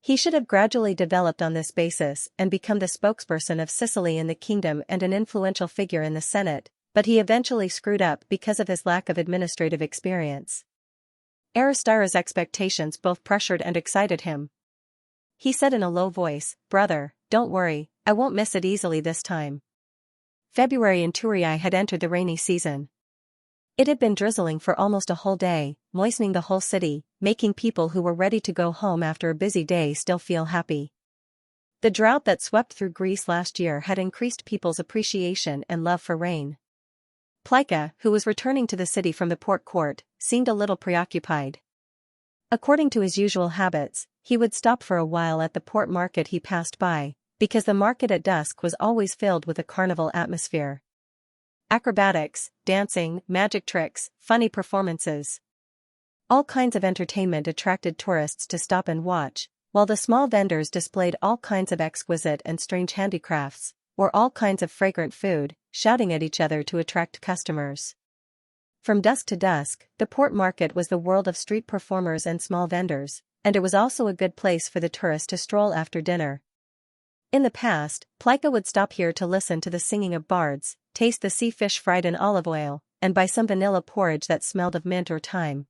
He should have gradually developed on this basis and become the spokesperson of Sicily in the kingdom and an influential figure in the Senate, but he eventually screwed up because of his lack of administrative experience. Aristyrus' expectations both pressured and excited him. He said in a low voice, "Brother, don't worry, I won't miss it easily this time." February in Thurii had entered the rainy season. It had been drizzling for almost a whole day, moistening the whole city, making people who were ready to go home after a busy day still feel happy. The drought that swept through Greece last year had increased people's appreciation and love for rain. Plica, who was returning to the city from the port court, seemed a little preoccupied. According to his usual habits, he would stop for a while at the port market he passed by, because the market at dusk was always filled with a carnival atmosphere. Acrobatics, dancing, magic tricks, funny performances. All kinds of entertainment attracted tourists to stop and watch, while the small vendors displayed all kinds of exquisite and strange handicrafts, or all kinds of fragrant food, shouting at each other to attract customers. From dusk to dusk, the port market was the world of street performers and small vendors, and it was also a good place for the tourist to stroll after dinner. In the past, Plica would stop here to listen to the singing of bards, taste the sea fish fried in olive oil, and buy some vanilla porridge that smelled of mint or thyme.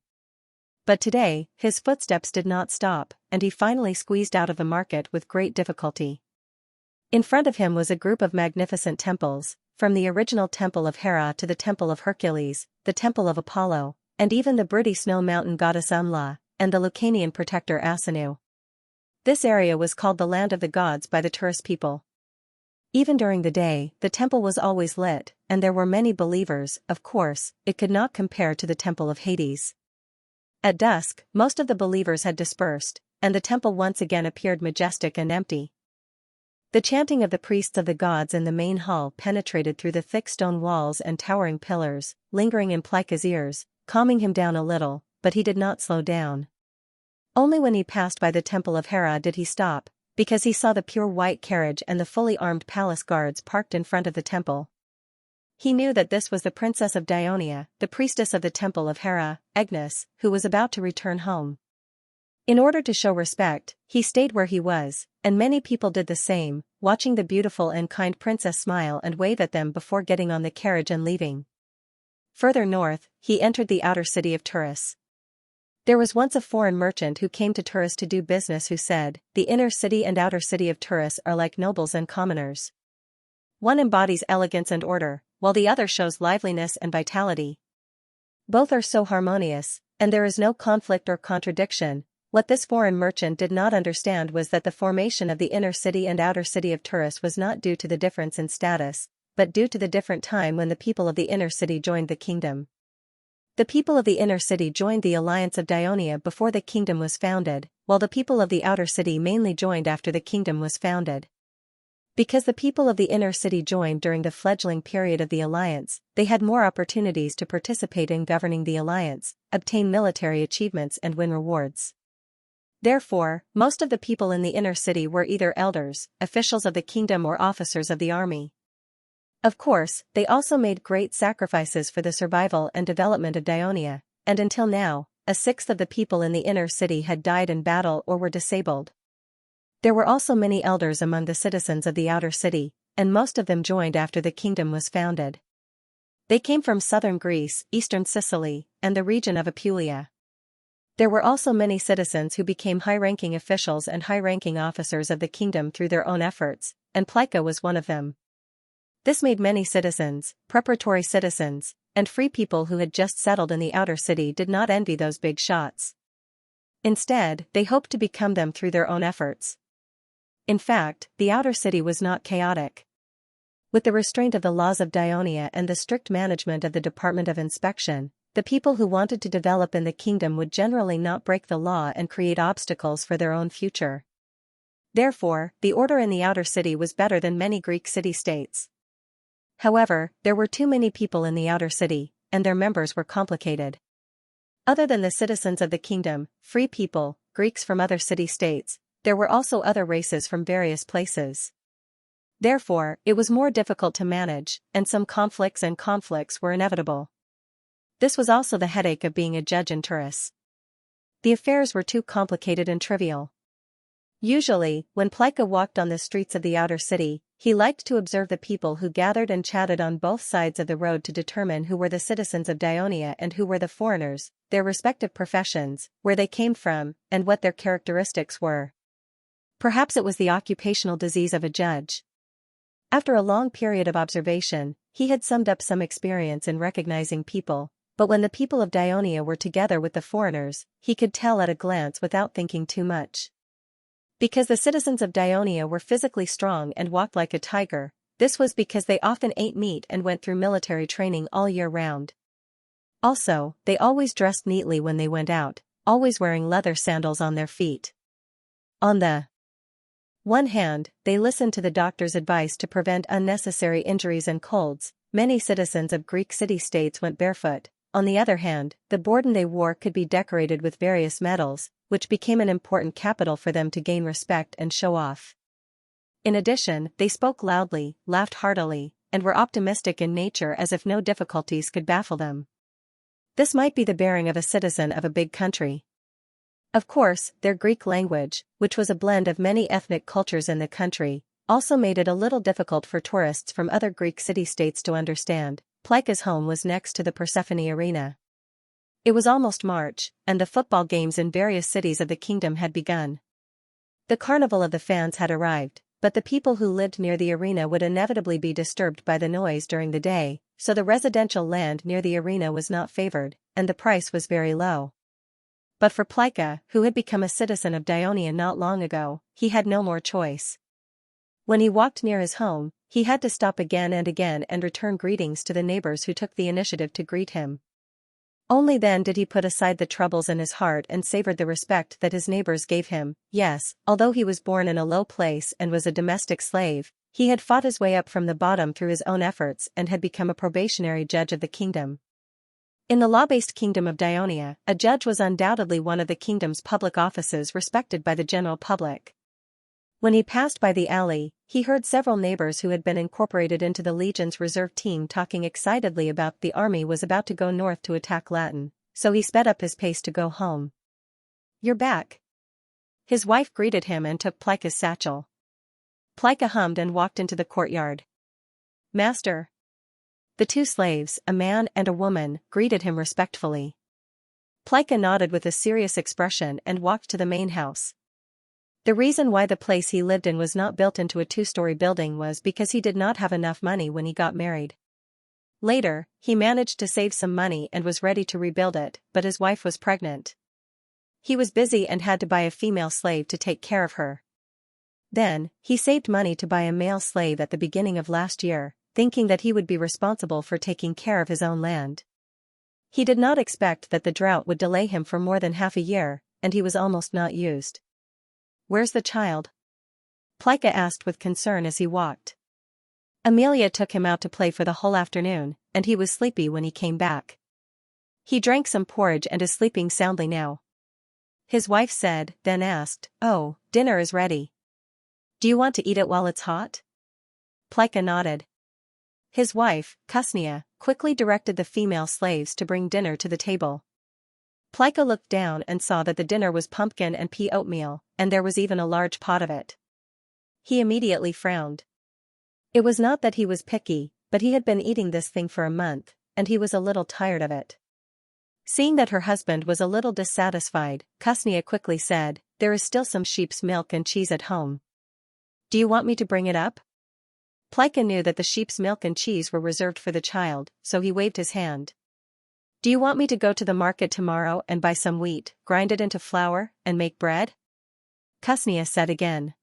But today, his footsteps did not stop, and he finally squeezed out of the market with great difficulty. In front of him was a group of magnificent temples, from the original Temple of Hera to the Temple of Hercules, the Temple of Apollo, and even the Bruttii snow mountain goddess Umla, and the Lucanian protector Asinu. This area was called the Land of the Gods by the tourist people. Even during the day, the temple was always lit, and there were many believers. Of course, it could not compare to the Temple of Hades. At dusk, most of the believers had dispersed, and the temple once again appeared majestic and empty. The chanting of the priests of the gods in the main hall penetrated through the thick stone walls and towering pillars, lingering in Plica's ears, calming him down a little, but he did not slow down. Only when he passed by the Temple of Hera did he stop, because he saw the pure white carriage and the fully armed palace guards parked in front of the temple. He knew that this was the princess of Dionia, the priestess of the Temple of Hera, Agnes, who was about to return home. In order to show respect, he stayed where he was, and many people did the same, watching the beautiful and kind princess smile and wave at them before getting on the carriage and leaving. Further north, he entered the outer city of Turris. There was once a foreign merchant who came to Turris to do business who said, "The inner city and outer city of Turris are like nobles and commoners. One embodies elegance and order, while the other shows liveliness and vitality. Both are so harmonious, and there is no conflict or contradiction." What this foreign merchant did not understand was that the formation of the inner city and outer city of Turris was not due to the difference in status, but due to the different time when the people of the inner city joined the kingdom. The people of the inner city joined the alliance of Dionia before the kingdom was founded, while the people of the outer city mainly joined after the kingdom was founded. Because the people of the inner city joined during the fledgling period of the alliance, they had more opportunities to participate in governing the alliance, obtain military achievements and win rewards. Therefore, most of the people in the inner city were either elders, officials of the kingdom or officers of the army. Of course, they also made great sacrifices for the survival and development of Dionia, and until now, a sixth of the people in the inner city had died in battle or were disabled. There were also many elders among the citizens of the outer city, and most of them joined after the kingdom was founded. They came from southern Greece, eastern Sicily, and the region of Apulia. There were also many citizens who became high-ranking officials and high-ranking officers of the kingdom through their own efforts, and Plica was one of them. This made many citizens, preparatory citizens, and free people who had just settled in the outer city did not envy those big shots. Instead, they hoped to become them through their own efforts. In fact, the outer city was not chaotic. With the restraint of the laws of Dionia and the strict management of the Department of Inspection, the people who wanted to develop in the kingdom would generally not break the law and create obstacles for their own future. Therefore, the order in the outer city was better than many Greek city-states. However, there were too many people in the outer city, and their members were complicated. Other than the citizens of the kingdom, free people, Greeks from other city-states, there were also other races from various places. Therefore, it was more difficult to manage, and some conflicts were inevitable. This was also the headache of being a judge in Turris. The affairs were too complicated and trivial. Usually, when Plica walked on the streets of the outer city, he liked to observe the people who gathered and chatted on both sides of the road to determine who were the citizens of Dionia and who were the foreigners, their respective professions, where they came from, and what their characteristics were. Perhaps it was the occupational disease of a judge. After a long period of observation, he had summed up some experience in recognizing people, but when the people of Dionia were together with the foreigners, he could tell at a glance without thinking too much. Because the citizens of Dionia were physically strong and walked like a tiger, this was because they often ate meat and went through military training all year round. Also, they always dressed neatly when they went out, always wearing leather sandals on their feet. On the one hand, they listened to the doctor's advice to prevent unnecessary injuries and colds. Many citizens of Greek city-states went barefoot. On the other hand, the bourdon they wore could be decorated with various metals, which became an important capital for them to gain respect and show off. In addition, they spoke loudly, laughed heartily, and were optimistic in nature as if no difficulties could baffle them. This might be the bearing of a citizen of a big country. Of course, their Greek language, which was a blend of many ethnic cultures in the country, also made it a little difficult for tourists from other Greek city-states to understand. Plica's home was next to the Persephone Arena. It was almost March, and the football games in various cities of the kingdom had begun. The carnival of the fans had arrived, but the people who lived near the arena would inevitably be disturbed by the noise during the day, so the residential land near the arena was not favored, and the price was very low. But for Plica, who had become a citizen of Dionia not long ago, he had no more choice. When he walked near his home, he had to stop again and return greetings to the neighbors who took the initiative to greet him. Only then did he put aside the troubles in his heart and savored the respect that his neighbors gave him. Yes, although he was born in a low place and was a domestic slave, he had fought his way up from the bottom through his own efforts and had become a probationary judge of the kingdom. In the law-based kingdom of Dionia, a judge was undoubtedly one of the kingdom's public offices respected by the general public. When he passed by the alley, he heard several neighbors who had been incorporated into the Legion's reserve team talking excitedly about the army was about to go north to attack Latin, so he sped up his pace to go home. "You're back." His wife greeted him and took Plica's satchel. Plica hummed and walked into the courtyard. "Master." The two slaves, a man and a woman, greeted him respectfully. Plica nodded with a serious expression and walked to the main house. The reason why the place he lived in was not built into a two-story building was because he did not have enough money when he got married. Later, he managed to save some money and was ready to rebuild it, but his wife was pregnant. He was busy and had to buy a female slave to take care of her. Then, he saved money to buy a male slave at the beginning of last year, thinking that he would be responsible for taking care of his own land. He did not expect that the drought would delay him for more than half a year, and he was almost not used. "Where's the child?" Plica asked with concern as he walked. Amelia took him out to play for the whole afternoon, and he was sleepy when he came back. He drank some porridge and is sleeping soundly now. His wife said, then asked, "Oh, dinner is ready. Do you want to eat it while it's hot?" Plica nodded. His wife, Xianxia, quickly directed the female slaves to bring dinner to the table. Plica looked down and saw that the dinner was pumpkin and pea oatmeal, and there was even a large pot of it. He immediately frowned. It was not that he was picky, but he had been eating this thing for a month, and he was a little tired of it. Seeing that her husband was a little dissatisfied, Xianxia quickly said, "There is still some sheep's milk and cheese at home. Do you want me to bring it up?" Plica knew that the sheep's milk and cheese were reserved for the child, so he waved his hand. "Do you want me to go to the market tomorrow and buy some wheat, grind it into flour, and make bread?" Xianxia said again.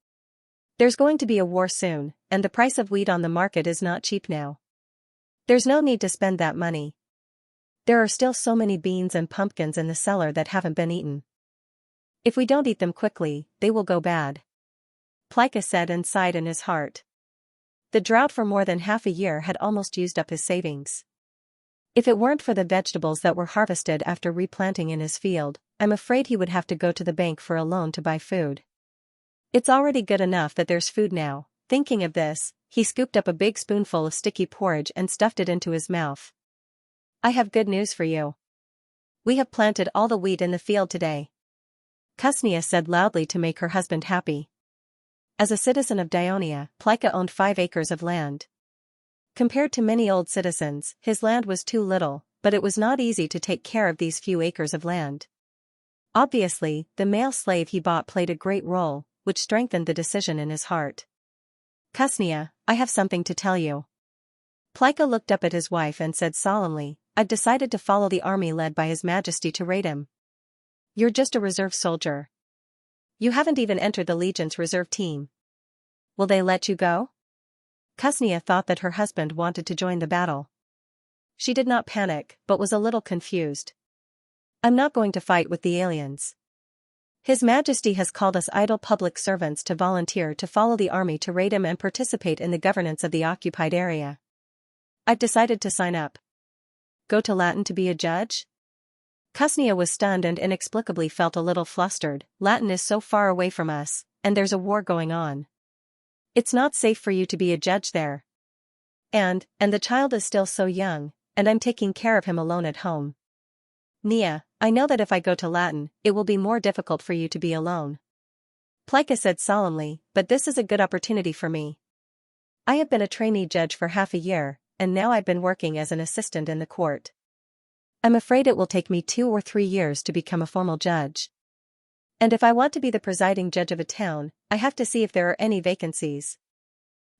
"There's going to be a war soon, and the price of wheat on the market is not cheap now. There's no need to spend that money. There are still so many beans and pumpkins in the cellar that haven't been eaten. If we don't eat them quickly, they will go bad." Plica said and sighed in his heart. The drought for more than half a year had almost used up his savings. If it weren't for the vegetables that were harvested after replanting in his field, I'm afraid he would have to go to the bank for a loan to buy food. It's already good enough that there's food now. Thinking of this, he scooped up a big spoonful of sticky porridge and stuffed it into his mouth. "I have good news for you. We have planted all the wheat in the field today," Xianxia said loudly to make her husband happy. As a citizen of Dionia, Plica owned 5 acres of land. Compared to many old citizens, his land was too little, but it was not easy to take care of these few acres of land. Obviously, the male slave he bought played a great role, which strengthened the decision in his heart. "Xianxia, I have something to tell you." Plica looked up at his wife and said solemnly, "I've decided to follow the army led by His Majesty to raid him." "You're just a reserve soldier. You haven't even entered the Legion's reserve team. Will they let you go?" Xianxia thought that her husband wanted to join the battle. She did not panic, but was a little confused. "I'm not going to fight with the aliens. His Majesty has called us idle public servants to volunteer to follow the army to raid him and participate in the governance of the occupied area. I've decided to sign up." "Go to Latin to be a judge?" Xianxia was stunned and inexplicably felt a little flustered. "Latin is so far away from us, and there's a war going on. It's not safe for you to be a judge there. And the child is still so young, and I'm taking care of him alone at home. Nia, I know that if I go to Latin, it will be more difficult for you to be alone." Plica said solemnly, "But this is a good opportunity for me. I have been a trainee judge for half a year, and now I've been working as an assistant in the court. I'm afraid it will take me 2 or 3 years to become a formal judge. And if I want to be the presiding judge of a town, I have to see if there are any vacancies.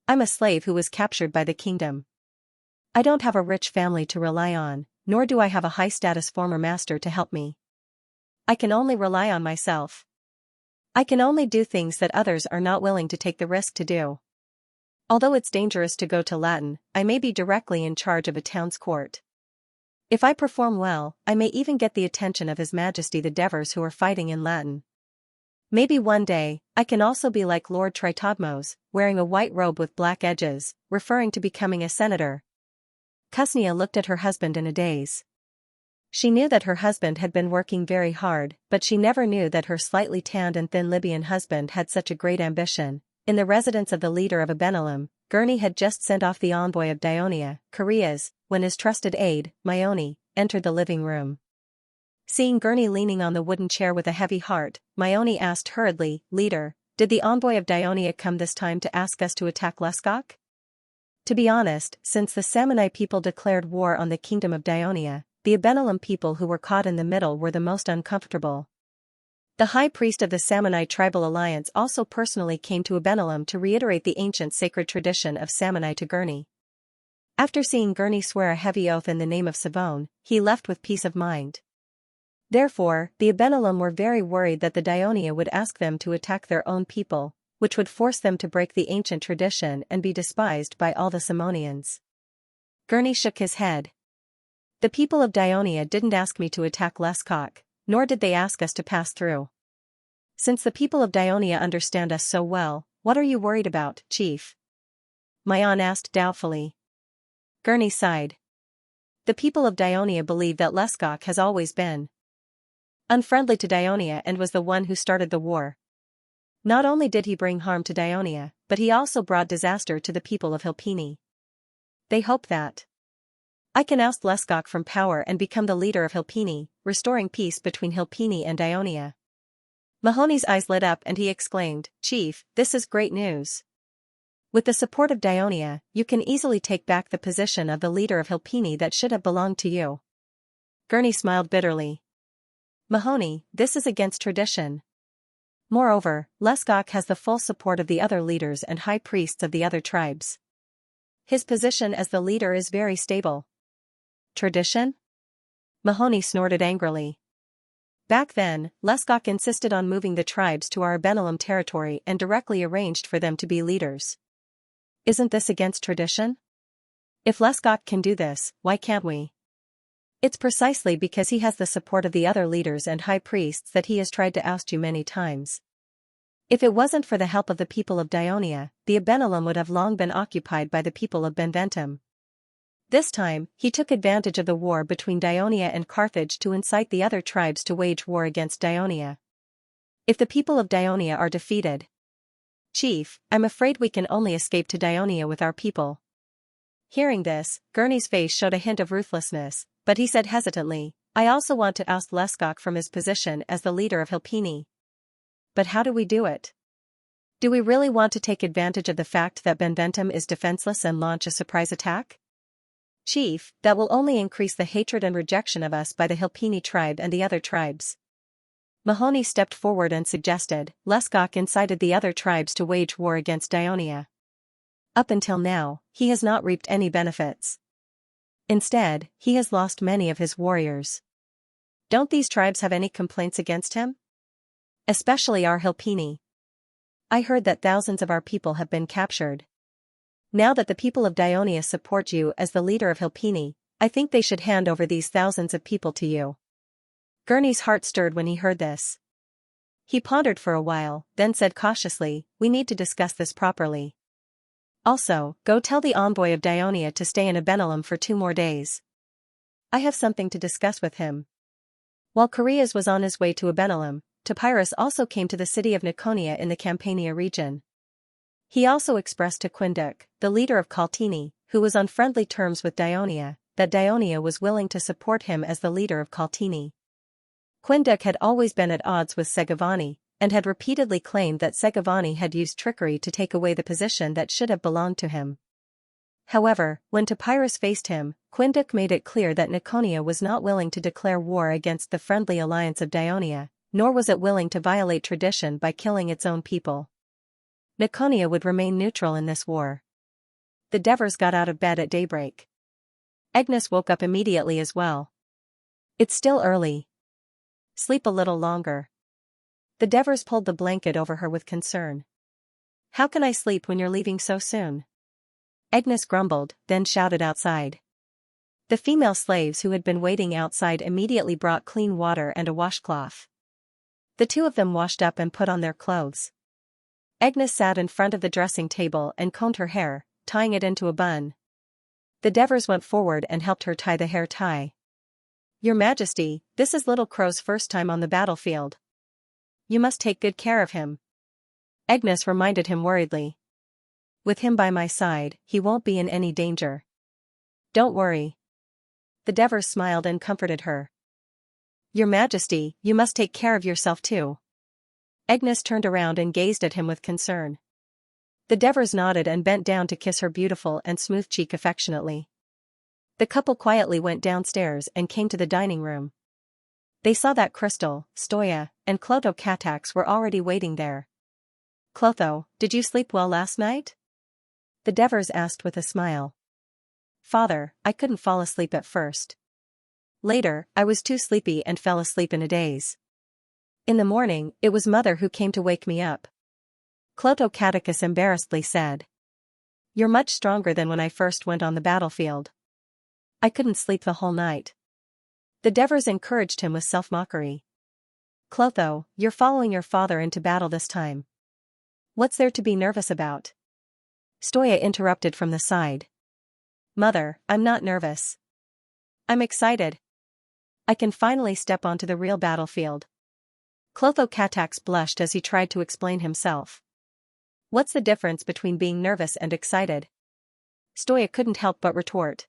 I'm a slave who was captured by the kingdom. I don't have a rich family to rely on, nor do I have a high-status former master to help me. I can only rely on myself. I can only do things that others are not willing to take the risk to do. Although it's dangerous to go to Latin, I may be directly in charge of a town's court. If I perform well, I may even get the attention of His Majesty the Devers who are fighting in Latin. Maybe one day, I can also be like Lord Tritogmos, wearing a white robe with black edges, referring to becoming a senator." Xianxia looked at her husband in a daze. She knew that her husband had been working very hard, but she never knew that her slightly tanned and thin Libyan husband had such a great ambition. In the residence of the leader of Abenalum, Gurney had just sent off the envoy of Dionia, Koreas, when his trusted aide, Myoni, entered the living room. Seeing Gurney leaning on the wooden chair with a heavy heart, Myoni asked hurriedly, "Leader, did the envoy of Dionia come this time to ask us to attack Leskok?" To be honest, since the Samanai people declared war on the kingdom of Dionia, the Abenalum people who were caught in the middle were the most uncomfortable. The high priest of the Samanai tribal alliance also personally came to Abenalum to reiterate the ancient sacred tradition of Samanai to Gurney. After seeing Gurney swear a heavy oath in the name of Savone, he left with peace of mind. Therefore, the Abenalum were very worried that the Dionia would ask them to attack their own people, which would force them to break the ancient tradition and be despised by all the Simonians. Gurney shook his head. "The people of Dionia didn't ask me to attack Leskok, nor did they ask us to pass through. Since the people of Dionia understand us so well, what are you worried about, chief?" Mayon asked doubtfully. Gurney sighed. "The people of Dionia believe that Leskok has always been unfriendly to Dionia and was the one who started the war. Not only did he bring harm to Dionia, but he also brought disaster to the people of Hilpini. They hope that I can oust Leskok from power and become the leader of Hilpini, restoring peace between Hilpini and Dionia. Mahoney's eyes lit up and he exclaimed, "Chief, this is great news. With the support of Dionia, you can easily take back the position of the leader of Hilpini that should have belonged to you." Gurney smiled bitterly. "Mahoney, this is against tradition. Moreover, Leskok has the full support of the other leaders and high priests of the other tribes. His position as the leader is very stable." Tradition? Mahoney snorted angrily. Back then, Leskok insisted on moving the tribes to our Benelum territory and directly arranged for them to be leaders. Isn't this against tradition? If Leskok can do this, why can't we? It's precisely because he has the support of the other leaders and high priests that he has tried to oust you many times. If it wasn't for the help of the people of Dionia, the Benelum would have long been occupied by the people of Benventum. This time, he took advantage of the war between Dionia and Carthage to incite the other tribes to wage war against Dionia. If the people of Dionia are defeated, Chief, I'm afraid we can only escape to Dionia with our people." Hearing this, Gurney's face showed a hint of ruthlessness, but he said hesitantly, "I also want to oust Leskok from his position as the leader of Hilpini. But how do we do it? Do we really want to take advantage of the fact that Benventum is defenseless and launch a surprise attack? Chief, that will only increase the hatred and rejection of us by the Hilpini tribe and the other tribes." Mahoney stepped forward and suggested, "Leskok incited the other tribes to wage war against Dionia. Up until now, he has not reaped any benefits. Instead, he has lost many of his warriors. Don't these tribes have any complaints against him? Especially our Hilpini. I heard that thousands of our people have been captured. Now that the people of Dionia support you as the leader of Hilpini, I think they should hand over these thousands of people to you." Gurney's heart stirred when he heard this. He pondered for a while, then said cautiously, "We need to discuss this properly. Also, go tell the envoy of Dionia to stay in Benelum for 2 more days. I have something to discuss with him." While Koreas was on his way to Benelum, Topyrus also came to the city of Niconia in the Campania region. He also expressed to Quinduk, the leader of Caltini, who was on friendly terms with Dionia, that Dionia was willing to support him as the leader of Caltini. Quinduk had always been at odds with Segovani, and had repeatedly claimed that Segovani had used trickery to take away the position that should have belonged to him. However, when Topyrus faced him, Quinduk made it clear that Niconia was not willing to declare war against the friendly alliance of Dionia, nor was it willing to violate tradition by killing its own people. Niconia would remain neutral in this war. The Devers got out of bed at daybreak. Agnes woke up immediately as well. "It's still early. Sleep a little longer." The Devers pulled the blanket over her with concern. "How can I sleep when you're leaving so soon?" Agnes grumbled, then shouted outside. The female slaves who had been waiting outside immediately brought clean water and a washcloth. The 2 of them washed up and put on their clothes. Agnes sat in front of the dressing table and combed her hair, tying it into a bun. The Devers went forward and helped her tie the hair tie. "Your Majesty, this is Little Crow's first time on the battlefield. You must take good care of him." Agnes reminded him worriedly. "With him by my side, he won't be in any danger. Don't worry." The Devers smiled and comforted her. "Your Majesty, you must take care of yourself too." Agnes turned around and gazed at him with concern. The Devers nodded and bent down to kiss her beautiful and smooth cheek affectionately. The couple quietly went downstairs and came to the dining room. They saw that Crystal, Stoya, and Clotho Katax were already waiting there. "Clotho, did you sleep well last night?" the Devers asked with a smile. "Father, I couldn't fall asleep at first. Later, I was too sleepy and fell asleep in a daze. In the morning, it was Mother who came to wake me up." Clotho Catechus embarrassedly said. "You're much stronger than when I first went on the battlefield. I couldn't sleep the whole night." The Devers encouraged him with self-mockery. "Clotho, you're following your father into battle this time. What's there to be nervous about?" Stoya interrupted from the side. "Mother, I'm not nervous. I'm excited. I can finally step onto the real battlefield. Clotho-Katax blushed as he tried to explain himself. What's the difference between being nervous and excited? Stoya couldn't help but retort.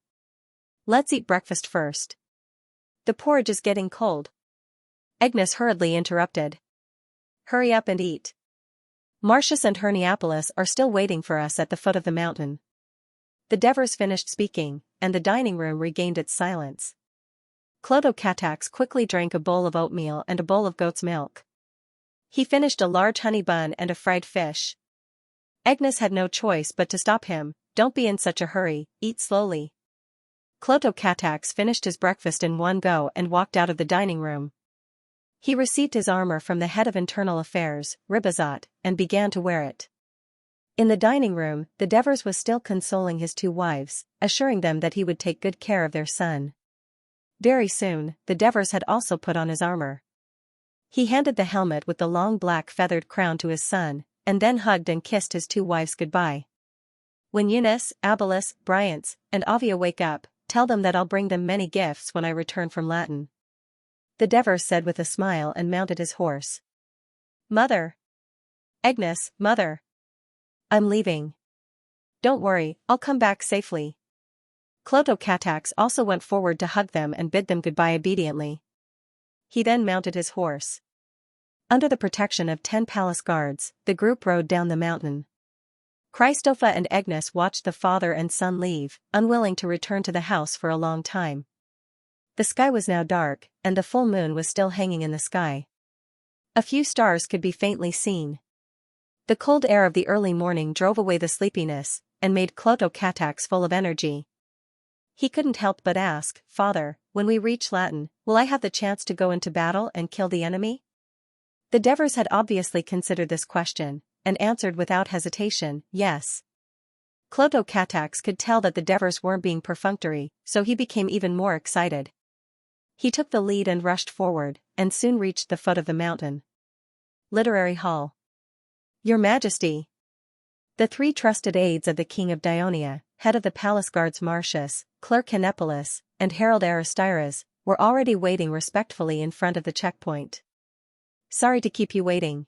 Let's eat breakfast first. The porridge is getting cold. Agnes hurriedly interrupted. Hurry up and eat. Marcius and Herneapolis are still waiting for us at the foot of the mountain. The Devers finished speaking, and the dining room regained its silence. Clotho-Katax quickly drank a bowl of oatmeal and a bowl of goat's milk. He finished a large honey bun and a fried fish. Agnes had no choice but to stop him. Don't be in such a hurry, eat slowly. Clotho-Katax finished his breakfast in one go and walked out of the dining room. He received his armor from the head of internal affairs, Ribazot, and began to wear it. In the dining room, the Devers was still consoling his two wives, assuring them that he would take good care of their son. Very soon, the Devers had also put on his armor. He handed the helmet with the long black feathered crown to his son, and then hugged and kissed his two wives goodbye. When Eunice, Abelis, Bryant's, and Avia wake up, tell them that I'll bring them many gifts when I return from Latin. The Devers said with a smile and mounted his horse. Mother! Agnes, mother! I'm leaving. Don't worry, I'll come back safely. Clotho-Katax also went forward to hug them and bid them goodbye obediently. He then mounted his horse. Under the protection of 10 palace guards, the group rode down the mountain. Christopha and Agnes watched the father and son leave, unwilling to return to the house for a long time. The sky was now dark, and the full moon was still hanging in the sky. A few stars could be faintly seen. The cold air of the early morning drove away the sleepiness, and made Clotho-Katax full of energy. He couldn't help but ask, Father, when we reach Latin, will I have the chance to go into battle and kill the enemy? The Devers had obviously considered this question, and answered without hesitation, yes. Clotho-Katax could tell that the Devers weren't being perfunctory, so he became even more excited. He took the lead and rushed forward, and soon reached the foot of the mountain. Literary Hall. Your Majesty! The 3 trusted aides of the King of Dionia, head of the palace guards Marcius, clerk Henepolis, and herald Aristyras, were already waiting respectfully in front of the checkpoint. Sorry to keep you waiting.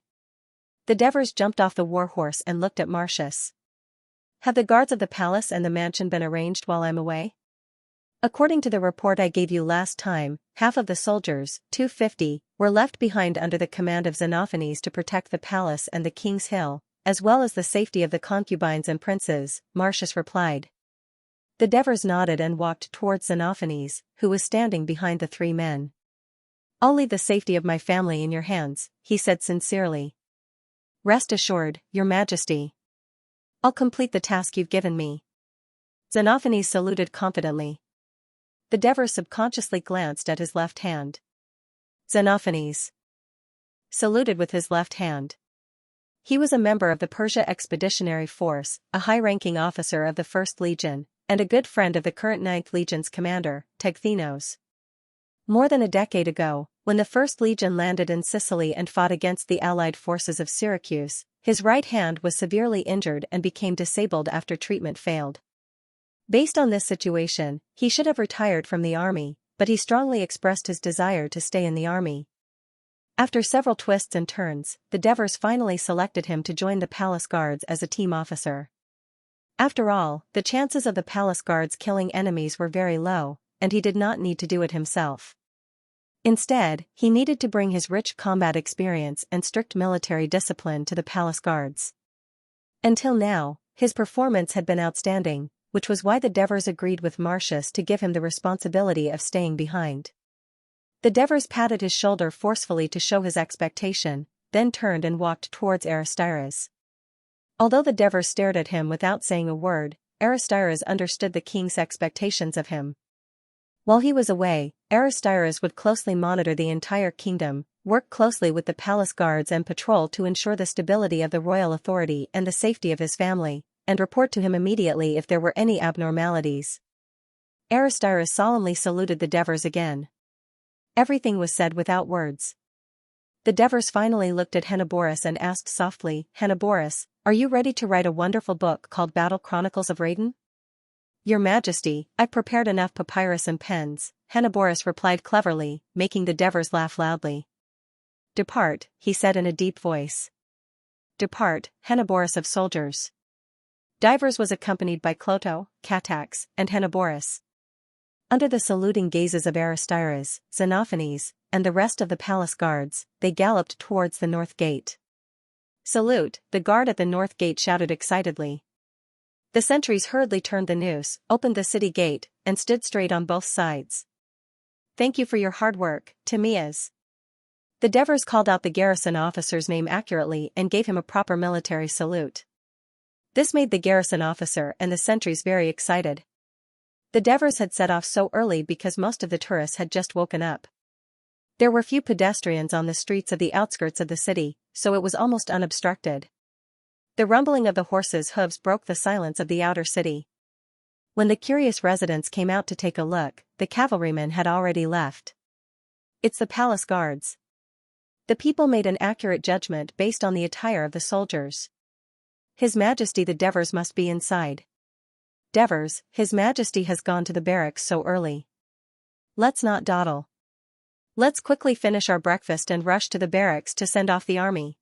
The Devers jumped off the warhorse and looked at Marcius. Have the guards of the palace and the mansion been arranged while I'm away? According to the report I gave you last time, half of the soldiers, 250, were left behind under the command of Xenophanes to protect the palace and the king's hill, as well as the safety of the concubines and princes, Marcius replied. The Devers nodded and walked towards Xenophanes, who was standing behind the 3 men. I'll leave the safety of my family in your hands, he said sincerely. Rest assured, Your Majesty. I'll complete the task you've given me. Xenophanes saluted confidently. The Devers subconsciously glanced at his left hand. Xenophanes saluted with his left hand. He was a member of the Persia Expeditionary Force, a high-ranking officer of the 1st Legion, and a good friend of the current 9th Legion's commander, Tegthenos. More than a decade ago, when the 1st Legion landed in Sicily and fought against the allied forces of Syracuse, his right hand was severely injured and became disabled after treatment failed. Based on this situation, he should have retired from the army, but he strongly expressed his desire to stay in the army. After several twists and turns, the Devers finally selected him to join the palace guards as a team officer. After all, the chances of the palace guards killing enemies were very low, and he did not need to do it himself. Instead, he needed to bring his rich combat experience and strict military discipline to the palace guards. Until now, his performance had been outstanding, which was why the Devers agreed with Marcius to give him the responsibility of staying behind. The Devers patted his shoulder forcefully to show his expectation, then turned and walked towards Aristyras. Although the Devers stared at him without saying a word, Aristyras understood the king's expectations of him. While he was away, Aristyras would closely monitor the entire kingdom, work closely with the palace guards and patrol to ensure the stability of the royal authority and the safety of his family, and report to him immediately if there were any abnormalities. Aristyras solemnly saluted the Devers again. Everything was said without words. The Devers finally looked at Henneborus and asked softly, Henneborus, are you ready to write a wonderful book called Battle Chronicles of Raiden? Your Majesty, I've prepared enough papyrus and pens, Henoboris replied cleverly, making the Devers laugh loudly. Depart, he said in a deep voice. Depart, Henoboris of soldiers. Divers was accompanied by Cloto, Catax, and Henoboris. Under the saluting gazes of Aristides, Xenophanes, and the rest of the palace guards, they galloped towards the north gate. Salute, the guard at the north gate shouted excitedly. The sentries hurriedly turned the noose, opened the city gate, and stood straight on both sides. Thank you for your hard work, Timaeus. The Devers called out the garrison officer's name accurately and gave him a proper military salute. This made the garrison officer and the sentries very excited. The Devers had set off so early because most of the tourists had just woken up. There were few pedestrians on the streets of the outskirts of the city, so it was almost unobstructed. The rumbling of the horses' hooves broke the silence of the outer city. When the curious residents came out to take a look, the cavalrymen had already left. It's the palace guards. The people made an accurate judgment based on the attire of the soldiers. His Majesty the Devers must be inside. Devers, His Majesty has gone to the barracks so early. Let's not dawdle. Let's quickly finish our breakfast and rush to the barracks to send off the army.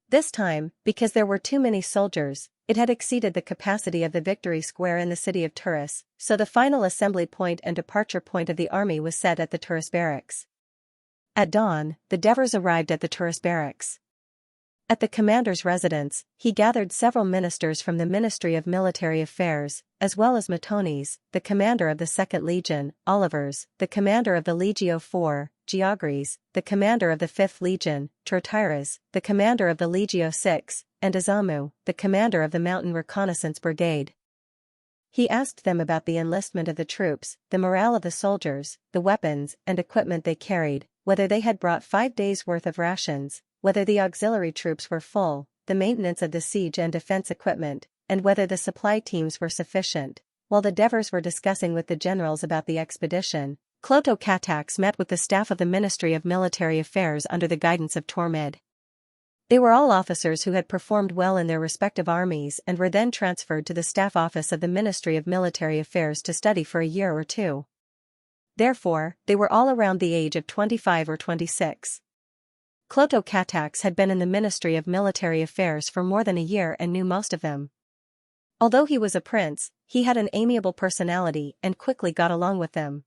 This time, because there were too many soldiers, it had exceeded the capacity of the Victory Square in the city of Turis, so the final assembly point and departure point of the army was set at the Turis barracks. At dawn, the Devers arrived at the Turis barracks. At the commander's residence, he gathered several ministers from the Ministry of Military Affairs, as well as Matones, the commander of the 2nd Legion, Olivers, the commander of the Legio IV, Georges, the commander of the 5th Legion, Trotyras, the commander of the Legio VI, and Azamu, the commander of the Mountain Reconnaissance Brigade. He asked them about the enlistment of the troops, the morale of the soldiers, the weapons and equipment they carried, whether they had brought 5 days' worth of rations, whether the auxiliary troops were full, the maintenance of the siege and defense equipment, and whether the supply teams were sufficient. While the Devers were discussing with the generals about the expedition, Cloto Catax met with the staff of the Ministry of Military Affairs under the guidance of Tormid. They were all officers who had performed well in their respective armies and were then transferred to the staff office of the Ministry of Military Affairs to study for a year or two. Therefore, they were all around the age of 25 or 26. Cloto Catax had been in the Ministry of Military Affairs for more than a year and knew most of them. Although he was a prince, he had an amiable personality and quickly got along with them.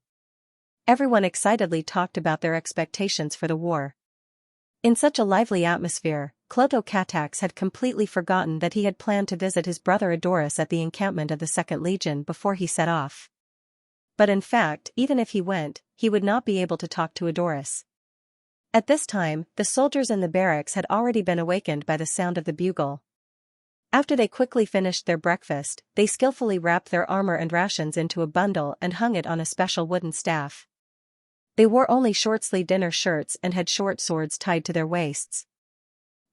Everyone excitedly talked about their expectations for the war. In such a lively atmosphere, Cloto Catax had completely forgotten that he had planned to visit his brother Adoris at the encampment of the 2nd Legion before he set off. But in fact, even if he went, he would not be able to talk to Adoris. At this time, the soldiers in the barracks had already been awakened by the sound of the bugle. After they quickly finished their breakfast, they skillfully wrapped their armor and rations into a bundle and hung it on a special wooden staff. They wore only short-sleeved inner shirts and had short swords tied to their waists.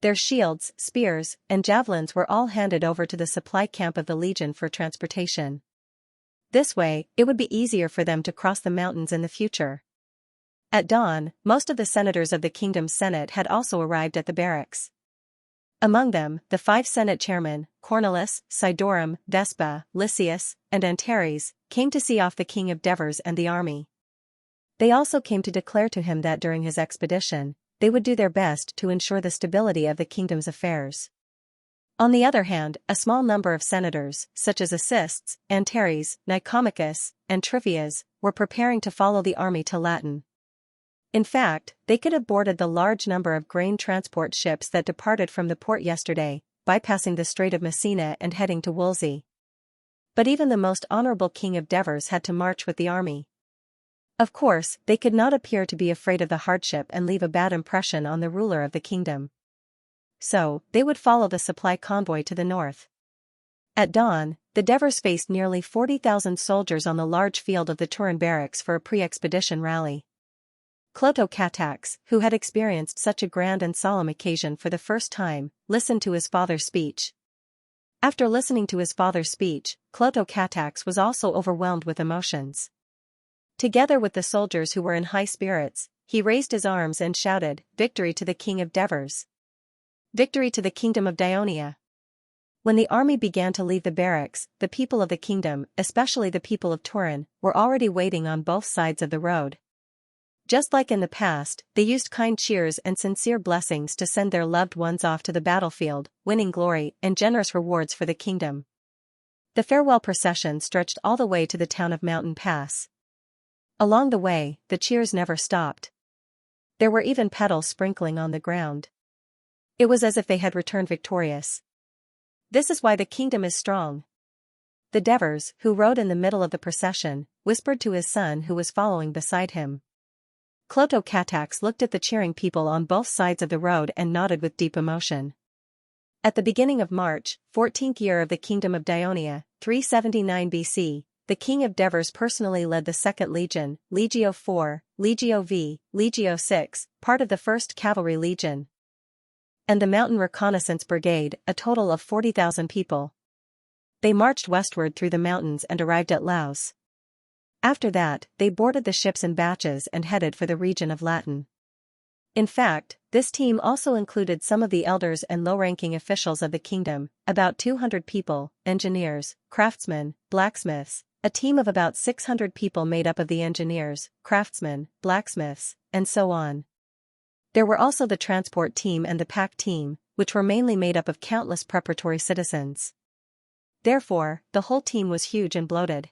Their shields, spears, and javelins were all handed over to the supply camp of the Legion for transportation. This way, it would be easier for them to cross the mountains in the future. At dawn, most of the senators of the kingdom's senate had also arrived at the barracks. Among them, the 5 senate chairmen, Cornelis, Sidorum, Vespa, Lysias, and Antares, came to see off the king of Devers and the army. They also came to declare to him that during his expedition, they would do their best to ensure the stability of the kingdom's affairs. On the other hand, a small number of senators, such as Assists, Antares, Nicomachus, and Trivias, were preparing to follow the army to Latin. In fact, they could have boarded the large number of grain transport ships that departed from the port yesterday, bypassing the Strait of Messina and heading to Wolsey. But even the most honorable king of Devers had to march with the army. Of course, they could not appear to be afraid of the hardship and leave a bad impression on the ruler of the kingdom. So, they would follow the supply convoy to the north. At dawn, the Devers faced nearly 40,000 soldiers on the large field of the Turin barracks for a pre-expedition rally. Cloto Catax, who had experienced such a grand and solemn occasion for the first time, listened to his father's speech. After listening to his father's speech, Cloto Catax was also overwhelmed with emotions. Together with the soldiers who were in high spirits, he raised his arms and shouted, "Victory to the King of Devers! Victory to the Kingdom of Dionia! When the army began to leave the barracks, the people of the kingdom, especially the people of Turin, were already waiting on both sides of the road. Just like in the past, they used kind cheers and sincere blessings to send their loved ones off to the battlefield, winning glory and generous rewards for the kingdom. The farewell procession stretched all the way to the town of Mountain Pass. Along the way, the cheers never stopped. There were even petals sprinkling on the ground. It was as if they had returned victorious. This is why the kingdom is strong. The Devers, who rode in the middle of the procession, whispered to his son who was following beside him. Cloto Katax looked at the cheering people on both sides of the road and nodded with deep emotion. At the beginning of March, 14th year of the Kingdom of Dionia, 379 BC, the king of Devers personally led the 2nd Legion, Legio IV, Legio V, Legio VI, part of the 1st Cavalry Legion, and the Mountain Reconnaissance Brigade, a total of 40,000 people. They marched westward through the mountains and arrived at Laos. After that, they boarded the ships in batches and headed for the region of Latin. In fact, this team also included some of the elders and low-ranking officials of the kingdom, about 200 people, engineers, craftsmen, blacksmiths, a team of about 600 people made up of the engineers, craftsmen, blacksmiths, and so on. There were also the transport team and the pack team, which were mainly made up of countless preparatory citizens. Therefore, the whole team was huge and bloated.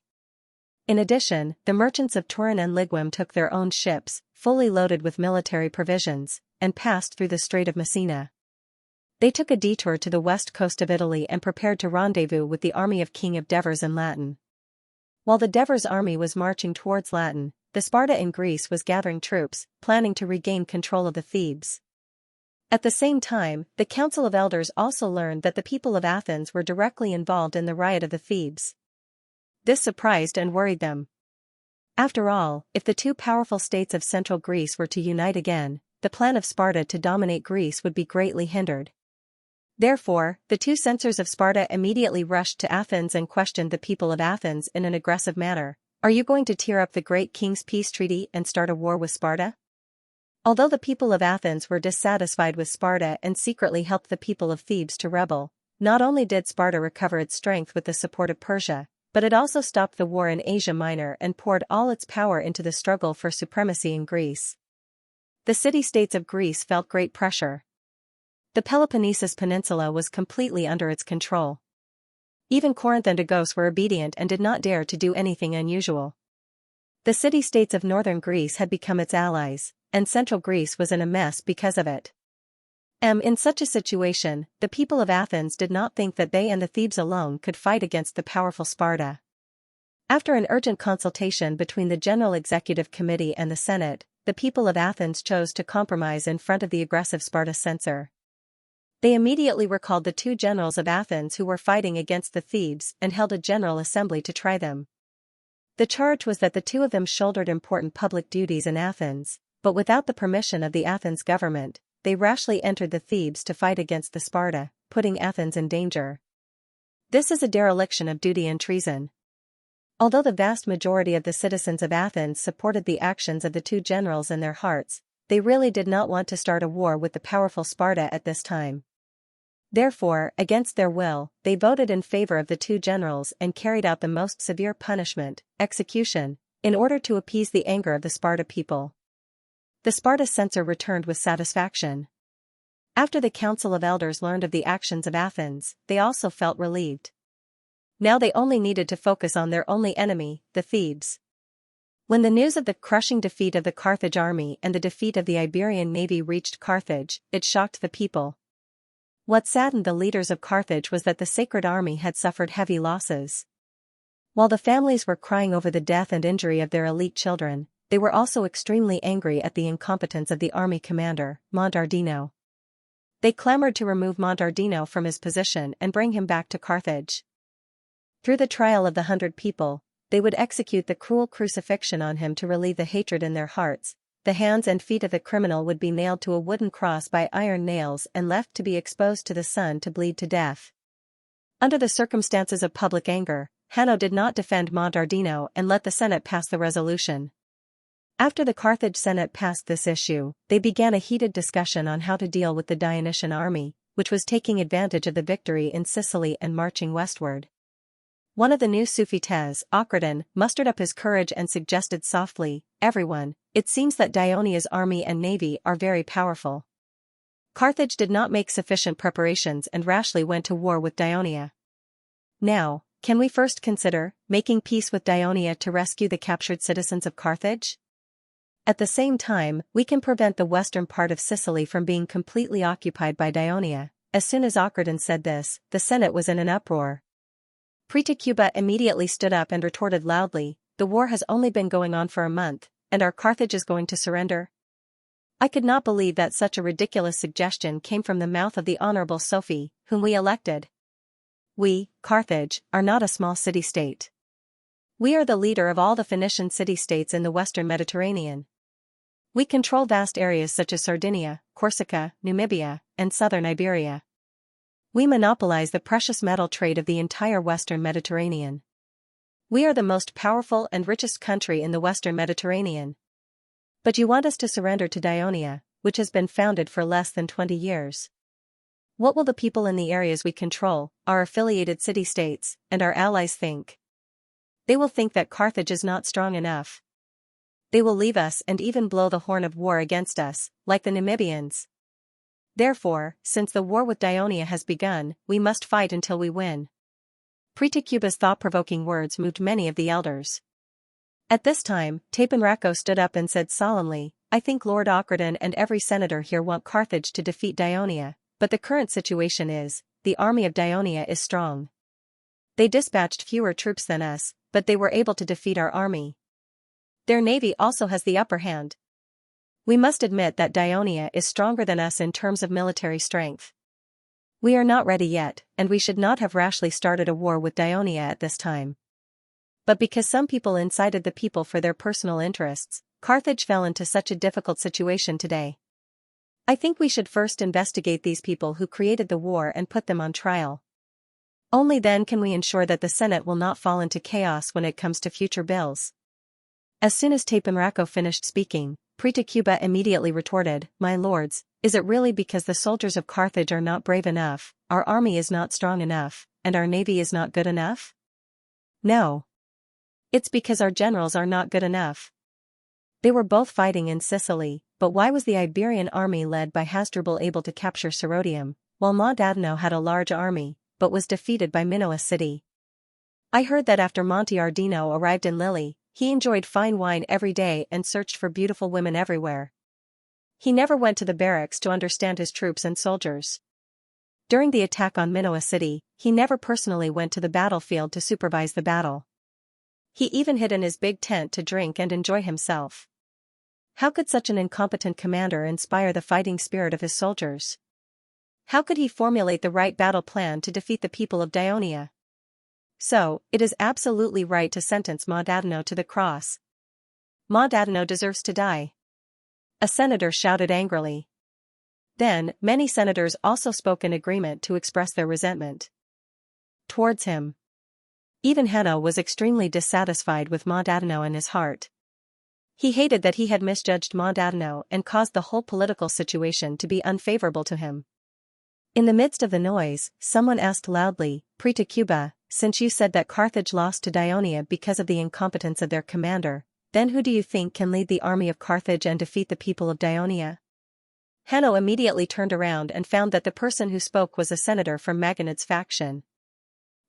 In addition, the merchants of Turin and Ligwim took their own ships, fully loaded with military provisions, and passed through the Strait of Messina. They took a detour to the west coast of Italy and prepared to rendezvous with the army of King of Devers in Latin. While the Devers army was marching towards Latin, the Sparta in Greece was gathering troops, planning to regain control of the Thebes. At the same time, the Council of Elders also learned that the people of Athens were directly involved in the riot of the Thebes. This surprised and worried them. After all, if the two powerful states of central Greece were to unite again, the plan of Sparta to dominate Greece would be greatly hindered. Therefore, the two censors of Sparta immediately rushed to Athens and questioned the people of Athens in an aggressive manner. Are you going to tear up the great king's peace treaty and start a war with Sparta? Although the people of Athens were dissatisfied with Sparta and secretly helped the people of Thebes to rebel, not only did Sparta recover its strength with the support of Persia, but it also stopped the war in Asia Minor and poured all its power into the struggle for supremacy in Greece. The city-states of Greece felt great pressure. The Peloponnesus Peninsula was completely under its control. Even Corinth and Argos were obedient and did not dare to do anything unusual. The city-states of northern Greece had become its allies, and central Greece was in a mess because of it. In such a situation, the people of Athens did not think that they and the Thebes alone could fight against the powerful Sparta. After an urgent consultation between the General Executive Committee and the Senate, the people of Athens chose to compromise in front of the aggressive Sparta censor. They immediately recalled the two generals of Athens who were fighting against the Thebes and held a general assembly to try them. The charge was that the two of them shouldered important public duties in Athens, but without the permission of the Athens government, they rashly entered the Thebes to fight against the Sparta, putting Athens in danger. This is a dereliction of duty and treason. Although the vast majority of the citizens of Athens supported the actions of the two generals in their hearts, they really did not want to start a war with the powerful Sparta at this time. Therefore, against their will, they voted in favor of the two generals and carried out the most severe punishment, execution, in order to appease the anger of the Sparta people. The Sparta censor returned with satisfaction. After the Council of Elders learned of the actions of Athens, they also felt relieved. Now they only needed to focus on their only enemy, the Thebes. When the news of the crushing defeat of the Carthage army and the defeat of the Iberian navy reached Carthage, it shocked the people. What saddened the leaders of Carthage was that the sacred army had suffered heavy losses. While the families were crying over the death and injury of their elite children, they were also extremely angry at the incompetence of the army commander, Montardino. They clamored to remove Montardino from his position and bring him back to Carthage. Through the trial of the 100 people, they would execute the cruel crucifixion on him to relieve the hatred in their hearts. The hands and feet of the criminal would be nailed to a wooden cross by iron nails and left to be exposed to the sun to bleed to death. Under the circumstances of public anger, Hanno did not defend Montardino and let the Senate pass the resolution. After the Carthage Senate passed this issue, they began a heated discussion on how to deal with the Dionysian army, which was taking advantage of the victory in Sicily and marching westward. One of the new Suffites, Ocradon, mustered up his courage and suggested softly, "Everyone, it seems that Dionia's army and navy are very powerful. Carthage did not make sufficient preparations and rashly went to war with Dionia. Now, can we first consider making peace with Dionia to rescue the captured citizens of Carthage? At the same time, we can prevent the western part of Sicily from being completely occupied by Dionia." As soon as Ocradon said this, the Senate was in an uproar. Pretacuba immediately stood up and retorted loudly, "The war has only been going on for a month, and our Carthage is going to surrender?" I could not believe that such a ridiculous suggestion came from the mouth of the Honorable Sophie, whom we elected. We, Carthage, are not a small city-state. We are the leader of all the Phoenician city-states in the western Mediterranean. We control vast areas such as Sardinia, Corsica, Numibia, and southern Iberia. We monopolize the precious metal trade of the entire western Mediterranean. We are the most powerful and richest country in the western Mediterranean. But you want us to surrender to Dionia, which has been founded for less than 20 years. What will the people in the areas we control, our affiliated city-states, and our allies think? They will think that Carthage is not strong enough. They will leave us and even blow the horn of war against us, like the Namibians. Therefore, since the war with Dionia has begun, we must fight until we win." Pretacuba's thought-provoking words moved many of the elders. At this time, Tapenrako stood up and said solemnly, "I think Lord Ocradon and every senator here want Carthage to defeat Dionia, but the current situation is, the army of Dionia is strong. They dispatched fewer troops than us, but they were able to defeat our army. Their navy also has the upper hand. We must admit that Dionia is stronger than us in terms of military strength. We are not ready yet, and we should not have rashly started a war with Dionia at this time. But because some people incited the people for their personal interests, Carthage fell into such a difficult situation today. I think we should first investigate these people who created the war and put them on trial. Only then can we ensure that the Senate will not fall into chaos when it comes to future bills." As soon as Tapenrako finished speaking, Pretacuba immediately retorted, "My lords, is it really because the soldiers of Carthage are not brave enough, our army is not strong enough, and our navy is not good enough? No. It's because our generals are not good enough. They were both fighting in Sicily, but why was the Iberian army led by Hasdrubal able to capture Sirodium, while Mondadno had a large army, but was defeated by Minoa city? I heard that after Monte Ardino arrived in Lille, he enjoyed fine wine every day and searched for beautiful women everywhere. He never went to the barracks to understand his troops and soldiers. During the attack on Minoa city, he never personally went to the battlefield to supervise the battle. He even hid in his big tent to drink and enjoy himself. How could such an incompetent commander inspire the fighting spirit of his soldiers? How could he formulate the right battle plan to defeat the people of Dionia? So, it is absolutely right to sentence Mondadno to the cross. Mondadno deserves to die." A senator shouted angrily. Then, many senators also spoke in agreement to express their resentment towards him. Even Hanno was extremely dissatisfied with Mondadno in his heart. He hated that he had misjudged Mondadno and caused the whole political situation to be unfavorable to him. In the midst of the noise, someone asked loudly, "Pretacuba, since you said that Carthage lost to Dionia because of the incompetence of their commander, then who do you think can lead the army of Carthage and defeat the people of Dionia?" Hanno immediately turned around and found that the person who spoke was a senator from Maganid's faction.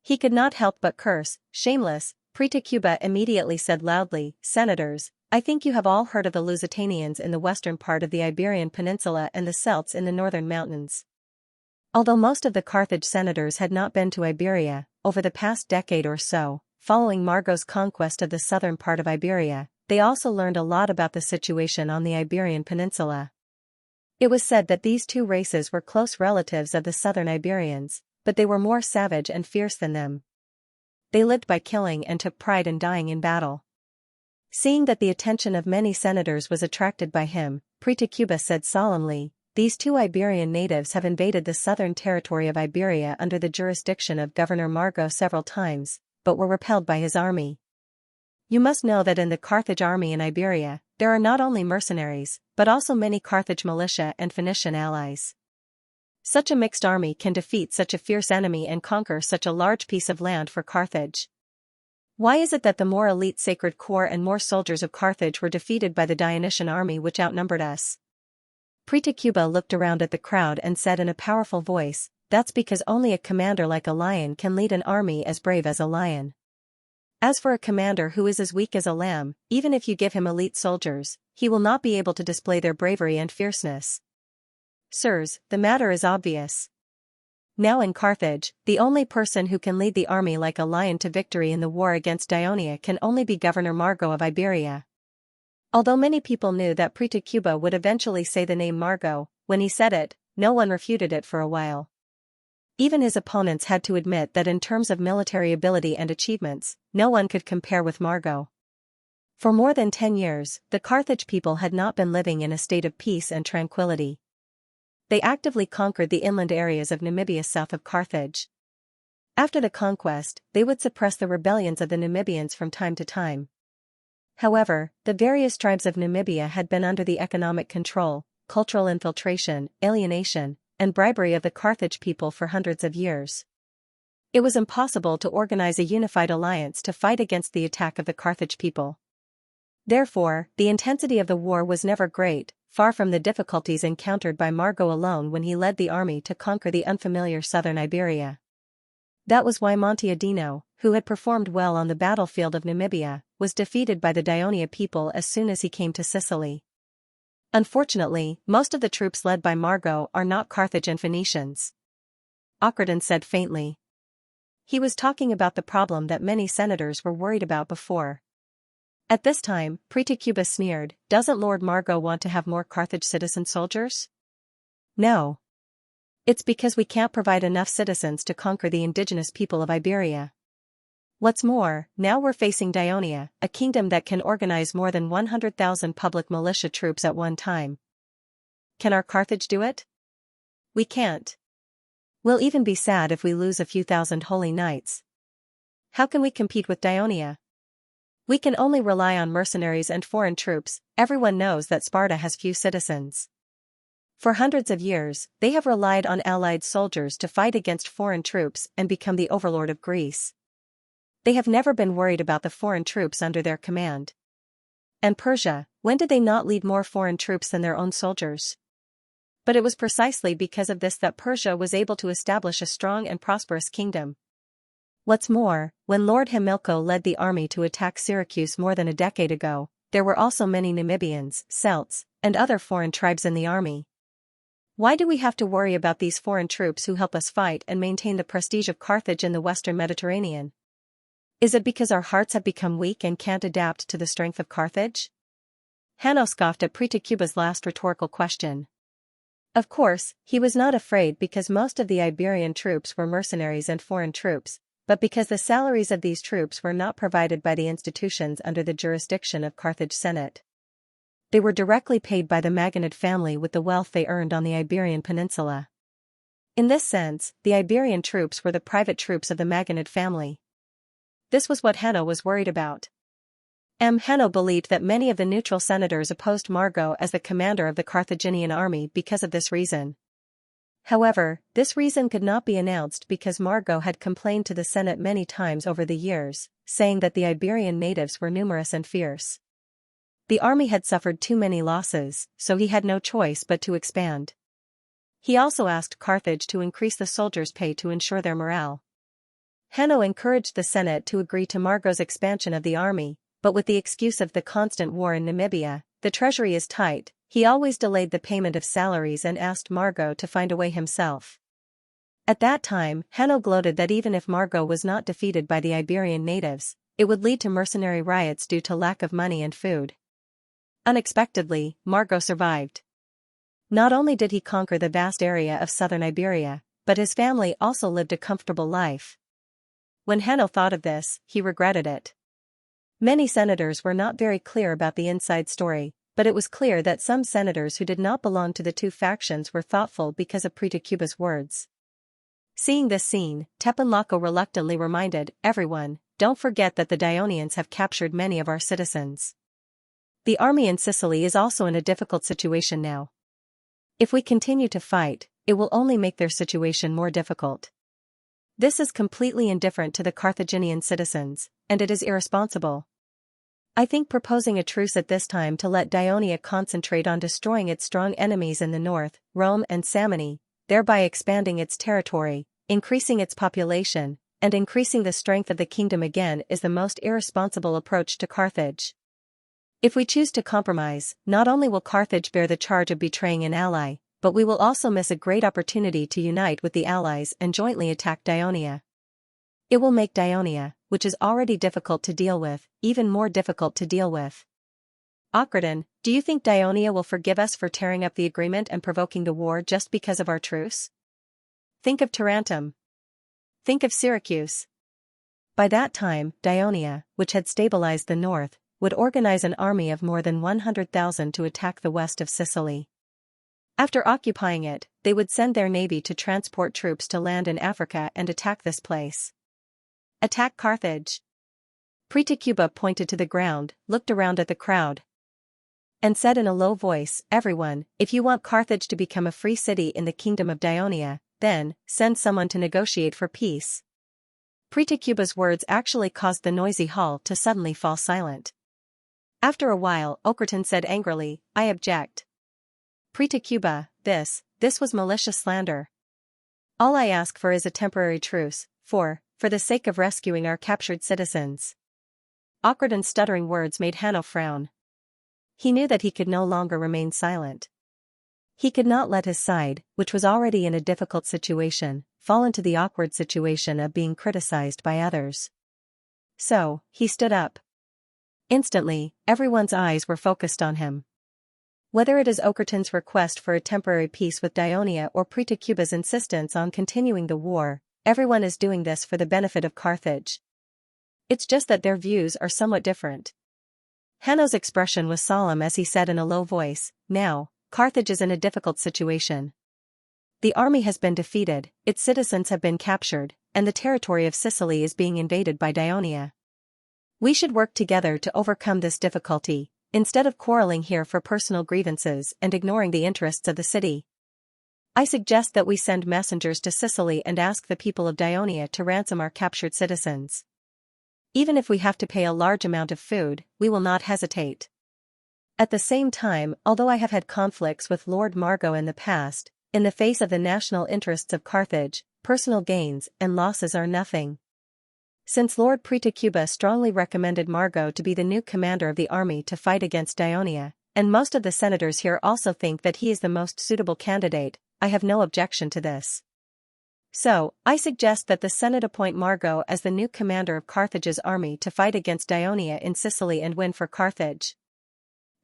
He could not help but curse, "Shameless." Pretacuba immediately said loudly, "Senators, I think you have all heard of the Lusitanians in the western part of the Iberian Peninsula and the Celts in the northern mountains. Although most of the Carthage senators had not been to Iberia, over the past decade or so, following Margo's conquest of the southern part of Iberia, they also learned a lot about the situation on the Iberian Peninsula. It was said that these two races were close relatives of the southern Iberians, but they were more savage and fierce than them. They lived by killing and took pride in dying in battle. Seeing that the attention of many senators was attracted by him, Pretacuba said solemnly, "These two Iberian natives have invaded the southern territory of Iberia under the jurisdiction of Governor Margo several times, but were repelled by his army. You must know that in the Carthage army in Iberia, there are not only mercenaries, but also many Carthage militia and Phoenician allies. Such a mixed army can defeat such a fierce enemy and conquer such a large piece of land for Carthage. Why is it that the more elite sacred corps and more soldiers of Carthage were defeated by the Dionysian army which outnumbered us? Pretacuba looked around at the crowd and said in a powerful voice, "That's because only a commander like a lion can lead an army as brave as a lion. As for a commander who is as weak as a lamb, even if you give him elite soldiers, he will not be able to display their bravery and fierceness. Sirs, the matter is obvious. Now in Carthage, the only person who can lead the army like a lion to victory in the war against Dionia can only be Governor Margo of Iberia." Although many people knew that Pretacuba would eventually say the name Margo, when he said it, no one refuted it for a while. Even his opponents had to admit that in terms of military ability and achievements, no one could compare with Margo. For more than 10 years, the Carthage people had not been living in a state of peace and tranquility. They actively conquered the inland areas of Namibia south of Carthage. After the conquest, they would suppress the rebellions of the Namibians from time to time. However, the various tribes of Namibia had been under the economic control, cultural infiltration, alienation, and bribery of the Carthage people for hundreds of years. It was impossible to organize a unified alliance to fight against the attack of the Carthage people. Therefore, the intensity of the war was never great, far from the difficulties encountered by Margo alone when he led the army to conquer the unfamiliar southern Iberia. That was why Monteadino, who had performed well on the battlefield of Namibia, was defeated by the Dionia people as soon as he came to Sicily. Unfortunately, most of the troops led by Margo are not Carthaginian Phoenicians. Ockerton said faintly. He was talking about the problem that many senators were worried about before. At this time, Pretacuba sneered, "Doesn't Lord Margo want to have more Carthage citizen soldiers?" "No. It's because we can't provide enough citizens to conquer the indigenous people of Iberia. What's more, now we're facing Dionia, a kingdom that can organize more than 100,000 public militia troops at one time. Can our Carthage do it? We can't. We'll even be sad if we lose a few thousand holy knights. How can we compete with Dionia? We can only rely on mercenaries and foreign troops. Everyone knows that Sparta has few citizens. For hundreds of years, they have relied on allied soldiers to fight against foreign troops and become the overlord of Greece. They have never been worried about the foreign troops under their command. And Persia, when did they not lead more foreign troops than their own soldiers? But it was precisely because of this that Persia was able to establish a strong and prosperous kingdom. What's more, when Lord Hamilco led the army to attack Syracuse more than a decade ago, there were also many Namibians, Celts, and other foreign tribes in the army. Why do we have to worry about these foreign troops who help us fight and maintain the prestige of Carthage in the Western Mediterranean? Is it because our hearts have become weak and can't adapt to the strength of Carthage? Hanno scoffed at Pretacuba's last rhetorical question. Of course, he was not afraid because most of the Iberian troops were mercenaries and foreign troops, but because the salaries of these troops were not provided by the institutions under the jurisdiction of Carthage Senate. They were directly paid by the Maginid family with the wealth they earned on the Iberian Peninsula. In this sense, the Iberian troops were the private troops of the Maginid family. This was what Hanno was worried about. Hanno believed that many of the neutral senators opposed Margo as the commander of the Carthaginian army because of this reason. However, this reason could not be announced because Margo had complained to the Senate many times over the years, saying that the Iberian natives were numerous and fierce. The army had suffered too many losses, so he had no choice but to expand. He also asked Carthage to increase the soldiers' pay to ensure their morale. Hanno encouraged the Senate to agree to Margo's expansion of the army, but with the excuse of the constant war in Namibia, the treasury is tight. He always delayed the payment of salaries and asked Margo to find a way himself. At that time, Hanno gloated that even if Margo was not defeated by the Iberian natives, it would lead to mercenary riots due to lack of money and food. Unexpectedly, Margo survived. Not only did he conquer the vast area of southern Iberia, but his family also lived a comfortable life. When Hanno thought of this, he regretted it. Many senators were not very clear about the inside story, but it was clear that some senators who did not belong to the two factions were thoughtful because of Pretacuba's words. Seeing this scene, Tepanlako reluctantly reminded everyone, "Don't forget that the Dionians have captured many of our citizens. The army in Sicily is also in a difficult situation now. If we continue to fight, it will only make their situation more difficult. This is completely indifferent to the Carthaginian citizens, and it is irresponsible. I think proposing a truce at this time to let Dionia concentrate on destroying its strong enemies in the north, Rome and Samni, thereby expanding its territory, increasing its population, and increasing the strength of the kingdom again is the most irresponsible approach to Carthage. If we choose to compromise, not only will Carthage bear the charge of betraying an ally, but we will also miss a great opportunity to unite with the allies and jointly attack Dionia. It will make Dionia, which is already difficult to deal with, even more difficult to deal with. Ocraton, do you think Dionia will forgive us for tearing up the agreement and provoking the war just because of our truce? Think of Tarentum. Think of Syracuse. By that time, Dionia, which had stabilized the north, would organize an army of more than 100,000 to attack the west of Sicily. After occupying it, they would send their navy to transport troops to land in Africa and attack this place. Attack Carthage. Pretacuba pointed to the ground, looked around at the crowd, and said in a low voice, "Everyone, if you want Carthage to become a free city in the kingdom of Dionia, then, send someone to negotiate for peace." Pretacuba's words actually caused the noisy hall to suddenly fall silent. After a while, Ocraton said angrily, "I object." Pretacuba, this was malicious slander. All I ask for is a temporary truce, for the sake of rescuing our captured citizens. Ocraton's stuttering words made Hanno frown. He knew that he could no longer remain silent. He could not let his side, which was already in a difficult situation, fall into the awkward situation of being criticized by others. So, he stood up. Instantly, everyone's eyes were focused on him. Whether it is Ocraton's request for a temporary peace with Dionia or Pretacuba's insistence on continuing the war, everyone is doing this for the benefit of Carthage. It's just that their views are somewhat different. Hanno's expression was solemn as he said in a low voice, "Now, Carthage is in a difficult situation. The army has been defeated, its citizens have been captured, and the territory of Sicily is being invaded by Dionia. We should work together to overcome this difficulty, instead of quarreling here for personal grievances and ignoring the interests of the city. I suggest that we send messengers to Sicily and ask the people of Dionia to ransom our captured citizens. Even if we have to pay a large amount of food, we will not hesitate. At the same time, although I have had conflicts with Lord Margot in the past, in the face of the national interests of Carthage, personal gains and losses are nothing. Since Lord Pretacuba strongly recommended Margot to be the new commander of the army to fight against Dionia, and most of the senators here also think that he is the most suitable candidate, I have no objection to this. So, I suggest that the Senate appoint Margot as the new commander of Carthage's army to fight against Dionia in Sicily and win for Carthage."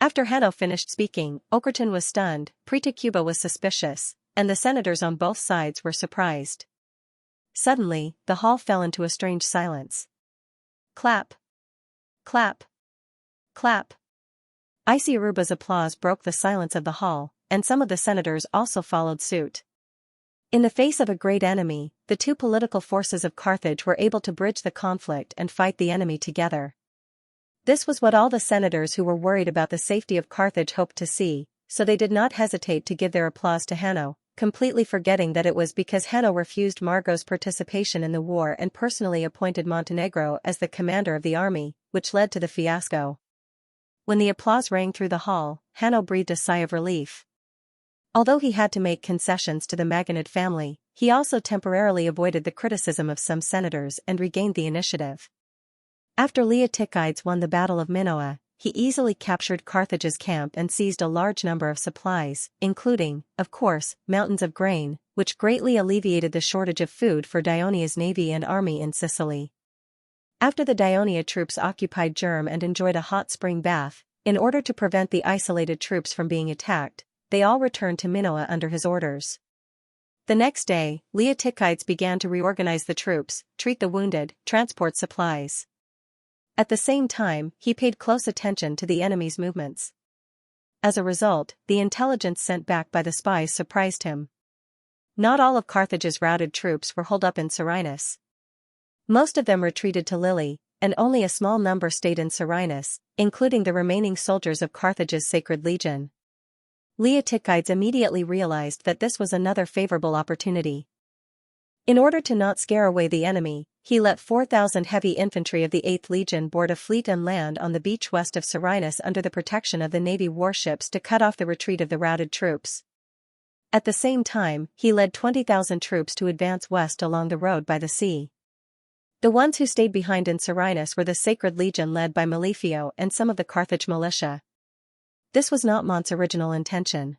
After Hanno finished speaking, Ocraton was stunned, Pretacuba was suspicious, and the senators on both sides were surprised. Suddenly, the hall fell into a strange silence. Clap. Clap. Clap. Icy Aruba's applause broke the silence of the hall, and some of the senators also followed suit. In the face of a great enemy, the two political forces of Carthage were able to bridge the conflict and fight the enemy together. This was what all the senators who were worried about the safety of Carthage hoped to see, so they did not hesitate to give their applause to Hanno, completely forgetting that it was because Hanno refused Margot's participation in the war and personally appointed Montenegro as the commander of the army, which led to the fiasco. When the applause rang through the hall, Hanno breathed a sigh of relief. Although he had to make concessions to the Maginid family, he also temporarily avoided the criticism of some senators and regained the initiative. After Leotychides won the Battle of Minoa, he easily captured Carthage's camp and seized a large number of supplies, including, of course, mountains of grain, which greatly alleviated the shortage of food for Dionia's navy and army in Sicily. After the Dionia troops occupied Germ and enjoyed a hot spring bath, in order to prevent the isolated troops from being attacked, they all returned to Minoa under his orders. The next day, Leotychides began to reorganize the troops, treat the wounded, transport supplies. At the same time, he paid close attention to the enemy's movements. As a result, the intelligence sent back by the spies surprised him. Not all of Carthage's routed troops were holed up in Serenus. Most of them retreated to Lille, and only a small number stayed in Serenus, including the remaining soldiers of Carthage's Sacred Legion. Leotychides immediately realized that this was another favorable opportunity. In order to not scare away the enemy, he let 4,000 heavy infantry of the 8th Legion board a fleet and land on the beach west of Serenus under the protection of the navy warships to cut off the retreat of the routed troops. At the same time, he led 20,000 troops to advance west along the road by the sea. The ones who stayed behind in Serenus were the Sacred Legion led by Melifio and some of the Carthage militia. This was not Mont's original intention.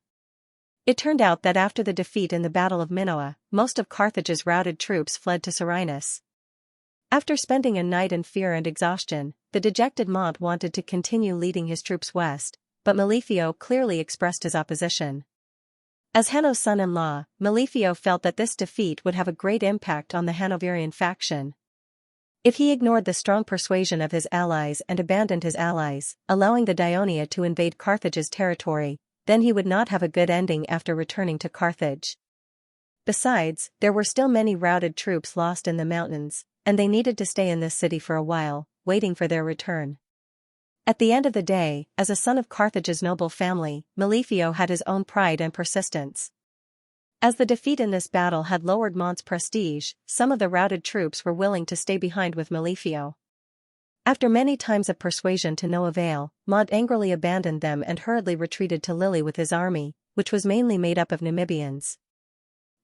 It turned out that after the defeat in the Battle of Minoa, most of Carthage's routed troops fled to Serenus. After spending a night in fear and exhaustion, the dejected Mont wanted to continue leading his troops west, but Melifio clearly expressed his opposition. As Hanno's son-in-law, Melifio felt that this defeat would have a great impact on the Hanoverian faction. If he ignored the strong persuasion of his allies and abandoned his allies, allowing the Daionia to invade Carthage's territory, then he would not have a good ending after returning to Carthage. Besides, there were still many routed troops lost in the mountains, and they needed to stay in this city for a while, waiting for their return. At the end of the day, as a son of Carthage's noble family, Melifio had his own pride and persistence. As the defeat in this battle had lowered Mont's prestige, some of the routed troops were willing to stay behind with Melifio. After many times of persuasion to no avail, Mont angrily abandoned them and hurriedly retreated to Lille with his army, which was mainly made up of Namibians.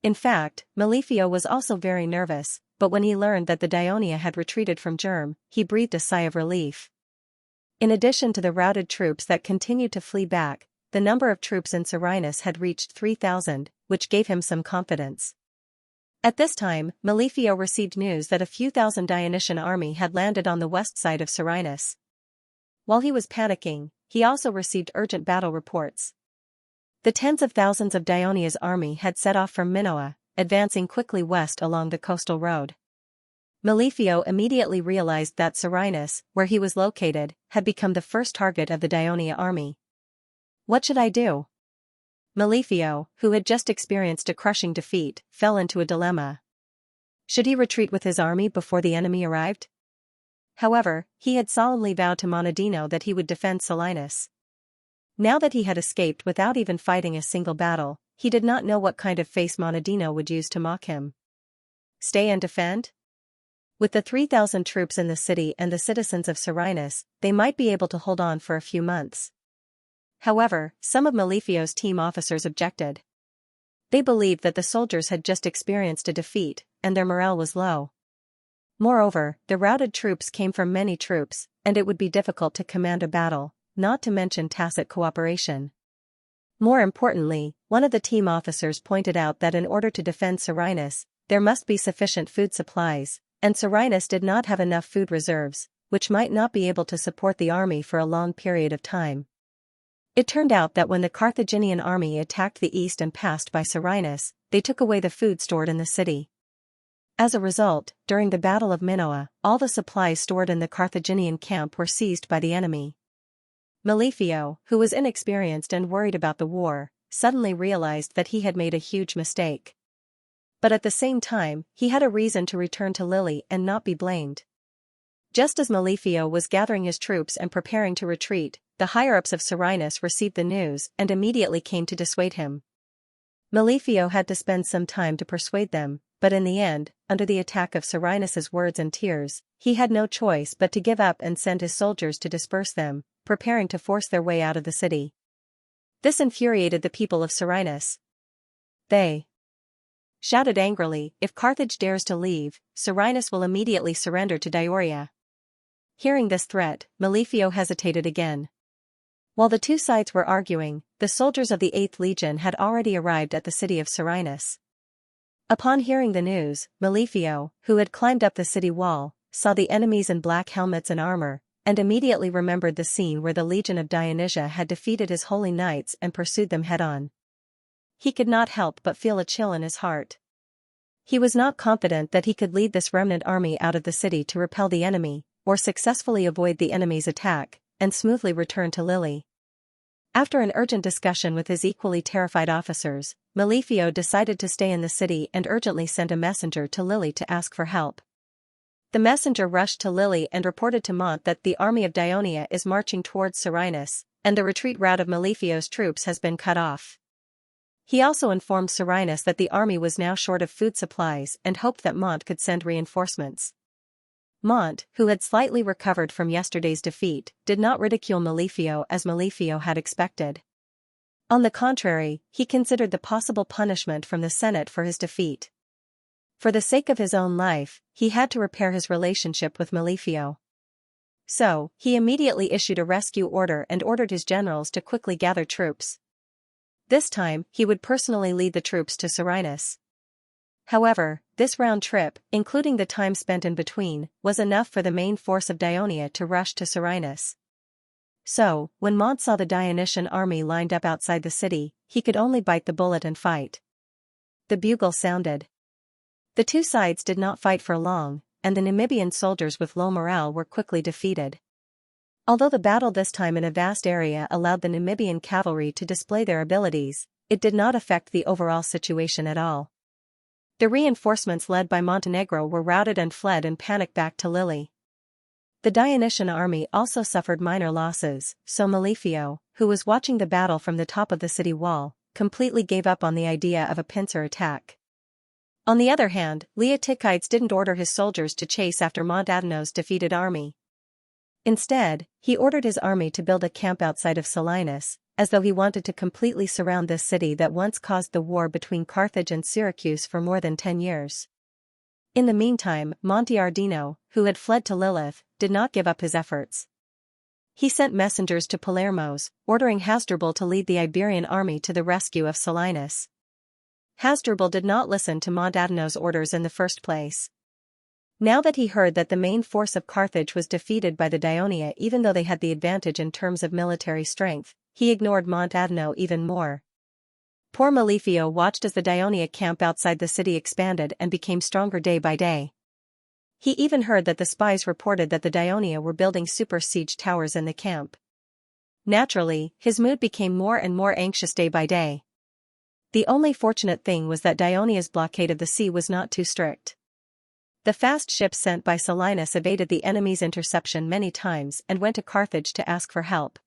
In fact, Melifio was also very nervous, but when he learned that the Daionia had retreated from Germ, he breathed a sigh of relief. In addition to the routed troops that continued to flee back, the number of troops in Serenus had reached 3,000, which gave him some confidence. At this time, Melifio received news that a few thousand Dionysian army had landed on the west side of Serenus. While he was panicking, he also received urgent battle reports. The tens of thousands of Dionia's army had set off from Minoa, advancing quickly west along the coastal road. Melifio immediately realized that Serenus, where he was located, had become the first target of the Daionia army. What should I do? Melifio, who had just experienced a crushing defeat, fell into a dilemma. Should he retreat with his army before the enemy arrived? However, he had solemnly vowed to Monadino that he would defend Selinus. Now that he had escaped without even fighting a single battle, he did not know what kind of face Monadino would use to mock him. Stay and defend? With the 3,000 troops in the city and the citizens of Serenus, they might be able to hold on for a few months. However, some of Melifio's team officers objected. They believed that the soldiers had just experienced a defeat, and their morale was low. Moreover, the routed troops came from many troops, and it would be difficult to command a battle, not to mention tacit cooperation. More importantly, one of the team officers pointed out that in order to defend Serenus, there must be sufficient food supplies, and Serenus did not have enough food reserves, which might not be able to support the army for a long period of time. It turned out that when the Carthaginian army attacked the east and passed by Serenus, they took away the food stored in the city. As a result, during the Battle of Minoa, all the supplies stored in the Carthaginian camp were seized by the enemy. Melifio, who was inexperienced and worried about the war, suddenly realized that he had made a huge mistake. But at the same time, he had a reason to return to Lille and not be blamed. Just as Melifio was gathering his troops and preparing to retreat, the higher-ups of Serenus received the news and immediately came to dissuade him. Melifio had to spend some time to persuade them, but in the end, under the attack of Serenus's words and tears, he had no choice but to give up and send his soldiers to disperse them, preparing to force their way out of the city. This infuriated the people of Serenus. They shouted angrily, "If Carthage dares to leave, Serenus will immediately surrender to Dioria." Hearing this threat, Melifio hesitated again. While the two sides were arguing, the soldiers of the 8th Legion had already arrived at the city of Serenus. Upon hearing the news, Melifio, who had climbed up the city wall, saw the enemies in black helmets and armor, and immediately remembered the scene where the Legion of Dionysia had defeated his holy knights and pursued them head-on. He could not help but feel a chill in his heart. He was not confident that he could lead this remnant army out of the city to repel the enemy, or successfully avoid the enemy's attack, and smoothly return to Lille. After an urgent discussion with his equally terrified officers, Melifio decided to stay in the city and urgently sent a messenger to Lille to ask for help. The messenger rushed to Lille and reported to Mont that the army of Daionia is marching towards Serenus, and the retreat route of Malefio's troops has been cut off. He also informed Serenus that the army was now short of food supplies and hoped that Mont could send reinforcements. Mont, who had slightly recovered from yesterday's defeat, did not ridicule Malefio as Malefio had expected. On the contrary, he considered the possible punishment from the Senate for his defeat. For the sake of his own life, he had to repair his relationship with Malefio. So, he immediately issued a rescue order and ordered his generals to quickly gather troops. This time, he would personally lead the troops to Serenus. However, this round trip, including the time spent in between, was enough for the main force of Dionia to rush to Serenus. So, when Mont saw the Dionysian army lined up outside the city, he could only bite the bullet and fight. The bugle sounded. The two sides did not fight for long, and the Namibian soldiers with low morale were quickly defeated. Although the battle this time in a vast area allowed the Namibian cavalry to display their abilities, it did not affect the overall situation at all. The reinforcements led by Montenegro were routed and fled in panic back to Lille. The Dionysian army also suffered minor losses, so Malefio, who was watching the battle from the top of the city wall, completely gave up on the idea of a pincer attack. On the other hand, Leotychides didn't order his soldiers to chase after Mondadino's defeated army. Instead, he ordered his army to build a camp outside of Selinus, as though he wanted to completely surround this city that once caused the war between Carthage and Syracuse for more than 10 years. In the meantime, Monteardino, who had fled to Lilith, did not give up his efforts. He sent messengers to Palermos, ordering Hasdrubal to lead the Iberian army to the rescue of Selinus. Hasdrubal did not listen to Mondadino's orders in the first place. Now that he heard that the main force of Carthage was defeated by the Dionia even though they had the advantage in terms of military strength, he ignored Mondadino even more. Poor Malefio watched as the Dionia camp outside the city expanded and became stronger day by day. He even heard that the spies reported that the Dionia were building super siege towers in the camp. Naturally, his mood became more and more anxious day by day. The only fortunate thing was that Dionia's blockade of the sea was not too strict. The fast ships sent by Selinus evaded the enemy's interception many times and went to Carthage to ask for help.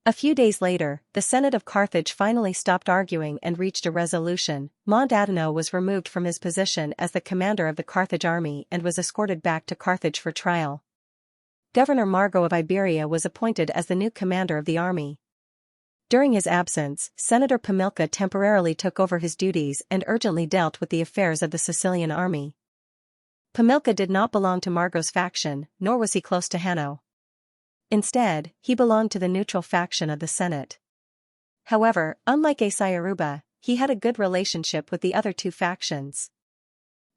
A few days later, the Senate of Carthage finally stopped arguing and reached a resolution. Mondadino was removed from his position as the commander of the Carthage army and was escorted back to Carthage for trial. Governor Margo of Iberia was appointed as the new commander of the army. During his absence, Senator Pamilca temporarily took over his duties and urgently dealt with the affairs of the Sicilian army. Pamilca did not belong to Margo's faction, nor was he close to Hanno. Instead, he belonged to the neutral faction of the Senate. However, unlike Asaiaruba, he had a good relationship with the other two factions.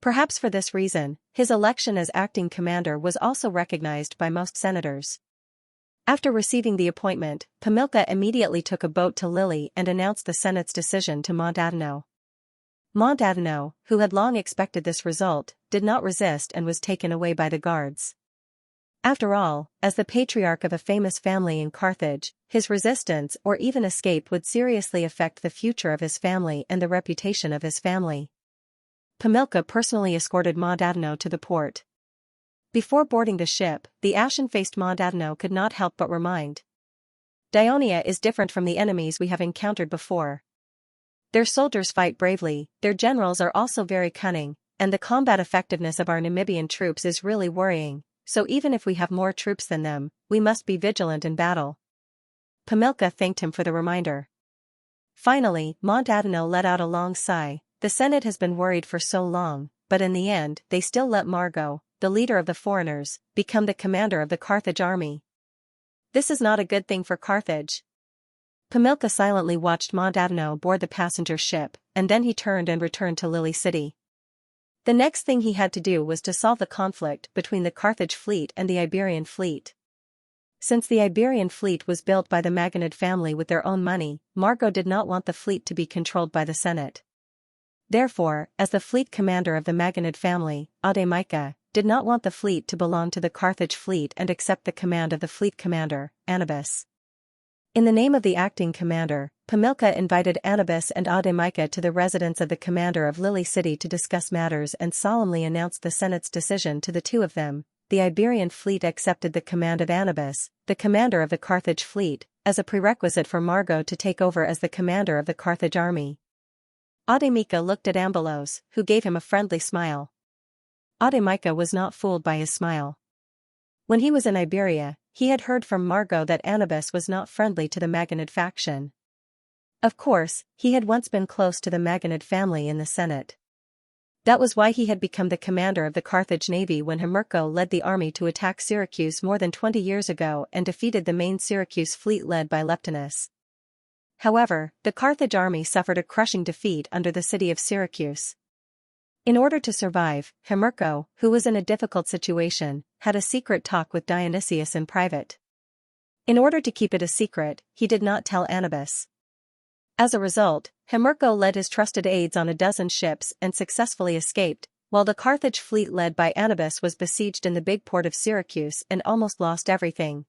Perhaps for this reason, his election as acting commander was also recognized by most senators. After receiving the appointment, Pamilca immediately took a boat to Lille and announced the Senate's decision to Mondadino. Mondadino, who had long expected this result, did not resist and was taken away by the guards. After all, as the patriarch of a famous family in Carthage, his resistance or even escape would seriously affect the future of his family and the reputation of his family. Pamilca personally escorted Mondadino to the port. Before boarding the ship, the ashen-faced Mondadino could not help but remind. Dionia is different from the enemies we have encountered before. Their soldiers fight bravely, their generals are also very cunning, and the combat effectiveness of our Namibian troops is really worrying, so even if we have more troops than them, we must be vigilant in battle. Pamilca thanked him for the reminder. Finally, Mondadino let out a long sigh. The Senate has been worried for so long, but in the end, they still let Margo, the leader of the foreigners, become the commander of the Carthage army. This is not a good thing for Carthage. Pamilca silently watched Mondadino board the passenger ship, and then he turned and returned to Lille City. The next thing he had to do was to solve the conflict between the Carthage fleet and the Iberian fleet. Since the Iberian fleet was built by the Maganid family with their own money, Margo did not want the fleet to be controlled by the Senate. Therefore, as the fleet commander of the Maganid family, Ademaika, did not want the fleet to belong to the Carthage fleet and accept the command of the fleet commander, Anubis. In the name of the acting commander, Pamilca invited Anubis and Ademaika to the residence of the commander of Lille City to discuss matters and solemnly announced the Senate's decision to the two of them. The Iberian fleet accepted the command of Anubis, the commander of the Carthage fleet, as a prerequisite for Margot to take over as the commander of the Carthage army. Audemica looked at Ambelos, who gave him a friendly smile. Audemica was not fooled by his smile. When he was in Iberia, he had heard from Margot that Anubis was not friendly to the Maganid faction. Of course, he had once been close to the Maganid family in the Senate. That was why he had become the commander of the Carthage navy when Hermerco led the army to attack Syracuse more than 20 years ago and defeated the main Syracuse fleet led by Leptinus. However, the Carthage army suffered a crushing defeat under the city of Syracuse. In order to survive, Hermerco, who was in a difficult situation, had a secret talk with Dionysius in private. In order to keep it a secret, he did not tell Anubis. As a result, Hermerco led his trusted aides on a dozen ships and successfully escaped, while the Carthage fleet led by Anubis was besieged in the big port of Syracuse and almost lost everything.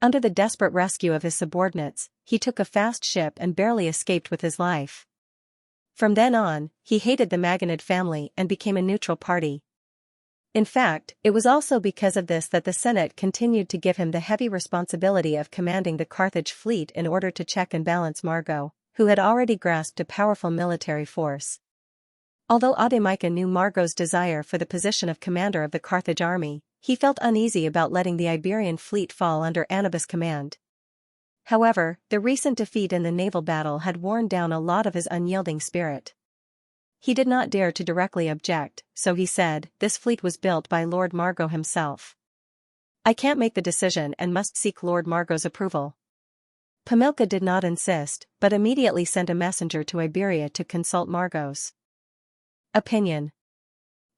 Under the desperate rescue of his subordinates, he took a fast ship and barely escaped with his life. From then on, he hated the Maganid family and became a neutral party. In fact, it was also because of this that the Senate continued to give him the heavy responsibility of commanding the Carthage fleet in order to check and balance Margot, who had already grasped a powerful military force. Although Audemica knew Margot's desire for the position of commander of the Carthage army, he felt uneasy about letting the Iberian fleet fall under Anubis' command. However, the recent defeat in the naval battle had worn down a lot of his unyielding spirit. He did not dare to directly object, so he said, "This fleet was built by Lord Margot himself. I can't make the decision and must seek Lord Margot's approval." Pamilca did not insist, but immediately sent a messenger to Iberia to consult Margot's opinion.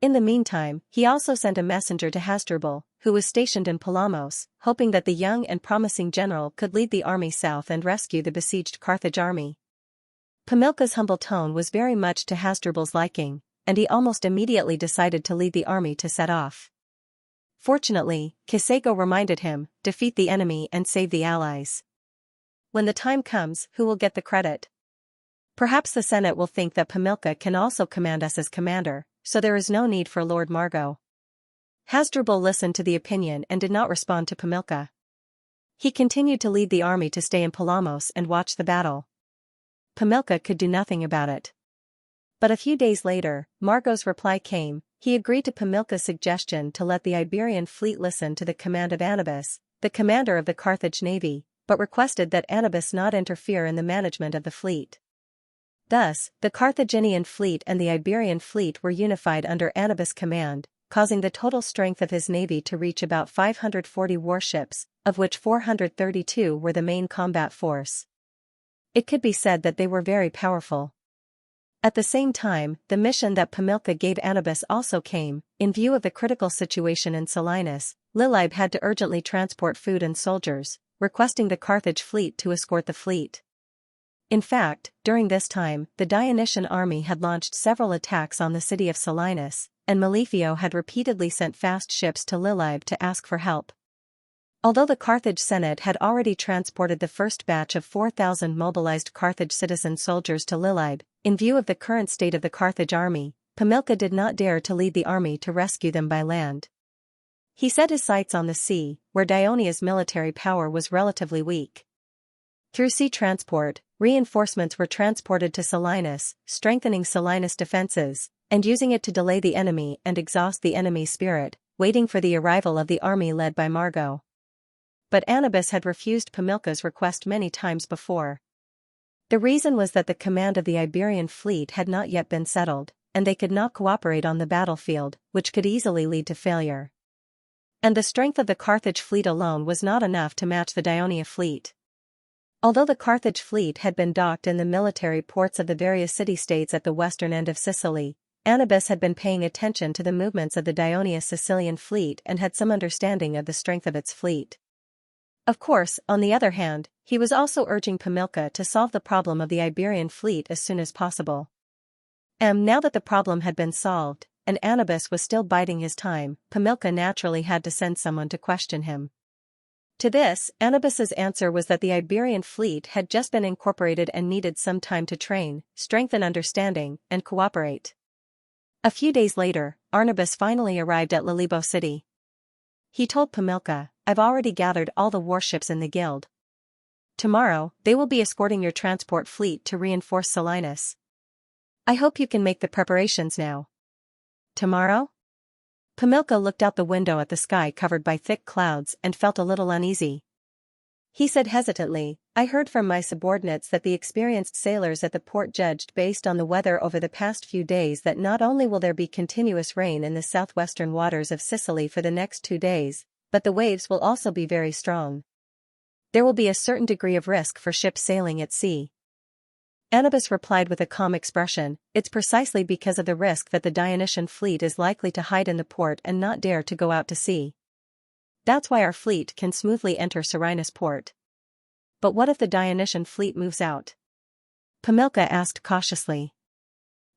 In the meantime, he also sent a messenger to Hasdrubal, who was stationed in Palamos, hoping that the young and promising general could lead the army south and rescue the besieged Carthage army. Pamilca's humble tone was very much to Hasdrubal's liking, and he almost immediately decided to lead the army to set off. Fortunately, Kisego reminded him, "Defeat the enemy and save the allies. When the time comes, who will get the credit? Perhaps the Senate will think that Pamilca can also command us as commander, so there is no need for Lord Margot." Hasdrubal listened to the opinion and did not respond to Pamilca. He continued to lead the army to stay in Palamos and watch the battle. Pamilca could do nothing about it. But a few days later, Margot's reply came. He agreed to Pamilca's suggestion to let the Iberian fleet listen to the command of Anubis, the commander of the Carthage navy, but requested that Anubis not interfere in the management of the fleet. Thus, the Carthaginian fleet and the Iberian fleet were unified under Anubis' command, causing the total strength of his navy to reach about 540 warships, of which 432 were the main combat force. It could be said that they were very powerful. At the same time, the mission that Pamilca gave Anubis also came. In view of the critical situation in Selinus, Lilybe had to urgently transport food and soldiers, requesting the Carthage fleet to escort the fleet. In fact, during this time, the Dionysian army had launched several attacks on the city of Selinus, and Malefio had repeatedly sent fast ships to Lilybe to ask for help. Although the Carthage Senate had already transported the first batch of 4,000 mobilized Carthage citizen soldiers to Lilybe, in view of the current state of the Carthage army, Pamilca did not dare to lead the army to rescue them by land. He set his sights on the sea, where Dionia's military power was relatively weak. Through sea transport, reinforcements were transported to Selinus, strengthening Selinus' defenses, and using it to delay the enemy and exhaust the enemy's spirit, waiting for the arrival of the army led by Margot. But Anubis had refused Pamilca's request many times before. The reason was that the command of the Iberian fleet had not yet been settled, and they could not cooperate on the battlefield, which could easily lead to failure. And the strength of the Carthage fleet alone was not enough to match the Dionia fleet. Although the Carthage fleet had been docked in the military ports of the various city-states at the western end of Sicily, Anubis had been paying attention to the movements of the Dionia Sicilian fleet and had some understanding of the strength of its fleet. Of course, on the other hand, he was also urging Pamilca to solve the problem of the Iberian fleet as soon as possible. Now that the problem had been solved, and Anubis was still biding his time, Pamilca naturally had to send someone to question him. To this, Anubis's answer was that the Iberian fleet had just been incorporated and needed some time to train, strengthen understanding, and cooperate. A few days later, Arnabis finally arrived at Lilibo city. He told Pamilca, "I've already gathered all the warships in the guild. Tomorrow, they will be escorting your transport fleet to reinforce Selinus. I hope you can make the preparations now. Tomorrow? Pamilka looked out the window at the sky covered by thick clouds and felt a little uneasy. He said hesitantly, I heard from my subordinates that the experienced sailors at the port judged based on the weather over the past few days that not only will there be continuous rain in the southwestern waters of Sicily for the next 2 days, but the waves will also be very strong. There will be a certain degree of risk for ships sailing at sea. Anubis replied with a calm expression, it's precisely because of the risk that the Dionysian fleet is likely to hide in the port and not dare to go out to sea. That's why our fleet can smoothly enter Selinus port. But what if the Dionysian fleet moves out? Pamilka asked cautiously.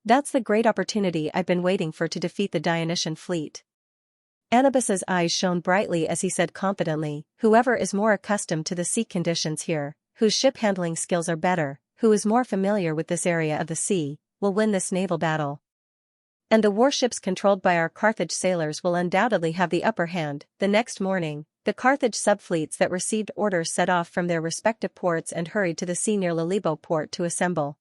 That's the great opportunity I've been waiting for to defeat the Dionysian fleet. Anubis's eyes shone brightly as he said confidently, whoever is more accustomed to the sea conditions here, whose ship handling skills are better, who is more familiar with this area of the sea, will win this naval battle. And the warships controlled by our Carthage sailors will undoubtedly have the upper hand. The next morning, the Carthage subfleets that received orders set off from their respective ports and hurried to the sea near Lilibo port to assemble.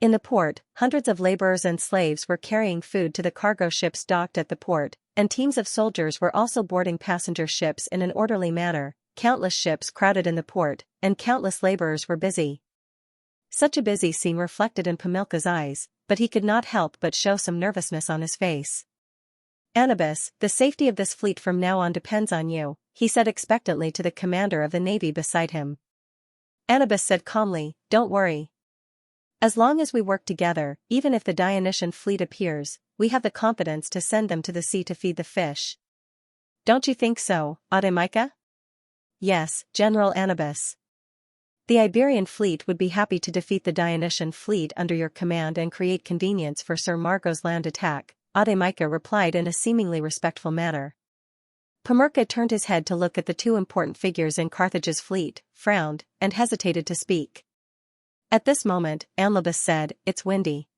In the port, hundreds of laborers and slaves were carrying food to the cargo ships docked at the port, and teams of soldiers were also boarding passenger ships in an orderly manner. Countless ships crowded in the port, and countless laborers were busy. Such a busy scene reflected in Pamilka's eyes, but he could not help but show some nervousness on his face. Anubis, the safety of this fleet from now on depends on you, he said expectantly to the commander of the navy beside him. Anubis said calmly, don't worry. As long as we work together, even if the Dionysian fleet appears, we have the confidence to send them to the sea to feed the fish. Don't you think so, Audiobook? Yes, General Anubis. The Iberian fleet would be happy to defeat the Dionysian fleet under your command and create convenience for Sir Margot's land attack, Audiobook replied in a seemingly respectful manner. Pamilka turned his head to look at the two important figures in Carthage's fleet, frowned, and hesitated to speak. At this moment, Anubis said, it's windy.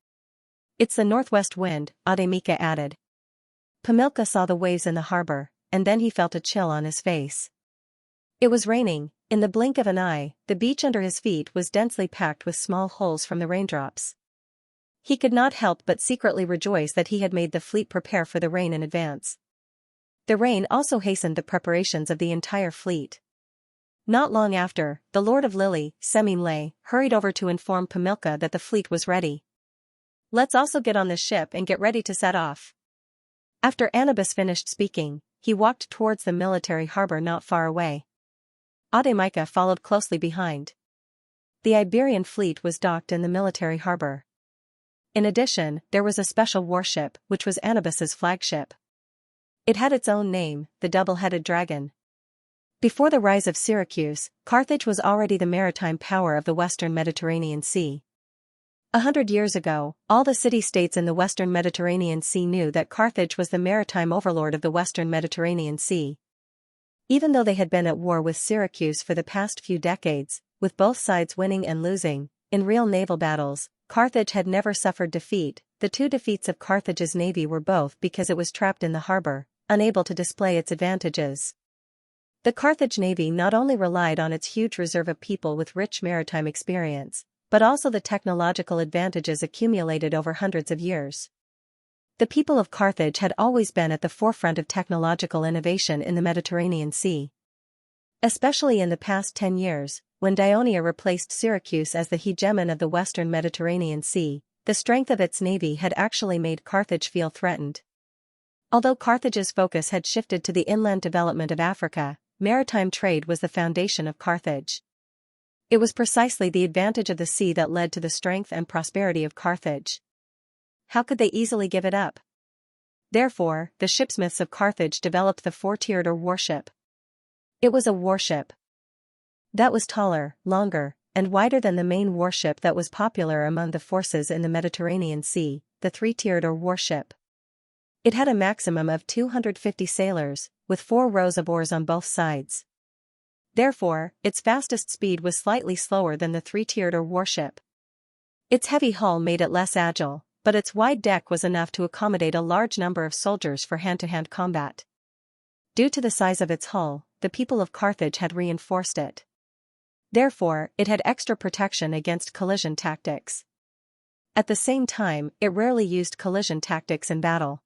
It's the northwest wind, Audiobook added. Pamilka saw the waves in the harbor, and then he felt a chill on his face. It was raining. In the blink of an eye, the beach under his feet was densely packed with small holes from the raindrops. He could not help but secretly rejoice that he had made the fleet prepare for the rain in advance. The rain also hastened the preparations of the entire fleet. Not long after, the Lord of Lily, Seminlay, hurried over to inform Pamilka that the fleet was ready. Let's also get on this ship and get ready to set off. After Anubis finished speaking, he walked towards the military harbor not far away. Audiobook followed closely behind. The Iberian fleet was docked in the military harbor. In addition, there was a special warship, which was Anubis's flagship. It had its own name, the double-headed dragon. Before the rise of Syracuse, Carthage was already the maritime power of the western Mediterranean Sea. 100 years ago, all the city-states in the western Mediterranean Sea knew that Carthage was the maritime overlord of the western Mediterranean Sea. Even though they had been at war with Syracuse for the past few decades, with both sides winning and losing, in real naval battles, Carthage had never suffered defeat. The two defeats of Carthage's navy were both because it was trapped in the harbor, unable to display its advantages. The Carthage navy not only relied on its huge reserve of people with rich maritime experience, but also the technological advantages accumulated over hundreds of years. The people of Carthage had always been at the forefront of technological innovation in the Mediterranean Sea. Especially in the past 10 years, when Ionia replaced Syracuse as the hegemon of the western Mediterranean Sea, the strength of its navy had actually made Carthage feel threatened. Although Carthage's focus had shifted to the inland development of Africa, maritime trade was the foundation of Carthage. It was precisely the advantage of the sea that led to the strength and prosperity of Carthage. How could they easily give it up? Therefore, the shipsmiths of Carthage developed the four-tiered or warship. It was a warship that was taller, longer, and wider than the main warship that was popular among the forces in the Mediterranean Sea, the three-tiered or warship. It had a maximum of 250 sailors, with 4 rows of oars on both sides. Therefore, its fastest speed was slightly slower than the three-tiered or warship. Its heavy hull made it less agile, but its wide deck was enough to accommodate a large number of soldiers for hand-to-hand combat. Due to the size of its hull, the people of Carthage had reinforced it. Therefore, it had extra protection against collision tactics. At the same time, it rarely used collision tactics in battle.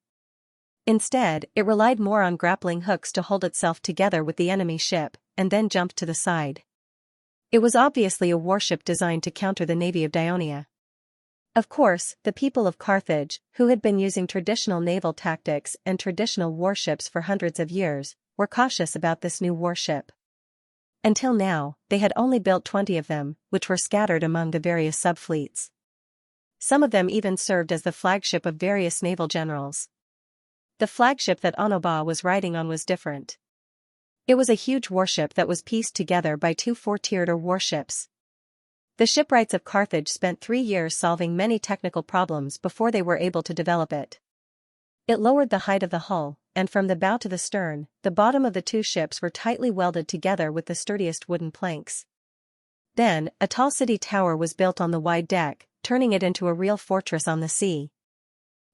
Instead, it relied more on grappling hooks to hold itself together with the enemy ship, and then jump to the side. It was obviously a warship designed to counter the navy of Dionia. Of course, the people of Carthage, who had been using traditional naval tactics and traditional warships for hundreds of years, were cautious about this new warship. Until now, they had only built 20 of them, which were scattered among the various subfleets. Some of them even served as the flagship of various naval generals. The flagship that Onoba was riding on was different. It was a huge warship that was pieced together by 2 four-tiered warships. The shipwrights of Carthage spent 3 years solving many technical problems before they were able to develop it. It lowered the height of the hull, and from the bow to the stern, the bottom of the 2 ships were tightly welded together with the sturdiest wooden planks. Then, a tall city tower was built on the wide deck, turning it into a real fortress on the sea.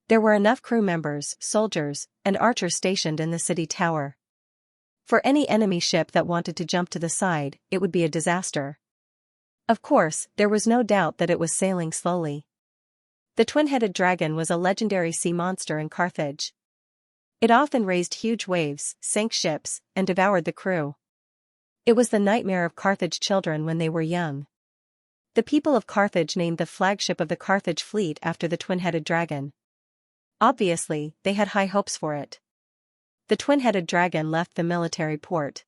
There were enough crew members, soldiers, and archers stationed in the city tower. For any enemy ship that wanted to jump to the side, it would be a disaster. Of course, there was no doubt that it was sailing slowly. The twin-headed dragon was a legendary sea monster in Carthage. It often raised huge waves, sank ships, and devoured the crew. It was the nightmare of Carthage children when they were young. The people of Carthage named the flagship of the Carthage fleet after the twin-headed dragon. Obviously, they had high hopes for it. The twin-headed dragon left the military port.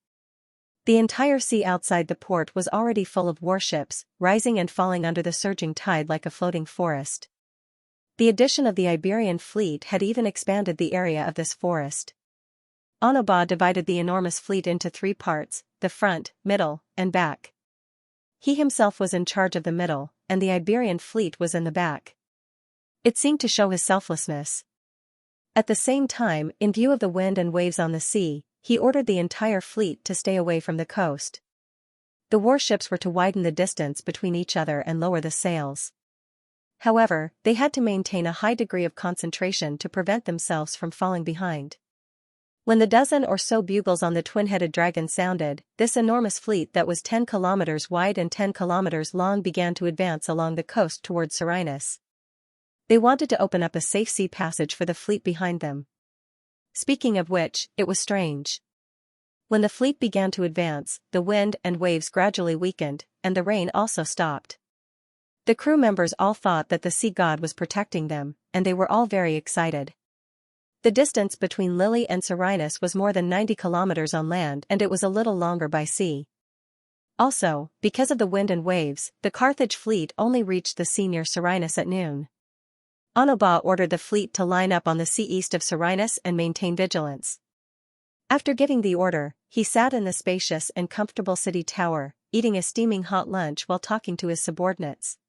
The entire sea outside the port was already full of warships, rising and falling under the surging tide like a floating forest. The addition of the Iberian fleet had even expanded the area of this forest. Onoba divided the enormous fleet into 3 parts, the front, middle, and back. He himself was in charge of the middle, and the Iberian fleet was in the back. It seemed to show his selflessness. At the same time, in view of the wind and waves on the sea, he ordered the entire fleet to stay away from the coast. The warships were to widen the distance between each other and lower the sails. However, they had to maintain a high degree of concentration to prevent themselves from falling behind. When the dozen or so bugles on the twin-headed dragon sounded, this enormous fleet that was 10 kilometers wide and 10 kilometers long began to advance along the coast towards Serenus. They wanted to open up a safe sea passage for the fleet behind them. Speaking of which, it was strange. When the fleet began to advance, the wind and waves gradually weakened, and the rain also stopped. The crew members all thought that the sea god was protecting them, and they were all very excited. The distance between Lily and Serenus was more than 90 kilometers on land, and it was a little longer by sea. Also, because of the wind and waves, the Carthage fleet only reached the sea near Serenus at noon. Onoba ordered the fleet to line up on the sea east of Serenus and maintain vigilance. After giving the order, he sat in the spacious and comfortable city tower, eating a steaming hot lunch while talking to his subordinates.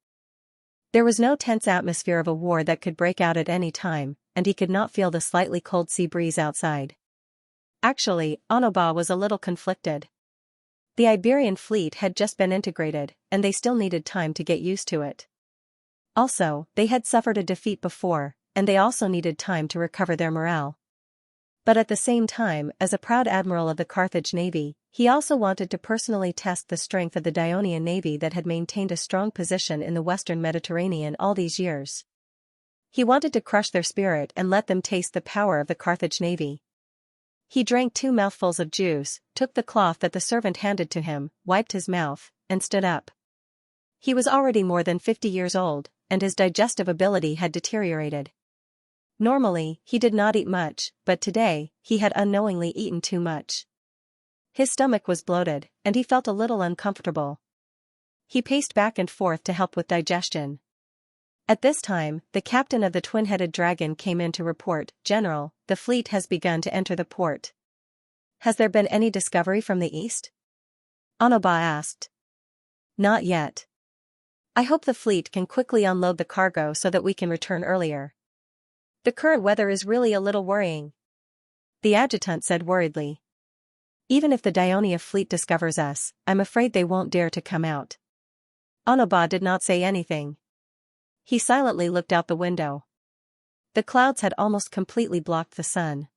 There was no tense atmosphere of a war that could break out at any time, and he could not feel the slightly cold sea breeze outside. Actually, Onoba was a little conflicted. The Iberian fleet had just been integrated, and they still needed time to get used to it. Also, they had suffered a defeat before, and they also needed time to recover their morale. But at the same time, as a proud admiral of the Carthage navy, he also wanted to personally test the strength of the Ionian navy that had maintained a strong position in the western Mediterranean all these years. He wanted to crush their spirit and let them taste the power of the Carthage navy. He drank 2 mouthfuls of juice, took the cloth that the servant handed to him, wiped his mouth, and stood up. He was already more than 50 years old, and his digestive ability had deteriorated. Normally, he did not eat much, but today, he had unknowingly eaten too much. His stomach was bloated, and he felt a little uncomfortable. He paced back and forth to help with digestion. At this time, the captain of the twin-headed dragon came in to report, "General, the fleet has begun to enter the port. Has there been any discovery from the east?" Onoba asked. "Not yet. I hope the fleet can quickly unload the cargo so that we can return earlier. The current weather is really a little worrying," the adjutant said worriedly. "Even if the Dionia fleet discovers us, I'm afraid they won't dare to come out." Onoba did not say anything. He silently looked out the window. The clouds had almost completely blocked the sun.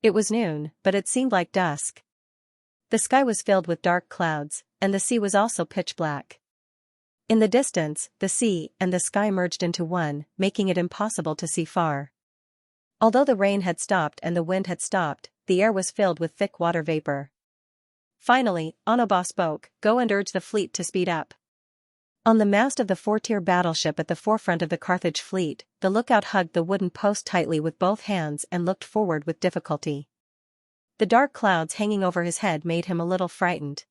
It was noon, but it seemed like dusk. The sky was filled with dark clouds, and the sea was also pitch black. In the distance, the sea and the sky merged into one, making it impossible to see far. Although the rain had stopped and the wind had stopped, the air was filled with thick water vapor. Finally, Onoba spoke, "Go and urge the fleet to speed up." On the mast of the 4-tier battleship at the forefront of the Carthage fleet, the lookout hugged the wooden post tightly with both hands and looked forward with difficulty. The dark clouds hanging over his head made him a little frightened.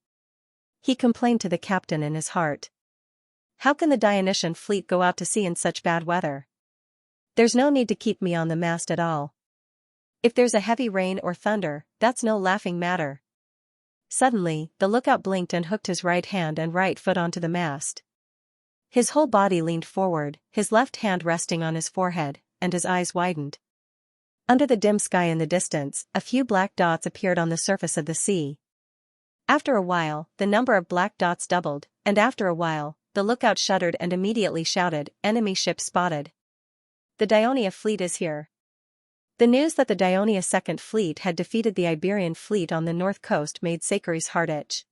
He complained to the captain in his heart. "How can the Dionysian fleet go out to sea in such bad weather? There's no need to keep me on the mast at all. If there's a heavy rain or thunder, that's no laughing matter." Suddenly, the lookout blinked and hooked his right hand and right foot onto the mast. His whole body leaned forward, his left hand resting on his forehead, and his eyes widened. Under the dim sky in the distance, a few black dots appeared on the surface of the sea. After a while, the number of black dots doubled, and after a while, the lookout shuddered and immediately shouted, "Enemy ship spotted. The Dionia fleet is here." The news that the Dionia Second Fleet had defeated the Iberian fleet on the north coast made Sakari's heart itch.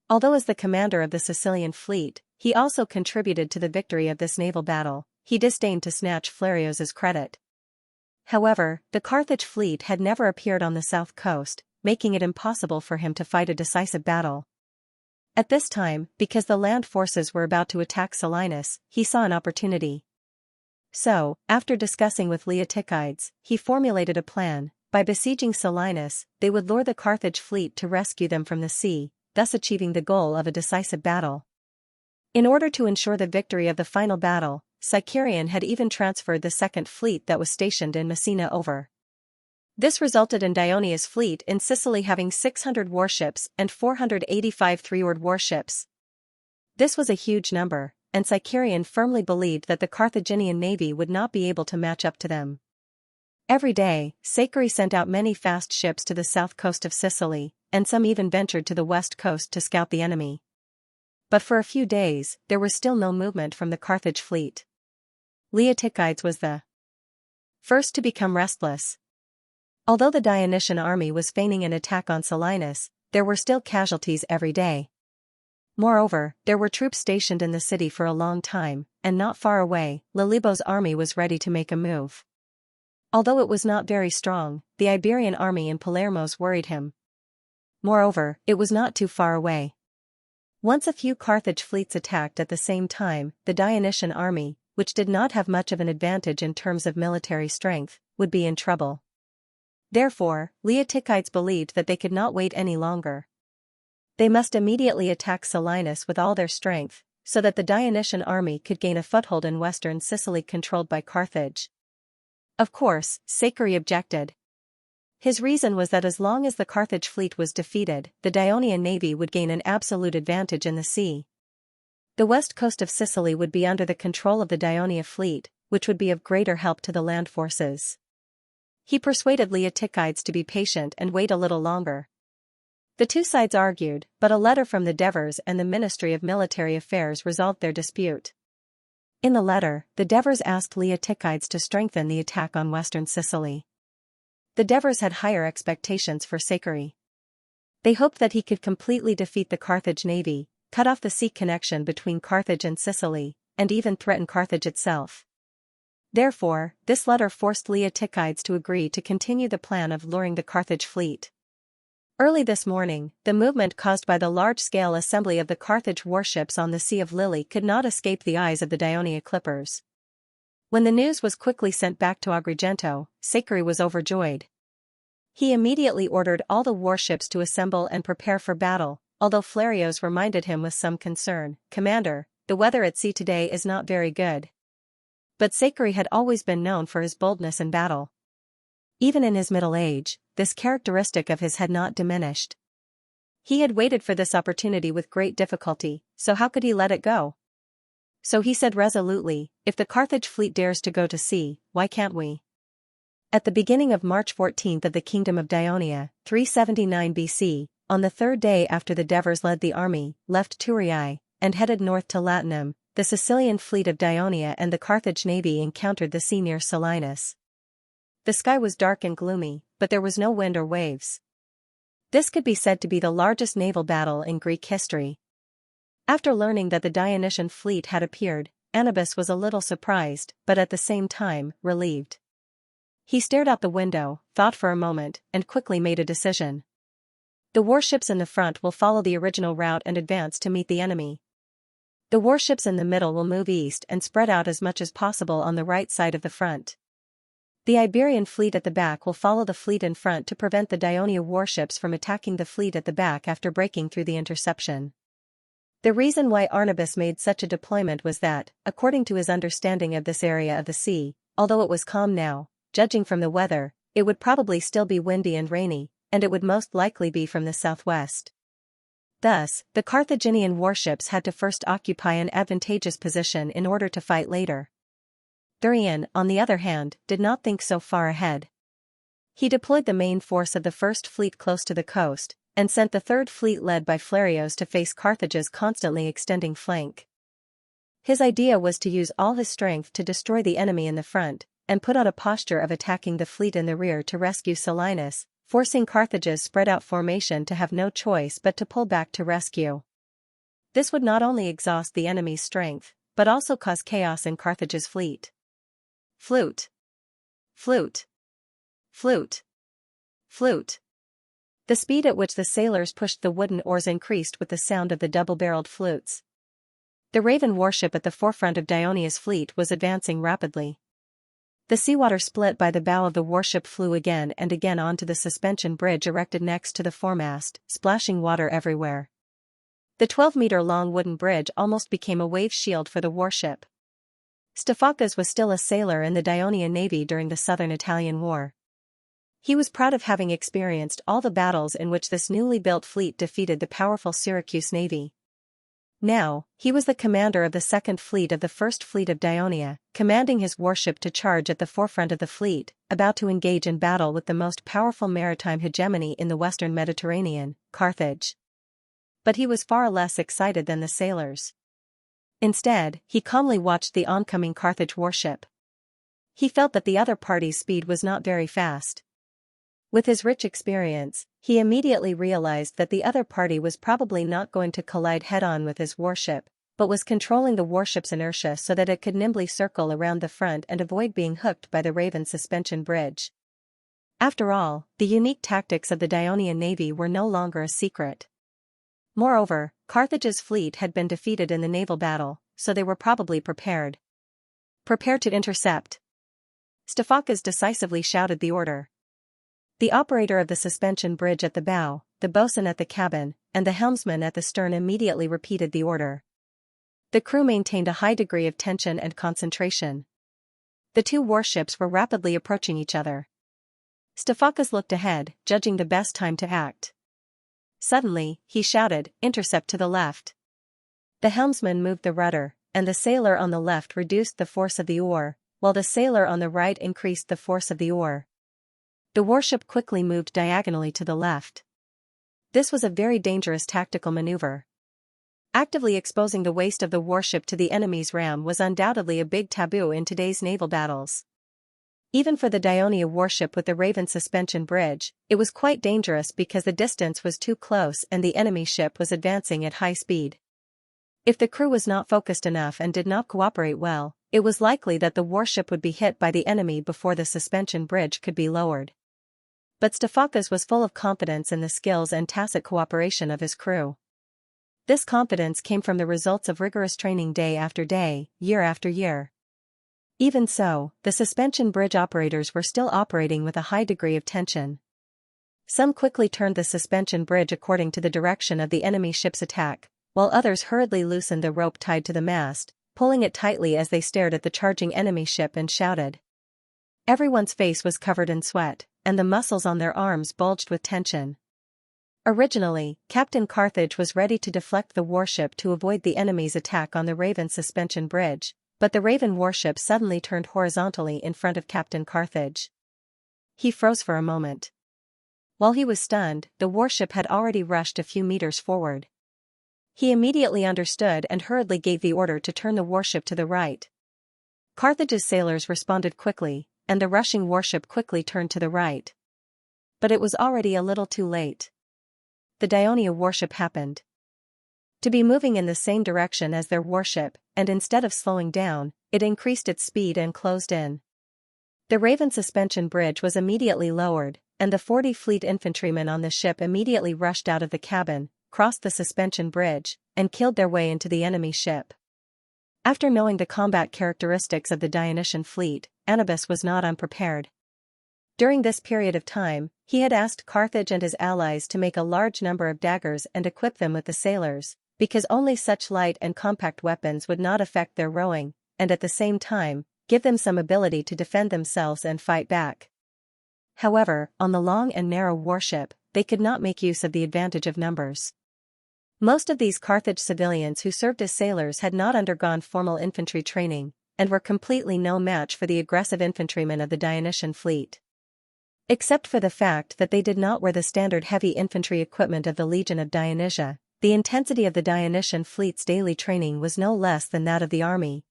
Although as the commander of the Sicilian fleet, he also contributed to the victory of this naval battle, he disdained to snatch Flarios's credit. However, the Carthage fleet had never appeared on the south coast, making it impossible for him to fight a decisive battle. At this time, because the land forces were about to attack Selinus, he saw an opportunity. So, after discussing with Leotychides, he formulated a plan. By besieging Selinus, they would lure the Carthage fleet to rescue them from the sea, thus achieving the goal of a decisive battle. In order to ensure the victory of the final battle, Sicarion had even transferred the second fleet that was stationed in Messina over. This resulted in Dionia's fleet in Sicily having 600 warships and 485 three-oared warships. This was a huge number, and Sicarion firmly believed that the Carthaginian navy would not be able to match up to them. Every day, Sakari sent out many fast ships to the south coast of Sicily, and some even ventured to the west coast to scout the enemy. But for a few days, there was still no movement from the Carthage fleet. Leotychides was the first to become restless. Although the Dionysian army was feigning an attack on Selinus, there were still casualties every day. Moreover, there were troops stationed in the city for a long time, and not far away, Lilybo's army was ready to make a move. Although it was not very strong, the Iberian army in Palermo's worried him. Moreover, it was not too far away. Once a few Carthage fleets attacked at the same time, the Dionysian army, which did not have much of an advantage in terms of military strength, would be in trouble. Therefore, Leotychides believed that they could not wait any longer. They must immediately attack Selinus with all their strength, so that the Dionysian army could gain a foothold in western Sicily controlled by Carthage. Of course, Sakari objected. His reason was that as long as the Carthage fleet was defeated, the Dionian navy would gain an absolute advantage in the sea. The west coast of Sicily would be under the control of the Dionia fleet, which would be of greater help to the land forces. He persuaded Leotychides to be patient and wait a little longer. The two sides argued, but a letter from the Devers and the Ministry of Military Affairs resolved their dispute. In the letter, the Devers asked Leotychides to strengthen the attack on western Sicily. The Devers had higher expectations for Sakari. They hoped that he could completely defeat the Carthage navy, cut off the sea connection between Carthage and Sicily, and even threaten Carthage itself. Therefore, this letter forced Leotychides to agree to continue the plan of luring the Carthage fleet. Early this morning, the movement caused by the large-scale assembly of the Carthage warships on the Sea of Lily could not escape the eyes of the Dionia clippers. When the news was quickly sent back to Agrigento, Sakari was overjoyed. He immediately ordered all the warships to assemble and prepare for battle, although Flarios reminded him with some concern, "Commander, the weather at sea today is not very good." But Sakari had always been known for his boldness in battle. Even in his middle age, this characteristic of his had not diminished. He had waited for this opportunity with great difficulty, so how could he let it go? So he said resolutely, "If the Carthage fleet dares to go to sea, why can't we?" At the beginning of March 14 of the Kingdom of Dionia, 379 BC, on the third day after the Devers led the army, left Turiae, and headed north to Latinum, the Sicilian fleet of Dionia and the Carthage navy encountered the sea near Selinus. The sky was dark and gloomy, but there was no wind or waves. This could be said to be the largest naval battle in Greek history. After learning that the Dionysian fleet had appeared, Anubis was a little surprised, but at the same time, relieved. He stared out the window, thought for a moment, and quickly made a decision. The warships in the front will follow the original route and advance to meet the enemy. The warships in the middle will move east and spread out as much as possible on the right side of the front. The Iberian fleet at the back will follow the fleet in front to prevent the Ionia warships from attacking the fleet at the back after breaking through the interception. The reason why Arnabas made such a deployment was that, according to his understanding of this area of the sea, although it was calm now, judging from the weather, it would probably still be windy and rainy, and it would most likely be from the southwest. Thus, the Carthaginian warships had to first occupy an advantageous position in order to fight later. Thurian, on the other hand, did not think so far ahead. He deployed the main force of the first fleet close to the coast, and sent the third fleet led by Phlereos to face Carthage's constantly extending flank. His idea was to use all his strength to destroy the enemy in the front, and put on a posture of attacking the fleet in the rear to rescue Selinus, forcing Carthage's spread-out formation to have no choice but to pull back to rescue. This would not only exhaust the enemy's strength, but also cause chaos in Carthage's fleet. Flute. Flute. Flute. Flute. The speed at which the sailors pushed the wooden oars increased with the sound of the double-barreled flutes. The Raven warship at the forefront of Dionia's fleet was advancing rapidly. The seawater split by the bow of the warship flew again and again onto the suspension bridge erected next to the foremast, splashing water everywhere. The 12-meter-long wooden bridge almost became a wave shield for the warship. Stefakas was still a sailor in the Dionian navy during the southern Italian War. He was proud of having experienced all the battles in which this newly built fleet defeated the powerful Syracuse navy. Now, he was the commander of the second fleet of the first fleet of Dionia, commanding his warship to charge at the forefront of the fleet, about to engage in battle with the most powerful maritime hegemony in the western Mediterranean, Carthage. But he was far less excited than the sailors. Instead, he calmly watched the oncoming Carthage warship. He felt that the other party's speed was not very fast. With his rich experience, he immediately realized that the other party was probably not going to collide head-on with his warship, but was controlling the warship's inertia so that it could nimbly circle around the front and avoid being hooked by the Raven suspension bridge. After all, the unique tactics of the Dionian navy were no longer a secret. Moreover, Carthage's fleet had been defeated in the naval battle, so they were probably prepared. Prepare to intercept. Stefakas decisively shouted the order. The operator of the suspension bridge at the bow, the boatswain at the cabin, and the helmsman at the stern immediately repeated the order. The crew maintained a high degree of tension and concentration. The two warships were rapidly approaching each other. Stefakas looked ahead, judging the best time to act. Suddenly, he shouted, "Intercept to the left." The helmsman moved the rudder, and the sailor on the left reduced the force of the oar, while the sailor on the right increased the force of the oar. The warship quickly moved diagonally to the left. This was a very dangerous tactical maneuver. Actively exposing the waist of the warship to the enemy's ram was undoubtedly a big taboo in today's naval battles. Even for the Dionia warship with the Raven suspension bridge, it was quite dangerous because the distance was too close and the enemy ship was advancing at high speed. If the crew was not focused enough and did not cooperate well, it was likely that the warship would be hit by the enemy before the suspension bridge could be lowered. But Stefakas was full of confidence in the skills and tacit cooperation of his crew. This confidence came from the results of rigorous training day after day, year after year. Even so, the suspension bridge operators were still operating with a high degree of tension. Some quickly turned the suspension bridge according to the direction of the enemy ship's attack, while others hurriedly loosened the rope tied to the mast, pulling it tightly as they stared at the charging enemy ship and shouted. Everyone's face was covered in sweat, and the muscles on their arms bulged with tension. Originally, Captain Carthage was ready to deflect the warship to avoid the enemy's attack on the Raven suspension bridge, but the Raven warship suddenly turned horizontally in front of Captain Carthage. He froze for a moment. While he was stunned, the warship had already rushed a few meters forward. He immediately understood and hurriedly gave the order to turn the warship to the right. Carthage's sailors responded quickly, and the rushing warship quickly turned to the right. But it was already a little too late. the Dionia warship happened to be moving in the same direction as their warship, and instead of slowing down, it increased its speed and closed in. The Raven suspension bridge was immediately lowered, and the 40 fleet infantrymen on the ship immediately rushed out of the cabin, crossed the suspension bridge, and killed their way into the enemy ship. After knowing the combat characteristics of the Dionysian fleet, Anubis was not unprepared. During this period of time, he had asked Carthage and his allies to make a large number of daggers and equip them with the sailors, because only such light and compact weapons would not affect their rowing, and at the same time, give them some ability to defend themselves and fight back. However, on the long and narrow warship, they could not make use of the advantage of numbers. Most of these Carthage civilians who served as sailors had not undergone formal infantry training, and were completely no match for the aggressive infantrymen of the Dionysian fleet. Except for the fact that they did not wear the standard heavy infantry equipment of the Legion of Dionysia, the intensity of the Dionysian fleet's daily training was no less than that of the army.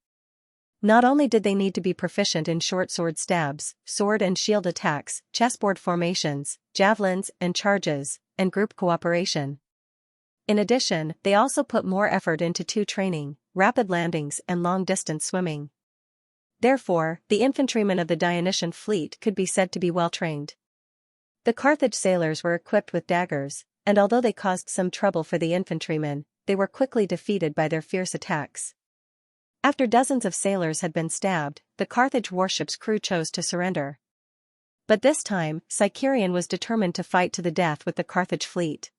Not only did they need to be proficient in short sword stabs, sword and shield attacks, chessboard formations, javelins and charges, and group cooperation. In addition, they also put more effort into two training, rapid landings and long-distance swimming. Therefore, the infantrymen of the Dionysian fleet could be said to be well-trained. The Carthage sailors were equipped with daggers, and although they caused some trouble for the infantrymen, they were quickly defeated by their fierce attacks. After dozens of sailors had been stabbed, the Carthage warship's crew chose to surrender. But this time, Xianxia was determined to fight to the death with the Carthage fleet.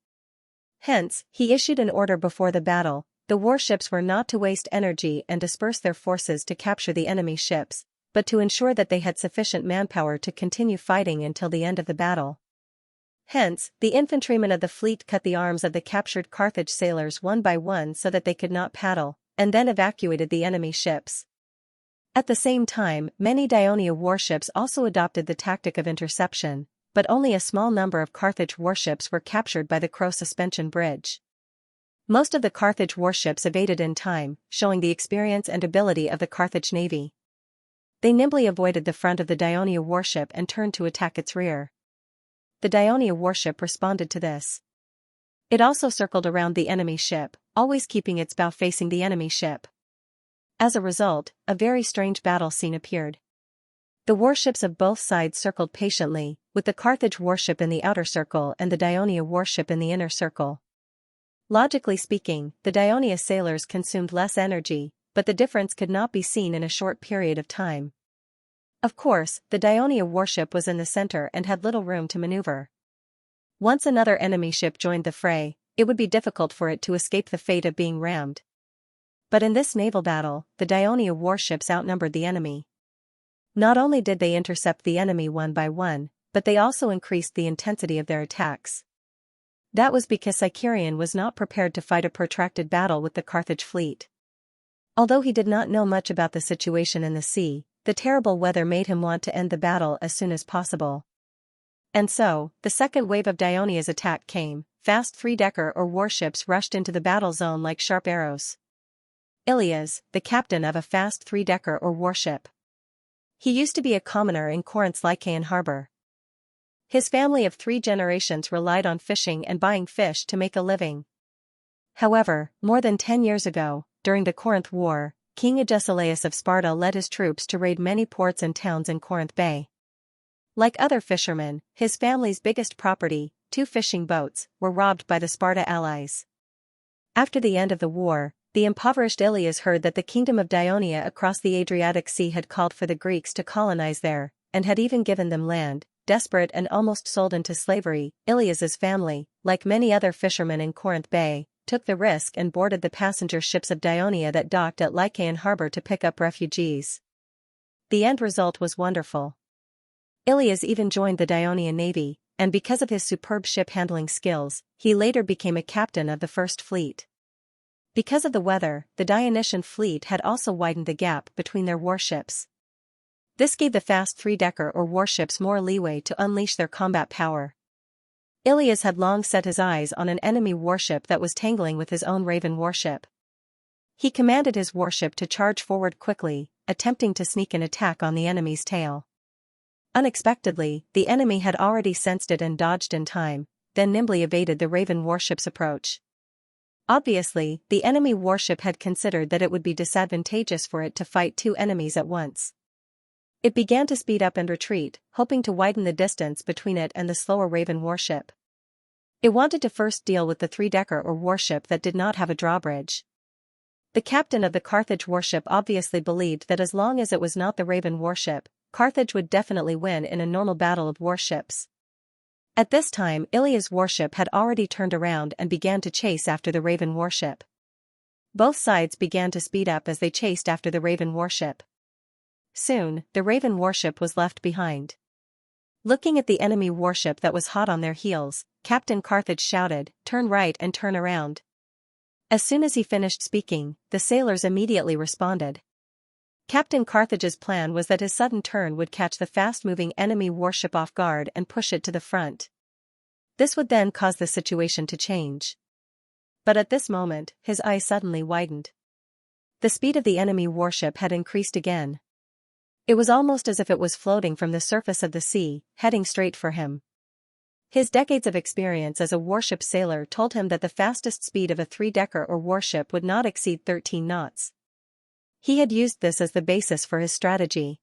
Hence, he issued an order before the battle: the warships were not to waste energy and disperse their forces to capture the enemy ships, but to ensure that they had sufficient manpower to continue fighting until the end of the battle. Hence, the infantrymen of the fleet cut the arms of the captured Carthage sailors one by one so that they could not paddle, and then evacuated the enemy ships. At the same time, many Dionia warships also adopted the tactic of interception, but only a small number of Carthage warships were captured by the Crow suspension bridge. Most of the Carthage warships evaded in time, showing the experience and ability of the Carthage navy. They nimbly avoided the front of the Dionia warship and turned to attack its rear. The Dionia warship responded to this. It also circled around the enemy ship, always keeping its bow facing the enemy ship. As a result, a very strange battle scene appeared. The warships of both sides circled patiently, with the Carthage warship in the outer circle and the Dionia warship in the inner circle. Logically speaking, the Dionia sailors consumed less energy, but the difference could not be seen in a short period of time. Of course, the Dionia warship was in the center and had little room to maneuver. Once another enemy ship joined the fray, it would be difficult for it to escape the fate of being rammed. But in this naval battle, the Dionia warships outnumbered the enemy. Not only did they intercept the enemy one by one, but they also increased the intensity of their attacks. That was because Xianxia was not prepared to fight a protracted battle with the Carthage fleet. Although he did not know much about the situation in the sea, the terrible weather made him want to end the battle as soon as possible. And so, the second wave of Dionia's attack came. Fast three-decker or warships rushed into the battle zone like sharp arrows. Ilias, the captain of a fast three-decker or warship. He used to be a commoner in Corinth's Lycaean harbor. His family of 3 generations relied on fishing and buying fish to make a living. However, more than 10 years ago, during the Corinth War, King Agesilaus of Sparta led his troops to raid many ports and towns in Corinth Bay. Like other fishermen, his family's biggest property, 2 fishing boats, were robbed by the Sparta allies. After the end of the war, the impoverished Ilias heard that the kingdom of Dionia across the Adriatic Sea had called for the Greeks to colonize there, and had even given them land. Desperate and almost sold into slavery, Ilias's family, like many other fishermen in Corinth Bay, took the risk and boarded the passenger ships of Dionia that docked at Lycaean harbor to pick up refugees. The end result was wonderful. Ilias even joined the Dionian navy, and because of his superb ship-handling skills, he later became a captain of the First Fleet. Because of the weather, the Dionysian fleet had also widened the gap between their warships. This gave the fast three-decker or warships more leeway to unleash their combat power. Ilias had long set his eyes on an enemy warship that was tangling with his own Raven warship. He commanded his warship to charge forward quickly, attempting to sneak an attack on the enemy's tail. Unexpectedly, the enemy had already sensed it and dodged in time. then nimbly evaded the Raven warship's approach. Obviously, the enemy warship had considered that it would be disadvantageous for it to fight two enemies at once. It began to speed up and retreat, hoping to widen the distance between it and the slower Raven warship. It wanted to first deal with the three-decker or warship that did not have a drawbridge. The captain of the Carthage warship obviously believed that as long as it was not the Raven warship, Carthage would definitely win in a normal battle of warships. At this time, Ilia's warship had already turned around and began to chase after the Raven warship. Both sides began to speed up as they chased after the Raven warship. Soon, the Raven warship was left behind. Looking at the enemy warship that was hot on their heels, Captain Carthage shouted, "Turn right and turn around." As soon as he finished speaking, the sailors immediately responded. Captain Carthage's plan was that his sudden turn would catch the fast-moving enemy warship off guard and push it to the front. This would then cause the situation to change. But at this moment, his eyes suddenly widened. The speed of the enemy warship had increased again. It was almost as if it was floating from the surface of the sea, heading straight for him. His decades of experience as a warship sailor told him that the fastest speed of a three-decker or warship would not exceed 13 knots. He had used this as the basis for his strategy.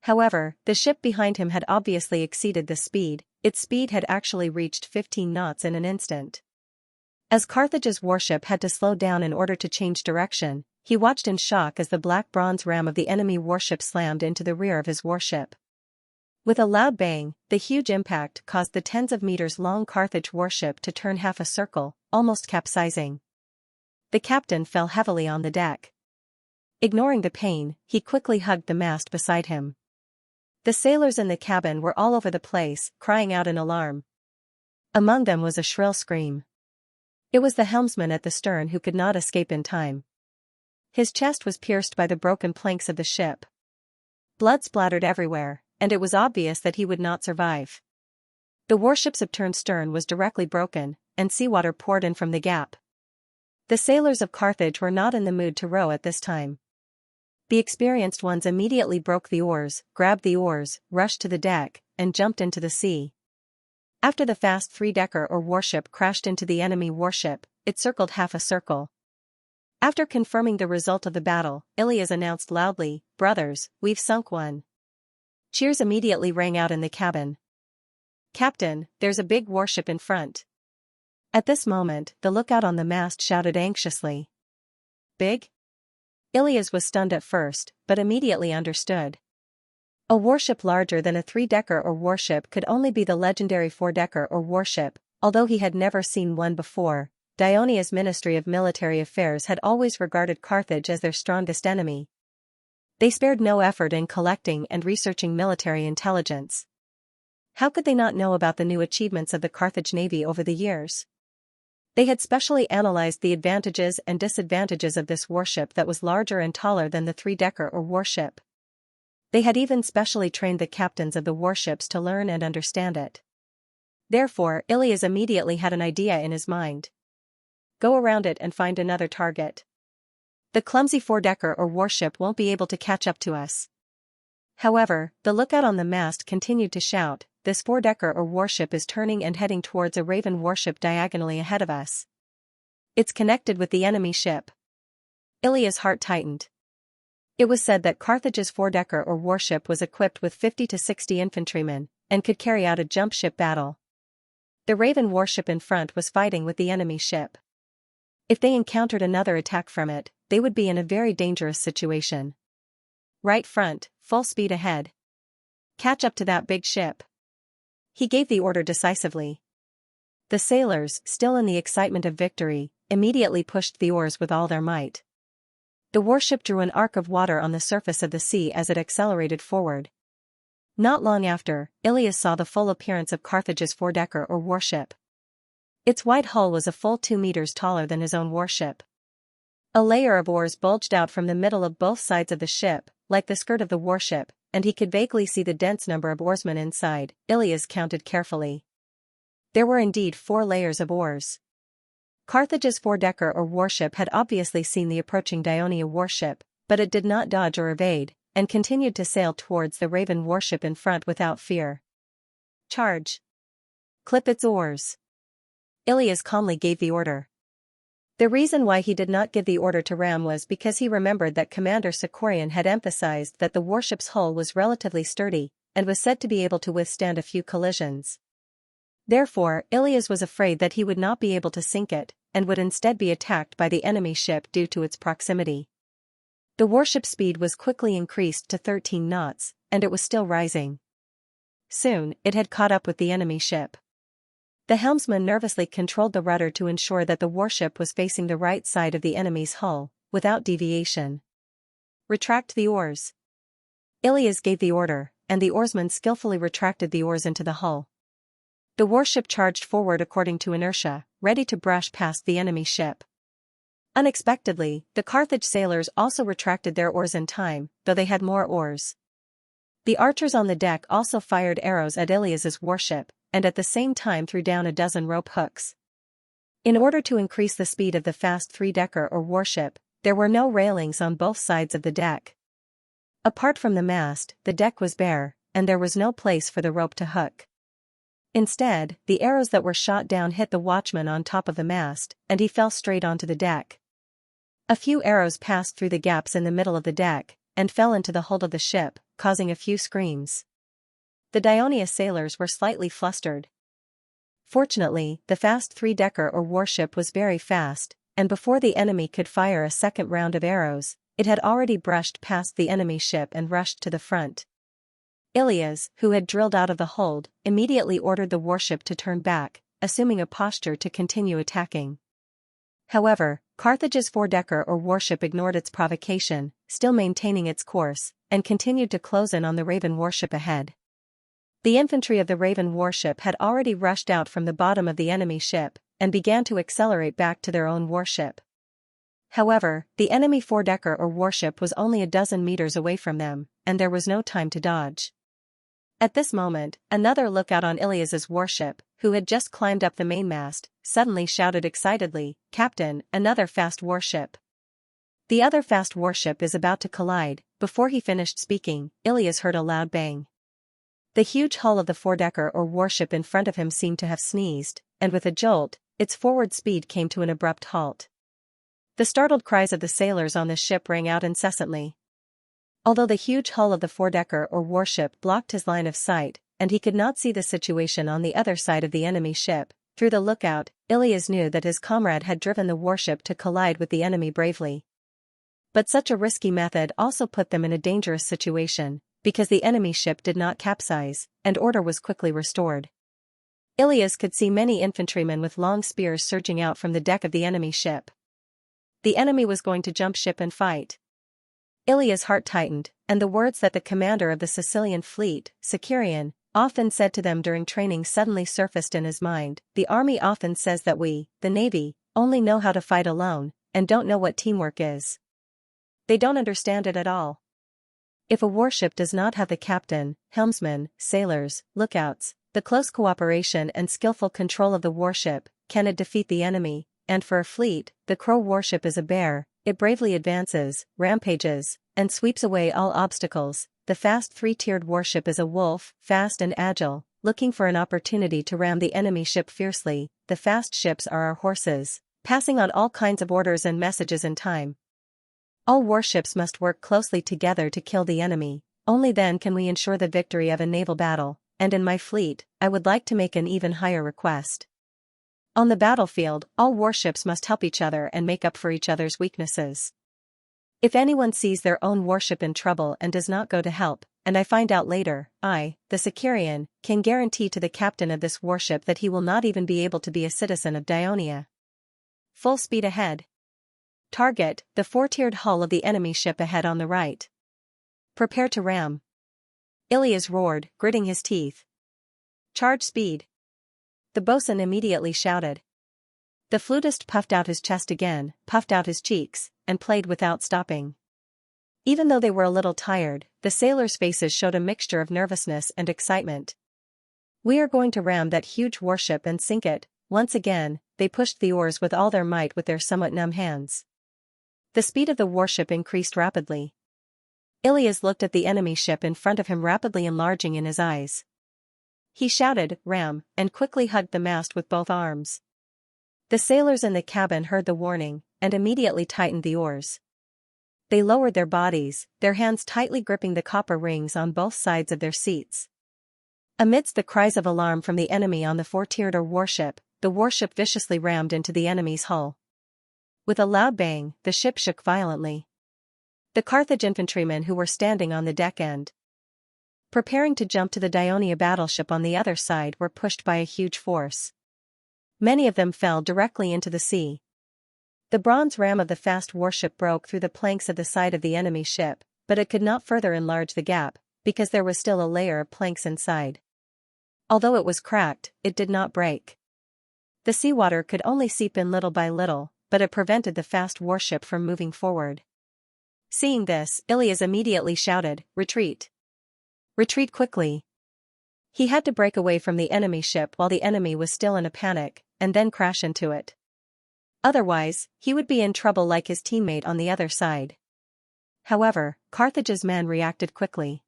However, the ship behind him had obviously exceeded this speed. Its speed had actually reached 15 knots in an instant. As Carthage's warship had to slow down in order to change direction, he watched in shock as the black bronze ram of the enemy warship slammed into the rear of his warship. With a loud bang, the huge impact caused the tens of meters long Carthage warship to turn half a circle, almost capsizing. The captain fell heavily on the deck. Ignoring the pain, he quickly hugged the mast beside him. The sailors in the cabin were all over the place, crying out in alarm. Among them was a shrill scream. It was the helmsman at the stern who could not escape in time. His chest was pierced by the broken planks of the ship. Blood splattered everywhere, and it was obvious that he would not survive. The warship's upturned stern was directly broken, and seawater poured in from the gap. The sailors of Carthage were not in the mood to row at this time. The experienced ones immediately broke the oars, grabbed the oars, rushed to the deck, and jumped into the sea. After the fast three-decker or warship crashed into the enemy warship, it circled half a circle. After confirming the result of the battle, Ilias announced loudly, "Brothers, we've sunk one." Cheers immediately rang out in the cabin. "Captain, there's a big warship in front." At this moment, the lookout on the mast shouted anxiously. "Big?" Ilias was stunned at first, but immediately understood. A warship larger than a three-decker or warship could only be the legendary four-decker or warship. Although he had never seen one before, Dionia's Ministry of Military Affairs had always regarded Carthage as their strongest enemy. They spared no effort in collecting and researching military intelligence. How could they not know about the new achievements of the Carthage navy over the years? They had specially analyzed the advantages and disadvantages of this warship that was larger and taller than the three-decker or warship. They had even specially trained the captains of the warships to learn and understand it. Therefore, Ilias immediately had an idea in his mind. Go around it and find another target. The clumsy four-decker or warship won't be able to catch up to us. However, the lookout on the mast continued to shout, "This four-decker or warship is turning and heading towards a Raven warship diagonally ahead of us. It's connected with the enemy ship." Ilias' heart tightened. It was said that Carthage's four-decker or warship was equipped with 50 to 60 infantrymen, and could carry out a jump ship battle. The Raven warship in front was fighting with the enemy ship. If they encountered another attack from it, they would be in a very dangerous situation. "Right front, full speed ahead. Catch up to that big ship." He gave the order decisively. The sailors, still in the excitement of victory, immediately pushed the oars with all their might. The warship drew an arc of water on the surface of the sea as it accelerated forward. Not long after, Ilias saw the full appearance of Carthage's four-decker or warship. Its wide hull was a full 2 meters taller than his own warship. A layer of oars bulged out from the middle of both sides of the ship, like the skirt of the warship, and he could vaguely see the dense number of oarsmen inside. Ilias counted carefully. There were indeed 4 layers of oars. Carthage's four-decker or warship had obviously seen the approaching Dionia warship, but it did not dodge or evade, and continued to sail towards the Raven warship in front without fear. "Charge! Clip its oars!" Ilias calmly gave the order. The reason why he did not give the order to ram was because he remembered that Commander Sikorian had emphasized that the warship's hull was relatively sturdy, and was said to be able to withstand a few collisions. Therefore, Ilias was afraid that he would not be able to sink it, and would instead be attacked by the enemy ship due to its proximity. The warship's speed was quickly increased to 13 knots, and it was still rising. Soon, it had caught up with the enemy ship. The helmsman nervously controlled the rudder to ensure that the warship was facing the right side of the enemy's hull, without deviation. Retract the oars. Ilias gave the order, and the oarsman skillfully retracted the oars into the hull. The warship charged forward according to inertia, ready to brush past the enemy ship. Unexpectedly, the Carthage sailors also retracted their oars in time, though they had more oars. The archers on the deck also fired arrows at Ilias's warship, and at the same time threw down a dozen rope hooks. In order to increase the speed of the fast three-decker or warship, there were no railings on both sides of the deck. Apart from the mast, the deck was bare, and there was no place for the rope to hook. Instead, the arrows that were shot down hit the watchman on top of the mast, and he fell straight onto the deck. A few arrows passed through the gaps in the middle of the deck, and fell into the hold of the ship, causing a few screams. The Dionia sailors were slightly flustered. Fortunately, the fast three-decker or warship was very fast, and before the enemy could fire a second round of arrows, it had already brushed past the enemy ship and rushed to the front. Ilias, who had drilled out of the hold, immediately ordered the warship to turn back, assuming a posture to continue attacking. However, Carthage's four-decker or warship ignored its provocation, still maintaining its course, and continued to close in on the Raven warship ahead. The infantry of the Raven warship had already rushed out from the bottom of the enemy ship, and began to accelerate back to their own warship. However, the enemy four-decker or warship was only a dozen meters away from them, and there was no time to dodge. At this moment, another lookout on Ilias's warship, who had just climbed up the mainmast, suddenly shouted excitedly, "Captain, another fast warship." "The other fast warship is about to collide." Before he finished speaking, Ilias heard a loud bang. The huge hull of the four-decker or warship in front of him seemed to have sneezed, and with a jolt, its forward speed came to an abrupt halt. The startled cries of the sailors on the ship rang out incessantly. Although the huge hull of the four-decker or warship blocked his line of sight, and he could not see the situation on the other side of the enemy ship, through the lookout, Ilias knew that his comrade had driven the warship to collide with the enemy bravely. But such a risky method also put them in a dangerous situation, because the enemy ship did not capsize, and order was quickly restored. Ilias could see many infantrymen with long spears surging out from the deck of the enemy ship. The enemy was going to jump ship and fight. Ilias' heart tightened, and the words that the commander of the Sicilian fleet, Sikorian, often said to them during training suddenly surfaced in his mind. "The army often says that we, the navy, only know how to fight alone, and don't know what teamwork is. They don't understand it at all. If a warship does not have the captain, helmsman, sailors, lookouts, the close cooperation and skillful control of the warship, can it defeat the enemy? And for a fleet, the Crow warship is a bear. It bravely advances, rampages, and sweeps away all obstacles. The fast three-tiered warship is a wolf, fast and agile, looking for an opportunity to ram the enemy ship fiercely. The fast ships are our horses, passing on all kinds of orders and messages in time. All warships must work closely together to kill the enemy. Only then can we ensure the victory of a naval battle, and in my fleet, I would like to make an even higher request. On the battlefield, all warships must help each other and make up for each other's weaknesses. If anyone sees their own warship in trouble and does not go to help, and I find out later, I, the Sikorian, can guarantee to the captain of this warship that he will not even be able to be a citizen of Dionia. Full speed ahead. Target, the four-tiered hull of the enemy ship ahead on the right. Prepare to ram." Ilias roared, gritting his teeth. "Charge speed." The bosun immediately shouted. The flutist puffed out his chest again, puffed out his cheeks, and played without stopping. Even though they were a little tired, the sailors' faces showed a mixture of nervousness and excitement. "We are going to ram that huge warship and sink it." Once again, they pushed the oars with all their might with their somewhat numb hands. The speed of the warship increased rapidly. Ilias looked at the enemy ship in front of him, rapidly enlarging in his eyes. He shouted, "Ram," and quickly hugged the mast with both arms. The sailors in the cabin heard the warning, and immediately tightened the oars. They lowered their bodies, their hands tightly gripping the copper rings on both sides of their seats. Amidst the cries of alarm from the enemy on the fort-tiered warship, the warship viciously rammed into the enemy's hull. With a loud bang, the ship shook violently. The Carthage infantrymen who were standing on the deck end, preparing to jump to the Dionia battleship on the other side, were pushed by a huge force. Many of them fell directly into the sea. The bronze ram of the fast warship broke through the planks of the side of the enemy ship, but it could not further enlarge the gap, because there was still a layer of planks inside. Although it was cracked, it did not break. The seawater could only seep in little by little, but it prevented the fast warship from moving forward. Seeing this, Ilias immediately shouted, "Retreat! Retreat quickly!" He had to break away from the enemy ship while the enemy was still in a panic, and then crash into it. Otherwise, he would be in trouble like his teammate on the other side. However, Carthage's men reacted quickly.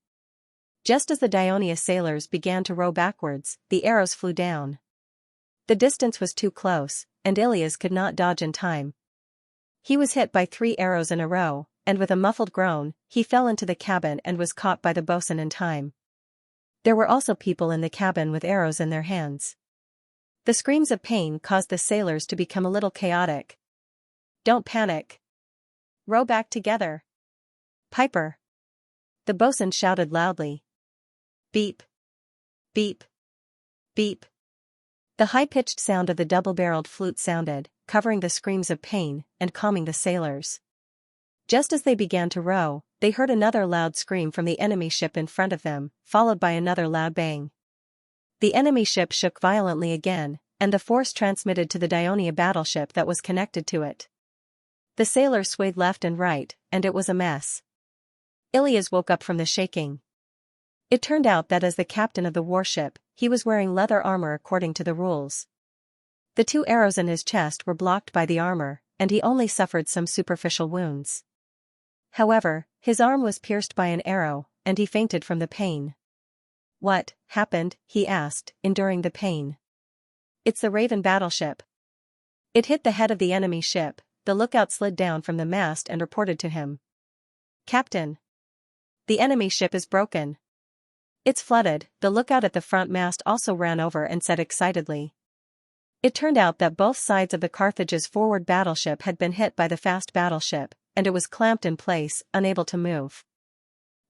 Just as the Dionia sailors began to row backwards, the arrows flew down. The distance was too close, and Ilias could not dodge in time. He was hit by 3 arrows in a row, and with a muffled groan, he fell into the cabin and was caught by the bosun in time. There were also people in the cabin with arrows in their hands. The screams of pain caused the sailors to become a little chaotic. "Don't panic. Row back together. Piper!" The bosun shouted loudly. Beep. Beep. Beep. The high-pitched sound of the double-barreled flute sounded, covering the screams of pain and calming the sailors. Just as they began to row, they heard another loud scream from the enemy ship in front of them, followed by another loud bang. The enemy ship shook violently again, and the force transmitted to the Dionia battleship that was connected to it. The sailors swayed left and right, and it was a mess. Ilias woke up from the shaking. It turned out that as the captain of the warship, he was wearing leather armor according to the rules. The 2 arrows in his chest were blocked by the armor, and he only suffered some superficial wounds. However, his arm was pierced by an arrow, and he fainted from the pain. "What happened?" he asked, enduring the pain. "It's the Raven battleship. It hit the head of the enemy ship." The lookout slid down from the mast and reported to him. "Captain, the enemy ship is broken. It's flooded." The lookout at the front mast also ran over and said excitedly. It turned out that both sides of the Carthage's forward battleship had been hit by the fast battleship, and it was clamped in place, unable to move.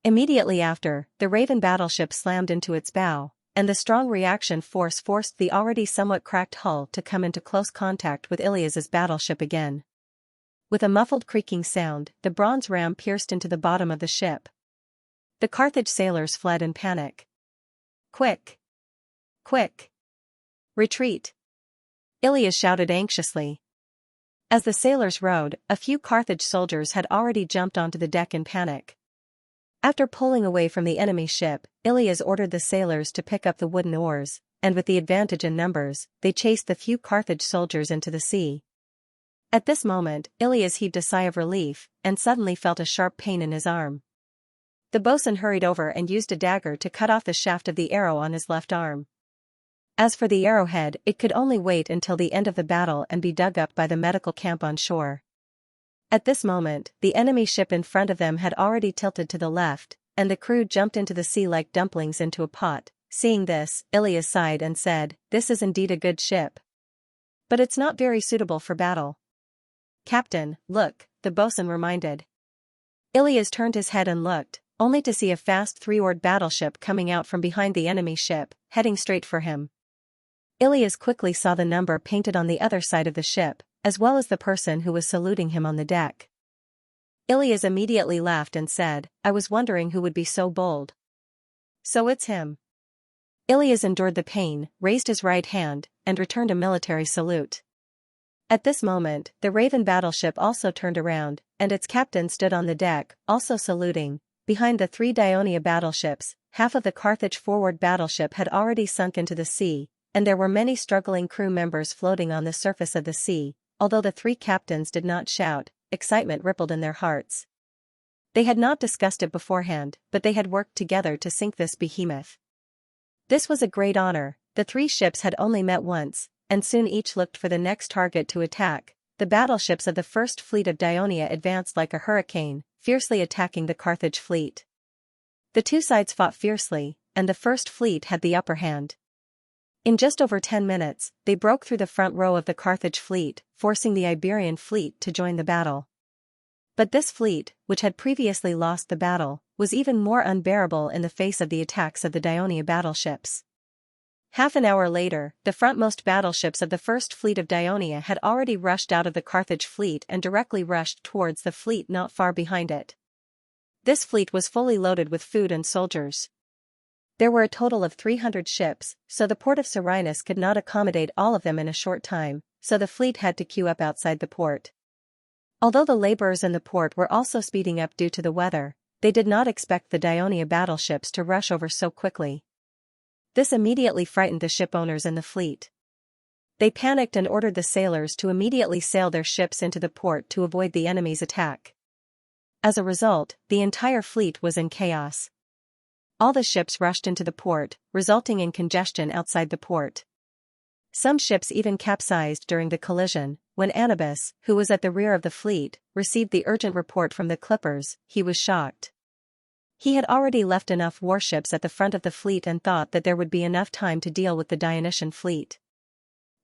Immediately after, the Raven battleship slammed into its bow, and the strong reaction force forced the already somewhat cracked hull to come into close contact with Ilias's battleship again. With a muffled creaking sound, the bronze ram pierced into the bottom of the ship. The Carthage sailors fled in panic. "Quick! Quick! Retreat!" Ilias shouted anxiously. As the sailors rowed, a few Carthage soldiers had already jumped onto the deck in panic. After pulling away from the enemy ship, Ilias ordered the sailors to pick up the wooden oars, and with the advantage in numbers, they chased the few Carthage soldiers into the sea. At this moment, Ilias heaved a sigh of relief, and suddenly felt a sharp pain in his arm. The bosun hurried over and used a dagger to cut off the shaft of the arrow on his left arm. As for the arrowhead, it could only wait until the end of the battle and be dug up by the medical camp on shore. At this moment, the enemy ship in front of them had already tilted to the left, and the crew jumped into the sea like dumplings into a pot. Seeing this, Ilias sighed and said, "This is indeed a good ship. But it's not very suitable for battle." "Captain, look," the bosun reminded. Ilias turned his head and looked, only to see a fast 3-oared battleship coming out from behind the enemy ship, heading straight for him. Ilias quickly saw the number painted on the other side of the ship, as well as the person who was saluting him on the deck. Ilias immediately laughed and said, "I was wondering who would be so bold. So it's him." Ilias endured the pain, raised his right hand, and returned a military salute. At this moment, the Raven battleship also turned around, and its captain stood on the deck, also saluting. Behind the 3 Dionia battleships, half of the Carthage forward battleship had already sunk into the sea, and there were many struggling crew members floating on the surface of the sea. Although the 3 captains did not shout, excitement rippled in their hearts. They had not discussed it beforehand, but they had worked together to sink this behemoth. This was a great honor. The 3 ships had only met once, and soon each looked for the next target to attack. The battleships of the first fleet of Dionia advanced like a hurricane, fiercely attacking the Carthage fleet. The two sides fought fiercely, and the first fleet had the upper hand. In just over 10 minutes, they broke through the front row of the Carthage fleet, forcing the Iberian fleet to join the battle. But this fleet, which had previously lost the battle, was even more unbearable in the face of the attacks of the Dionia battleships. Half an hour later, the frontmost battleships of the first fleet of Dionia had already rushed out of the Carthage fleet and directly rushed towards the fleet not far behind it. This fleet was fully loaded with food and soldiers. There were a total of 300 ships, so the port of Serenus could not accommodate all of them in a short time, so the fleet had to queue up outside the port. Although the laborers in the port were also speeding up due to the weather, they did not expect the Dionia battleships to rush over so quickly. This immediately frightened the ship owners in the fleet. They panicked and ordered the sailors to immediately sail their ships into the port to avoid the enemy's attack. As a result, the entire fleet was in chaos. All the ships rushed into the port, resulting in congestion outside the port. Some ships even capsized during the collision. When Anubis, who was at the rear of the fleet, received the urgent report from the clippers, he was shocked. He had already left enough warships at the front of the fleet and thought that there would be enough time to deal with the Dionysian fleet.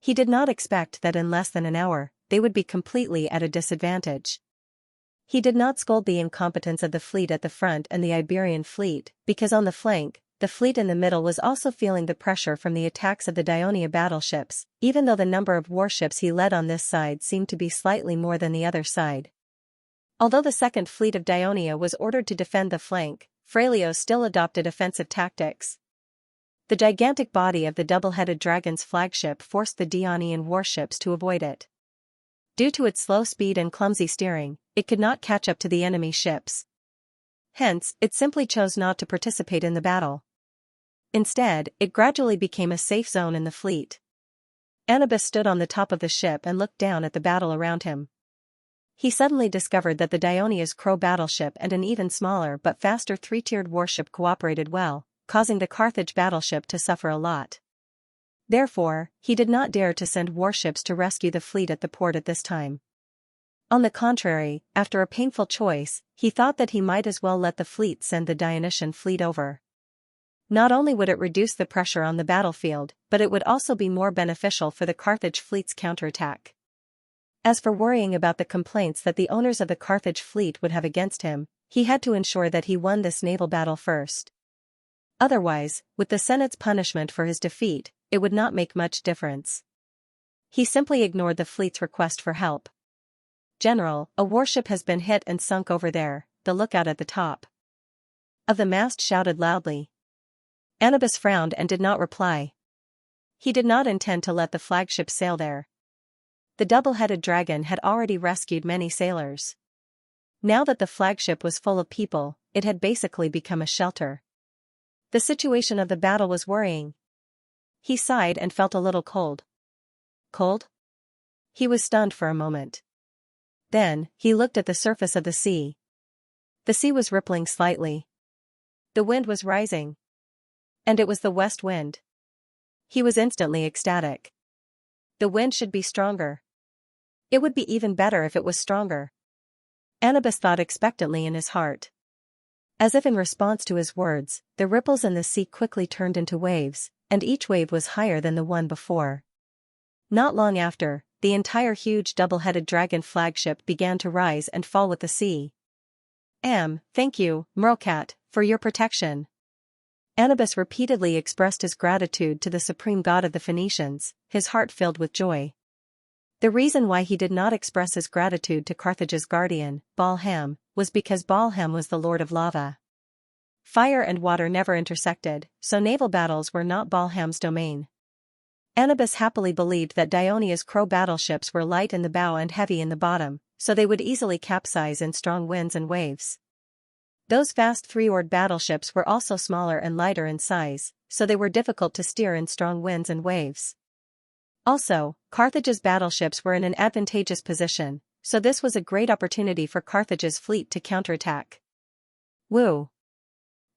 He did not expect that in less than an hour, they would be completely at a disadvantage. He did not scold the incompetence of the fleet at the front and the Iberian fleet, because on the flank, the fleet in the middle was also feeling the pressure from the attacks of the Dionia battleships, even though the number of warships he led on this side seemed to be slightly more than the other side. Although the second fleet of Dionia was ordered to defend the flank, Phraleos still adopted offensive tactics. The gigantic body of the double-headed dragon's flagship forced the Dionian warships to avoid it. Due to its slow speed and clumsy steering, it could not catch up to the enemy ships. Hence, it simply chose not to participate in the battle. Instead, it gradually became a safe zone in the fleet. Anubis stood on the top of the ship and looked down at the battle around him. He suddenly discovered that the Dionia's Crow battleship and an even smaller but faster three-tiered warship cooperated well, causing the Carthage battleship to suffer a lot. Therefore, he did not dare to send warships to rescue the fleet at the port at this time. On the contrary, after a painful choice, he thought that he might as well let the fleet send the Dionysian fleet over. Not only would it reduce the pressure on the battlefield, but it would also be more beneficial for the Carthage fleet's counterattack. As for worrying about the complaints that the owners of the Carthage fleet would have against him, he had to ensure that he won this naval battle first. Otherwise, with the Senate's punishment for his defeat, it would not make much difference. He simply ignored the fleet's request for help. "General, a warship has been hit and sunk over there," the lookout at the top of the mast shouted loudly. Anubis frowned and did not reply. He did not intend to let the flagship sail there. The double-headed dragon had already rescued many sailors. Now that the flagship was full of people, it had basically become a shelter. The situation of the battle was worrying. He sighed and felt a little cold. Cold? He was stunned for a moment. Then, he looked at the surface of the sea. The sea was rippling slightly. The wind was rising. And it was the west wind. He was instantly ecstatic. The wind should be stronger. It would be even better if it was stronger. Anubis thought expectantly in his heart. As if in response to his words, the ripples in the sea quickly turned into waves, and each wave was higher than the one before. Not long after, the entire huge double-headed dragon flagship began to rise and fall with the sea. Thank you, Merlcat, for your protection." Anubis repeatedly expressed his gratitude to the supreme god of the Phoenicians, his heart filled with joy. The reason why he did not express his gratitude to Carthage's guardian, Balham, was because Balham was the lord of lava. Fire and water never intersected, so naval battles were not Balham's domain. Anubis happily believed that Dionia's Crow battleships were light in the bow and heavy in the bottom, so they would easily capsize in strong winds and waves. Those fast three-oared battleships were also smaller and lighter in size, so they were difficult to steer in strong winds and waves. Also, Carthage's battleships were in an advantageous position, so this was a great opportunity for Carthage's fleet to counterattack. Woo!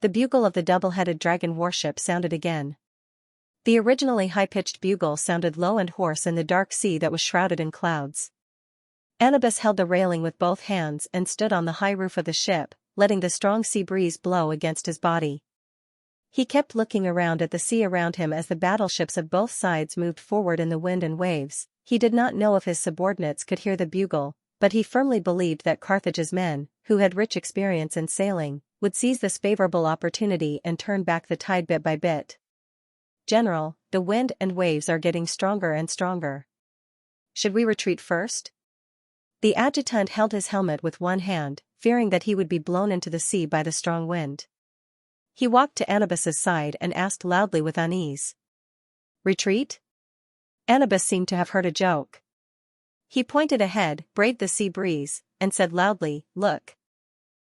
The bugle of the double-headed dragon warship sounded again. The originally high-pitched bugle sounded low and hoarse in the dark sea that was shrouded in clouds. Anubis held the railing with both hands and stood on the high roof of the ship, letting the strong sea breeze blow against his body. He kept looking around at the sea around him as the battleships of both sides moved forward in the wind and waves. He did not know if his subordinates could hear the bugle, but he firmly believed that Carthage's men, who had rich experience in sailing, would seize this favorable opportunity and turn back the tide bit by bit. "General, the wind and waves are getting stronger and stronger. Should we retreat first?" The adjutant held his helmet with one hand, fearing that he would be blown into the sea by the strong wind. He walked to Anubis's side and asked loudly with unease. "Retreat?" Anubis seemed to have heard a joke. He pointed ahead, braved the sea breeze, and said loudly, "Look."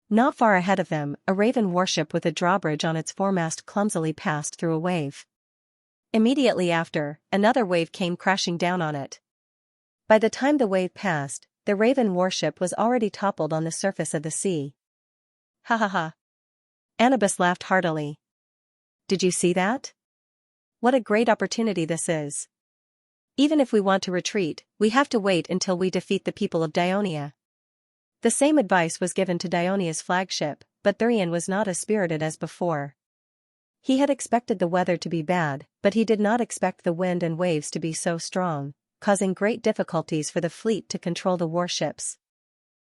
Not far ahead of them, a Raven warship with a drawbridge on its foremast clumsily passed through a wave. Immediately after, another wave came crashing down on it. By the time the wave passed, the Raven warship was already toppled on the surface of the sea. "Ha ha ha." Anubis laughed heartily. "Did you see that? What a great opportunity this is. Even if we want to retreat, we have to wait until we defeat the people of Dionia." The same advice was given to Dionia's flagship, but Thurian was not as spirited as before. He had expected the weather to be bad, but he did not expect the wind and waves to be so strong, causing great difficulties for the fleet to control the warships.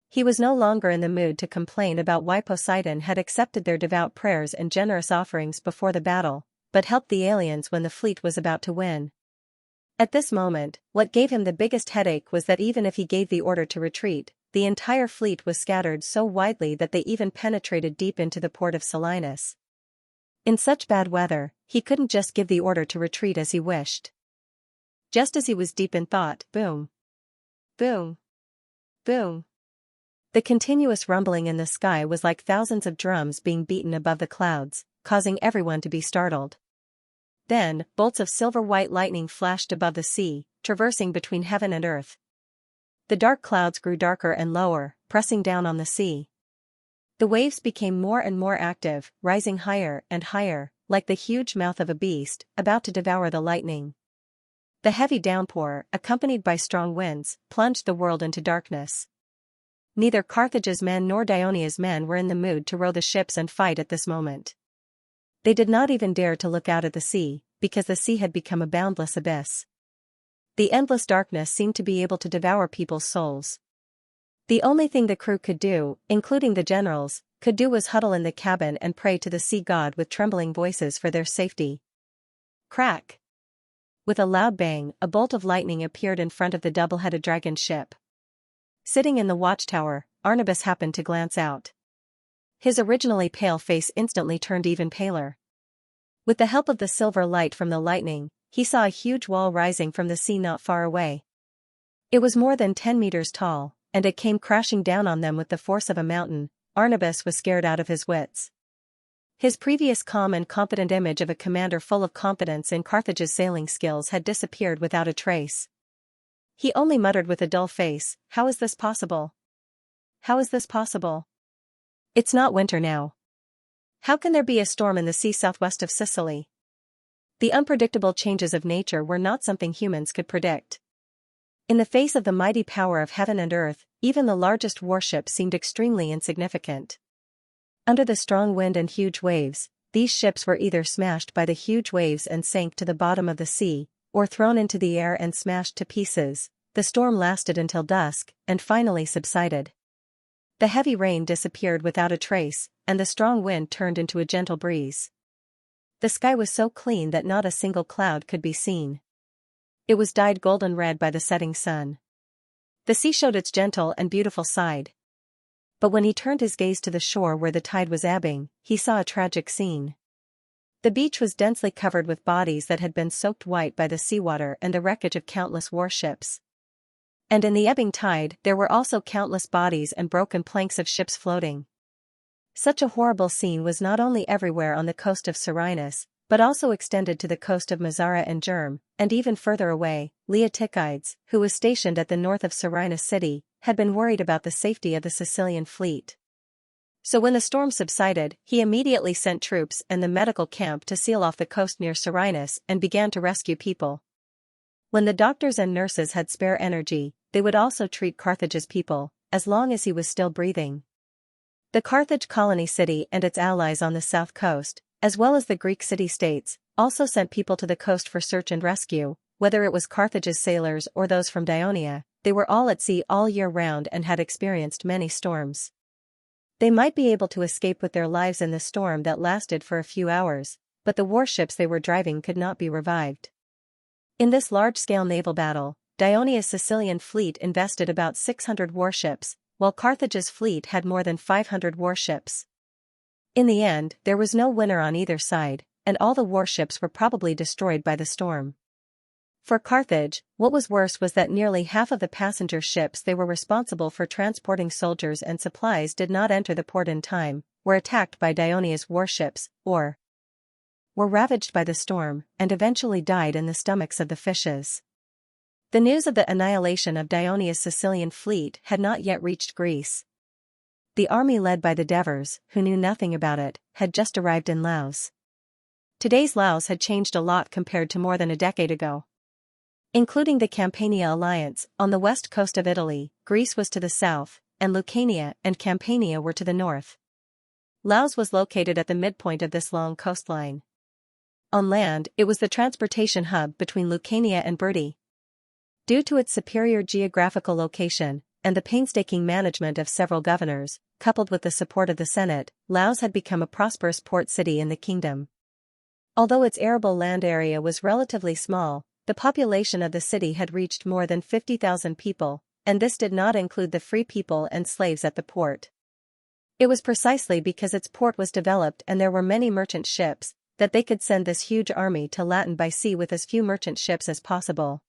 He was no longer in the mood to complain about why Poseidon had accepted their devout prayers and generous offerings before the battle, but helped the aliens when the fleet was about to win. At this moment, what gave him the biggest headache was that even if he gave the order to retreat, the entire fleet was scattered so widely that they even penetrated deep into the port of Selinus. In such bad weather, he couldn't just give the order to retreat as he wished. Just as he was deep in thought, boom, boom, boom. The continuous rumbling in the sky was like thousands of drums being beaten above the clouds, causing everyone to be startled. Then, bolts of silver-white lightning flashed above the sea, traversing between heaven and earth. The dark clouds grew darker and lower, pressing down on the sea. The waves became more and more active, rising higher and higher, like the huge mouth of a beast, about to devour the lightning. The heavy downpour, accompanied by strong winds, plunged the world into darkness. Neither Carthage's men nor Dionia's men were in the mood to row the ships and fight at this moment. They did not even dare to look out at the sea, because the sea had become a boundless abyss. The endless darkness seemed to be able to devour people's souls. The only thing the crew could do, including the generals, was huddle in the cabin and pray to the sea god with trembling voices for their safety. Crack! With a loud bang, a bolt of lightning appeared in front of the double-headed dragon ship. Sitting in the watchtower, Anubis happened to glance out. His originally pale face instantly turned even paler. With the help of the silver light from the lightning, he saw a huge wall rising from the sea not far away. It was more than 10 meters tall, and it came crashing down on them with the force of a mountain. Anubis was scared out of his wits. His previous calm and confident image of a commander full of confidence in Carthage's sailing skills had disappeared without a trace. He only muttered with a dull face, "How is this possible? How is this possible? It's not winter now. How can there be a storm in the sea southwest of Sicily?" The unpredictable changes of nature were not something humans could predict. In the face of the mighty power of heaven and earth, even the largest warship seemed extremely insignificant. Under the strong wind and huge waves, these ships were either smashed by the huge waves and sank to the bottom of the sea, or thrown into the air and smashed to pieces. The storm lasted until dusk, and finally subsided. The heavy rain disappeared without a trace, and the strong wind turned into a gentle breeze. The sky was so clean that not a single cloud could be seen. It was dyed golden red by the setting sun. The sea showed its gentle and beautiful side. But when he turned his gaze to the shore where the tide was ebbing, he saw a tragic scene. The beach was densely covered with bodies that had been soaked white by the seawater and the wreckage of countless warships. And in the ebbing tide there were also countless bodies and broken planks of ships floating. Such a horrible scene was not only everywhere on the coast of Selinus, but also extended to the coast of Mazara and Germ, and even further away. Leotychides, who was stationed at the north of Selinus city, had been worried about the safety of the Sicilian fleet. So when the storm subsided, he immediately sent troops and the medical camp to seal off the coast near Serenus and began to rescue people. When the doctors and nurses had spare energy, they would also treat Carthage's people, as long as he was still breathing. The Carthage colony city and its allies on the south coast, as well as the Greek city-states, also sent people to the coast for search and rescue. Whether it was Carthage's sailors or those from Dionia, they were all at sea all year round and had experienced many storms. They might be able to escape with their lives in the storm that lasted for a few hours, but the warships they were driving could not be revived. In this large-scale naval battle, Dionia's Sicilian fleet invested about 600 warships, while Carthage's fleet had more than 500 warships. In the end, there was no winner on either side, and all the warships were probably destroyed by the storm. For Carthage, what was worse was that nearly half of the passenger ships they were responsible for transporting soldiers and supplies did not enter the port in time, were attacked by Dionia's warships, or were ravaged by the storm, and eventually died in the stomachs of the fishes. The news of the annihilation of Dionia's Sicilian fleet had not yet reached Greece. The army led by the Devers, who knew nothing about it, had just arrived in Laos. Today's Laos had changed a lot compared to more than a decade ago. Including the Campania alliance, on the west coast of Italy, Greece was to the south, and Lucania and Campania were to the north. Laos was located at the midpoint of this long coastline. On land, it was the transportation hub between Lucania and Brutty. Due to its superior geographical location, and the painstaking management of several governors, coupled with the support of the Senate, Laos had become a prosperous port city in the kingdom. Although its arable land area was relatively small, the population of the city had reached more than 50,000 people, and this did not include the free people and slaves at the port. It was precisely because its port was developed and there were many merchant ships, that they could send this huge army to Latin by sea with as few merchant ships as possible.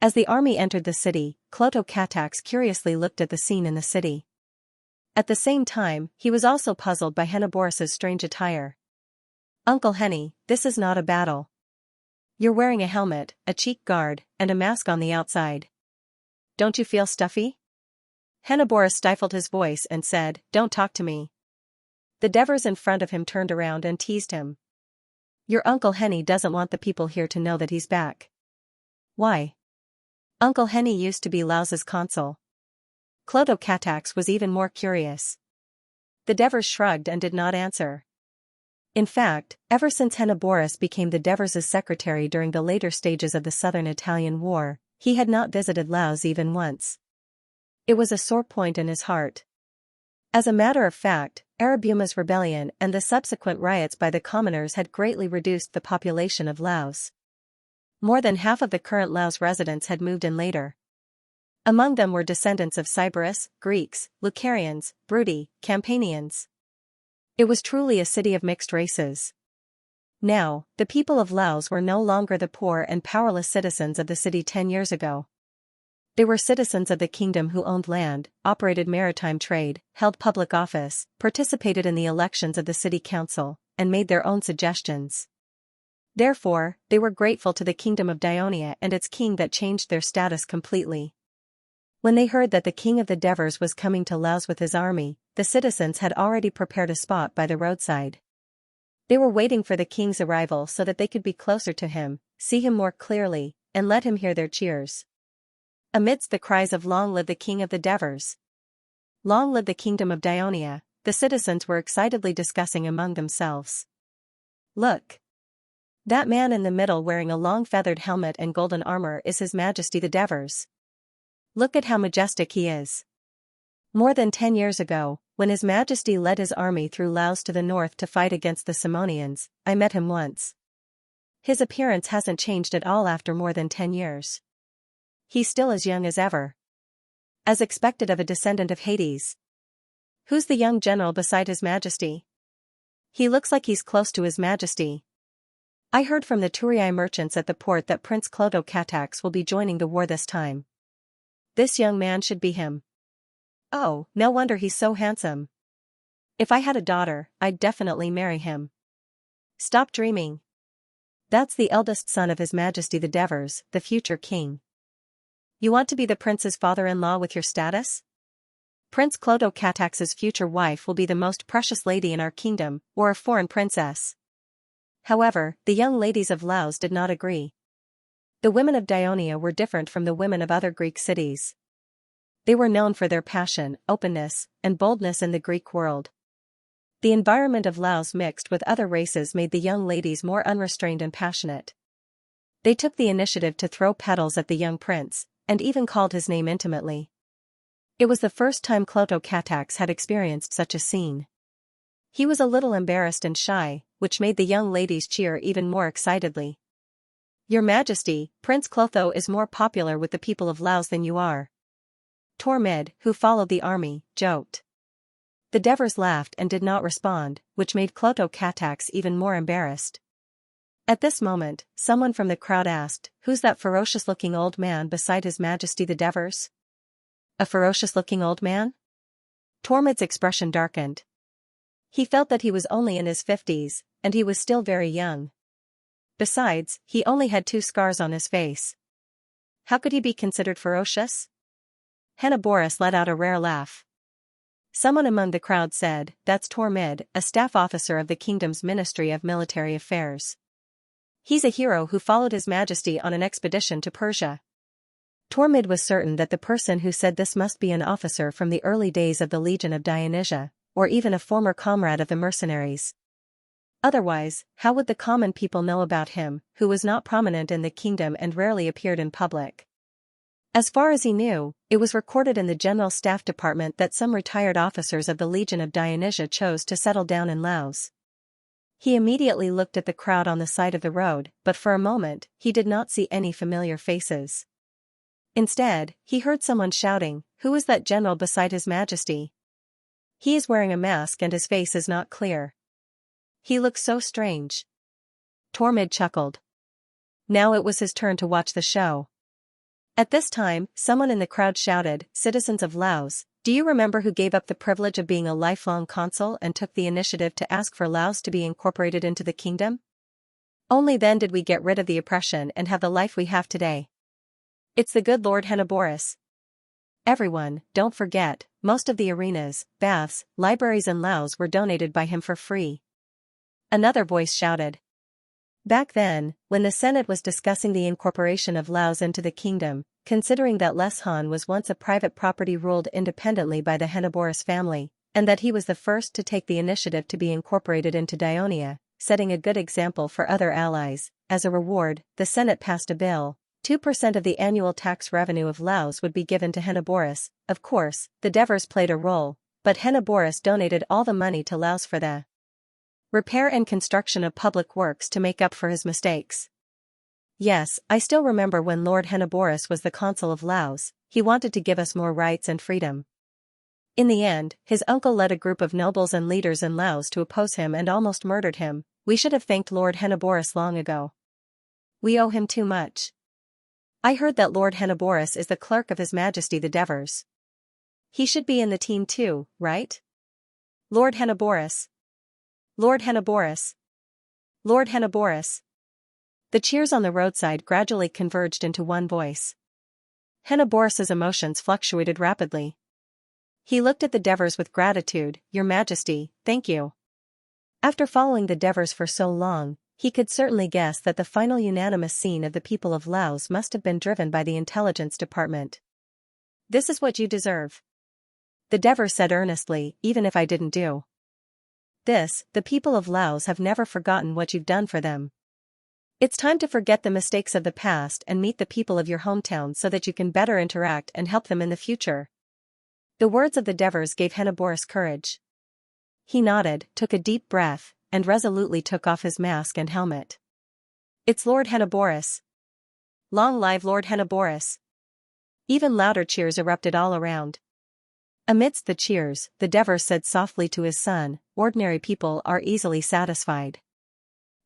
As the army entered the city, Clotocatax curiously looked at the scene in the city. At the same time, he was also puzzled by Henneborus's strange attire. "Uncle Henny, this is not a battle. You're wearing a helmet, a cheek guard, and a mask on the outside. Don't you feel stuffy?" Henneborus stifled his voice and said, "Don't talk to me." The Devers in front of him turned around and teased him. "Your Uncle Henny doesn't want the people here to know that he's back." "Why?" "Uncle Henny used to be Laos's consul." Clotocatax was even more curious. The Devers shrugged and did not answer. In fact, ever since Henneborus became the Devers' secretary during the later stages of the Southern Italian War, he had not visited Laos even once. It was a sore point in his heart. As a matter of fact, Arabuma's rebellion and the subsequent riots by the commoners had greatly reduced the population of Laos. More than half of the current Laos residents had moved in later. Among them were descendants of Sybaris, Greeks, Lucarians, Brutty, Campanians. It was truly a city of mixed races. Now, the people of Laos were no longer the poor and powerless citizens of the city 10 years ago. They were citizens of the kingdom who owned land, operated maritime trade, held public office, participated in the elections of the city council, and made their own suggestions. Therefore, they were grateful to the kingdom of Dionia and its king that changed their status completely. When they heard that the king of the Devers was coming to Laos with his army, the citizens had already prepared a spot by the roadside. They were waiting for the king's arrival so that they could be closer to him, see him more clearly, and let him hear their cheers. Amidst the cries of "Long live the king of the Devers! Long live the kingdom of Dionia!" the citizens were excitedly discussing among themselves. "Look! That man in the middle wearing a long feathered helmet and golden armor is His Majesty the Devers. Look at how majestic he is. More than 10 years ago, when His Majesty led his army through Laos to the north to fight against the Simonians, I met him once. His appearance hasn't changed at all after more than 10 years. He's still as young as ever. As expected of a descendant of Hades. Who's the young general beside His Majesty? He looks like he's close to His Majesty. I heard from the Turii merchants at the port that Prince Clotocatax will be joining the war this time. This young man should be him. Oh, no wonder he's so handsome. If I had a daughter, I'd definitely marry him." "Stop dreaming. That's the eldest son of His Majesty the Devers, the future king. You want to be the prince's father-in-law with your status? Prince Clotho-Katax's future wife will be the most precious lady in our kingdom, or a foreign princess. However, the young ladies of Laos did not agree. The women of Dionia were different from the women of other Greek cities. They were known for their passion, openness, and boldness in the Greek world. The environment of Laos mixed with other races made the young ladies more unrestrained and passionate. They took the initiative to throw petals at the young prince, and even called his name intimately. It was the first time Clotho-Katax had experienced such a scene. He was a little embarrassed and shy, which made the young ladies cheer even more excitedly. Your Majesty, Prince Clotho is more popular with the people of Laos than you are. Tormid, who followed the army, joked. The Devers laughed and did not respond, which made Clotho-Katax even more embarrassed. At this moment, someone from the crowd asked, "Who's that ferocious-looking old man beside His Majesty the Devers?" A ferocious-looking old man? Tormid's expression darkened. He felt that he was only in his 50s, and he was still very young. Besides, he only had 2 scars on his face. How could he be considered ferocious? Henoboris let out a rare laugh. Someone among the crowd said, "That's Tormid, a staff officer of the kingdom's Ministry of Military Affairs. He's a hero who followed His Majesty on an expedition to Persia." Tormid was certain that the person who said this must be an officer from the early days of the Legion of Dionysia, or even a former comrade of the mercenaries. Otherwise, how would the common people know about him, who was not prominent in the kingdom and rarely appeared in public? As far as he knew, it was recorded in the General Staff Department that some retired officers of the Legion of Dionysia chose to settle down in Laos. He immediately looked at the crowd on the side of the road, but for a moment, he did not see any familiar faces. Instead, he heard someone shouting, "Who is that general beside His Majesty? He is wearing a mask and his face is not clear. He looks so strange." Tormid chuckled. Now it was his turn to watch the show. At this time, someone in the crowd shouted, "Citizens of Laos, do you remember who gave up the privilege of being a lifelong consul and took the initiative to ask for Laos to be incorporated into the kingdom? Only then did we get rid of the oppression and have the life we have today. It's the good Lord Henoboris. Everyone, don't forget, most of the arenas, baths, libraries in Laos were donated by him for free." Another voice shouted. Back then, when the Senate was discussing the incorporation of Laos into the kingdom, considering that Leshan was once a private property ruled independently by the Henoboris family, and that he was the first to take the initiative to be incorporated into Dionia, setting a good example for other allies, as a reward, the Senate passed a bill. 2% of the annual tax revenue of Laos would be given to Henoboris. Of course, the Devers played a role, but Henoboris donated all the money to Laos for the repair and construction of public works to make up for his mistakes. Yes, I still remember when Lord Henoboris was the consul of Laos, he wanted to give us more rights and freedom. In the end, his uncle led a group of nobles and leaders in Laos to oppose him and almost murdered him. We should have thanked Lord Henoboris long ago. We owe him too much. I heard that Lord Henoboris is the clerk of His Majesty the Devers. He should be in the team too, right? Lord Henoboris. Lord Henoboris. Lord Henoboris. The cheers on the roadside gradually converged into one voice. Henoboris's emotions fluctuated rapidly. He looked at the Devers with gratitude. "Your Majesty, thank you." After following the Devers for so long, he could certainly guess that the final unanimous scene of the people of Laos must have been driven by the intelligence department. "This is what you deserve," the Devers said earnestly, "even if I didn't do this, the people of Laos have never forgotten what you've done for them. It's time to forget the mistakes of the past and meet the people of your hometown so that you can better interact and help them in the future." The words of the Devers gave Henoboris courage. He nodded, took a deep breath, and resolutely took off his mask and helmet. "It's Lord Henoboris. Long live Lord Henoboris." Even louder cheers erupted all around. Amidst the cheers, the Devers said softly to his son, "Ordinary people are easily satisfied.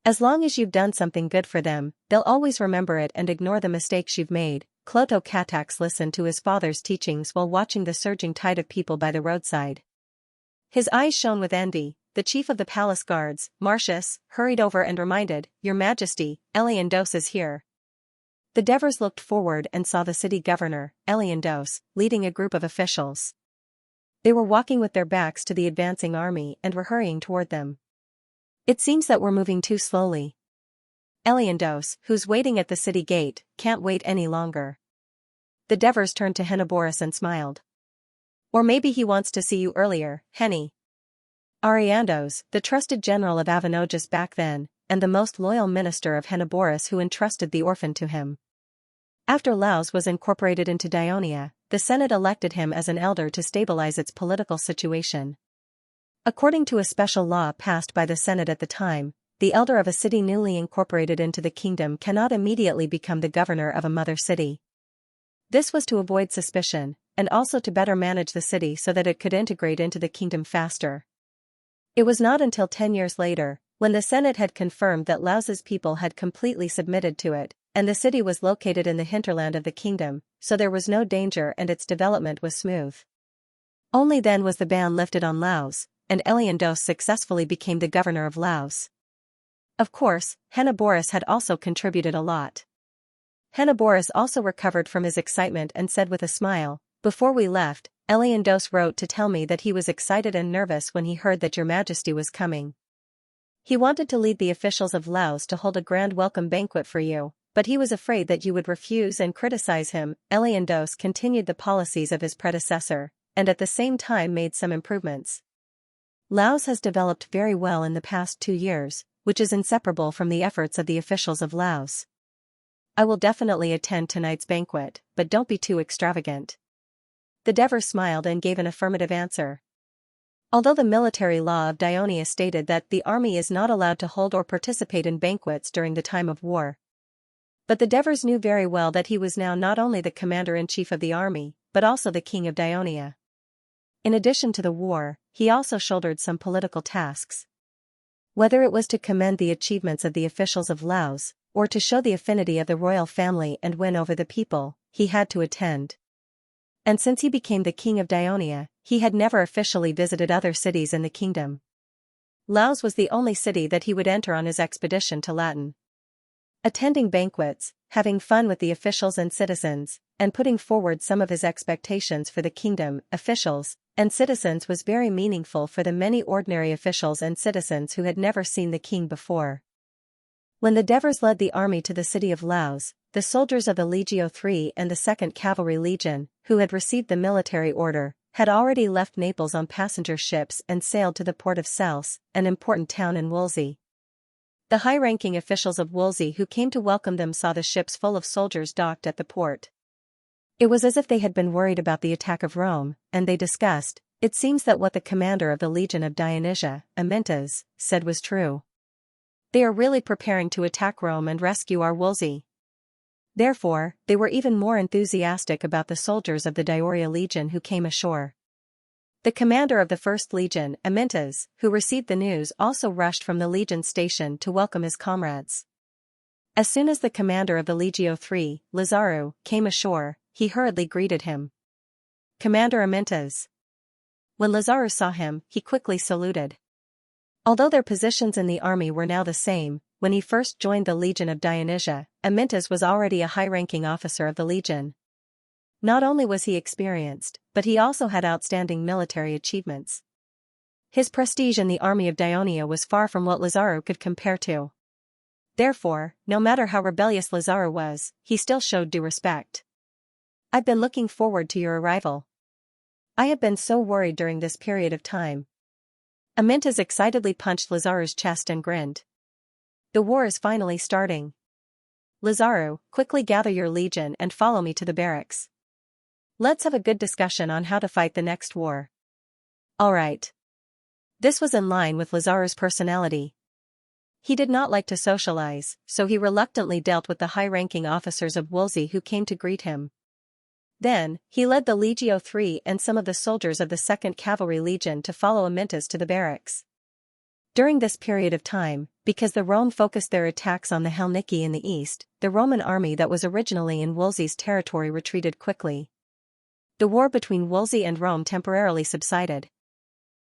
As long as you've done something good for them, they'll always remember it and ignore the mistakes you've made." Clotho-Katax listened to his father's teachings while watching the surging tide of people by the roadside. His eyes shone with envy. The chief of the palace guards, Marcius, hurried over and reminded, "Your Majesty, Eliandos is here." The Devers looked forward and saw the city governor, Eliandos, leading a group of officials. They were walking with their backs to the advancing army and were hurrying toward them. It seems that we're moving too slowly. Eliandos, who's waiting at the city gate, can't wait any longer. The Devers turned to Henoboris and smiled. Or maybe he wants to see you earlier, Henny. Ariandos, the trusted general of Avenogus back then, and the most loyal minister of Henoboris who entrusted the orphan to him. After Laos was incorporated into Dionia, the Senate elected him as an elder to stabilize its political situation. According to a special law passed by the Senate at the time, the elder of a city newly incorporated into the kingdom cannot immediately become the governor of a mother city. This was to avoid suspicion, and also to better manage the city so that it could integrate into the kingdom faster. It was not until 10 years later, when the Senate had confirmed that Laos's people had completely submitted to it, and the city was located in the hinterland of the kingdom, so there was no danger and its development was smooth. Only then was the ban lifted on Laos, and Eliandos successfully became the governor of Laos. Of course, Henoboris had also contributed a lot. Henoboris also recovered from his excitement and said with a smile, "Before we left, Eliandos wrote to tell me that he was excited and nervous when he heard that your majesty was coming. He wanted to lead the officials of Laos to hold a grand welcome banquet for you, but he was afraid that you would refuse and criticize him." Eliandos continued the policies of his predecessor, and at the same time made some improvements. Laos has developed very well in the past 2 years, which is inseparable from the efforts of the officials of Laos. I will definitely attend tonight's banquet, but don't be too extravagant. The Devers smiled and gave an affirmative answer. Although the military law of Dionia stated that the army is not allowed to hold or participate in banquets during the time of war. But the Devers knew very well that he was now not only the commander-in-chief of the army, but also the king of Dionia. In addition to the war, he also shouldered some political tasks. Whether it was to commend the achievements of the officials of Laos, or to show the affinity of the royal family and win over the people, he had to attend. And since he became the king of Dionia, he had never officially visited other cities in the kingdom. Laos was the only city that he would enter on his expedition to Latin. Attending banquets, having fun with the officials and citizens, and putting forward some of his expectations for the kingdom, officials, and citizens was very meaningful for the many ordinary officials and citizens who had never seen the king before. When the Devers led the army to the city of Laos, the soldiers of the Legio III and the 2nd Cavalry Legion, who had received the military order, had already left Naples on passenger ships and sailed to the port of Cels, an important town in Wolsey. The high-ranking officials of Wolsey who came to welcome them saw the ships full of soldiers docked at the port. It was as if they had been worried about the attack of Rome, and they discussed, it seems that what the commander of the Legion of Dionysia, Amyntas, said was true. They are really preparing to attack Rome and rescue our Wolsey. Therefore, they were even more enthusiastic about the soldiers of the Dioria Legion who came ashore. The commander of the 1st Legion, Amyntas, who received the news also rushed from the Legion station to welcome his comrades. As soon as the commander of the Legio III, Lazaru, came ashore, he hurriedly greeted him. "Commander Amyntas." When Lazaru saw him, he quickly saluted. Although their positions in the army were now the same, when he first joined the Legion of Dionysia, Amyntas was already a high-ranking officer of the Legion. Not only was he experienced, but he also had outstanding military achievements. His prestige in the army of Dionia was far from what Lazaru could compare to. Therefore, no matter how rebellious Lazaru was, he still showed due respect. "I've been looking forward to your arrival. I have been so worried during this period of time." Amyntas excitedly punched Lazaru's chest and grinned. "The war is finally starting. Lazaru, quickly gather your legion and follow me to the barracks. Let's have a good discussion on how to fight the next war." "All right." This was in line with Lazaru's personality. He did not like to socialize, so he reluctantly dealt with the high-ranking officers of Wolsey who came to greet him. Then, he led the Legio III and some of the soldiers of the 2nd Cavalry Legion to follow Amyntas to the barracks. During this period of time, because the Rome focused their attacks on the Helniki in the east, the Roman army that was originally in Wolsey's territory retreated quickly. The war between Wolsey and Rome temporarily subsided.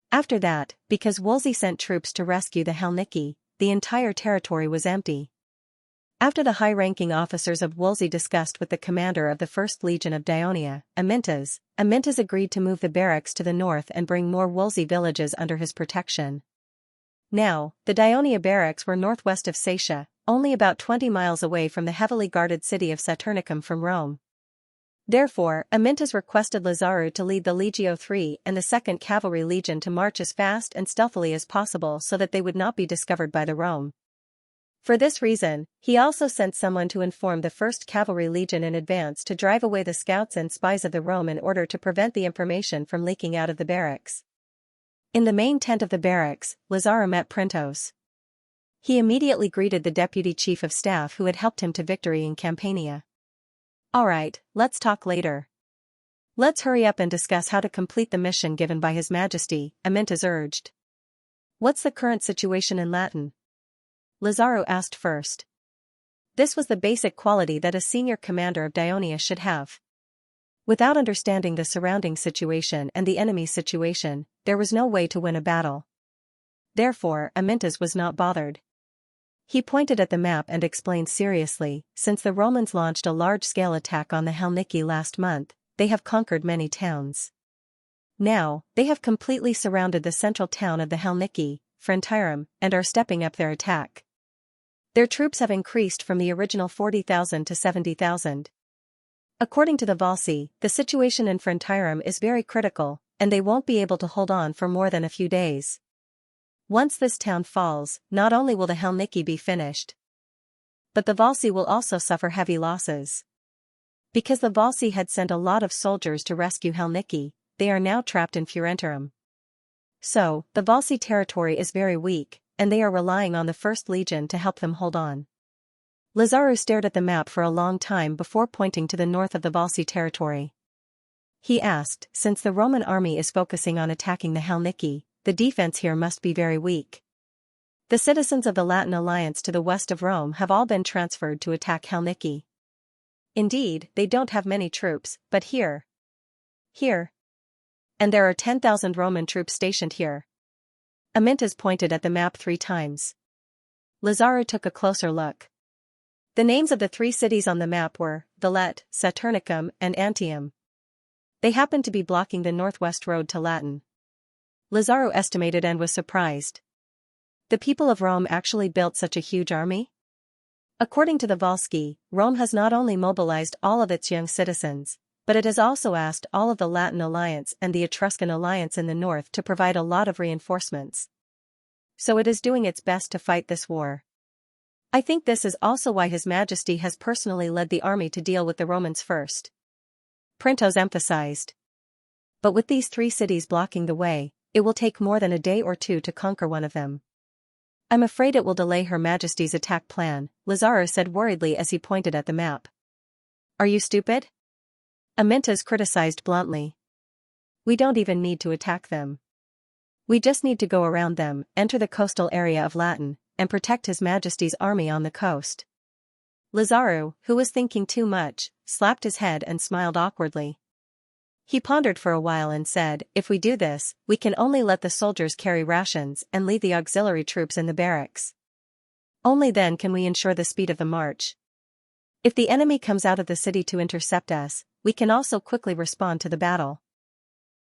After that, because Wolsey sent troops to rescue the Helniki, the entire territory was empty. After the high-ranking officers of Wolsey discussed with the commander of the 1st Legion of Dionia, Amintas agreed to move the barracks to the north and bring more Wolsey villages under his protection. Now, the Dionia barracks were northwest of Xianxia, only about 20 miles away from the heavily guarded city of Saturnicum from Rome. Therefore, Amintas requested Lazaru to lead the Legio III and the 2nd Cavalry Legion to march as fast and stealthily as possible so that they would not be discovered by the Rome. For this reason, he also sent someone to inform the 1st Cavalry Legion in advance to drive away the scouts and spies of the Rome in order to prevent the information from leaking out of the barracks. In the main tent of the barracks, Lazaru met Printos. He immediately greeted the deputy chief of staff who had helped him to victory in Campania. "Alright, let's talk later. Let's hurry up and discuss how to complete the mission given by His Majesty," Amintas urged. "What's the current situation in Latin?" Lazaru asked first. This was the basic quality that a senior commander of Dionia should have. Without understanding the surrounding situation and the enemy's situation, there was no way to win a battle. Therefore, Amintas was not bothered. He pointed at the map and explained seriously, since the Romans launched a large-scale attack on the Helniki last month, they have conquered many towns. Now, they have completely surrounded the central town of the Helniki, Frontirum, and are stepping up their attack. Their troops have increased from the original 40,000 to 70,000. According to the Volsci, the situation in Frontirum is very critical, and they won't be able to hold on for more than a few days. Once this town falls, not only will the Helniki be finished, but the Volsci will also suffer heavy losses. Because the Volsci had sent a lot of soldiers to rescue Helniki, they are now trapped in Frontirum. So, the Volsci territory is very weak, and they are relying on the 1st Legion to help them hold on. Lazaru stared at the map for a long time before pointing to the north of the Volsci territory. He asked, since the Roman army is focusing on attacking the Helniki, the defense here must be very weak. The citizens of the Latin Alliance to the west of Rome have all been transferred to attack Helniki. Indeed, they don't have many troops, but here. And there are 10,000 Roman troops stationed here. Amintas pointed at the map 3 times. Lazaru took a closer look. The names of the 3 cities on the map were Villette, Saturnicum, and Antium. They happened to be blocking the northwest road to Latin. Lazaru estimated and was surprised. The people of Rome actually built such a huge army? According to the Volsci, Rome has not only mobilized all of its young citizens, but it has also asked all of the Latin Alliance and the Etruscan Alliance in the north to provide a lot of reinforcements. So it is doing its best to fight this war. I think this is also why His Majesty has personally led the army to deal with the Romans first. Printos emphasized. But with these 3 cities blocking the way, it will take more than a day or 2 to conquer one of them. I'm afraid it will delay Her Majesty's attack plan, Lazaru said worriedly as he pointed at the map. Are you stupid? Amintas criticized bluntly. We don't even need to attack them. We just need to go around them, enter the coastal area of Latin, and protect His Majesty's army on the coast. Lazaru, who was thinking too much, slapped his head and smiled awkwardly. He pondered for a while and said, if we do this, we can only let the soldiers carry rations and leave the auxiliary troops in the barracks. Only then can we ensure the speed of the march. If the enemy comes out of the city to intercept us, we can also quickly respond to the battle.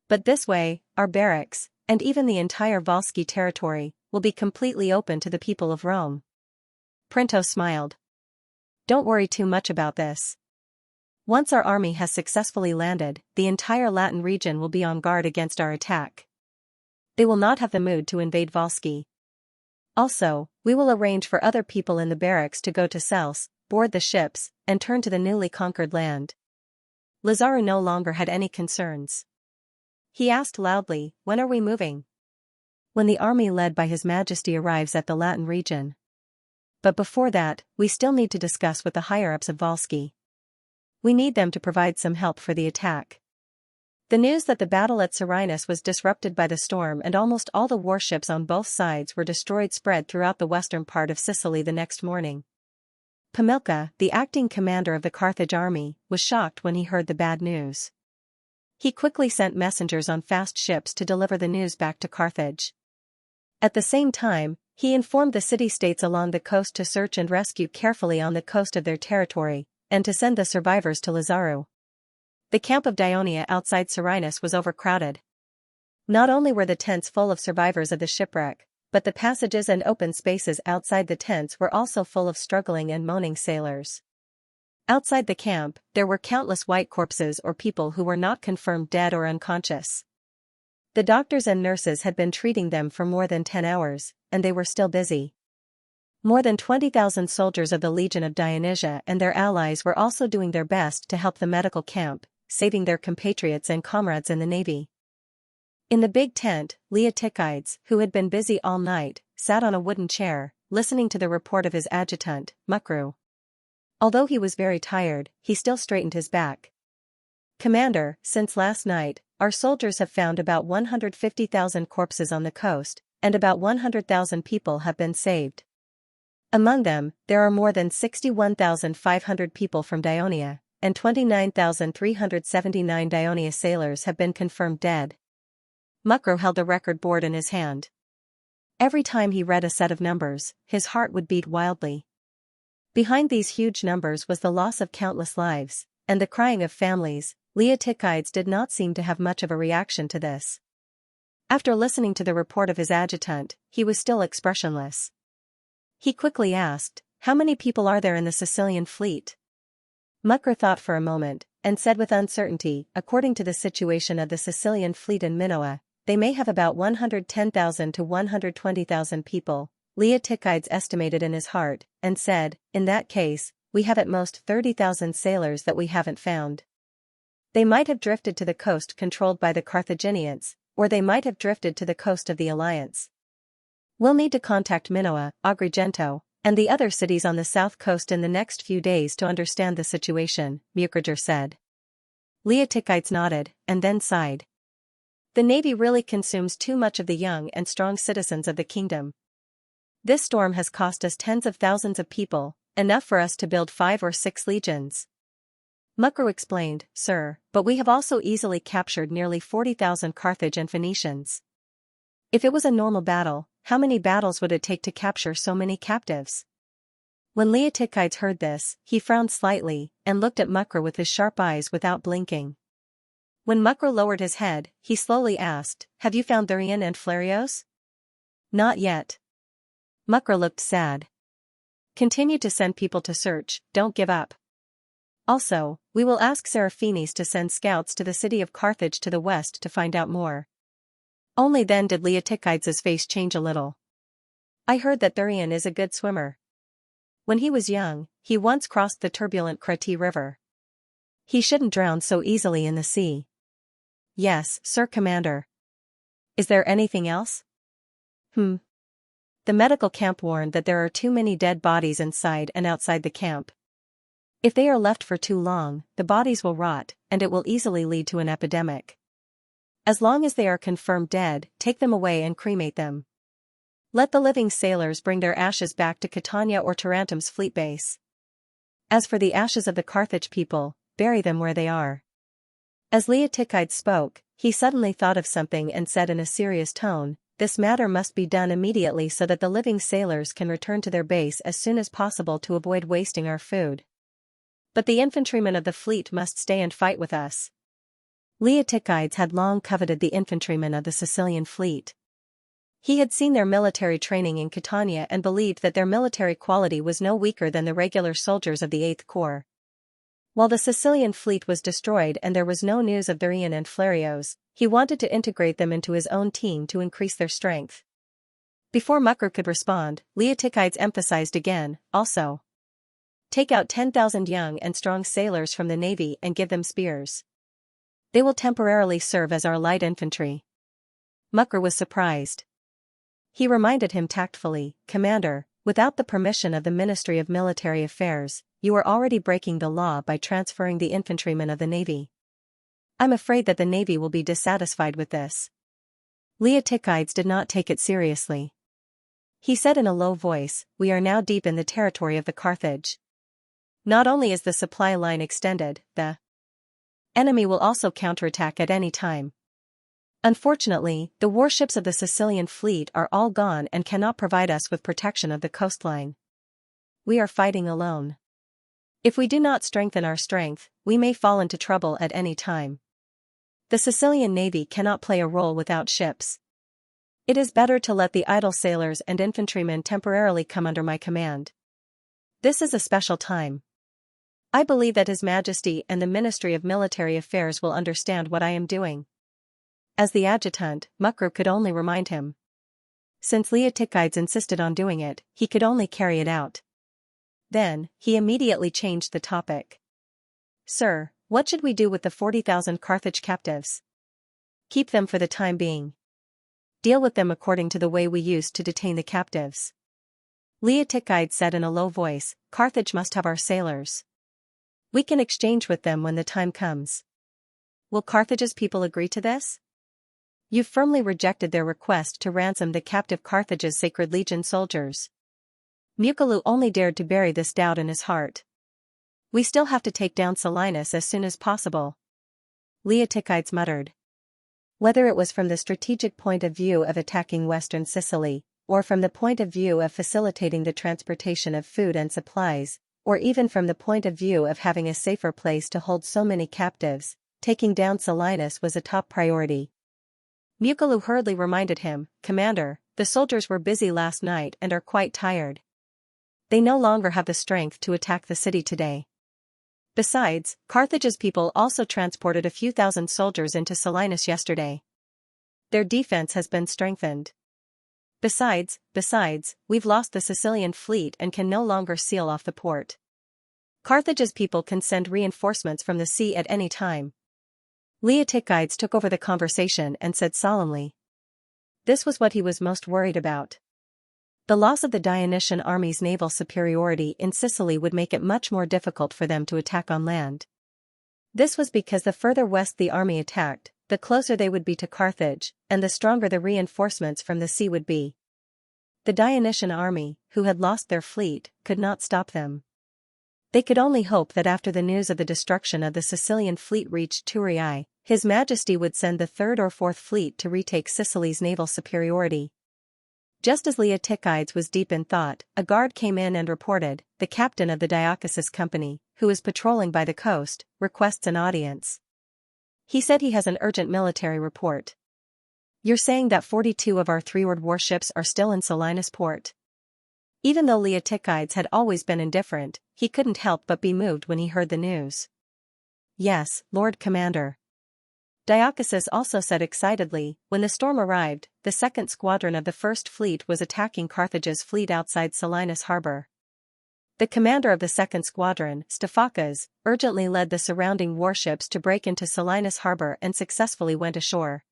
But this way, our barracks, and even the entire Volsci territory, will be completely open to the people of Rome. Printos smiled. Don't worry too much about this. Once our army has successfully landed, the entire Latin region will be on guard against our attack. They will not have the mood to invade Volsci. Also, we will arrange for other people in the barracks to go to Sels, board the ships, and turn to the newly conquered land. Lazaru no longer had any concerns. He asked loudly, when are we moving? When the army led by His Majesty arrives at the Latin region. But before that, we still need to discuss with the higher-ups of Volsci. We need them to provide some help for the attack. The news that the battle at Serenus was disrupted by the storm and almost all the warships on both sides were destroyed spread throughout the western part of Sicily the next morning. Pamilca, the acting commander of the Carthage army, was shocked when he heard the bad news. He quickly sent messengers on fast ships to deliver the news back to Carthage. At the same time, He informed the city-states along the coast to search and rescue carefully on the coast of their territory, and to send the survivors to Lazaru. The camp of Dionia outside Serenus was overcrowded. Not only were the tents full of survivors of the shipwreck, but the passages and open spaces outside the tents were also full of struggling and moaning sailors. Outside the camp, there were countless white corpses or people who were not confirmed dead or unconscious. The doctors and nurses had been treating them for more than 10 hours, and they were still busy. More than 20,000 soldiers of the Legion of Dionysia and their allies were also doing their best to help the medical camp, saving their compatriots and comrades in the navy. In the big tent, Leotychides, who had been busy all night, sat on a wooden chair, listening to the report of his adjutant, Mukru. Although he was very tired, he still straightened his back. "Commander, since last night, our soldiers have found about 150,000 corpses on the coast, and about 100,000 people have been saved. Among them, there are more than 61,500 people from Dionia, and 29,379 Dionia sailors have been confirmed dead." Mukru held the record board in his hand. Every time he read a set of numbers, his heart would beat wildly. Behind these huge numbers was the loss of countless lives, and the crying of families. Leotychides did not seem to have much of a reaction to this. After listening to the report of his adjutant, he was still expressionless. He quickly asked, "How many people are there in the Sicilian fleet?" Mukru thought for a moment, and said with uncertainty, "According to the situation of the Sicilian fleet in Minoa, they may have about 110,000 to 120,000 people." Leotychides estimated in his heart, and said, "In that case, we have at most 30,000 sailors that we haven't found. They might have drifted to the coast controlled by the Carthaginians, or they might have drifted to the coast of the Alliance. We'll need to contact Minoa, Agrigento, and the other cities on the south coast in the next few days to understand the situation," Mukruger said. Leotychides nodded, and then sighed. "The navy really consumes too much of the young and strong citizens of the kingdom. This storm has cost us tens of thousands of people, enough for us to build 5 or 6 legions." Mukru explained, "Sir, but we have also easily captured nearly 40,000 Carthage and Phoenicians. If it was a normal battle, how many battles would it take to capture so many captives?" When Leotychides heard this, he frowned slightly, and looked at Mukru with his sharp eyes without blinking. When Mukru lowered his head, he slowly asked, "Have you found Thurian and Flerios?" "Not yet." Mukru looked sad. "Continue to send people to search, don't give up. Also, we will ask Seraphinis to send scouts to the city of Carthage to the west to find out more." Only then did Leotychides' face change a little. "I heard that Thurian is a good swimmer. When he was young, he once crossed the turbulent Krati River. He shouldn't drown so easily in the sea." "Yes, Sir Commander." "Is there anything else?" The medical camp warned that there are too many dead bodies inside and outside the camp. If they are left for too long, the bodies will rot, and it will easily lead to an epidemic. As long as they are confirmed dead, take them away and cremate them. Let the living sailors bring their ashes back to Catania or Tarentum's fleet base. As for the ashes of the Carthage people, bury them where they are." As Leotychides spoke, he suddenly thought of something and said in a serious tone, "This matter must be done immediately so that the living sailors can return to their base as soon as possible to avoid wasting our food. But the infantrymen of the fleet must stay and fight with us." Leotychides had long coveted the infantrymen of the Sicilian fleet. He had seen their military training in Catania and believed that their military quality was no weaker than the regular soldiers of the 8th Corps. While the Sicilian fleet was destroyed and there was no news of Thurian and Flerios, he wanted to integrate them into his own team to increase their strength. Before Mukru could respond, Leotychides emphasized again, "Also, take out 10,000 young and strong sailors from the navy and give them spears. They will temporarily serve as our light infantry." Mukru was surprised. He reminded him tactfully, "Commander, without the permission of the Ministry of Military Affairs, you are already breaking the law by transferring the infantrymen of the navy. I'm afraid that the navy will be dissatisfied with this." Leotychides did not take it seriously. He said in a low voice, "We are now deep in the territory of the Carthage. Not only is the supply line extended, the enemy will also counterattack at any time. Unfortunately, the warships of the Sicilian fleet are all gone and cannot provide us with protection of the coastline. We are fighting alone. If we do not strengthen our strength, we may fall into trouble at any time. The Sicilian navy cannot play a role without ships. It is better to let the idle sailors and infantrymen temporarily come under my command. This is a special time. I believe that His Majesty and the Ministry of Military Affairs will understand what I am doing. As the adjutant, Mukru could only remind him. Since Leotychides insisted on doing it, he could only carry it out. Then, he immediately changed the topic. Sir, what should we do with the 40,000 Carthage captives? Keep them for the time being. Deal with them according to the way we used to detain the captives. Leotychides said in a low voice, Carthage must have our sailors. We can exchange with them when the time comes. Will Carthage's people agree to this? You firmly rejected their request to ransom the captive Carthage's Sacred Legion soldiers. Mukalu only dared to bury this doubt in his heart. We still have to take down Selinus as soon as possible. Leotychides muttered. Whether it was from the strategic point of view of attacking western Sicily, or from the point of view of facilitating the transportation of food and supplies, or even from the point of view of having a safer place to hold so many captives, taking down Selinus was a top priority. Mukalu hurriedly reminded him, Commander, the soldiers were busy last night and are quite tired. They no longer have the strength to attack the city today. Besides, Carthage's people also transported a few thousand soldiers into Selinus yesterday. Their defense has been strengthened. Besides, we've lost the Sicilian fleet and can no longer seal off the port. Carthage's people can send reinforcements from the sea at any time. Leotychides took over the conversation and said solemnly. This was what he was most worried about. The loss of the Dionysian army's naval superiority in Sicily would make it much more difficult for them to attack on land. This was because the further west the army attacked, the closer they would be to Carthage, and the stronger the reinforcements from the sea would be. The Dionysian army, who had lost their fleet, could not stop them. They could only hope that after the news of the destruction of the Sicilian fleet reached Thurii, His Majesty would send the third or fourth fleet to retake Sicily's naval superiority. Just as Leotychides was deep in thought, a guard came in and reported, the captain of the Diacasis company, who is patrolling by the coast, requests an audience. He said he has an urgent military report. You're saying that 42 of our three-oared warships are still in Selinus port? Even though Leotychides had always been indifferent, he couldn't help but be moved when he heard the news. Yes, Lord Commander. Diacasis also said excitedly, when the storm arrived, the second squadron of the first fleet was attacking Carthage's fleet outside Selinus harbor. The commander of the second squadron, Stephacas, urgently led the surrounding warships to break into Selinus harbor and successfully went ashore.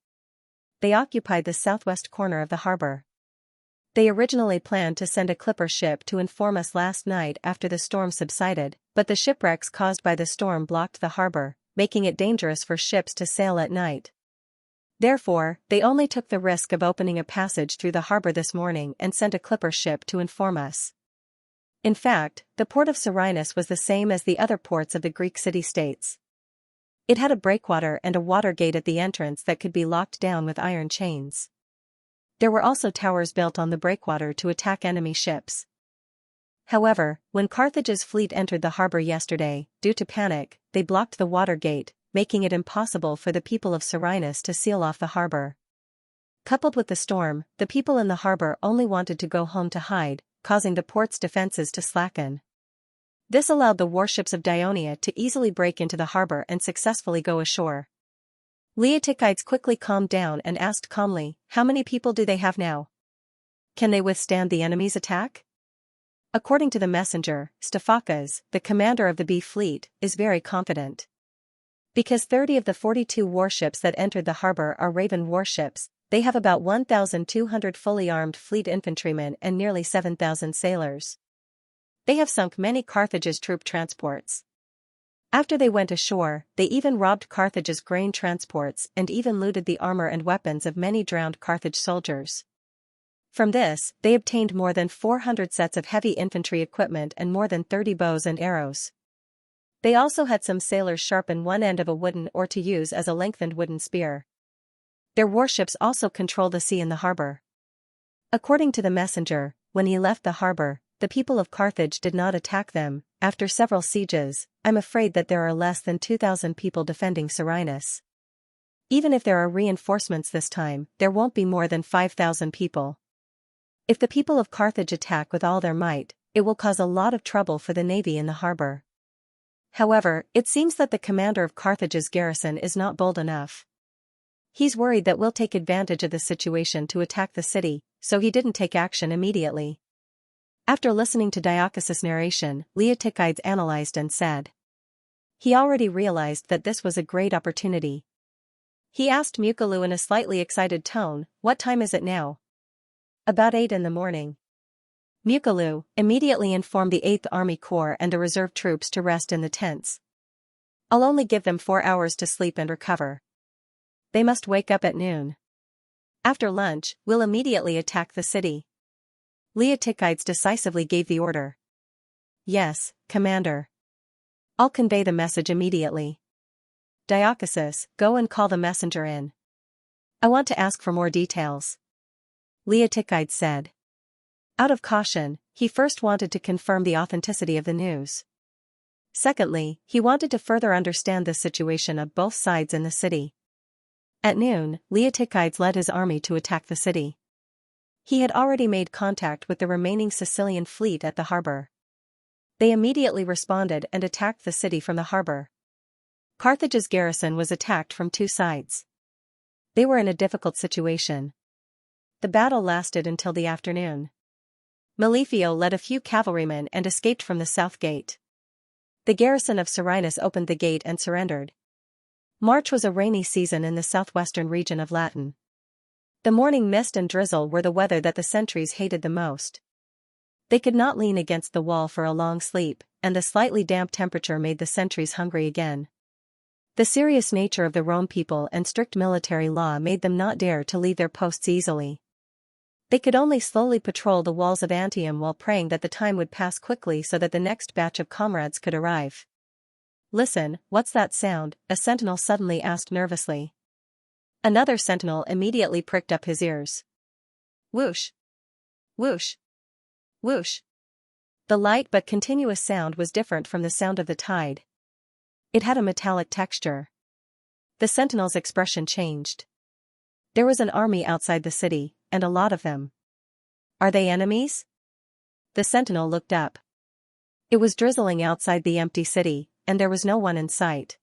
They occupied the southwest corner of the harbor. They originally planned to send a clipper ship to inform us last night after the storm subsided, but the shipwrecks caused by the storm blocked the harbor, making it dangerous for ships to sail at night. Therefore, they only took the risk of opening a passage through the harbor this morning and sent a clipper ship to inform us. In fact, the port of Selinus was the same as the other ports of the Greek city-states. It had a breakwater and a water gate at the entrance that could be locked down with iron chains. There were also towers built on the breakwater to attack enemy ships. However, when Carthage's fleet entered the harbor yesterday, due to panic, they blocked the water gate, making it impossible for the people of Selinus to seal off the harbor. Coupled with the storm, the people in the harbor only wanted to go home to hide, causing the port's defenses to slacken. This allowed the warships of Dionia to easily break into the harbor and successfully go ashore. Leotychides quickly calmed down and asked calmly, how many people do they have now? Can they withstand the enemy's attack? According to the messenger, Stephacas, the commander of the B fleet, is very confident. Because 30 of the 42 warships that entered the harbor are Raven warships, they have about 1,200 fully armed fleet infantrymen and nearly 7,000 sailors. They have sunk many Carthage's troop transports. After they went ashore, they even robbed Carthage's grain transports and even looted the armor and weapons of many drowned Carthage soldiers. From this, they obtained more than 400 sets of heavy infantry equipment and more than 30 bows and arrows. They also had some sailors sharpen one end of a wooden oar to use as a lengthened wooden spear. Their warships also control the sea and the harbor. According to the messenger, when he left the harbor, the people of Carthage did not attack them. After several sieges, I'm afraid that there are less than 2,000 people defending Serenus. Even if there are reinforcements this time, there won't be more than 5,000 people. If the people of Carthage attack with all their might, it will cause a lot of trouble for the navy in the harbor. However, it seems that the commander of Carthage's garrison is not bold enough. He's worried that we'll take advantage of the situation to attack the city, so he didn't take action immediately. After listening to Diocletius' narration, Leotychides analyzed and said. He already realized that this was a great opportunity. He asked Mukalu in a slightly excited tone, "What time is it now?" "About 8 in the morning." Mukalu immediately informed the 8th Army Corps and the reserve troops to rest in the tents. "I'll only give them 4 hours to sleep and recover. They must wake up at noon. After lunch, we'll immediately attack the city." Leotychides decisively gave the order. "Yes, Commander. I'll convey the message immediately." "Diocletius, go and call the messenger in. I want to ask for more details," Leotychides said. Out of caution, he first wanted to confirm the authenticity of the news. Secondly, he wanted to further understand the situation of both sides in the city. At noon, Leotychides led his army to attack the city. He had already made contact with the remaining Sicilian fleet at the harbor. They immediately responded and attacked the city from the harbor. Carthage's garrison was attacked from 2 sides. They were in a difficult situation. The battle lasted until the afternoon. Malefio led a few cavalrymen and escaped from the south gate. The garrison of Serenus opened the gate and surrendered. March was a rainy season in the southwestern region of Latin. The morning mist and drizzle were the weather that the sentries hated the most. They could not lean against the wall for a long sleep, and the slightly damp temperature made the sentries hungry again. The serious nature of the Rome people and strict military law made them not dare to leave their posts easily. They could only slowly patrol the walls of Antium while praying that the time would pass quickly so that the next batch of comrades could arrive. "Listen, what's that sound?" a sentinel suddenly asked nervously. Another sentinel immediately pricked up his ears. Whoosh! Whoosh! Whoosh! The light but continuous sound was different from the sound of the tide. It had a metallic texture. The sentinel's expression changed. There was an army outside the city, and a lot of them. "Are they enemies?" The sentinel looked up. It was drizzling outside the empty city, and there was no one in sight.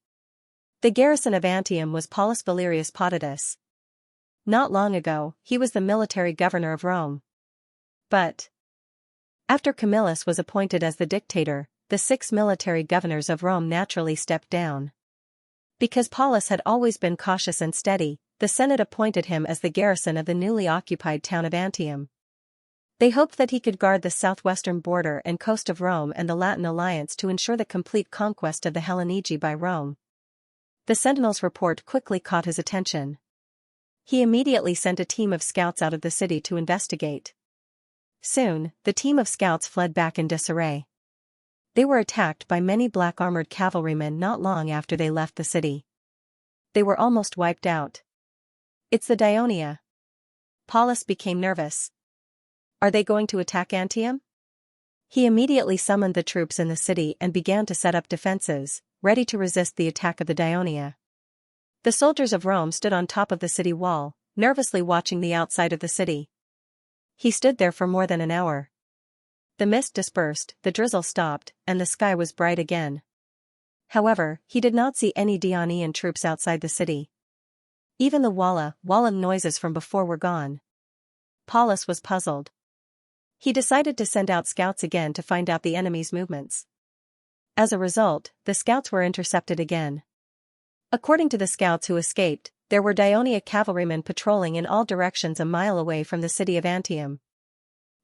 The garrison of Antium was Paulus Valerius Potitus. Not long ago, he was the military governor of Rome. But after Camillus was appointed as the dictator, the 6 military governors of Rome naturally stepped down. Because Paulus had always been cautious and steady, the Senate appointed him as the garrison of the newly occupied town of Antium. They hoped that he could guard the southwestern border and coast of Rome and the Latin alliance to ensure the complete conquest of the Hellenigi by Rome. The sentinel's report quickly caught his attention. He immediately sent a team of scouts out of the city to investigate. Soon, the team of scouts fled back in disarray. They were attacked by many black-armored cavalrymen not long after they left the city. They were almost wiped out. "It's the Dionia." Paulus became nervous. "Are they going to attack Antium?" He immediately summoned the troops in the city and began to set up defenses, ready to resist the attack of the Dionia. The soldiers of Rome stood on top of the city wall, nervously watching the outside of the city. He stood there for more than an hour. The mist dispersed, the drizzle stopped, and the sky was bright again. However, he did not see any Dionian troops outside the city. Even the walla noises from before were gone. Paulus was puzzled. He decided to send out scouts again to find out the enemy's movements. As a result, the scouts were intercepted again. According to the scouts who escaped, there were Dionia cavalrymen patrolling in all directions a mile away from the city of Antium.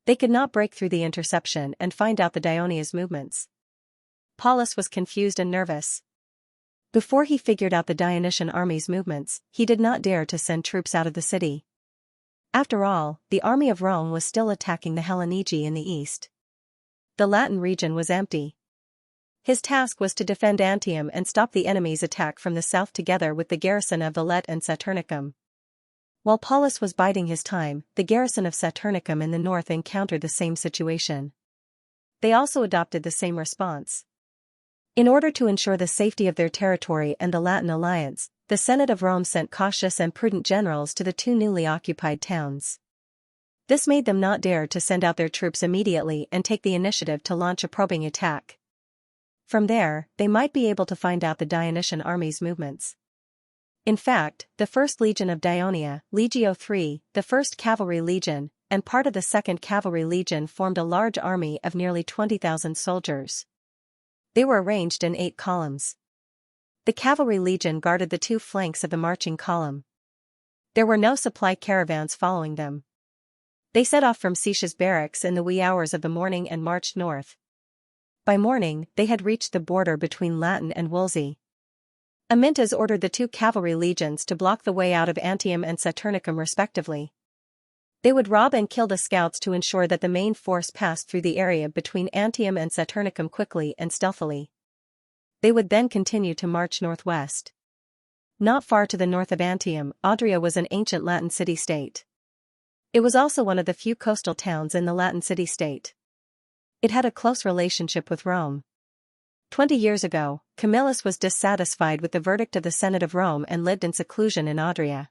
They could not break through the interception and find out the Dionia's movements. Paulus was confused and nervous. Before he figured out the Dionysian army's movements, he did not dare to send troops out of the city. After all, the army of Rome was still attacking the Hellenigi in the east. The Latin region was empty. His task was to defend Antium and stop the enemy's attack from the south together with the garrison of Vellet and Saturnicum. While Paulus was biding his time, the garrison of Saturnicum in the north encountered the same situation. They also adopted the same response. In order to ensure the safety of their territory and the Latin alliance, the Senate of Rome sent cautious and prudent generals to the two newly occupied towns. This made them not dare to send out their troops immediately and take the initiative to launch a probing attack. From there, they might be able to find out the Dionysian army's movements. In fact, the 1st Legion of Dionia, Legio III, the 1st Cavalry Legion, and part of the 2nd Cavalry Legion formed a large army of nearly 20,000 soldiers. They were arranged in 8 columns. The Cavalry Legion guarded the 2 flanks of the marching column. There were no supply caravans following them. They set off from Xianxia's barracks in the wee hours of the morning and marched north. By morning, they had reached the border between Latin and Wolsey. Amyntas ordered the 2 cavalry legions to block the way out of Antium and Saturnicum respectively. They would rob and kill the scouts to ensure that the main force passed through the area between Antium and Saturnicum quickly and stealthily. They would then continue to march northwest. Not far to the north of Antium, Audria was an ancient Latin city-state. It was also one of the few coastal towns in the Latin city-state. It had a close relationship with Rome. 20 years ago, Camillus was dissatisfied with the verdict of the Senate of Rome and lived in seclusion in Audria.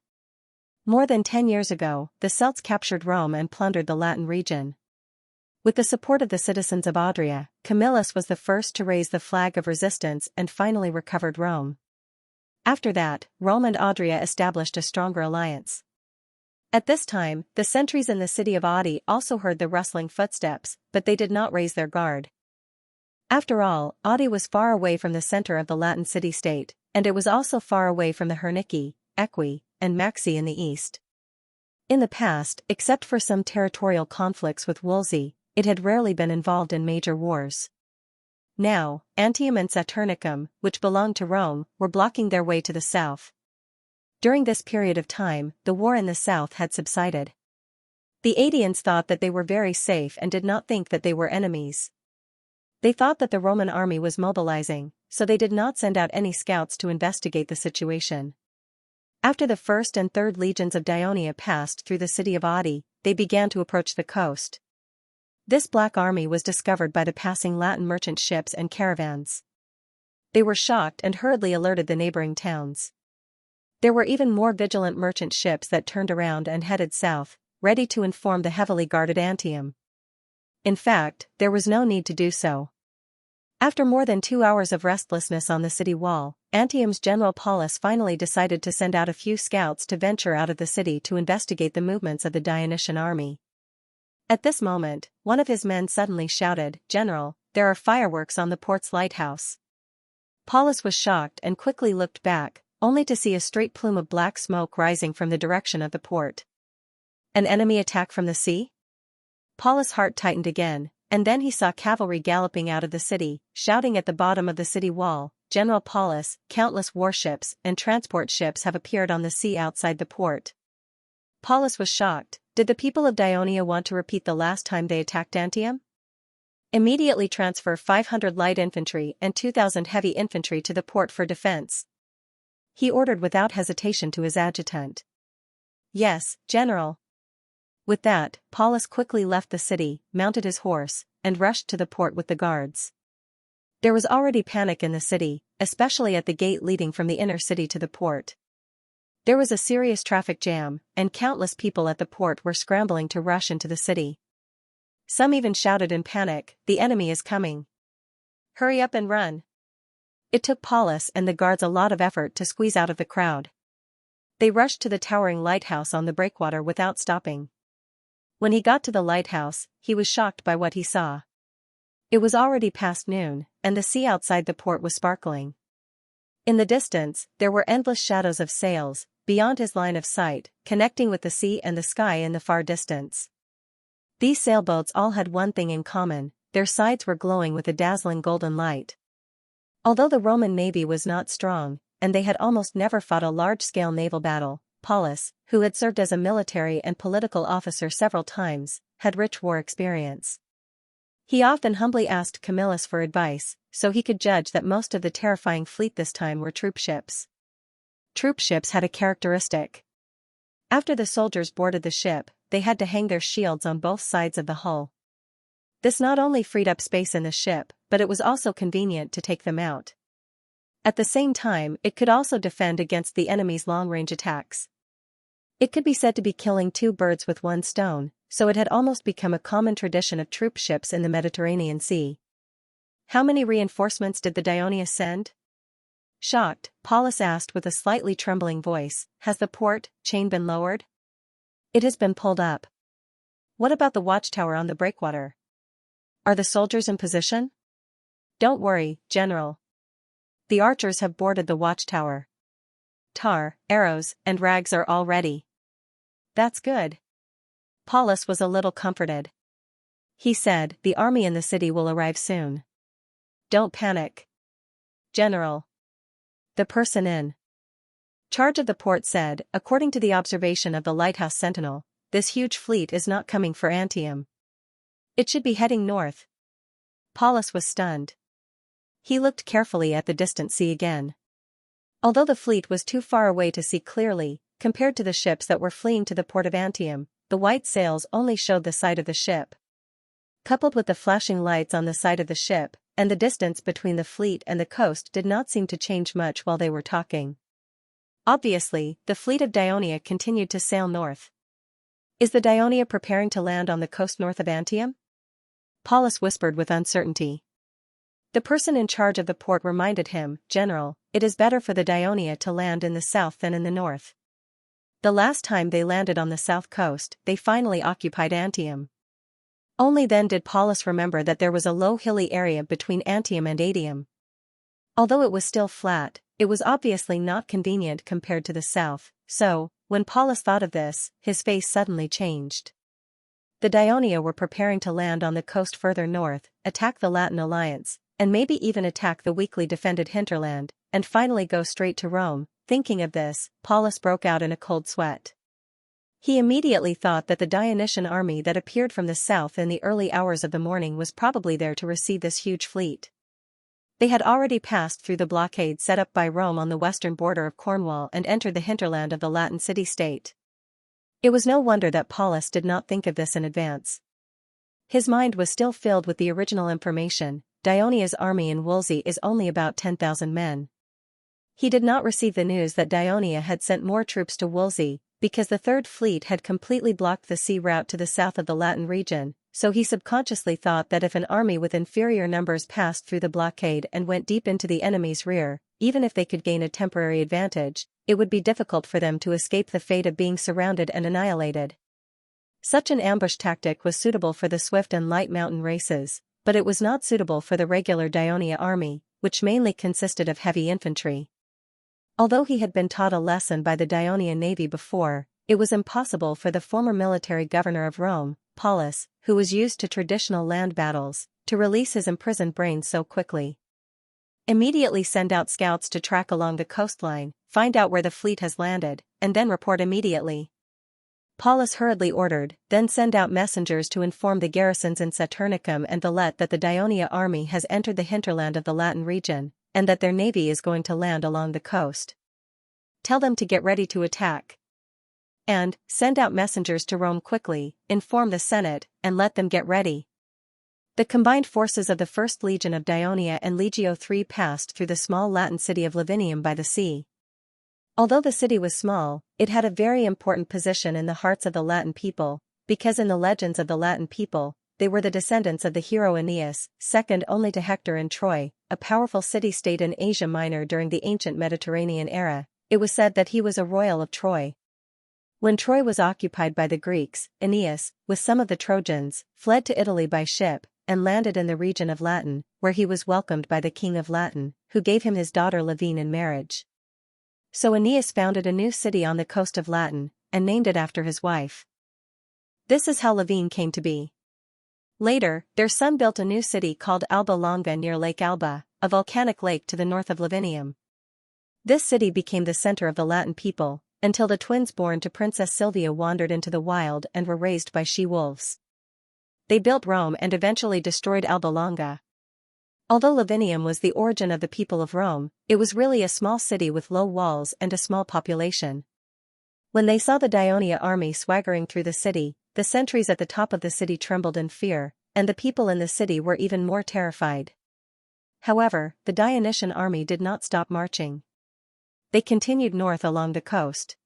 More than 10 years ago, the Celts captured Rome and plundered the Latin region. With the support of the citizens of Audria, Camillus was the first to raise the flag of resistance and finally recovered Rome. After that, Rome and Audria established a stronger alliance. At this time, the sentries in the city of Audi also heard the rustling footsteps, but they did not raise their guard. After all, Audi was far away from the center of the Latin city-state, and it was also far away from the Hernici, Equi, and Maxi in the east. In the past, except for some territorial conflicts with Wolsey, it had rarely been involved in major wars. Now, Antium and Saturnicum, which belonged to Rome, were blocking their way to the south. During this period of time, the war in the south had subsided. The Adians thought that they were very safe and did not think that they were enemies. They thought that the Roman army was mobilizing, so they did not send out any scouts to investigate the situation. After the 1st and 3rd legions of Dionia passed through the city of Audi, they began to approach the coast. This black army was discovered by the passing Latin merchant ships and caravans. They were shocked and hurriedly alerted the neighboring towns. There were even more vigilant merchant ships that turned around and headed south, ready to inform the heavily guarded Antium. In fact, there was no need to do so. After more than 2 hours of restlessness on the city wall, Antium's general Paulus finally decided to send out a few scouts to venture out of the city to investigate the movements of the Dionysian army. At this moment, one of his men suddenly shouted, "General, there are fireworks on the port's lighthouse." Paulus was shocked and quickly looked back, only to see a straight plume of black smoke rising from the direction of the port. An enemy attack from the sea? Paulus' heart tightened again, and then he saw cavalry galloping out of the city, shouting at the bottom of the city wall, "General Paulus, countless warships and transport ships have appeared on the sea outside the port." Paulus was shocked. Did the people of Dionia want to repeat the last time they attacked Antium? Immediately transfer 500 light infantry and 2,000 heavy infantry to the port for defense. He ordered without hesitation to his adjutant. "Yes, General." With that, Paulus quickly left the city, mounted his horse, and rushed to the port with the guards. There was already panic in the city, especially at the gate leading from the inner city to the port. There was a serious traffic jam, and countless people at the port were scrambling to rush into the city. Some even shouted in panic, "The enemy is coming. Hurry up and run." It took Paulus and the guards a lot of effort to squeeze out of the crowd. They rushed to the towering lighthouse on the breakwater without stopping. When he got to the lighthouse, he was shocked by what he saw. It was already past noon, and the sea outside the port was sparkling. In the distance, there were endless shadows of sails, beyond his line of sight, connecting with the sea and the sky in the far distance. These sailboats all had one thing in common: their sides were glowing with a dazzling golden light. Although the Roman navy was not strong, and they had almost never fought a large-scale naval battle, Paulus, who had served as a military and political officer several times, had rich war experience. He often humbly asked Camillus for advice, so he could judge that most of the terrifying fleet this time were troop ships. Troop ships had a characteristic. After the soldiers boarded the ship, they had to hang their shields on both sides of the hull. This not only freed up space in the ship, but it was also convenient to take them out. At the same time, it could also defend against the enemy's long-range attacks. It could be said to be killing two birds with one stone, so it had almost become a common tradition of troop ships in the Mediterranean Sea. How many reinforcements did the Dionia send? Shocked, Paulus asked with a slightly trembling voice, has the port chain been lowered? It has been pulled up. What about the watchtower on the breakwater? Are the soldiers in position? Don't worry, General. The archers have boarded the watchtower. Tar, arrows, and rags are all ready. That's good. Paulus was a little comforted. He said, the army in the city will arrive soon. Don't panic. General. The person in charge of the port said, according to the observation of the lighthouse sentinel, this huge fleet is not coming for Antium. It should be heading north. Paulus was stunned. He looked carefully at the distant sea again. Although the fleet was too far away to see clearly, compared to the ships that were fleeing to the port of Antium, the white sails only showed the side of the ship. Coupled with the flashing lights on the side of the ship, and the distance between the fleet and the coast did not seem to change much while they were talking. Obviously, the fleet of Dionia continued to sail north. Is the Dionia preparing to land on the coast north of Antium? Paulus whispered with uncertainty. The person in charge of the port reminded him, General, it is better for the Dionia to land in the south than in the north. The last time they landed on the south coast, they finally occupied Antium. Only then did Paulus remember that there was a low hilly area between Antium and Adium. Although it was still flat, it was obviously not convenient compared to the south, so, when Paulus thought of this, his face suddenly changed. The Dionia were preparing to land on the coast further north, attack the Latin alliance, and maybe even attack the weakly defended hinterland, and finally go straight to Rome. Thinking of this, Paulus broke out in a cold sweat. He immediately thought that the Dionysian army that appeared from the south in the early hours of the morning was probably there to receive this huge fleet. They had already passed through the blockade set up by Rome on the western border of Cornwall and entered the hinterland of the Latin city-state. It was no wonder that Paulus did not think of this in advance. His mind was still filled with the original information. Dionia's army in Wolsey is only about 10,000 men. He did not receive the news that Dionia had sent more troops to Wolsey, because the Third Fleet had completely blocked the sea route to the south of the Latin region, so he subconsciously thought that if an army with inferior numbers passed through the blockade and went deep into the enemy's rear, even if they could gain a temporary advantage, it would be difficult for them to escape the fate of being surrounded and annihilated. Such an ambush tactic was suitable for the swift and light mountain races, but it was not suitable for the regular Dionia army, which mainly consisted of heavy infantry. Although he had been taught a lesson by the Dionian navy before, it was impossible for the former military governor of Rome, Paulus, who was used to traditional land battles, to release his imprisoned brain so quickly. Immediately send out scouts to track along the coastline, find out where the fleet has landed, and then report immediately. Paulus hurriedly ordered, then send out messengers to inform the garrisons in Saturnicum and Valette that the Dionia army has entered the hinterland of the Latin region, and that their navy is going to land along the coast. Tell them to get ready to attack. And, send out messengers to Rome quickly, inform the Senate, and let them get ready. The combined forces of the 1st Legion of Dionia and Legio III passed through the small Latin city of Lavinium by the sea. Although the city was small, it had a very important position in the hearts of the Latin people, because in the legends of the Latin people, they were the descendants of the hero Aeneas, second only to Hector in Troy, a powerful city-state in Asia Minor during the ancient Mediterranean era. It was said that he was a royal of Troy. When Troy was occupied by the Greeks, Aeneas, with some of the Trojans, fled to Italy by ship, and landed in the region of Latin, where he was welcomed by the king of Latin, who gave him his daughter Lavine in marriage. So Aeneas founded a new city on the coast of Latin, and named it after his wife. This is how Lavine came to be. Later, their son built a new city called Alba Longa near Lake Alba, a volcanic lake to the north of Lavinium. This city became the center of the Latin people, until the twins born to Princess Silvia wandered into the wild and were raised by she-wolves. They built Rome and eventually destroyed Alba Longa. Although Lavinium was the origin of the people of Rome, it was really a small city with low walls and a small population. When they saw the Dionia army swaggering through the city, the sentries at the top of the city trembled in fear, and the people in the city were even more terrified. However, the Dionysian army did not stop marching. They continued north along the coast.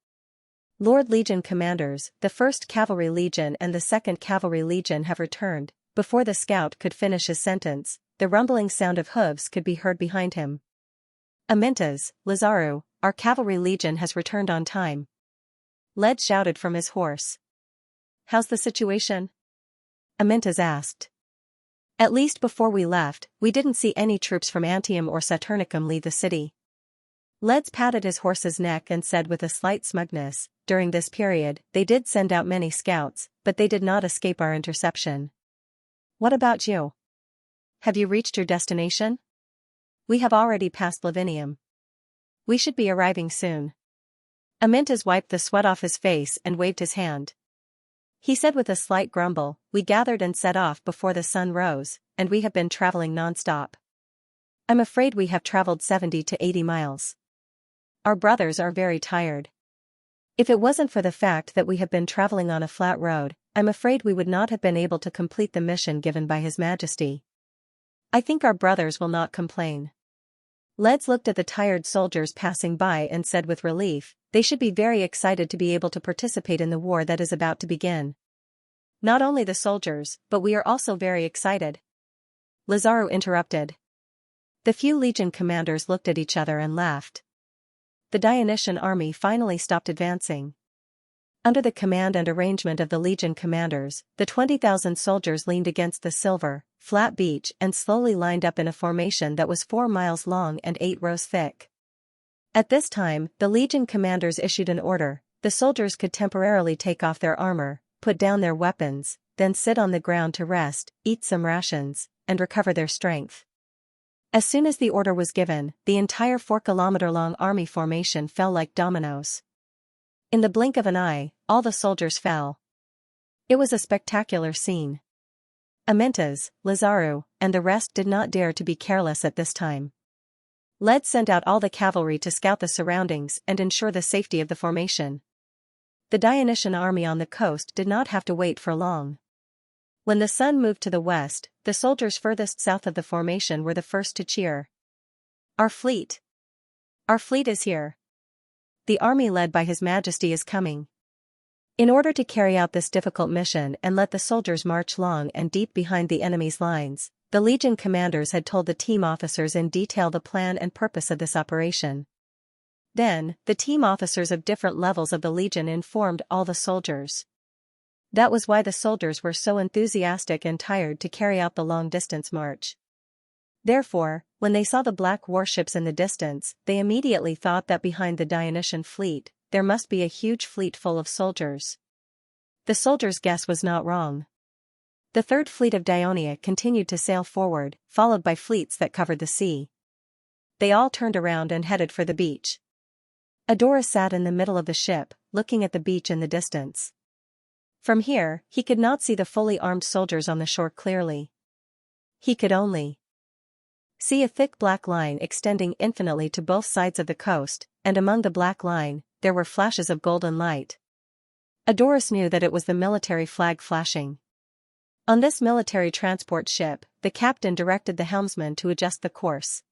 Lord Legion commanders, the 1st Cavalry Legion and the 2nd Cavalry Legion have returned. Before the scout could finish his sentence, the rumbling sound of hooves could be heard behind him. Amintas, Lazaru, our Cavalry Legion has returned on time. Led shouted from his horse. How's the situation? Amintas asked. At least before we left, we didn't see any troops from Antium or Saturnicum leave the city. Leds patted his horse's neck and said with a slight smugness, during this period, they did send out many scouts, but they did not escape our interception. What about you? Have you reached your destination? We have already passed Lavinium. We should be arriving soon. Amintas wiped the sweat off his face and waved his hand. He said with a slight grumble, we gathered and set off before the sun rose, and we have been traveling non-stop. I'm afraid we have traveled 70 to 80 miles. Our brothers are very tired. If it wasn't for the fact that we have been traveling on a flat road, I'm afraid we would not have been able to complete the mission given by His Majesty. I think our brothers will not complain. Leds looked at the tired soldiers passing by and said with relief, they should be very excited to be able to participate in the war that is about to begin. Not only the soldiers, but we are also very excited. Lazaru interrupted. The few legion commanders looked at each other and laughed. The Dionysian army finally stopped advancing. Under the command and arrangement of the legion commanders, the 20,000 soldiers leaned against the silver, flat beach and slowly lined up in a formation that was 4 miles long and 8 rows thick. At this time, the legion commanders issued an order. The soldiers could temporarily take off their armor, put down their weapons, then sit on the ground to rest, eat some rations, and recover their strength. As soon as the order was given, the entire 4-kilometer-long army formation fell like dominoes. In the blink of an eye, all the soldiers fell. It was a spectacular scene. Amintas, Lazaru, and the rest did not dare to be careless at this time. Led sent out all the cavalry to scout the surroundings and ensure the safety of the formation. The Dionysian army on the coast did not have to wait for long. When the sun moved to the west, the soldiers furthest south of the formation were the first to cheer. Our fleet! Our fleet is here! The army led by His Majesty is coming. In order to carry out this difficult mission and let the soldiers march long and deep behind the enemy's lines, the legion commanders had told the team officers in detail the plan and purpose of this operation. Then, the team officers of different levels of the legion informed all the soldiers. That was why the soldiers were so enthusiastic and tired to carry out the long-distance march. Therefore, when they saw the black warships in the distance, they immediately thought that behind the Dionysian fleet, there must be a huge fleet full of soldiers. The soldiers' guess was not wrong. The third fleet of Dionia continued to sail forward, followed by fleets that covered the sea. They all turned around and headed for the beach. Adoris sat in the middle of the ship, looking at the beach in the distance. From here, he could not see the fully armed soldiers on the shore clearly. He could only see a thick black line extending infinitely to both sides of the coast, and among the black line, there were flashes of golden light. Adoris knew that it was the military flag flashing. On this military transport ship, the captain directed the helmsman to adjust the course.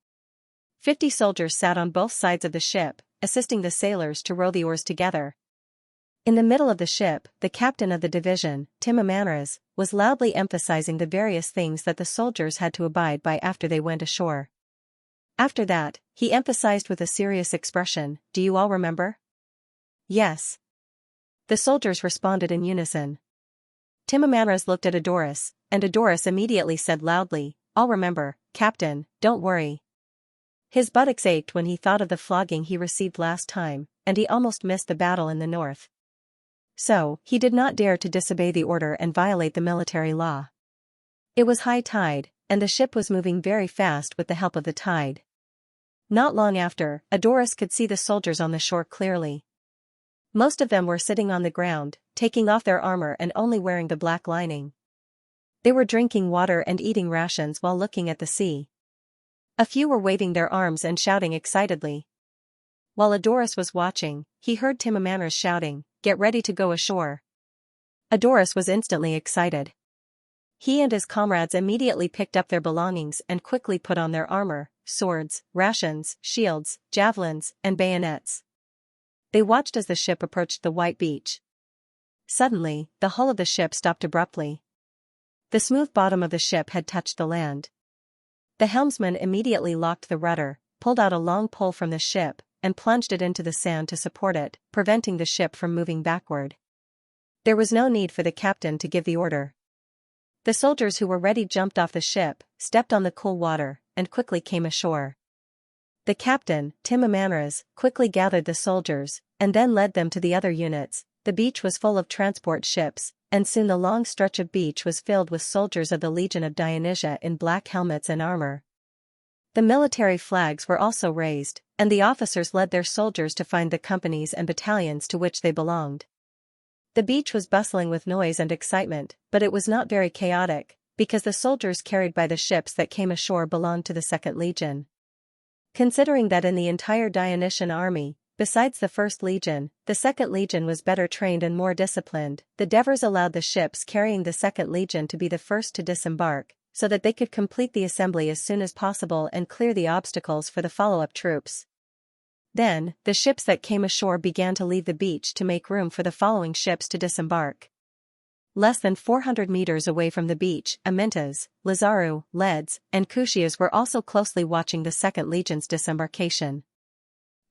50 soldiers sat on both sides of the ship, assisting the sailors to row the oars together. In the middle of the ship, the captain of the division, Timamanras, was loudly emphasizing the various things that the soldiers had to abide by after they went ashore. After that, he emphasized with a serious expression, "Do you all remember?" "Yes." The soldiers responded in unison. Timamanras looked at Adoris, and Adoris immediately said loudly, "I'll remember, Captain, don't worry." His buttocks ached when he thought of the flogging he received last time, and he almost missed the battle in the north. So, he did not dare to disobey the order and violate the military law. It was high tide, and the ship was moving very fast with the help of the tide. Not long after, Adoris could see the soldiers on the shore clearly. Most of them were sitting on the ground, taking off their armor and only wearing the black lining. They were drinking water and eating rations while looking at the sea. A few were waving their arms and shouting excitedly. While Adoris was watching, he heard Timamanras shouting, "Get ready to go ashore." Adoris was instantly excited. He and his comrades immediately picked up their belongings and quickly put on their armor, swords, rations, shields, javelins, and bayonets. They watched as the ship approached the white beach. Suddenly, the hull of the ship stopped abruptly. The smooth bottom of the ship had touched the land. The helmsman immediately locked the rudder, pulled out a long pole from the ship, and plunged it into the sand to support it, preventing the ship from moving backward. There was no need for the captain to give the order. The soldiers who were ready jumped off the ship, stepped on the cool water, and quickly came ashore. The captain, Timamanras, quickly gathered the soldiers, and then led them to the other units. The beach was full of transport ships, and soon the long stretch of beach was filled with soldiers of the Legion of Dionysia in black helmets and armor. The military flags were also raised, and the officers led their soldiers to find the companies and battalions to which they belonged. The beach was bustling with noise and excitement, but it was not very chaotic, because the soldiers carried by the ships that came ashore belonged to the 2nd Legion. Considering that in the entire Dionysian army, besides the 1st Legion, the 2nd Legion was better trained and more disciplined, the Devers allowed the ships carrying the 2nd Legion to be the first to disembark, so that they could complete the assembly as soon as possible and clear the obstacles for the follow-up troops. Then, the ships that came ashore began to leave the beach to make room for the following ships to disembark. Less than 400 meters away from the beach, Amintas, Lazaru, Leds, and Kushias were also closely watching the 2nd Legion's disembarkation.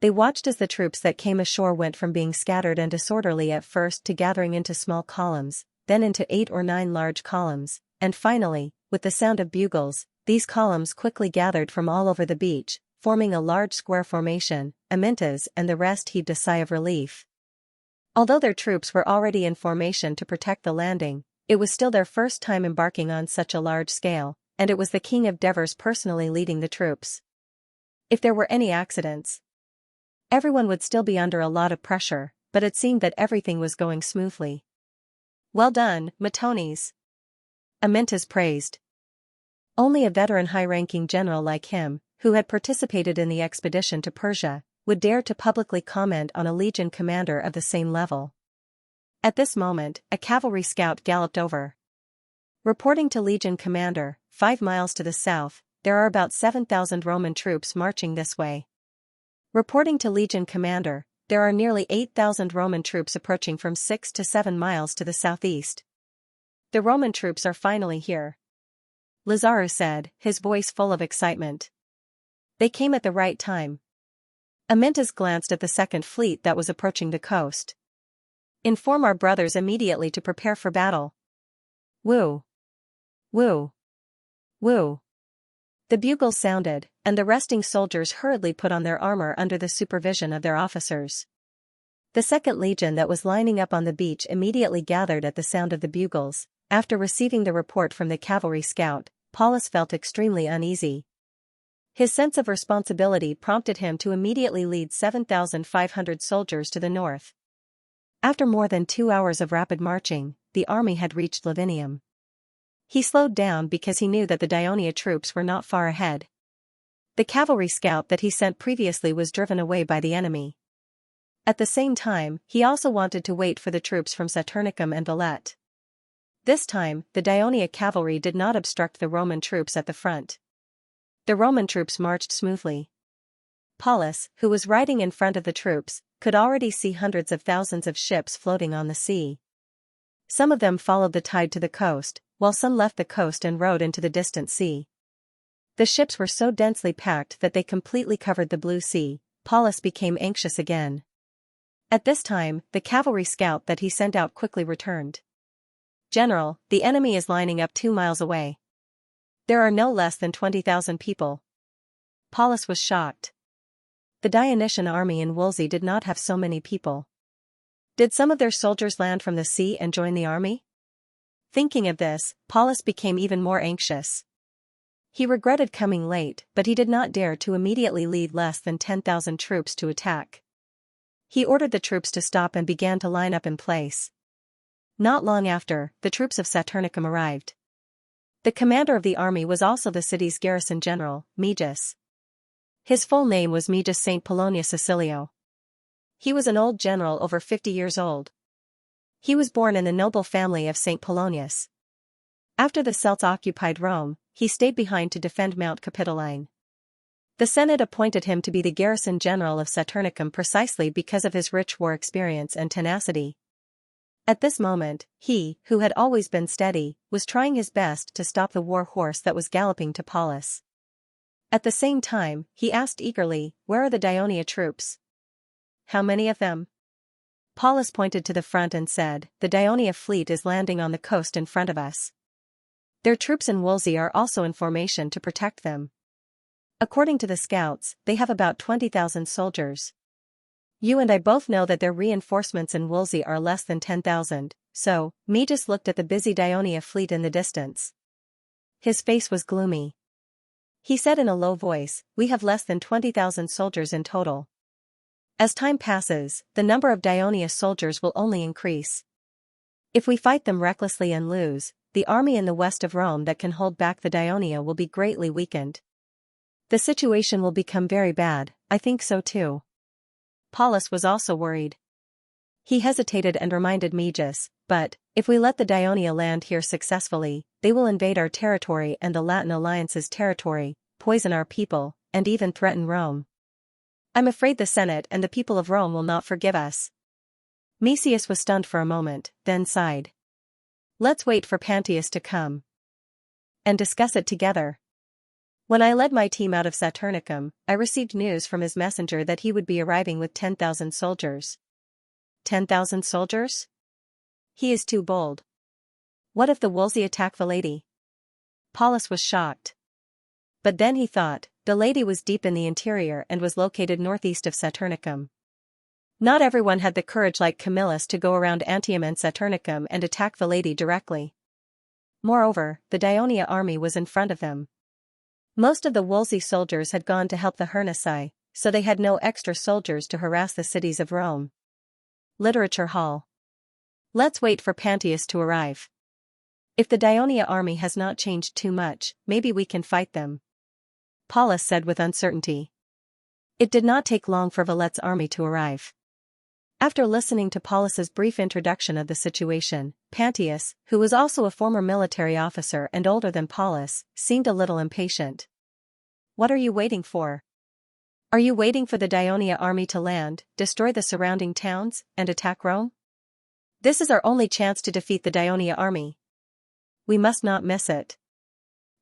They watched as the troops that came ashore went from being scattered and disorderly at first to gathering into small columns, then into 8 or 9 large columns, and finally, with the sound of bugles, these columns quickly gathered from all over the beach, forming a large square formation. Amintas and the rest heaved a sigh of relief. Although their troops were already in formation to protect the landing, it was still their first time embarking on such a large scale, and it was the King of Devers personally leading the troops. If there were any accidents, everyone would still be under a lot of pressure, but it seemed that everything was going smoothly. "Well done, Matonis," Amintas praised. Only a veteran high-ranking general like him, who had participated in the expedition to Persia, would dare to publicly comment on a legion commander of the same level. At this moment, a cavalry scout galloped over. Reporting to Legion Commander, 5 miles to the south, there are about 7,000 Roman troops marching this way. Reporting to Legion Commander, there are nearly 8,000 Roman troops approaching from 6 to 7 miles to the southeast. The Roman troops are finally here, Lazaru said, his voice full of excitement. They came at the right time. Amintas glanced at the 2nd Fleet that was approaching the coast. "Inform our brothers immediately to prepare for battle." Woo! Woo! Woo! The bugles sounded, and the resting soldiers hurriedly put on their armor under the supervision of their officers. The 2nd Legion that was lining up on the beach immediately gathered at the sound of the bugles. After receiving the report from the cavalry scout, Paulus felt extremely uneasy. His sense of responsibility prompted him to immediately lead 7,500 soldiers to the north. After more than 2 hours of rapid marching, the army had reached Lavinium. He slowed down because he knew that the Dionia troops were not far ahead. The cavalry scout that he sent previously was driven away by the enemy. At the same time, he also wanted to wait for the troops from Saturnicum and Valette. This time, the Dionia cavalry did not obstruct the Roman troops at the front. The Roman troops marched smoothly. Paulus, who was riding in front of the troops, could already see hundreds of thousands of ships floating on the sea. Some of them followed the tide to the coast, while some left the coast and rode into the distant sea. The ships were so densely packed that they completely covered the blue sea. Paulus became anxious again. At this time, the cavalry scout that he sent out quickly returned. "General, the enemy is lining up 2 miles away. There are no less than 20,000 people." Paulus was shocked. The Dionysian army in Wolsey did not have so many people. Did some of their soldiers land from the sea and join the army? Thinking of this, Paulus became even more anxious. He regretted coming late, but he did not dare to immediately lead less than 10,000 troops to attack. He ordered the troops to stop and began to line up in place. Not long after, the troops of Saturnicum arrived. The commander of the army was also the city's garrison general, Meges. His full name was Meges St. Polonius Cecilio. He was an old general over 50 years old. He was born in the noble family of St. Polonius. After the Celts occupied Rome, he stayed behind to defend Mount Capitoline. The Senate appointed him to be the garrison general of Saturnicum precisely because of his rich war experience and tenacity. At this moment, he, who had always been steady, was trying his best to stop the war horse that was galloping to Paulus. At the same time, he asked eagerly, "Where are the Dionia troops? How many of them?" Paulus pointed to the front and said, "The Dionia fleet is landing on the coast in front of us. Their troops in Wolsey are also in formation to protect them. According to the scouts, they have about 20,000 soldiers. You and I both know that their reinforcements in Wolsey are less than 10,000, so." Meges looked at the busy Dionia fleet in the distance. His face was gloomy. He said in a low voice, "We have less than 20,000 soldiers in total. As time passes, the number of Dionia soldiers will only increase. If we fight them recklessly and lose, the army in the west of Rome that can hold back the Dionia will be greatly weakened. The situation will become very bad." "I think so too." Paulus was also worried. He hesitated and reminded Meges, "But, if we let the Dionia land here successfully, they will invade our territory and the Latin Alliance's territory, poison our people, and even threaten Rome. I'm afraid the Senate and the people of Rome will not forgive us." Mesius was stunned for a moment, then sighed. "Let's wait for Pantius to come and discuss it together. When I led my team out of Saturnicum, I received news from his messenger that he would be arriving with 10,000 soldiers. 10,000 soldiers? He is too bold. What if the Wolsey attack Velati?" Paulus was shocked. But then he thought, Velati was deep in the interior and was located northeast of Saturnicum. Not everyone had the courage like Camillus to go around Antium and Saturnicum and attack Velati directly. Moreover, the Dionia army was in front of them. Most of the Wolsey soldiers had gone to help the Hernici, so they had no extra soldiers to harass the cities of Rome. Literature Hall. Let's wait for Pantius to arrive. If the Dionia army has not changed too much, maybe we can fight them. Paulus said with uncertainty. It did not take long for Valett's army to arrive. After listening to Paulus's brief introduction of the situation, Pantius, who was also a former military officer and older than Paulus, seemed a little impatient. "What are you waiting for? Are you waiting for the Dionia army to land, destroy the surrounding towns, and attack Rome? This is our only chance to defeat the Dionia army. We must not miss it.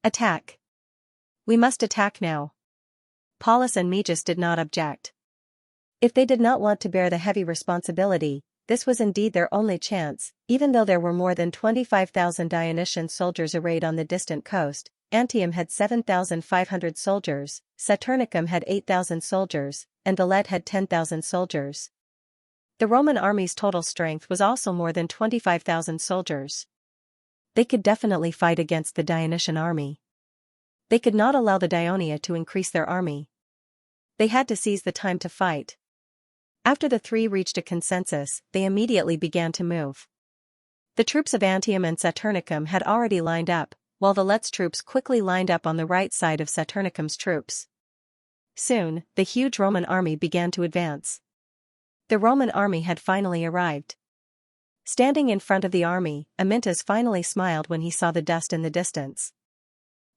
Attack. We must attack now." Paulus and Meges did not object. If they did not want to bear the heavy responsibility, this was indeed their only chance. Even though there were more than 25,000 Dionysian soldiers arrayed on the distant coast, Antium had 7,500 soldiers, Saturnicum had 8,000 soldiers, and Valette had 10,000 soldiers. The Roman army's total strength was also more than 25,000 soldiers. They could definitely fight against the Dionysian army. They could not allow the Dionia to increase their army. They had to seize the time to fight. After the three reached a consensus, they immediately began to move. The troops of Antium and Saturnicum had already lined up, while Valette's troops quickly lined up on the right side of Saturnicum's troops. Soon, the huge Roman army began to advance. The Roman army had finally arrived. Standing in front of the army, Amyntas finally smiled when he saw the dust in the distance.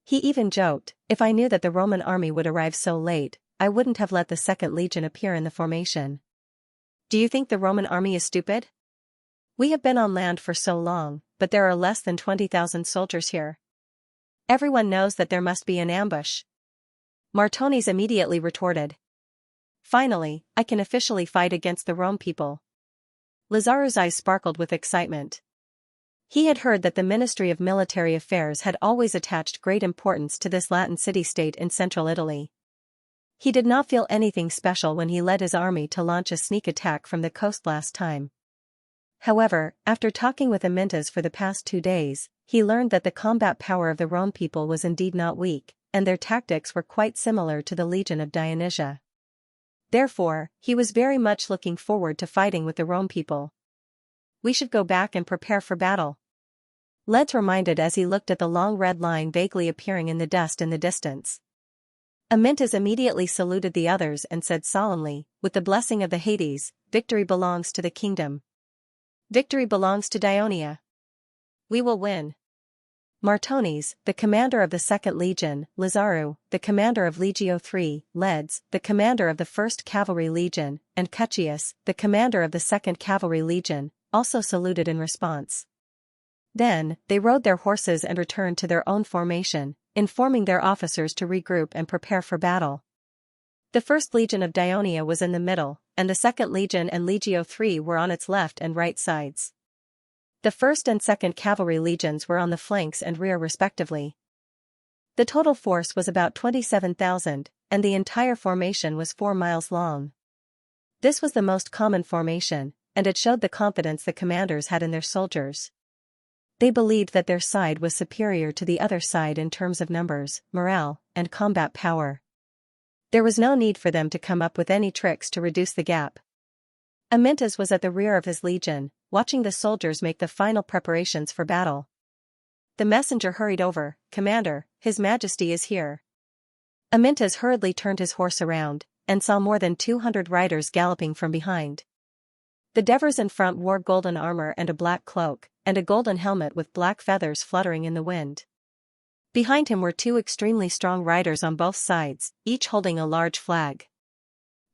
He even joked, "If I knew that the Roman army would arrive so late, I wouldn't have let the Second Legion appear in the formation. Do you think the Roman army is stupid? We have been on land for so long, but there are less than 20,000 soldiers here. Everyone knows that there must be an ambush." Martones immediately retorted. "Finally, I can officially fight against the Rome people." Lazaru's eyes sparkled with excitement. He had heard that the Ministry of Military Affairs had always attached great importance to this Latin city-state in central Italy. He did not feel anything special when he led his army to launch a sneak attack from the coast last time. However, after talking with Amyntas for the past 2 days, he learned that the combat power of the Rome people was indeed not weak, and their tactics were quite similar to the Legion of Dionysia. Therefore, he was very much looking forward to fighting with the Rome people. "We should go back and prepare for battle," Led reminded as he looked at the long red line vaguely appearing in the dust in the distance. Amyntas immediately saluted the others and said solemnly, "With the blessing of the Hades, victory belongs to the kingdom. Victory belongs to Dionia. We will win." Martones, the commander of the 2nd Legion, Lazaru, the commander of Legio III, Leds, the commander of the 1st Cavalry Legion, and Cutchius, the commander of the 2nd Cavalry Legion, also saluted in response. Then, they rode their horses and returned to their own formation, informing their officers to regroup and prepare for battle. The 1st Legion of Dionia was in the middle, and the 2nd Legion and Legio III were on its left and right sides. The 1st and 2nd Cavalry Legions were on the flanks and rear respectively. The total force was about 27,000, and the entire formation was 4 miles long. This was the most common formation, and it showed the confidence the commanders had in their soldiers. They believed that their side was superior to the other side in terms of numbers, morale, and combat power. There was no need for them to come up with any tricks to reduce the gap. Amyntas was at the rear of his legion, watching the soldiers make the final preparations for battle. The messenger hurried over. "Commander, His Majesty is here." Amyntas hurriedly turned his horse around, and saw more than 200 riders galloping from behind. The Devers in front wore golden armor and a black cloak, and a golden helmet with black feathers fluttering in the wind. Behind him were 2 extremely strong riders on both sides, each holding a large flag.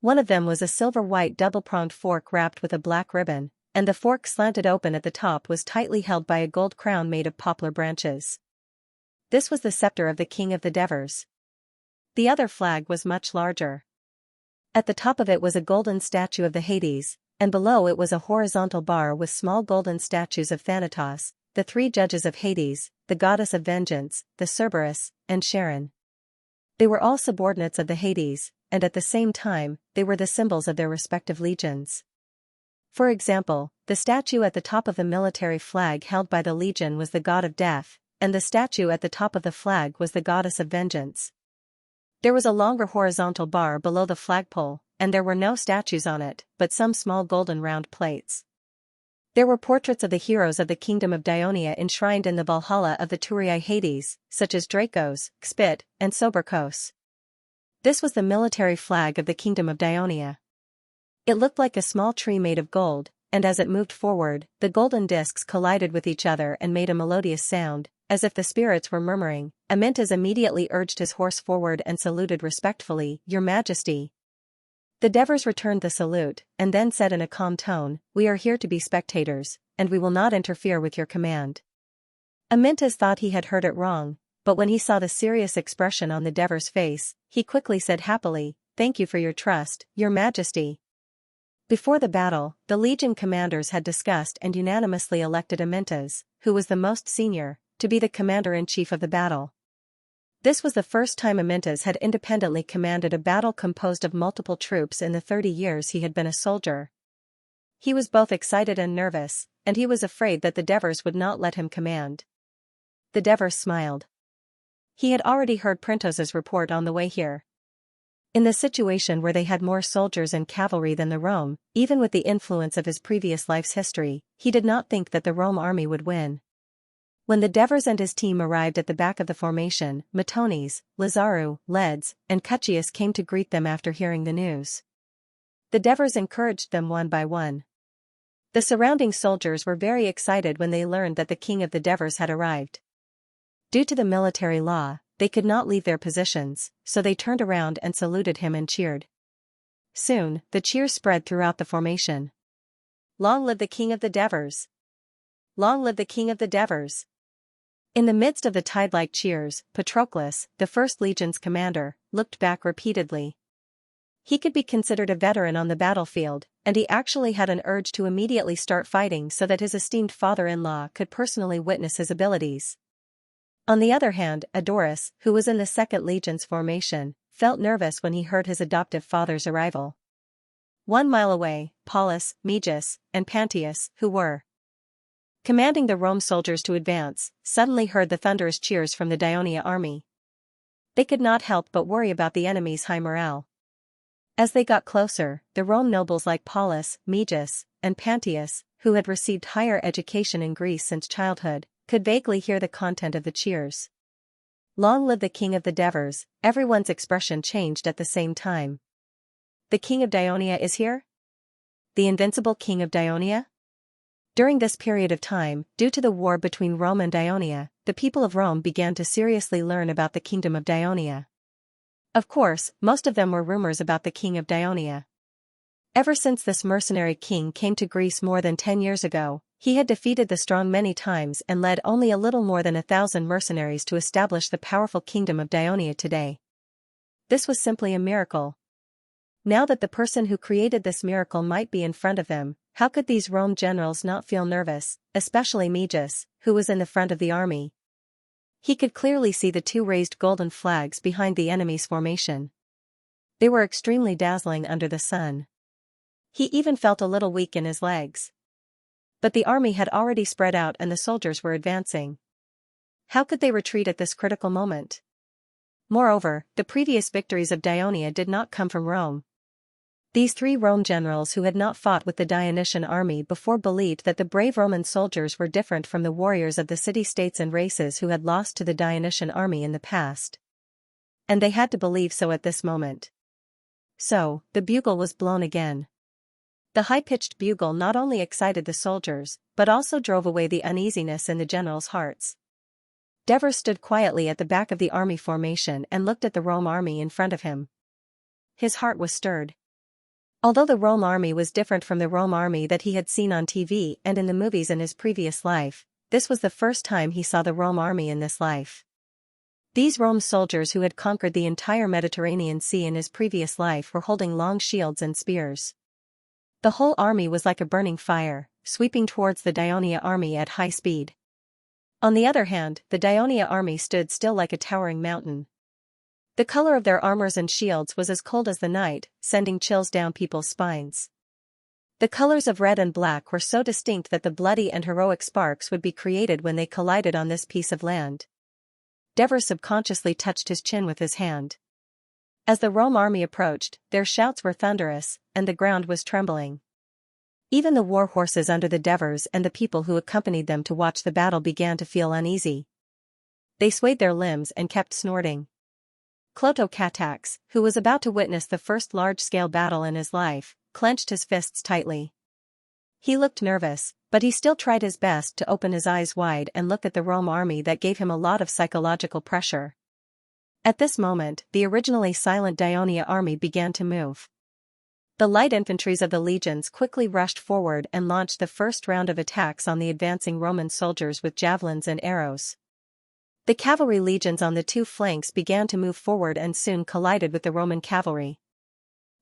One of them was a silver-white double-pronged fork wrapped with a black ribbon, and the fork slanted open at the top was tightly held by a gold crown made of poplar branches. This was the scepter of the king of the Devers. The other flag was much larger. At the top of it was a golden statue of the Hades, and below it was a horizontal bar with small golden statues of Thanatos, the 3 judges of Hades, the goddess of vengeance, the Cerberus, and Charon. They were all subordinates of the Hades, and at the same time, they were the symbols of their respective legions. For example, the statue at the top of the military flag held by the legion was the god of death, and the statue at the top of the flag was the goddess of vengeance. There was a longer horizontal bar below the flagpole, and there were no statues on it, but some small golden round plates. There were portraits of the heroes of the kingdom of Dionia enshrined in the Valhalla of the Turii Hades, such as Dracos, Xpit, and Soberkos. This was the military flag of the kingdom of Dionia. It looked like a small tree made of gold, and as it moved forward, the golden discs collided with each other and made a melodious sound, as if the spirits were murmuring. Amyntas immediately urged his horse forward and saluted respectfully, "Your Majesty." The Devers returned the salute, and then said in a calm tone, "We are here to be spectators, and we will not interfere with your command." Amyntas thought he had heard it wrong, but when he saw the serious expression on the Devers' face, he quickly said happily, "Thank you for your trust, Your Majesty." Before the battle, the legion commanders had discussed and unanimously elected Amyntas, who was the most senior, to be the commander-in-chief of the battle. This was the first time Amyntas had independently commanded a battle composed of multiple troops in the 30 years he had been a soldier. He was both excited and nervous, and he was afraid that the Devers would not let him command. The Devers smiled. He had already heard Printos's report on the way here. In the situation where they had more soldiers and cavalry than the Rome, even with the influence of his previous life's history, he did not think that the Rome army would win. When the Devers and his team arrived at the back of the formation, Martones, Lazaru, Leds, and Cutchius came to greet them after hearing the news. The Devers encouraged them one by one. The surrounding soldiers were very excited when they learned that the king of the Devers had arrived. Due to the military law, they could not leave their positions, so they turned around and saluted him and cheered. Soon, the cheers spread throughout the formation. "Long live the king of the Devers! Long live the king of the Devers!" In the midst of the tide-like cheers, Patroclus, the 1st Legion's commander, looked back repeatedly. He could be considered a veteran on the battlefield, and he actually had an urge to immediately start fighting so that his esteemed father-in-law could personally witness his abilities. On the other hand, Adoris, who was in the 2nd Legion's formation, felt nervous when he heard his adoptive father's arrival. 1 mile away, Paulus, Meges, and Pantius, who were commanding the Rome soldiers to advance, suddenly heard the thunderous cheers from the Dionia army. They could not help but worry about the enemy's high morale. As they got closer, the Rome nobles like Paulus, Meges, and Pantius, who had received higher education in Greece since childhood, could vaguely hear the content of the cheers. Long live the king of the Devers, everyone's expression changed at the same time. The king of Dionia is here? The invincible king of Dionia? During this period of time, due to the war between Rome and Dionia, the people of Rome began to seriously learn about the kingdom of Dionia. Of course, most of them were rumors about the king of Dionia. Ever since this mercenary king came to Greece more than 10 years ago, he had defeated the strong many times and led only a little more than 1,000 mercenaries to establish the powerful kingdom of Dionia today. This was simply a miracle. Now that the person who created this miracle might be in front of them, how could these Rome generals not feel nervous, especially Meges, who was in the front of the army? He could clearly see the two raised golden flags behind the enemy's formation. They were extremely dazzling under the sun. He even felt a little weak in his legs. But the army had already spread out and the soldiers were advancing. How could they retreat at this critical moment? Moreover, the previous victories of Dionia did not come from Rome. These 3 Rome generals who had not fought with the Dionysian army before believed that the brave Roman soldiers were different from the warriors of the city-states and races who had lost to the Dionysian army in the past. And they had to believe so at this moment. So, the bugle was blown again. The high-pitched bugle not only excited the soldiers, but also drove away the uneasiness in the generals' hearts. Devers stood quietly at the back of the army formation and looked at the Rome army in front of him. His heart was stirred. Although the Rome army was different from the Rome army that he had seen on TV and in the movies in his previous life, this was the first time he saw the Rome army in this life. These Rome soldiers who had conquered the entire Mediterranean Sea in his previous life were holding long shields and spears. The whole army was like a burning fire, sweeping towards the Dionia army at high speed. On the other hand, the Dionia army stood still like a towering mountain. The color of their armors and shields was as cold as the night, sending chills down people's spines. The colors of red and black were so distinct that the bloody and heroic sparks would be created when they collided on this piece of land. Devers subconsciously touched his chin with his hand. As the Rome army approached, their shouts were thunderous, and the ground was trembling. Even the war horses under the Devers and the people who accompanied them to watch the battle began to feel uneasy. They swayed their limbs and kept snorting. Clotocatax, who was about to witness the first large-scale battle in his life, clenched his fists tightly. He looked nervous, but he still tried his best to open his eyes wide and look at the Rome army that gave him a lot of psychological pressure. At this moment, the originally silent Dionia army began to move. The light infantries of the legions quickly rushed forward and launched the first round of attacks on the advancing Roman soldiers with javelins and arrows. The cavalry legions on the 2 flanks began to move forward and soon collided with the Roman cavalry.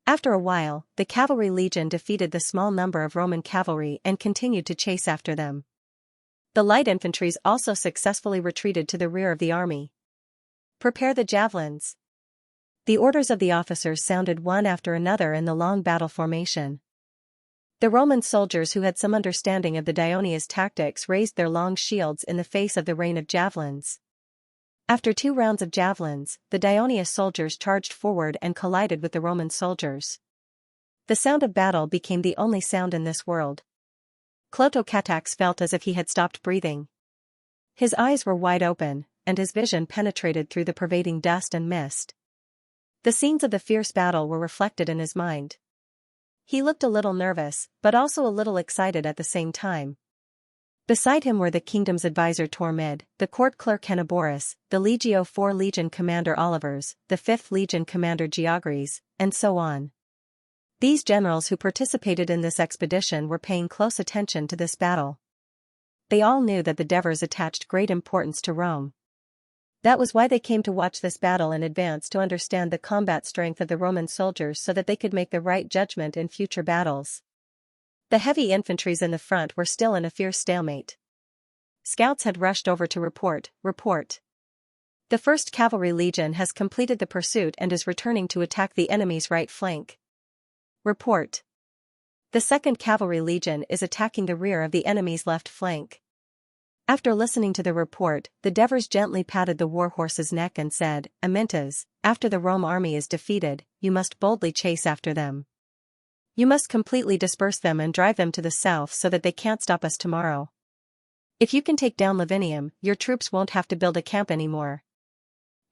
After a while, the cavalry legion defeated the small number of Roman cavalry and continued to chase after them. The light infantries also successfully retreated to the rear of the army. Prepare the javelins. The orders of the officers sounded one after another in the long battle formation. The Roman soldiers who had some understanding of the Dionia's tactics raised their long shields in the face of the rain of javelins. After 2 rounds of javelins, the Dionia soldiers charged forward and collided with the Roman soldiers. The sound of battle became the only sound in this world. Clotocatax felt as if he had stopped breathing. His eyes were wide open, and his vision penetrated through the pervading dust and mist. The scenes of the fierce battle were reflected in his mind. He looked a little nervous, but also a little excited at the same time. Beside him were the kingdom's advisor Tormid, the court clerk Henneborus, the Legio IV Legion commander Olivers, the 5th Legion commander Geogres, and so on. These generals who participated in this expedition were paying close attention to this battle. They all knew that the Devers attached great importance to Rome. That was why they came to watch this battle in advance, to understand the combat strength of the Roman soldiers so that they could make the right judgment in future battles. The heavy infantries in the front were still in a fierce stalemate. Scouts had rushed over to report. The 1st Cavalry Legion has completed the pursuit and is returning to attack the enemy's right flank. Report. The 2nd Cavalry Legion is attacking the rear of the enemy's left flank. After listening to the report, the Devers gently patted the war horse's neck and said, Amintas, after the Rome army is defeated, you must boldly chase after them. You must completely disperse them and drive them to the south so that they can't stop us tomorrow. If you can take down Lavinium, your troops won't have to build a camp anymore.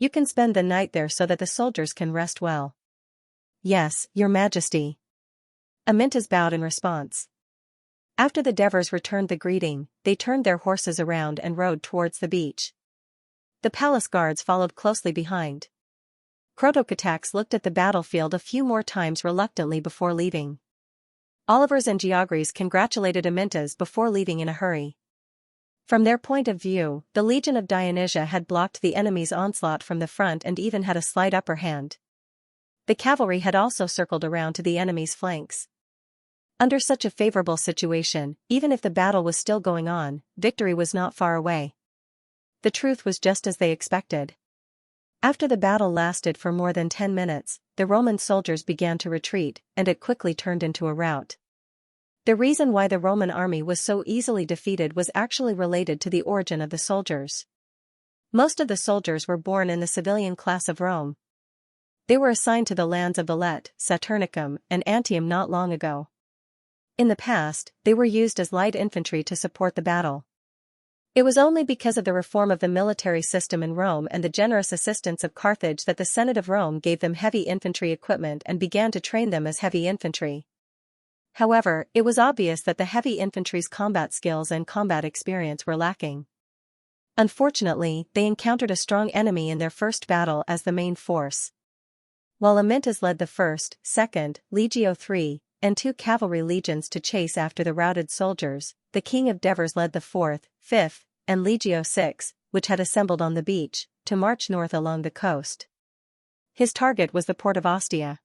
You can spend the night there so that the soldiers can rest well. Yes, your majesty. Amintas bowed in response. After the Devers returned the greeting, they turned their horses around and rode towards the beach. The palace guards followed closely behind. Protokatax looked at the battlefield a few more times reluctantly before leaving. Olivers and Geogres congratulated Amintas before leaving in a hurry. From their point of view, the Legion of Dionysia had blocked the enemy's onslaught from the front and even had a slight upper hand. The cavalry had also circled around to the enemy's flanks. Under such a favorable situation, even if the battle was still going on, victory was not far away. The truth was just as they expected. After the battle lasted for more than 10 minutes, the Roman soldiers began to retreat, and it quickly turned into a rout. The reason why the Roman army was so easily defeated was actually related to the origin of the soldiers. Most of the soldiers were born in the civilian class of Rome. They were assigned to the lands of Velet, Saturnicum, and Antium not long ago. In the past, they were used as light infantry to support the battle. It was only because of the reform of the military system in Rome and the generous assistance of Carthage that the Senate of Rome gave them heavy infantry equipment and began to train them as heavy infantry. However, it was obvious that the heavy infantry's combat skills and combat experience were lacking. Unfortunately, they encountered a strong enemy in their first battle as the main force. While Amintas led the 1st, 2nd, Legio III, and 2 cavalry legions to chase after the routed soldiers, the King of Devers led the 4th, 5th, and Legio VI, which had assembled on the beach, to march north along the coast. His target was the port of Ostia.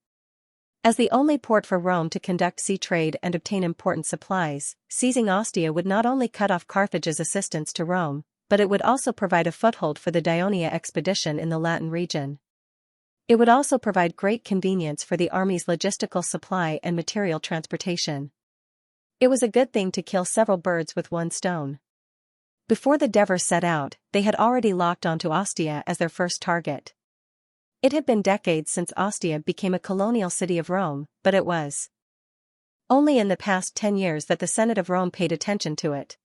As the only port for Rome to conduct sea trade and obtain important supplies, seizing Ostia would not only cut off Carthage's assistance to Rome, but it would also provide a foothold for the Dionia expedition in the Latin region. It would also provide great convenience for the army's logistical supply and material transportation. It was a good thing to kill several birds with one stone. Before the Devers set out, they had already locked onto Ostia as their first target. It had been decades since Ostia became a colonial city of Rome, but it was only in the past 10 years that the Senate of Rome paid attention to it.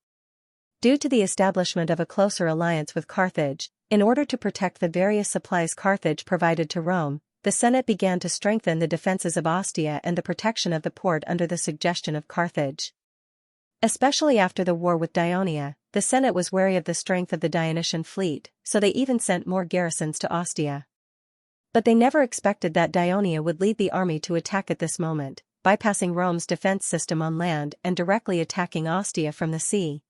Due to the establishment of a closer alliance with Carthage, in order to protect the various supplies Carthage provided to Rome, the Senate began to strengthen the defenses of Ostia and the protection of the port under the suggestion of Carthage. Especially after the war with Dionia, the Senate was wary of the strength of the Dionysian fleet, so they even sent more garrisons to Ostia. But they never expected that Dionia would lead the army to attack at this moment, bypassing Rome's defense system on land and directly attacking Ostia from the sea.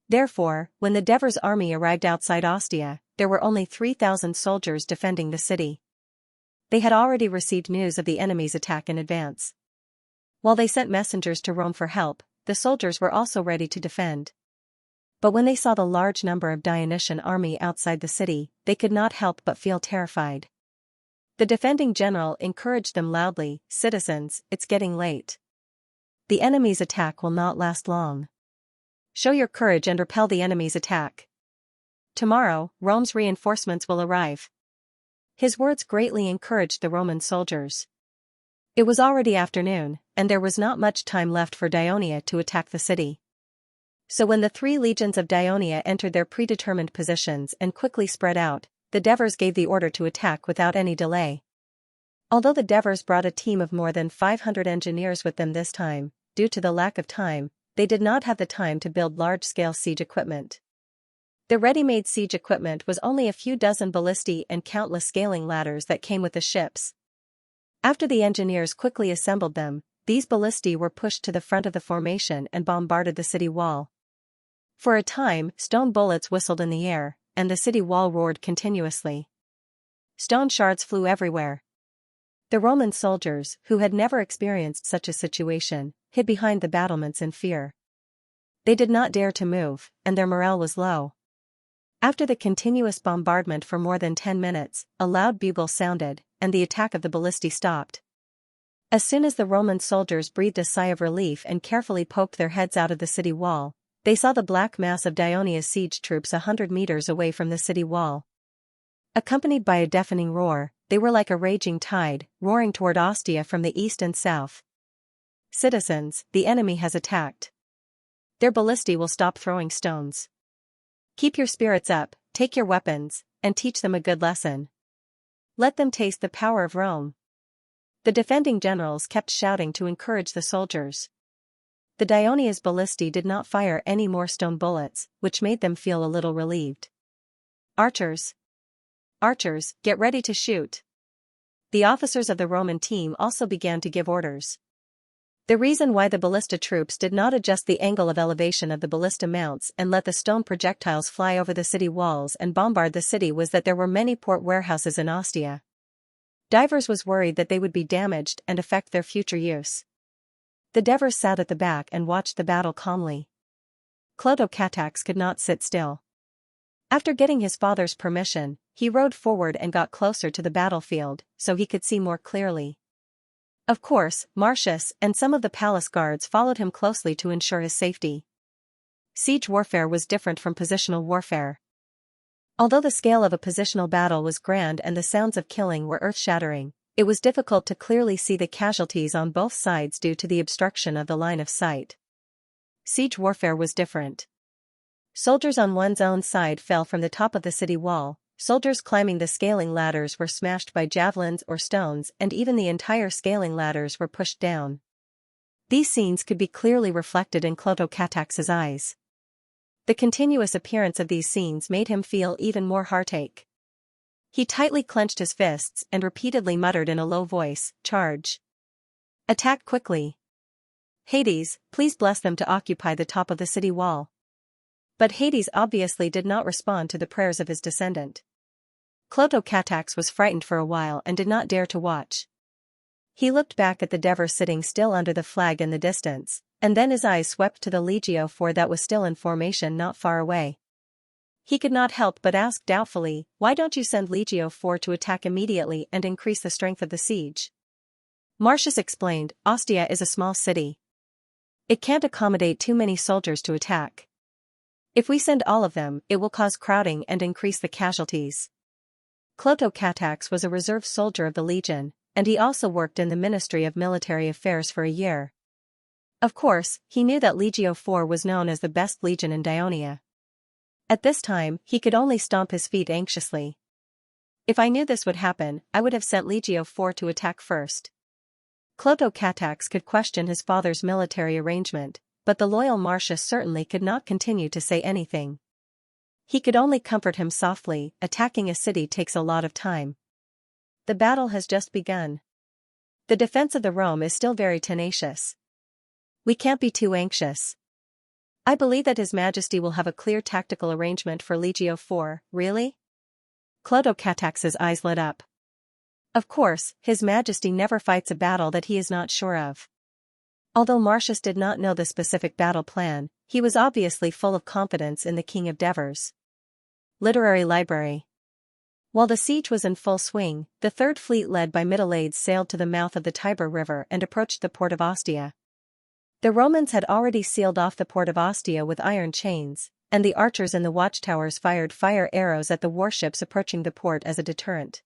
Therefore, when the Devers' army arrived outside Ostia, there were only 3,000 soldiers defending the city. They had already received news of the enemy's attack in advance. While they sent messengers to Rome for help, the soldiers were also ready to defend. But when they saw the large number of Dionysian army outside the city, they could not help but feel terrified. The defending general encouraged them loudly, "Citizens, it's getting late. The enemy's attack will not last long. Show your courage and repel the enemy's attack. Tomorrow, Rome's reinforcements will arrive." His words greatly encouraged the Roman soldiers. It was already afternoon, and there was not much time left for Dionia to attack the city. So when the 3 legions of Dionia entered their predetermined positions and quickly spread out, the Devers gave the order to attack without any delay. Although the Devers brought a team of more than 500 engineers with them this time, due to the lack of time, they did not have the time to build large-scale siege equipment. The ready-made siege equipment was only a few dozen ballistae and countless scaling ladders that came with the ships. After the engineers quickly assembled them, these ballistae were pushed to the front of the formation and bombarded the city wall. For a time, stone bullets whistled in the air, and the city wall roared continuously. Stone shards flew everywhere. The Roman soldiers, who had never experienced such a situation, hid behind the battlements in fear. They did not dare to move, and their morale was low. After the continuous bombardment for more than 10 minutes, a loud bugle sounded, and the attack of the ballistae stopped. As soon as the Roman soldiers breathed a sigh of relief and carefully poked their heads out of the city wall, they saw the black mass of Dionia's siege troops 100 meters away from the city wall. Accompanied by a deafening roar, they were like a raging tide, roaring toward Ostia from the east and south. "Citizens, the enemy has attacked. Their ballistae will stop throwing stones. Keep your spirits up, take your weapons, and teach them a good lesson. Let them taste the power of Rome. The defending generals kept shouting to encourage the soldiers. The Dionia's ballistae did not fire any more stone bullets, which made them feel a little relieved. Archers! Archers, get ready to shoot! The officers of the Roman team also began to give orders. The reason why the ballista troops did not adjust the angle of elevation of the ballista mounts and let the stone projectiles fly over the city walls and bombard the city was that there were many port warehouses in Ostia. Divers was worried that they would be damaged and affect their future use. The Devers sat at the back and watched the battle calmly. Clotocatax could not sit still. After getting his father's permission, he rode forward and got closer to the battlefield, so he could see more clearly. Of course, Marcius and some of the palace guards followed him closely to ensure his safety. Siege warfare was different from positional warfare. Although the scale of a positional battle was grand and the sounds of killing were earth-shattering, it was difficult to clearly see the casualties on both sides due to the obstruction of the line of sight. Siege warfare was different. Soldiers on one's own side fell from the top of the city wall, soldiers climbing the scaling ladders were smashed by javelins or stones, and even the entire scaling ladders were pushed down. These scenes could be clearly reflected in Clotocatax's eyes. The continuous appearance of these scenes made him feel even more heartache. He tightly clenched his fists and repeatedly muttered in a low voice, "Charge! Attack quickly! Hades, please bless them to occupy the top of the city wall." But Hades obviously did not respond to the prayers of his descendant. Clotocatax was frightened for a while and did not dare to watch. He looked back at the Devers sitting still under the flag in the distance, and then his eyes swept to the Legio IV that was still in formation not far away. He could not help but ask doubtfully, "Why don't you send Legio IV to attack immediately and increase the strength of the siege?" Marcius explained, "Ostia is a small city. It can't accommodate too many soldiers to attack. If we send all of them, it will cause crowding and increase the casualties." Clotocatax was a reserve soldier of the legion, and he also worked in the Ministry of Military Affairs for a year. Of course, he knew that Legio IV was known as the best legion in Dionia. At this time, he could only stomp his feet anxiously. "If I knew this would happen, I would have sent Legio IV to attack first." Clotocatax could question his father's military arrangement, but the loyal Marcius certainly could not continue to say anything. He could only comfort him softly, "Attacking a city takes a lot of time. The battle has just begun. The defense of the Rome is still very tenacious. We can't be too anxious. I believe that His Majesty will have a clear tactical arrangement for Legio IV, really?" Clotocatax's eyes lit up. Of course, His Majesty never fights a battle that he is not sure of. Although Marcius did not know the specific battle plan, he was obviously full of confidence in the King of Devers. Literary Library. While the siege was in full swing, the Third Fleet led by Middleades sailed to the mouth of the Tiber River and approached the port of Ostia. The Romans had already sealed off the port of Ostia with iron chains, and the archers in the watchtowers fired fire arrows at the warships approaching the port as a deterrent.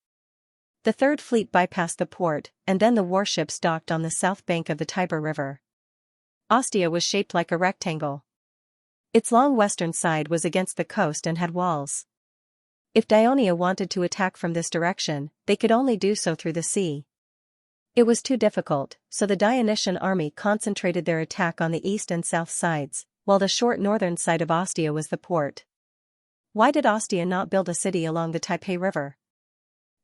The Third Fleet bypassed the port, and then the warships docked on the south bank of the Tiber River. Ostia was shaped like a rectangle. Its long western side was against the coast and had walls. If Dionia wanted to attack from this direction, they could only do so through the sea. It was too difficult, so the Dionysian army concentrated their attack on the east and south sides, while the short northern side of Ostia was the port. Why did Ostia not build a city along the Taipei River?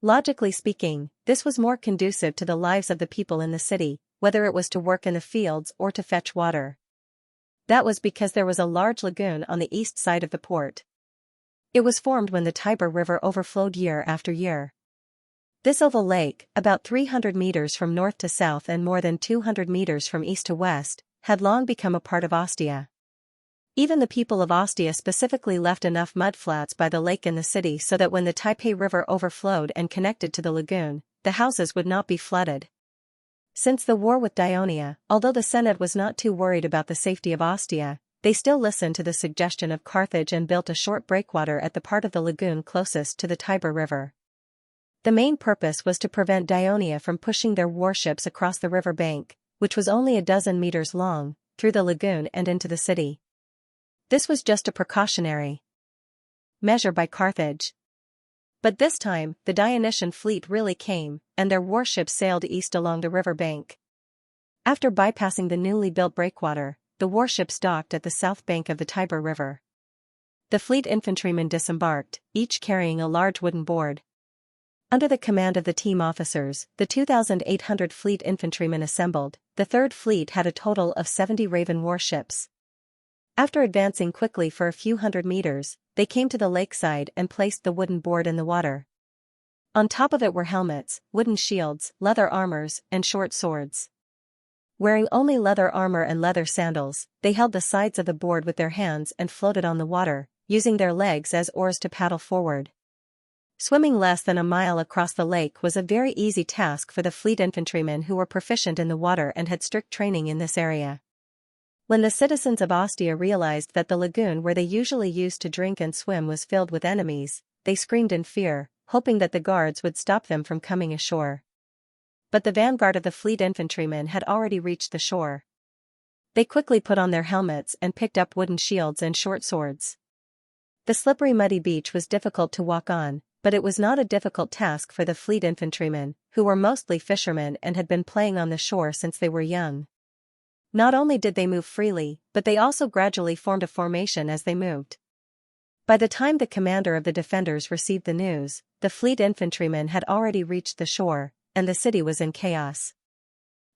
Logically speaking, this was more conducive to the lives of the people in the city, whether it was to work in the fields or to fetch water. That was because there was a large lagoon on the east side of the port. It was formed when the Tiber River overflowed year after year. This oval lake, about 300 meters from north to south and more than 200 meters from east to west, had long become a part of Ostia. Even the people of Ostia specifically left enough mudflats by the lake in the city so that when the Taipei River overflowed and connected to the lagoon, the houses would not be flooded. Since the war with Dionia, although the Senate was not too worried about the safety of Ostia, they still listened to the suggestion of Carthage and built a short breakwater at the part of the lagoon closest to the Tiber River. The main purpose was to prevent Dionia from pushing their warships across the river bank, which was only a dozen meters long, through the lagoon and into the city. This was just a precautionary measure by Carthage. But this time, the Dionysian fleet really came, and their warships sailed east along the river bank. After bypassing the newly built breakwater, the warships docked at the south bank of the Tiber River. The fleet infantrymen disembarked, each carrying a large wooden board. Under the command of the team officers, the 2,800 fleet infantrymen assembled. The Third Fleet had a total of 70 Raven warships. After advancing quickly for a few hundred meters, they came to the lakeside and placed the wooden board in the water. On top of it were helmets, wooden shields, leather armors, and short swords. Wearing only leather armor and leather sandals, they held the sides of the board with their hands and floated on the water, using their legs as oars to paddle forward. Swimming less than a mile across the lake was a very easy task for the fleet infantrymen who were proficient in the water and had strict training in this area. When the citizens of Ostia realized that the lagoon where they usually used to drink and swim was filled with enemies, they screamed in fear, hoping that the guards would stop them from coming ashore. But the vanguard of the fleet infantrymen had already reached the shore. They quickly put on their helmets and picked up wooden shields and short swords. The slippery muddy beach was difficult to walk on, but it was not a difficult task for the fleet infantrymen, who were mostly fishermen and had been playing on the shore since they were young. Not only did they move freely, but they also gradually formed a formation as they moved. By the time the commander of the defenders received the news, the fleet infantrymen had already reached the shore, and the city was in chaos.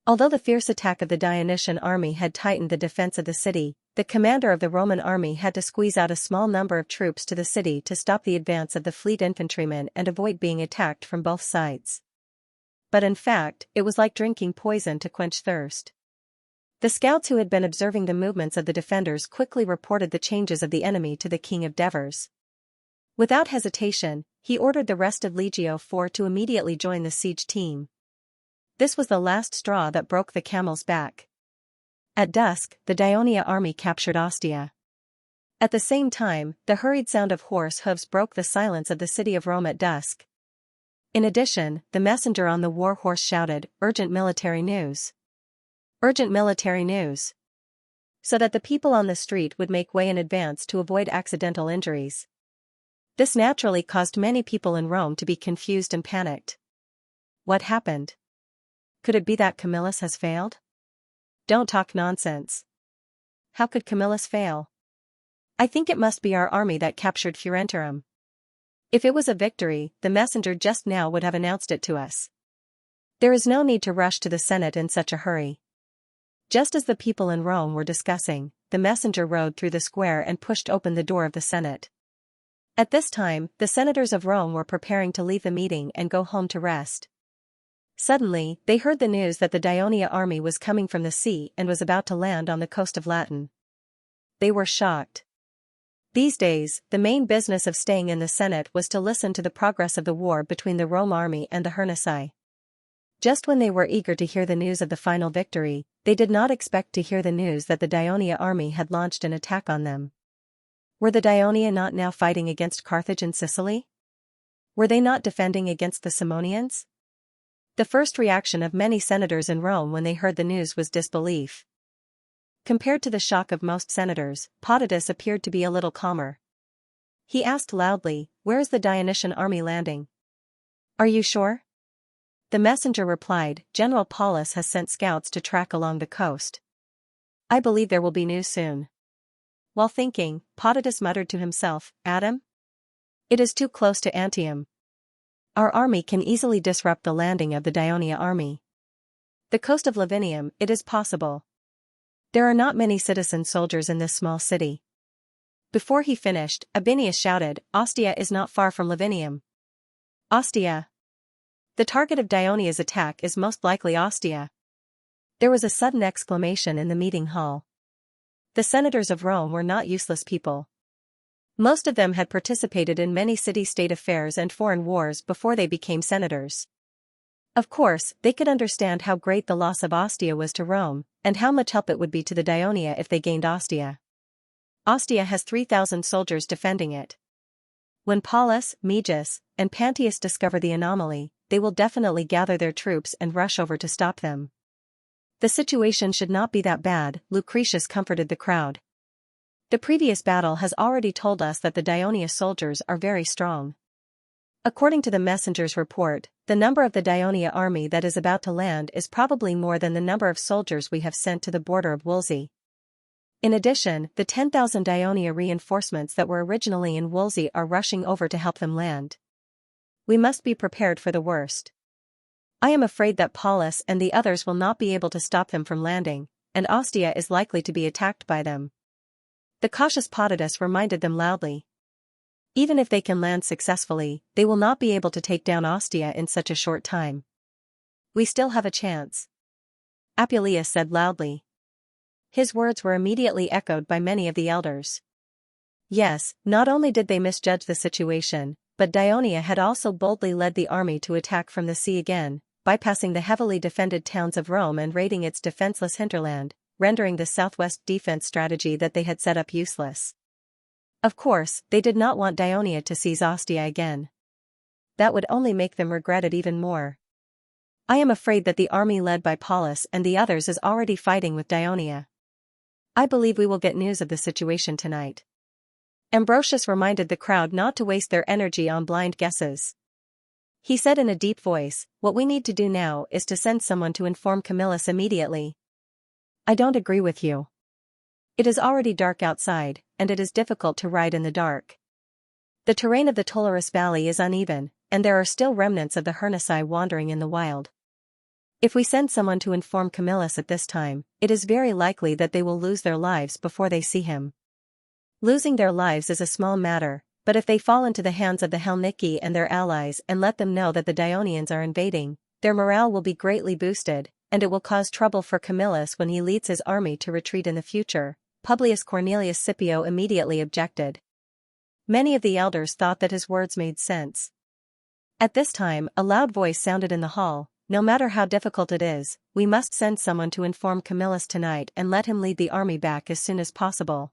Although the fierce attack of the Dionysian army had tightened the defense of the city, the commander of the Roman army had to squeeze out a small number of troops to the city to stop the advance of the fleet infantrymen and avoid being attacked from both sides. But in fact, it was like drinking poison to quench thirst. The scouts who had been observing the movements of the defenders quickly reported the changes of the enemy to the king of Devers. Without hesitation, he ordered the rest of Legio IV to immediately join the siege team. This was the last straw that broke the camel's back. At dusk, the Daionia army captured Ostia. At the same time, the hurried sound of horse hooves broke the silence of the city of Rome at dusk. In addition, the messenger on the war horse shouted, "Urgent military news! Urgent military news!" so that the people on the street would make way in advance to avoid accidental injuries. This naturally caused many people in Rome to be confused and panicked. What happened? Could it be that Camillus has failed? Don't talk nonsense. How could Camillus fail? I think it must be our army that captured Furentium. If it was a victory, the messenger just now would have announced it to us. There is no need to rush to the Senate in such a hurry. Just as the people in Rome were discussing, the messenger rode through the square and pushed open the door of the Senate. At this time, the senators of Rome were preparing to leave the meeting and go home to rest. Suddenly, they heard the news that the Daionia army was coming from the sea and was about to land on the coast of Latin. They were shocked. These days, the main business of staying in the Senate was to listen to the progress of the war between the Rome army and the Hernici. Just when they were eager to hear the news of the final victory, they did not expect to hear the news that the Daionia army had launched an attack on them. Were the Daionia not now fighting against Carthage and Sicily? Were they not defending against the Simonians? The first reaction of many senators in Rome when they heard the news was disbelief. Compared to the shock of most senators, Potitus appeared to be a little calmer. He asked loudly, "Where is the Dionysian army landing? Are you sure?" The messenger replied, "General Paulus has sent scouts to track along the coast. I believe there will be news soon." While thinking, Potitus muttered to himself, "Adam? It is too close to Antium. Our army can easily disrupt the landing of the Daionia army. The coast of Lavinium, it is possible. There are not many citizen soldiers in this small city." Before he finished, Abinius shouted, "Ostia is not far from Lavinium." Ostia. The target of Dionia's attack is most likely Ostia. There was a sudden exclamation in the meeting hall. The senators of Rome were not useless people. Most of them had participated in many city-state affairs and foreign wars before they became senators. Of course, they could understand how great the loss of Ostia was to Rome, and how much help it would be to the Daionia if they gained Ostia. Ostia has 3,000 soldiers defending it. When Paulus, Megis, and Pantius discover the anomaly, they will definitely gather their troops and rush over to stop them. The situation should not be that bad, Lucretius comforted the crowd. The previous battle has already told us that the Daionia soldiers are very strong. According to the messenger's report, the number of the Daionia army that is about to land is probably more than the number of soldiers we have sent to the border of Woolsey. In addition, the 10,000 Daionia reinforcements that were originally in Woolsey are rushing over to help them land. We must be prepared for the worst. I am afraid that Paulus and the others will not be able to stop them from landing, and Ostia is likely to be attacked by them. The cautious Potitus reminded them loudly. Even if they can land successfully, they will not be able to take down Ostia in such a short time. We still have a chance. Apuleius said loudly. His words were immediately echoed by many of the elders. Yes, not only did they misjudge the situation, but Daionia had also boldly led the army to attack from the sea again, bypassing the heavily defended towns of Rome and raiding its defenseless hinterland, rendering the southwest defense strategy that they had set up useless. Of course, they did not want Daionia to seize Ostia again. That would only make them regret it even more. I am afraid that the army led by Paulus and the others is already fighting with Daionia. I believe we will get news of the situation tonight. Ambrosius reminded the crowd not to waste their energy on blind guesses. He said in a deep voice, "What we need to do now is to send someone to inform Camillus immediately." I don't agree with you. It is already dark outside, and it is difficult to ride in the dark. The terrain of the Tolorus Valley is uneven, and there are still remnants of the Hernici wandering in the wild. If we send someone to inform Camillus at this time, it is very likely that they will lose their lives before they see him. Losing their lives is a small matter, but if they fall into the hands of the Helniki and their allies and let them know that the Dionians are invading, their morale will be greatly boosted, and it will cause trouble for Camillus when he leads his army to retreat in the future. Publius Cornelius Scipio immediately objected. Many of the elders thought that his words made sense. At this time, a loud voice sounded in the hall, "No matter how difficult it is, we must send someone to inform Camillus tonight and let him lead the army back as soon as possible."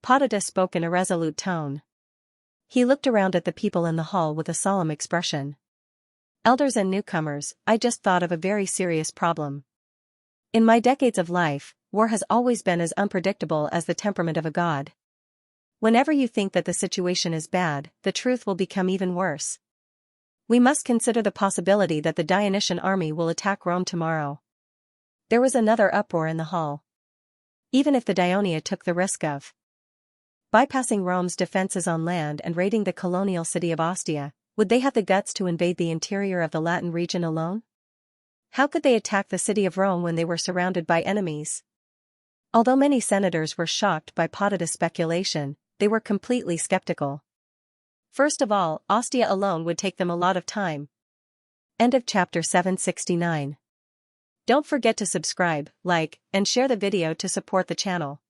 Potitus spoke in a resolute tone. He looked around at the people in the hall with a solemn expression. "Elders and newcomers, I just thought of a very serious problem. In my decades of life, war has always been as unpredictable as the temperament of a god. Whenever you think that the situation is bad, the truth will become even worse. We must consider the possibility that the Dionysian army will attack Rome tomorrow." There was another uproar in the hall. Even if the Daionia took the risk of bypassing Rome's defenses on land and raiding the colonial city of Ostia, would they have the guts to invade the interior of the Latin region alone? How could they attack the city of Rome when they were surrounded by enemies? Although many senators were shocked by Potitus' speculation, they were completely skeptical. First of all, Ostia alone would take them a lot of time. End of chapter 769. Don't forget to subscribe, like, and share the video to support the channel.